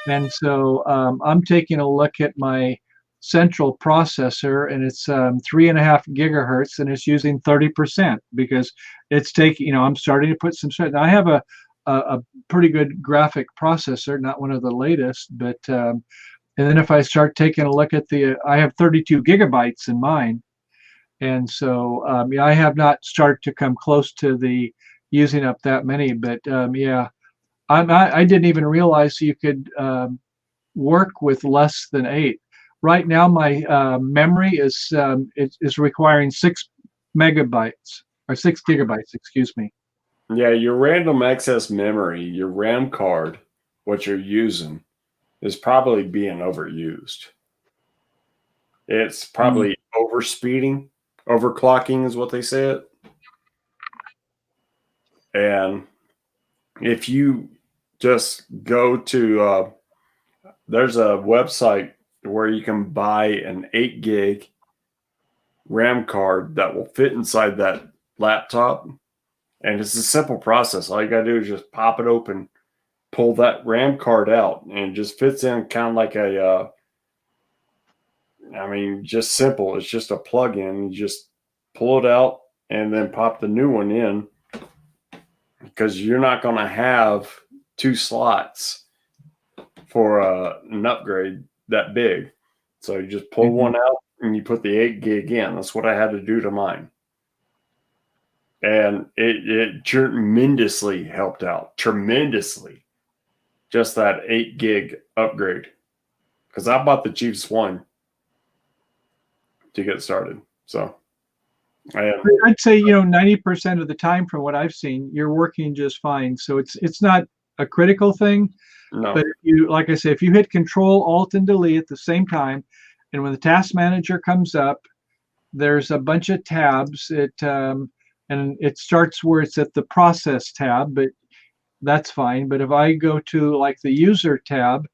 [SPEAKER 5] And so I'm taking a look at my central processor, and it's 3.5 gigahertz, and it's using 30% because it's taking, I'm starting to put some stuff. Now I have a pretty good graphic processor, not one of the latest, but and then if I start taking a look at I have 32 gigabytes in mine. And so I have not started to come close to the using up that many, but I didn't even realize you could work with less than 8. Right now, my memory is requiring 6 megabytes or 6 gigabytes, excuse me.
[SPEAKER 8] Yeah, your random access memory, your RAM card, what you're using, is probably being overused. It's probably overspeeding, overclocking is what they say it. And if you just go to, there's a website where you can buy an 8 gig RAM card that will fit inside that laptop. And it's a simple process. All you got to do is just pop it open, pull that RAM card out, and it just fits in kind of like a, just simple. It's just a plug-in. You just pull it out and then pop the new one in, because you're not going to have 2 slots for an upgrade that big. So you just pull one out and you put the 8 gig in. That's what I had to do to mine. And it tremendously helped out. Tremendously. Just that 8 gig upgrade. Because I bought the cheapest one to get started. So
[SPEAKER 5] I'd say, 90% of the time from what I've seen, you're working just fine. So it's not a critical thing.
[SPEAKER 8] no.
[SPEAKER 5] But like I say, if you hit Control, Alt, and Delete at the same time, and when the task manager comes up, there's a bunch of tabs. And it starts where it's at the process tab, but that's fine. But if I go to like the user tab,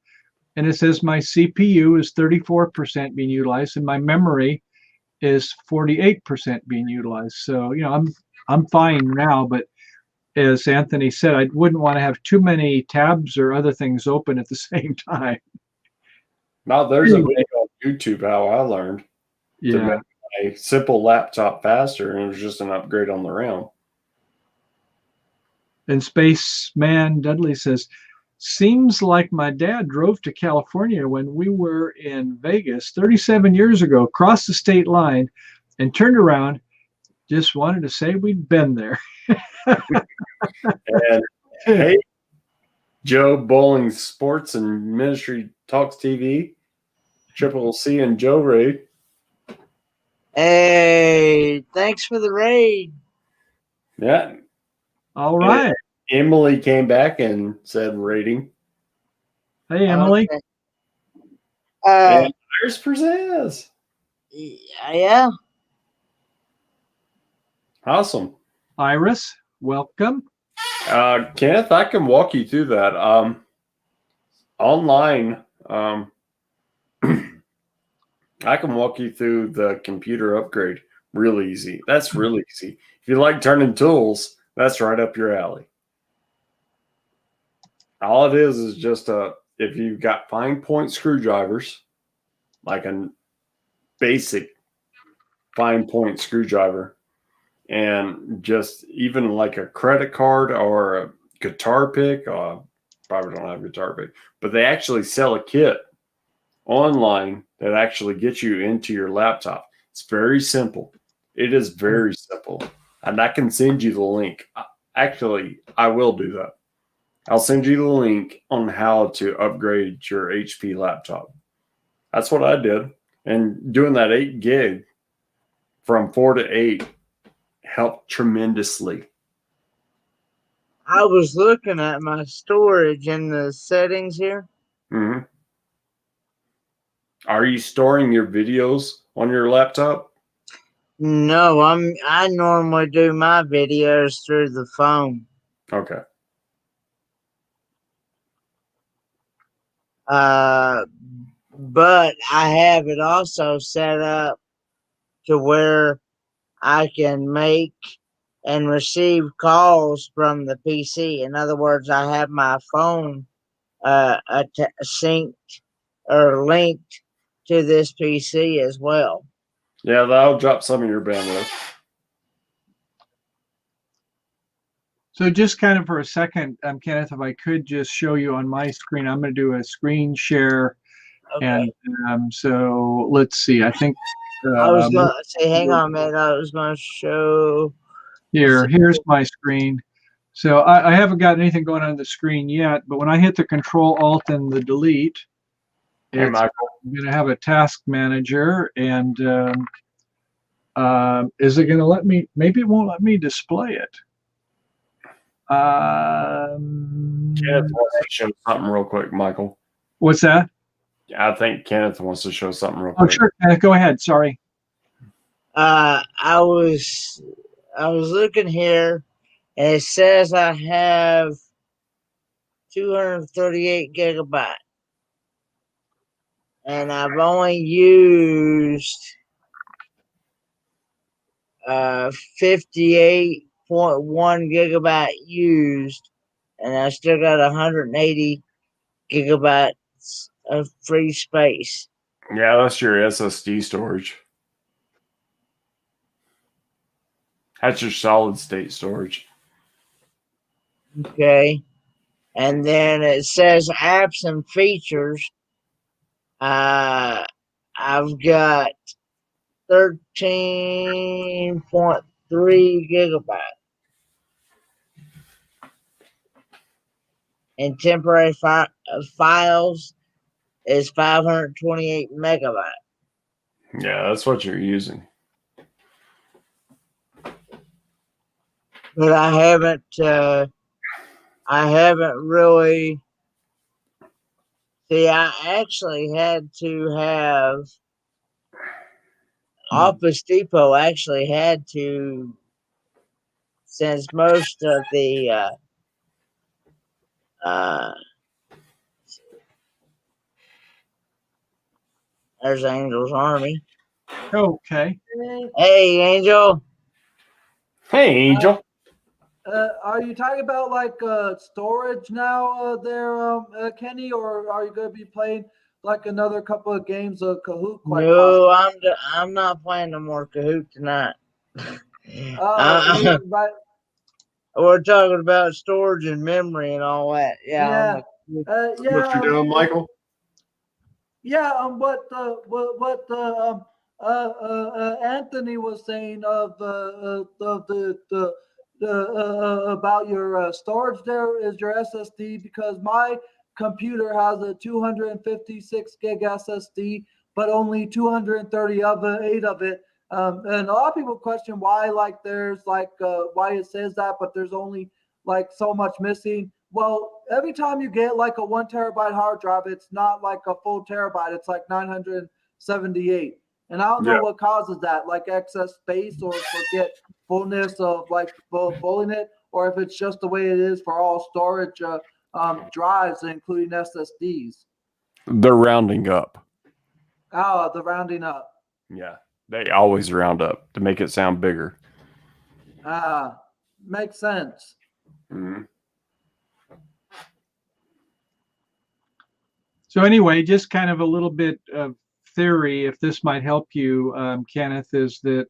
[SPEAKER 5] and it says my CPU is 34% being utilized, and my memory is 48% being utilized. So I'm fine now. But as Anthony said, I wouldn't want to have too many tabs or other things open at the same time.
[SPEAKER 8] Now there's a video on YouTube how I learned to make a simple laptop faster, and it was just an upgrade on the RAM.
[SPEAKER 5] And Spaceman Dudley says, seems like my dad drove to California when we were in Vegas 37 years ago, crossed the state line, and turned around. Just wanted to say we'd been there.
[SPEAKER 8] And hey, Joe Bowling Sports and Ministry Talks TV, Triple C and Joe Ray.
[SPEAKER 1] Hey, thanks for the raid.
[SPEAKER 8] Yeah.
[SPEAKER 5] All right.
[SPEAKER 8] And Emily came back and said rating.
[SPEAKER 5] Hey, Emily.
[SPEAKER 1] Okay.
[SPEAKER 8] And Iris presents.
[SPEAKER 1] Yeah.
[SPEAKER 8] Awesome.
[SPEAKER 5] Iris, welcome.
[SPEAKER 8] Kenneth, I can walk you through that. Online, I can walk you through the computer upgrade real easy. That's really easy. If you like turning tools, that's right up your alley. All it is just if you've got fine point screwdrivers, like a basic fine point screwdriver, and just even like a credit card or a guitar pick. Probably don't have a guitar pick, but they actually sell a kit online that actually gets you into your laptop. It's very simple. It is very simple. And I can send you the link. Actually, I will do that. I'll send you the link on how to upgrade your HP laptop. That's what I did. And doing that 8 gig from 4 to 8 helped tremendously.
[SPEAKER 1] I was looking at my storage in the settings here.
[SPEAKER 8] Mm-hmm. Are you storing your videos on your laptop?
[SPEAKER 1] No, I normally do my videos through the phone.
[SPEAKER 8] Okay.
[SPEAKER 1] But I have it also set up to where I can make and receive calls from the PC. In other words, I have my phone synced or linked to this PC as well.
[SPEAKER 8] Yeah, that'll drop some of your bandwidth.
[SPEAKER 5] So just kind of for a second, Kenneth, if I could just show you on my screen, I'm going to do a screen share.
[SPEAKER 1] Okay.
[SPEAKER 5] And so let's see. I think
[SPEAKER 1] I was going to say, hang on a minute. I was going to show.
[SPEAKER 5] Here's my screen. So I haven't got anything going on the screen yet, but when I hit the Control Alt and the Delete, I'm going to have a task manager, and is it going to let me? Maybe it won't let me display it.
[SPEAKER 8] Kenneth wants to show something real quick, Michael.
[SPEAKER 5] What's that?
[SPEAKER 8] I think Kenneth wants to show something real
[SPEAKER 5] Oh,
[SPEAKER 8] quick.
[SPEAKER 5] sure. Go ahead. Sorry.
[SPEAKER 1] I was looking here, and it says I have 238 gigabyte, and I've only used 58.1 gigabyte used, and I still got 180 gigabytes of free space.
[SPEAKER 8] Yeah, that's your SSD storage. That's your solid state storage.
[SPEAKER 1] Okay. And then it says apps and features. I've got 13.3 gigabyte. And temporary files is 528 megabyte.
[SPEAKER 8] Yeah, that's what you're using.
[SPEAKER 1] But I haven't really. See, I actually had to have Office Depot actually had to, since most of the there's Angel's Army.
[SPEAKER 5] Okay.
[SPEAKER 1] Hey, Angel.
[SPEAKER 8] Hey, Angel.
[SPEAKER 9] Are you talking about like storage now there, Kenny, or are you going to be playing like another couple of games of Kahoot?
[SPEAKER 1] No, I'm not playing no more Kahoot tonight.
[SPEAKER 9] Right.
[SPEAKER 1] We're talking about storage and memory and all that. Yeah.
[SPEAKER 8] What you doing, Michael?
[SPEAKER 9] Yeah. What Anthony was saying of the about your storage there is your SSD, because my computer has a 256 gig SSD, but only 238 of it. And a lot of people question why, like there's like why it says that, but there's only like so much missing. Well, every time you get like a 1 terabyte hard drive, it's not like a full terabyte. It's like 978. And I don't know what causes that, like excess space or forgetfulness of like pulling it, or if it's just the way it is for all storage drives, including SSDs.
[SPEAKER 8] They're rounding up.
[SPEAKER 9] Oh, the rounding up.
[SPEAKER 8] Yeah, they always round up to make it sound bigger.
[SPEAKER 9] Makes sense.
[SPEAKER 8] Mm-hmm.
[SPEAKER 5] So anyway, just kind of a little bit of theory, if this might help you, Kenneth, is that,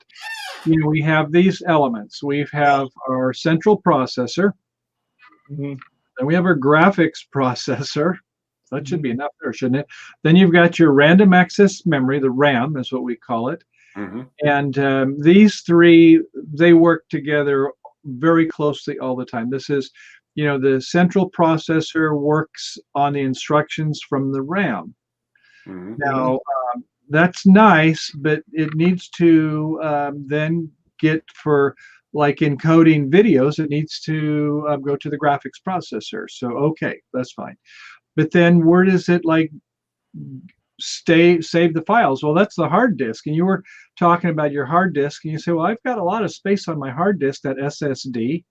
[SPEAKER 5] you know, we have these elements. We have our central processor, then we have our graphics processor. That should be enough there, shouldn't it? Then you've got your random access memory, the RAM is what we call it.
[SPEAKER 8] Mm-hmm.
[SPEAKER 5] And these three, they work together very closely all the time. This is, you know, the central processor works on the instructions from the RAM.
[SPEAKER 8] Mm-hmm.
[SPEAKER 5] Now, that's nice, but it needs to then get, for like encoding videos, it needs to go to the graphics processor. So, okay, that's fine. But then where does it like save the files? Well, that's the hard disk. And you were talking about your hard disk, and you say, well, I've got a lot of space on my hard disk, that SSD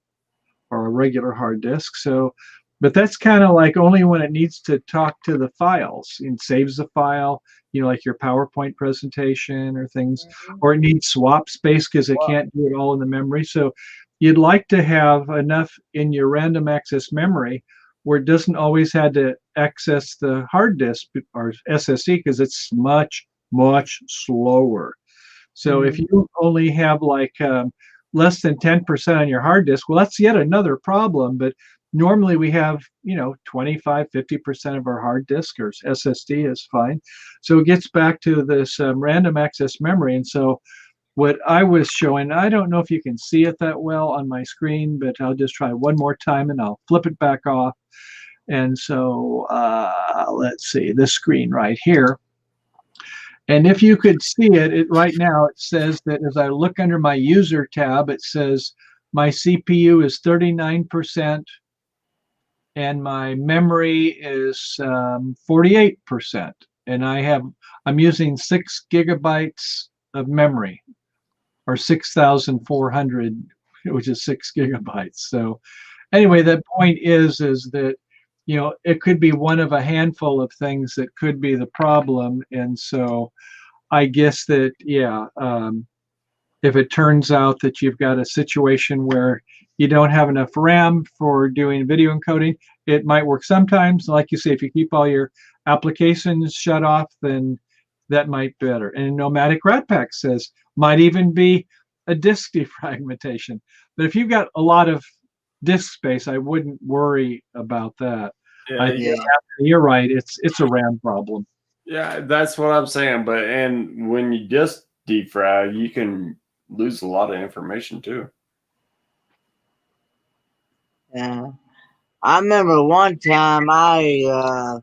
[SPEAKER 5] or a regular hard disk. So, but that's kind of like only when it needs to talk to the files and saves the file, you know, like your PowerPoint presentation or things, or it needs swap space because it can't do it all in the memory. So you'd like to have enough in your random access memory where it doesn't always have to access the hard disk or SSD, because it's much, much slower. So if you only have like less than 10% on your hard disk, well, that's yet another problem. But normally we have, you know, 25, 50% of our hard disk or SSD is fine. So it gets back to this random access memory. And so what I was showing, I don't know if you can see it that well on my screen, but I'll just try one more time and I'll flip it back off. And so let's see, this screen right here. And if you could see it, right now it says that as I look under my user tab, it says my CPU is 39% and my memory is 48%. and I'm using 6 gigabytes of memory, or 6,400, which is 6 gigabytes. So anyway, the point is that, it could be one of a handful of things that could be the problem. And so I guess that, if it turns out that you've got a situation where you don't have enough RAM for doing video encoding, it might work sometimes. Like you say, if you keep all your applications shut off, then that might be better. And Nomadic Rat Pack says might even be a disk defragmentation. But if you've got a lot of disk space, I wouldn't worry about that.
[SPEAKER 8] Yeah,
[SPEAKER 5] You're right. It's a RAM problem.
[SPEAKER 8] yeah, that's what I'm saying. And when you just defrag, you can lose a lot of information too.
[SPEAKER 1] Yeah. I remember one time I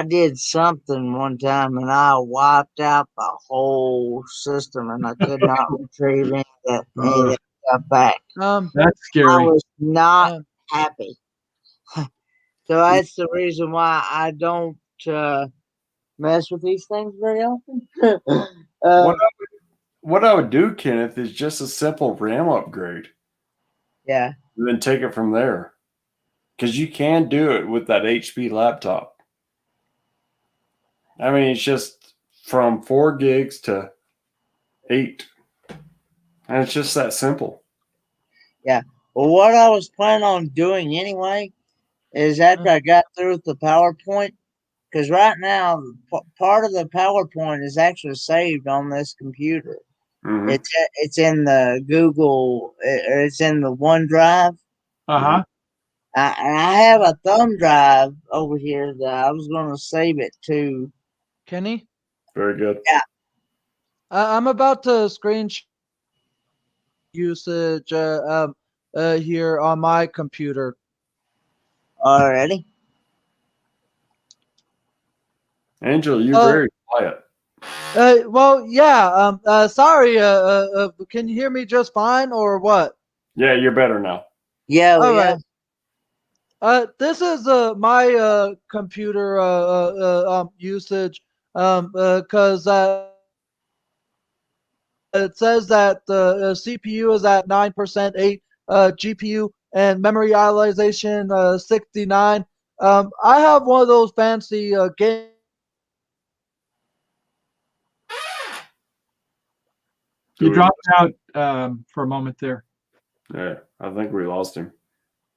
[SPEAKER 1] did something one time and I wiped out the whole system and I could not retrieve any of that stuff back.
[SPEAKER 5] That's scary.
[SPEAKER 1] I was not happy. So that's the reason why I don't mess with these things very often.
[SPEAKER 8] What I would do, Kenneth, is just a simple RAM upgrade.
[SPEAKER 1] Yeah.
[SPEAKER 8] And then take it from there. Because you can do it with that HP laptop. I mean, it's just from 4 gigs to 8. And it's just that simple.
[SPEAKER 1] Yeah. Well, what I was planning on doing anyway is after I got through with the PowerPoint, because right now part of the PowerPoint is actually saved on this computer.
[SPEAKER 8] Mm-hmm.
[SPEAKER 1] It's in the Google, it's in the OneDrive.
[SPEAKER 5] Uh-huh.
[SPEAKER 1] And I have a thumb drive over here that I was going to save it to.
[SPEAKER 9] Kenny?
[SPEAKER 8] Very good.
[SPEAKER 1] Yeah.
[SPEAKER 9] I'm about to screenshot usage here on my computer.
[SPEAKER 1] Already?
[SPEAKER 8] Angela, you're very quiet.
[SPEAKER 9] Well, yeah. Sorry. Can you hear me just fine, or what?
[SPEAKER 8] Yeah, you're better now.
[SPEAKER 1] Yeah.
[SPEAKER 9] All
[SPEAKER 1] yeah.
[SPEAKER 9] right. This is my computer usage because it says that the CPU is at 9%, 8 GPU, and memory utilization 69. I have one of those fancy game.
[SPEAKER 5] You dropped out for a moment there.
[SPEAKER 8] Yeah, I think we lost him.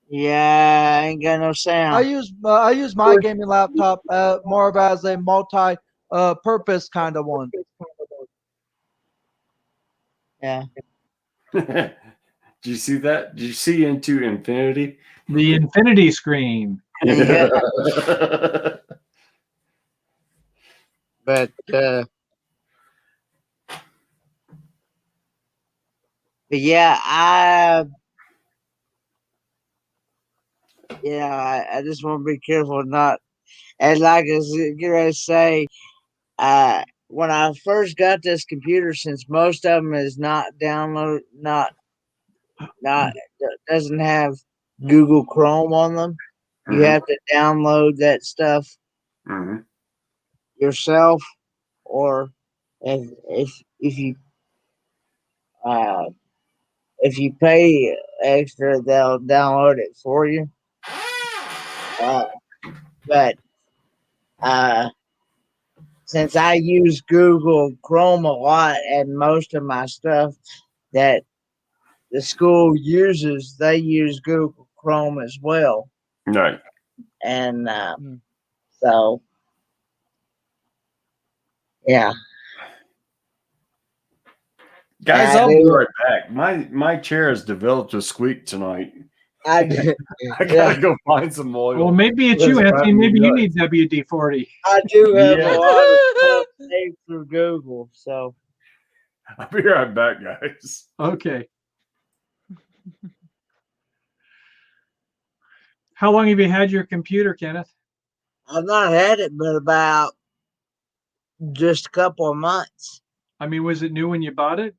[SPEAKER 1] Yeah, I ain't got no sound.
[SPEAKER 9] I use my gaming laptop more of as a multi purpose kind of one.
[SPEAKER 1] Yeah.
[SPEAKER 8] Did you see that? Did you see into infinity?
[SPEAKER 5] The infinity screen.
[SPEAKER 1] Yeah. But yeah, I just want to be careful not, and like I was getting ready to say, when I first got this computer, since most of them is not download, not doesn't have Google Chrome on them, you have to download that stuff yourself, or if you pay extra, they'll download it for you. But since I use Google Chrome a lot, and most of my stuff that the school uses, they use Google Chrome as well.
[SPEAKER 8] Right.
[SPEAKER 1] And so, yeah.
[SPEAKER 8] Guys, I'll be right back. My chair has developed a squeak tonight.
[SPEAKER 1] I
[SPEAKER 8] gotta go find some oil.
[SPEAKER 5] Well, maybe it's you, Anthony. Maybe you need WD-40.
[SPEAKER 1] I do have a lot of stuff saved through Google, so
[SPEAKER 8] I'll be right back, guys.
[SPEAKER 5] Okay. How long have you had your computer, Kenneth?
[SPEAKER 1] I've not had it but about just a couple of months.
[SPEAKER 5] I mean, was it new when you bought it?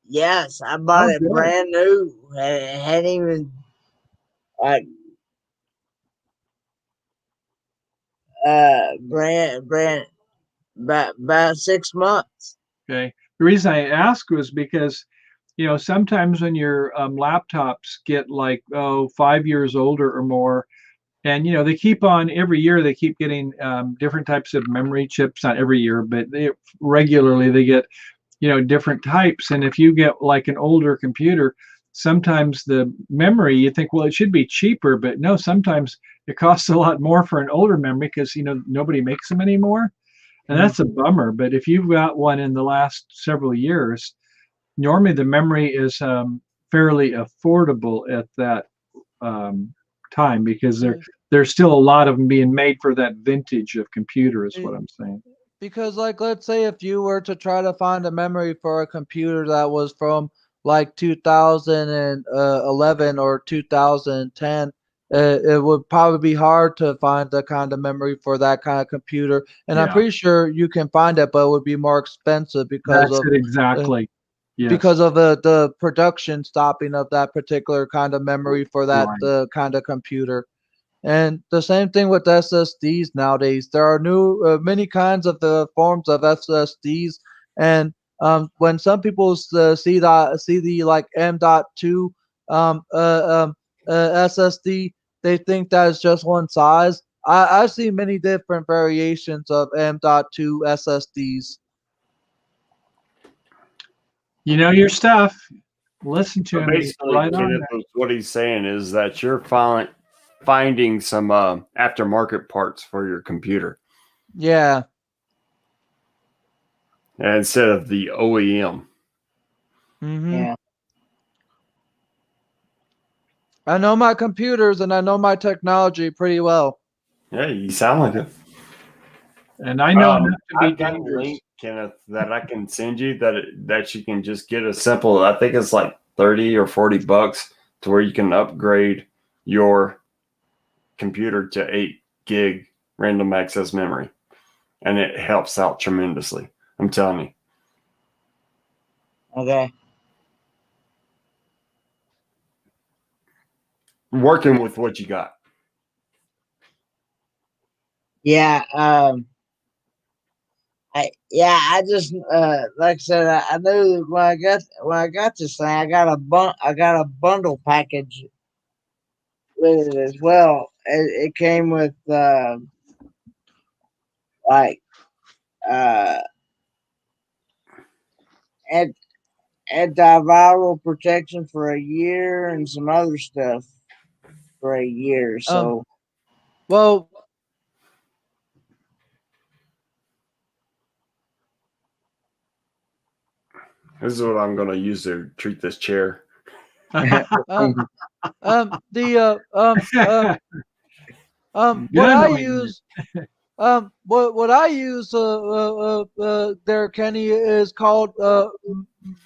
[SPEAKER 1] Yes, I bought it brand new. It hadn't even brand about 6 months.
[SPEAKER 5] Okay. The reason I ask was because, sometimes when your laptops get like 5 years older or more, and they keep on every year they keep getting different types of memory chips. Not every year, but regularly they get different types. And if you get like an older computer, sometimes the memory, you think, well, it should be cheaper, but no, sometimes it costs a lot more for an older memory because nobody makes them anymore. And that's a bummer. But if you've got one in the last several years, normally the memory is fairly affordable at that time, because there's still a lot of them being made for that vintage of computer, is what I'm saying.
[SPEAKER 9] Because, like, let's say if you were to try to find a memory for a computer that was from like 2011 or 2010, it would probably be hard to find the kind of memory for that kind of computer. And I'm
[SPEAKER 5] Yeah.
[SPEAKER 9] pretty sure you can find it, but it would be more expensive because
[SPEAKER 5] That's
[SPEAKER 9] of
[SPEAKER 5] it exactly. Yes.
[SPEAKER 9] because of the production stopping of that particular kind of memory for that
[SPEAKER 5] Right.
[SPEAKER 9] kind of computer. And the same thing with SSDs nowadays. There are many kinds of the forms of SSDs, and when some people see the like M.2 SSD, they think that it's just one size. I see many different variations of M.2 SSDs.
[SPEAKER 5] You know your stuff. Listen to
[SPEAKER 8] So
[SPEAKER 5] him. He's
[SPEAKER 8] basically,
[SPEAKER 5] right on
[SPEAKER 8] Kenneth,
[SPEAKER 5] there.
[SPEAKER 8] what he's saying is that you're finding some aftermarket parts for your computer
[SPEAKER 9] Yeah.
[SPEAKER 8] instead of the OEM.
[SPEAKER 9] Mm-hmm.
[SPEAKER 1] Yeah.
[SPEAKER 9] I know my computers and I know my technology pretty well.
[SPEAKER 8] Yeah, you sound like it.
[SPEAKER 5] And I know enough to be
[SPEAKER 8] I've got a
[SPEAKER 5] dangerous.
[SPEAKER 8] link, Kenneth, that I can send you that you can just get a simple. I think it's like $30 or $40 to where you can upgrade your computer to 8 gig random access memory, and it helps out tremendously. I'm telling you.
[SPEAKER 1] Okay.
[SPEAKER 8] Working with what you got.
[SPEAKER 1] Yeah. I just like I said, I knew when I got this thing, I got a bundle package with it as well. It came with like ant- antiviral protection for a year and some other stuff for a year. So
[SPEAKER 9] Well,
[SPEAKER 8] This is what I'm going to use to treat this chair.
[SPEAKER 9] um, the what
[SPEAKER 5] Good
[SPEAKER 9] I
[SPEAKER 5] on you.
[SPEAKER 9] use what I use there, Kenny, is called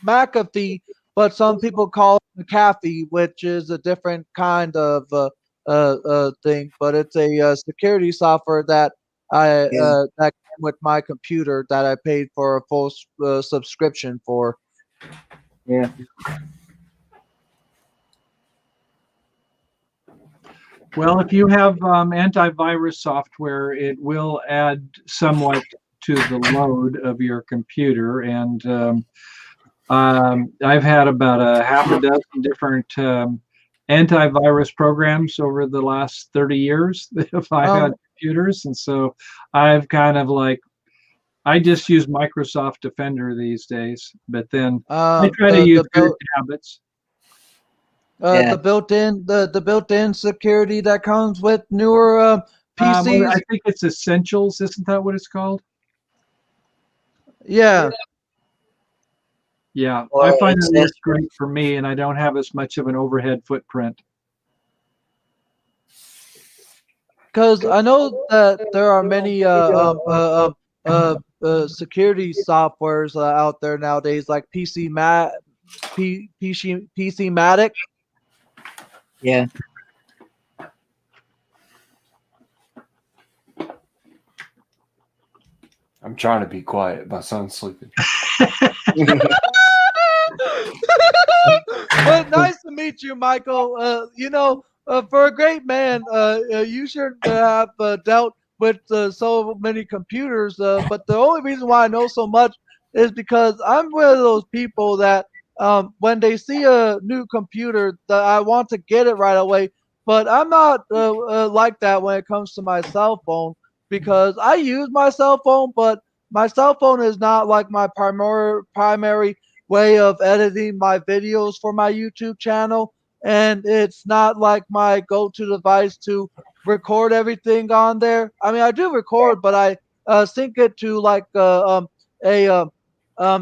[SPEAKER 9] McAfee, but some people call it McAfee, which is a different kind of thing. But it's a security software that that came with my computer that I paid for a full subscription for.
[SPEAKER 1] yeah.
[SPEAKER 5] Well, if you have antivirus software, it will add somewhat to the load of your computer. And I've had about a half a dozen different antivirus programs over the last 30 years if I've had computers. And so I've kind of like, I just use Microsoft Defender these days, but then I try to use good habits.
[SPEAKER 9] The built-in security that comes with newer PCs.
[SPEAKER 5] I think it's Essentials, isn't that what it's called?
[SPEAKER 9] Yeah.
[SPEAKER 5] Yeah,
[SPEAKER 1] Well,
[SPEAKER 5] I find
[SPEAKER 1] it's
[SPEAKER 5] it works great for me, and I don't have as much of an overhead footprint.
[SPEAKER 9] Because I know that there are many security softwares out there nowadays, like PC-Matic.
[SPEAKER 1] Yeah.
[SPEAKER 8] I'm trying to be quiet. My son's sleeping.
[SPEAKER 9] Well, nice to meet you, Michael. For a great man, you should have dealt with so many computers. But the only reason why I know so much is because I'm one of those people that when they see a new computer, that I want to get it right away. But I'm not like that when it comes to my cell phone, because I use my cell phone, but my cell phone is not like my primary way of editing my videos for my YouTube channel, and it's not like my go-to device to record everything on there. I mean, I do record, but I sync it to like a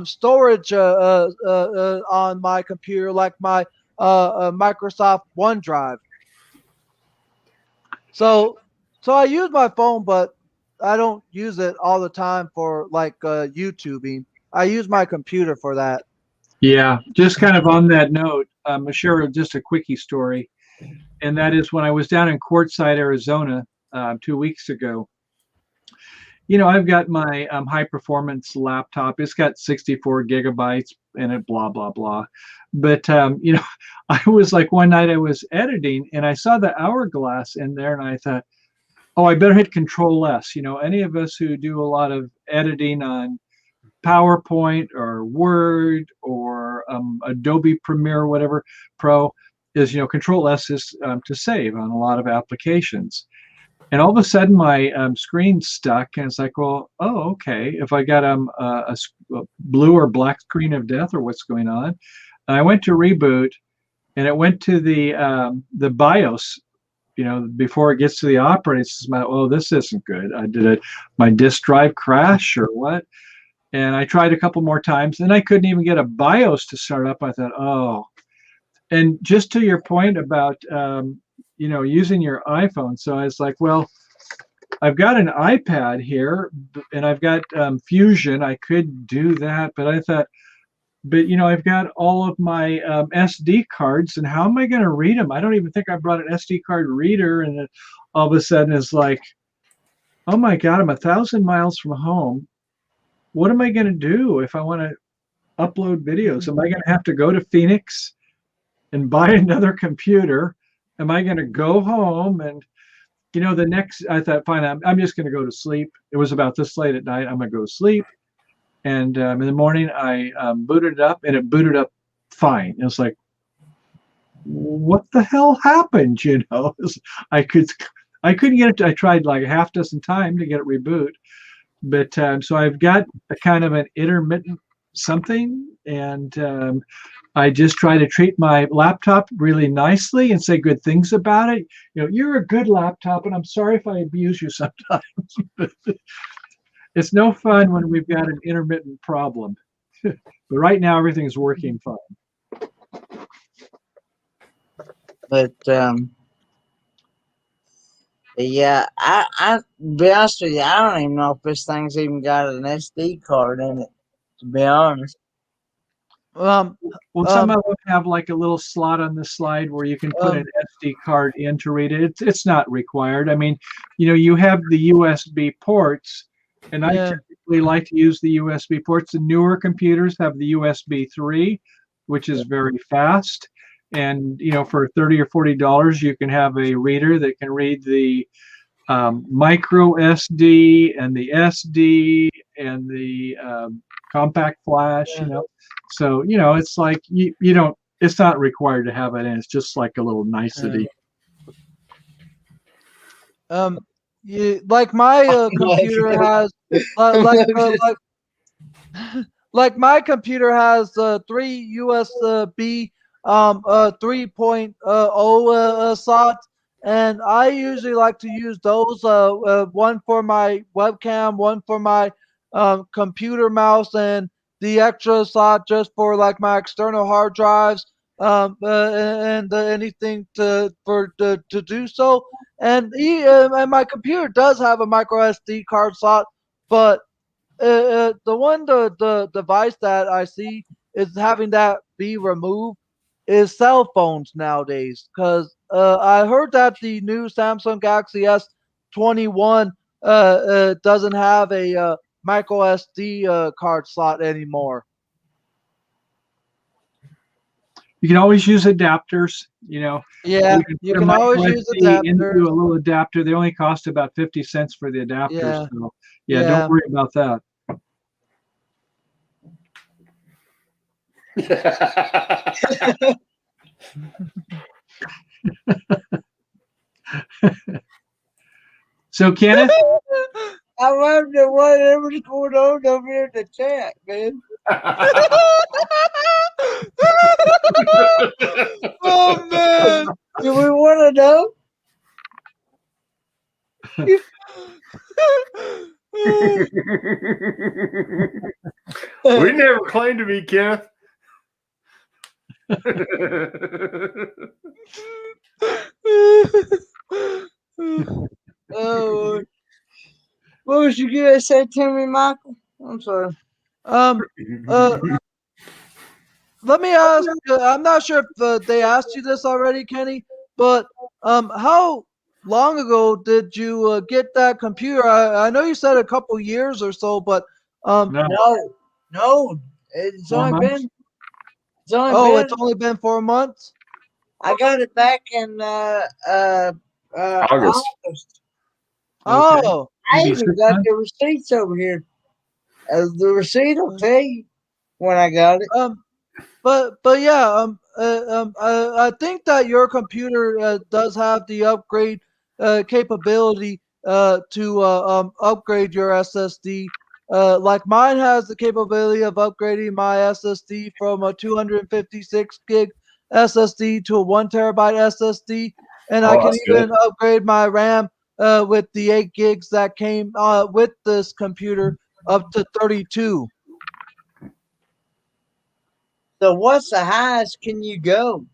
[SPEAKER 9] storage on my computer, like my Microsoft OneDrive. So, so I use my phone, but I don't use it all the time for like YouTubing. I use my computer for that.
[SPEAKER 5] Yeah, just kind of on that note, I'll share just a quickie story, and that is when I was down in Quartzsite, Arizona, 2 weeks ago. I've got my high performance laptop. It's got 64 gigabytes in it, blah, blah, blah. But, I was like, one night I was editing and I saw the hourglass in there and I thought, oh, I better hit Control S. Any of us who do a lot of editing on PowerPoint or Word or Adobe Premiere, whatever Pro is, Control S is to save on a lot of applications. And all of a sudden, my screen stuck, and it's like, well, oh, okay. If I got a blue or black screen of death, or what's going on? And I went to reboot, and it went to the BIOS. Before it gets to the operating system, oh, this isn't good. Did it? My disk drive crash or what? And I tried a couple more times, and I couldn't even get a BIOS to start up. I thought, oh. And just to your point about using your iPhone. So I was like, well, I've got an iPad here and I've got Fusion. I could do that, but I thought, I've got all of my SD cards, and how am I going to read them? I don't even think I brought an SD card reader. And then all of a sudden it's like, oh my God, I'm 1,000 miles from home. What am I going to do if I want to upload videos? Am I going to have to go to Phoenix and buy another computer? Am I going to go home? And the next, I thought, fine, I'm just going to go to sleep. It was about this late at night. I'm going to go to sleep. And in the morning, I booted it up, and it booted up fine. It was like, what the hell happened? I couldn't get it. I tried like a half dozen times to get it reboot. But so I've got a kind of an intermittent something, and I just try to treat my laptop really nicely and say good things about it. You're a good laptop, and I'm sorry if I abuse you sometimes. It's no fun when we've got an intermittent problem. But right now, everything's working fine.
[SPEAKER 1] But yeah, I be honest with you, I don't even know if this thing's even got an SD card in it. To be honest.
[SPEAKER 5] Well, some of them have like a little slot on the slide where you can put an SD card in to read it. It's not required. I mean, you have the USB ports, and I typically like to use the USB ports. The newer computers have the USB 3, which is very fast. And, for $30 or $40, you can have a reader that can read the micro SD and the SD and the compact flash, So, it's like you don't, it's not required to have it in. It's just like a little nicety.
[SPEAKER 9] Like my computer has, like my computer has 3 USB 3.0 slots, and I usually like to use those. One for my webcam, one for my computer mouse, and the extra slot just for like my external hard drives, and anything to do so. And and my computer does have a micro SD card slot, but the device that I see is having that be removed is cell phones nowadays. Because I heard that the new Samsung Galaxy S21 doesn't have a micro SD card slot anymore.
[SPEAKER 5] You can always use adapters.
[SPEAKER 9] Yeah,
[SPEAKER 5] You can
[SPEAKER 9] you
[SPEAKER 5] put a
[SPEAKER 9] can always
[SPEAKER 5] micro
[SPEAKER 9] use
[SPEAKER 5] SD into
[SPEAKER 9] adapters.
[SPEAKER 5] a little adapter. They only cost about 50 cents for the adapters.
[SPEAKER 9] Yeah.
[SPEAKER 5] So yeah, don't worry about that. So Kenneth,
[SPEAKER 1] I wonder whatever's going on over here in the chat, man.
[SPEAKER 9] Oh man.
[SPEAKER 1] Do we want to know?
[SPEAKER 8] We never claimed to be Kenneth.
[SPEAKER 1] Oh, what was you gonna say to me, Michael? I'm sorry.
[SPEAKER 9] Uh, let me ask. I'm not sure if they asked you this already, Kenny, but how long ago did you get that computer? I know you said a couple years or so, but
[SPEAKER 1] No, it's
[SPEAKER 5] 4
[SPEAKER 1] only
[SPEAKER 5] months?
[SPEAKER 1] been. It's only
[SPEAKER 9] oh,
[SPEAKER 1] been.
[SPEAKER 9] it's only been 4 months.
[SPEAKER 1] I got it back in
[SPEAKER 8] August.
[SPEAKER 1] August.
[SPEAKER 9] Oh,
[SPEAKER 1] I
[SPEAKER 5] Maybe
[SPEAKER 1] even
[SPEAKER 5] 6
[SPEAKER 1] got
[SPEAKER 5] months?
[SPEAKER 1] the receipts over here. The receipt will tell you when I got it.
[SPEAKER 9] but yeah, I think that your computer does have the upgrade capability to upgrade your SSD. Like mine has the capability of upgrading my SSD from a 256 gig SSD to a 1 terabyte SSD, and I
[SPEAKER 8] Oh,
[SPEAKER 9] can
[SPEAKER 8] that's
[SPEAKER 9] even
[SPEAKER 8] good.
[SPEAKER 9] upgrade my RAM with the 8 gigs that came with this computer up to 32.
[SPEAKER 1] So what's the highest can you go?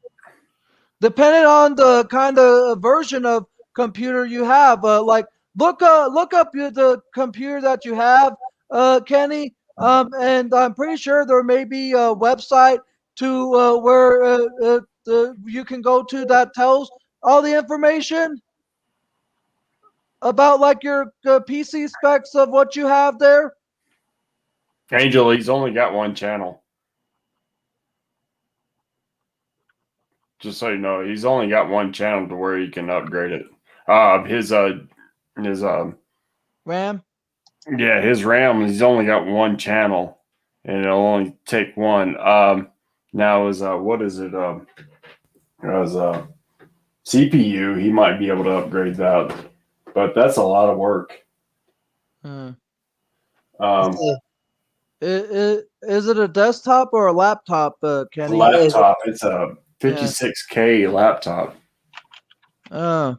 [SPEAKER 9] Depending on the kind of version of computer you have. Like look up the computer that you have, Kenny. And I'm pretty sure there may be a website to where you can go to that tells all the information about like your PC specs of what you have there.
[SPEAKER 8] Angel, he's only got one channel. Just so you know, he's only got one channel to where he can upgrade it. His
[SPEAKER 9] RAM.
[SPEAKER 8] yeah, his RAM, he's only got one channel, and it'll only take one. Now is what is it? As CPU, he might be able to upgrade that, but that's a lot of work.
[SPEAKER 9] Hmm.
[SPEAKER 8] Um,
[SPEAKER 9] Is it a desktop or a laptop, Kenny?
[SPEAKER 8] Laptop, it's a
[SPEAKER 9] Yeah.
[SPEAKER 8] 56K laptop,
[SPEAKER 9] Uh,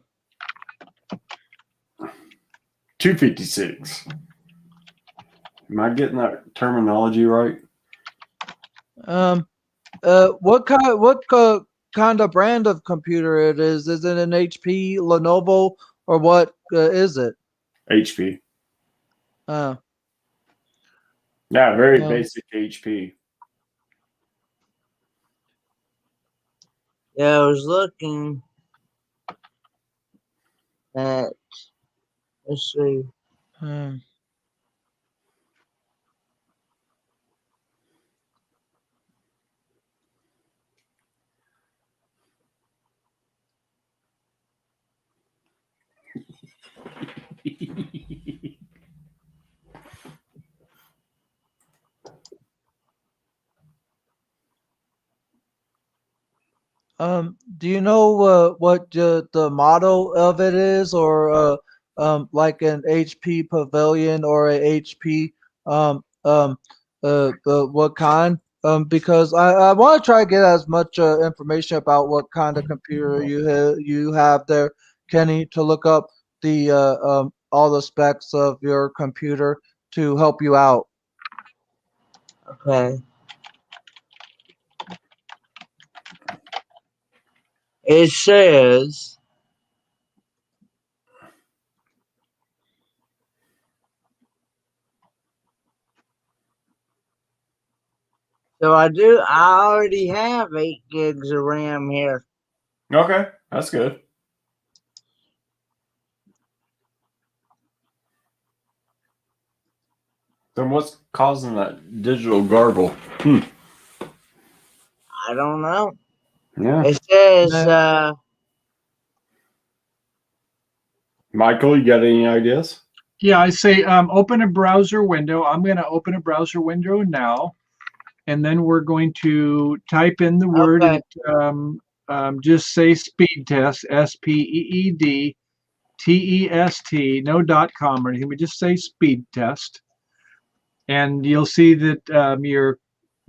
[SPEAKER 8] 256. Am I getting that terminology right?
[SPEAKER 9] what kind of brand of computer it is? Is it an HP, Lenovo, or what is it?
[SPEAKER 8] HP.
[SPEAKER 9] Uh,
[SPEAKER 8] Yeah, very
[SPEAKER 9] um,
[SPEAKER 8] basic HP.
[SPEAKER 1] Yeah, I was looking at. Let's see.
[SPEAKER 9] hmm. Do you know what the model of it is, or like an HP Pavilion or a HP what kind? Because I want to try to get as much information about what kind of computer you have there, Kenny, to look up the all the specs of your computer to help you out.
[SPEAKER 1] Okay. It says. So I already have 8 gigs of RAM here.
[SPEAKER 8] Okay, that's good. Then what's causing that digital garble?
[SPEAKER 1] I don't know.
[SPEAKER 8] Yeah.
[SPEAKER 1] It says
[SPEAKER 8] Michael, you got any ideas?
[SPEAKER 5] Yeah, I say open a browser window. I'm going to open a browser window now, and then we're going to type in the word.
[SPEAKER 1] okay.
[SPEAKER 5] Just say speed test, SPEEDTEST, no .com or anything. We just say speed test, and you'll see that your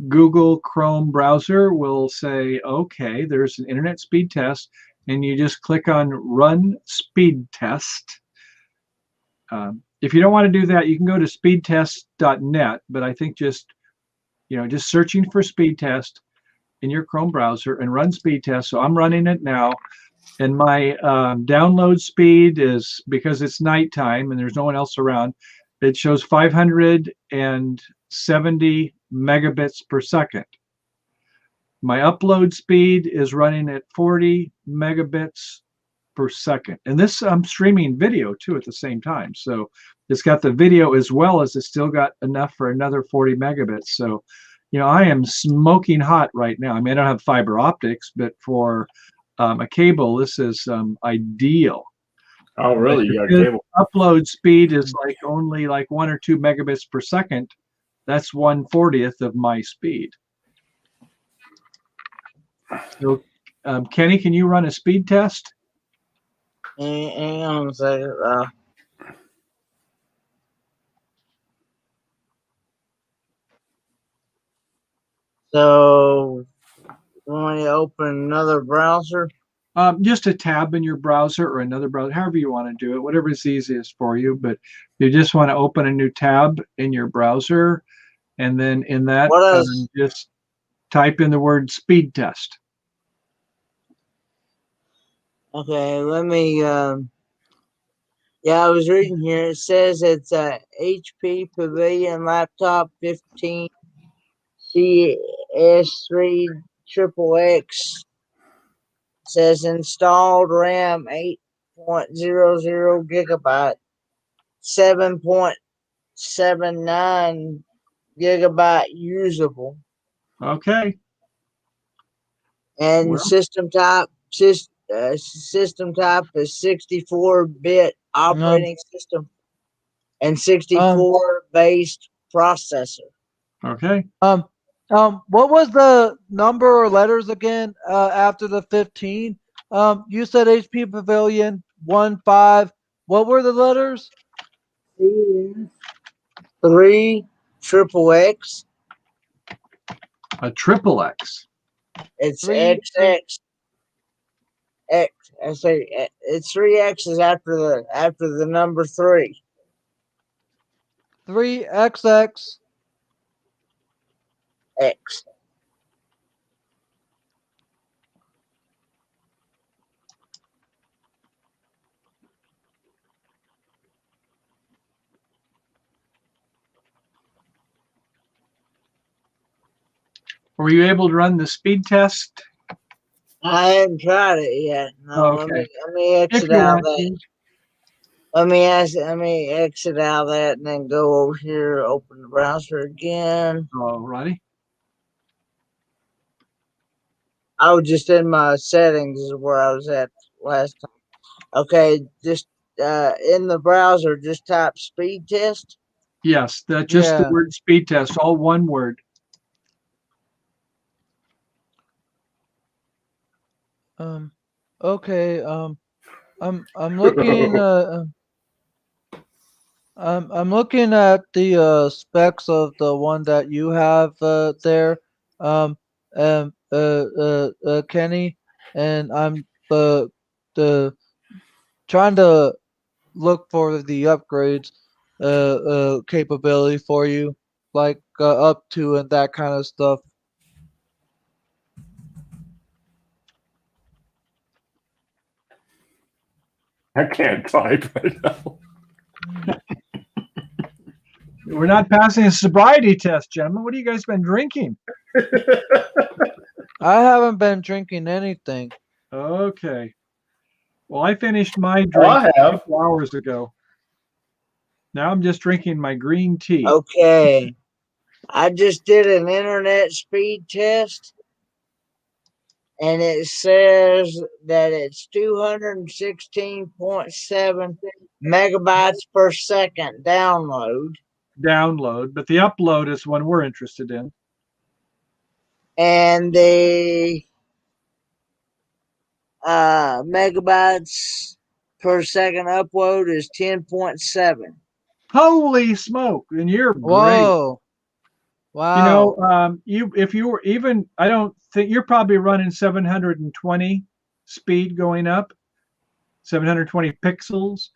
[SPEAKER 5] Google Chrome browser will say, okay, there's an internet speed test, and you just click on run speed test. If you don't want to do that, you can go to speedtest.net, but I think just searching for speed test in your Chrome browser and run speed test. So I'm running it now, and my download speed is, because it's nighttime and there's no one else around, it shows 570 megabits per second. My upload speed is running at 40 megabits per second. And this, I'm streaming video too at the same time. So it's got the video as well as it's still got enough for another 40 megabits. So, I am smoking hot right now. I mean, I don't have fiber optics, but for a cable, this is ideal.
[SPEAKER 8] Oh, really? You got
[SPEAKER 5] If
[SPEAKER 8] cable?
[SPEAKER 5] upload speed is only 1 or 2 megabits per second. That's 1/40th of my speed. So, Kenny, can you run a speed test?
[SPEAKER 1] Hang on a second. So, when you open another browser,
[SPEAKER 5] Just a tab in your browser or another browser, however you want to do it, whatever is easiest for you. But you just want to open a new tab in your browser, and then in that,
[SPEAKER 1] what else?
[SPEAKER 5] just type in the word speed test.
[SPEAKER 1] Okay, let me. Yeah, I was reading here. It says it's a HP Pavilion laptop 15 CS3 triple X. Says installed RAM 8.00 gigabyte, 7.79 gigabyte usable,
[SPEAKER 5] Okay.
[SPEAKER 1] and
[SPEAKER 5] Well,
[SPEAKER 1] system type is 64-bit operating system and 64 based processor.
[SPEAKER 5] okay.
[SPEAKER 9] What was the number or letters again after the 15? You said HP Pavilion 15. What were the letters?
[SPEAKER 1] 3 triple X.
[SPEAKER 5] A triple X.
[SPEAKER 1] It's
[SPEAKER 9] Three.
[SPEAKER 1] XX. X. I say it's 3 X's after the number 3.
[SPEAKER 9] 3XX.
[SPEAKER 1] X.
[SPEAKER 5] Were you able to run the speed test?
[SPEAKER 1] I haven't tried it yet. No,
[SPEAKER 5] Okay.
[SPEAKER 1] let me
[SPEAKER 5] If
[SPEAKER 1] exit
[SPEAKER 5] you
[SPEAKER 1] out
[SPEAKER 5] want
[SPEAKER 1] that.
[SPEAKER 5] to.
[SPEAKER 1] Let me exit out that and then go over here, open the browser again.
[SPEAKER 5] Alrighty.
[SPEAKER 1] I was just in my settings is where I was at last time. Okay, just in the browser, just type speed test.
[SPEAKER 5] Yes, just the
[SPEAKER 9] Yeah.
[SPEAKER 5] word speed test, all one word.
[SPEAKER 9] Okay. I'm looking. I'm looking at the specs of the one that you have there, Kenny, and I'm the trying to look for the upgrades capability for you, like up to and that kind of stuff.
[SPEAKER 8] I can't type right now.
[SPEAKER 5] We're not passing a sobriety test, gentlemen. What have you guys been drinking?
[SPEAKER 9] I haven't been drinking anything.
[SPEAKER 5] Okay. Well, I finished my
[SPEAKER 8] Oh,
[SPEAKER 5] drink
[SPEAKER 8] I
[SPEAKER 5] a
[SPEAKER 8] have.
[SPEAKER 5] couple hours ago. Now I'm just drinking my green tea.
[SPEAKER 1] Okay, I just did an internet speed test, and it says that it's 216.7 megabytes per second download,
[SPEAKER 5] But the upload is one we're interested in.
[SPEAKER 1] and the megabytes per second upload is 10.7.
[SPEAKER 5] Holy smoke! And you're great.
[SPEAKER 7] Whoa. Wow.
[SPEAKER 5] If you were even, I don't think you're probably running 720 speed going up, 720 pixels.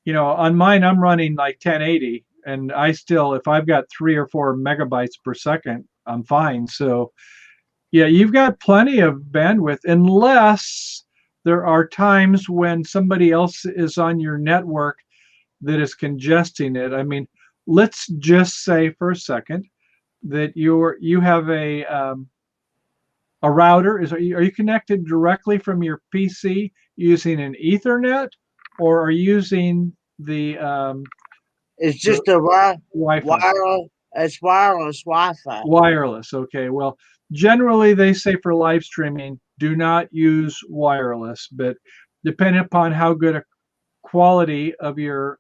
[SPEAKER 5] On mine, I'm running like 1080, and I still, if I've got 3 or 4 megabytes per second, I'm fine. So, yeah, you've got plenty of bandwidth, unless there are times when somebody else is on your network that is congesting it. I mean, let's just say for a second that you have a router. Are you connected directly from your PC using an Ethernet, or are you using the
[SPEAKER 1] It's just a
[SPEAKER 5] Wi-Fi?
[SPEAKER 1] It's wireless Wi-Fi.
[SPEAKER 5] Wireless. Okay. Well, generally they say for live streaming, do not use wireless, but depending upon how good a quality of your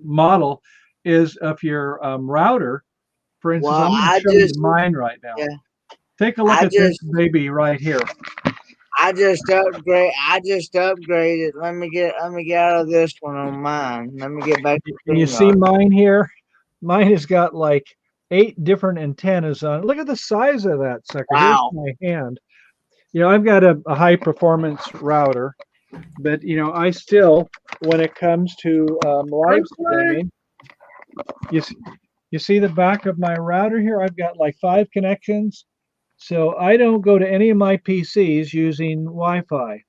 [SPEAKER 5] model is of your router. For instance,
[SPEAKER 1] Well,
[SPEAKER 5] I'm going to show you mine right now.
[SPEAKER 1] Yeah.
[SPEAKER 5] Take a look at this baby right here.
[SPEAKER 1] I just upgraded. Let me get out of this one on mine. Let me get back to
[SPEAKER 5] Can you see mine here? Mine has got like 8 different antennas on it. Look at the size of that sucker.
[SPEAKER 1] Wow.
[SPEAKER 5] Here's my hand. I've got a high performance router, but I still, when it comes to live streaming, you see the back of my router here? I've got like 5 connections. So I don't go to any of my PCs using Wi-Fi.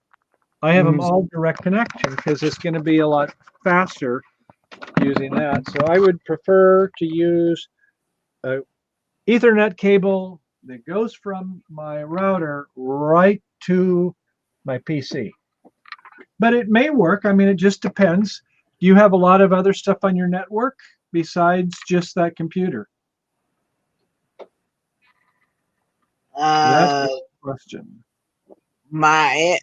[SPEAKER 5] I have them all direct connection because it's going to be a lot faster using that. So I would prefer to use a Ethernet cable that goes from my router right to my PC. But it may work. I mean, it just depends. Do you have a lot of other stuff on your network besides just that computer? That's the question.
[SPEAKER 1] My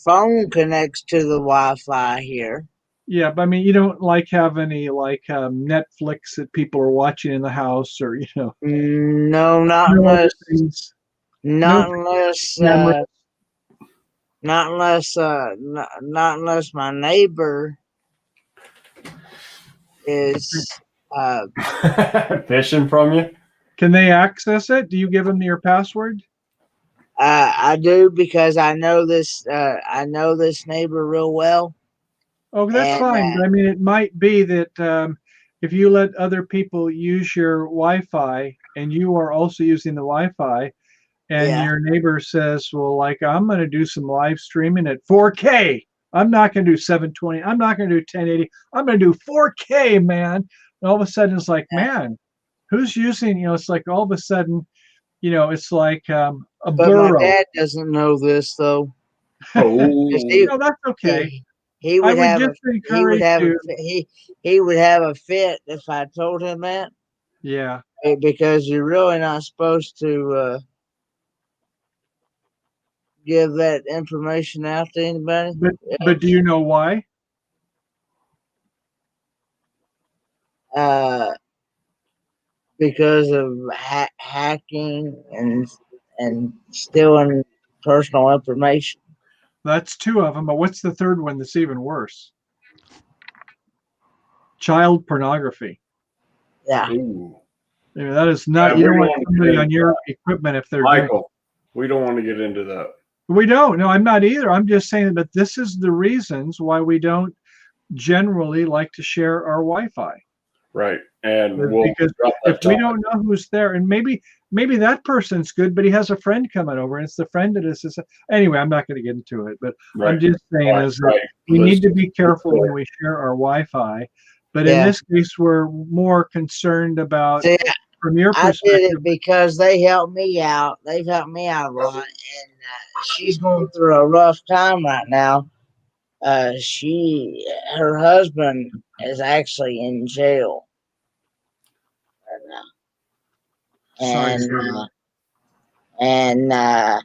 [SPEAKER 1] phone connects to the Wi-Fi here.
[SPEAKER 5] Yeah, but I mean, you don't have any Netflix that people are watching in the house, or
[SPEAKER 1] No, not unless my neighbor is
[SPEAKER 8] fishing from you.
[SPEAKER 5] Can they access it? Do you give them your password?
[SPEAKER 1] I do, because I know this neighbor real well.
[SPEAKER 5] Oh, that's fine. But I mean, it might be that if you let other people use your Wi-Fi and you are also using the Wi-Fi, and your neighbor says, well, I'm going to do some live streaming at 4K. I'm not going to do 720. I'm not going to do 1080. I'm going to do 4K, man. And all of a sudden it's like, man, who's using, it's like all of a sudden, it's like a blur.
[SPEAKER 1] My dad doesn't know this, though.
[SPEAKER 5] Oh, no, that's okay.
[SPEAKER 1] He would have a fit if I told him that.
[SPEAKER 5] Yeah.
[SPEAKER 1] Because you're really not supposed to give that information out to anybody.
[SPEAKER 5] But do you know why?
[SPEAKER 1] Because of hacking and stealing personal information.
[SPEAKER 5] That's 2 of them, but what's the third one that's even worse? Child pornography.
[SPEAKER 1] Yeah.
[SPEAKER 8] Ooh.
[SPEAKER 5] That is not. You don't want somebody on your equipment if they're
[SPEAKER 8] Michael. We don't want to get into that.
[SPEAKER 5] We don't. No, I'm not either. I'm just saying that this is the reasons why we don't generally like to share our Wi-Fi.
[SPEAKER 8] Right. And
[SPEAKER 5] because if we don't know who's there, and maybe that person's good, but he has a friend coming over, and it's the friend that is. Anyway, I'm not going to get into it, but I'm just saying that we need to be careful when we share our Wi-Fi. But in this case, we're more concerned about from your perspective.
[SPEAKER 1] I did it because they helped me out. They've helped me out a lot, and she's going through a rough time right now. Her husband is actually in jail right now, and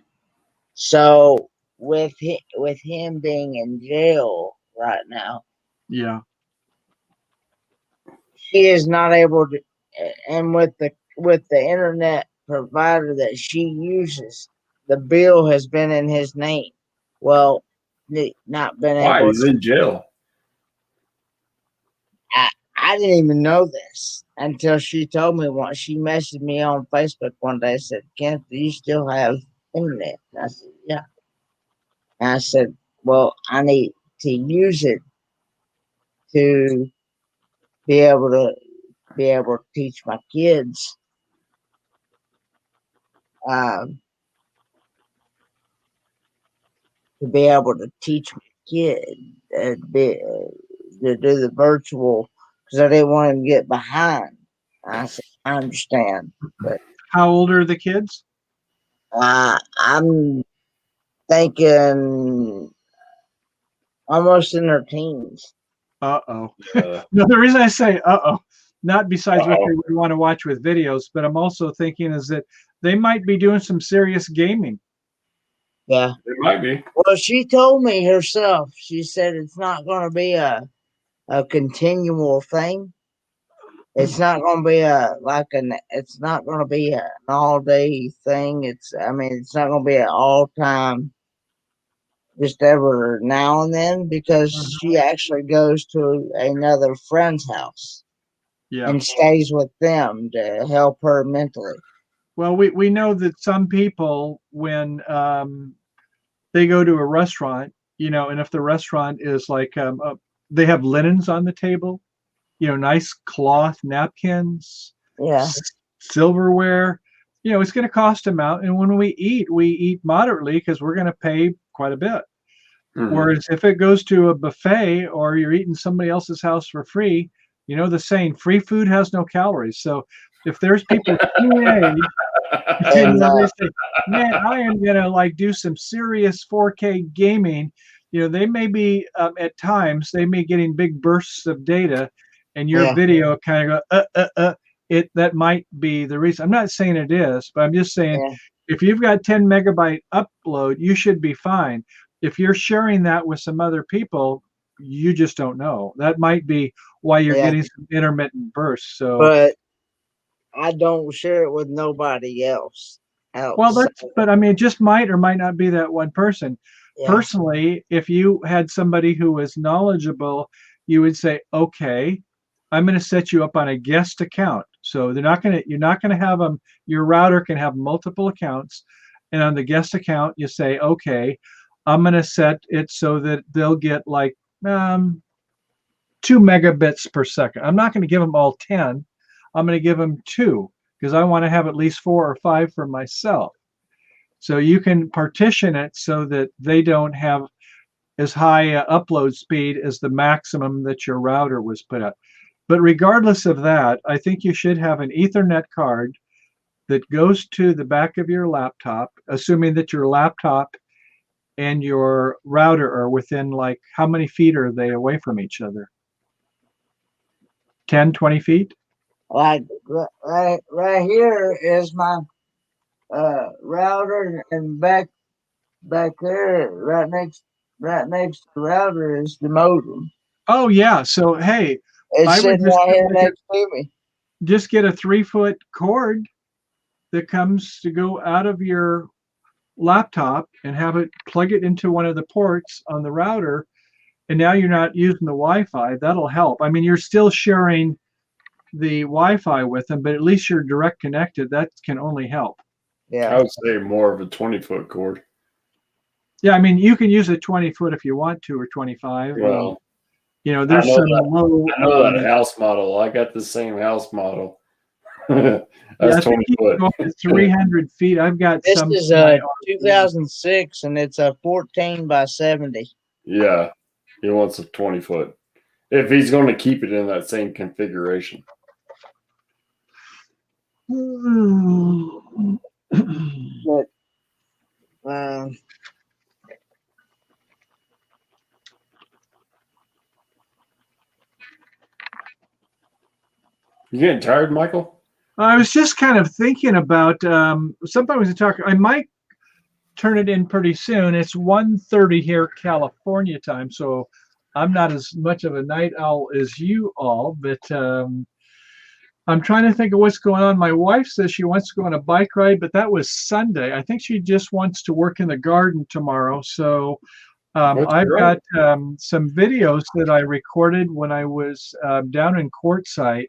[SPEAKER 1] So with him being in jail right now,
[SPEAKER 5] Yeah.
[SPEAKER 1] she is not able to, and with the internet provider that she uses, the bill has been in his name. Well, not been
[SPEAKER 8] Why?
[SPEAKER 1] able.
[SPEAKER 8] He's in jail.
[SPEAKER 1] I didn't even know this until she told me once. She messaged me on Facebook one day. Said, "Kent, do you still have internet?" And I said, "Yeah." And I said, "Well, I need to use it to be able to teach my kids, um, to be able to teach my kid to do the virtual because I didn't want him to get behind." I said, "I understand, but
[SPEAKER 5] How old are the kids?
[SPEAKER 1] I'm thinking almost in their teens."
[SPEAKER 5] Uh-oh.
[SPEAKER 8] Uh,
[SPEAKER 5] No, the reason I say uh-oh, not besides what
[SPEAKER 8] uh-oh.
[SPEAKER 5] they would want to watch with videos, but I'm also thinking is that they might be doing some serious gaming.
[SPEAKER 1] Yeah.
[SPEAKER 8] It might be.
[SPEAKER 1] Well, she told me herself. She said it's not going to be a continual thing. It's not going to be it's not going to be an all day thing. I mean, it's not going to be an all time, just ever now and then, because she actually goes to another friend's house
[SPEAKER 5] Yeah.
[SPEAKER 1] and stays with them to help her mentally.
[SPEAKER 5] Well, we know that some people, when they go to a restaurant, and if the restaurant is like, they have linens on the table, nice cloth napkins,
[SPEAKER 1] Yeah.
[SPEAKER 5] silverware, it's going to cost them out. And when we eat moderately because we're going to pay quite a bit.
[SPEAKER 8] Mhm.
[SPEAKER 5] Whereas if it goes to a buffet or you're eating somebody else's house for free, the saying, free food has no calories. So if there's people teenage,
[SPEAKER 1] And
[SPEAKER 5] they say, man, I am gonna like do some serious 4K gaming. They may be at times they may getting big bursts of data, and your
[SPEAKER 1] yeah,
[SPEAKER 5] video kind of go it that might be the reason. I'm not saying it is, but I'm just saying
[SPEAKER 1] yeah,
[SPEAKER 5] if you've got 10 megabyte upload, you should be fine. If you're sharing that with some other people, you just don't know. That might be why you're
[SPEAKER 1] yeah.
[SPEAKER 5] getting some intermittent bursts. So
[SPEAKER 1] But I don't share it with nobody else.
[SPEAKER 5] well,
[SPEAKER 1] Else.
[SPEAKER 5] but I mean, it just might or might not be that one person.
[SPEAKER 1] Yeah,
[SPEAKER 5] Personally, if you had somebody who was knowledgeable, you would say, okay, I'm going to set you up on a guest account. So you're not going to have them, your router can have multiple accounts. And on the guest account, you say, okay, I'm going to set it so that they'll get like 2 megabits per second. I'm not going to give them all 10. I'm going to give them 2 because I want to have at least 4 or 5 for myself. So you can partition it so that they don't have as high upload speed as the maximum that your router was put at. But regardless of that, I think you should have an Ethernet card that goes to the back of your laptop, assuming that your laptop and your router are within like how many feet are they away from each other? 10, 20 feet?
[SPEAKER 1] like right here is my router, and back there, right next to the router is the modem.
[SPEAKER 5] Oh yeah. So hey,
[SPEAKER 1] It's
[SPEAKER 5] I would
[SPEAKER 1] sitting right here next to me.
[SPEAKER 5] just get a 3-foot cord that comes to go out of your laptop and have it plug it into one of the ports on the router. And now you're not using the Wi-Fi. That'll help. I mean, you're still sharing the Wi-Fi with them, but at least you're direct connected. That can only help.
[SPEAKER 1] Yeah,
[SPEAKER 8] I would say more of a 20-foot cord.
[SPEAKER 5] Yeah, I mean, you can use a 20-foot if you want to, or 25.
[SPEAKER 8] Well,
[SPEAKER 5] There's
[SPEAKER 8] I know
[SPEAKER 5] some
[SPEAKER 8] that-
[SPEAKER 5] low.
[SPEAKER 8] I know that house model. I got the same house model. That's
[SPEAKER 5] I
[SPEAKER 8] 20
[SPEAKER 5] think you can
[SPEAKER 8] foot.
[SPEAKER 5] go up to 300 feet. I've got
[SPEAKER 1] this
[SPEAKER 5] some.
[SPEAKER 1] is 2006, and it's a 14 by 70.
[SPEAKER 8] Yeah, he wants a 20-foot. If he's going to keep it in that same configuration.
[SPEAKER 1] But
[SPEAKER 8] You getting tired, Michael?
[SPEAKER 5] I was just kind of thinking about something we talk. I might turn it in pretty soon. It's 1:30 here, California time, so I'm not as much of a night owl as you all, but I'm trying to think of what's going on. My wife says she wants to go on a bike ride, but that was Sunday. I think she just wants to work in the garden tomorrow. So I've got some videos that I recorded when I was down in Quartzsite.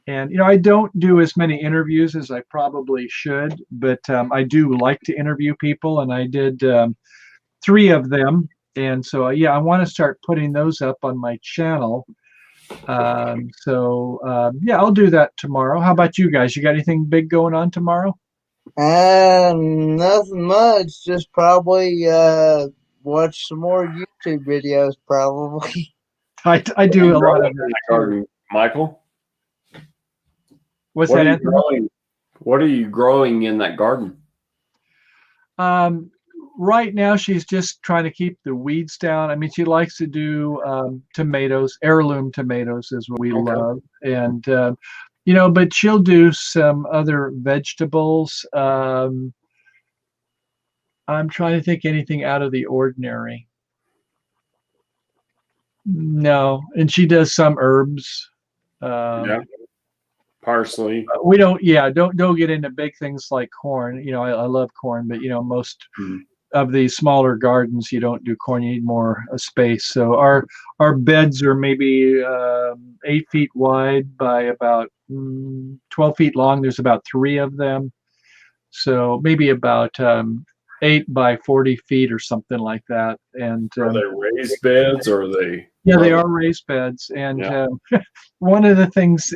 [SPEAKER 5] And, you know, I don't do as many interviews as I probably should, but I do like to interview people, and I did 3 of them. And so, yeah, I want to start putting those up on my channel. Yeah, I'll do that tomorrow. How about you guys? You got anything big going on tomorrow?
[SPEAKER 1] Nothing much. Just probably watch some more YouTube videos. Probably.
[SPEAKER 5] I do a lot of that
[SPEAKER 8] garden, Michael.
[SPEAKER 5] What's
[SPEAKER 8] What
[SPEAKER 5] that,
[SPEAKER 8] are you
[SPEAKER 5] Anthony?
[SPEAKER 8] growing? What are you growing in that garden?
[SPEAKER 5] Right now, she's just trying to keep the weeds down. I mean, she likes to do tomatoes. Heirloom tomatoes is what we love, and you know, but she'll do some other vegetables. I'm trying to think anything out of the ordinary. No, and she does some herbs.
[SPEAKER 8] Yeah. Parsley.
[SPEAKER 5] We don't, yeah, don't get into big things like corn. You know, I love corn, but you know, most of the smaller gardens, you don't do corn. You need more space. So our beds are maybe 8 feet wide by about 12 feet long. There's about 3 of them, so maybe about 8 by 40 feet or something like that. And
[SPEAKER 8] Are they raised beds or are they?
[SPEAKER 5] Yeah, they are raised beds. And
[SPEAKER 8] Yeah.
[SPEAKER 5] one of the things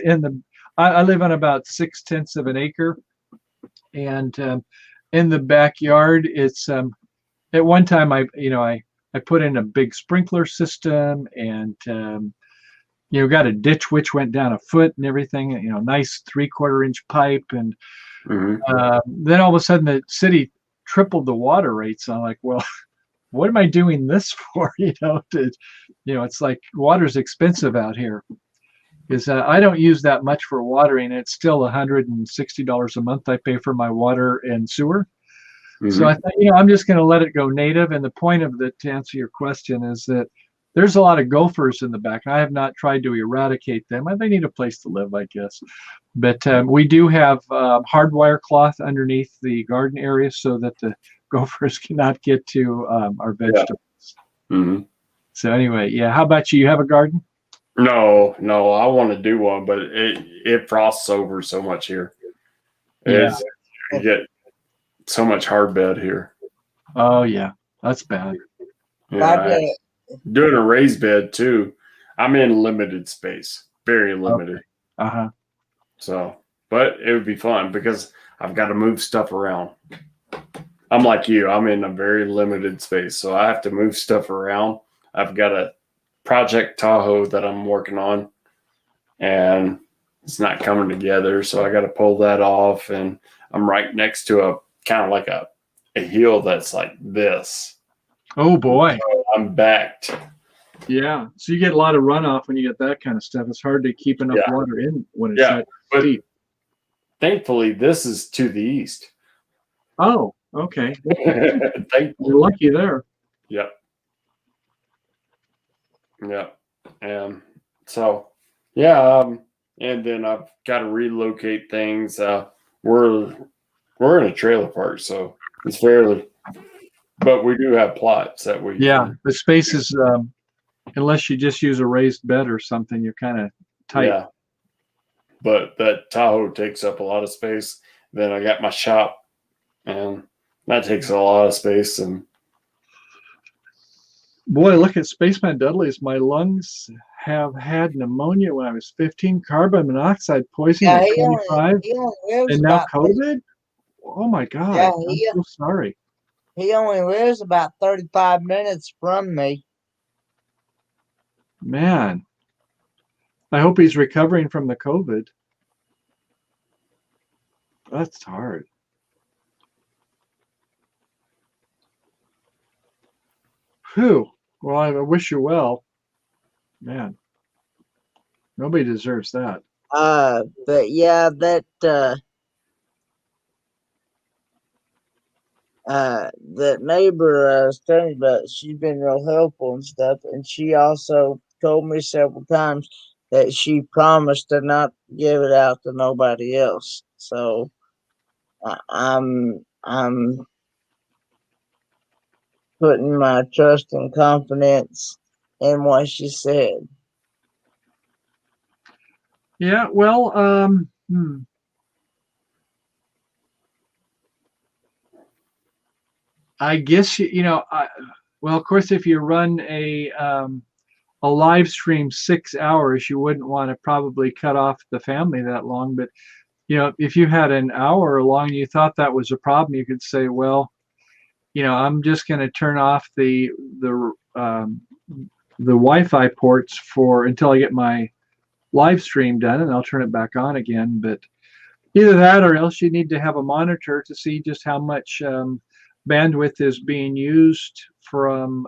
[SPEAKER 5] I live on about 6/10 of an acre, and in the backyard, it's at one time I put in a big sprinkler system, and you know, got a ditch which went down a foot and everything. You know, nice 3/4 inch pipe, and then all of a sudden the city tripled the water rates. I'm like, well, what am I doing this for? You know, it's like water's expensive out here. Is I don't use that much for watering. It's still $160 a month I pay for my water and sewer. So I thought, you know, I'm just going to let it go native. And the point of it, to answer your question, is that there's a lot of gophers in the back. I have not tried to eradicate them. They need a place to live, I guess. But we do have hardwire cloth underneath the garden area so that the gophers cannot get to our vegetables.
[SPEAKER 8] Yeah.
[SPEAKER 5] So anyway, yeah. How about you? You have a garden?
[SPEAKER 8] No, I want to do one, but it frosts over so much here.
[SPEAKER 5] Yeah.
[SPEAKER 8] You get so much hard bed here.
[SPEAKER 5] Oh yeah, that's bad.
[SPEAKER 8] Yeah, doing a raised bed too. I'm in limited space, very limited.
[SPEAKER 5] Okay.
[SPEAKER 8] So, but it would be fun because I've got to move stuff around. I'm like you. I'm in a very limited space, so I have to move stuff around. I've got a Project Tahoe that I'm working on, and it's not coming together, so I got to pull that off. And I'm right next to a kind of like a hill that's like this.
[SPEAKER 5] Oh boy,
[SPEAKER 8] so I'm backed.
[SPEAKER 5] Yeah, so you get a lot of runoff when you get that kind of stuff. It's hard to keep enough water in when it's that deep.
[SPEAKER 8] Thankfully, this is to the east.
[SPEAKER 5] Oh, okay.
[SPEAKER 8] Thankfully.
[SPEAKER 5] You're lucky there.
[SPEAKER 8] Yep. Yeah. And so, and then I've got to relocate things. We're in a trailer park, so it's fairly, but we do have plots that we.
[SPEAKER 5] Yeah, the space is, unless you just use a raised bed or something, you're kind of tight.
[SPEAKER 8] Yeah. But that Tahoe takes up a lot of space. Then I got my shop, and that takes a lot of space. And
[SPEAKER 5] boy, look at Spaceman Dudley's. My lungs have had pneumonia when I was 15, carbon monoxide poisoning at 25, and now COVID. Oh my God!
[SPEAKER 1] Yeah,
[SPEAKER 5] I'm so sorry.
[SPEAKER 1] He only lives about 35 minutes from me.
[SPEAKER 5] Man, I hope he's recovering from the COVID. That's hard. Whew. Well, I wish you well. Man, nobody deserves that.
[SPEAKER 1] But yeah, that the neighbor I was telling you about, she's been real helpful and stuff, and she also told me several times that she promised to not give it out to nobody else. So I'm putting my trust and confidence in what she said.
[SPEAKER 5] Yeah, well, I guess well, of course, if you run a live stream 6 hours, you wouldn't want to probably cut off the family that long. But if you had an hour long, and you thought that was a problem, you could say, well, I'm just going to turn off the Wi-Fi ports for until I get my live stream done, and I'll turn it back on again. But either that, or else you need to have a monitor to see just how much bandwidth is being used from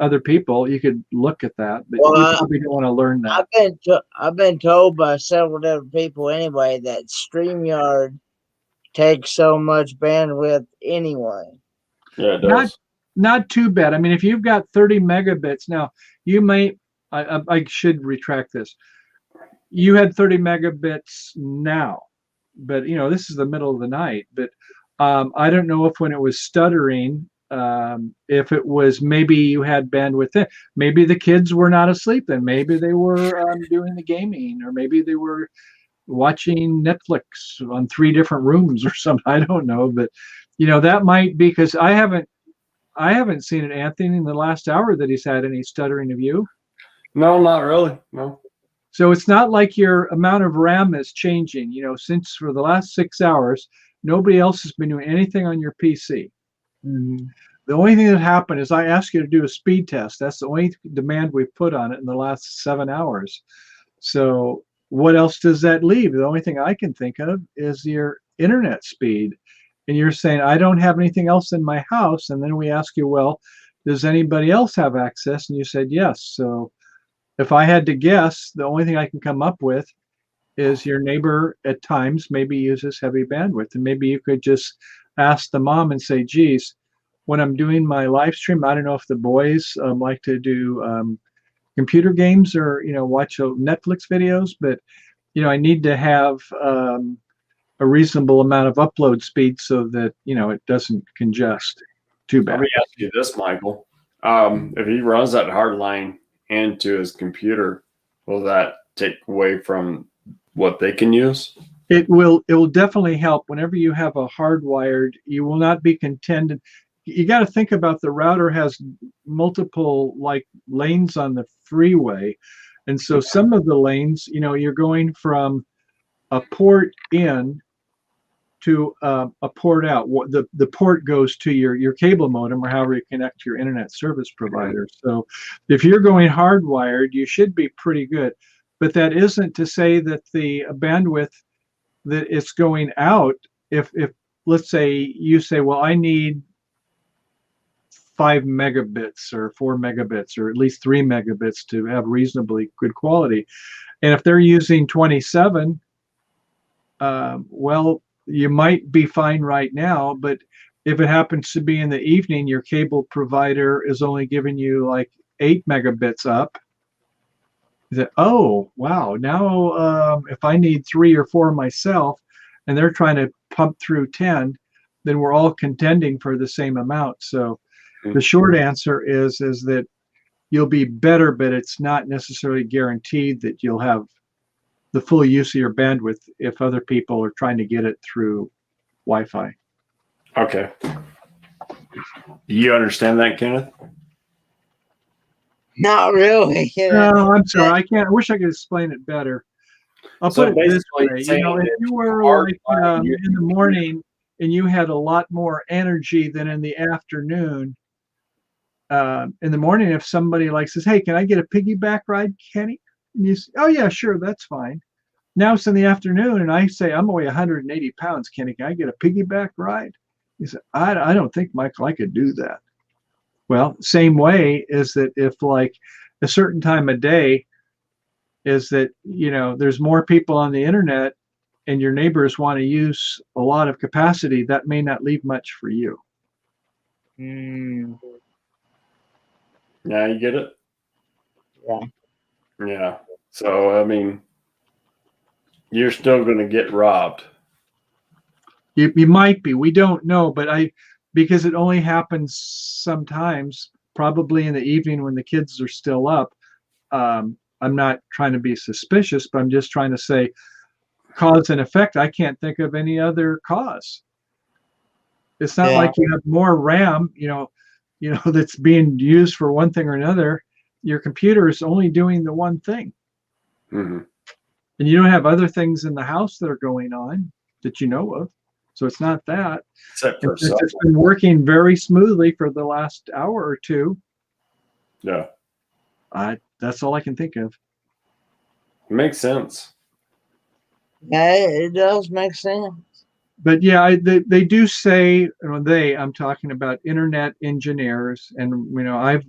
[SPEAKER 5] other people. You could look at that, but you probably don't want to learn that.
[SPEAKER 1] I've been told by several different people anyway that StreamYard takes so much bandwidth anyway.
[SPEAKER 8] Yeah, it does.
[SPEAKER 5] Not too bad. I mean, if you've got 30 megabits, now you may, I should retract this. You had 30 megabits now, but this is the middle of the night. But I don't know if when it was stuttering, if it was maybe you had bandwidth then. Maybe the kids were not asleep then. Maybe they were doing the gaming, or maybe they were watching Netflix on 3 different rooms or something. I don't know, but that might be, because I haven't seen it, Anthony, in the last hour that he's had any stuttering of you.
[SPEAKER 8] No, not really. No.
[SPEAKER 5] So it's not like your amount of RAM is changing. Since for the last 6 hours, nobody else has been doing anything on your PC.
[SPEAKER 1] Mm-hmm.
[SPEAKER 5] The only thing that happened is I asked you to do a speed test. That's the only demand we've put on it in the last 7 hours. So what else does that leave? The only thing I can think of is your internet speed. And you're saying, I don't have anything else in my house. And then we ask you, well, does anybody else have access? And you said yes. So if I had to guess, the only thing I can come up with is your neighbor at times maybe uses heavy bandwidth. And maybe you could just ask the mom and say, geez, when I'm doing my live stream, I don't know if the boys like to do computer games or, watch Netflix videos, but, I need to have a reasonable amount of upload speed so that, it doesn't congest too bad.
[SPEAKER 8] Let me ask you this, Michael. If he runs that hard line into his computer, will that take away from what they can use?
[SPEAKER 5] It will definitely help. Whenever you have a hardwired, you will not be contented. You got to think about the router has multiple lanes on the freeway. And so some of the lanes, you're going from a port in to a port out. The port goes to your cable modem, or however you connect to your internet service provider. So if you're going hardwired, you should be pretty good. But that isn't to say that the bandwidth that it's going out, if let's say you say, well, I need 5 megabits or 4 megabits or at least 3 megabits to have reasonably good quality. And if they're using 27, well, you might be fine right now, but if it happens to be in the evening, your cable provider is only giving you 8 megabits up. Oh, wow. Now, if I need 3 or 4 myself and they're trying to pump through 10, then we're all contending for the same amount. So the short answer is that you'll be better, but it's not necessarily guaranteed that you'll have the full use of your bandwidth if other people are trying to get it through Wi-Fi.
[SPEAKER 8] Okay. You understand that, Kenneth?
[SPEAKER 1] Not really.
[SPEAKER 5] No, I'm sorry. I can't. I wish I could explain it better. I'll put it this way. If you were in the morning and you had a lot more energy than in the afternoon, in the morning, if somebody says, hey, can I get a piggyback ride, Kenny? And you say, oh, yeah, sure, that's fine. Now it's in the afternoon, and I say, I'm only 180 pounds, Kenny. Can I get a piggyback ride? He said, I don't think, Michael, I could do that. Well, same way is that if a certain time of day is that, there's more people on the internet and your neighbors want to use a lot of capacity, that may not leave much for you.
[SPEAKER 1] Mm,
[SPEAKER 8] Yeah, you get it?
[SPEAKER 1] yeah.
[SPEAKER 8] Yeah. So, I mean, you're still going to get robbed.
[SPEAKER 5] You might be. We don't know, but because it only happens sometimes, probably in the evening when the kids are still up. I'm not trying to be suspicious, but I'm just trying to say cause and effect. I can't think of any other cause. It's not
[SPEAKER 1] Yeah.
[SPEAKER 5] like you have more RAM, that's being used for one thing or another. Your computer is only doing the one thing.
[SPEAKER 8] Mm-hmm.
[SPEAKER 5] And you don't have other things in the house that are going on that you know of. So it's not that.
[SPEAKER 8] Except for
[SPEAKER 5] It's been working very smoothly for the last hour or two.
[SPEAKER 8] Yeah.
[SPEAKER 5] That's all I can think of.
[SPEAKER 8] Makes sense.
[SPEAKER 1] Yeah, it does make sense.
[SPEAKER 5] But yeah, they do say, I'm talking about internet engineers, and I've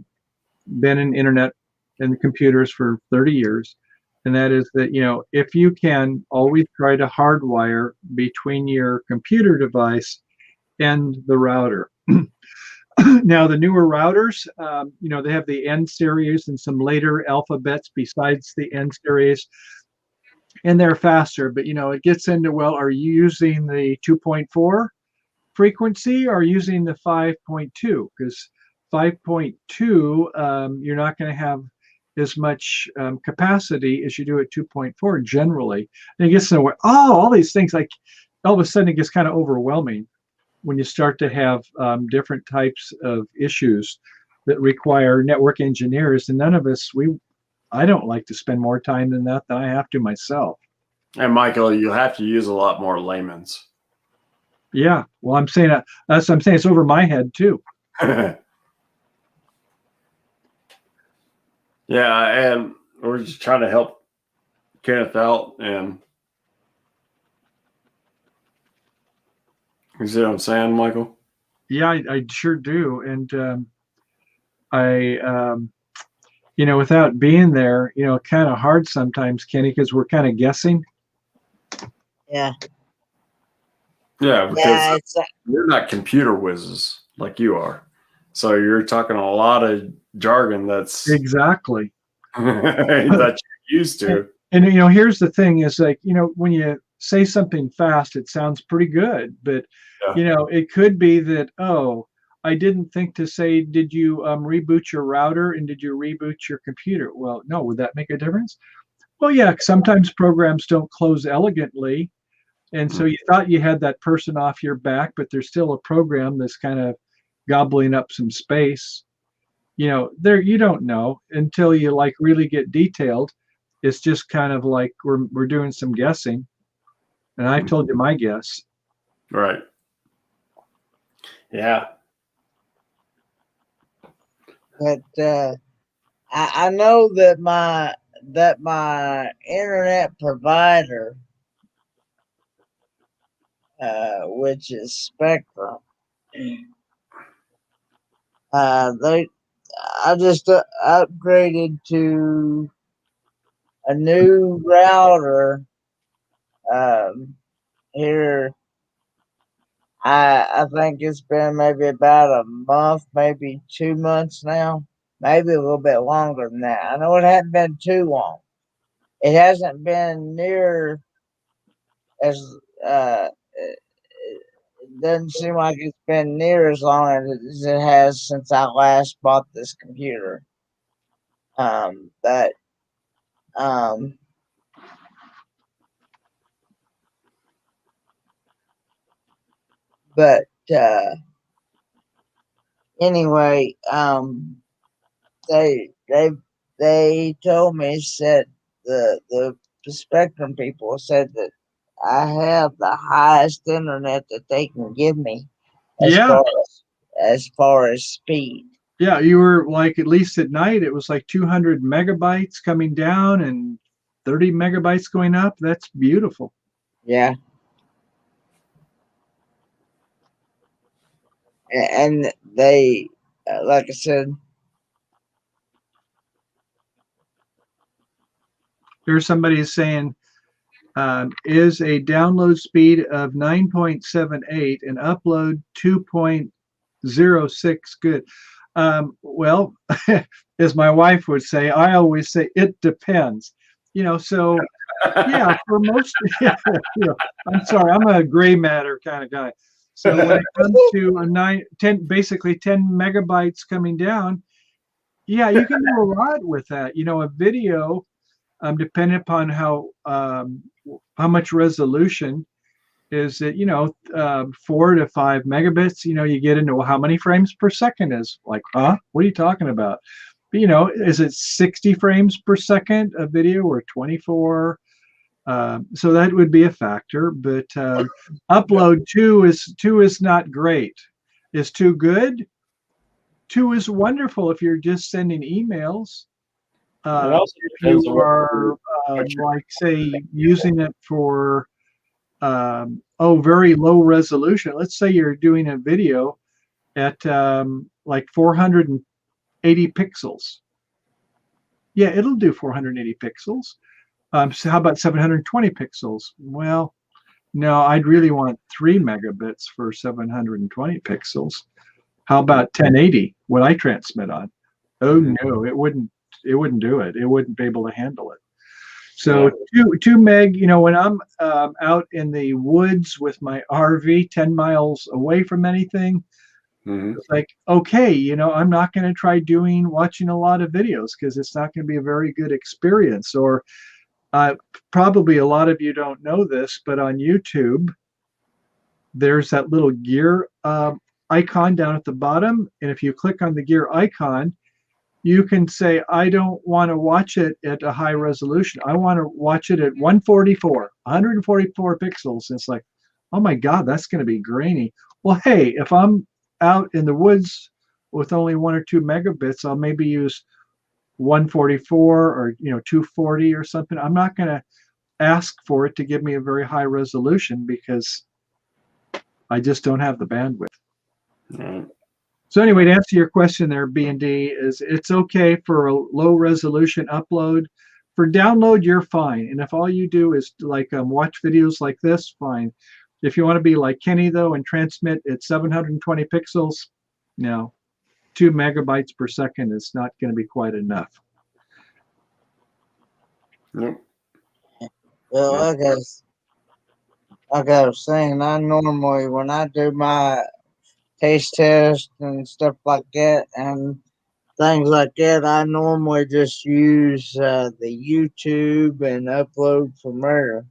[SPEAKER 5] been in internet and computers for 30 years, and that is that if you can always try to hardwire between your computer device and the router. Now the newer routers, they have the N series and some later alphabets besides the N series, and they're faster. But it gets into, well, are you using the 2.4 frequency or using the 5.2? Because 5.2, you're not going to have as much capacity as you do at 2.4 generally. And it gets to where, all these things, like all of a sudden it gets kind of overwhelming when you start to have different types of issues that require network engineers. And none of us, I don't like to spend more time than I have to myself.
[SPEAKER 8] And Michael, you have to use a lot more layman's.
[SPEAKER 5] Yeah, well, I'm saying that's what I'm saying. It's over my head too.
[SPEAKER 8] Yeah, and we're just trying to help Kenneth out, and you see what I'm saying, Michael?
[SPEAKER 5] Yeah, I sure do, and without being there, kind of hard sometimes, Kenny, because we're kind of guessing.
[SPEAKER 1] Yeah.
[SPEAKER 8] Yeah, because
[SPEAKER 1] Yeah,
[SPEAKER 8] you're not computer whizzes like you are. So you're talking a lot of jargon that's
[SPEAKER 5] Exactly
[SPEAKER 8] that you're used to.
[SPEAKER 5] And here's the thing: is like when you say something fast, it sounds pretty good, but it could be that I didn't think to say, did you reboot your router and did you reboot your computer? Well, no. Would that make a difference? Well, yeah. Sometimes programs don't close elegantly, and so you thought you had that person off your back, but there's still a program that's kind of gobbling up some space. There, you don't know until you like really get detailed. It's just kind of like we're doing some guessing, and I told you my guess.
[SPEAKER 8] Right. Yeah.
[SPEAKER 1] But I know that my internet provider, which is Spectrum, I just upgraded to a new router here. I think it's been maybe about a month, maybe 2 months now, maybe a little bit longer than that. I know it hadn't been too long. It hasn't been near as it doesn't seem like it's been near as long as it has since I last bought this computer. But but anyway, they told me, said the Spectrum people said that I have the highest internet that they can give me
[SPEAKER 5] Yeah.
[SPEAKER 1] as far as speed.
[SPEAKER 5] Yeah, you were like, at least at night, it was like 200 megabytes coming down and 30 megabytes going up. That's beautiful.
[SPEAKER 1] Yeah. And they, like I said,
[SPEAKER 5] Here's somebody saying, is a download speed of 9.78 and upload 2.06 good. Well, as my wife would say, I always say it depends. So yeah, for most, I'm sorry, I'm a gray matter kind of guy. So when it comes to a 10 megabytes coming down, yeah, you can do a lot with that. A video, depending upon how much resolution is it, 4 to 5 megabits. You get into how many frames per second is like, huh? What are you talking about? But, is it 60 frames per second a video or 24? So that would be a factor. But upload two is not great. Is 2 good? 2 is wonderful if you're just sending emails.
[SPEAKER 8] It also
[SPEAKER 5] If
[SPEAKER 8] depends
[SPEAKER 5] you
[SPEAKER 8] on
[SPEAKER 5] are
[SPEAKER 8] what you're-
[SPEAKER 5] like say using it for very low resolution. Let's say you're doing a video at like 480 pixels. Yeah, it'll do 480 pixels. So how about 720 pixels? Well, no, I'd really want 3 megabits for 720 pixels. How about 1080? What I transmit on? Oh no, it wouldn't do it. It wouldn't be able to handle it. So 2 meg, when I'm out in the woods with my RV 10 miles away from anything, it's like, okay, I'm not going to try watching a lot of videos because it's not going to be a very good experience. Or probably a lot of you don't know this, but on YouTube, there's that little gear icon down at the bottom. And if you click on the gear icon, you can say, I don't want to watch it at a high resolution. I want to watch it at 144 pixels. And it's like, oh my God, that's going to be grainy. Well, hey, if I'm out in the woods with only 1 or 2 megabits, I'll maybe use 144 or 240 or something. I'm not going to ask for it to give me a very high resolution because I just don't have the bandwidth.
[SPEAKER 8] Right.
[SPEAKER 5] So anyway, to answer your question there, B&D, is it's okay for a low resolution upload. For download, you're fine. And if all you do is like watch videos like this, fine. If you want to be like Kenny though and transmit at 720 pixels, no, 2 megabytes per second is not going to be quite enough.
[SPEAKER 8] Nope.
[SPEAKER 1] Well, like I was saying, I normally, when I do my taste test and stuff like that and things like that, I normally just use the YouTube and upload from there.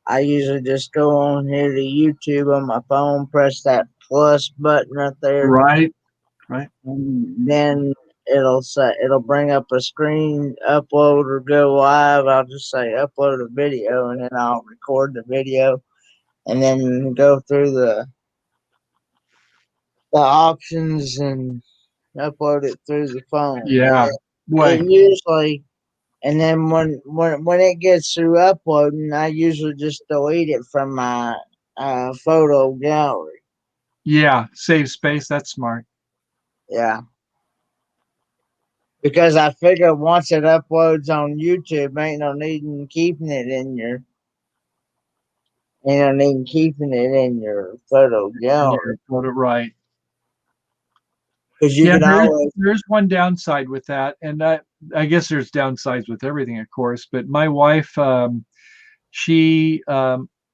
[SPEAKER 1] I usually just go on here to YouTube on my phone, press that plus button right there,
[SPEAKER 5] Right.
[SPEAKER 1] and then it'll bring up a screen, upload or go live. I'll just say upload a video, and then I'll record the video, and then go through the options and upload it through the phone.
[SPEAKER 5] Yeah.
[SPEAKER 1] It usually, and then when it gets through uploading, I usually just delete it from my photo gallery.
[SPEAKER 5] Yeah. Save space. That's smart.
[SPEAKER 1] Yeah. Because I figure once it uploads on YouTube, ain't no need in keeping it in your photo gallery.
[SPEAKER 5] Put it right.
[SPEAKER 1] Because you
[SPEAKER 5] Yeah,
[SPEAKER 1] can always
[SPEAKER 5] there's one downside with that, and I guess there's downsides with everything, of course. But my wife, she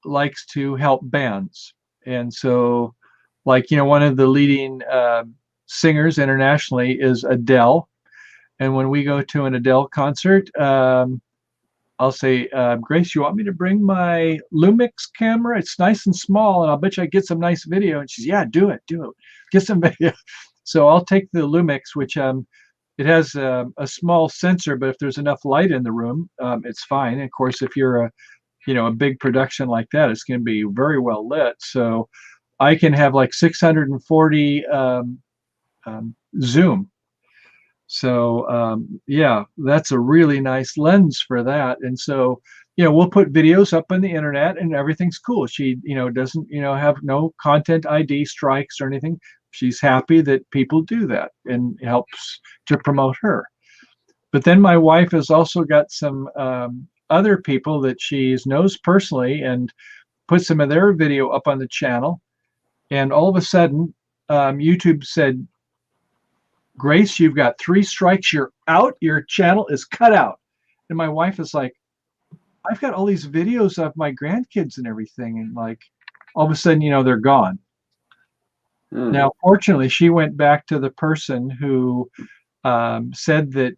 [SPEAKER 5] likes to help bands, and so, like one of the leading singers internationally is Adele, and when we go to an Adele concert, I'll say, Grace, you want me to bring my Lumix camera? It's nice and small, and I'll bet you I get some nice video. And she's, yeah, do it, get some video. So I'll take the Lumix, which it has a small sensor, but if there's enough light in the room, it's fine. And of course, if you're a big production like that, it's going to be very well lit. So I can have like 640 zoom. So yeah, that's a really nice lens for that. And so we'll put videos up on the internet, and everything's cool. She doesn't have no content ID strikes or anything. She's happy that people do that, and helps to promote her. But then my wife has also got some other people that she knows personally and put some of their video up on the channel. And all of a sudden, YouTube said, Grace, you've got 3 strikes. You're out. Your channel is cut out. And my wife is like, I've got all these videos of my grandkids and everything. And like, all of a sudden, they're gone. Now, fortunately, she went back to the person who said that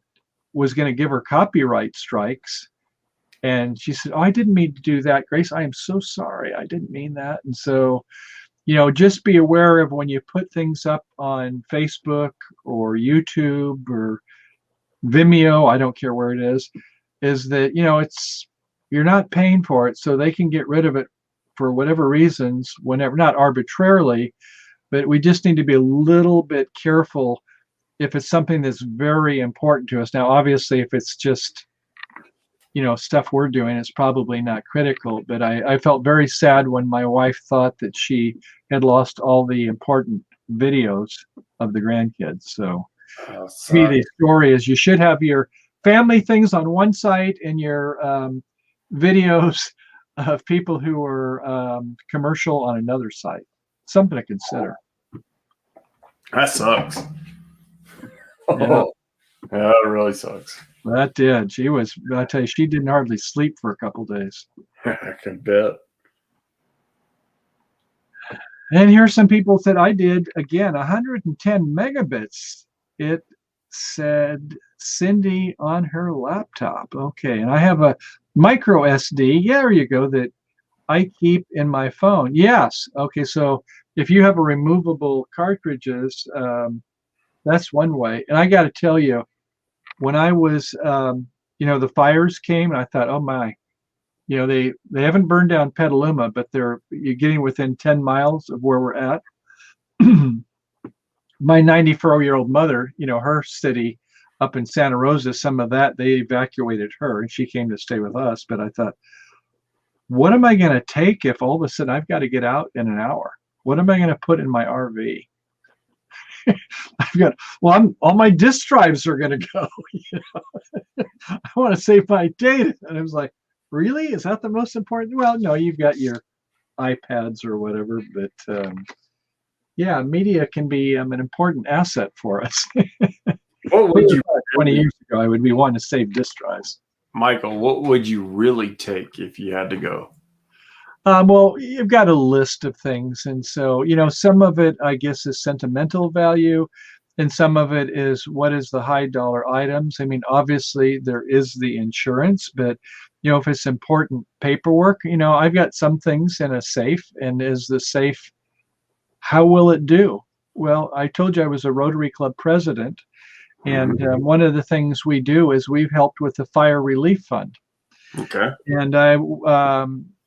[SPEAKER 5] was going to give her copyright strikes. And she said, oh, I didn't mean to do that, Grace. I am so sorry. I didn't mean that. And so, just be aware of when you put things up on Facebook or YouTube or Vimeo, I don't care where it is that, you're not paying for it, so they can get rid of it for whatever reasons, whenever, not arbitrarily, but we just need to be a little bit careful if it's something that's very important to us. Now, obviously, if it's just, stuff we're doing, it's probably not critical, but I felt very sad when my wife thought that she had lost all the important videos of the grandkids. So to me, the story is you should have your family things on one site and your videos of people who are commercial on another site. Something to consider.
[SPEAKER 8] That sucks.
[SPEAKER 5] Yeah.
[SPEAKER 8] Yeah, it really sucks.
[SPEAKER 5] That did. I tell you, she didn't hardly sleep for a couple days.
[SPEAKER 8] I can bet.
[SPEAKER 5] And here's some people that I did, again, 110 megabits. It said Cindy on her laptop. Okay, and I have a micro SD. Yeah, there you go, that I keep in my phone. Yes. Okay, so if you have a removable cartridges, that's one way. And I got to tell you, when I was, the fires came, and I thought, oh my, they haven't burned down Petaluma, but you're getting within 10 miles of where we're at. My 94-year-old mother, her city up in Santa Rosa, some of that, they evacuated her, and she came to stay with us. But I thought, what am I going to take if all of a sudden I've got to get out in an hour? What am I going to put in my RV? All my disk drives are going to go. I want to save my data. And I was like, really? Is that the most important? Well, no, you've got your iPads or whatever, but yeah, media can be an important asset for us.
[SPEAKER 8] What would you
[SPEAKER 5] 20 years ago, I would be wanting to save disk drives.
[SPEAKER 8] Michael, what would you really take if you had to go?
[SPEAKER 5] Well, you've got a list of things. And so, some of it, I guess, is sentimental value. And some of it is what is the high dollar items. I mean, obviously, there is the insurance. But, if it's important paperwork, I've got some things in a safe. And is the safe, how will it do? Well, I told you I was a Rotary Club president. And one of the things we do is we've helped with the Fire Relief Fund.
[SPEAKER 8] Okay.
[SPEAKER 5] And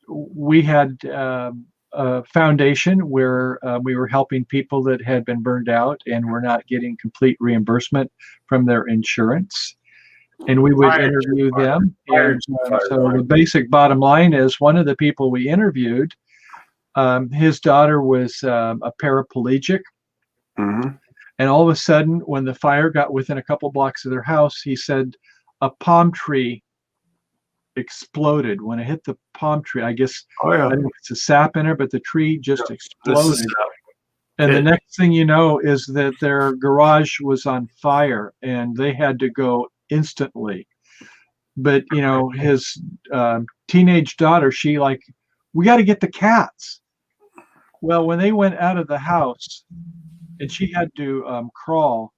[SPEAKER 5] we had a foundation where we were helping people that had been burned out and were not getting complete reimbursement from their insurance. And we would interview them. And so the basic bottom line is one of the people we interviewed, his daughter was a paraplegic.
[SPEAKER 8] Mm-hmm.
[SPEAKER 5] And all of a sudden, when the fire got within a couple blocks of their house, he said a palm tree exploded. When it hit the palm tree, I guess, I don't know if it's a sap in it, but the tree just exploded. And the next thing you know is that their garage was on fire and they had to go instantly. But, his teenage daughter, we got to get the cats. Well, when they went out of the house and she had to crawl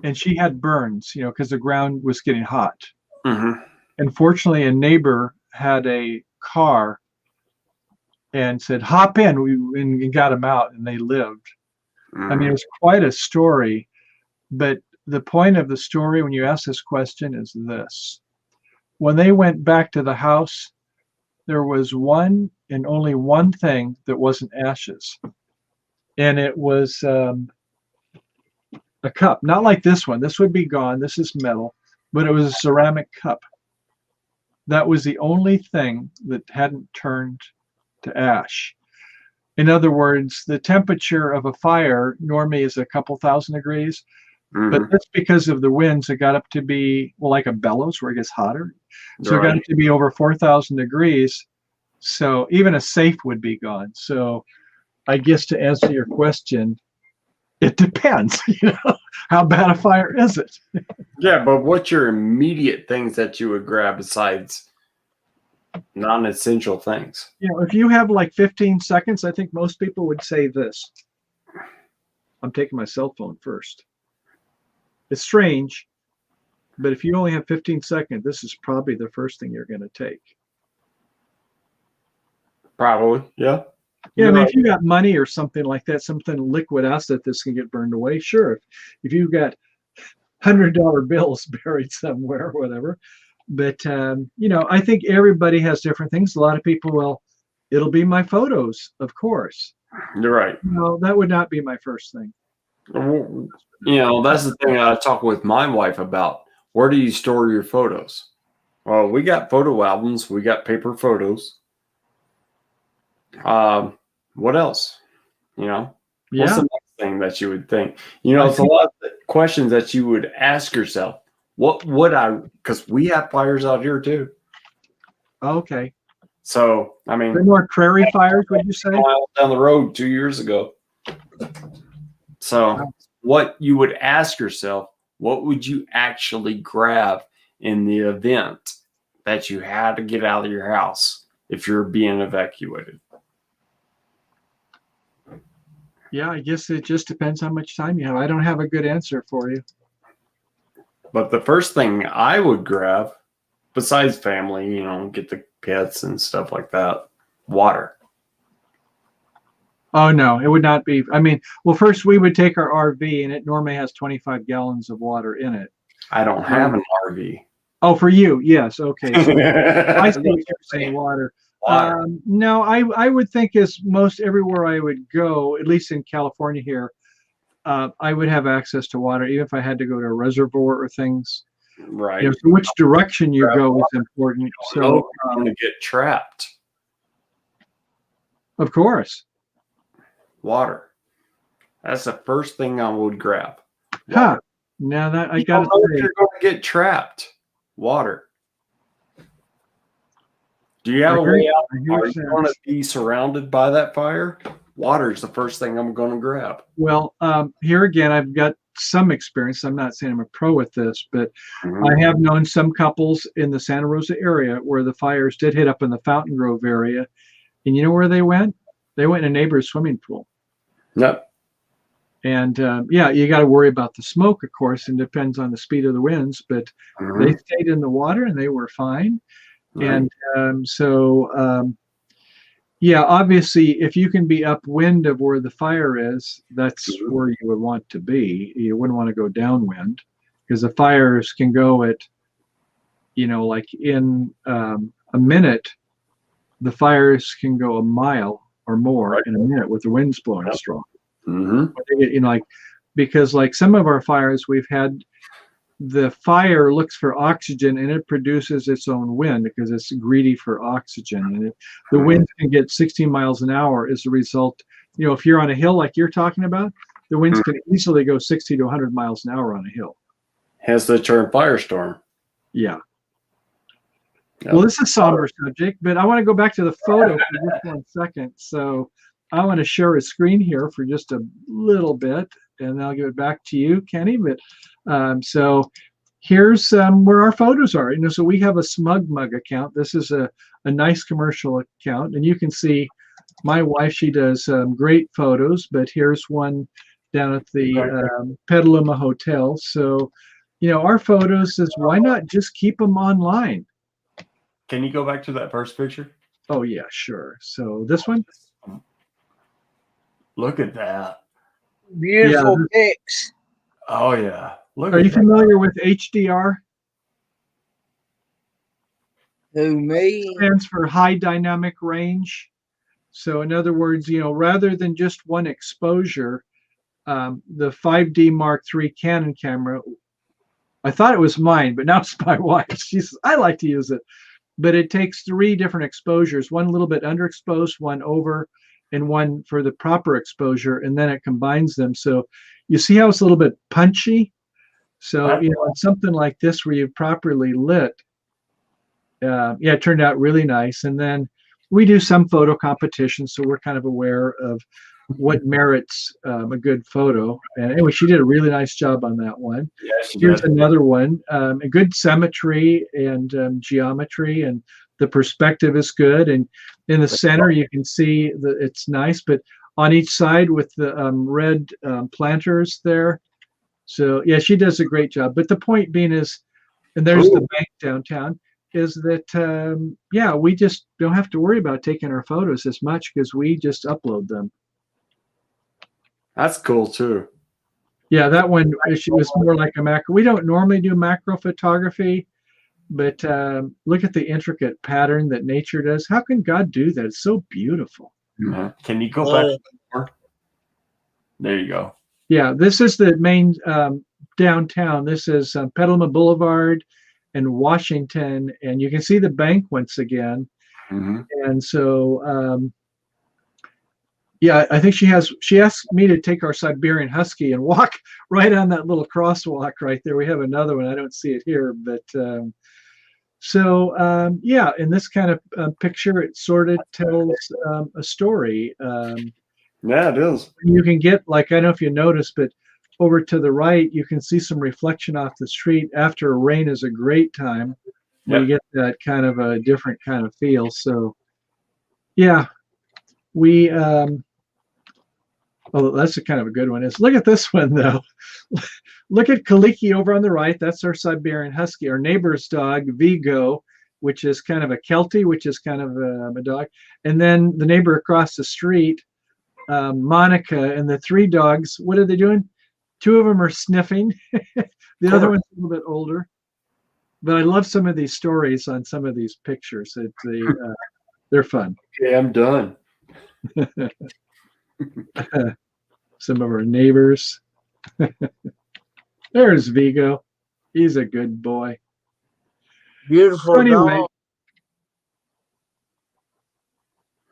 [SPEAKER 5] and she had burns, because the ground was getting hot.
[SPEAKER 8] Mm-hmm.
[SPEAKER 5] And fortunately, a neighbor had a car and said, hop in, and got them out, and they lived. I mean, it was quite a story. But the point of the story, when you ask this question, is this. When they went back to the house, there was one and only one thing that wasn't ashes. And it was a cup, not like this one. This would be gone. This is metal, but it was a ceramic cup. That was the only thing that hadn't turned to ash. In other words, the temperature of a fire normally is a couple thousand degrees, but that's because of the winds. It got up to be like a bellows where it gets hotter. So it got to be over 4,000 degrees. So even a safe would be gone. So I guess to answer your question, it depends. How bad a fire is it?
[SPEAKER 8] Yeah, but what's your immediate things that you would grab besides non-essential things?
[SPEAKER 5] If you have like 15 seconds, I think most people would say this. I'm taking my cell phone first. It's strange, but if you only have 15 seconds, this is probably the first thing you're going to take.
[SPEAKER 8] Probably, yeah.
[SPEAKER 5] Yeah, I mean, if you got money or something like that, something liquid asset that's going to get burned away, sure. If you've got $100 bills buried somewhere, whatever. But, I think everybody has different things. A lot of people, well, it'll be my photos, of course.
[SPEAKER 8] You're right.
[SPEAKER 5] No, that would not be my first thing.
[SPEAKER 8] That's the thing I talk with my wife about. Where do you store your photos? Well, we got photo albums. We got paper photos. What else? What's the next thing that you would think? It's a lot of questions that you would ask yourself. What would I, because we have fires out here too.
[SPEAKER 5] Okay.
[SPEAKER 8] So, I mean,
[SPEAKER 5] there more prairie fires, would you say?
[SPEAKER 8] Miles down the road 2 years ago. So, what you would ask yourself, what would you actually grab in the event that you had to get out of your house if you're being evacuated?
[SPEAKER 5] Yeah, I guess it just depends how much time you have. I don't have a good answer for you.
[SPEAKER 8] But the first thing I would grab, besides family, get the pets and stuff like that, water.
[SPEAKER 5] Oh, no, it would not be. I mean, well, first we would take our RV, and it normally has 25 gallons of water in it.
[SPEAKER 8] I don't have an RV.
[SPEAKER 5] Oh, for you, yes. Okay. So I see what you're saying, water. No, I would think as most everywhere I would go, at least in California here, I would have access to water, even if I had to go to a reservoir or things.
[SPEAKER 8] Right.
[SPEAKER 5] So which direction you go is important. So
[SPEAKER 8] I'm going to get trapped.
[SPEAKER 5] Of course.
[SPEAKER 8] Water. That's the first thing I would grab.
[SPEAKER 5] Huh. Now that I got to say,
[SPEAKER 8] you're going to get trapped. Water. Do you have a way out? Are you going to be surrounded by that fire? Water is the first thing I'm going to grab.
[SPEAKER 5] Well, here again, I've got some experience. I'm not saying I'm a pro with this, but I have known some couples in the Santa Rosa area where the fires did hit up in the Fountain Grove area. And you know where they went? They went in a neighbor's swimming pool.
[SPEAKER 8] Yep.
[SPEAKER 5] And you got to worry about the smoke, of course, and depends on the speed of the winds. But they stayed in the water and they were fine. And obviously, if you can be upwind of where the fire is, that's where you would want to be. You wouldn't want to go downwind because the fires can go at, like in a minute, the fires can go a mile or more in a minute with the winds blowing strong. Because like some of our fires we've had, the fire looks for oxygen and it produces its own wind because it's greedy for oxygen. And the wind can get 16 miles an hour as a result. If you're on a hill like you're talking about, the winds can easily go 60 to 100 miles an hour on a hill.
[SPEAKER 8] Hence the term firestorm.
[SPEAKER 5] Yeah. Yep. Well, this is a somber subject, but I want to go back to the photo for just 1 second. So I want to share a screen here for just a little bit, and I'll give it back to you, Kenny. But so here's where our photos are. So we have a SmugMug account. This is a nice commercial account, and you can see my wife. She does great photos. But here's one down at the Petaluma Hotel. So our photos is why not just keep them online?
[SPEAKER 8] Can you go back to that first picture?
[SPEAKER 5] Oh yeah, sure. So this one.
[SPEAKER 8] Look at that.
[SPEAKER 1] Beautiful pics.
[SPEAKER 8] Oh yeah.
[SPEAKER 5] Are you familiar with HDR?
[SPEAKER 1] Who, me?
[SPEAKER 5] It stands for high dynamic range. So in other words, rather than just one exposure, the 5D Mark III Canon camera, I thought it was mine, but now it's my wife's. She says, I like to use it. But it takes 3 different exposures, one a little bit underexposed, one over, and one for the proper exposure, and then it combines them. So you see how it's a little bit punchy? So, in something like this where you've properly lit, yeah, it turned out really nice. And then we do some photo competitions, so we're kind of aware of what merits a good photo. And anyway, she did a really nice job on that one.
[SPEAKER 8] Yeah, she
[SPEAKER 5] Here's
[SPEAKER 8] did.
[SPEAKER 5] another one, a good symmetry and geometry, and the perspective is good. And in the center, you can see that it's nice, but on each side with the red planters there. So yeah, she does a great job. But the point being is, and there's the bank downtown, is that yeah, we just don't have to worry about taking our photos as much because we just upload them.
[SPEAKER 8] That's cool too.
[SPEAKER 5] Yeah, that one was more like a macro. We don't normally do macro photography, but look at the intricate pattern that nature does. How can God do that? It's so beautiful.
[SPEAKER 8] Can you go back more? There you go.
[SPEAKER 5] Yeah, this is the main downtown. This is Petaluma Boulevard and Washington, and you can see the bank once again. And so, yeah, I think she asked me to take our Siberian Husky and walk right on that little crosswalk right there. We have another one. I don't see it here, but so yeah, in this kind of picture, it sort of tells a story.
[SPEAKER 8] Yeah, it is.
[SPEAKER 5] You can get, like, I don't know if you noticed, but over to the right, you can see some reflection off the street. After rain is a great time. You get that kind of a different kind of feel. So yeah, we oh, that's a kind of a good one. Look at this one though. Look at Kaliki over on the right. That's our Siberian Husky. Our neighbor's dog, Vigo, which is kind of a Keltie, which is kind of a dog. And then the neighbor across the street, Monica, and the three dogs, what are they doing? Two of them are sniffing. The other one's a little bit older. But I love some of these stories on some of these pictures. They're fun.
[SPEAKER 8] Okay, I'm done.
[SPEAKER 5] Some of our neighbors. There's Vigo. He's a good boy.
[SPEAKER 1] Beautiful
[SPEAKER 5] So anyway,
[SPEAKER 1] dog.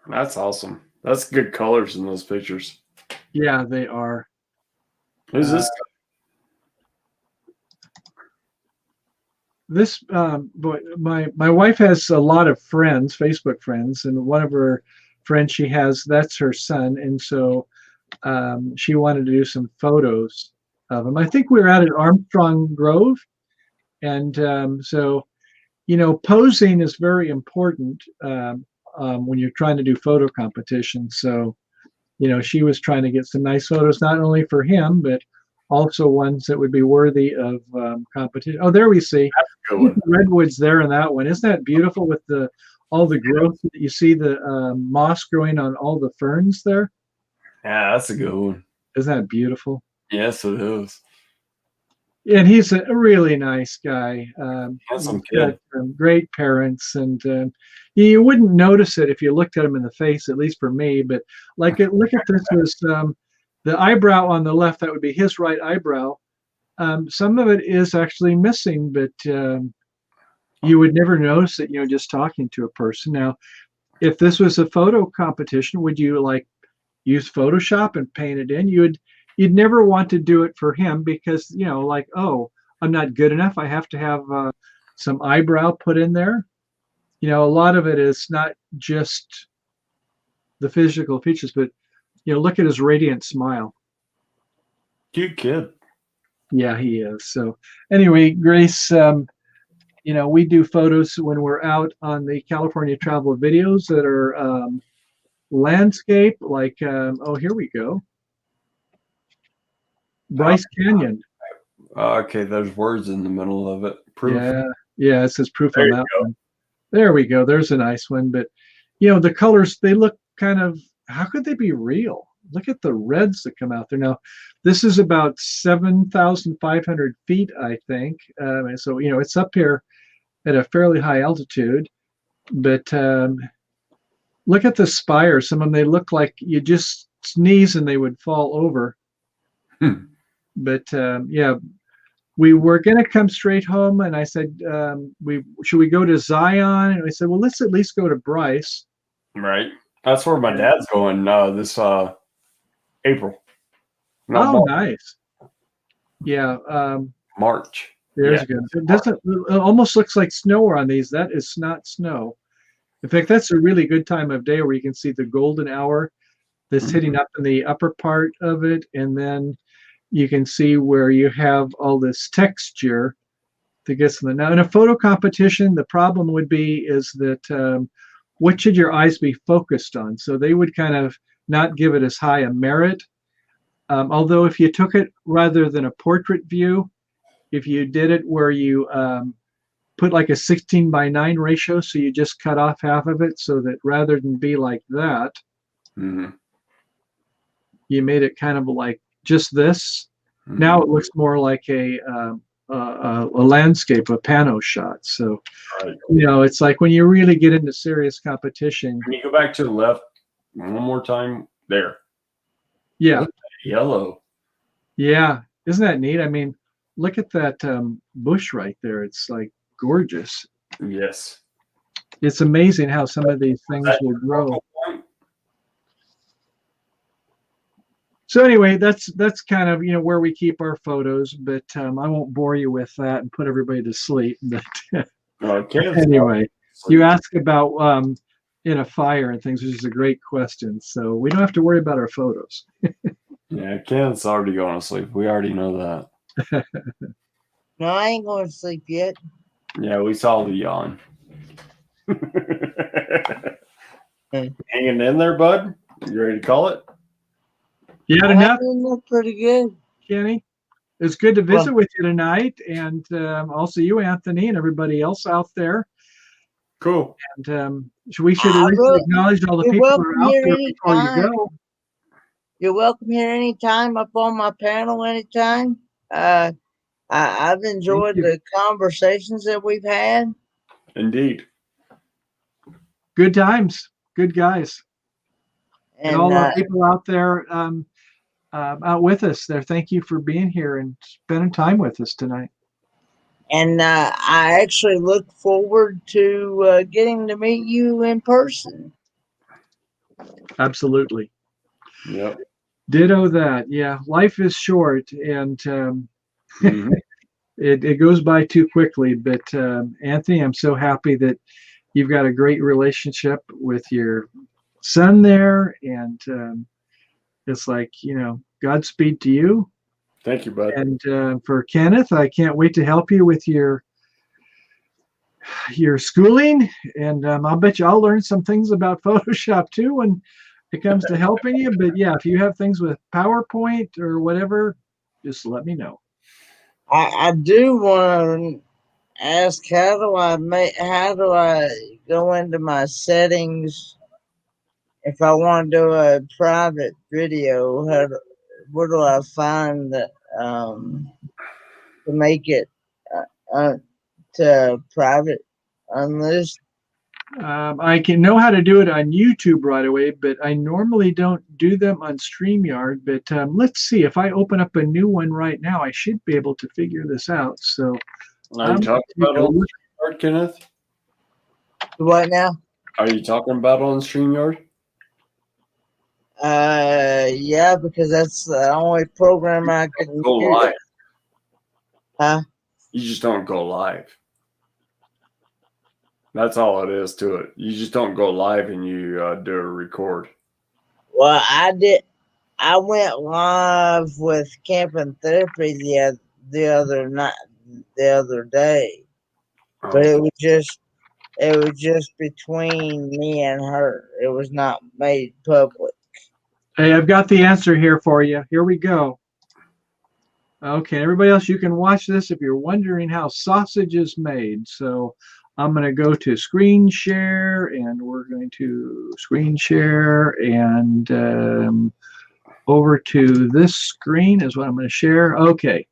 [SPEAKER 8] That's awesome. That's good colors in those pictures.
[SPEAKER 5] Yeah, they are.
[SPEAKER 8] Who's this?
[SPEAKER 5] This boy, my wife has a lot of friends, Facebook friends, and one of her friends she has, that's her son, and so she wanted to do some photos of him. I think we were out at Armstrong Grove, and so posing is very important when you're trying to do photo competitions. So she was trying to get some nice photos, not only for him, but also ones that would be worthy of competition. Oh, there we see redwoods there in that one. Isn't that beautiful with all the growth that you see, the moss growing on all the ferns there?
[SPEAKER 8] Yeah, that's a good one.
[SPEAKER 5] Isn't that beautiful?
[SPEAKER 8] Yes, it is.
[SPEAKER 5] And he's a really nice guy.
[SPEAKER 8] Handsome kid.
[SPEAKER 5] Great parents, and you wouldn't notice it if you looked at him in the face, at least for me. But look at this is the eyebrow on the left. That would be his right eyebrow. Some of it is actually missing, but you would never notice it, just talking to a person. Now, if this was a photo competition, would you use Photoshop and paint it in? You'd never want to do it for him because, oh, I'm not good enough. I have to have some eyebrow put in there. A lot of it is not just the physical features, but, look at his radiant smile.
[SPEAKER 8] Cute kid.
[SPEAKER 5] Yeah, he is. So anyway, Grace, we do photos when we're out on the California travel videos that are landscape, here we go. Bryce Canyon.
[SPEAKER 8] Okay, there's words in the middle of it. Proof.
[SPEAKER 5] Yeah, it says proof on that one. There we go. There's a nice one. But, the colors, they look kind of, how could they be real? Look at the reds that come out there. Now, this is about 7,500 feet, I think. So, it's up here at a fairly high altitude. But look at the spires. Some of them, they look like you just sneeze and they would fall over. But yeah, we were going to come straight home, and I said, should we go to Zion? And we said, well, let's at least go to Bryce.
[SPEAKER 8] Right. That's where my dad's going this April.
[SPEAKER 5] Oh, nice. Yeah.
[SPEAKER 8] March.
[SPEAKER 5] There's good. It doesn't. It almost looks like snow on these. That is not snow. In fact, that's a really good time of day where you can see the golden hour that's hitting up in the upper part of it, and then you can see where you have all this texture that gets in the. Now, in a photo competition, the problem would be is that what should your eyes be focused on? So they would kind of not give it as high a merit. Although if you took it rather than a portrait view, if you did it where you put like a 16:9 ratio, so you just cut off half of it, so that rather than be like that, you made it kind of like just this. Now it looks more like a landscape, a pano shot. So, it's like when you really get into serious competition.
[SPEAKER 8] Can you go back to the left one more time? There.
[SPEAKER 5] Yeah.
[SPEAKER 8] Yellow.
[SPEAKER 5] Yeah. Isn't that neat? I mean, look at that bush right there. It's like gorgeous.
[SPEAKER 8] Yes.
[SPEAKER 5] It's amazing how some of these things will grow. So anyway, that's kind of where we keep our photos, but I won't bore you with that and put everybody to sleep. But anyway, you ask about in a fire and things, which is a great question. So we don't have to worry about our photos.
[SPEAKER 8] Yeah, Kenneth's already going to sleep. We already know that.
[SPEAKER 1] No, I ain't going to sleep yet.
[SPEAKER 8] Yeah, we saw the yawn. Hanging in there, bud? You ready to call it?
[SPEAKER 5] You had enough?
[SPEAKER 1] Pretty good.
[SPEAKER 5] Kenny, it's good to visit with you tonight, and also you, Anthony, and everybody else out there.
[SPEAKER 8] Cool.
[SPEAKER 5] And we should at least acknowledge all the people who are out there before you go.
[SPEAKER 1] You're welcome here anytime, up on my panel anytime. I've enjoyed the conversations that we've had.
[SPEAKER 8] Indeed.
[SPEAKER 5] Good times. Good guys. And all the people out there out with us there, thank you for being here and spending time with us tonight.
[SPEAKER 1] And I actually look forward to getting to meet you in person.
[SPEAKER 5] Absolutely.
[SPEAKER 8] Yep.
[SPEAKER 5] Ditto that. Yeah, life is short, and it goes by too quickly. But Anthony, I'm so happy that you've got a great relationship with your son there, and it's like, Godspeed to you.
[SPEAKER 8] Thank you, bud.
[SPEAKER 5] And for Kenneth, I can't wait to help you with your schooling, and I'll bet you I'll learn some things about Photoshop too when it comes to helping you. But yeah, if you have things with PowerPoint or whatever, just let me know.
[SPEAKER 1] I do want to ask, how do I go into my settings if I want to do a private video? Where do I find that to make it to private unlist?
[SPEAKER 5] I can know how to do it on YouTube right away, but I normally don't do them on StreamYard. But let's see, if I open up a new one right now, I should be able to figure this out. So,
[SPEAKER 8] are you talking about on StreamYard, Kenneth?
[SPEAKER 1] What now?
[SPEAKER 8] Are you talking about on StreamYard?
[SPEAKER 1] Yeah, because that's the only program I can
[SPEAKER 8] go live.
[SPEAKER 1] Huh?
[SPEAKER 8] You just don't go live. That's all it is to it. You just don't go live and you do a record.
[SPEAKER 1] Well, I did. I went live with Camping Therapy the other day, but it was just between me and her. It was not made public.
[SPEAKER 5] Hey, I've got the answer here for you. Here we go. Okay, everybody else, you can watch this if you're wondering how sausage is made. So I'm going to go to screen share, and we're going to screen share, and over to this screen is what I'm going to share. Okay,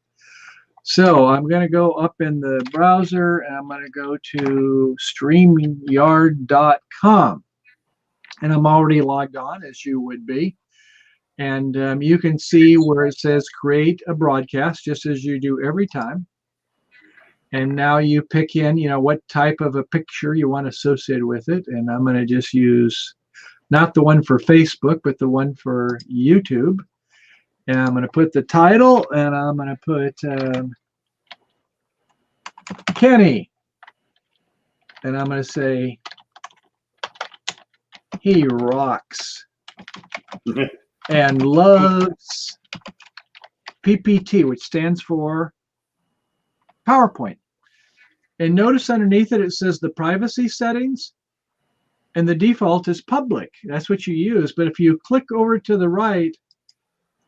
[SPEAKER 5] so I'm going to go up in the browser, and I'm going to go to StreamYard.com, and I'm already logged on, as you would be. And you can see where it says create a broadcast, just as you do every time. And now you pick in, what type of a picture you want associated with it. And I'm going to just use not the one for Facebook, but the one for YouTube. And I'm going to put the title, and I'm going to put Kenny. And I'm going to say, he rocks and loves PPT, which stands for PowerPoint. And notice underneath it, it says the privacy settings, and the default is public. That's what you use. But if you click over to the right,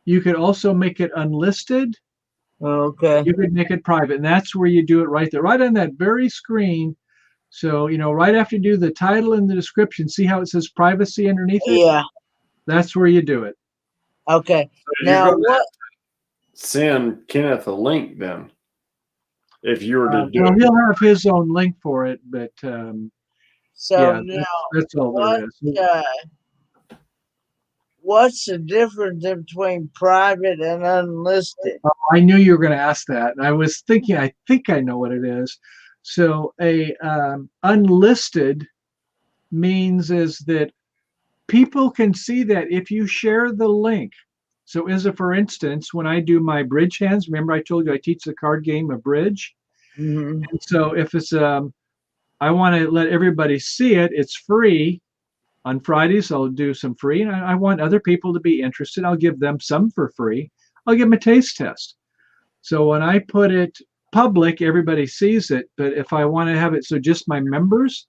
[SPEAKER 5] you could also make it unlisted.
[SPEAKER 1] Okay.
[SPEAKER 5] You could make it private, and that's where you do it right there, right on that very screen. So, right after you do the title and the description, see how it says privacy underneath it?
[SPEAKER 1] Yeah.
[SPEAKER 5] That's where you do it.
[SPEAKER 1] Okay.
[SPEAKER 8] So you're
[SPEAKER 1] Now
[SPEAKER 8] gonna
[SPEAKER 1] what?
[SPEAKER 8] send Kenneth a link then, if you were to do
[SPEAKER 5] Well,
[SPEAKER 8] it.
[SPEAKER 5] he'll have his own link for it, but
[SPEAKER 1] So
[SPEAKER 5] yeah,
[SPEAKER 1] now
[SPEAKER 5] that's all there is.
[SPEAKER 1] what's the difference between private and unlisted?
[SPEAKER 5] I knew you were going to ask that, and I was thinking, I think I know what it is. So a unlisted means is that people can see that if you share the link. So as a for instance, when I do my bridge hands, remember I told you I teach the card game of bridge.
[SPEAKER 1] Mm-hmm.
[SPEAKER 5] And so if it's I want to let everybody see it, it's free. On Fridays, I'll do some free, and I want other people to be interested. I'll give them some for free. I'll give them a taste test. So when I put it public, everybody sees it. But if I want to have it so just my members,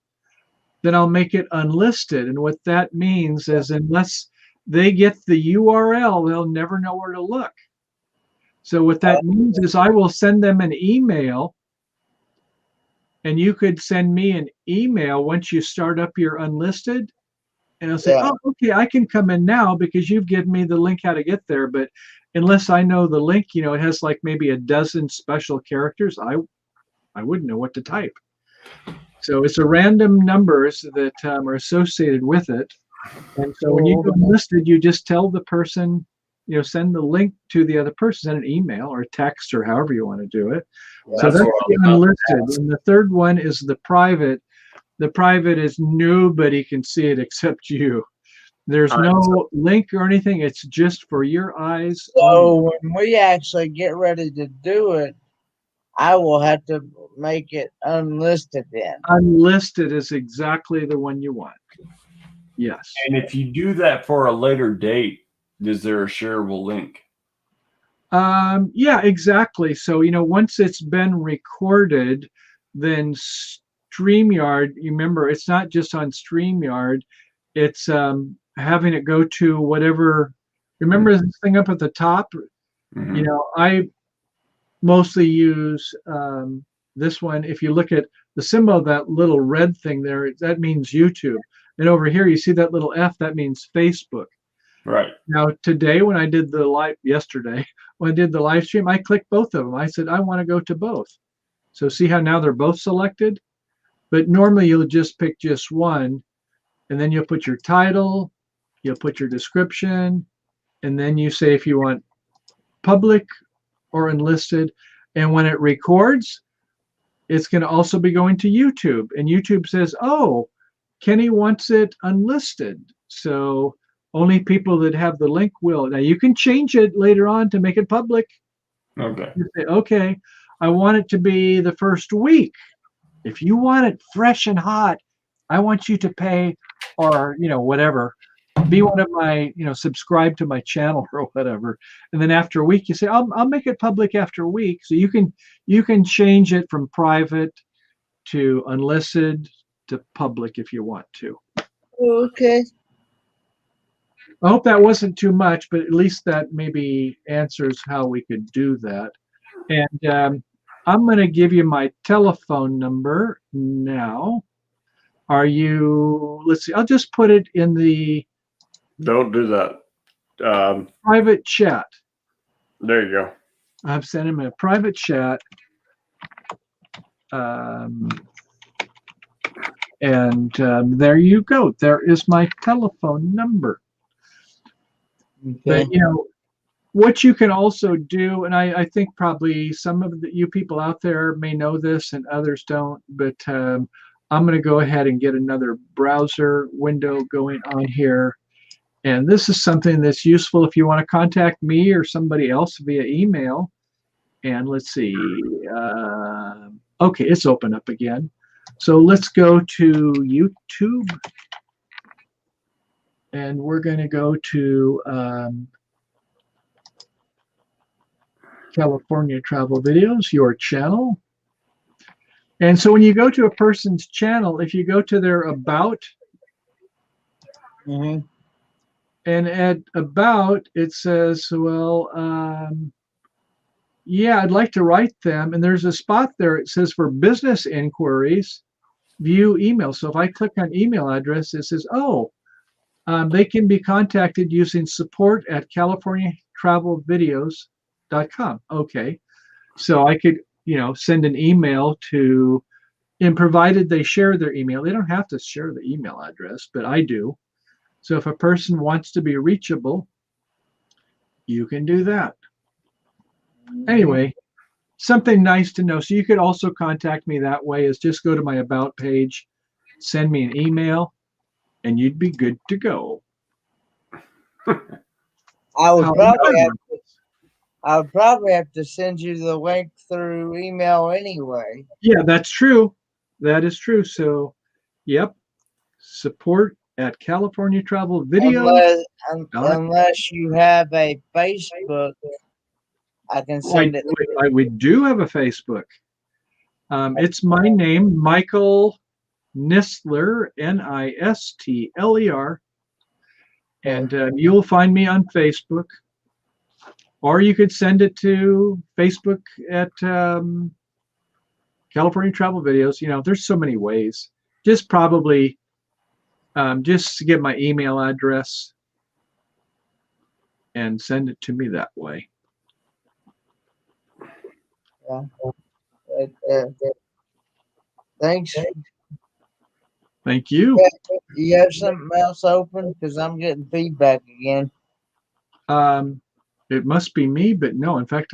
[SPEAKER 5] then I'll make it unlisted. And what that means is unless they get the URL, they'll never know where to look. So what that means is I will send them an email, and you could send me an email once you start up your unlisted. And I'll say,
[SPEAKER 1] Yeah.
[SPEAKER 5] oh, okay, I can come in now because you've given me the link how to get there. But unless I know the link, it has like maybe a dozen special characters, I wouldn't know what to type. So it's a random numbers that are associated with it. And so when you go unlisted, you just tell the person, send the link to the other person, send an email or a text or however you want to do it. So that's the unlisted. And the third one is the private. The private is nobody can see it except you. There's no link or anything. It's just for your eyes.
[SPEAKER 1] So when we actually get ready to do it, I will have to make it unlisted then.
[SPEAKER 5] Unlisted is exactly the one you want. Yes.
[SPEAKER 8] And if you do that for a later date, is there a shareable link?
[SPEAKER 5] Yeah, exactly. So, once it's been recorded, then StreamYard, you remember, it's not just on StreamYard, it's having it go to whatever. Remember this thing up at the top?
[SPEAKER 8] Mm-hmm.
[SPEAKER 5] I mostly use this one. If you look at the symbol of that little red thing there, that means YouTube. And over here, you see that little F, that means Facebook.
[SPEAKER 8] Right.
[SPEAKER 5] Now, today, when I did the live stream, I clicked both of them. I said, I want to go to both. So see how now they're both selected? But normally you'll just pick just one, and then you'll put your title, you'll put your description, and then you say if you want public or unlisted. And when it records, it's going to also be going to YouTube. And YouTube says, oh, Kenny wants it unlisted. So only people that have the link will. Now you can change it later on to make it public.
[SPEAKER 8] Okay.
[SPEAKER 5] You say, okay, I want it to be the first week. If you want it fresh and hot, I want you to pay or, whatever. Be one of my, subscribe to my channel or whatever. And then after a week, you say, I'll make it public after a week. So you can change it from private to unlisted to public if you want to.
[SPEAKER 1] Okay.
[SPEAKER 5] I hope that wasn't too much, but at least that maybe answers how we could do that. And I'm going to give you my telephone number now. Let's see, I'll just put it in the
[SPEAKER 8] Don't do that.
[SPEAKER 5] Private chat.
[SPEAKER 8] There you go.
[SPEAKER 5] I've sent him a private chat. There you go. There is my telephone number.
[SPEAKER 1] Okay.
[SPEAKER 5] But, what you can also do, and I think probably some of you people out there may know this and others don't, but I'm going to go ahead and get another browser window going on here. And this is something that's useful if you want to contact me or somebody else via email. And let's see, Okay, it's open up again. So let's go to YouTube. And we're going to go to California Travel Videos, your channel. And so when you go to a person's channel, if you go to their About,
[SPEAKER 1] Mm-hmm.
[SPEAKER 5] and at About, it says, well, yeah, I'd like to write them. And there's a spot there, it says for business inquiries, view email. So if I click on email address, it says, oh, they can be contacted using support@californiatravelvideos.com. Okay. So I could, send an email to, and provided they share their email, they don't have to share the email address, but I do. So if a person wants to be reachable, you can do that. Anyway, something nice to know. So you could also contact me that way, is just go to my About page, send me an email, and you'd be good to go.
[SPEAKER 1] I would probably have to send you the link through email anyway.
[SPEAKER 5] Yeah, that's true. That is true. So, yep, support@California Travel
[SPEAKER 1] Unless you have a Facebook, I can send it.
[SPEAKER 5] We do have a Facebook. It's my name, Michael Nistler, Nistler, and you'll find me on Facebook. Or you could send it to Facebook at California Travel Videos. There's so many ways. Just probably just get my email address and send it to me that way.
[SPEAKER 1] Yeah. Thanks.
[SPEAKER 5] Thank you.
[SPEAKER 1] You have something else open? Because I'm getting feedback again.
[SPEAKER 5] It must be me, but no. In fact,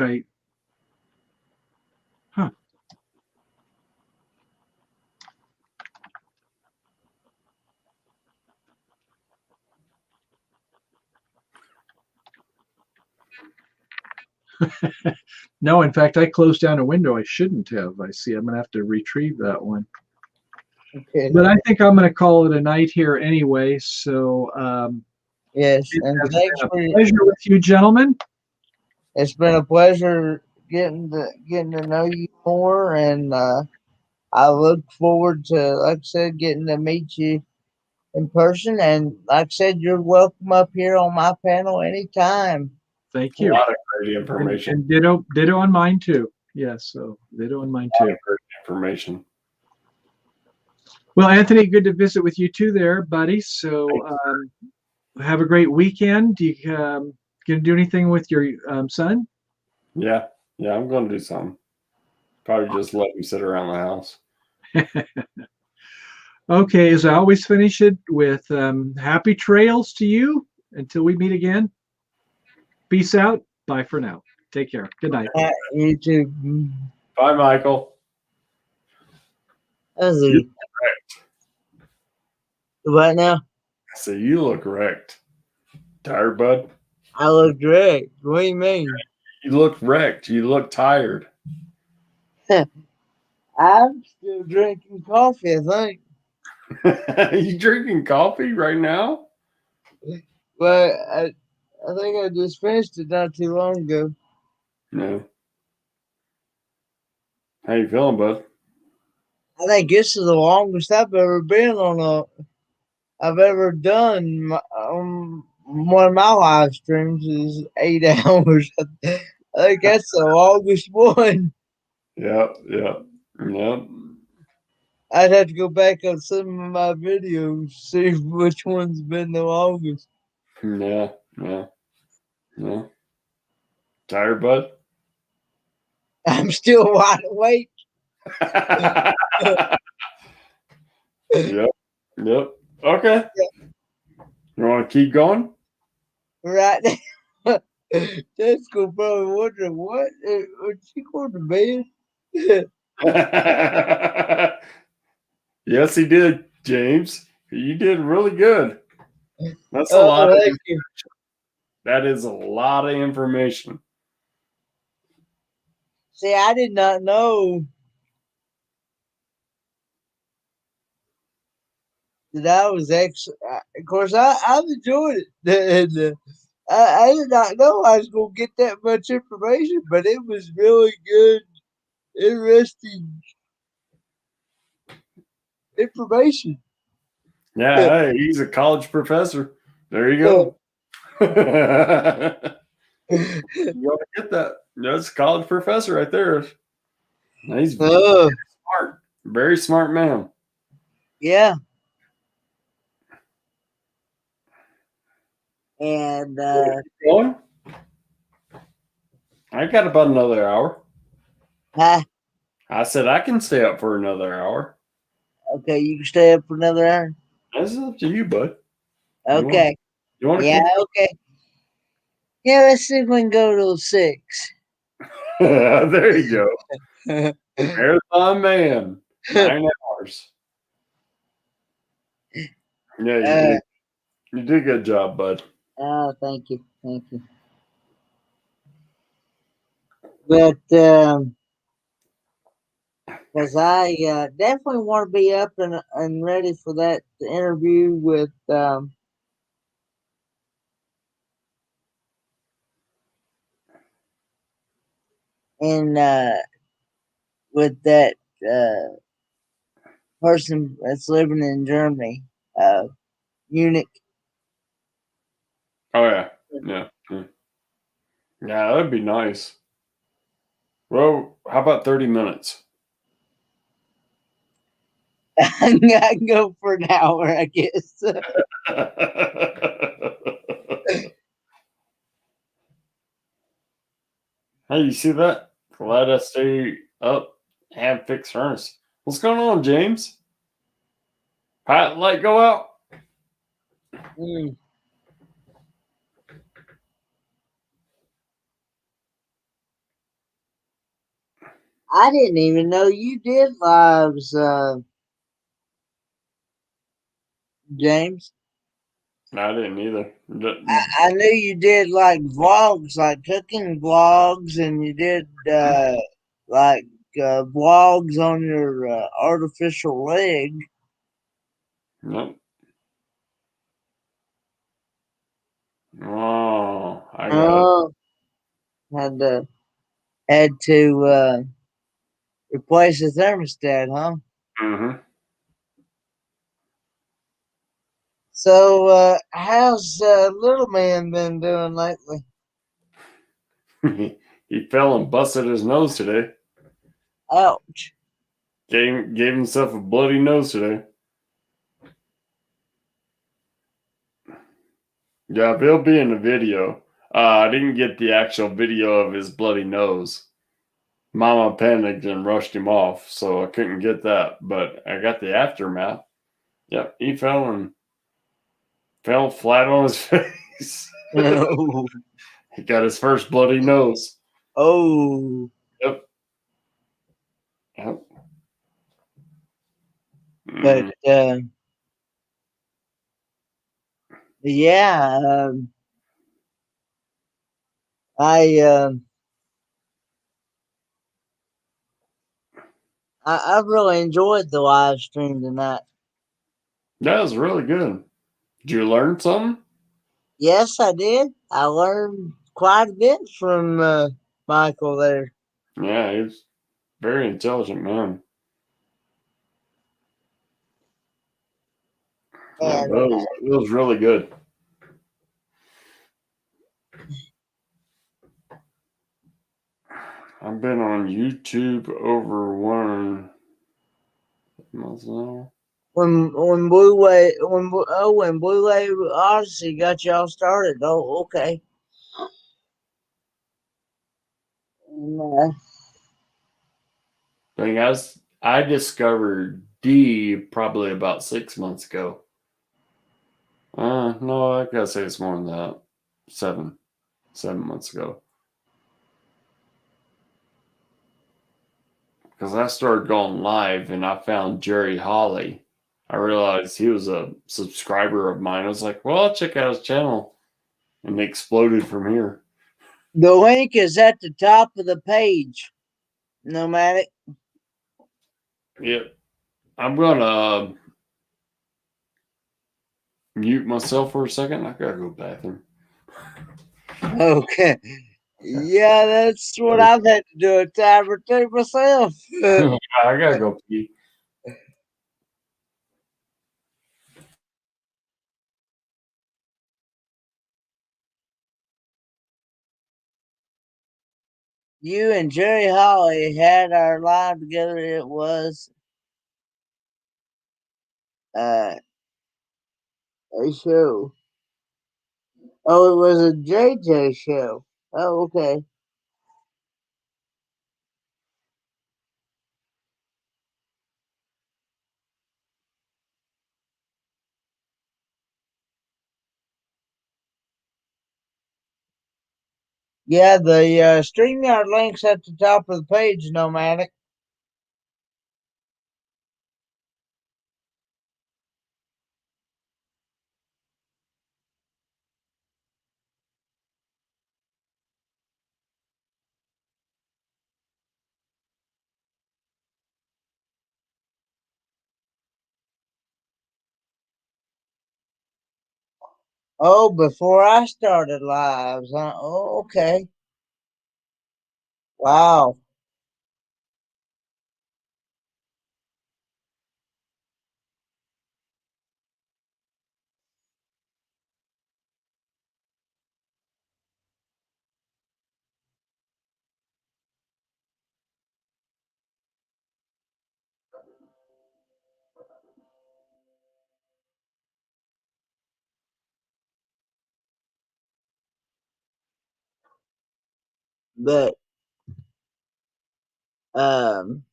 [SPEAKER 5] no. In fact, I closed down a window I shouldn't have. I see. I'm going to have to retrieve that one.
[SPEAKER 1] Okay.
[SPEAKER 5] But I think I'm going to call it a night here anyway. So,
[SPEAKER 1] yes, and thanks for
[SPEAKER 5] pleasure with you, gentlemen.
[SPEAKER 1] It's been a pleasure getting to know you more, and I look forward to, like I said, getting to meet you in person. And like I said, you're welcome up here on my panel anytime.
[SPEAKER 5] Thank you.
[SPEAKER 8] A lot of great information.
[SPEAKER 5] And ditto on mine too. Yes, so ditto on mine too.
[SPEAKER 8] Great information.
[SPEAKER 5] Well, Anthony, good to visit with you too there, buddy. So have a great weekend. You gonna do anything with your son?
[SPEAKER 8] Yeah, I'm going to do something. Probably just let him sit around the house.
[SPEAKER 5] Okay, as I always finish it with happy trails to you until we meet again. Peace out. Bye for now. Take care. Good night.
[SPEAKER 1] You too.
[SPEAKER 8] Bye, Michael.
[SPEAKER 1] What now?
[SPEAKER 8] So you look wrecked. Tired, bud?
[SPEAKER 1] I look great. What do you mean?
[SPEAKER 8] You look wrecked. You look tired.
[SPEAKER 1] I'm still drinking coffee, I think.
[SPEAKER 8] You drinking coffee right now?
[SPEAKER 1] But I think I just finished it not too long ago.
[SPEAKER 8] No. How you feeling, bud?
[SPEAKER 1] I think this is the longest I've ever been I've ever done. One of my live streams is 8 hours. I think that's the longest one.
[SPEAKER 8] Yep.
[SPEAKER 1] I'd have to go back on some of my videos, see which one's been the longest.
[SPEAKER 8] Yeah. Tired, bud?
[SPEAKER 1] I'm still wide awake.
[SPEAKER 8] Yep. Okay. You want to keep going?
[SPEAKER 1] Right now. That's gonna probably wonder what she going to bed.
[SPEAKER 8] Yes, he did, James. You did really good. That's a lot of information. That is a lot of information.
[SPEAKER 1] See, I did not know that was excellent. Of course, I've enjoyed it, and I did not know I was going to get that much information, but it was really good, interesting information.
[SPEAKER 8] Yeah, hey, he's a college professor. There you go. You gotta get that. That's a college professor right there. He's
[SPEAKER 1] Oh,
[SPEAKER 8] smart, very smart man.
[SPEAKER 1] yeah. And
[SPEAKER 8] Going? I got about another hour.
[SPEAKER 1] huh?
[SPEAKER 8] I said I can stay up for another hour.
[SPEAKER 1] Okay, you can stay up for another hour.
[SPEAKER 8] That's up to you, bud.
[SPEAKER 1] Okay.
[SPEAKER 8] You want to
[SPEAKER 1] Yeah, okay. Yeah, let's see if we can go till 6.
[SPEAKER 8] There you go. Marathon man. 9 hours. Yeah, you did. You did a good job, bud.
[SPEAKER 1] Oh, thank you. Thank you. But, because I definitely want to be up and ready for that interview with, and, with that, person that's living in Germany, Munich.
[SPEAKER 8] Oh yeah. Yeah. Yeah, that'd be nice. Well, how about 30 minutes?
[SPEAKER 1] I can go for an hour, I guess.
[SPEAKER 8] Hey, you see that? Let us stay up and fix furnace. What's going on, James? Pat, light go out?
[SPEAKER 1] Mm. I didn't even know you did lives, James.
[SPEAKER 8] No, I didn't either.
[SPEAKER 1] I knew you did like vlogs, like cooking vlogs, and you did like vlogs on your artificial leg.
[SPEAKER 8] Nope. Oh, I got it.
[SPEAKER 1] Oh, had to replace the thermostat, huh?
[SPEAKER 8] Mm-hmm.
[SPEAKER 1] So, how's little man been doing lately?
[SPEAKER 8] He fell and busted his nose today.
[SPEAKER 1] Ouch!
[SPEAKER 8] Gave himself a bloody nose today. Yeah, he'll be in the video. I didn't get the actual video of his bloody nose. Mama panicked and rushed him off, so I couldn't get that. But I got the aftermath. Yep, he fell flat on his face.
[SPEAKER 1] Oh,
[SPEAKER 8] He got his first bloody nose.
[SPEAKER 1] oh,
[SPEAKER 8] Yep. Yep.
[SPEAKER 1] but yeah, I really enjoyed the live stream tonight.
[SPEAKER 8] That was really good. Did you learn something?
[SPEAKER 1] Yes, I did. I learned quite a bit from Michael there.
[SPEAKER 8] Yeah, he's very intelligent man. Yeah,
[SPEAKER 1] And
[SPEAKER 8] it was really good. I've been on YouTube over 1 month now.
[SPEAKER 1] when Blue Wave Odyssey got y'all started. Oh, okay. And,
[SPEAKER 8] Thing I discovered D probably about 6 months ago. No, I gotta say it's more than that. 7 months ago. Because I started going live and I found Jerry Holly. I realized he was a subscriber of mine. I was like, well, I'll check out his channel. And it exploded from here.
[SPEAKER 1] the link is at the top of the page. Nomadic.
[SPEAKER 8] Yep. I'm gonna mute myself for a second. I gotta go to the bathroom.
[SPEAKER 1] Okay. Yeah, that's what I've had to do a time or two myself.
[SPEAKER 8] I gotta go pee.
[SPEAKER 1] You and Jerry Holly had our live together. It was uh, a show. Oh, it was a JJ show. Oh, okay. Yeah, the StreamYard link's at the top of the page, Nomadic. Oh, before I started lives. Huh? Oh, okay. Wow. But um,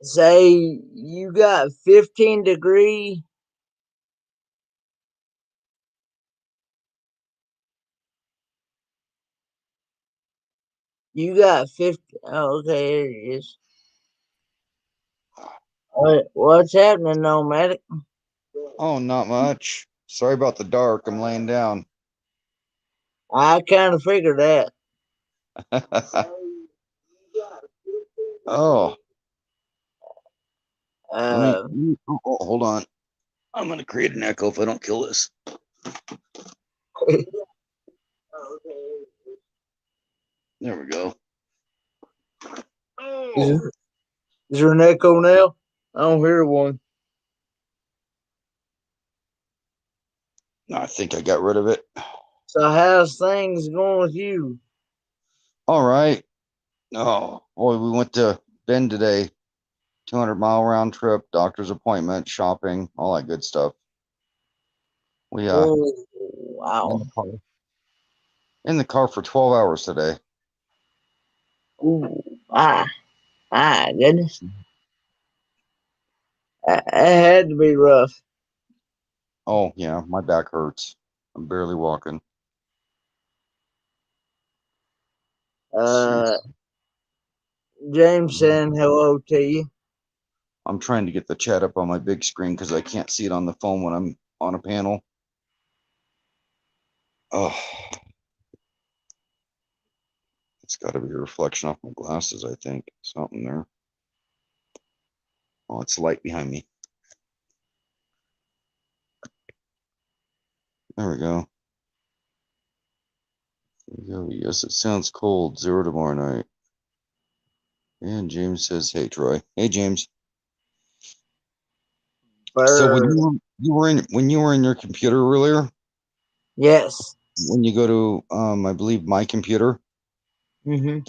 [SPEAKER 1] say you got 15-degree. You got 50. Oh, okay, there it is. What's happening, Nomadic?
[SPEAKER 10] Oh, not much. Sorry about the dark. I'm laying down.
[SPEAKER 1] I kind of figured that.
[SPEAKER 10] Oh,
[SPEAKER 1] Uh,
[SPEAKER 10] hold on. I'm gonna create an echo if I don't kill this. There we go.
[SPEAKER 1] is, is there an echo now? I don't hear one.
[SPEAKER 10] No, I think I got rid of it.
[SPEAKER 1] So how's things going with you?
[SPEAKER 10] All right. Oh, boy, we went to Bend today. 200-mile round trip, doctor's appointment, shopping, all that good stuff. We
[SPEAKER 1] Oh,
[SPEAKER 10] in
[SPEAKER 1] wow.
[SPEAKER 10] the car for 12 hours today.
[SPEAKER 1] Ooh, my goodness. That had to be rough.
[SPEAKER 10] Oh yeah, my back hurts. I'm barely walking.
[SPEAKER 1] Uh, James saying hello to you.
[SPEAKER 10] I'm trying to get the chat up on my big screen because I can't see it on the phone when I'm on a panel. Oh, it's got to be a reflection off my glasses, I think. Something there. Oh, it's light behind me. There we go. There we go. Yes, it sounds cold. 0 tomorrow night. And James says, "Hey, Troy." Hey, James. So when
[SPEAKER 1] Bird.
[SPEAKER 10] you were in your computer earlier,
[SPEAKER 1] Yes.
[SPEAKER 10] when you go to I believe my computer,
[SPEAKER 1] Mm-hmm.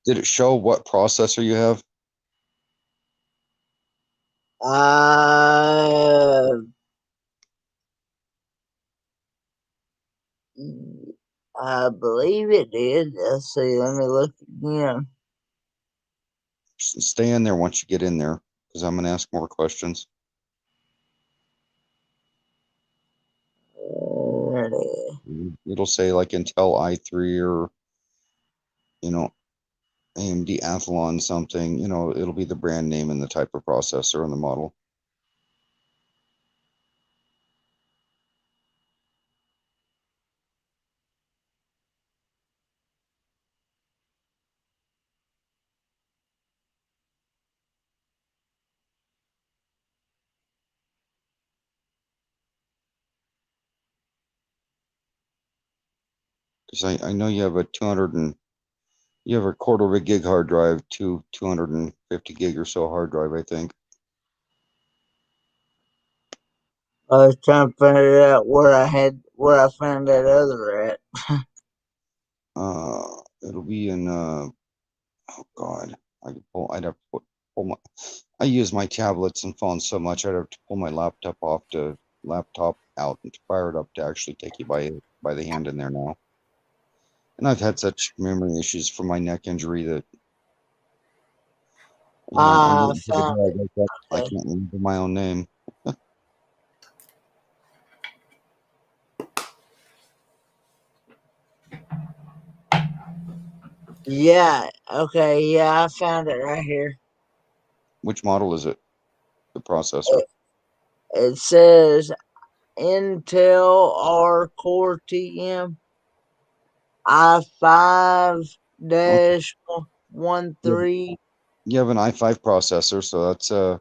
[SPEAKER 10] did it show what processor you have?
[SPEAKER 1] Uh, I believe it did. Let's see. Let me look again.
[SPEAKER 10] Stay in there once you get in there, because I'm gonna ask more questions.
[SPEAKER 1] There it is.
[SPEAKER 10] It'll say like Intel i3 or AMD Athlon something. It'll be the brand name and the type of processor and the model. Because I know you have a 200 and you have a quarter of a gig hard drive, 250 gig or so hard drive, I think.
[SPEAKER 1] I was trying to figure out where I found that other at.
[SPEAKER 10] It'll be in oh God, I'd have to pull my. I use my tablets and phones so much. I'd have to pull my laptop out and fire it up to actually take you by the hand in there now. And I've had such memory issues from my neck injury that I'm
[SPEAKER 1] I
[SPEAKER 10] waiting for the day
[SPEAKER 1] found
[SPEAKER 10] I
[SPEAKER 1] it.
[SPEAKER 10] wake up. I
[SPEAKER 1] Okay.
[SPEAKER 10] can't remember my own name.
[SPEAKER 1] Yeah. Okay. Yeah, I found it right here.
[SPEAKER 10] Which model is it? The processor.
[SPEAKER 1] It says Intel R Core TM i5
[SPEAKER 10] Okay.
[SPEAKER 1] dash 13.
[SPEAKER 10] You have an i5 processor, so that's oh,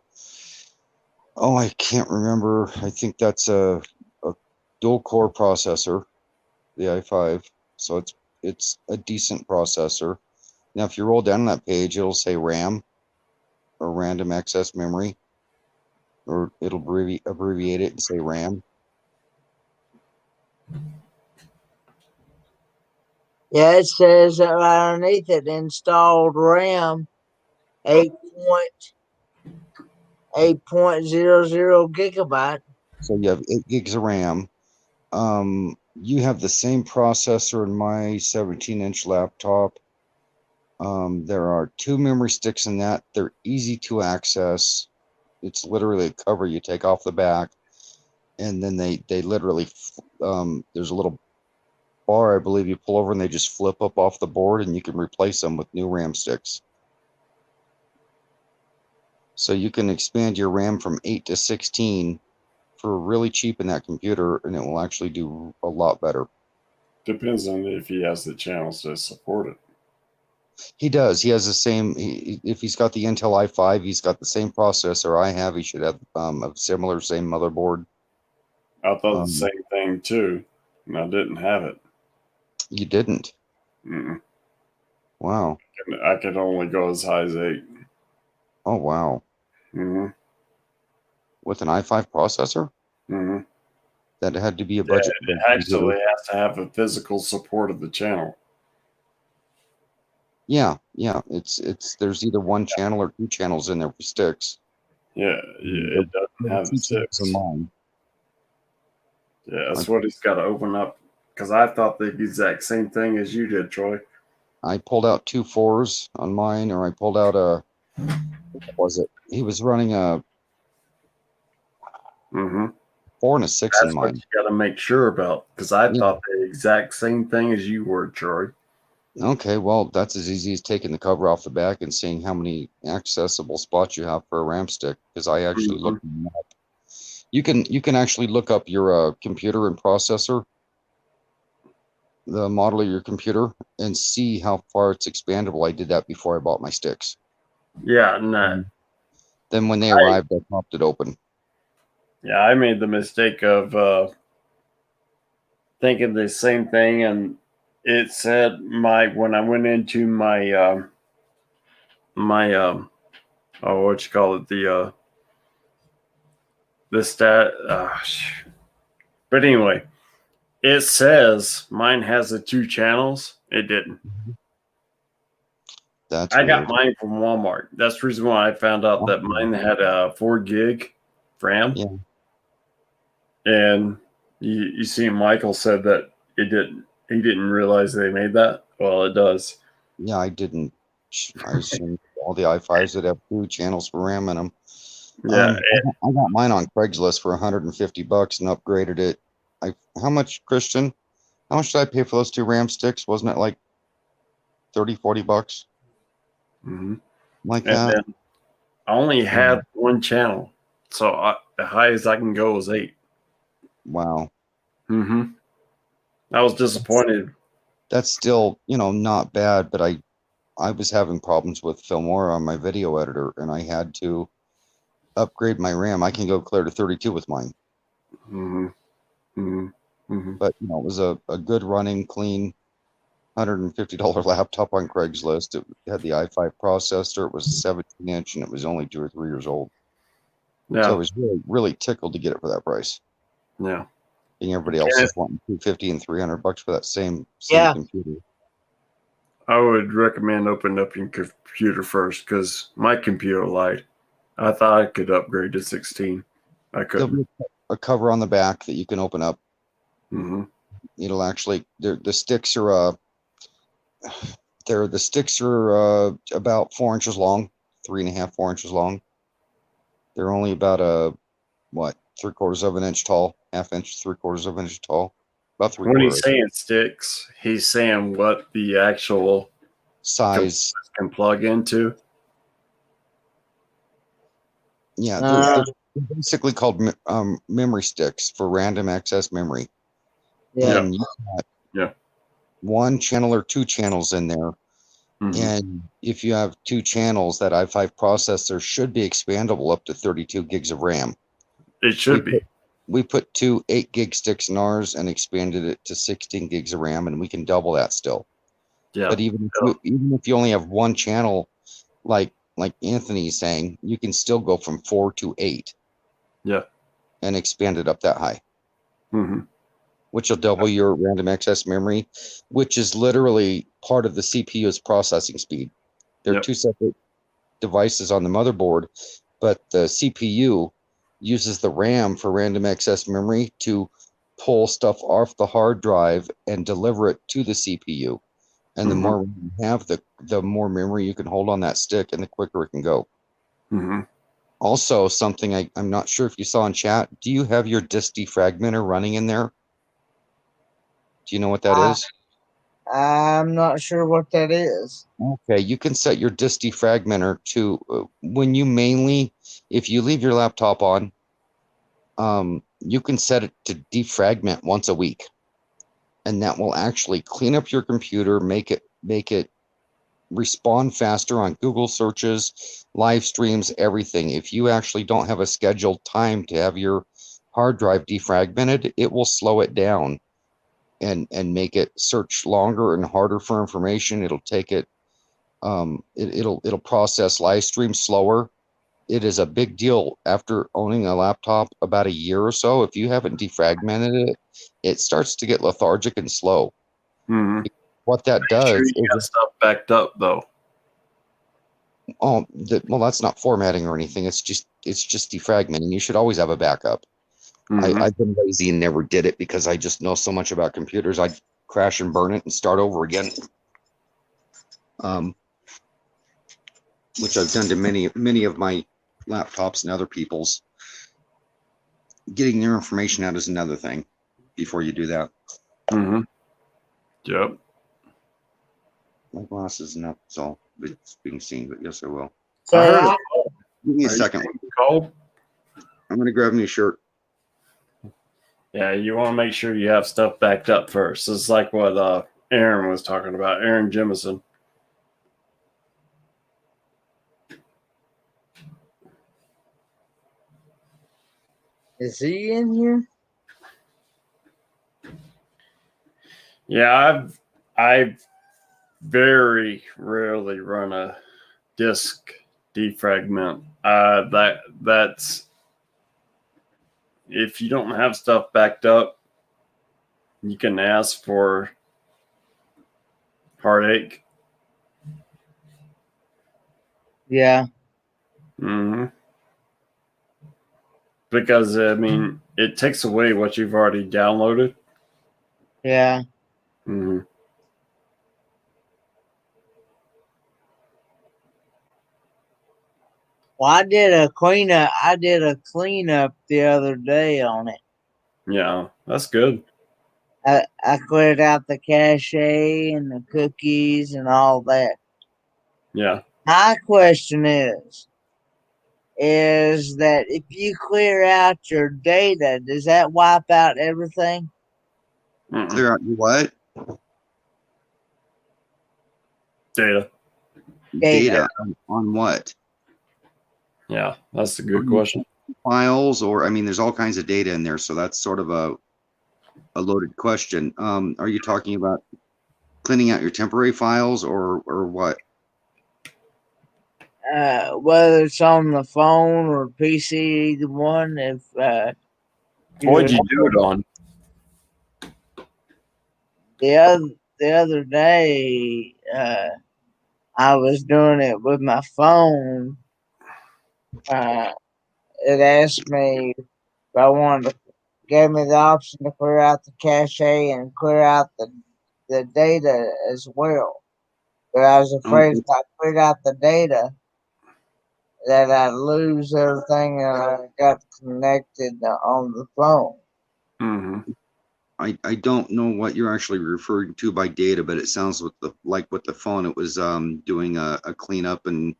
[SPEAKER 10] I can't remember. I think that's a dual core processor, the i5. So it's a decent processor. Now, if you roll down that page, it'll say RAM or random access memory, or it'll abbreviate it and say RAM.
[SPEAKER 1] Yeah, it says right underneath it installed RAM 8.00 gigabyte.
[SPEAKER 10] So you have 8 gigs of RAM. You have the same processor in my 17-inch laptop. There are 2 memory sticks in that. They're easy to access. It's literally a cover you take off the back, and then they literally there's a little bar, I believe, you pull over and they just flip up off the board, and you can replace them with new RAM sticks. So you can expand your RAM from 8 to 16 for really cheap in that computer, and it will actually do a lot better.
[SPEAKER 8] Depends on if he has the channels to support it.
[SPEAKER 10] He does. He has the same. If he's got the Intel i5, he's got the same processor I have. He should have a similar same motherboard.
[SPEAKER 8] I thought the same thing too, and I didn't have it.
[SPEAKER 10] You didn't.
[SPEAKER 8] Mm-mm.
[SPEAKER 10] Wow.
[SPEAKER 8] I could only go as high as 8.
[SPEAKER 10] Oh wow.
[SPEAKER 8] Mm-hmm.
[SPEAKER 10] With an i5 processor,
[SPEAKER 8] Mm-hmm.
[SPEAKER 10] that had to be a budget.
[SPEAKER 8] Yeah, it actually has to have a physical support of the channel.
[SPEAKER 10] Yeah. It's there's either one channel or 2 channels in there for sticks.
[SPEAKER 8] Yeah, it doesn't have the 6.
[SPEAKER 10] In mine.
[SPEAKER 8] Yeah, that's what he's got to open up. Because I thought the exact same thing as you did, Troy.
[SPEAKER 10] I pulled out 2 4s on mine, or I pulled out what was it? He was running a 4 and a 6 in
[SPEAKER 8] That's
[SPEAKER 10] mine.
[SPEAKER 8] what you got to make sure about. Because I thought the exact same thing as you were, Troy.
[SPEAKER 10] Okay, well, that's as easy as taking the cover off the back and seeing how many accessible spots you have for a RAM stick. Because I actually looked them up. You can actually look up your computer and processor, the model of your computer, and see how far it's expandable. I did that before I bought my sticks.
[SPEAKER 8] Yeah, no.
[SPEAKER 10] Then when they arrived, I popped it open.
[SPEAKER 8] Yeah, I made the mistake of thinking the same thing, and it said when I went into my what you call it, the stat. But anyway, it says mine has the 2 channels. It didn't.
[SPEAKER 10] That's
[SPEAKER 8] I
[SPEAKER 10] weird.
[SPEAKER 8] got mine from Walmart. That's the reason why I found out that mine had a 4 gig RAM.
[SPEAKER 10] Yeah.
[SPEAKER 8] And you see, Michael said that it didn't. He didn't realize they made that. Well, it does.
[SPEAKER 10] Yeah, I didn't. I assumed all the i5s that have 2 channels for RAM in them.
[SPEAKER 8] Yeah,
[SPEAKER 10] I got mine on Craigslist for $150 and upgraded it. How much, Christian? How much did I pay for those 2 RAM sticks? Wasn't it like $30-40?
[SPEAKER 8] mm-hmm.
[SPEAKER 10] Like
[SPEAKER 8] and
[SPEAKER 10] that.
[SPEAKER 8] then I only had 1 channel, so the highest I can go is 8.
[SPEAKER 10] Wow.
[SPEAKER 8] Mm-hmm. I was disappointed.
[SPEAKER 10] That's still, not bad, but I was having problems with Filmora on my video editor, and I had to upgrade my RAM. I can go clear to 32 with mine.
[SPEAKER 8] Mm-hmm. Mm-hmm. Mm-hmm.
[SPEAKER 10] But it was a good running, clean $150 laptop on Craigslist. It had the i5 processor. It was a 17-inch, and it was only 2 or 3 years old. So I
[SPEAKER 8] Yeah.
[SPEAKER 10] was really, really tickled to get it for that price.
[SPEAKER 8] Yeah.
[SPEAKER 10] And everybody else is wanting $250 and $300 for that same
[SPEAKER 1] Yeah.
[SPEAKER 10] computer.
[SPEAKER 8] I would recommend opening up your computer first because my computer lied. I thought I could upgrade to 16. I
[SPEAKER 10] There'll
[SPEAKER 8] couldn't.
[SPEAKER 10] be a cover on the back that you can open up.
[SPEAKER 8] Mm-hmm.
[SPEAKER 10] It'll actually the sticks are about 4 inches long, 3.5, 4 inches long. They're only about 3/4 of an inch tall, half inch, 3/4 of an inch tall, about 3/4.
[SPEAKER 8] When he's saying sticks, he's saying what the actual
[SPEAKER 10] size
[SPEAKER 8] can plug into.
[SPEAKER 10] Yeah, they're basically called memory sticks for random access memory.
[SPEAKER 1] Yeah.
[SPEAKER 10] And you got one channel or 2 channels in there.
[SPEAKER 8] Mm-hmm.
[SPEAKER 10] And if you have 2 channels, that i5 processor should be expandable up to 32 gigs of RAM.
[SPEAKER 8] It should be.
[SPEAKER 10] We put 2 8-gig sticks in ours and expanded it to 16 gigs of RAM, and we can double that still.
[SPEAKER 8] Yeah.
[SPEAKER 10] But even if you only have one channel, like Anthony's saying, you can still go from 4 to 8.
[SPEAKER 8] Yeah.
[SPEAKER 10] And expand it up that high.
[SPEAKER 8] Mm-hmm.
[SPEAKER 10] Which will double your random access memory, which is literally part of the CPU's processing speed. They're 2 separate devices on the motherboard, but the CPU uses the RAM for random access memory to pull stuff off the hard drive and deliver it to the CPU. And the more you have, the more memory you can hold on that stick, and the quicker it can go.
[SPEAKER 8] Mm-hmm.
[SPEAKER 10] Also, something I'm not sure if you saw in chat, do you have your disk defragmenter running in there? Do you know what that is?
[SPEAKER 1] I'm not sure what that is.
[SPEAKER 10] Okay, you can set your disk defragmenter to if you leave your laptop on, you can set it to defragment once a week. And that will actually clean up your computer, make it respond faster on Google searches, live streams, everything. If you actually don't have a scheduled time to have your hard drive defragmented, it will slow it down and make it search longer and harder for information. It'll take it it'll process live stream slower. It is a big deal after owning a laptop about a year or so. If you haven't defragmented it, it starts to get lethargic and slow.
[SPEAKER 8] Mm-hmm.
[SPEAKER 10] What that does
[SPEAKER 8] you got stuff backed up though.
[SPEAKER 10] That's not formatting or anything. It's just defragmenting. You should always have a backup.
[SPEAKER 8] Mm-hmm.
[SPEAKER 10] I've been lazy and never did it because I just know so much about computers. I'd crash and burn it and start over again. Which I've done to many of my laptops and other people's. Getting their information out is another thing before you do that.
[SPEAKER 8] Mm-hmm. Yep.
[SPEAKER 10] My glass is not all it's being seen, but yes, I will.
[SPEAKER 1] So
[SPEAKER 10] Give me a second.
[SPEAKER 8] Cold?
[SPEAKER 10] I'm going to grab me a shirt.
[SPEAKER 8] Yeah, you want to make sure you have stuff backed up first. It's like what Aaron was talking about, Aaron Jemison.
[SPEAKER 1] is he in here?
[SPEAKER 8] Yeah, I very rarely run a disk defragment. That's if you don't have stuff backed up, you can ask for heartache.
[SPEAKER 1] Yeah.
[SPEAKER 8] Mm-hmm. Because I mean, it takes away what you've already downloaded.
[SPEAKER 1] Yeah.
[SPEAKER 8] Mm-hmm.
[SPEAKER 1] Well, I did a cleanup the other day on it.
[SPEAKER 8] Yeah, that's good.
[SPEAKER 1] I cleared out the cache and the cookies and all that.
[SPEAKER 8] Yeah.
[SPEAKER 1] My question is that if you clear out your data, does that wipe out everything?
[SPEAKER 8] Mm-mm.
[SPEAKER 10] Clear out your what?
[SPEAKER 8] Data.
[SPEAKER 10] Data on what?
[SPEAKER 8] Yeah, that's a good question.
[SPEAKER 10] Files, or I mean, there's all kinds of data in there, so that's sort of a loaded question. Are you talking about cleaning out your temporary files or what?
[SPEAKER 1] Whether it's on the phone or PC, either one. If
[SPEAKER 8] What'd you do it on?
[SPEAKER 1] the other day, I was doing it with my phone. It asked me if I wanted to, gave me the option to clear out the cache and clear out the data as well. But I was afraid if I cleared out the data, that I'd lose everything I got connected on the phone.
[SPEAKER 8] Mm-hmm.
[SPEAKER 10] I don't know what you're actually referring to by data, but it sounds like with the phone, it was doing a cleanup and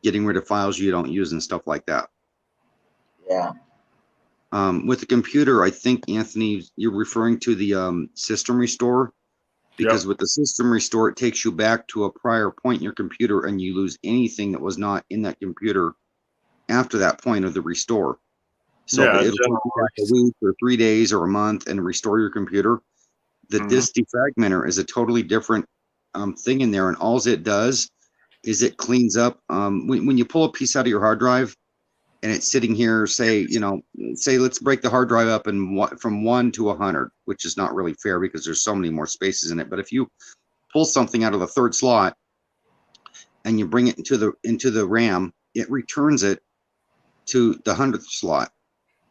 [SPEAKER 10] getting rid of files you don't use and stuff like that.
[SPEAKER 1] Yeah.
[SPEAKER 10] With the computer, I think, Anthony, you're referring to the system restore, because with the system restore, it takes you back to a prior point in your computer and you lose anything that was not in that computer after that point of the restore. So
[SPEAKER 8] Yeah,
[SPEAKER 10] it'll take you back a week or 3 days or a month and restore your computer. The disk defragmenter is a totally different thing in there, and all it does is it cleans up. When you pull a piece out of your hard drive and it's sitting here, say let's break the hard drive up and from 1 to 100, which is not really fair because there's so many more spaces in it. But if you pull something out of the third slot and you bring it into the RAM, it returns it to the 100th slot.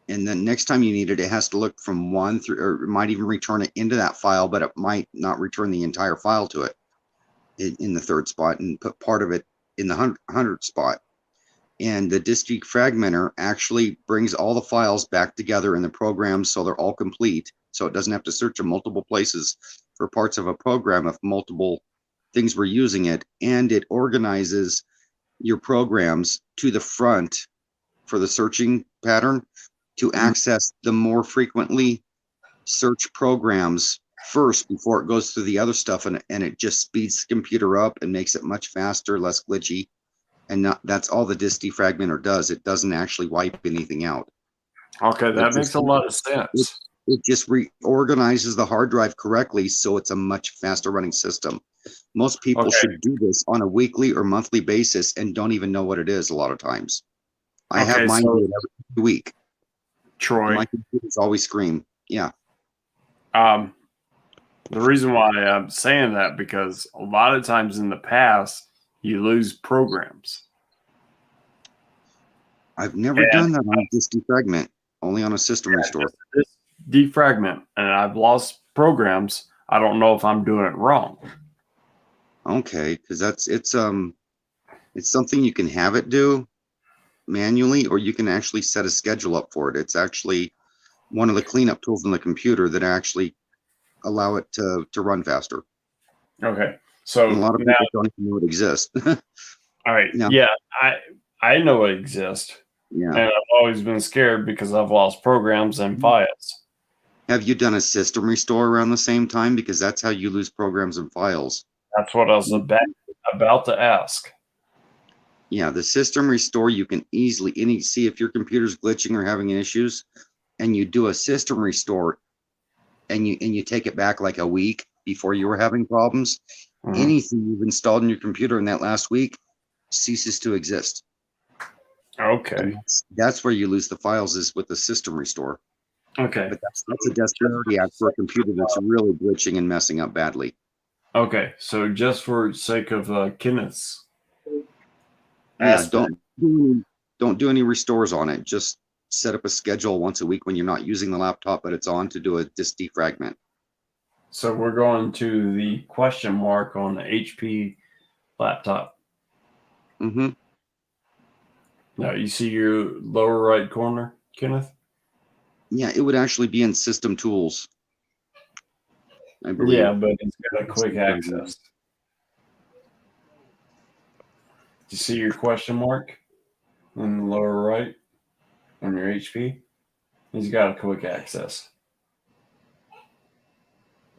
[SPEAKER 10] And then next time you need it, it has to look from 1 through, or it might even return it into that file, but it might not return the entire file to it in the third spot and put part of it in the 100th spot. And the disk defragmenter actually brings all the files back together in the program so they're all complete. So it doesn't have to search in multiple places for parts of a program if multiple things were using it. And it organizes your programs to the front for the searching pattern to access the more frequently searched programs first before it goes through the other stuff, and it just speeds the computer up and makes it much faster, less glitchy. And that's all the disk defragmenter does. It doesn't actually wipe anything out.
[SPEAKER 8] Okay, that makes a lot of sense.
[SPEAKER 10] It just reorganizes the hard drive correctly, so it's a much faster running system. Most people should do this on a weekly or monthly basis and don't even know what it is a lot of times. I have mine do it every week.
[SPEAKER 8] Troy,
[SPEAKER 10] my computers always scream. Yeah.
[SPEAKER 8] The reason why I'm saying that, because a lot of times in the past you lose programs.
[SPEAKER 10] I've never done that on a disk defragment, only on a system restore.
[SPEAKER 8] Defragment, and I've lost programs. I don't know if I'm doing it wrong.
[SPEAKER 10] Okay, because it's something you can have it do manually, or you can actually set a schedule up for it. It's actually one of the cleanup tools in the computer that actually allow it to run faster.
[SPEAKER 8] Okay, so
[SPEAKER 10] and a lot of people don't even know it exists.
[SPEAKER 8] All right, yeah, I know it exists.
[SPEAKER 10] Yeah,
[SPEAKER 8] and I've always been scared because I've lost programs and files.
[SPEAKER 10] Have you done a system restore around the same time? Because that's how you lose programs and files.
[SPEAKER 8] That's what I was about to ask.
[SPEAKER 10] Yeah, the system restore, you can easily see if your computer's glitching or having issues, and you do a system restore, and you take it back like a week before you were having problems. Anything you've installed in your computer in that last week ceases to exist.
[SPEAKER 8] Okay,
[SPEAKER 10] that's where you lose the files, is with the system restore.
[SPEAKER 8] Okay,
[SPEAKER 10] but that's a desperate act for a computer that's really glitching and messing up badly.
[SPEAKER 8] Okay, so just for sake of Kenneth's,
[SPEAKER 10] don't do any restores on it. Just set up a schedule once a week when you're not using the laptop, but it's on, to do a disk defragment.
[SPEAKER 8] So we're going to the question mark on the HP laptop.
[SPEAKER 10] Mm-hmm.
[SPEAKER 8] Now you see your lower right corner, Kenneth?
[SPEAKER 10] Yeah, it would actually be in System Tools, I believe.
[SPEAKER 8] Yeah, but it's got a quick access. Do you see your question mark in the lower right on your HP? He's got a quick access.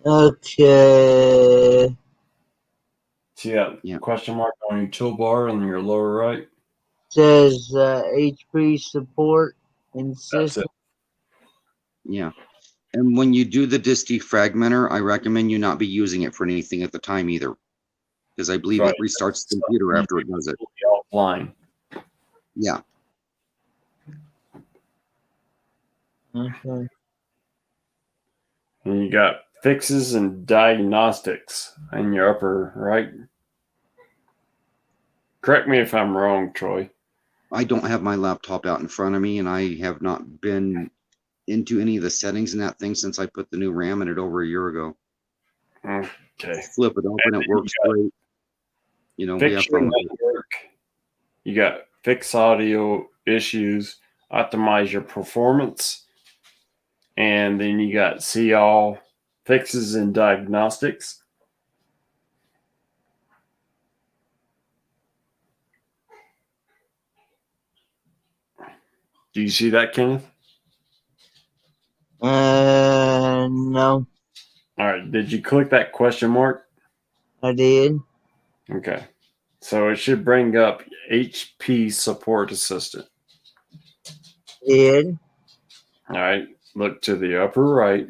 [SPEAKER 1] Okay.
[SPEAKER 8] See that question mark on your toolbar on your lower right?
[SPEAKER 1] Says HP support and system.
[SPEAKER 10] Yeah. And when you do the disk defragmenter, I recommend you not be using it for anything at the time either, because I believe
[SPEAKER 8] Right.
[SPEAKER 10] it restarts the computer after it does it.
[SPEAKER 8] Offline.
[SPEAKER 10] Yeah.
[SPEAKER 1] Okay.
[SPEAKER 8] And you got fixes and diagnostics in your upper right. Correct me if I'm wrong, Troy.
[SPEAKER 10] I don't have my laptop out in front of me, and I have not been into any of the settings in that thing since I put the new RAM in it over a year ago.
[SPEAKER 8] Okay.
[SPEAKER 10] Flip it open, it works great. You know, we have
[SPEAKER 8] Fix your
[SPEAKER 10] fun with it.
[SPEAKER 8] network. You got fix audio issues, optimize your performance, and then you got see all fixes and diagnostics. Do you see that, Kenneth?
[SPEAKER 1] No,
[SPEAKER 8] All right. Did you click that question mark?
[SPEAKER 1] I did.
[SPEAKER 8] Okay. So it should bring up HP Support Assistant.
[SPEAKER 1] Did.
[SPEAKER 8] All right. Look to the upper right.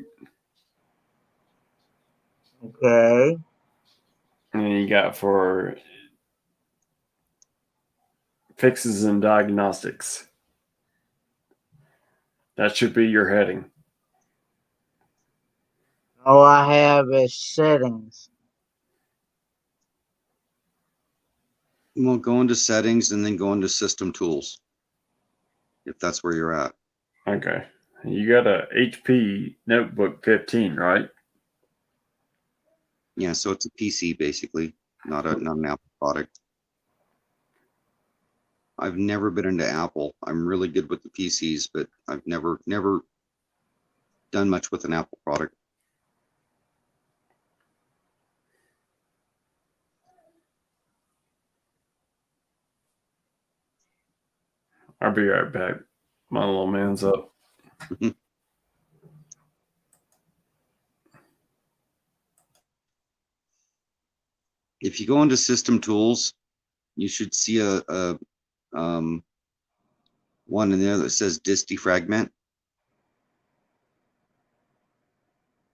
[SPEAKER 1] Okay.
[SPEAKER 8] And then you got for fixes and diagnostics. That should be your heading.
[SPEAKER 1] All I have is settings.
[SPEAKER 10] Well, go into settings and then go into system tools, if that's where you're at.
[SPEAKER 8] Okay. You got a HP Notebook 15, right?
[SPEAKER 10] Yeah, so it's a PC basically, not an Apple product. I've never been into Apple. I'm really good with the PCs, but I've never done much with an Apple product.
[SPEAKER 8] I'll be right back. My little man's up.
[SPEAKER 10] If you go into system tools, you should see a one in there that says disk defragment.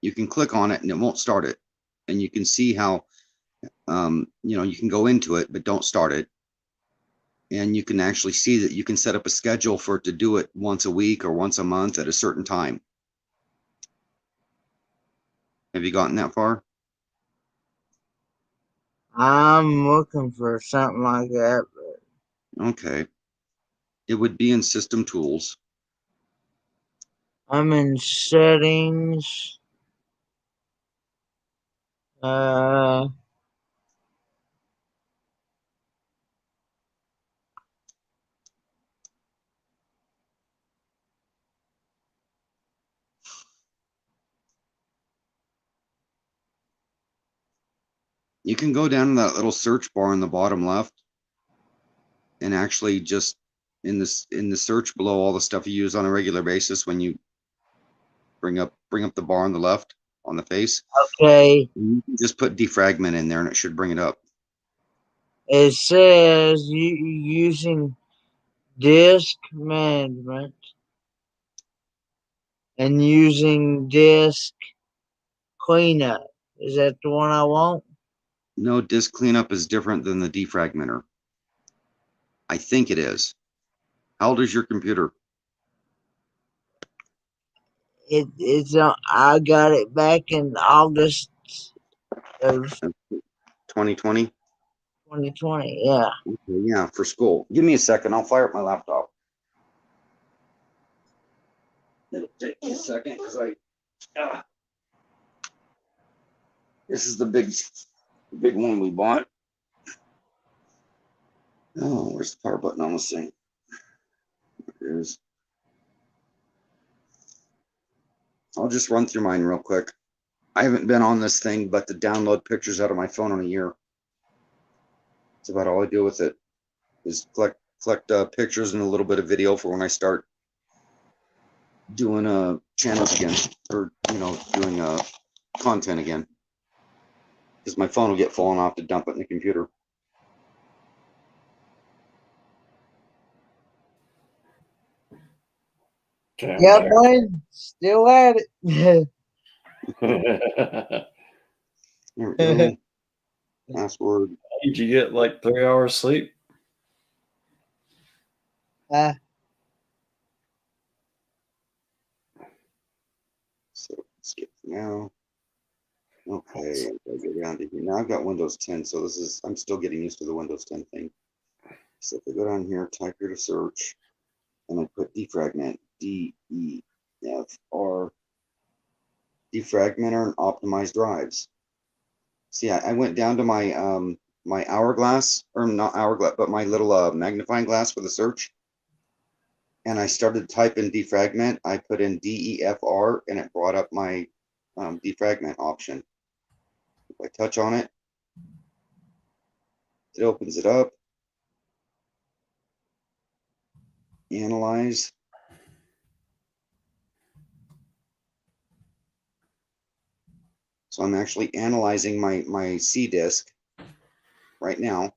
[SPEAKER 10] You can click on it and it won't start it. And you can see how, you know, you can go into it, but don't start it. And you can actually see that you can set up a schedule for it to do it once a week or once a month at a certain time. Have you gotten that far?
[SPEAKER 1] I'm looking for something like that.
[SPEAKER 10] Okay. It would be in system tools.
[SPEAKER 1] I'm in settings.
[SPEAKER 10] You can go down to that little search bar in the bottom left and actually just in the search below all the stuff you use on a regular basis when you bring up the bar on the left on the face.
[SPEAKER 1] Okay.
[SPEAKER 10] You can just put defragment in there and it should bring it up.
[SPEAKER 1] It says you using disk management and using disk cleanup. Is that the one I want?
[SPEAKER 10] No, disk cleanup is different than the defragmenter. I think it is. How old is your computer?
[SPEAKER 1] It's I got it back in August of
[SPEAKER 10] 2020?
[SPEAKER 1] 2020. Yeah.
[SPEAKER 10] Okay, yeah, for school. Give me a second. I'll fire up my laptop. It'll take me a second because this is the big one we bought. Oh, where's the power button on this thing? There it is. I'll just run through mine real quick. I haven't been on this thing but to download pictures out of my phone in a year. That's about all I do with it, is collect pictures and a little bit of video for when I start doing channels again, or doing content again, because my phone will get fallen off to dump it in the computer.
[SPEAKER 8] Okay,
[SPEAKER 1] Yep, boy. Still at it.
[SPEAKER 8] there.
[SPEAKER 10] There we go. Password.
[SPEAKER 8] Did you get like 3 hours sleep?
[SPEAKER 10] So skip now. Okay, I go down to here. Now I've got Windows 10, so I'm still getting used to the Windows 10 thing. So if I go down here, type here to search, and I put defragment, DEFR, defragmenter and optimized drives. See, I went down to my my hourglass, or not hourglass, but my little magnifying glass for the search, and I started typing defragment. I put in DEFR, and it brought up my defragment option. If I touch on it, it opens it up. Analyze. So I'm actually analyzing my C disk right now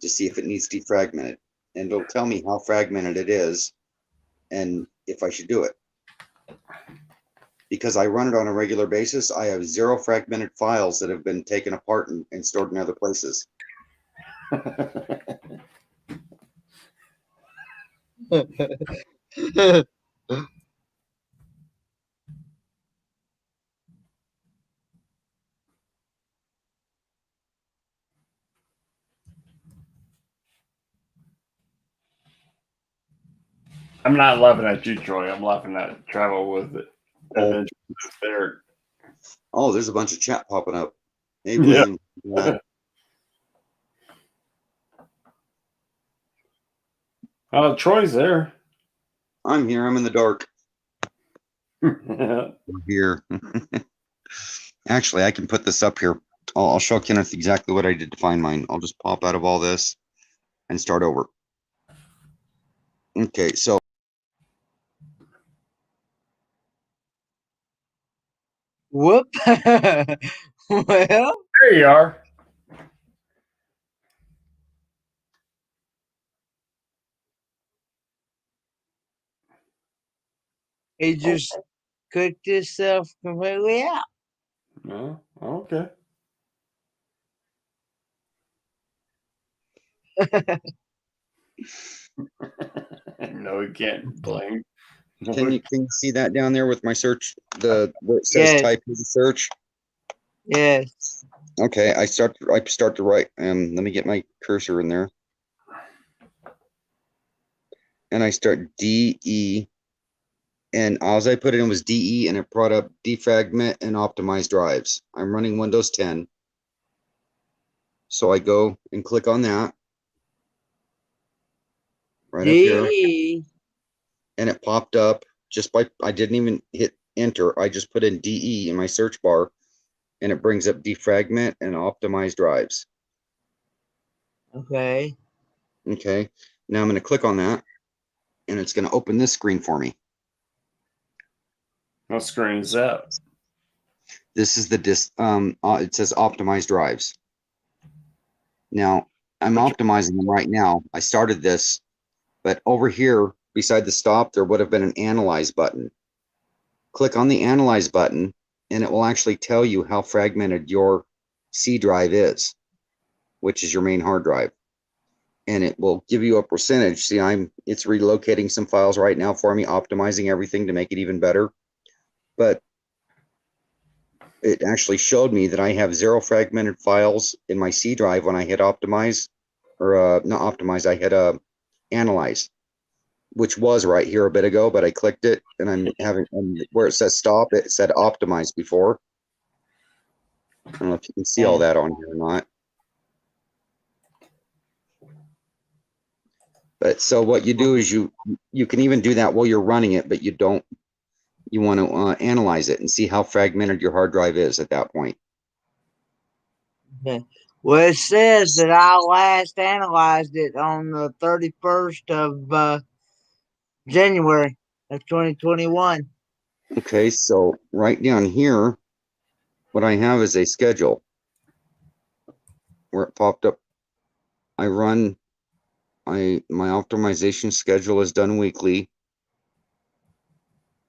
[SPEAKER 10] to see if it needs defragmented. And it'll tell me how fragmented it is and if I should do it. Because I run it on a regular basis, I have 0 fragmented files that have been taken apart and stored in other places.
[SPEAKER 8] I'm not laughing at you, Troy. I'm laughing at travel with it. Adventure with Derek.
[SPEAKER 10] Oh, there's a bunch of chat popping up. Hey,
[SPEAKER 8] Yeah.
[SPEAKER 10] William.
[SPEAKER 8] Troy's there.
[SPEAKER 10] I'm here. I'm in the dark.
[SPEAKER 8] Yeah.
[SPEAKER 10] We're here. Actually, I can put this up here. I'll show Kenneth exactly what I did to find mine. I'll just pop out of all this and start over. Okay, so
[SPEAKER 1] Whoop. Well,
[SPEAKER 8] There you are.
[SPEAKER 1] he just cooked himself completely out.
[SPEAKER 8] No, okay. No, you can't blame.
[SPEAKER 10] can you see that down there with my search? Where it says
[SPEAKER 1] Yes.
[SPEAKER 10] type in the search.
[SPEAKER 1] Yes.
[SPEAKER 10] Okay, I start to write. Let me get my cursor in there, and I start DE, and all I put in was DE, and it brought up defragment and optimized drives. I'm running Windows 10, so I go and click on that right up here,
[SPEAKER 1] DE.
[SPEAKER 10] and it popped up just by I didn't even hit enter. I just put in DE in my search bar, and it brings up defragment and optimized drives.
[SPEAKER 1] Okay.
[SPEAKER 10] Okay, now I'm going to click on that, and it's going to open this screen for me.
[SPEAKER 8] What screen is that?
[SPEAKER 10] This is the it says optimized drives. Now I'm optimizing them right now. I started this, but over here beside the stop, there would have been an analyze button. Click on the analyze button, and it will actually tell you how fragmented your C drive is, which is your main hard drive. And it will give you a percentage. See, it's relocating some files right now for me, optimizing everything to make it even better. But it actually showed me that I have 0 fragmented files in my C drive when I hit optimize, or not optimize, I hit analyze, which was right here a bit ago, but I clicked it, and and where it says stop, it said optimize before. I don't know if you can see all that on here or not. But so what you do is you can even do that while you're running it, but you want to analyze it and see how fragmented your hard drive is at that point.
[SPEAKER 1] Okay. Well, it says that I last analyzed it on the 31st of January of 2021.
[SPEAKER 10] Okay, so right down here, what I have is a schedule where it popped up. I run my optimization schedule is done weekly.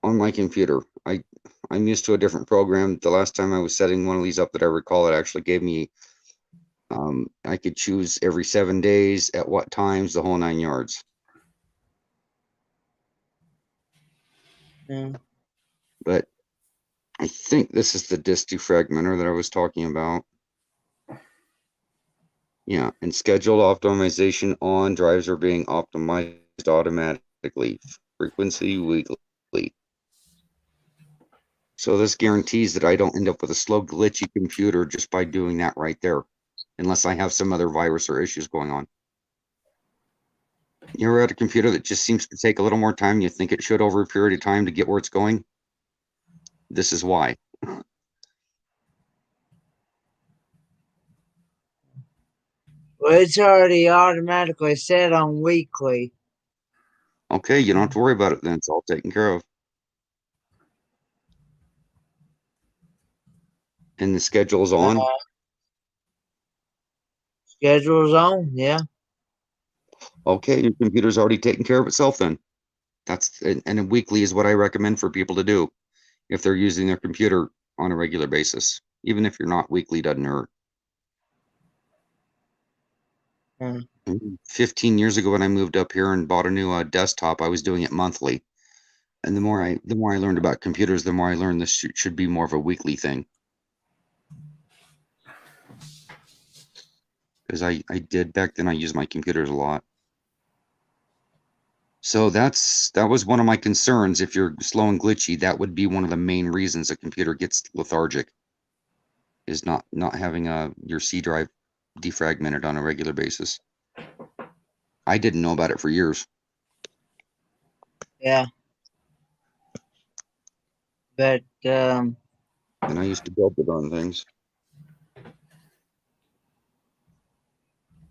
[SPEAKER 10] on my computer. I'm used to a different program. The last time I was setting one of these up that I recall, it actually gave me, I could choose every 7 days, at what times, the whole 9 yards.
[SPEAKER 1] Yeah.
[SPEAKER 10] But I think this is the disk defragmenter that I was talking about. Yeah, and scheduled optimization on, drives are being optimized automatically. Frequency weekly. So this guarantees that I don't end up with a slow, glitchy computer just by doing that right there, unless I have some other virus or issues going on. You ever had a computer that just seems to take a little more time? You think it should over a period of time to get where it's going? This is why.
[SPEAKER 1] Well, it's already automatically set on weekly.
[SPEAKER 10] Okay, you don't have to worry about it then. It's all taken care of. And the schedule is on.
[SPEAKER 1] Schedule's on, yeah.
[SPEAKER 10] Okay, your computer's already taken care of itself then. And a weekly is what I recommend for people to do if they're using their computer on a regular basis. Even if you're not, weekly doesn't hurt. 15 years ago when I moved up here and bought a new desktop, I was doing it monthly. And the more I learned about computers, the more I learned this should be more of a weekly thing. Because I did back then, I used my computers a lot. So that was one of my concerns. If you're slow and glitchy, that would be one of the main reasons a computer gets lethargic, is not having your C drive defragmented on a regular basis. I didn't know about it for years.
[SPEAKER 1] Yeah. But
[SPEAKER 10] and I used to build it on things.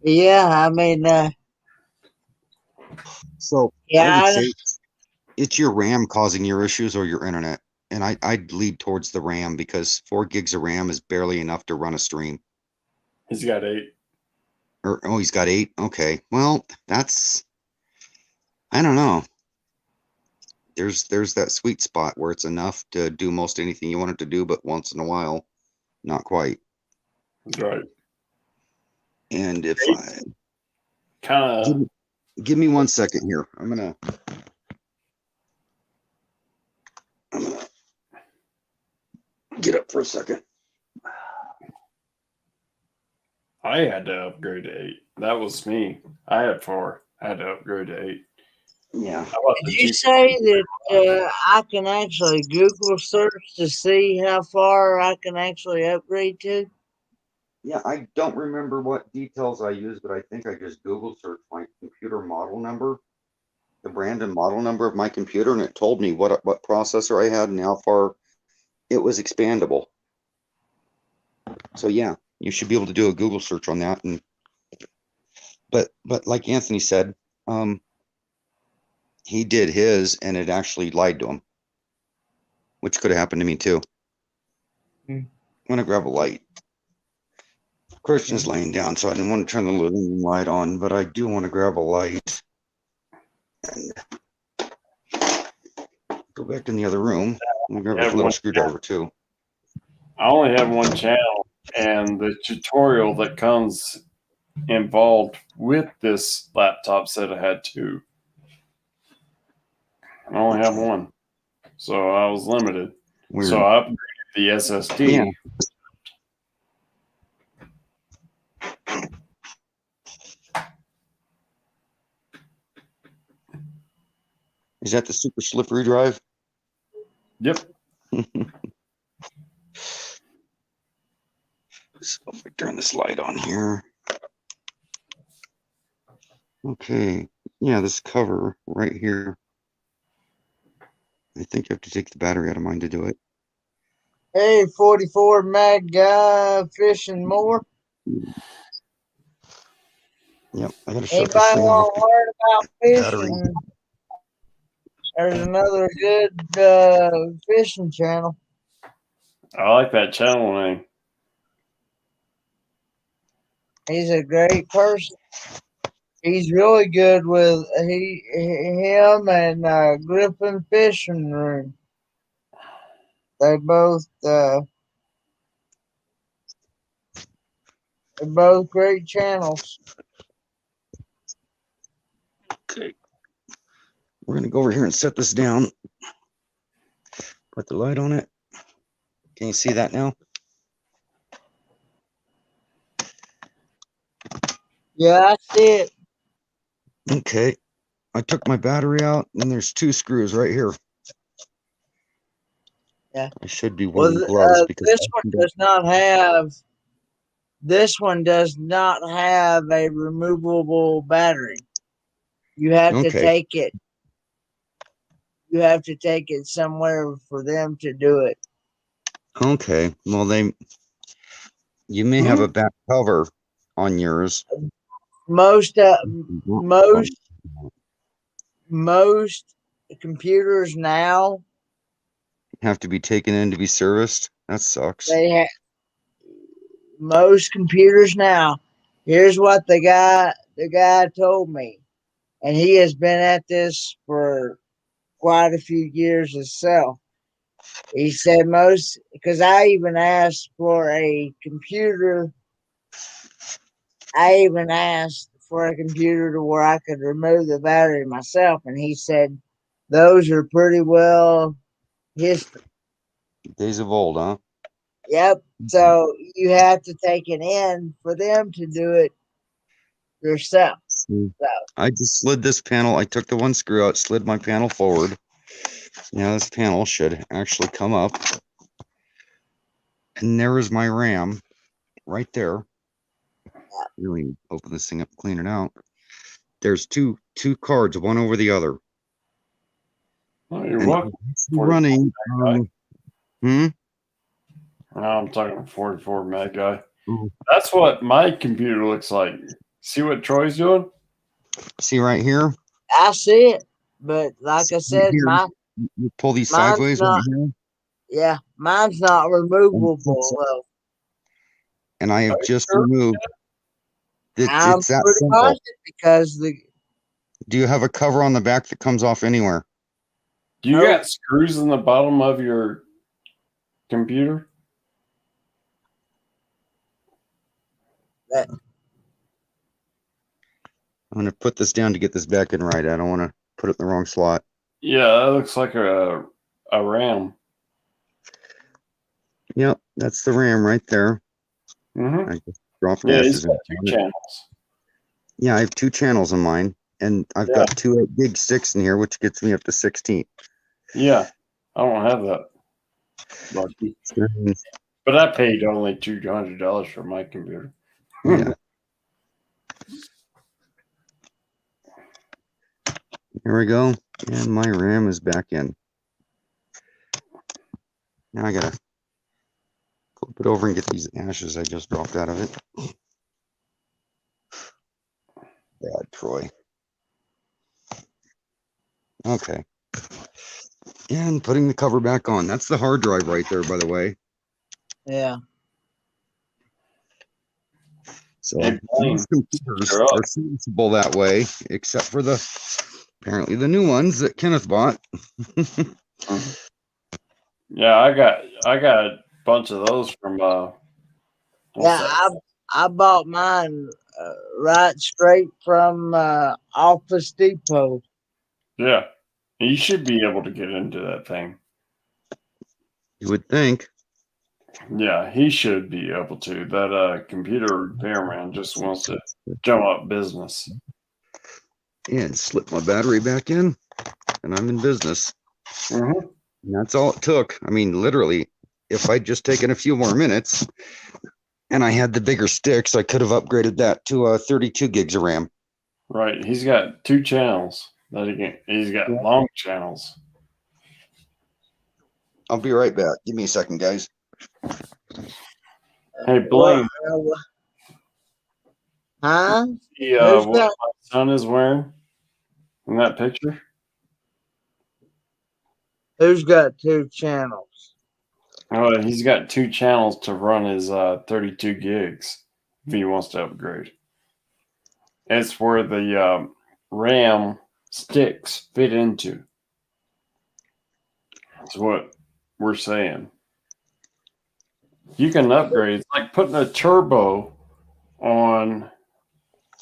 [SPEAKER 1] Yeah, I mean,
[SPEAKER 10] so
[SPEAKER 1] yeah,
[SPEAKER 10] I would say it's your RAM causing your issues or your internet. And I'd lead towards the RAM because 4 gigs of RAM is barely enough to run a stream.
[SPEAKER 8] He's got 8.
[SPEAKER 10] Oh, he's got 8. Okay. Well, that's, I don't know. There's that sweet spot where it's enough to do most anything you want it to do, but once in a while, not quite.
[SPEAKER 8] That's right.
[SPEAKER 10] And if
[SPEAKER 8] 8.
[SPEAKER 10] I
[SPEAKER 8] kind of
[SPEAKER 10] give me 1 second here, I'm gonna get up for a second.
[SPEAKER 8] I had to upgrade to 8. That was me. I had 4. I had to upgrade to 8.
[SPEAKER 10] Yeah.
[SPEAKER 1] Did you say that I can actually Google search to see how far I can actually upgrade to?
[SPEAKER 10] Yeah, I don't remember what details I used, but I think I just Google searched my computer model number, the brand and model number of my computer, and it told me what processor I had and how far it was expandable. So yeah, you should be able to do a Google search on that. And but like Anthony said, he did his and it actually lied to him, which could have happened to me too. I'm gonna grab a light. Christian's laying down, so I didn't want to turn the living room light on, but I do want to grab a light and go back in the other room. I'm gonna grab a little screwdriver too.
[SPEAKER 8] I only have one channel, and the tutorial that comes involved with this laptop said I had 2. I only have 1, so I was limited.
[SPEAKER 10] Weird.
[SPEAKER 8] So I upgraded the SSD.
[SPEAKER 10] Yeah. Is that the super slippery drive?
[SPEAKER 8] Yep.
[SPEAKER 10] So if I turn this light on here. Okay. Yeah, this cover right here. I think I have to take the battery out of mine to do it.
[SPEAKER 1] Hey, 44 mag guy fishing more.
[SPEAKER 10] Yep, I gotta shut
[SPEAKER 1] Anybody
[SPEAKER 10] this thing off.
[SPEAKER 1] want to learn about fishing? There's another good fishing channel.
[SPEAKER 8] I like that channel name.
[SPEAKER 1] He's a great person. He's really good with him and Griffin Fishing Room. They're both great channels.
[SPEAKER 10] Okay. We're going to go over here and set this down. Put the light on it. Can you see that now?
[SPEAKER 1] Yeah, I see it.
[SPEAKER 10] Okay. I took my battery out, and there's 2 screws right here.
[SPEAKER 1] Yeah.
[SPEAKER 10] I should be
[SPEAKER 1] Well,
[SPEAKER 10] wearing gloves because
[SPEAKER 1] this one does not have. This one does not have a removable battery. You have to
[SPEAKER 10] okay.
[SPEAKER 1] take it. You have to take it somewhere for them to do it.
[SPEAKER 10] Okay. Well, you may have a back cover on yours.
[SPEAKER 1] Most computers now,
[SPEAKER 10] Have to be taken in to be serviced. That sucks.
[SPEAKER 1] they have most computers now. Here's what the guy told me, and he has been at this for quite a few years himself. He said most, because I even asked for a computer. I even asked for a computer to where I could remove the battery myself, and he said those are pretty well history.
[SPEAKER 10] Days of old, huh?
[SPEAKER 1] Yep. So you have to take it in for them to do it yourself. So
[SPEAKER 10] I just slid this panel. I took the 1 screw out, slid my panel forward. Now this panel should actually come up. And there is my RAM right there. Really open this thing up, clean it out. There's two cards, one over the other.
[SPEAKER 8] Oh, you're
[SPEAKER 10] And
[SPEAKER 8] welcome.
[SPEAKER 10] it's running.
[SPEAKER 8] I'm talking 44 meg guy.
[SPEAKER 10] Oh.
[SPEAKER 8] That's what my computer looks like. See what Troy's doing?
[SPEAKER 10] See right here?
[SPEAKER 1] I see it, but like I said,
[SPEAKER 10] Here, you pull these
[SPEAKER 1] mine's
[SPEAKER 10] sideways
[SPEAKER 1] not.
[SPEAKER 10] right here.
[SPEAKER 1] Yeah, mine's not removable though.
[SPEAKER 10] And I have just removed.
[SPEAKER 1] I'm
[SPEAKER 10] It's that
[SPEAKER 1] pretty
[SPEAKER 10] simple.
[SPEAKER 1] positive because
[SPEAKER 10] Do you have a cover on the back that comes off anywhere?
[SPEAKER 8] Do you got screws in the bottom of your computer?
[SPEAKER 10] I'm going to put this down to get this back in right. I don't want to put it in the wrong slot.
[SPEAKER 8] Yeah, that looks like a RAM.
[SPEAKER 10] Yep, that's the RAM right there.
[SPEAKER 8] Mm-hmm.
[SPEAKER 10] I just dropped
[SPEAKER 8] Yeah,
[SPEAKER 10] meshes
[SPEAKER 8] it's got 2 channels.
[SPEAKER 10] Yeah, I have 2 channels in mine, and I've got 2 8 gig sticks in here, which gets me up to 16.
[SPEAKER 8] Yeah, I don't have that. Lucky. But I paid only $200 for my computer.
[SPEAKER 10] Yeah. Here we go. And my RAM is back in. Now I gotta flip it over and get these ashes I just dropped out of it. Bad Troy. Okay. And putting the cover back on. That's the hard drive right there, by the way.
[SPEAKER 1] yeah.
[SPEAKER 10] So these computers are serviceable that way, except for apparently the new ones that Kenneth bought.
[SPEAKER 8] Yeah, I got a bunch of those from
[SPEAKER 1] I bought mine right straight from Office Depot.
[SPEAKER 8] Yeah, you should be able to get into that thing.
[SPEAKER 10] You would think.
[SPEAKER 8] Yeah, he should be able to. That computer repairman just wants to jump up business.
[SPEAKER 10] And slip my battery back in, and I'm in business.
[SPEAKER 8] Mm-hmm.
[SPEAKER 10] And that's all it took. I mean, literally, if I'd just taken a few more minutes and I had the bigger sticks, I could have upgraded that to 32 gigs of RAM.
[SPEAKER 8] Right. He's got 2 channels. He's got long channels.
[SPEAKER 10] I'll be right back. Give me a second, guys.
[SPEAKER 8] Hey, Blaine.
[SPEAKER 1] Huh?
[SPEAKER 8] See what my son is wearing in that picture?
[SPEAKER 1] Who's got 2 channels?
[SPEAKER 8] Oh, he's got 2 channels to run his 32 gigs if he wants to upgrade. It's where the RAM sticks fit into. That's what we're saying. You can upgrade. It's like putting a turbo on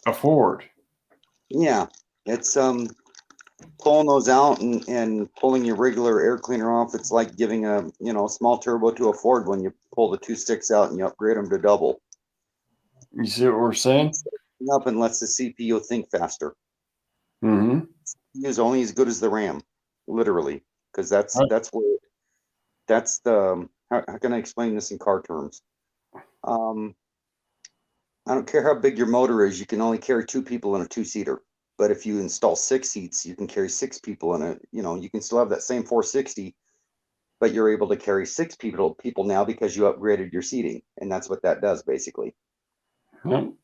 [SPEAKER 8] a Ford.
[SPEAKER 10] Yeah, it's pulling those out and pulling your regular air cleaner off. It's like giving a small turbo to a Ford when you pull the two sticks out and you upgrade them to double.
[SPEAKER 8] You see what we're saying?
[SPEAKER 10] Up and lets the CPU think faster.
[SPEAKER 8] Mm-hmm.
[SPEAKER 10] Is only as good as the RAM, literally, because that's the how can I explain this in car terms? I don't care how big your motor is, you can only carry 2 people in a 2-seater. But if you install 6 seats, you can carry 6 people in a, you can still have that same 460, but you're able to carry 6 people now because you upgraded your seating. And that's what that does basically.
[SPEAKER 8] Yep.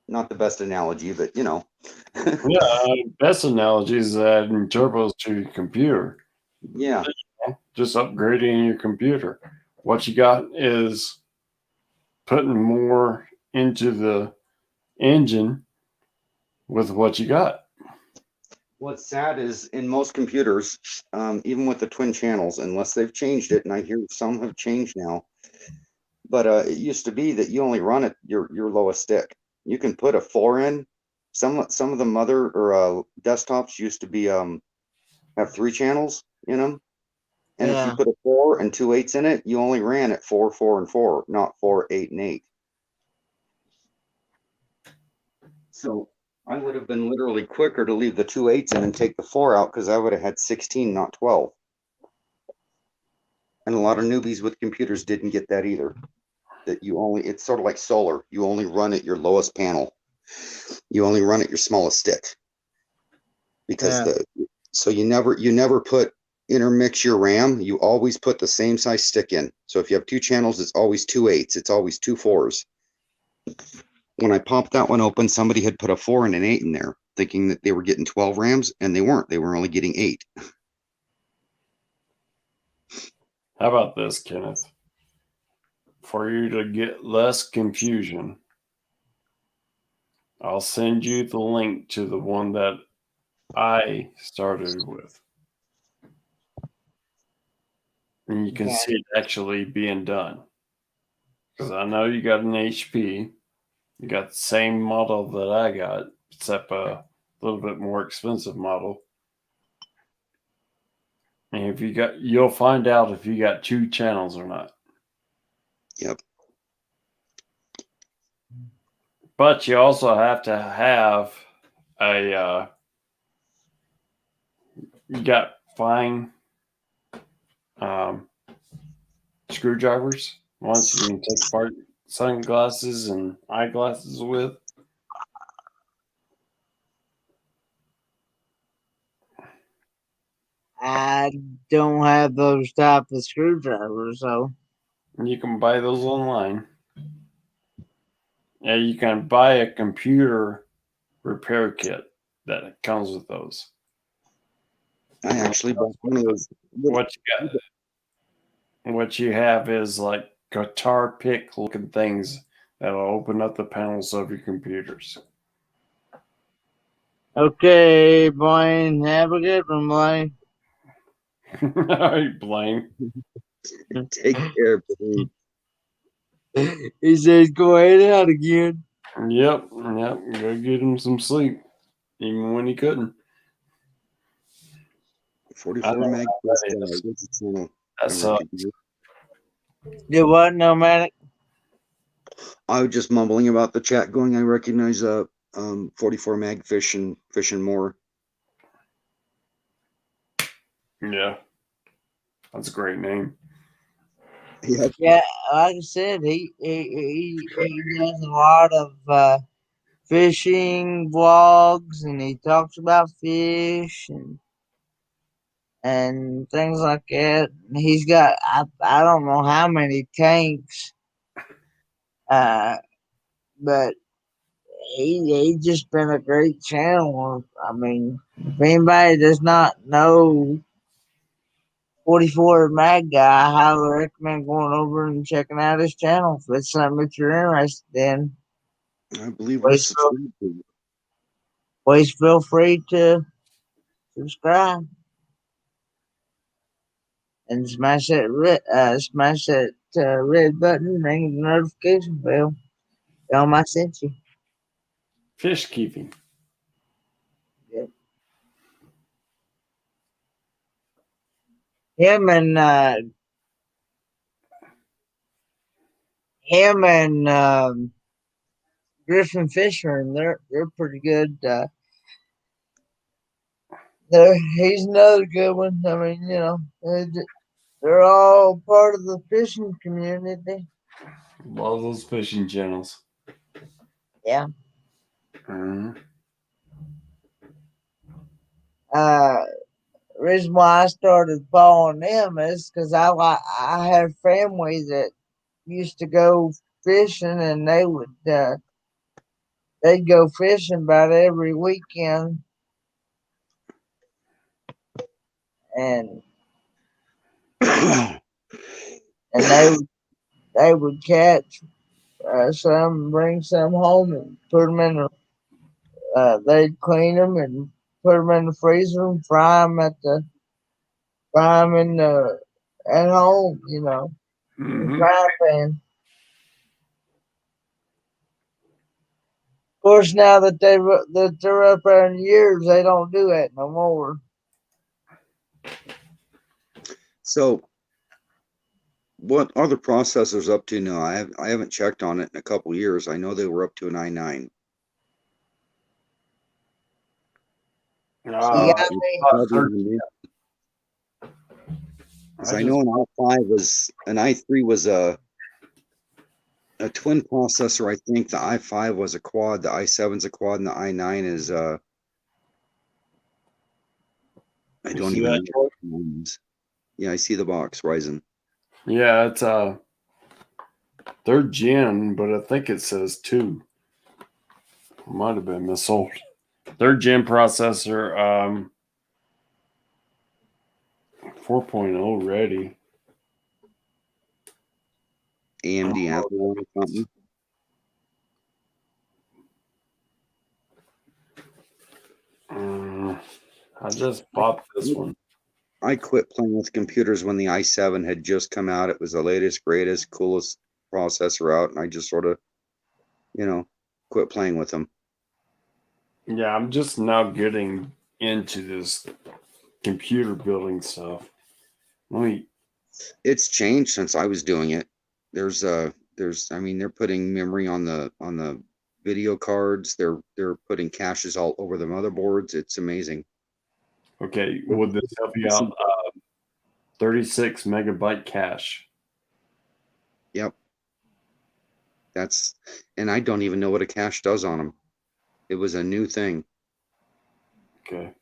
[SPEAKER 10] Not the best analogy, but
[SPEAKER 8] Yeah, best analogy is adding turbos to your computer.
[SPEAKER 10] Yeah.
[SPEAKER 8] Just upgrading your computer. What you got is putting more into the engine with what you got.
[SPEAKER 10] What's sad is in most computers, even with the twin channels, unless they've changed it, and I hear some have changed now, but it used to be that you only run at your lowest stick. You can put a 4 in. Some of the mother or desktops used to be have 3 channels in them, and if you put a 4 and 2 8s in it, you only ran at 4 4 and 4, not 4 8 and 8. So I would have been literally quicker to leave the 2 8s in and take the 4 out because I would have had 16, not 12. And a lot of newbies with computers didn't get that either. That it's sort of like solar. You only run at your lowest panel. You only run at your smallest stick. Because so you never intermix your RAM. You always put the same size stick in. So if you have 2 channels, it's always 2 8s. It's always 2 4s. When I popped that one open, somebody had put a 4 and an 8 in there, thinking that they were getting 12 RAMs, and they weren't. They were only getting 8.
[SPEAKER 8] How about this, Kenneth? For you to get less confusion, I'll send you the link to the one that I started with. And you can see it actually being done. Because I know you got an HP. You got the same model that I got, except a little bit more expensive model. And you'll find out if you got 2 channels or not.
[SPEAKER 10] Yep.
[SPEAKER 8] But you also have to have you got fine screwdrivers. Once you can take apart sunglasses and eyeglasses with.
[SPEAKER 1] I don't have those type of screwdrivers, so
[SPEAKER 8] You can buy those online. Yeah, you can buy a computer repair kit that comes with those.
[SPEAKER 10] I actually bought one of those.
[SPEAKER 8] What you have is like guitar pick looking things that'll open up the panels of your computers.
[SPEAKER 1] okay, Blaine. Have a good one, Blaine.
[SPEAKER 8] All right, Blaine.
[SPEAKER 10] Take care, Blaine.
[SPEAKER 1] He says, "Go ahead out again."
[SPEAKER 8] Yep. Go get him some sleep, even when he couldn't.
[SPEAKER 10] 44 meg.
[SPEAKER 8] That's
[SPEAKER 1] You what, Nomadic?
[SPEAKER 10] I was just mumbling about the chat going. I recognize 44 mag fish and more.
[SPEAKER 8] Yeah, that's a great name.
[SPEAKER 1] Yeah, like I said, he does a lot of fishing vlogs, and he talks about fish and things like that. He's got I don't know how many tanks, but he just been a great channel. I mean, if anybody does not know 44 Mag Guy, I highly recommend going over and checking out his channel if it's something that you're interested in.
[SPEAKER 10] I believe we're subscribed to it.
[SPEAKER 1] Please feel free to subscribe. and smash that red button, ring the notification bell. Tell them I sent you.
[SPEAKER 8] Fish keeping.
[SPEAKER 1] Yep. Him and Griffin Fisher, they're pretty good. He's another good one. I mean, you know, they're all part of the fishing community.
[SPEAKER 8] Love those fishing channels.
[SPEAKER 1] Yeah.
[SPEAKER 8] Mhm.
[SPEAKER 1] Reason why I started following them is because I had family that used to go fishing, and they'd go fishing about every weekend, and they would catch some, bring some home, and put them in they'd clean them and put them in the freezer and fry them in at home, you know, in the frying pan. Of course, now that they're up there in years, they don't do that no more.
[SPEAKER 10] So, what are the processors up to now? I haven't checked on it in a couple years. I know they were up to an i9.
[SPEAKER 1] You got me.
[SPEAKER 10] Because I know an i5 was an i3 was a twin processor. I think the i5 was a quad, the i7's a quad, and the i9 is I don't even know. Yeah, I see the box, Ryzen.
[SPEAKER 8] Yeah, it's third gen, but I think it says 2. Might have been missold. Third gen processor, 4.0 ready.
[SPEAKER 10] AMD Apple or something.
[SPEAKER 8] I just bought this one.
[SPEAKER 10] I quit playing with computers when the i7 had just come out. It was the latest, greatest, coolest processor out, and I just sort of, quit playing with them.
[SPEAKER 8] Yeah, I'm just now getting into this computer building stuff.
[SPEAKER 10] It's changed since I was doing it. They're putting memory on the video cards. They're putting caches all over the motherboards. It's amazing.
[SPEAKER 8] Okay, would this help you out? 36 megabyte cache.
[SPEAKER 10] Yep. And I don't even know what a cache does on them. It was a new thing.
[SPEAKER 8] Okay.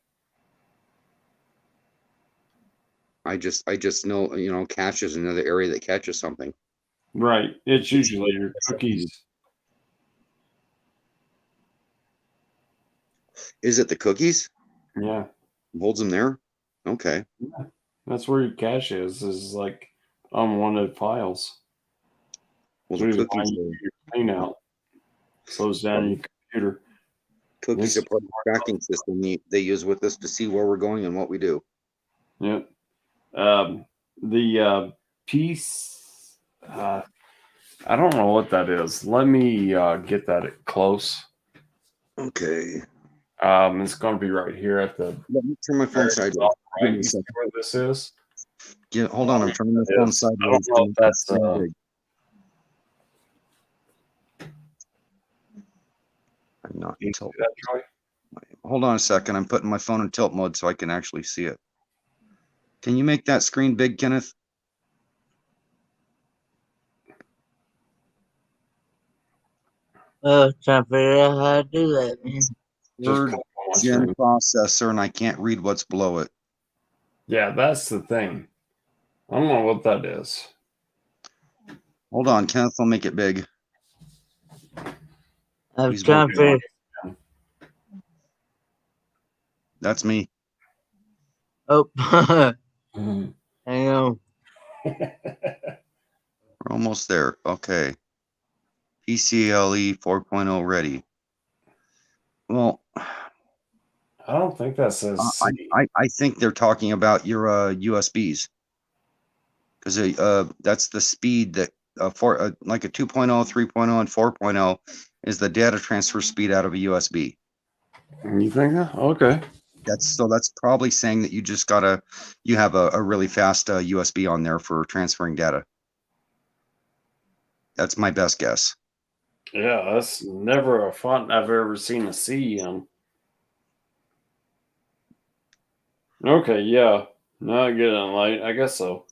[SPEAKER 10] I just know, cache is another area that catches something.
[SPEAKER 8] Right. It's usually your cookies.
[SPEAKER 10] Is it the cookies?
[SPEAKER 8] Yeah.
[SPEAKER 10] Holds them there? Okay.
[SPEAKER 8] Yeah. That's where your cache is like unwanted files.
[SPEAKER 10] Well, the cookies
[SPEAKER 8] your clean out. Slows down your computer.
[SPEAKER 10] Cookies are part of the tracking system they use with us to see where we're going and what we do.
[SPEAKER 8] Yep. The piece, I don't know what that is. Let me get that close.
[SPEAKER 10] Okay.
[SPEAKER 8] It's going to be right here at the.
[SPEAKER 10] Let me turn my phone sideways.
[SPEAKER 8] Right. You see where this is?
[SPEAKER 10] Yeah, hold on. I'm turning my phone sideways.
[SPEAKER 8] I don't know if that's.
[SPEAKER 10] I'm not in tilt. Hold on a second. I'm putting my phone in tilt mode so I can actually see it. Can you make that screen big, Kenneth?
[SPEAKER 1] Trying to figure out how to do that, man.
[SPEAKER 10] Third gen processor, and I can't read what's below it.
[SPEAKER 8] Yeah, that's the thing. I don't know what that is.
[SPEAKER 10] Hold on, Kenneth. I'll make it big.
[SPEAKER 1] I was trying to figure.
[SPEAKER 10] That's me.
[SPEAKER 1] Oh, hang on.
[SPEAKER 10] We're almost there. Okay. PCLE 4.0 ready. Well,
[SPEAKER 8] I don't think that says C.
[SPEAKER 10] I think they're talking about your USBs. because that's the speed that for like a 2.0, 3.0, and 4.0 is the data transfer speed out of a USB.
[SPEAKER 8] You think that? Okay.
[SPEAKER 10] That's probably saying that you have a really fast USB on there for transferring data. That's my best guess.
[SPEAKER 8] Yeah, that's never a font I've ever seen a C in. Okay, yeah. Now I get it on light. I guess so.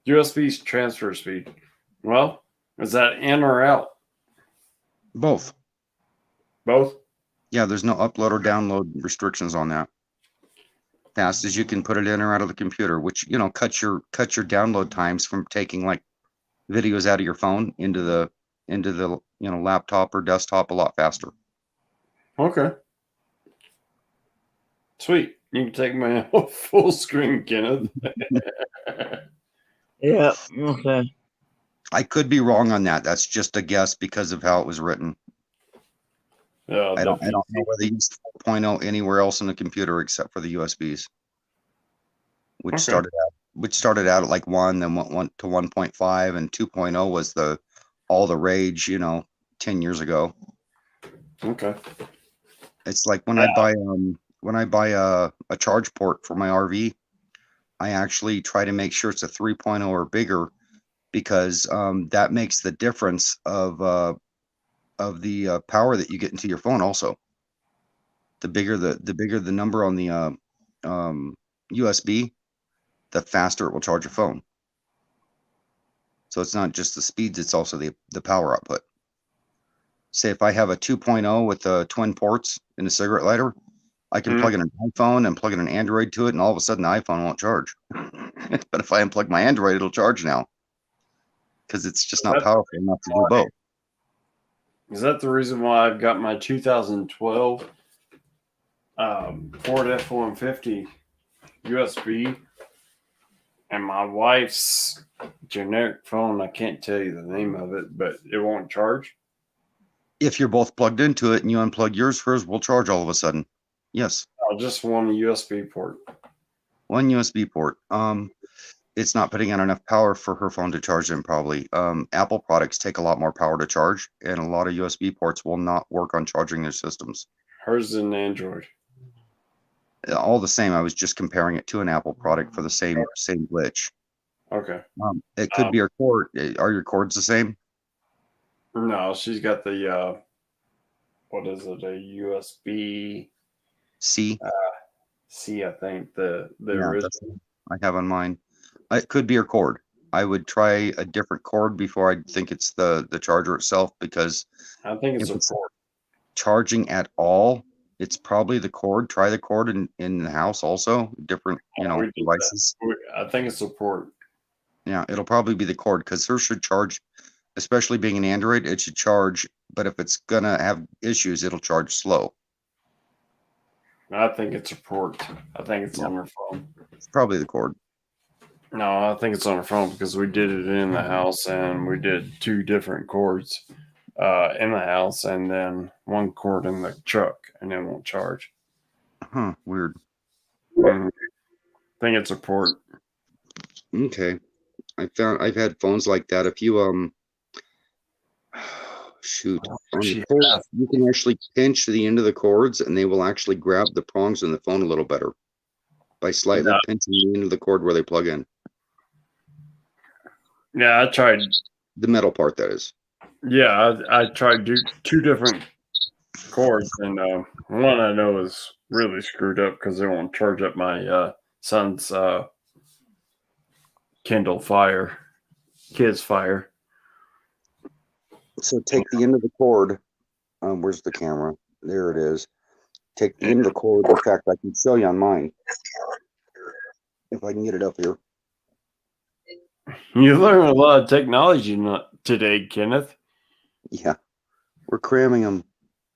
[SPEAKER 8] USB transfer speed. Well, is that in or out?
[SPEAKER 10] Both.
[SPEAKER 8] Both?
[SPEAKER 10] Yeah, there's no upload or download restrictions on that. Fast as you can put it in or out of the computer, which cuts your download times from taking like videos out of your phone into the laptop or desktop a lot faster.
[SPEAKER 8] Okay. Sweet. You can take my full screen, Kenneth.
[SPEAKER 1] Yeah. Okay.
[SPEAKER 10] I could be wrong on that. That's just a guess because of how it was written.
[SPEAKER 8] Yeah,
[SPEAKER 10] I don't know whether they used 4.0 anywhere else in the computer except for the USBs, which started out at like 1, then went to 1.5, and 2.0 was all the rage, 10 years ago.
[SPEAKER 8] Okay.
[SPEAKER 10] It's like when I buy a charge port for my RV, I actually try to make sure it's a 3.0 or bigger, because that makes the difference of the power that you get into your phone. Also, the bigger the number on the USB, the faster it will charge your phone. So it's not just the speeds; it's also the power output. Say if I have a 2.0 with twin ports and a cigarette lighter, I can plug in an iPhone and plug in an Android to it, and all of a sudden the iPhone won't charge. But if I unplug my Android, it'll charge now, because it's just not powerful enough to do both.
[SPEAKER 8] Is that the reason why I've got my 2012 Ford F-150 USB and my wife's generic phone? I can't tell you the name of it, but it won't charge.
[SPEAKER 10] If you're both plugged into it and you unplug yours, hers will charge all of a sudden. Yes.
[SPEAKER 8] Just one USB port.
[SPEAKER 10] One USB port. It's not putting out enough power for her phone to charge them, probably. Apple products take a lot more power to charge, and a lot of USB ports will not work on charging their systems.
[SPEAKER 8] Hers is an Android.
[SPEAKER 10] All the same, I was just comparing it to an Apple product for the same glitch.
[SPEAKER 8] Okay.
[SPEAKER 10] It could be her cord. Are your cords the same?
[SPEAKER 8] No, she's got the what is it? A USB
[SPEAKER 10] C.
[SPEAKER 8] C, I think the original.
[SPEAKER 10] I have on mine. It could be your cord. I would try a different cord before I think it's the charger itself, because
[SPEAKER 8] I think it's
[SPEAKER 10] if
[SPEAKER 8] a
[SPEAKER 10] it's
[SPEAKER 8] port.
[SPEAKER 10] charging at all, it's probably the cord. Try the cord in the house also. Different devices.
[SPEAKER 8] I think it's a port.
[SPEAKER 10] Yeah, it'll probably be the cord, because hers should charge, especially being an Android. It should charge, but if it's gonna have issues, it'll charge slow.
[SPEAKER 8] I think it's a port. I think it's on her phone.
[SPEAKER 10] It's probably the cord.
[SPEAKER 8] No, I think it's on her phone, because we did it in the house, and we did 2 different cords in the house, and then 1 cord in the truck, and it won't charge.
[SPEAKER 10] Huh? Weird.
[SPEAKER 8] I think it's a port.
[SPEAKER 10] Okay. I've had phones like that. If you shoot on the cord, you can actually pinch the end of the cords, and they will actually grab the prongs in the phone a little better by slightly pinching the end of the cord where they plug in.
[SPEAKER 8] Yeah, I tried
[SPEAKER 10] the metal part, that is.
[SPEAKER 8] Yeah, I tried 2 different cords, and one I know is really screwed up because they won't charge up my son's Kindle Fire, Kids Fire.
[SPEAKER 10] So take the end of the cord. Where's the camera? There it is. Take the end of the cord. In fact, I can show you on mine if I can get it up here.
[SPEAKER 8] You learn a lot of technology today, Kenneth.
[SPEAKER 10] Yeah, we're cramming them.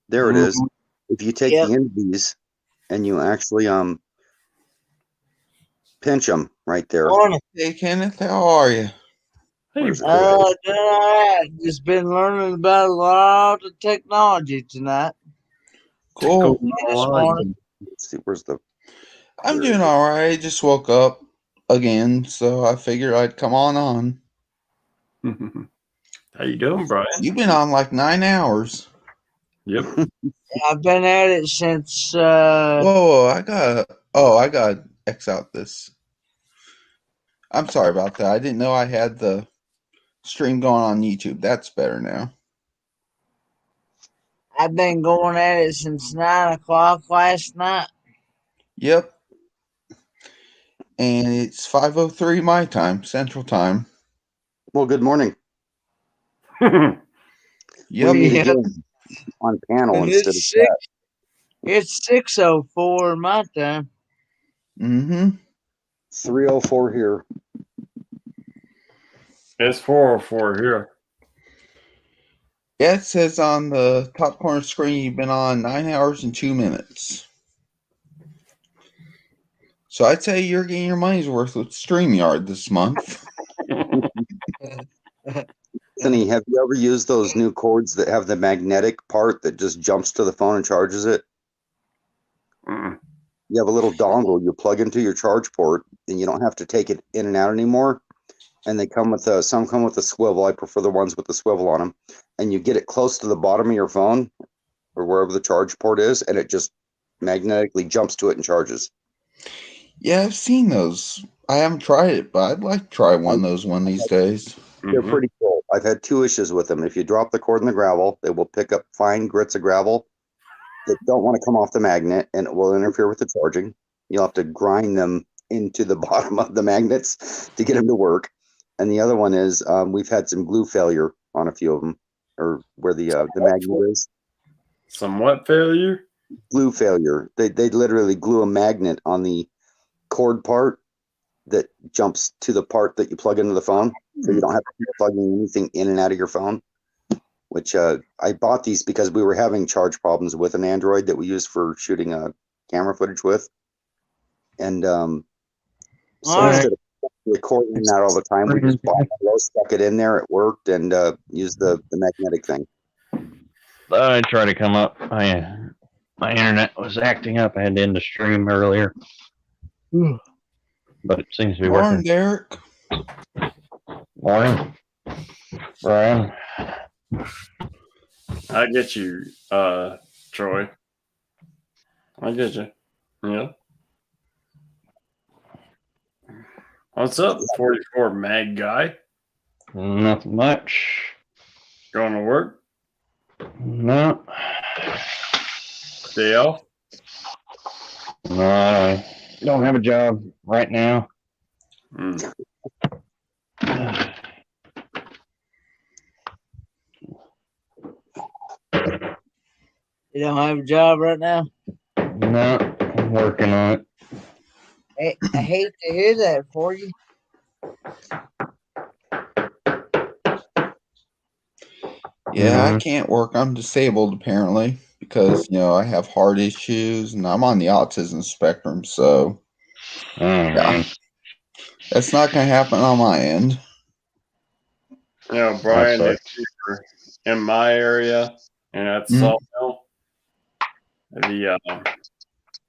[SPEAKER 10] There it is. If you take the end of these and you actually pinch them right there.
[SPEAKER 11] Hey, Kenneth, how are you?
[SPEAKER 1] Just been learning about a lot of technology tonight.
[SPEAKER 11] Cool.
[SPEAKER 10] Let's see, where's the?
[SPEAKER 11] I'm doing all right. Just woke up. again, so I figured I'd come on.
[SPEAKER 8] How you doing, Brian?
[SPEAKER 11] You've been on like 9 hours.
[SPEAKER 8] Yep.
[SPEAKER 1] I've been at it since.
[SPEAKER 11] Whoa, I gotta X out this. I'm sorry about that. I didn't know I had the stream going on YouTube. That's better now.
[SPEAKER 1] I've been going at it since 9 o'clock last night.
[SPEAKER 11] Yep. And it's 5:03 my time, Central Time.
[SPEAKER 10] Well, good morning.
[SPEAKER 11] Yep.
[SPEAKER 10] We need to
[SPEAKER 1] Yep.
[SPEAKER 10] get on panel
[SPEAKER 1] And
[SPEAKER 10] instead of
[SPEAKER 1] it's
[SPEAKER 10] chat.
[SPEAKER 1] It's 6:04 my time.
[SPEAKER 11] Mm-hmm.
[SPEAKER 10] 3:04 here.
[SPEAKER 8] It's 4:04 here.
[SPEAKER 11] Yeah, it says on the top corner screen you've been on 9 hours and 2 minutes. So I'd say you're getting your money's worth with StreamYard this month.
[SPEAKER 10] Anthony, have you ever used those new cords that have the magnetic part that just jumps to the phone and charges it?
[SPEAKER 8] Mm.
[SPEAKER 10] You have a little dongle you plug into your charge port, and you don't have to take it in and out anymore. And they come with some come with a swivel. I prefer the ones with the swivel on them. And you get it close to the bottom of your phone or wherever the charge port is, and it just magnetically jumps to it and charges.
[SPEAKER 11] Yeah, I've seen those. I haven't tried it, but I'd like to try one of those one of these days.
[SPEAKER 10] They're pretty cool. I've had 2 issues with them. If you drop the cord in the gravel, they will pick up fine grits of gravel that don't want to come off the magnet, and it will interfere with the charging. You'll have to grind them into the bottom of the magnets to get them to work. And the other one is we've had some glue failure on a few of them, or where the magnet is.
[SPEAKER 8] Somewhat failure?
[SPEAKER 10] Glue failure. They literally glue a magnet on the cord part that jumps to the part that you plug into the phone, so you don't have to keep plugging anything in and out of your phone. Which I bought these because we were having charge problems with an Android that we use for shooting camera footage with, and so instead of recording that all the time, we just bought one, stuck it in there, it worked, and used the magnetic thing.
[SPEAKER 4] I tried to come up. My internet was acting up. I had to end the stream earlier, but it seems to be
[SPEAKER 11] Morning,
[SPEAKER 4] working.
[SPEAKER 11] Derek.
[SPEAKER 4] Morning, Brian.
[SPEAKER 8] I get you, Troy. I get you. Yeah. What's up, 44 mag guy?
[SPEAKER 4] Nothing much.
[SPEAKER 8] Going to work?
[SPEAKER 4] No.
[SPEAKER 8] Day off?
[SPEAKER 4] No, I don't have a job right now.
[SPEAKER 8] Mm.
[SPEAKER 1] You don't have a job right now?
[SPEAKER 4] No, I'm working on it.
[SPEAKER 1] Hey, I hate to hear that for you.
[SPEAKER 11] Yeah, I can't work. I'm disabled apparently because I have heart issues and I'm on the autism spectrum. So yeah, that's not going to happen on my end.
[SPEAKER 8] Brian, if you're in my area and at Sawmill,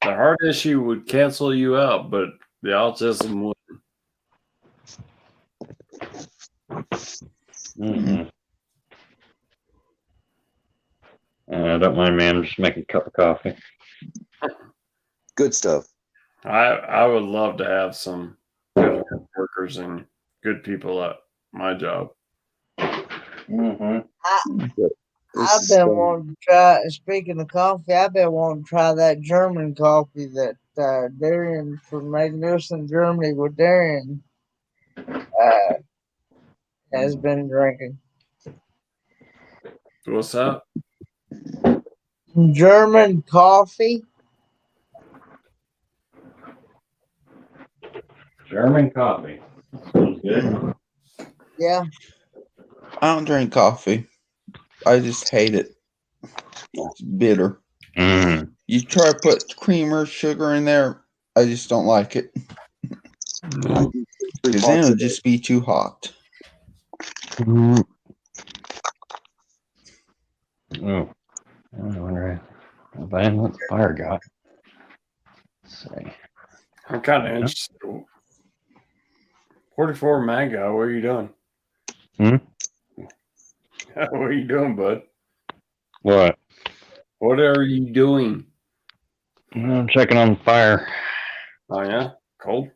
[SPEAKER 8] the heart issue would cancel you out, but the autism would.
[SPEAKER 4] I don't mind, man. I'm just making a cup of coffee.
[SPEAKER 10] Good stuff.
[SPEAKER 8] I would love to have some good workers and good people at my job.
[SPEAKER 1] I've been wanting to try. Speaking of coffee, I've been wanting to try that German coffee that Darian from Magnificent Germany with Darian has been drinking.
[SPEAKER 8] What's that?
[SPEAKER 1] German coffee.
[SPEAKER 4] German coffee. Sounds good.
[SPEAKER 1] Yeah.
[SPEAKER 11] I don't drink coffee. I just hate it. It's bitter. You try to put cream or sugar in there, I just don't like it. Because then it'll just be too hot.
[SPEAKER 4] Oh, I wonder if I what the fire got. Let's see.
[SPEAKER 8] I'm kind of interested. 44 Mango, what are you doing?
[SPEAKER 12] Hmm?
[SPEAKER 8] What are you doing, bud?
[SPEAKER 12] What?
[SPEAKER 8] What are you doing?
[SPEAKER 12] I'm checking on the fire.
[SPEAKER 8] Oh, yeah? Cold?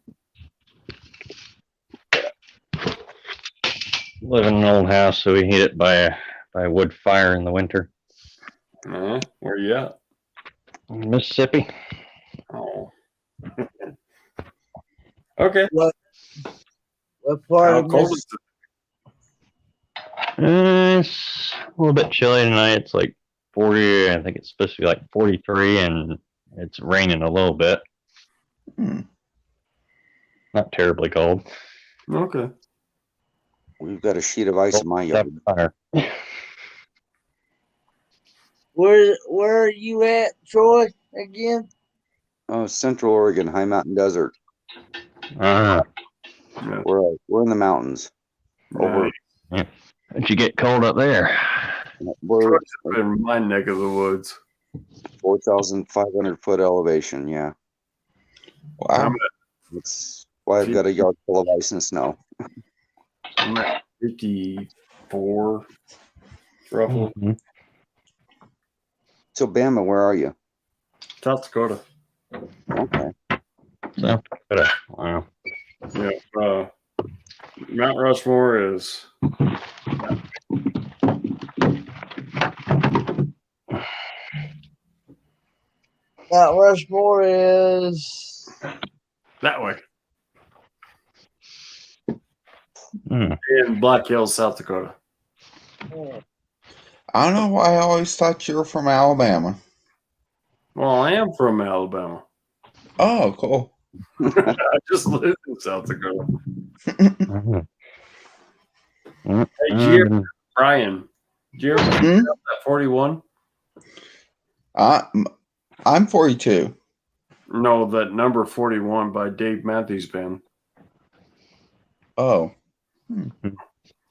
[SPEAKER 12] Live in an old house, so we heat it by a wood fire in the winter.
[SPEAKER 8] Where you at?
[SPEAKER 12] Mississippi.
[SPEAKER 8] Oh. Okay.
[SPEAKER 1] What part
[SPEAKER 8] How
[SPEAKER 1] of
[SPEAKER 8] cold is
[SPEAKER 1] Mississippi?
[SPEAKER 12] It's a little bit chilly tonight. It's like 40. I think it's supposed to be like 43, and it's raining a little bit. Not terribly cold.
[SPEAKER 8] Okay.
[SPEAKER 10] We've got a sheet of ice in my yard.
[SPEAKER 12] Fire.
[SPEAKER 1] Where are you at, Troy? Again?
[SPEAKER 10] Oh, Central Oregon, high mountain desert.
[SPEAKER 12] Uh-huh.
[SPEAKER 10] We're in the mountains. Over.
[SPEAKER 12] Yeah. Did you get cold up there?
[SPEAKER 10] We're
[SPEAKER 8] in my neck of the woods.
[SPEAKER 10] 4,500 foot elevation. Yeah.
[SPEAKER 11] Wow.
[SPEAKER 10] That's why I've got a yard full of ice and snow.
[SPEAKER 8] I'm at 54, roughly.
[SPEAKER 12] Mm-hmm.
[SPEAKER 10] So, Bama, where are you?
[SPEAKER 8] South Dakota.
[SPEAKER 10] Okay.
[SPEAKER 12] South Dakota. Wow.
[SPEAKER 8] Yeah. Mount Rushmore is.
[SPEAKER 1] Mount Rushmore is
[SPEAKER 8] that way.
[SPEAKER 12] Mm.
[SPEAKER 8] In Black Hills, South Dakota.
[SPEAKER 11] I don't know why I always thought you were from Alabama.
[SPEAKER 8] Well, I am from Alabama.
[SPEAKER 11] Oh, cool.
[SPEAKER 8] I just live in South Dakota.
[SPEAKER 12] Mm-hmm.
[SPEAKER 8] Hey, Brian, did you ever check out that 41?
[SPEAKER 11] I'm 42.
[SPEAKER 8] No, that number 41 by Dave Matthews Band.
[SPEAKER 11] Oh.
[SPEAKER 8] Did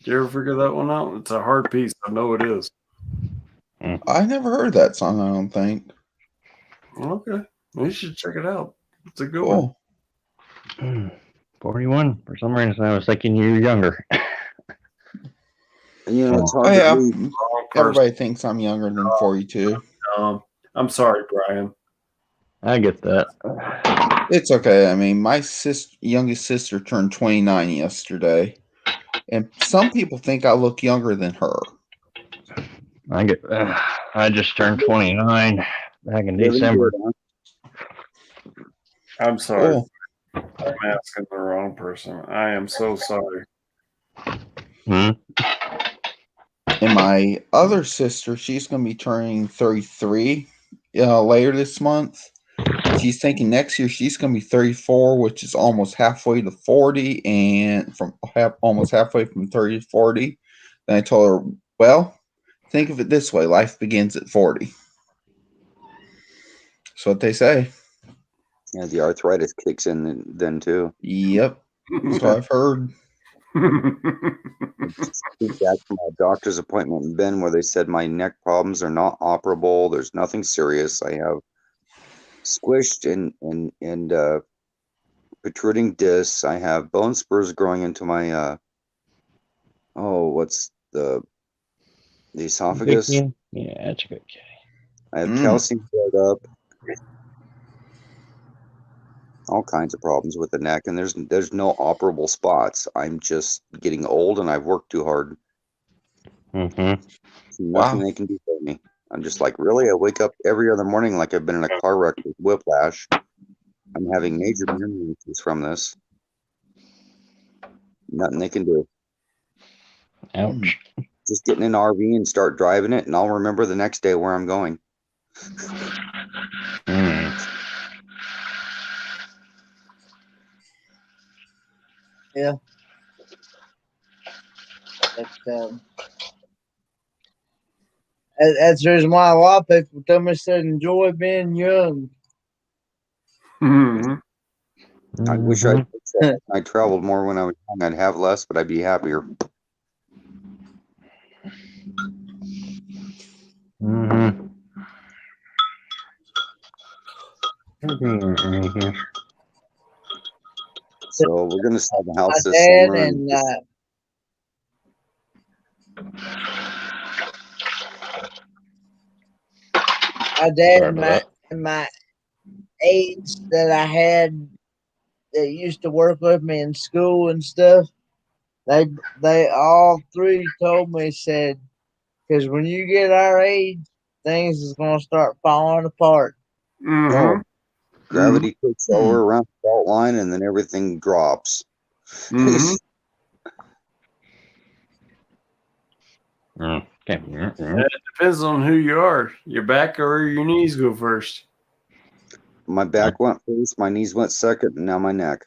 [SPEAKER 8] you ever figure that one out? It's a hard piece. I know it is.
[SPEAKER 11] I never heard that song, I don't think.
[SPEAKER 8] Okay. You should check it out. It's a good
[SPEAKER 11] one.
[SPEAKER 12] 41. For some reason, I was thinking you were younger.
[SPEAKER 10] You know, it's hard
[SPEAKER 11] yeah.
[SPEAKER 10] to believe.
[SPEAKER 11] Everybody thinks I'm younger than 42.
[SPEAKER 8] I'm sorry, Brian.
[SPEAKER 12] I get that.
[SPEAKER 11] It's okay. I mean, my youngest sister turned 29 yesterday, and some people think I look younger than her.
[SPEAKER 12] I just turned 29 back in December.
[SPEAKER 8] I'm sorry.
[SPEAKER 11] Cool.
[SPEAKER 8] I'm asking the wrong person. I am so sorry.
[SPEAKER 11] And my other sister, she's going to be turning 33 later this month. She's thinking next year she's going to be 34, which is almost halfway to 40, and almost halfway from 30 to 40. Then I told her, well, think of it this way: life begins at 40. That's what they say.
[SPEAKER 10] Yeah, the arthritis kicks in then too.
[SPEAKER 11] Yep, that's what I've heard.
[SPEAKER 10] Back from my doctor's appointment in Bend, where they said my neck problems are not operable. There's nothing serious. I have squished and protruding discs. I have bone spurs growing into my what's the esophagus?
[SPEAKER 12] Yeah, that's a good kitty.
[SPEAKER 10] I have calcium buildup. All kinds of problems with the neck, and there's no operable spots. I'm just getting old, and I've worked too hard. Nothing they can do for me. I'm just like, really? I wake up every other morning like I've been in a car wreck with whiplash. I'm having major memory issues from this. Nothing they can do.
[SPEAKER 12] Ouch.
[SPEAKER 10] Just get in an RV and start driving it, and I'll remember the next day where I'm going.
[SPEAKER 1] Yeah. That's the reason why a lot of people tell me they enjoy being young.
[SPEAKER 10] I wish I traveled more when I was young. I'd have less, but I'd be happier. So we're gonna sell the
[SPEAKER 1] My
[SPEAKER 10] house this
[SPEAKER 1] dad
[SPEAKER 10] summer.
[SPEAKER 1] and my dad
[SPEAKER 12] Sorry
[SPEAKER 1] and
[SPEAKER 12] about
[SPEAKER 1] my aides that I had that used to work with me in school and stuff. They all three told me, said, because when you get our age, things is gonna start falling apart.
[SPEAKER 10] Oh, gravity takes over around the fault line, and then everything drops.
[SPEAKER 3] Mhm. It depends on who you are. Your back or your knees go first.
[SPEAKER 10] My back went first, my knees went second, and now my neck.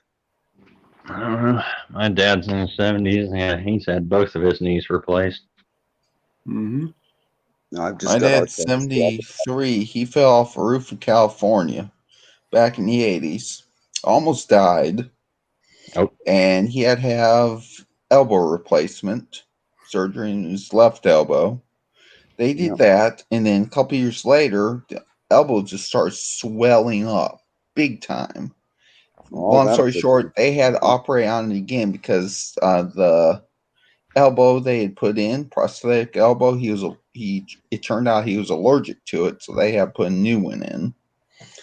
[SPEAKER 12] I don't know. My dad's in his 70s, and he's had both of his knees replaced.
[SPEAKER 3] Mm-hmm.
[SPEAKER 10] No, I've just
[SPEAKER 11] My
[SPEAKER 10] got
[SPEAKER 11] dad's
[SPEAKER 10] arthritis.
[SPEAKER 11] 73. He fell off a roof in California back in the 80s. Almost died.
[SPEAKER 12] Oh.
[SPEAKER 11] And he had to have elbow replacement surgery in his left elbow. They did that, and then a couple years later, the elbow just started swelling up big time. Long story short, they had to operate on it again because the elbow they had put in, prosthetic elbow, it turned out he was allergic to it, so they had to put a new one in.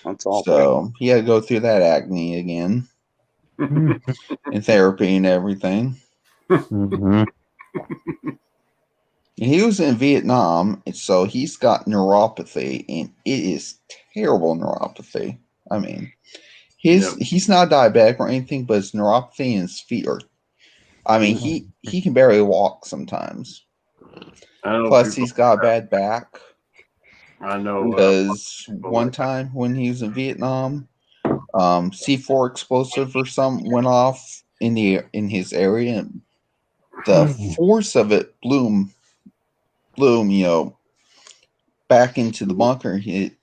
[SPEAKER 10] That's awful.
[SPEAKER 11] So he had to go through that agony again. And therapy and everything. He was in Vietnam, and so he's got neuropathy, and it is terrible neuropathy. I mean, he's not diabetic or anything, but his neuropathy in his feet are. I mean, he can barely walk sometimes. Plus, he's got a bad back.
[SPEAKER 3] I know
[SPEAKER 11] because one time when he was in Vietnam, C4 explosive or something went off in his area, and the force of it blew him, back into the bunker. Hit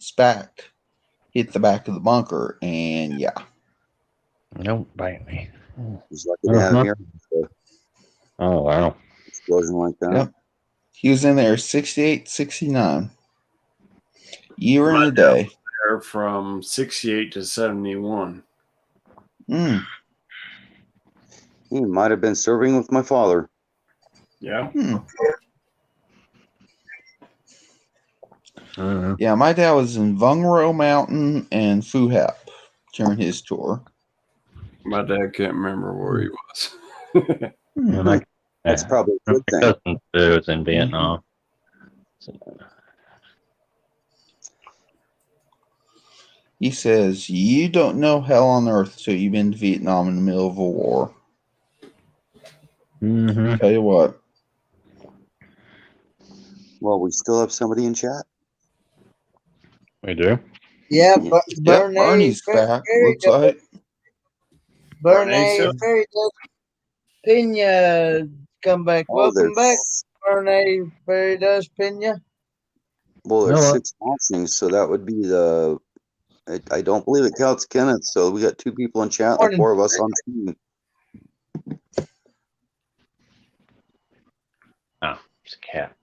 [SPEAKER 11] the back of the bunker, and yeah.
[SPEAKER 12] Don't bite me.
[SPEAKER 10] He's lucky to have here.
[SPEAKER 12] Oh, wow.
[SPEAKER 10] Explosion like that.
[SPEAKER 11] Yep. He was in there 68, 69. Year and a day.
[SPEAKER 3] There from 68 to 71.
[SPEAKER 10] He might have been serving with my father.
[SPEAKER 3] Yeah.
[SPEAKER 11] Yeah, my dad was in Vung Ro Mountain and Phu Hap during his tour.
[SPEAKER 3] My dad can't remember where he was.
[SPEAKER 10] That's probably a good thing.
[SPEAKER 12] My cousin too was in Vietnam.
[SPEAKER 11] He says, "You don't know hell on earth till you've been to Vietnam in the middle of a war." Tell you what.
[SPEAKER 10] Well, we still have somebody in chat.
[SPEAKER 12] We do.
[SPEAKER 1] Yeah, but Bernie,
[SPEAKER 11] Bernie's back. Looks like
[SPEAKER 1] Bernie Ferry does Pena come back. Welcome back, Bernie Ferry does Pena.
[SPEAKER 10] Well, there's 6 watching, so that would be the. I don't believe it counts Kenneth. So we got 2 people in chat, and 4 of us on screen.
[SPEAKER 12] Oh, it's a cat.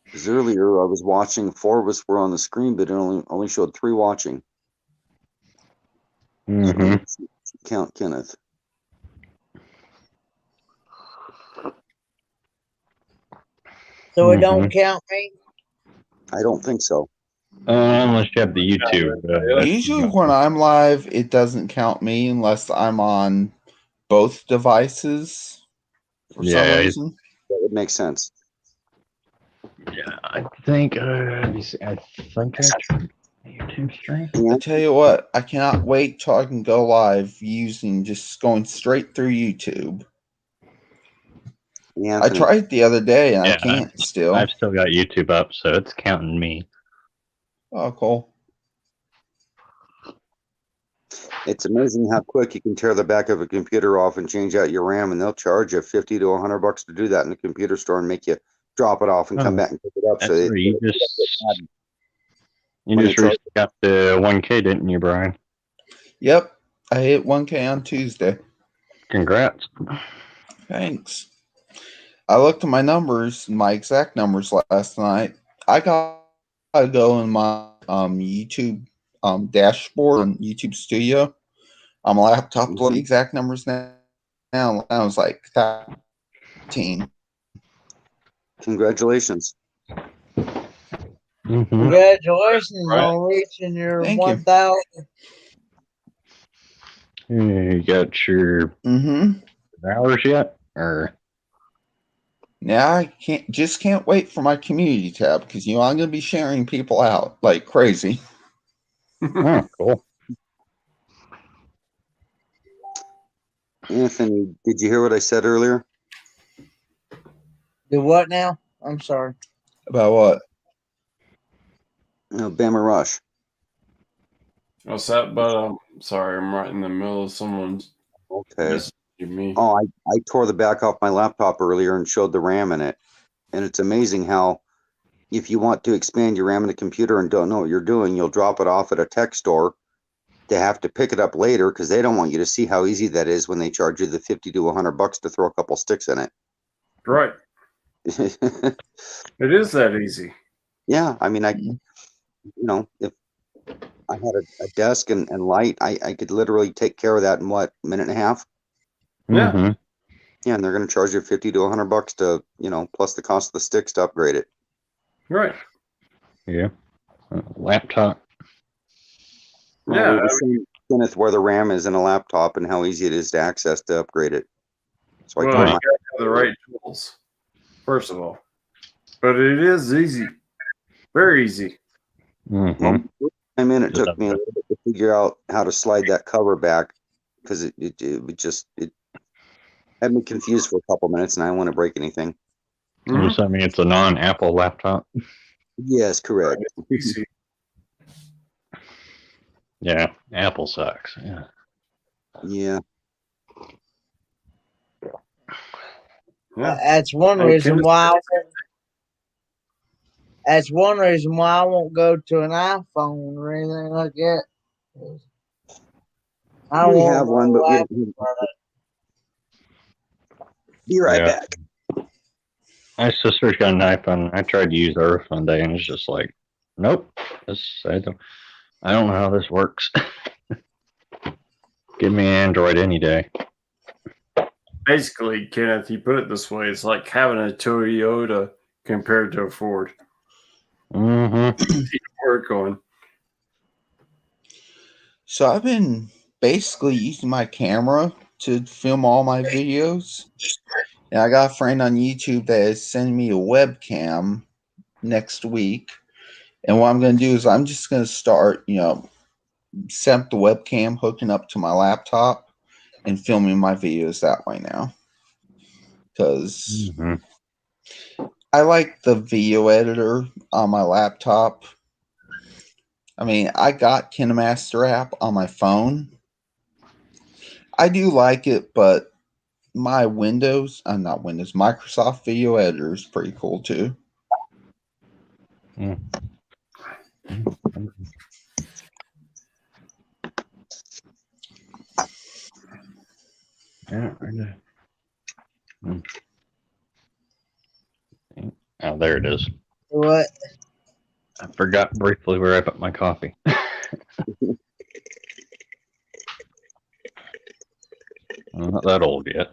[SPEAKER 10] Because earlier I was watching, 4 of us were on the screen, but it only showed 3 watching. So count Kenneth.
[SPEAKER 1] So it don't count me?
[SPEAKER 10] I don't think so.
[SPEAKER 12] Unless you have the YouTube.
[SPEAKER 11] usually when I'm live, it doesn't count me unless I'm on both devices for some reason.
[SPEAKER 10] That would make sense.
[SPEAKER 12] Yeah, I think. Let me see. I think I tried YouTube stream.
[SPEAKER 11] I tell you what, I cannot wait till I can go live using just going straight through YouTube. I tried the other day and I can't still.
[SPEAKER 12] I've still got YouTube up, so it's counting me.
[SPEAKER 11] Oh, cool.
[SPEAKER 10] It's amazing how quick you can tear the back of a computer off and change out your RAM, and they'll charge you $50 to $100 to do that in the computer store and make you drop it off and come back and pick it up. So
[SPEAKER 12] you just got the 1K, didn't you, Brian?
[SPEAKER 11] Yep, I hit 1K on Tuesday.
[SPEAKER 12] Congrats.
[SPEAKER 11] Thanks. I looked at my numbers, my exact numbers last night. I got to go in my YouTube dashboard on YouTube Studio on my laptop. Look the exact numbers now. I was like 13.
[SPEAKER 10] Congratulations.
[SPEAKER 1] Congratulations
[SPEAKER 6] Right.
[SPEAKER 1] on reaching your
[SPEAKER 11] Thank you.
[SPEAKER 1] 1,000.
[SPEAKER 12] You got your hours yet? Or
[SPEAKER 11] Now I can't wait for my community tab because I'm going to be sharing people out like crazy.
[SPEAKER 12] oh, cool.
[SPEAKER 10] Anthony, did you hear what I said earlier?
[SPEAKER 1] Do what now? I'm sorry.
[SPEAKER 11] About what?
[SPEAKER 10] No, Bama Rush.
[SPEAKER 8] What's that? But sorry, I'm right in the middle of someone's
[SPEAKER 10] Okay.
[SPEAKER 8] messaging me.
[SPEAKER 10] Oh, I tore the back off my laptop earlier and showed the RAM in it. And it's amazing how if you want to expand your RAM in a computer and don't know what you're doing, you'll drop it off at a tech store to have to pick it up later because they don't want you to see how easy that is when they charge you the $50 to $100 to throw a couple sticks in it.
[SPEAKER 8] Right. It is that easy.
[SPEAKER 10] Yeah, I mean, if I had a desk and light, I could literally take care of that in what, minute and a half?
[SPEAKER 8] Yeah.
[SPEAKER 12] Mm-hmm.
[SPEAKER 10] Yeah, and they're going to charge you $50 to $100 to, plus the cost of the sticks to upgrade it.
[SPEAKER 8] Right.
[SPEAKER 12] Yeah. Laptop.
[SPEAKER 8] Yeah.
[SPEAKER 10] It was saying, Kenneth, where the RAM is in a laptop and how easy it is to access to upgrade it. So I
[SPEAKER 8] Well,
[SPEAKER 10] told
[SPEAKER 8] you
[SPEAKER 10] my
[SPEAKER 8] got to have the right tools, first of all. But it is easy. Very easy.
[SPEAKER 12] Mm-hmm.
[SPEAKER 10] I mean, it took me a little bit to figure out how to slide that cover back because it had me confused for a couple minutes, and I didn't want to break anything.
[SPEAKER 12] Does that mean it's a non-Apple laptop?
[SPEAKER 10] Yes, correct.
[SPEAKER 8] PC.
[SPEAKER 12] Yeah, Apple sucks. Yeah.
[SPEAKER 10] Yeah.
[SPEAKER 1] That's one
[SPEAKER 8] And
[SPEAKER 1] reason
[SPEAKER 8] Kenneth-
[SPEAKER 1] why. That's one reason why I won't go to an iPhone or anything like that. I
[SPEAKER 10] We
[SPEAKER 1] won't
[SPEAKER 10] have one, but we don't. Be right
[SPEAKER 12] Yeah.
[SPEAKER 10] back.
[SPEAKER 12] My sister's got an iPhone. I tried to use hers one day, and it's just like, nope. I don't know how this works. Give me Android any day.
[SPEAKER 8] Basically, Kenneth, you put it this way: it's like having a Toyota compared to a Ford.
[SPEAKER 12] Mm-hmm.
[SPEAKER 8] Work on.
[SPEAKER 11] So I've been basically using my camera to film all my videos. And I got a friend on YouTube that is sending me a webcam next week. And what I'm going to do is I'm just going to start, set up the webcam, hooking up to my laptop, and filming my videos that way now. Because I like the video editor on my laptop. I mean, I got KineMaster app on my phone. I do like it, but my Microsoft Video Editor is pretty cool too.
[SPEAKER 12] Yeah. Oh, there it is.
[SPEAKER 1] What?
[SPEAKER 12] I forgot briefly where I put my coffee. I'm not that old yet.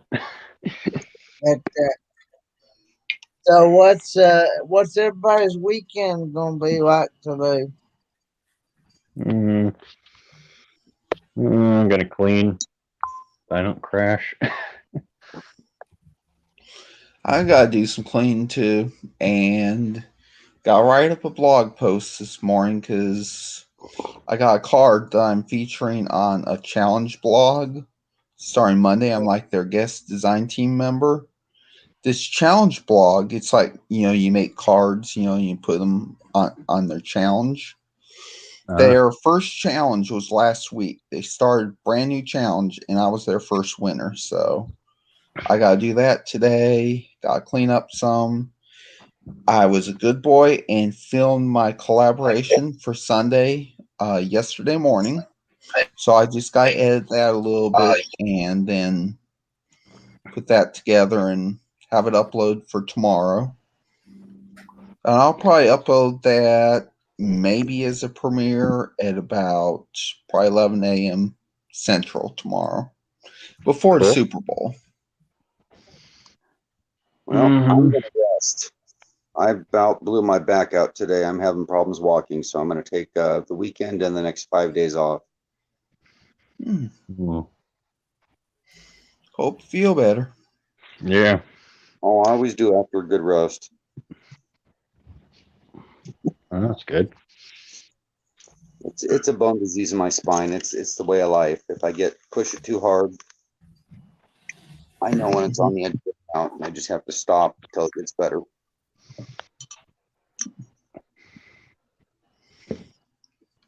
[SPEAKER 1] So what's everybody's weekend gonna be like today?
[SPEAKER 12] I'm gonna clean. I don't crash.
[SPEAKER 11] I gotta do some cleaning too, and gotta write up a blog post this morning because I got a card that I'm featuring on a challenge blog starting Monday. I'm like their guest design team member. This challenge blog, it's like, you make cards, you put them on their challenge. Their first challenge was last week. They started brand new challenge, and I was their first winner. So I got to do that today. Got to clean up some. I was a good boy and filmed my collaboration for Sunday yesterday morning. So I just got to edit that a little bit and then put that together and have it upload for tomorrow. And I'll probably upload that maybe as a premiere at about probably 11 a.m. Central tomorrow, before the
[SPEAKER 12] Cool.
[SPEAKER 11] Super Bowl.
[SPEAKER 10] Well,
[SPEAKER 12] Mhm.
[SPEAKER 10] I'm going to rest. I about blew my back out today. I'm having problems walking, so I'm going to take the weekend and the next 5 days off.
[SPEAKER 12] Mm.
[SPEAKER 11] Hope you feel better.
[SPEAKER 12] Yeah.
[SPEAKER 10] Oh, I always do after a good rest.
[SPEAKER 12] Oh, that's good.
[SPEAKER 10] It's a bone disease in my spine. It's the way of life. If I push it too hard, I know when it's on the edge of the out, and I just have to stop until it gets better.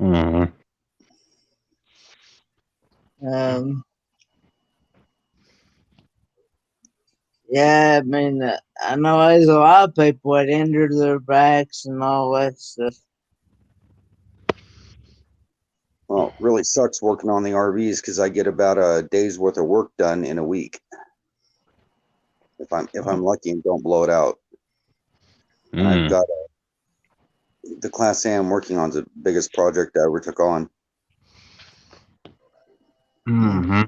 [SPEAKER 12] Mhm.
[SPEAKER 1] Yeah, I mean, I know there's a lot of people that injured their backs and all that stuff.
[SPEAKER 10] Well, it really sucks working on the RVs because I get about a day's worth of work done in a week. If I'm lucky and don't blow it out. And I've got the Class A I'm working on is the biggest project I ever took on.
[SPEAKER 12] Mm-hmm.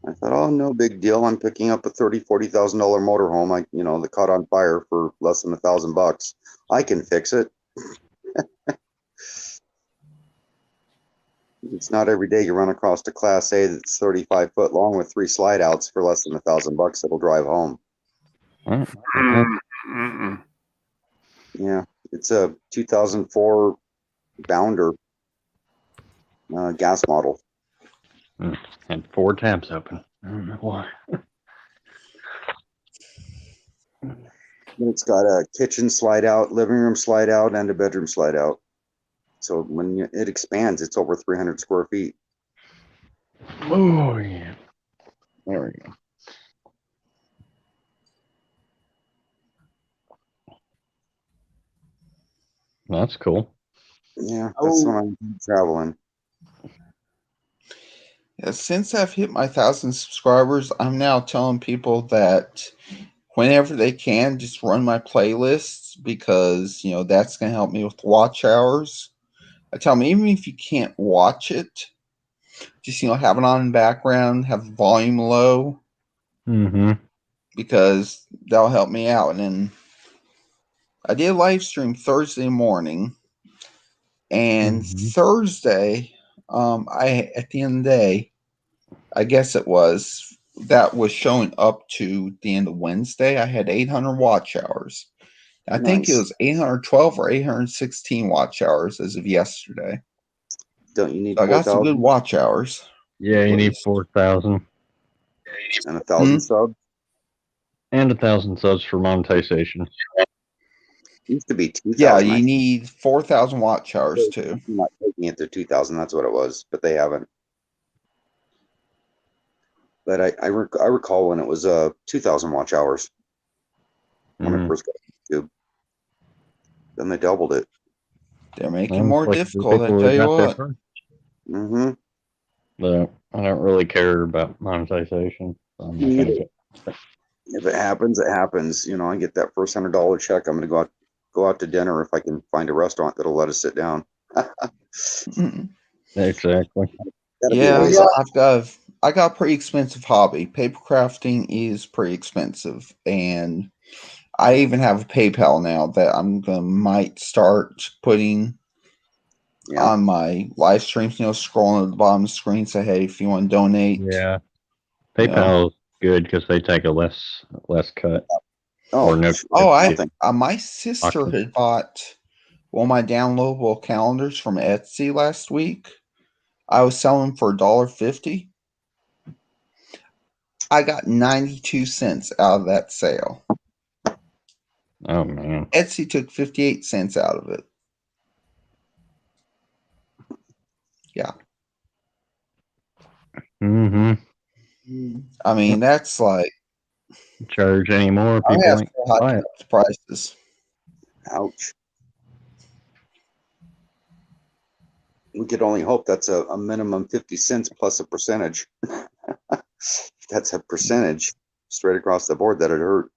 [SPEAKER 10] I thought, oh, no big deal. I'm picking up a $40,000 motorhome. That caught on fire for less than $1,000. I can fix it. It's not every day you run across a Class A that's 35 foot long with 3 slide outs for less than $1,000 that'll drive home. Yeah, it's a 2004 Bounder gas model.
[SPEAKER 12] Had 4 tabs open. I don't know why.
[SPEAKER 10] It's got a kitchen slide out, living room slide out, and a bedroom slide out. So when it expands, it's over 300 square feet.
[SPEAKER 12] Oh, yeah. There we go. That's cool.
[SPEAKER 10] Yeah, that's when I'm traveling.
[SPEAKER 11] Yeah, since I've hit my 1,000 subscribers, I'm now telling people that whenever they can, just run my playlists because, that's going to help me with watch hours. I tell them, even if you can't watch it, just, have it on in the background, have the volume low.
[SPEAKER 12] Mm-hmm.
[SPEAKER 11] Because that'll help me out. And then I did a live stream Thursday morning. And Thursday, at the end of the day, I guess it was, that was showing up to the end of Wednesday. I had 800 watch hours. I think it was 812 or 816 watch hours as of yesterday.
[SPEAKER 10] Don't you need
[SPEAKER 11] So I got some good
[SPEAKER 10] 4,000?
[SPEAKER 11] watch hours.
[SPEAKER 12] Yeah, you need 4,000.
[SPEAKER 10] And 1,000 subs?
[SPEAKER 12] And 1,000 subs for monetization.
[SPEAKER 10] Used to be 2,000.
[SPEAKER 11] Yeah, you need 4,000 watch hours too.
[SPEAKER 10] Not taking it to 2,000. That's what it was, but they haven't. But I recall when it was 2,000 watch hours when I first got YouTube. Then they doubled it.
[SPEAKER 11] They're making it more difficult, I
[SPEAKER 12] people
[SPEAKER 11] tell
[SPEAKER 12] who
[SPEAKER 11] you
[SPEAKER 12] got there
[SPEAKER 11] what.
[SPEAKER 12] first.
[SPEAKER 10] Mm-hmm.
[SPEAKER 12] But I don't really care about monetization. So I'm not gonna
[SPEAKER 10] If it happens, it happens. I get that first $100 check. I'm going to go out to dinner if I can find a restaurant that'll let us sit down.
[SPEAKER 12] Exactly.
[SPEAKER 11] Yeah, I got a pretty expensive hobby. Paper crafting is pretty expensive, and I even have a PayPal now that might start putting on my live streams. Scrolling at the bottom of the screen, say, "Hey, if you want to donate."
[SPEAKER 12] Yeah, PayPal is good because they take a less cut.
[SPEAKER 11] My sister had bought one of my downloadable calendars from Etsy last week. I was selling for $1.50. I got 92 cents out of that sale.
[SPEAKER 12] Oh man!
[SPEAKER 11] Etsy took 58 cents out of it. Yeah.
[SPEAKER 12] Mm-hmm.
[SPEAKER 11] I mean, that's like
[SPEAKER 12] charge any more people
[SPEAKER 11] have
[SPEAKER 12] ain't
[SPEAKER 11] high
[SPEAKER 12] buy it.
[SPEAKER 11] prices.
[SPEAKER 10] Ouch. We could only hope that's a minimum 50 cents plus a percentage. That's a percentage straight across the board that'd hurt.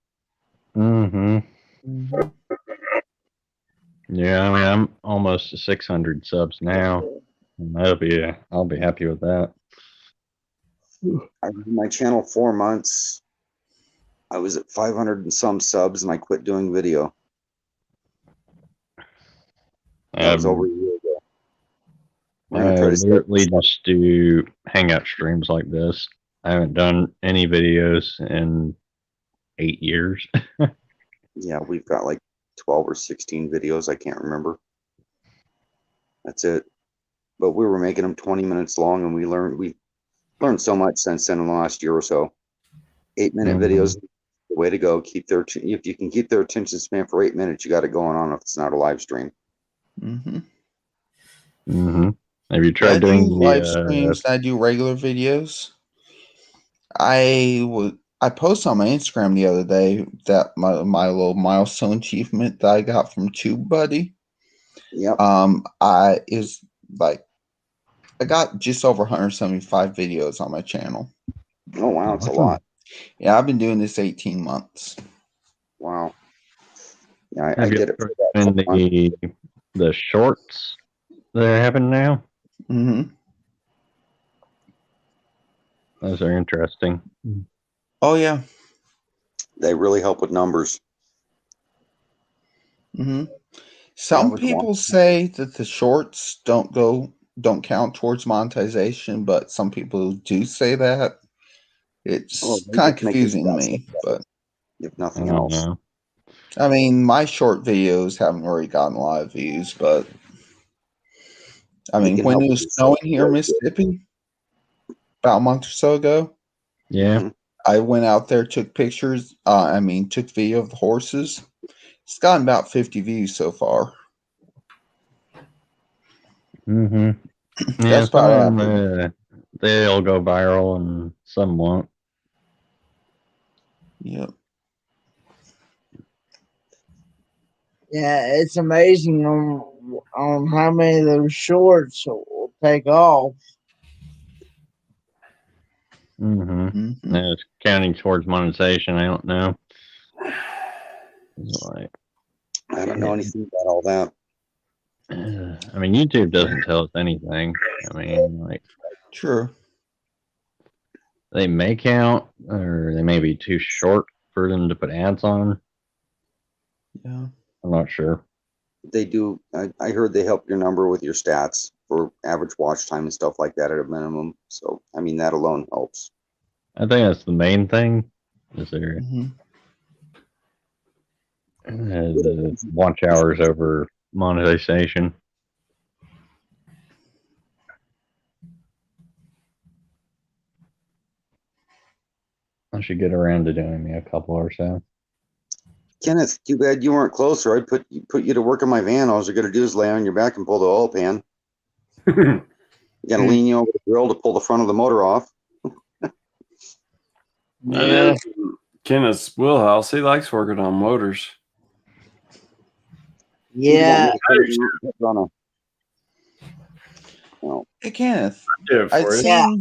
[SPEAKER 12] Mm-hmm. Yeah, I mean, I'm almost to 600 subs now. And I'll be happy with that.
[SPEAKER 10] I did my channel 4 months. I was at 500 and some subs, and I quit doing video. That was over a year ago. We're gonna try to
[SPEAKER 12] literally just do hangout streams like this. I haven't done any videos in 8 years.
[SPEAKER 10] Yeah, we've got like 12 or 16 videos. I can't remember. That's it. But we were making them 20 minutes long, and we learned so much since then in the last year or so. 8-minute videos, the way to go. If you can keep their attention span for 8 minutes, you got it going on if it's not a live stream.
[SPEAKER 12] Have you tried doing
[SPEAKER 11] live streams? I do regular videos. I posted on my Instagram the other day that my little milestone achievement that I got from TubeBuddy.
[SPEAKER 10] Yep.
[SPEAKER 11] I got just over 175 videos on my channel.
[SPEAKER 10] Oh wow, it's a lot.
[SPEAKER 11] Yeah, I've been doing this 18 months.
[SPEAKER 10] Wow. Yeah, I did it for that.
[SPEAKER 12] In the shorts that are happening now. Those are interesting.
[SPEAKER 11] Oh yeah,
[SPEAKER 10] they really help with numbers.
[SPEAKER 11] Some people say that the shorts don't count towards monetization, but some people do say that. It's kind of confusing to me, but
[SPEAKER 10] if nothing else.
[SPEAKER 11] I mean, my short videos haven't really gotten a lot of views, but I mean, when it was snowing here in Mississippi about a month or so ago, I went out there, took pictures. Took video of the horses. It's gotten about 50 views so far.
[SPEAKER 12] Yeah, some of them, they'll go viral and some won't.
[SPEAKER 11] Yep.
[SPEAKER 1] Yeah, it's amazing on how many of those shorts will take off.
[SPEAKER 12] It's counting towards monetization. I don't know.
[SPEAKER 10] I don't know anything about all that.
[SPEAKER 12] I mean, YouTube doesn't tell us anything. I mean,
[SPEAKER 11] true.
[SPEAKER 12] They may count, or they may be too short for them to put ads on.
[SPEAKER 11] Yeah,
[SPEAKER 12] I'm not sure.
[SPEAKER 10] They do. I heard they help your number with your stats for average watch time and stuff like that at a minimum. So, I mean, that alone helps.
[SPEAKER 12] I think that's the main thing. Is there the watch hours over monetization? I should get around to doing me a couple or so.
[SPEAKER 10] Kenneth, too bad you weren't closer. I'd put you to work in my van. All you're going to do is lay on your back and pull the oil pan. You got to lean you over the grill to pull the front of the motor off.
[SPEAKER 8] Yeah. Kenneth's wheelhouse. He likes working on motors.
[SPEAKER 1] Yeah.
[SPEAKER 11] Hey, Kenneth.
[SPEAKER 8] Yeah.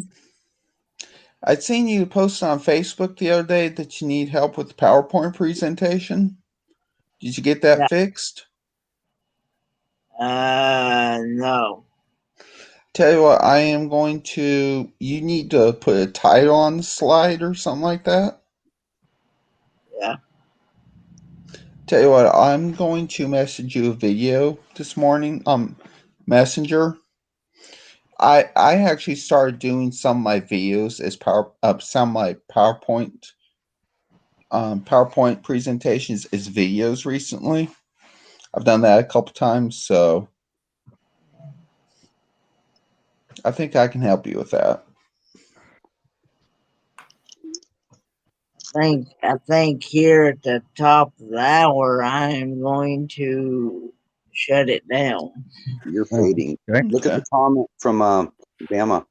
[SPEAKER 11] I'd seen you post on Facebook the other day that you need help with the PowerPoint presentation. Did you get that fixed?
[SPEAKER 1] No.
[SPEAKER 11] Tell you what, you need to put a title on the slide or something like that.
[SPEAKER 1] Yeah.
[SPEAKER 11] Tell you what, I'm going to message you a video this morning. Messenger. I actually started doing some of my videos as some of my PowerPoint presentations as videos recently. I've done that a couple times, so I think I can help you with that.
[SPEAKER 1] I think here at the top of the hour, I am going to shut it down.
[SPEAKER 10] You're fading. Look at the comment from Bama.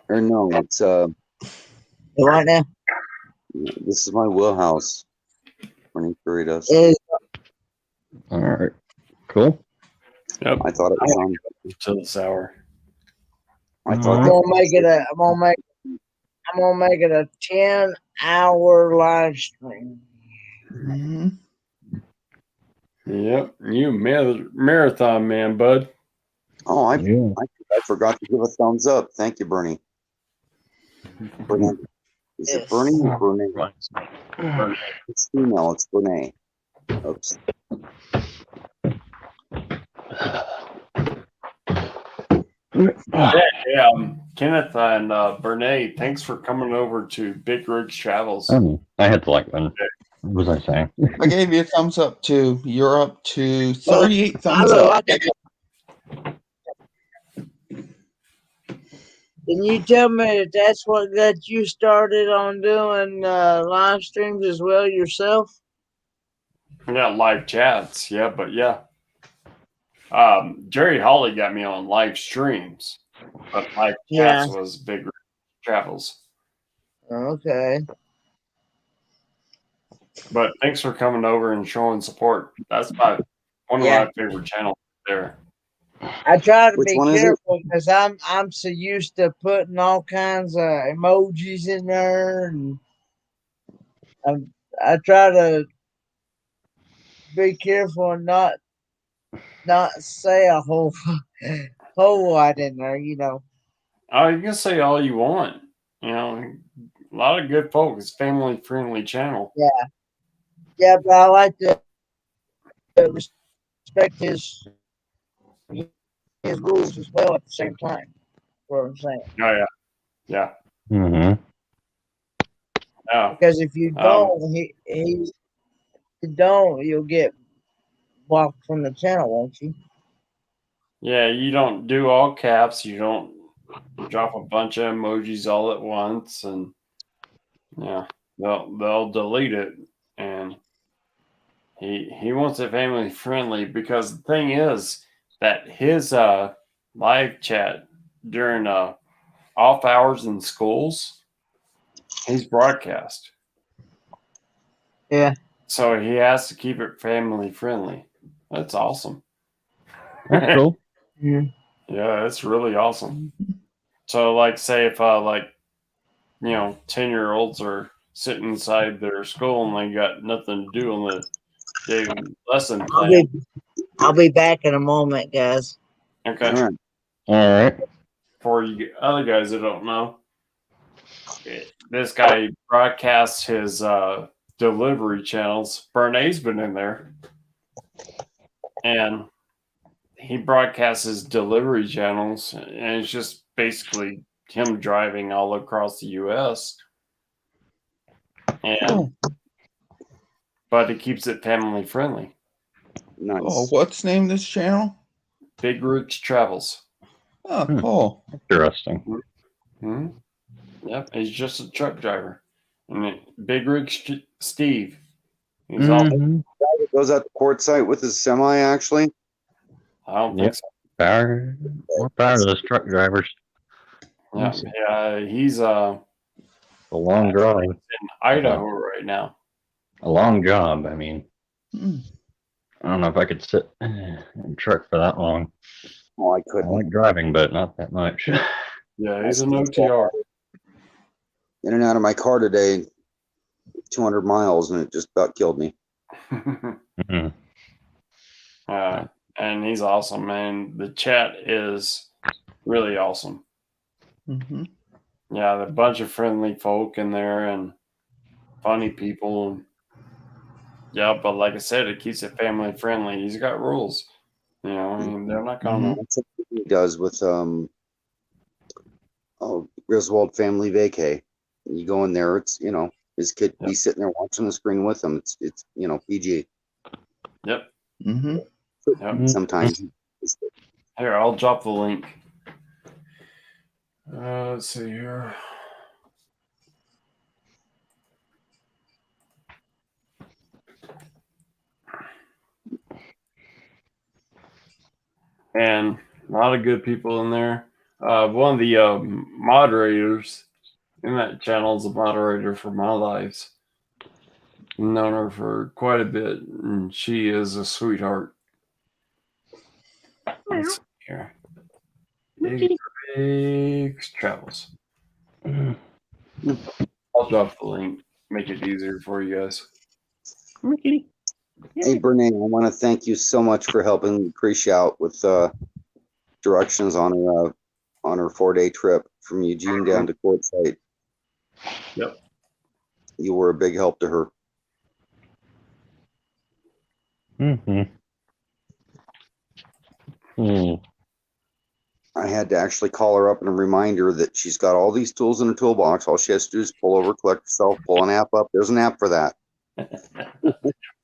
[SPEAKER 10] Or no, it's
[SPEAKER 1] What now?
[SPEAKER 10] This is my wheelhouse. Morning burritos.
[SPEAKER 12] All right. Cool.
[SPEAKER 8] Yep.
[SPEAKER 10] I thought it was on
[SPEAKER 8] till this hour.
[SPEAKER 10] I thought
[SPEAKER 1] I'm gonna make it a 10-hour live stream.
[SPEAKER 11] Mm-hmm.
[SPEAKER 8] Yep, you marathon man, bud.
[SPEAKER 10] Oh, I forgot to give a thumbs up. Thank you, Bernie. Bernie. Is it Bernie or Bernie? It's female. It's Bernie. Oops.
[SPEAKER 8] Yeah, Kenneth and Bernae, thanks for coming over to Big Rigs Travels.
[SPEAKER 12] I had to like one. What was I saying?
[SPEAKER 11] I gave you a thumbs up too. You're up to 38 thumbs up.
[SPEAKER 1] Can you tell me if that's what got you started on doing live streams as well yourself?
[SPEAKER 8] Yeah, live chats. Yeah, but yeah. Jerry Hawley got me on live streams, but live chats was Big Rigs Travels.
[SPEAKER 1] Okay.
[SPEAKER 8] But thanks for coming over and showing support. That's one of my favorite channels there.
[SPEAKER 1] I try to be careful because I'm so used to putting all kinds of emojis in there, and I try to be careful and not say a whole lot in there, you know.
[SPEAKER 8] Oh, you can say all you want. You know, a lot of good folks. Family friendly channel.
[SPEAKER 1] Yeah, but I like to respect his rules as well at the same time. That's what I'm saying.
[SPEAKER 8] Oh yeah.
[SPEAKER 12] Mm-hmm.
[SPEAKER 8] Yeah.
[SPEAKER 1] Because if you don't, you'll get blocked from the channel, won't you?
[SPEAKER 8] Yeah, you don't do all caps. You don't drop a bunch of emojis all at once, and yeah, they'll delete it. And he wants it family friendly because the thing is that his live chat during off hours in schools, he's broadcast.
[SPEAKER 1] Yeah.
[SPEAKER 8] So he has to keep it family friendly. That's awesome.
[SPEAKER 12] That's cool.
[SPEAKER 1] Yeah.
[SPEAKER 8] Yeah, it's really awesome. So, like, say if 10-year-olds are sitting inside their school and they got nothing to do on the daily lesson plan.
[SPEAKER 1] I'll be back in a moment, guys.
[SPEAKER 8] Okay.
[SPEAKER 12] All right.
[SPEAKER 8] For you other guys that don't know, this guy broadcasts his delivery channels. Bernae's been in there, and he broadcasts his delivery channels, and it's just basically him driving all across the U.S. But he keeps it family friendly.
[SPEAKER 10] Nice.
[SPEAKER 11] Oh, what's the name of this channel?
[SPEAKER 8] Big Roots Travels.
[SPEAKER 11] Oh, cool.
[SPEAKER 12] Interesting.
[SPEAKER 8] Mm-hmm. Yep, he's just a truck driver. And Big Rig Steve. He's all
[SPEAKER 10] goes out to quartzite with his semi, actually.
[SPEAKER 8] I don't think so.
[SPEAKER 12] More power to those truck drivers.
[SPEAKER 8] Yeah, he's
[SPEAKER 12] a long drive
[SPEAKER 8] in Idaho right now.
[SPEAKER 12] A long job. I mean, I don't know if I could sit in a truck for that long.
[SPEAKER 10] Oh, I couldn't.
[SPEAKER 12] I like driving, but not that much.
[SPEAKER 8] Yeah, he's an OTR.
[SPEAKER 10] In and out of my car today, 200 miles, and it just about killed me.
[SPEAKER 8] And he's awesome, man. The chat is really awesome.
[SPEAKER 11] Mm-hmm.
[SPEAKER 8] Yeah, a bunch of friendly folk in there and funny people. Yeah, but like I said, it keeps it family friendly. He's got rules. You know, I mean, they're not gonna.
[SPEAKER 10] That's what he does with Griswold Family Vacay. You go in there, it's his kid be sitting there watching the screen with him. It's PG.
[SPEAKER 8] Yep.
[SPEAKER 11] Mm-hmm.
[SPEAKER 8] Yep.
[SPEAKER 10] Sometimes.
[SPEAKER 8] Here, I'll drop the link. Let's see here. And a lot of good people in there. One of the moderators in that channel is a moderator for my lives. I've known her for quite a bit, and she is a sweetheart. Let's see here. Big Travels. I'll drop the link. Make it easier for you guys.
[SPEAKER 10] Hey, Brene, I want to thank you so much for helping Lucretia out with directions on her 4-day trip from Eugene down to Quartzsite.
[SPEAKER 8] Yep.
[SPEAKER 10] You were a big help to her. I had to actually call her up and remind her that she's got all these tools in a toolbox. All she has to do is pull over, collect herself, pull an app up. There's an app for that.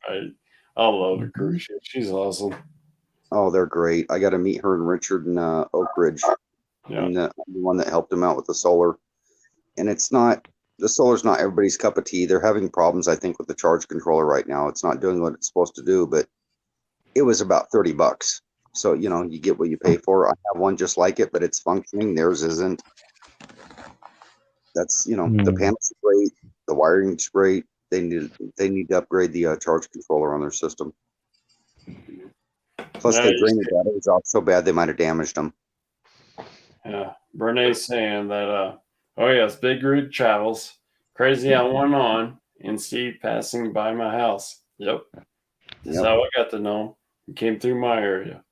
[SPEAKER 8] I love Lucretia. She's awesome.
[SPEAKER 10] Oh, they're great. I got to meet her and Richard in Oak Ridge.
[SPEAKER 8] Yeah.
[SPEAKER 10] And the one that helped him out with the solar. And the solar's not everybody's cup of tea. They're having problems, I think, with the charge controller right now. It's not doing what it's supposed to do, but it was about $30. So, you get what you pay for. I have one just like it, but it's functioning. Theirs isn't. That's, the panels are great. The wiring's great. They need to upgrade the charge controller on their system. Plus, they drain the batteries off so bad they might have damaged them.
[SPEAKER 8] Yeah. Brene's saying that, oh yes, Big Rig travels. Crazy I went on and Steve passing by my house. Yep. This is how I got to know him. He came through my area.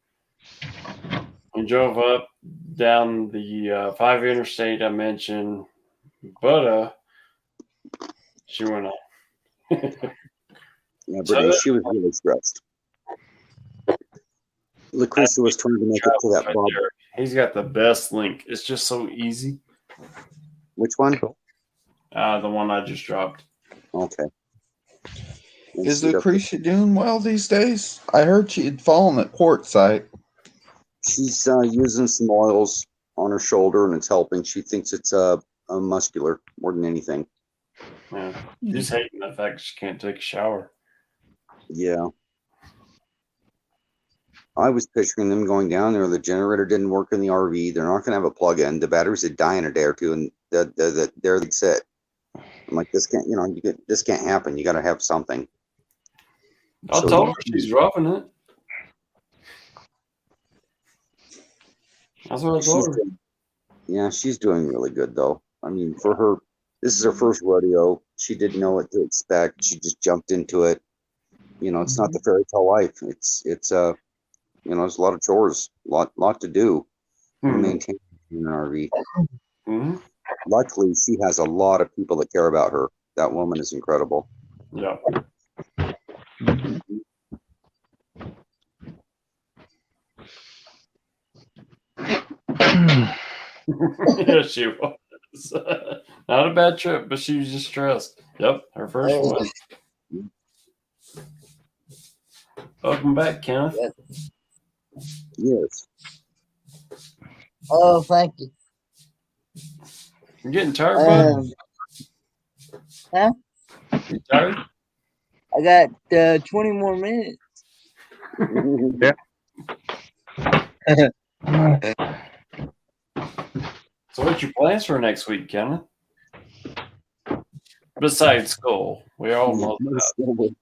[SPEAKER 8] We drove up down the 5 interstate I mentioned, but she went on.
[SPEAKER 10] Yeah, Brittany, she was really stressed. Lucretia was trying to make it to that
[SPEAKER 8] right
[SPEAKER 10] Bob.
[SPEAKER 8] there. He's got the best link. It's just so easy.
[SPEAKER 10] Which one?
[SPEAKER 8] The one I just dropped.
[SPEAKER 10] Okay.
[SPEAKER 11] Is Lucretia doing well these days? I heard she had fallen at Quartzsite.
[SPEAKER 10] She's using some oils on her shoulder, and it's helping. She thinks it's muscular more than anything.
[SPEAKER 8] Yeah. She's hating the fact she can't take a shower.
[SPEAKER 10] Yeah. I was picturing them going down there. The generator didn't work in the RV. They're not going to have a plug-in. The batteries would die in a day or two, and there they'd sit. I'm like, this can't, this can't happen. You got to have something.
[SPEAKER 8] I told her she's roughing it. That's what I told her.
[SPEAKER 10] Yeah, she's doing really good though. I mean, for her, this is her first rodeo. She didn't know what to expect. She just jumped into it. It's not the fairy tale life. It's there's a lot of chores, lot to do to maintain an RV. Luckily, she has a lot of people that care about her. That woman is incredible.
[SPEAKER 8] Yeah. Yeah, she was. Not a bad trip, but she was just stressed. Yep, her first one. Welcome back, Kenneth.
[SPEAKER 10] Yes.
[SPEAKER 1] Oh, thank you.
[SPEAKER 8] You're getting tired, bud?
[SPEAKER 1] Huh?
[SPEAKER 8] You tired?
[SPEAKER 1] I got 20 more minutes.
[SPEAKER 12] Yeah.
[SPEAKER 8] So what's your plans for next week, Kenneth? Besides school, we all know that.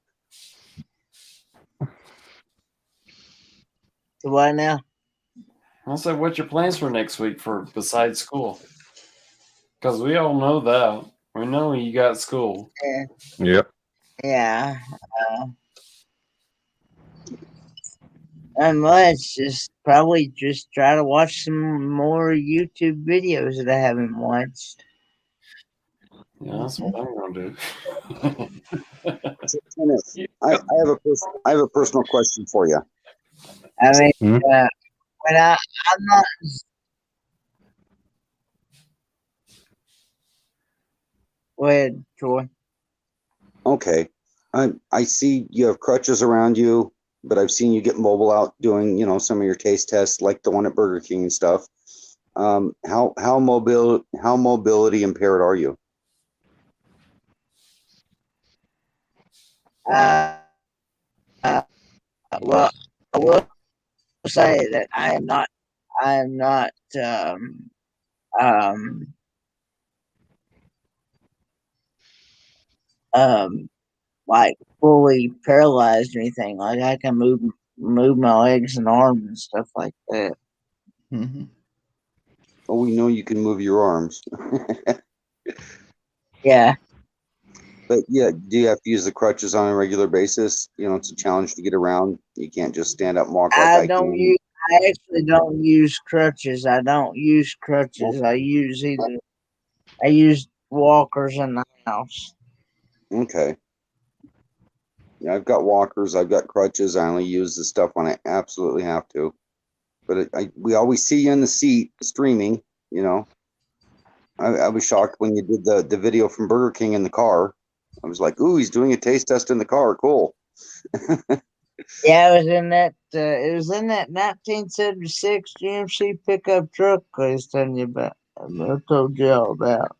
[SPEAKER 1] So what now?
[SPEAKER 8] I said, what's your plans for next week for besides school? Because we all know that. We know you got school.
[SPEAKER 1] Yeah.
[SPEAKER 12] Yep.
[SPEAKER 1] Yeah. Not much. Probably just try to watch some more YouTube videos that I haven't watched.
[SPEAKER 8] Yeah, that's what I'm gonna do.
[SPEAKER 10] So, Kenneth, I have a personal question for you.
[SPEAKER 1] I mean, when I'm not. Go ahead, Troy.
[SPEAKER 10] Okay. I see you have crutches around you, but I've seen you get mobile out doing, some of your taste tests, like the one at Burger King and stuff. How mobility impaired are you?
[SPEAKER 1] Well, I will say that I am not like fully paralyzed or anything. Like I can move my legs and arms and stuff like that.
[SPEAKER 11] Mm-hmm.
[SPEAKER 10] Oh, we know you can move your arms.
[SPEAKER 1] Yeah.
[SPEAKER 10] But yeah, do you have to use the crutches on a regular basis? You know, it's a challenge to get around. You can't just stand up and walk like I
[SPEAKER 1] don't
[SPEAKER 10] can.
[SPEAKER 1] use. I actually don't use crutches. I don't use crutches.
[SPEAKER 10] Well,
[SPEAKER 1] I use walkers in the house.
[SPEAKER 10] okay. Yeah, I've got walkers. I've got crutches. I only use the stuff when I absolutely have to. But we always see you in the seat streaming. You know, I was shocked when you did the video from Burger King in the car. I was like, "Ooh, he's doing a taste test in the car. Cool."
[SPEAKER 1] Yeah, it was in that. It was in that 1976 GMC pickup truck I was telling you about. I told you all about.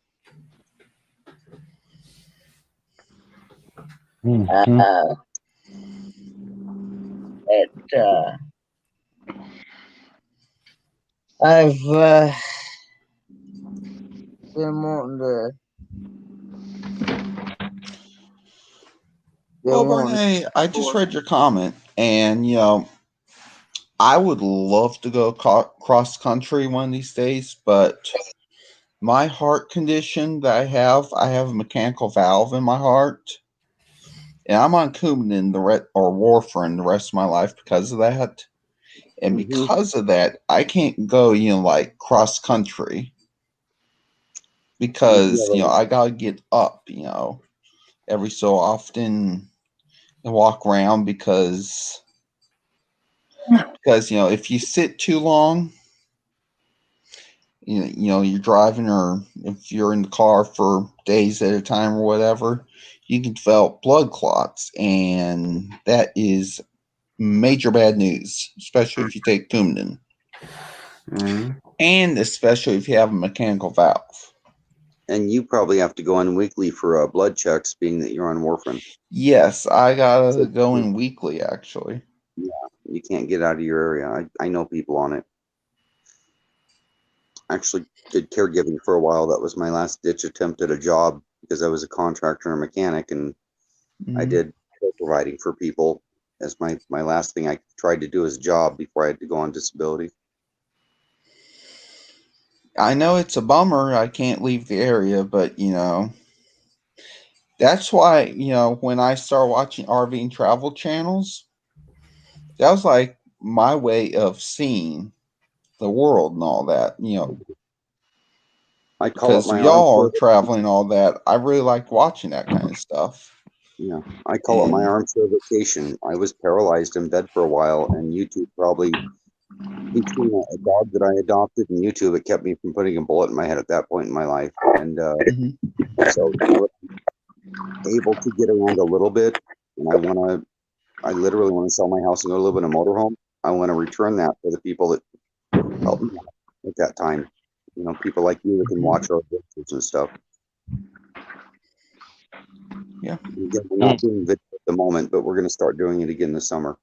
[SPEAKER 1] I've been wanting to.
[SPEAKER 11] Well, Bernie, I just read your comment, and I would love to go cross country one of these days, but my heart condition that I have a mechanical valve in my heart, and I'm on Coumadin or warfarin the rest of my life because of that. And because of that, I can't go, like cross country because, I gotta get up, every so often and walk around because if you sit too long, you're driving, or if you're in the car for days at a time or whatever, you can develop blood clots, and that is major bad news, especially if you take Coumadin. And especially if you have a mechanical valve.
[SPEAKER 10] And you probably have to go in weekly for blood checks, being that you're on warfarin.
[SPEAKER 11] Yes, I gotta go in weekly, actually.
[SPEAKER 10] Yeah, you can't get out of your area. I know people on it. I actually did caregiving for a while. That was my last ditch attempt at a job because I was a contractor and a mechanic, and I did providing for people as my last thing I tried to do as a job before I had to go on disability.
[SPEAKER 11] I know it's a bummer I can't leave the area, but that's why, when I started watching RV and travel channels, that was like my way of seeing the world and all that,
[SPEAKER 10] I call it
[SPEAKER 11] because
[SPEAKER 10] my
[SPEAKER 11] y'all are
[SPEAKER 10] armchair.
[SPEAKER 11] traveling and all that. I really like watching that kind of stuff.
[SPEAKER 10] Yeah, I call it my armchair vacation. I was paralyzed in bed for a while, and YouTube probably, between a dog that I adopted and YouTube, it kept me from putting a bullet in my head at that point in my life. And so now that I'm able to get around a little bit, and I literally want to sell my house and go live in a motorhome. I want to return that for the people that helped me out at that time. People like you that can watch our videos and stuff.
[SPEAKER 11] Yeah.
[SPEAKER 10] Again, we're not doing video at the moment, but we're going to start doing it again this summer.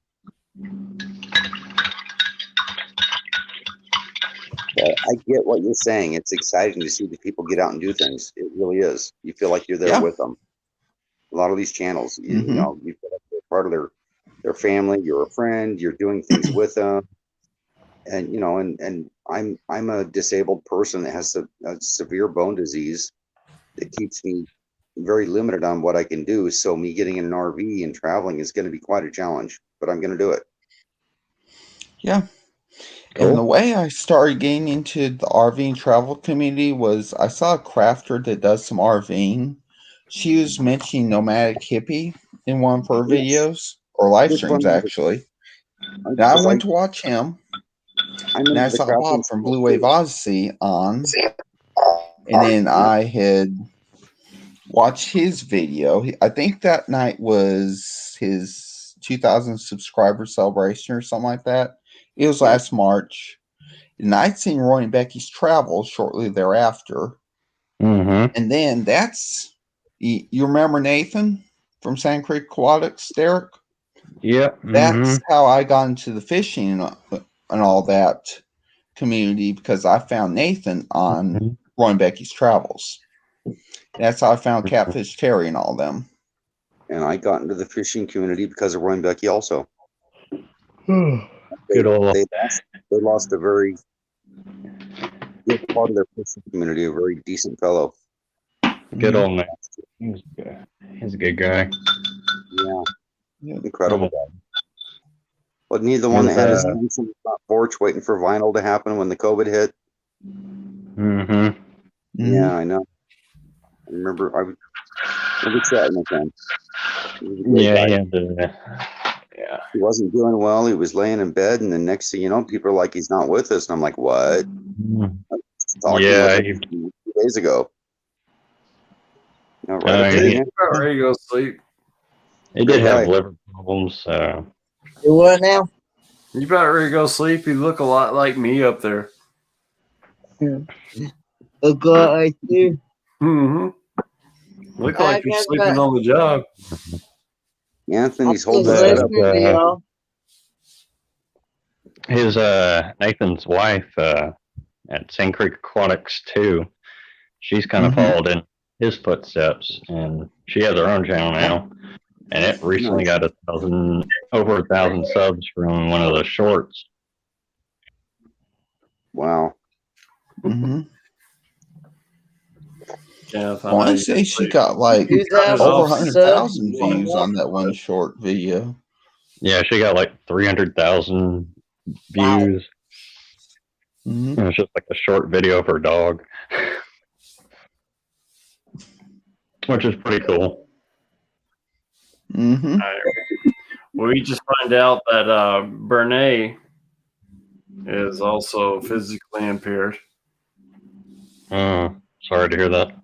[SPEAKER 10] I get what you're saying. It's exciting to see the people get out and do things. It really is. You feel like you're there with them. A lot of these channels, you feel like you're part of their family. You're a friend. You're doing things with them. And and I'm a disabled person that has a severe bone disease that keeps me very limited on what I can do. So me getting in an RV and traveling is going to be quite a challenge, but I'm going to do it.
[SPEAKER 11] Yeah. And the way I started getting into the RVing travel community was I saw a crafter that does some RVing. She was mentioning Nomadic Hippie in one of her videos, or live streams, actually. And I went to watch him, and I saw Bob from Blue Wave Odyssey on, and then I had watched his video. I think that night was his 2,000 subscriber celebration or something like that. It was last March. And I'd seen Roy and Becky's Travel shortly thereafter. And then you remember Nathan from Sand Creek Aquatics, Derek?
[SPEAKER 12] Yeah.
[SPEAKER 11] That's how I got into the fishing and all that community, because I found Nathan on Roy and Becky's Travels. That's how I found Catfish Terry and all them.
[SPEAKER 10] And I got into the fishing community because of Roy and Becky also.
[SPEAKER 12] Good old.
[SPEAKER 10] They lost a very good part of their fishing community, a very decent fellow.
[SPEAKER 12] Good old man. He's good. He's a good guy.
[SPEAKER 10] Yeah, incredible guy. Wasn't he the one that had his house on the front porch waiting for vinyl to happen when the COVID hit?
[SPEAKER 12] Mm-hmm.
[SPEAKER 10] Yeah, I know. I remember we chatting with him. He was a great
[SPEAKER 12] Yeah,
[SPEAKER 10] guy.
[SPEAKER 12] he had to, yeah.
[SPEAKER 10] He wasn't doing well. He was laying in bed, and the next thing you know, people are like, he's not with us. And I'm like, what? I was talking
[SPEAKER 12] Yeah,
[SPEAKER 10] with him 2 days ago. You know, right
[SPEAKER 12] Oh,
[SPEAKER 10] up to
[SPEAKER 12] yeah.
[SPEAKER 10] the
[SPEAKER 8] He's
[SPEAKER 10] end.
[SPEAKER 8] about ready to go to sleep.
[SPEAKER 12] He
[SPEAKER 10] Great
[SPEAKER 12] did have
[SPEAKER 10] guy.
[SPEAKER 12] liver problems, so.
[SPEAKER 1] Do what now?
[SPEAKER 8] You about ready to go to sleep? You look a lot like me up there.
[SPEAKER 1] Look like you.
[SPEAKER 8] Mm-hmm. Look
[SPEAKER 1] I
[SPEAKER 8] like you're
[SPEAKER 1] guess
[SPEAKER 8] sleeping
[SPEAKER 1] I
[SPEAKER 8] on the job.
[SPEAKER 10] Anthony's
[SPEAKER 1] was
[SPEAKER 10] holding his head up.
[SPEAKER 1] listening to y'all.
[SPEAKER 12] His Nathan's wife at Sand Creek Aquatics too. She's kind of followed in his footsteps, and she has her own channel now. And it recently got over 1,000 subs from one of the shorts.
[SPEAKER 10] Wow.
[SPEAKER 11] Mm-hmm.
[SPEAKER 8] Yeah,
[SPEAKER 11] I want to say she got like
[SPEAKER 1] 2,000
[SPEAKER 11] over
[SPEAKER 1] subs.
[SPEAKER 11] 100,000 views on that one short video.
[SPEAKER 12] Yeah, she got like 300,000 views.
[SPEAKER 11] Mm-hmm.
[SPEAKER 12] It was just like a short video of her dog, which is pretty cool.
[SPEAKER 11] Mm-hmm.
[SPEAKER 8] We just find out that Bernays is also physically impaired.
[SPEAKER 12] Sorry to hear that.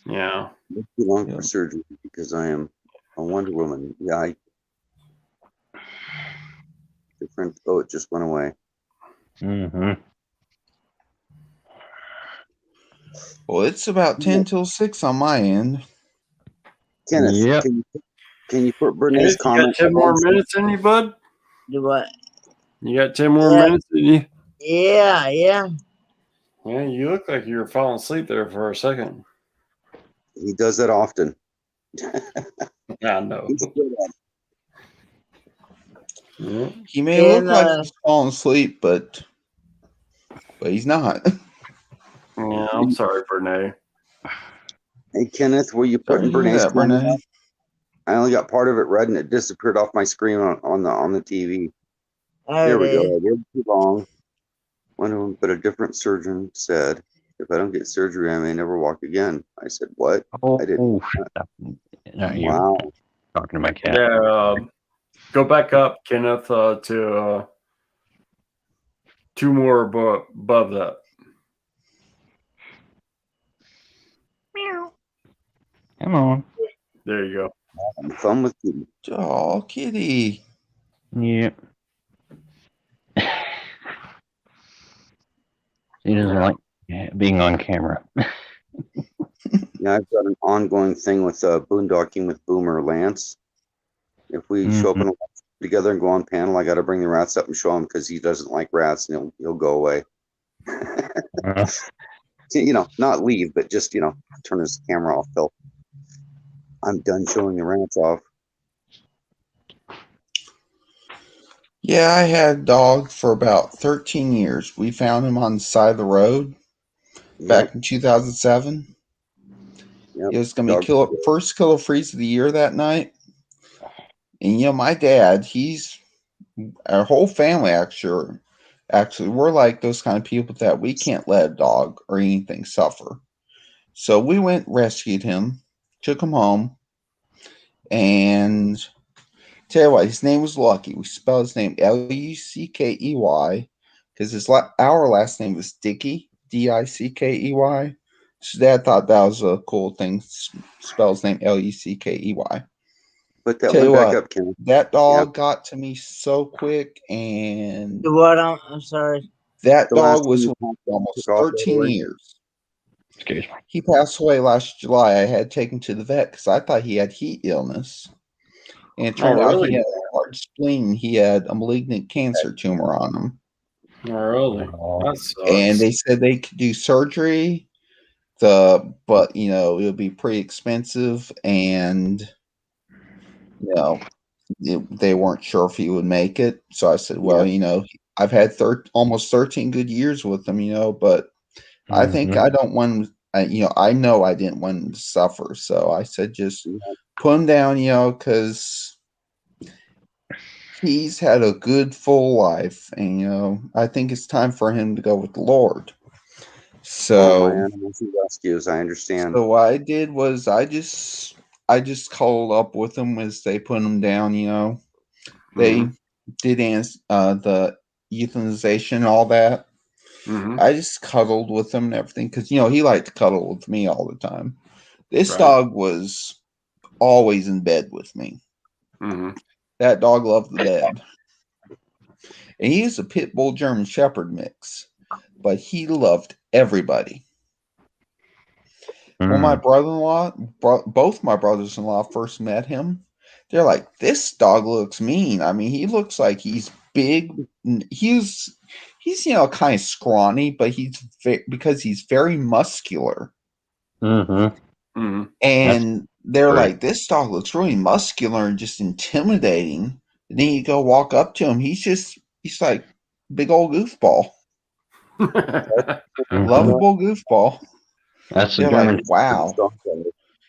[SPEAKER 8] Yeah.
[SPEAKER 10] It's too long for surgery because I am a Wonder Woman. Yeah, different. Oh, it just went away.
[SPEAKER 12] Mm-hmm.
[SPEAKER 11] Well, it's about 10 till 6 on my end.
[SPEAKER 10] Kenneth,
[SPEAKER 12] Yep.
[SPEAKER 10] can you put Bernays'
[SPEAKER 8] Kenneth, you
[SPEAKER 10] comment?
[SPEAKER 8] got 10 more minutes in you, bud?
[SPEAKER 1] Do what?
[SPEAKER 8] You got 10 more minutes in you?
[SPEAKER 1] Yeah.
[SPEAKER 8] Yeah, you look like you were falling asleep there for a second.
[SPEAKER 10] He does that often.
[SPEAKER 8] I know.
[SPEAKER 10] He's good at it.
[SPEAKER 8] Yeah.
[SPEAKER 11] He may look like he's falling asleep, but he's not.
[SPEAKER 8] Yeah, I'm sorry, Bernays.
[SPEAKER 10] Hey, Kenneth, were you putting
[SPEAKER 11] Sorry to hear
[SPEAKER 10] Bernays'
[SPEAKER 11] that,
[SPEAKER 10] comment
[SPEAKER 11] Bernays.
[SPEAKER 10] up? I only got part of it read and it disappeared off my screen on the TV. There we go. I did too long. But a different surgeon said, if I don't get surgery, I may never walk again. I said, what? I didn't.
[SPEAKER 12] No, you're
[SPEAKER 10] Wow.
[SPEAKER 12] talking to my cat.
[SPEAKER 8] Yeah, go back up, Kenneth, to 2 more above that.
[SPEAKER 12] Come on.
[SPEAKER 8] There you go.
[SPEAKER 10] Having fun with you.
[SPEAKER 11] Oh, kitty.
[SPEAKER 12] Yep. He doesn't like being on camera.
[SPEAKER 10] Yeah, I've got an ongoing thing with boondocking with Boomer Lance. If we show up and watch together and go on panel, I got to bring the rats up and show him because he doesn't like rats and he'll go away. Not leave, but just turn his camera off till I'm done showing the rats off.
[SPEAKER 11] Yeah, I had a dog for about 13 years. We found him on the side of the road back in 2007. It was going to be first killer freeze of the year that night. And, my dad, our whole family actually, we're like those kind of people that we can't let a dog or anything suffer. So we went, rescued him, took him home, and tell you what, his name was Lucky. We spelled his name Luckey because our last name was Dickey, Dickey. So Dad thought that was a cool thing. Spell his name Luckey.
[SPEAKER 10] Put that
[SPEAKER 11] Tell
[SPEAKER 10] one
[SPEAKER 11] you
[SPEAKER 10] back
[SPEAKER 11] what,
[SPEAKER 10] up, Ken.
[SPEAKER 11] that dog got to me so quick, and
[SPEAKER 1] What? I'm sorry.
[SPEAKER 11] that
[SPEAKER 10] The
[SPEAKER 11] dog
[SPEAKER 10] last
[SPEAKER 11] was
[SPEAKER 10] one
[SPEAKER 11] with
[SPEAKER 10] you
[SPEAKER 11] me almost
[SPEAKER 10] took off, by the
[SPEAKER 11] 13
[SPEAKER 10] way.
[SPEAKER 11] years.
[SPEAKER 12] Excuse me.
[SPEAKER 11] He passed away last July. I had taken to the vet because I thought he had heat illness. And it turned out he had a large spleen. He had a malignant cancer tumor on him.
[SPEAKER 8] Oh, really? That sucks.
[SPEAKER 11] And they said they could do surgery, but it would be pretty expensive, and they weren't sure if he would make it. So I said, well, I've had almost 13 good years with him, but I think I don't want him I know I didn't want him to suffer, so I said just put him down, because he's had a good full life, and I think it's time for him to go with the Lord. So,
[SPEAKER 10] animals and rescues, I understand.
[SPEAKER 11] So what I did was I just called up with them as they put him down. They did the euthanization and all that. I just cuddled with him and everything because he liked to cuddle with me all the time. This dog was always in bed with me. That dog loved the bed, and he is a pit bull German Shepherd mix, but he loved everybody. When my brother-in-law, both my brothers-in-law first met him, they're like, "This dog looks mean. I mean, he looks like he's big. He's kind of scrawny, but because he's very muscular." And they're like, "This dog looks really muscular and just intimidating." And then you go walk up to him, he's like big old goofball, lovable goofball.
[SPEAKER 12] That's the
[SPEAKER 11] They're
[SPEAKER 12] German.
[SPEAKER 11] like, "Wow."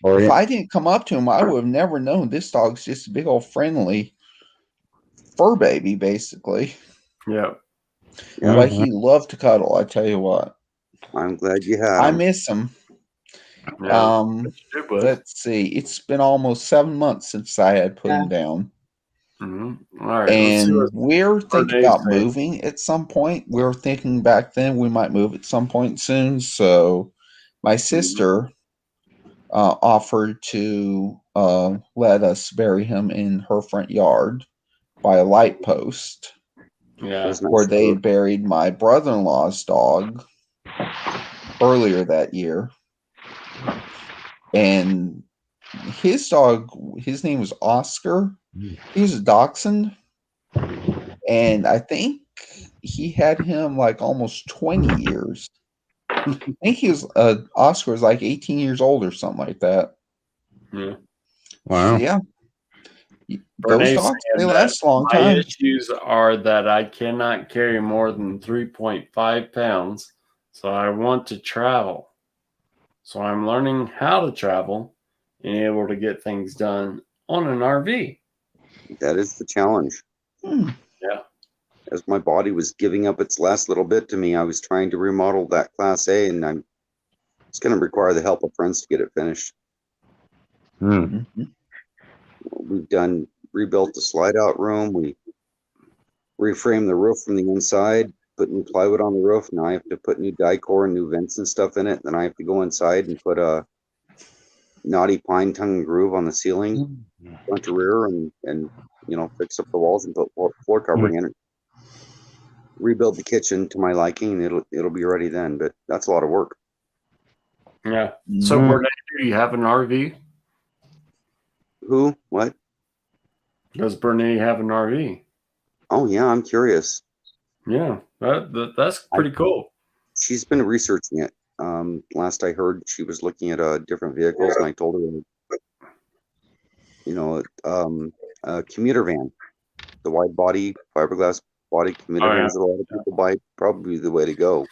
[SPEAKER 11] If I didn't come up to him, I would have never known this dog's just a big old friendly fur baby, basically.
[SPEAKER 8] Yeah.
[SPEAKER 11] But he loved to cuddle, I tell you what.
[SPEAKER 10] I'm glad you had
[SPEAKER 11] I
[SPEAKER 10] him.
[SPEAKER 11] miss him.
[SPEAKER 8] Yeah.
[SPEAKER 11] Let's see. It's been almost 7 months since I had put him down.
[SPEAKER 8] All right.
[SPEAKER 11] And we're thinking
[SPEAKER 8] Dave's
[SPEAKER 11] about
[SPEAKER 8] saying.
[SPEAKER 11] moving at some point. We were thinking back then we might move at some point soon. So my sister offered to let us bury him in her front yard by a light post.
[SPEAKER 8] Yeah.
[SPEAKER 11] Where they buried my brother-in-law's dog earlier that year. And his dog, his name was Oscar. He was a dachshund. And I think he had him like almost 20 years. I think Oscar was like 18 years old or something like that.
[SPEAKER 8] Yeah.
[SPEAKER 12] Wow.
[SPEAKER 11] Yeah. Those dogs, they last a long
[SPEAKER 8] my
[SPEAKER 11] time.
[SPEAKER 8] issues are that I cannot carry more than 3.5 pounds, so I want to travel. So I'm learning how to travel and able to get things done on an RV.
[SPEAKER 10] That is the challenge.
[SPEAKER 8] Yeah.
[SPEAKER 10] As my body was giving up its last little bit to me, I was trying to remodel that Class A, and it's going to require the help of friends to get it finished. We've rebuilt the slide-out room. We reframed the roof from the inside, put new plywood on the roof. Now I have to put new decor and new vents and stuff in it. Then I have to go inside and put a knotty pine tongue and groove on the ceiling, front to rear, and fix up the walls and put floor covering in it. Rebuild the kitchen to my liking, and it'll be ready then. But that's a lot of work.
[SPEAKER 8] Yeah. So, Bernay, do you have an RV?
[SPEAKER 10] Who? What?
[SPEAKER 8] Does Bernay have an RV?
[SPEAKER 10] Oh yeah, I'm curious.
[SPEAKER 8] Yeah, that's pretty cool.
[SPEAKER 10] She's been researching it. Last I heard, she was looking at different vehicles, and I told her, a commuter van, the wide body fiberglass body commuter vans that a lot of people buy, probably the way to go.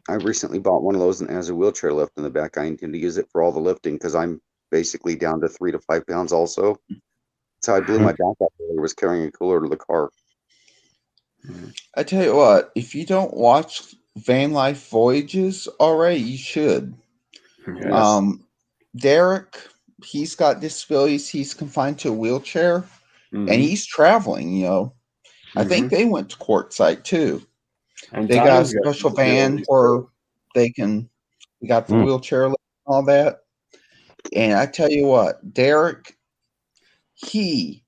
[SPEAKER 10] I recently bought one of those and it has a wheelchair lift in the back. I intend to use it for all the lifting because I'm basically down to 3 to 5 pounds also. So I blew my back out while I was carrying a cooler to the car.
[SPEAKER 11] I tell you what, if you don't watch Van Life Voyages already, you should.
[SPEAKER 8] Yes.
[SPEAKER 11] Derek, he's got disabilities. He's confined to a wheelchair, and he's traveling. I think they went to Quartzsite too.
[SPEAKER 8] And
[SPEAKER 11] they got a
[SPEAKER 8] Donnie's got
[SPEAKER 11] special van where we got the wheelchair lift and all that. And I tell you what, Derek, he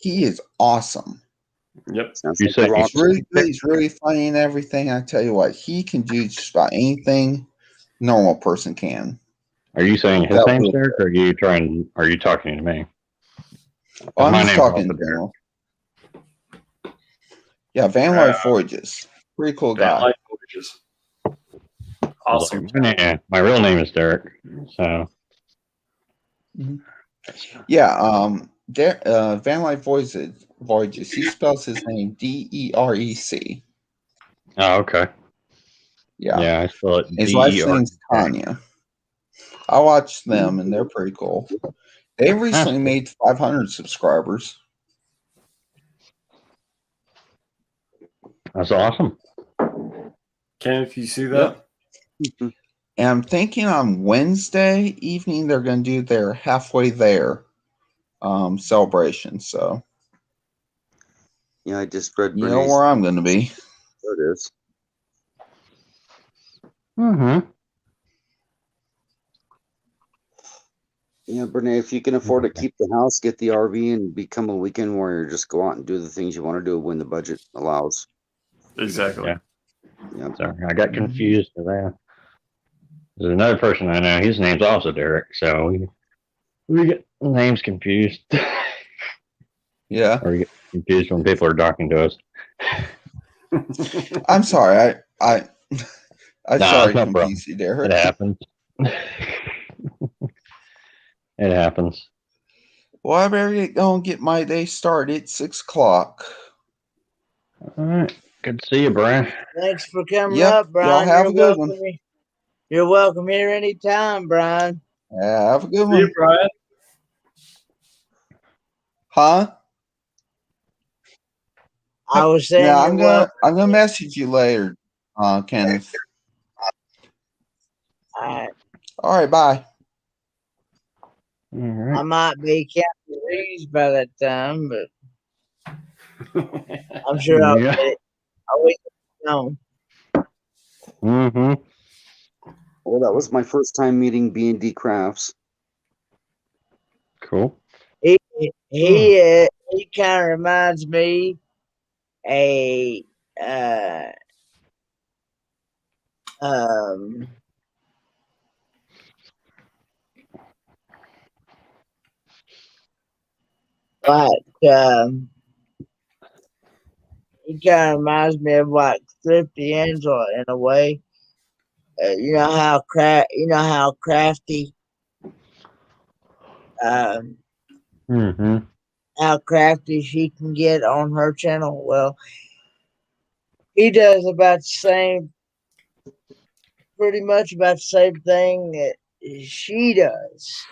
[SPEAKER 11] is awesome.
[SPEAKER 8] Yep.
[SPEAKER 11] He's really good. He's really funny and everything. I tell you what, he can do just about anything a normal person can.
[SPEAKER 12] Are you saying his name's Derek, or are you talking to me?
[SPEAKER 11] Oh, I'm just talking in general. Yeah, Van Life Voyages. Pretty cool guy. Van Life Voyages.
[SPEAKER 8] Awesome.
[SPEAKER 12] My real name is Derek. So.
[SPEAKER 11] Yeah, Van Life Voyages. He spells his name Derec.
[SPEAKER 12] Oh, okay.
[SPEAKER 11] Yeah.
[SPEAKER 12] Yeah, I spell it
[SPEAKER 11] His wife's
[SPEAKER 12] DER.
[SPEAKER 11] name's Tanya. I watch them, and they're pretty cool. They recently made 500 subscribers.
[SPEAKER 12] That's awesome.
[SPEAKER 8] Kenneth, you see that?
[SPEAKER 11] And I'm thinking on Wednesday evening they're going to do their halfway there celebration. So
[SPEAKER 10] Yeah, I just read.
[SPEAKER 11] you know where I'm going to be.
[SPEAKER 10] There it is.
[SPEAKER 12] Mm-hmm.
[SPEAKER 10] Yeah, Brene, if you can afford to keep the house, get the RV, and become a weekend warrior, just go out and do the things you want to do when the budget allows.
[SPEAKER 8] Exactly.
[SPEAKER 12] Yeah.
[SPEAKER 10] Yeah.
[SPEAKER 12] Sorry, I got confused with that. There's another person I know. His name's also Derek, so we get names confused.
[SPEAKER 11] Yeah.
[SPEAKER 12] Or we get confused when people are talking to us.
[SPEAKER 11] I'm sorry. I'm
[SPEAKER 12] No,
[SPEAKER 11] sorry
[SPEAKER 12] it's
[SPEAKER 11] to
[SPEAKER 12] no
[SPEAKER 11] confuse
[SPEAKER 12] problem.
[SPEAKER 11] you, Derek.
[SPEAKER 12] It happens. It happens.
[SPEAKER 11] Well, I better get going and get my day started. 6 o'clock.
[SPEAKER 12] All right. Good to see you, Brian.
[SPEAKER 1] Thanks for coming
[SPEAKER 11] Yep.
[SPEAKER 1] up, Brian.
[SPEAKER 11] Y'all have
[SPEAKER 1] You're
[SPEAKER 11] a good
[SPEAKER 1] welcome.
[SPEAKER 11] one.
[SPEAKER 1] You're welcome here anytime, Brian.
[SPEAKER 11] Yeah, have a good
[SPEAKER 8] See
[SPEAKER 11] one.
[SPEAKER 8] you, Brian.
[SPEAKER 11] Huh?
[SPEAKER 1] I was saying
[SPEAKER 11] Yeah,
[SPEAKER 1] you're
[SPEAKER 11] I'm gonna message you later, Kenneth.
[SPEAKER 1] welcome.
[SPEAKER 11] All right, bye.
[SPEAKER 12] All right.
[SPEAKER 1] I might be Captain Reeves by that time, but I'm sure I'll
[SPEAKER 12] Yeah.
[SPEAKER 1] get it. I'll wait know.
[SPEAKER 12] Mm-hmm.
[SPEAKER 10] Well, that was my first time meeting B&D Crafts.
[SPEAKER 12] Cool.
[SPEAKER 1] He kind of reminds me a like he kind of reminds me of like Thrifty Angela in a way. You know how crafty
[SPEAKER 12] Mm-hmm.
[SPEAKER 1] how crafty she can get on her channel. Well, he does about the same, pretty much about the same thing that she does.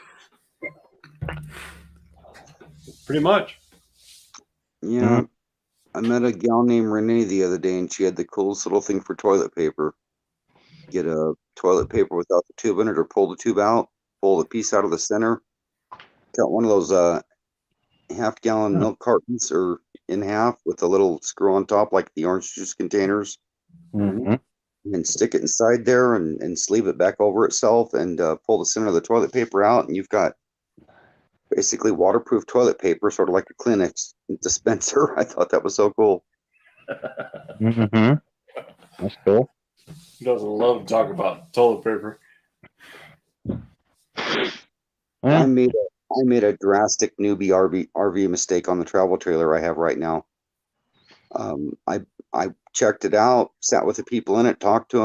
[SPEAKER 8] Pretty much.
[SPEAKER 10] Yeah. I met a gal named Renee the other day, and she had the coolest little thing for toilet paper. Get a toilet paper without the tube in it, or pull the tube out, pull the piece out of the center. Got one of those half-gallon milk cartons, or in half, with a little screw on top, like the orange juice containers.
[SPEAKER 12] Mm-hmm.
[SPEAKER 10] And stick it inside there, and sleeve it back over itself, and pull the center of the toilet paper out, and you've got basically waterproof toilet paper, sort of like a Kleenex dispenser. I thought that was so cool.
[SPEAKER 12] Mm-hmm. That's cool.
[SPEAKER 8] He doesn't love to talk about toilet paper.
[SPEAKER 10] I made a drastic newbie RV mistake on the travel trailer I have right now. I checked it out, sat with the people in it, talked to them.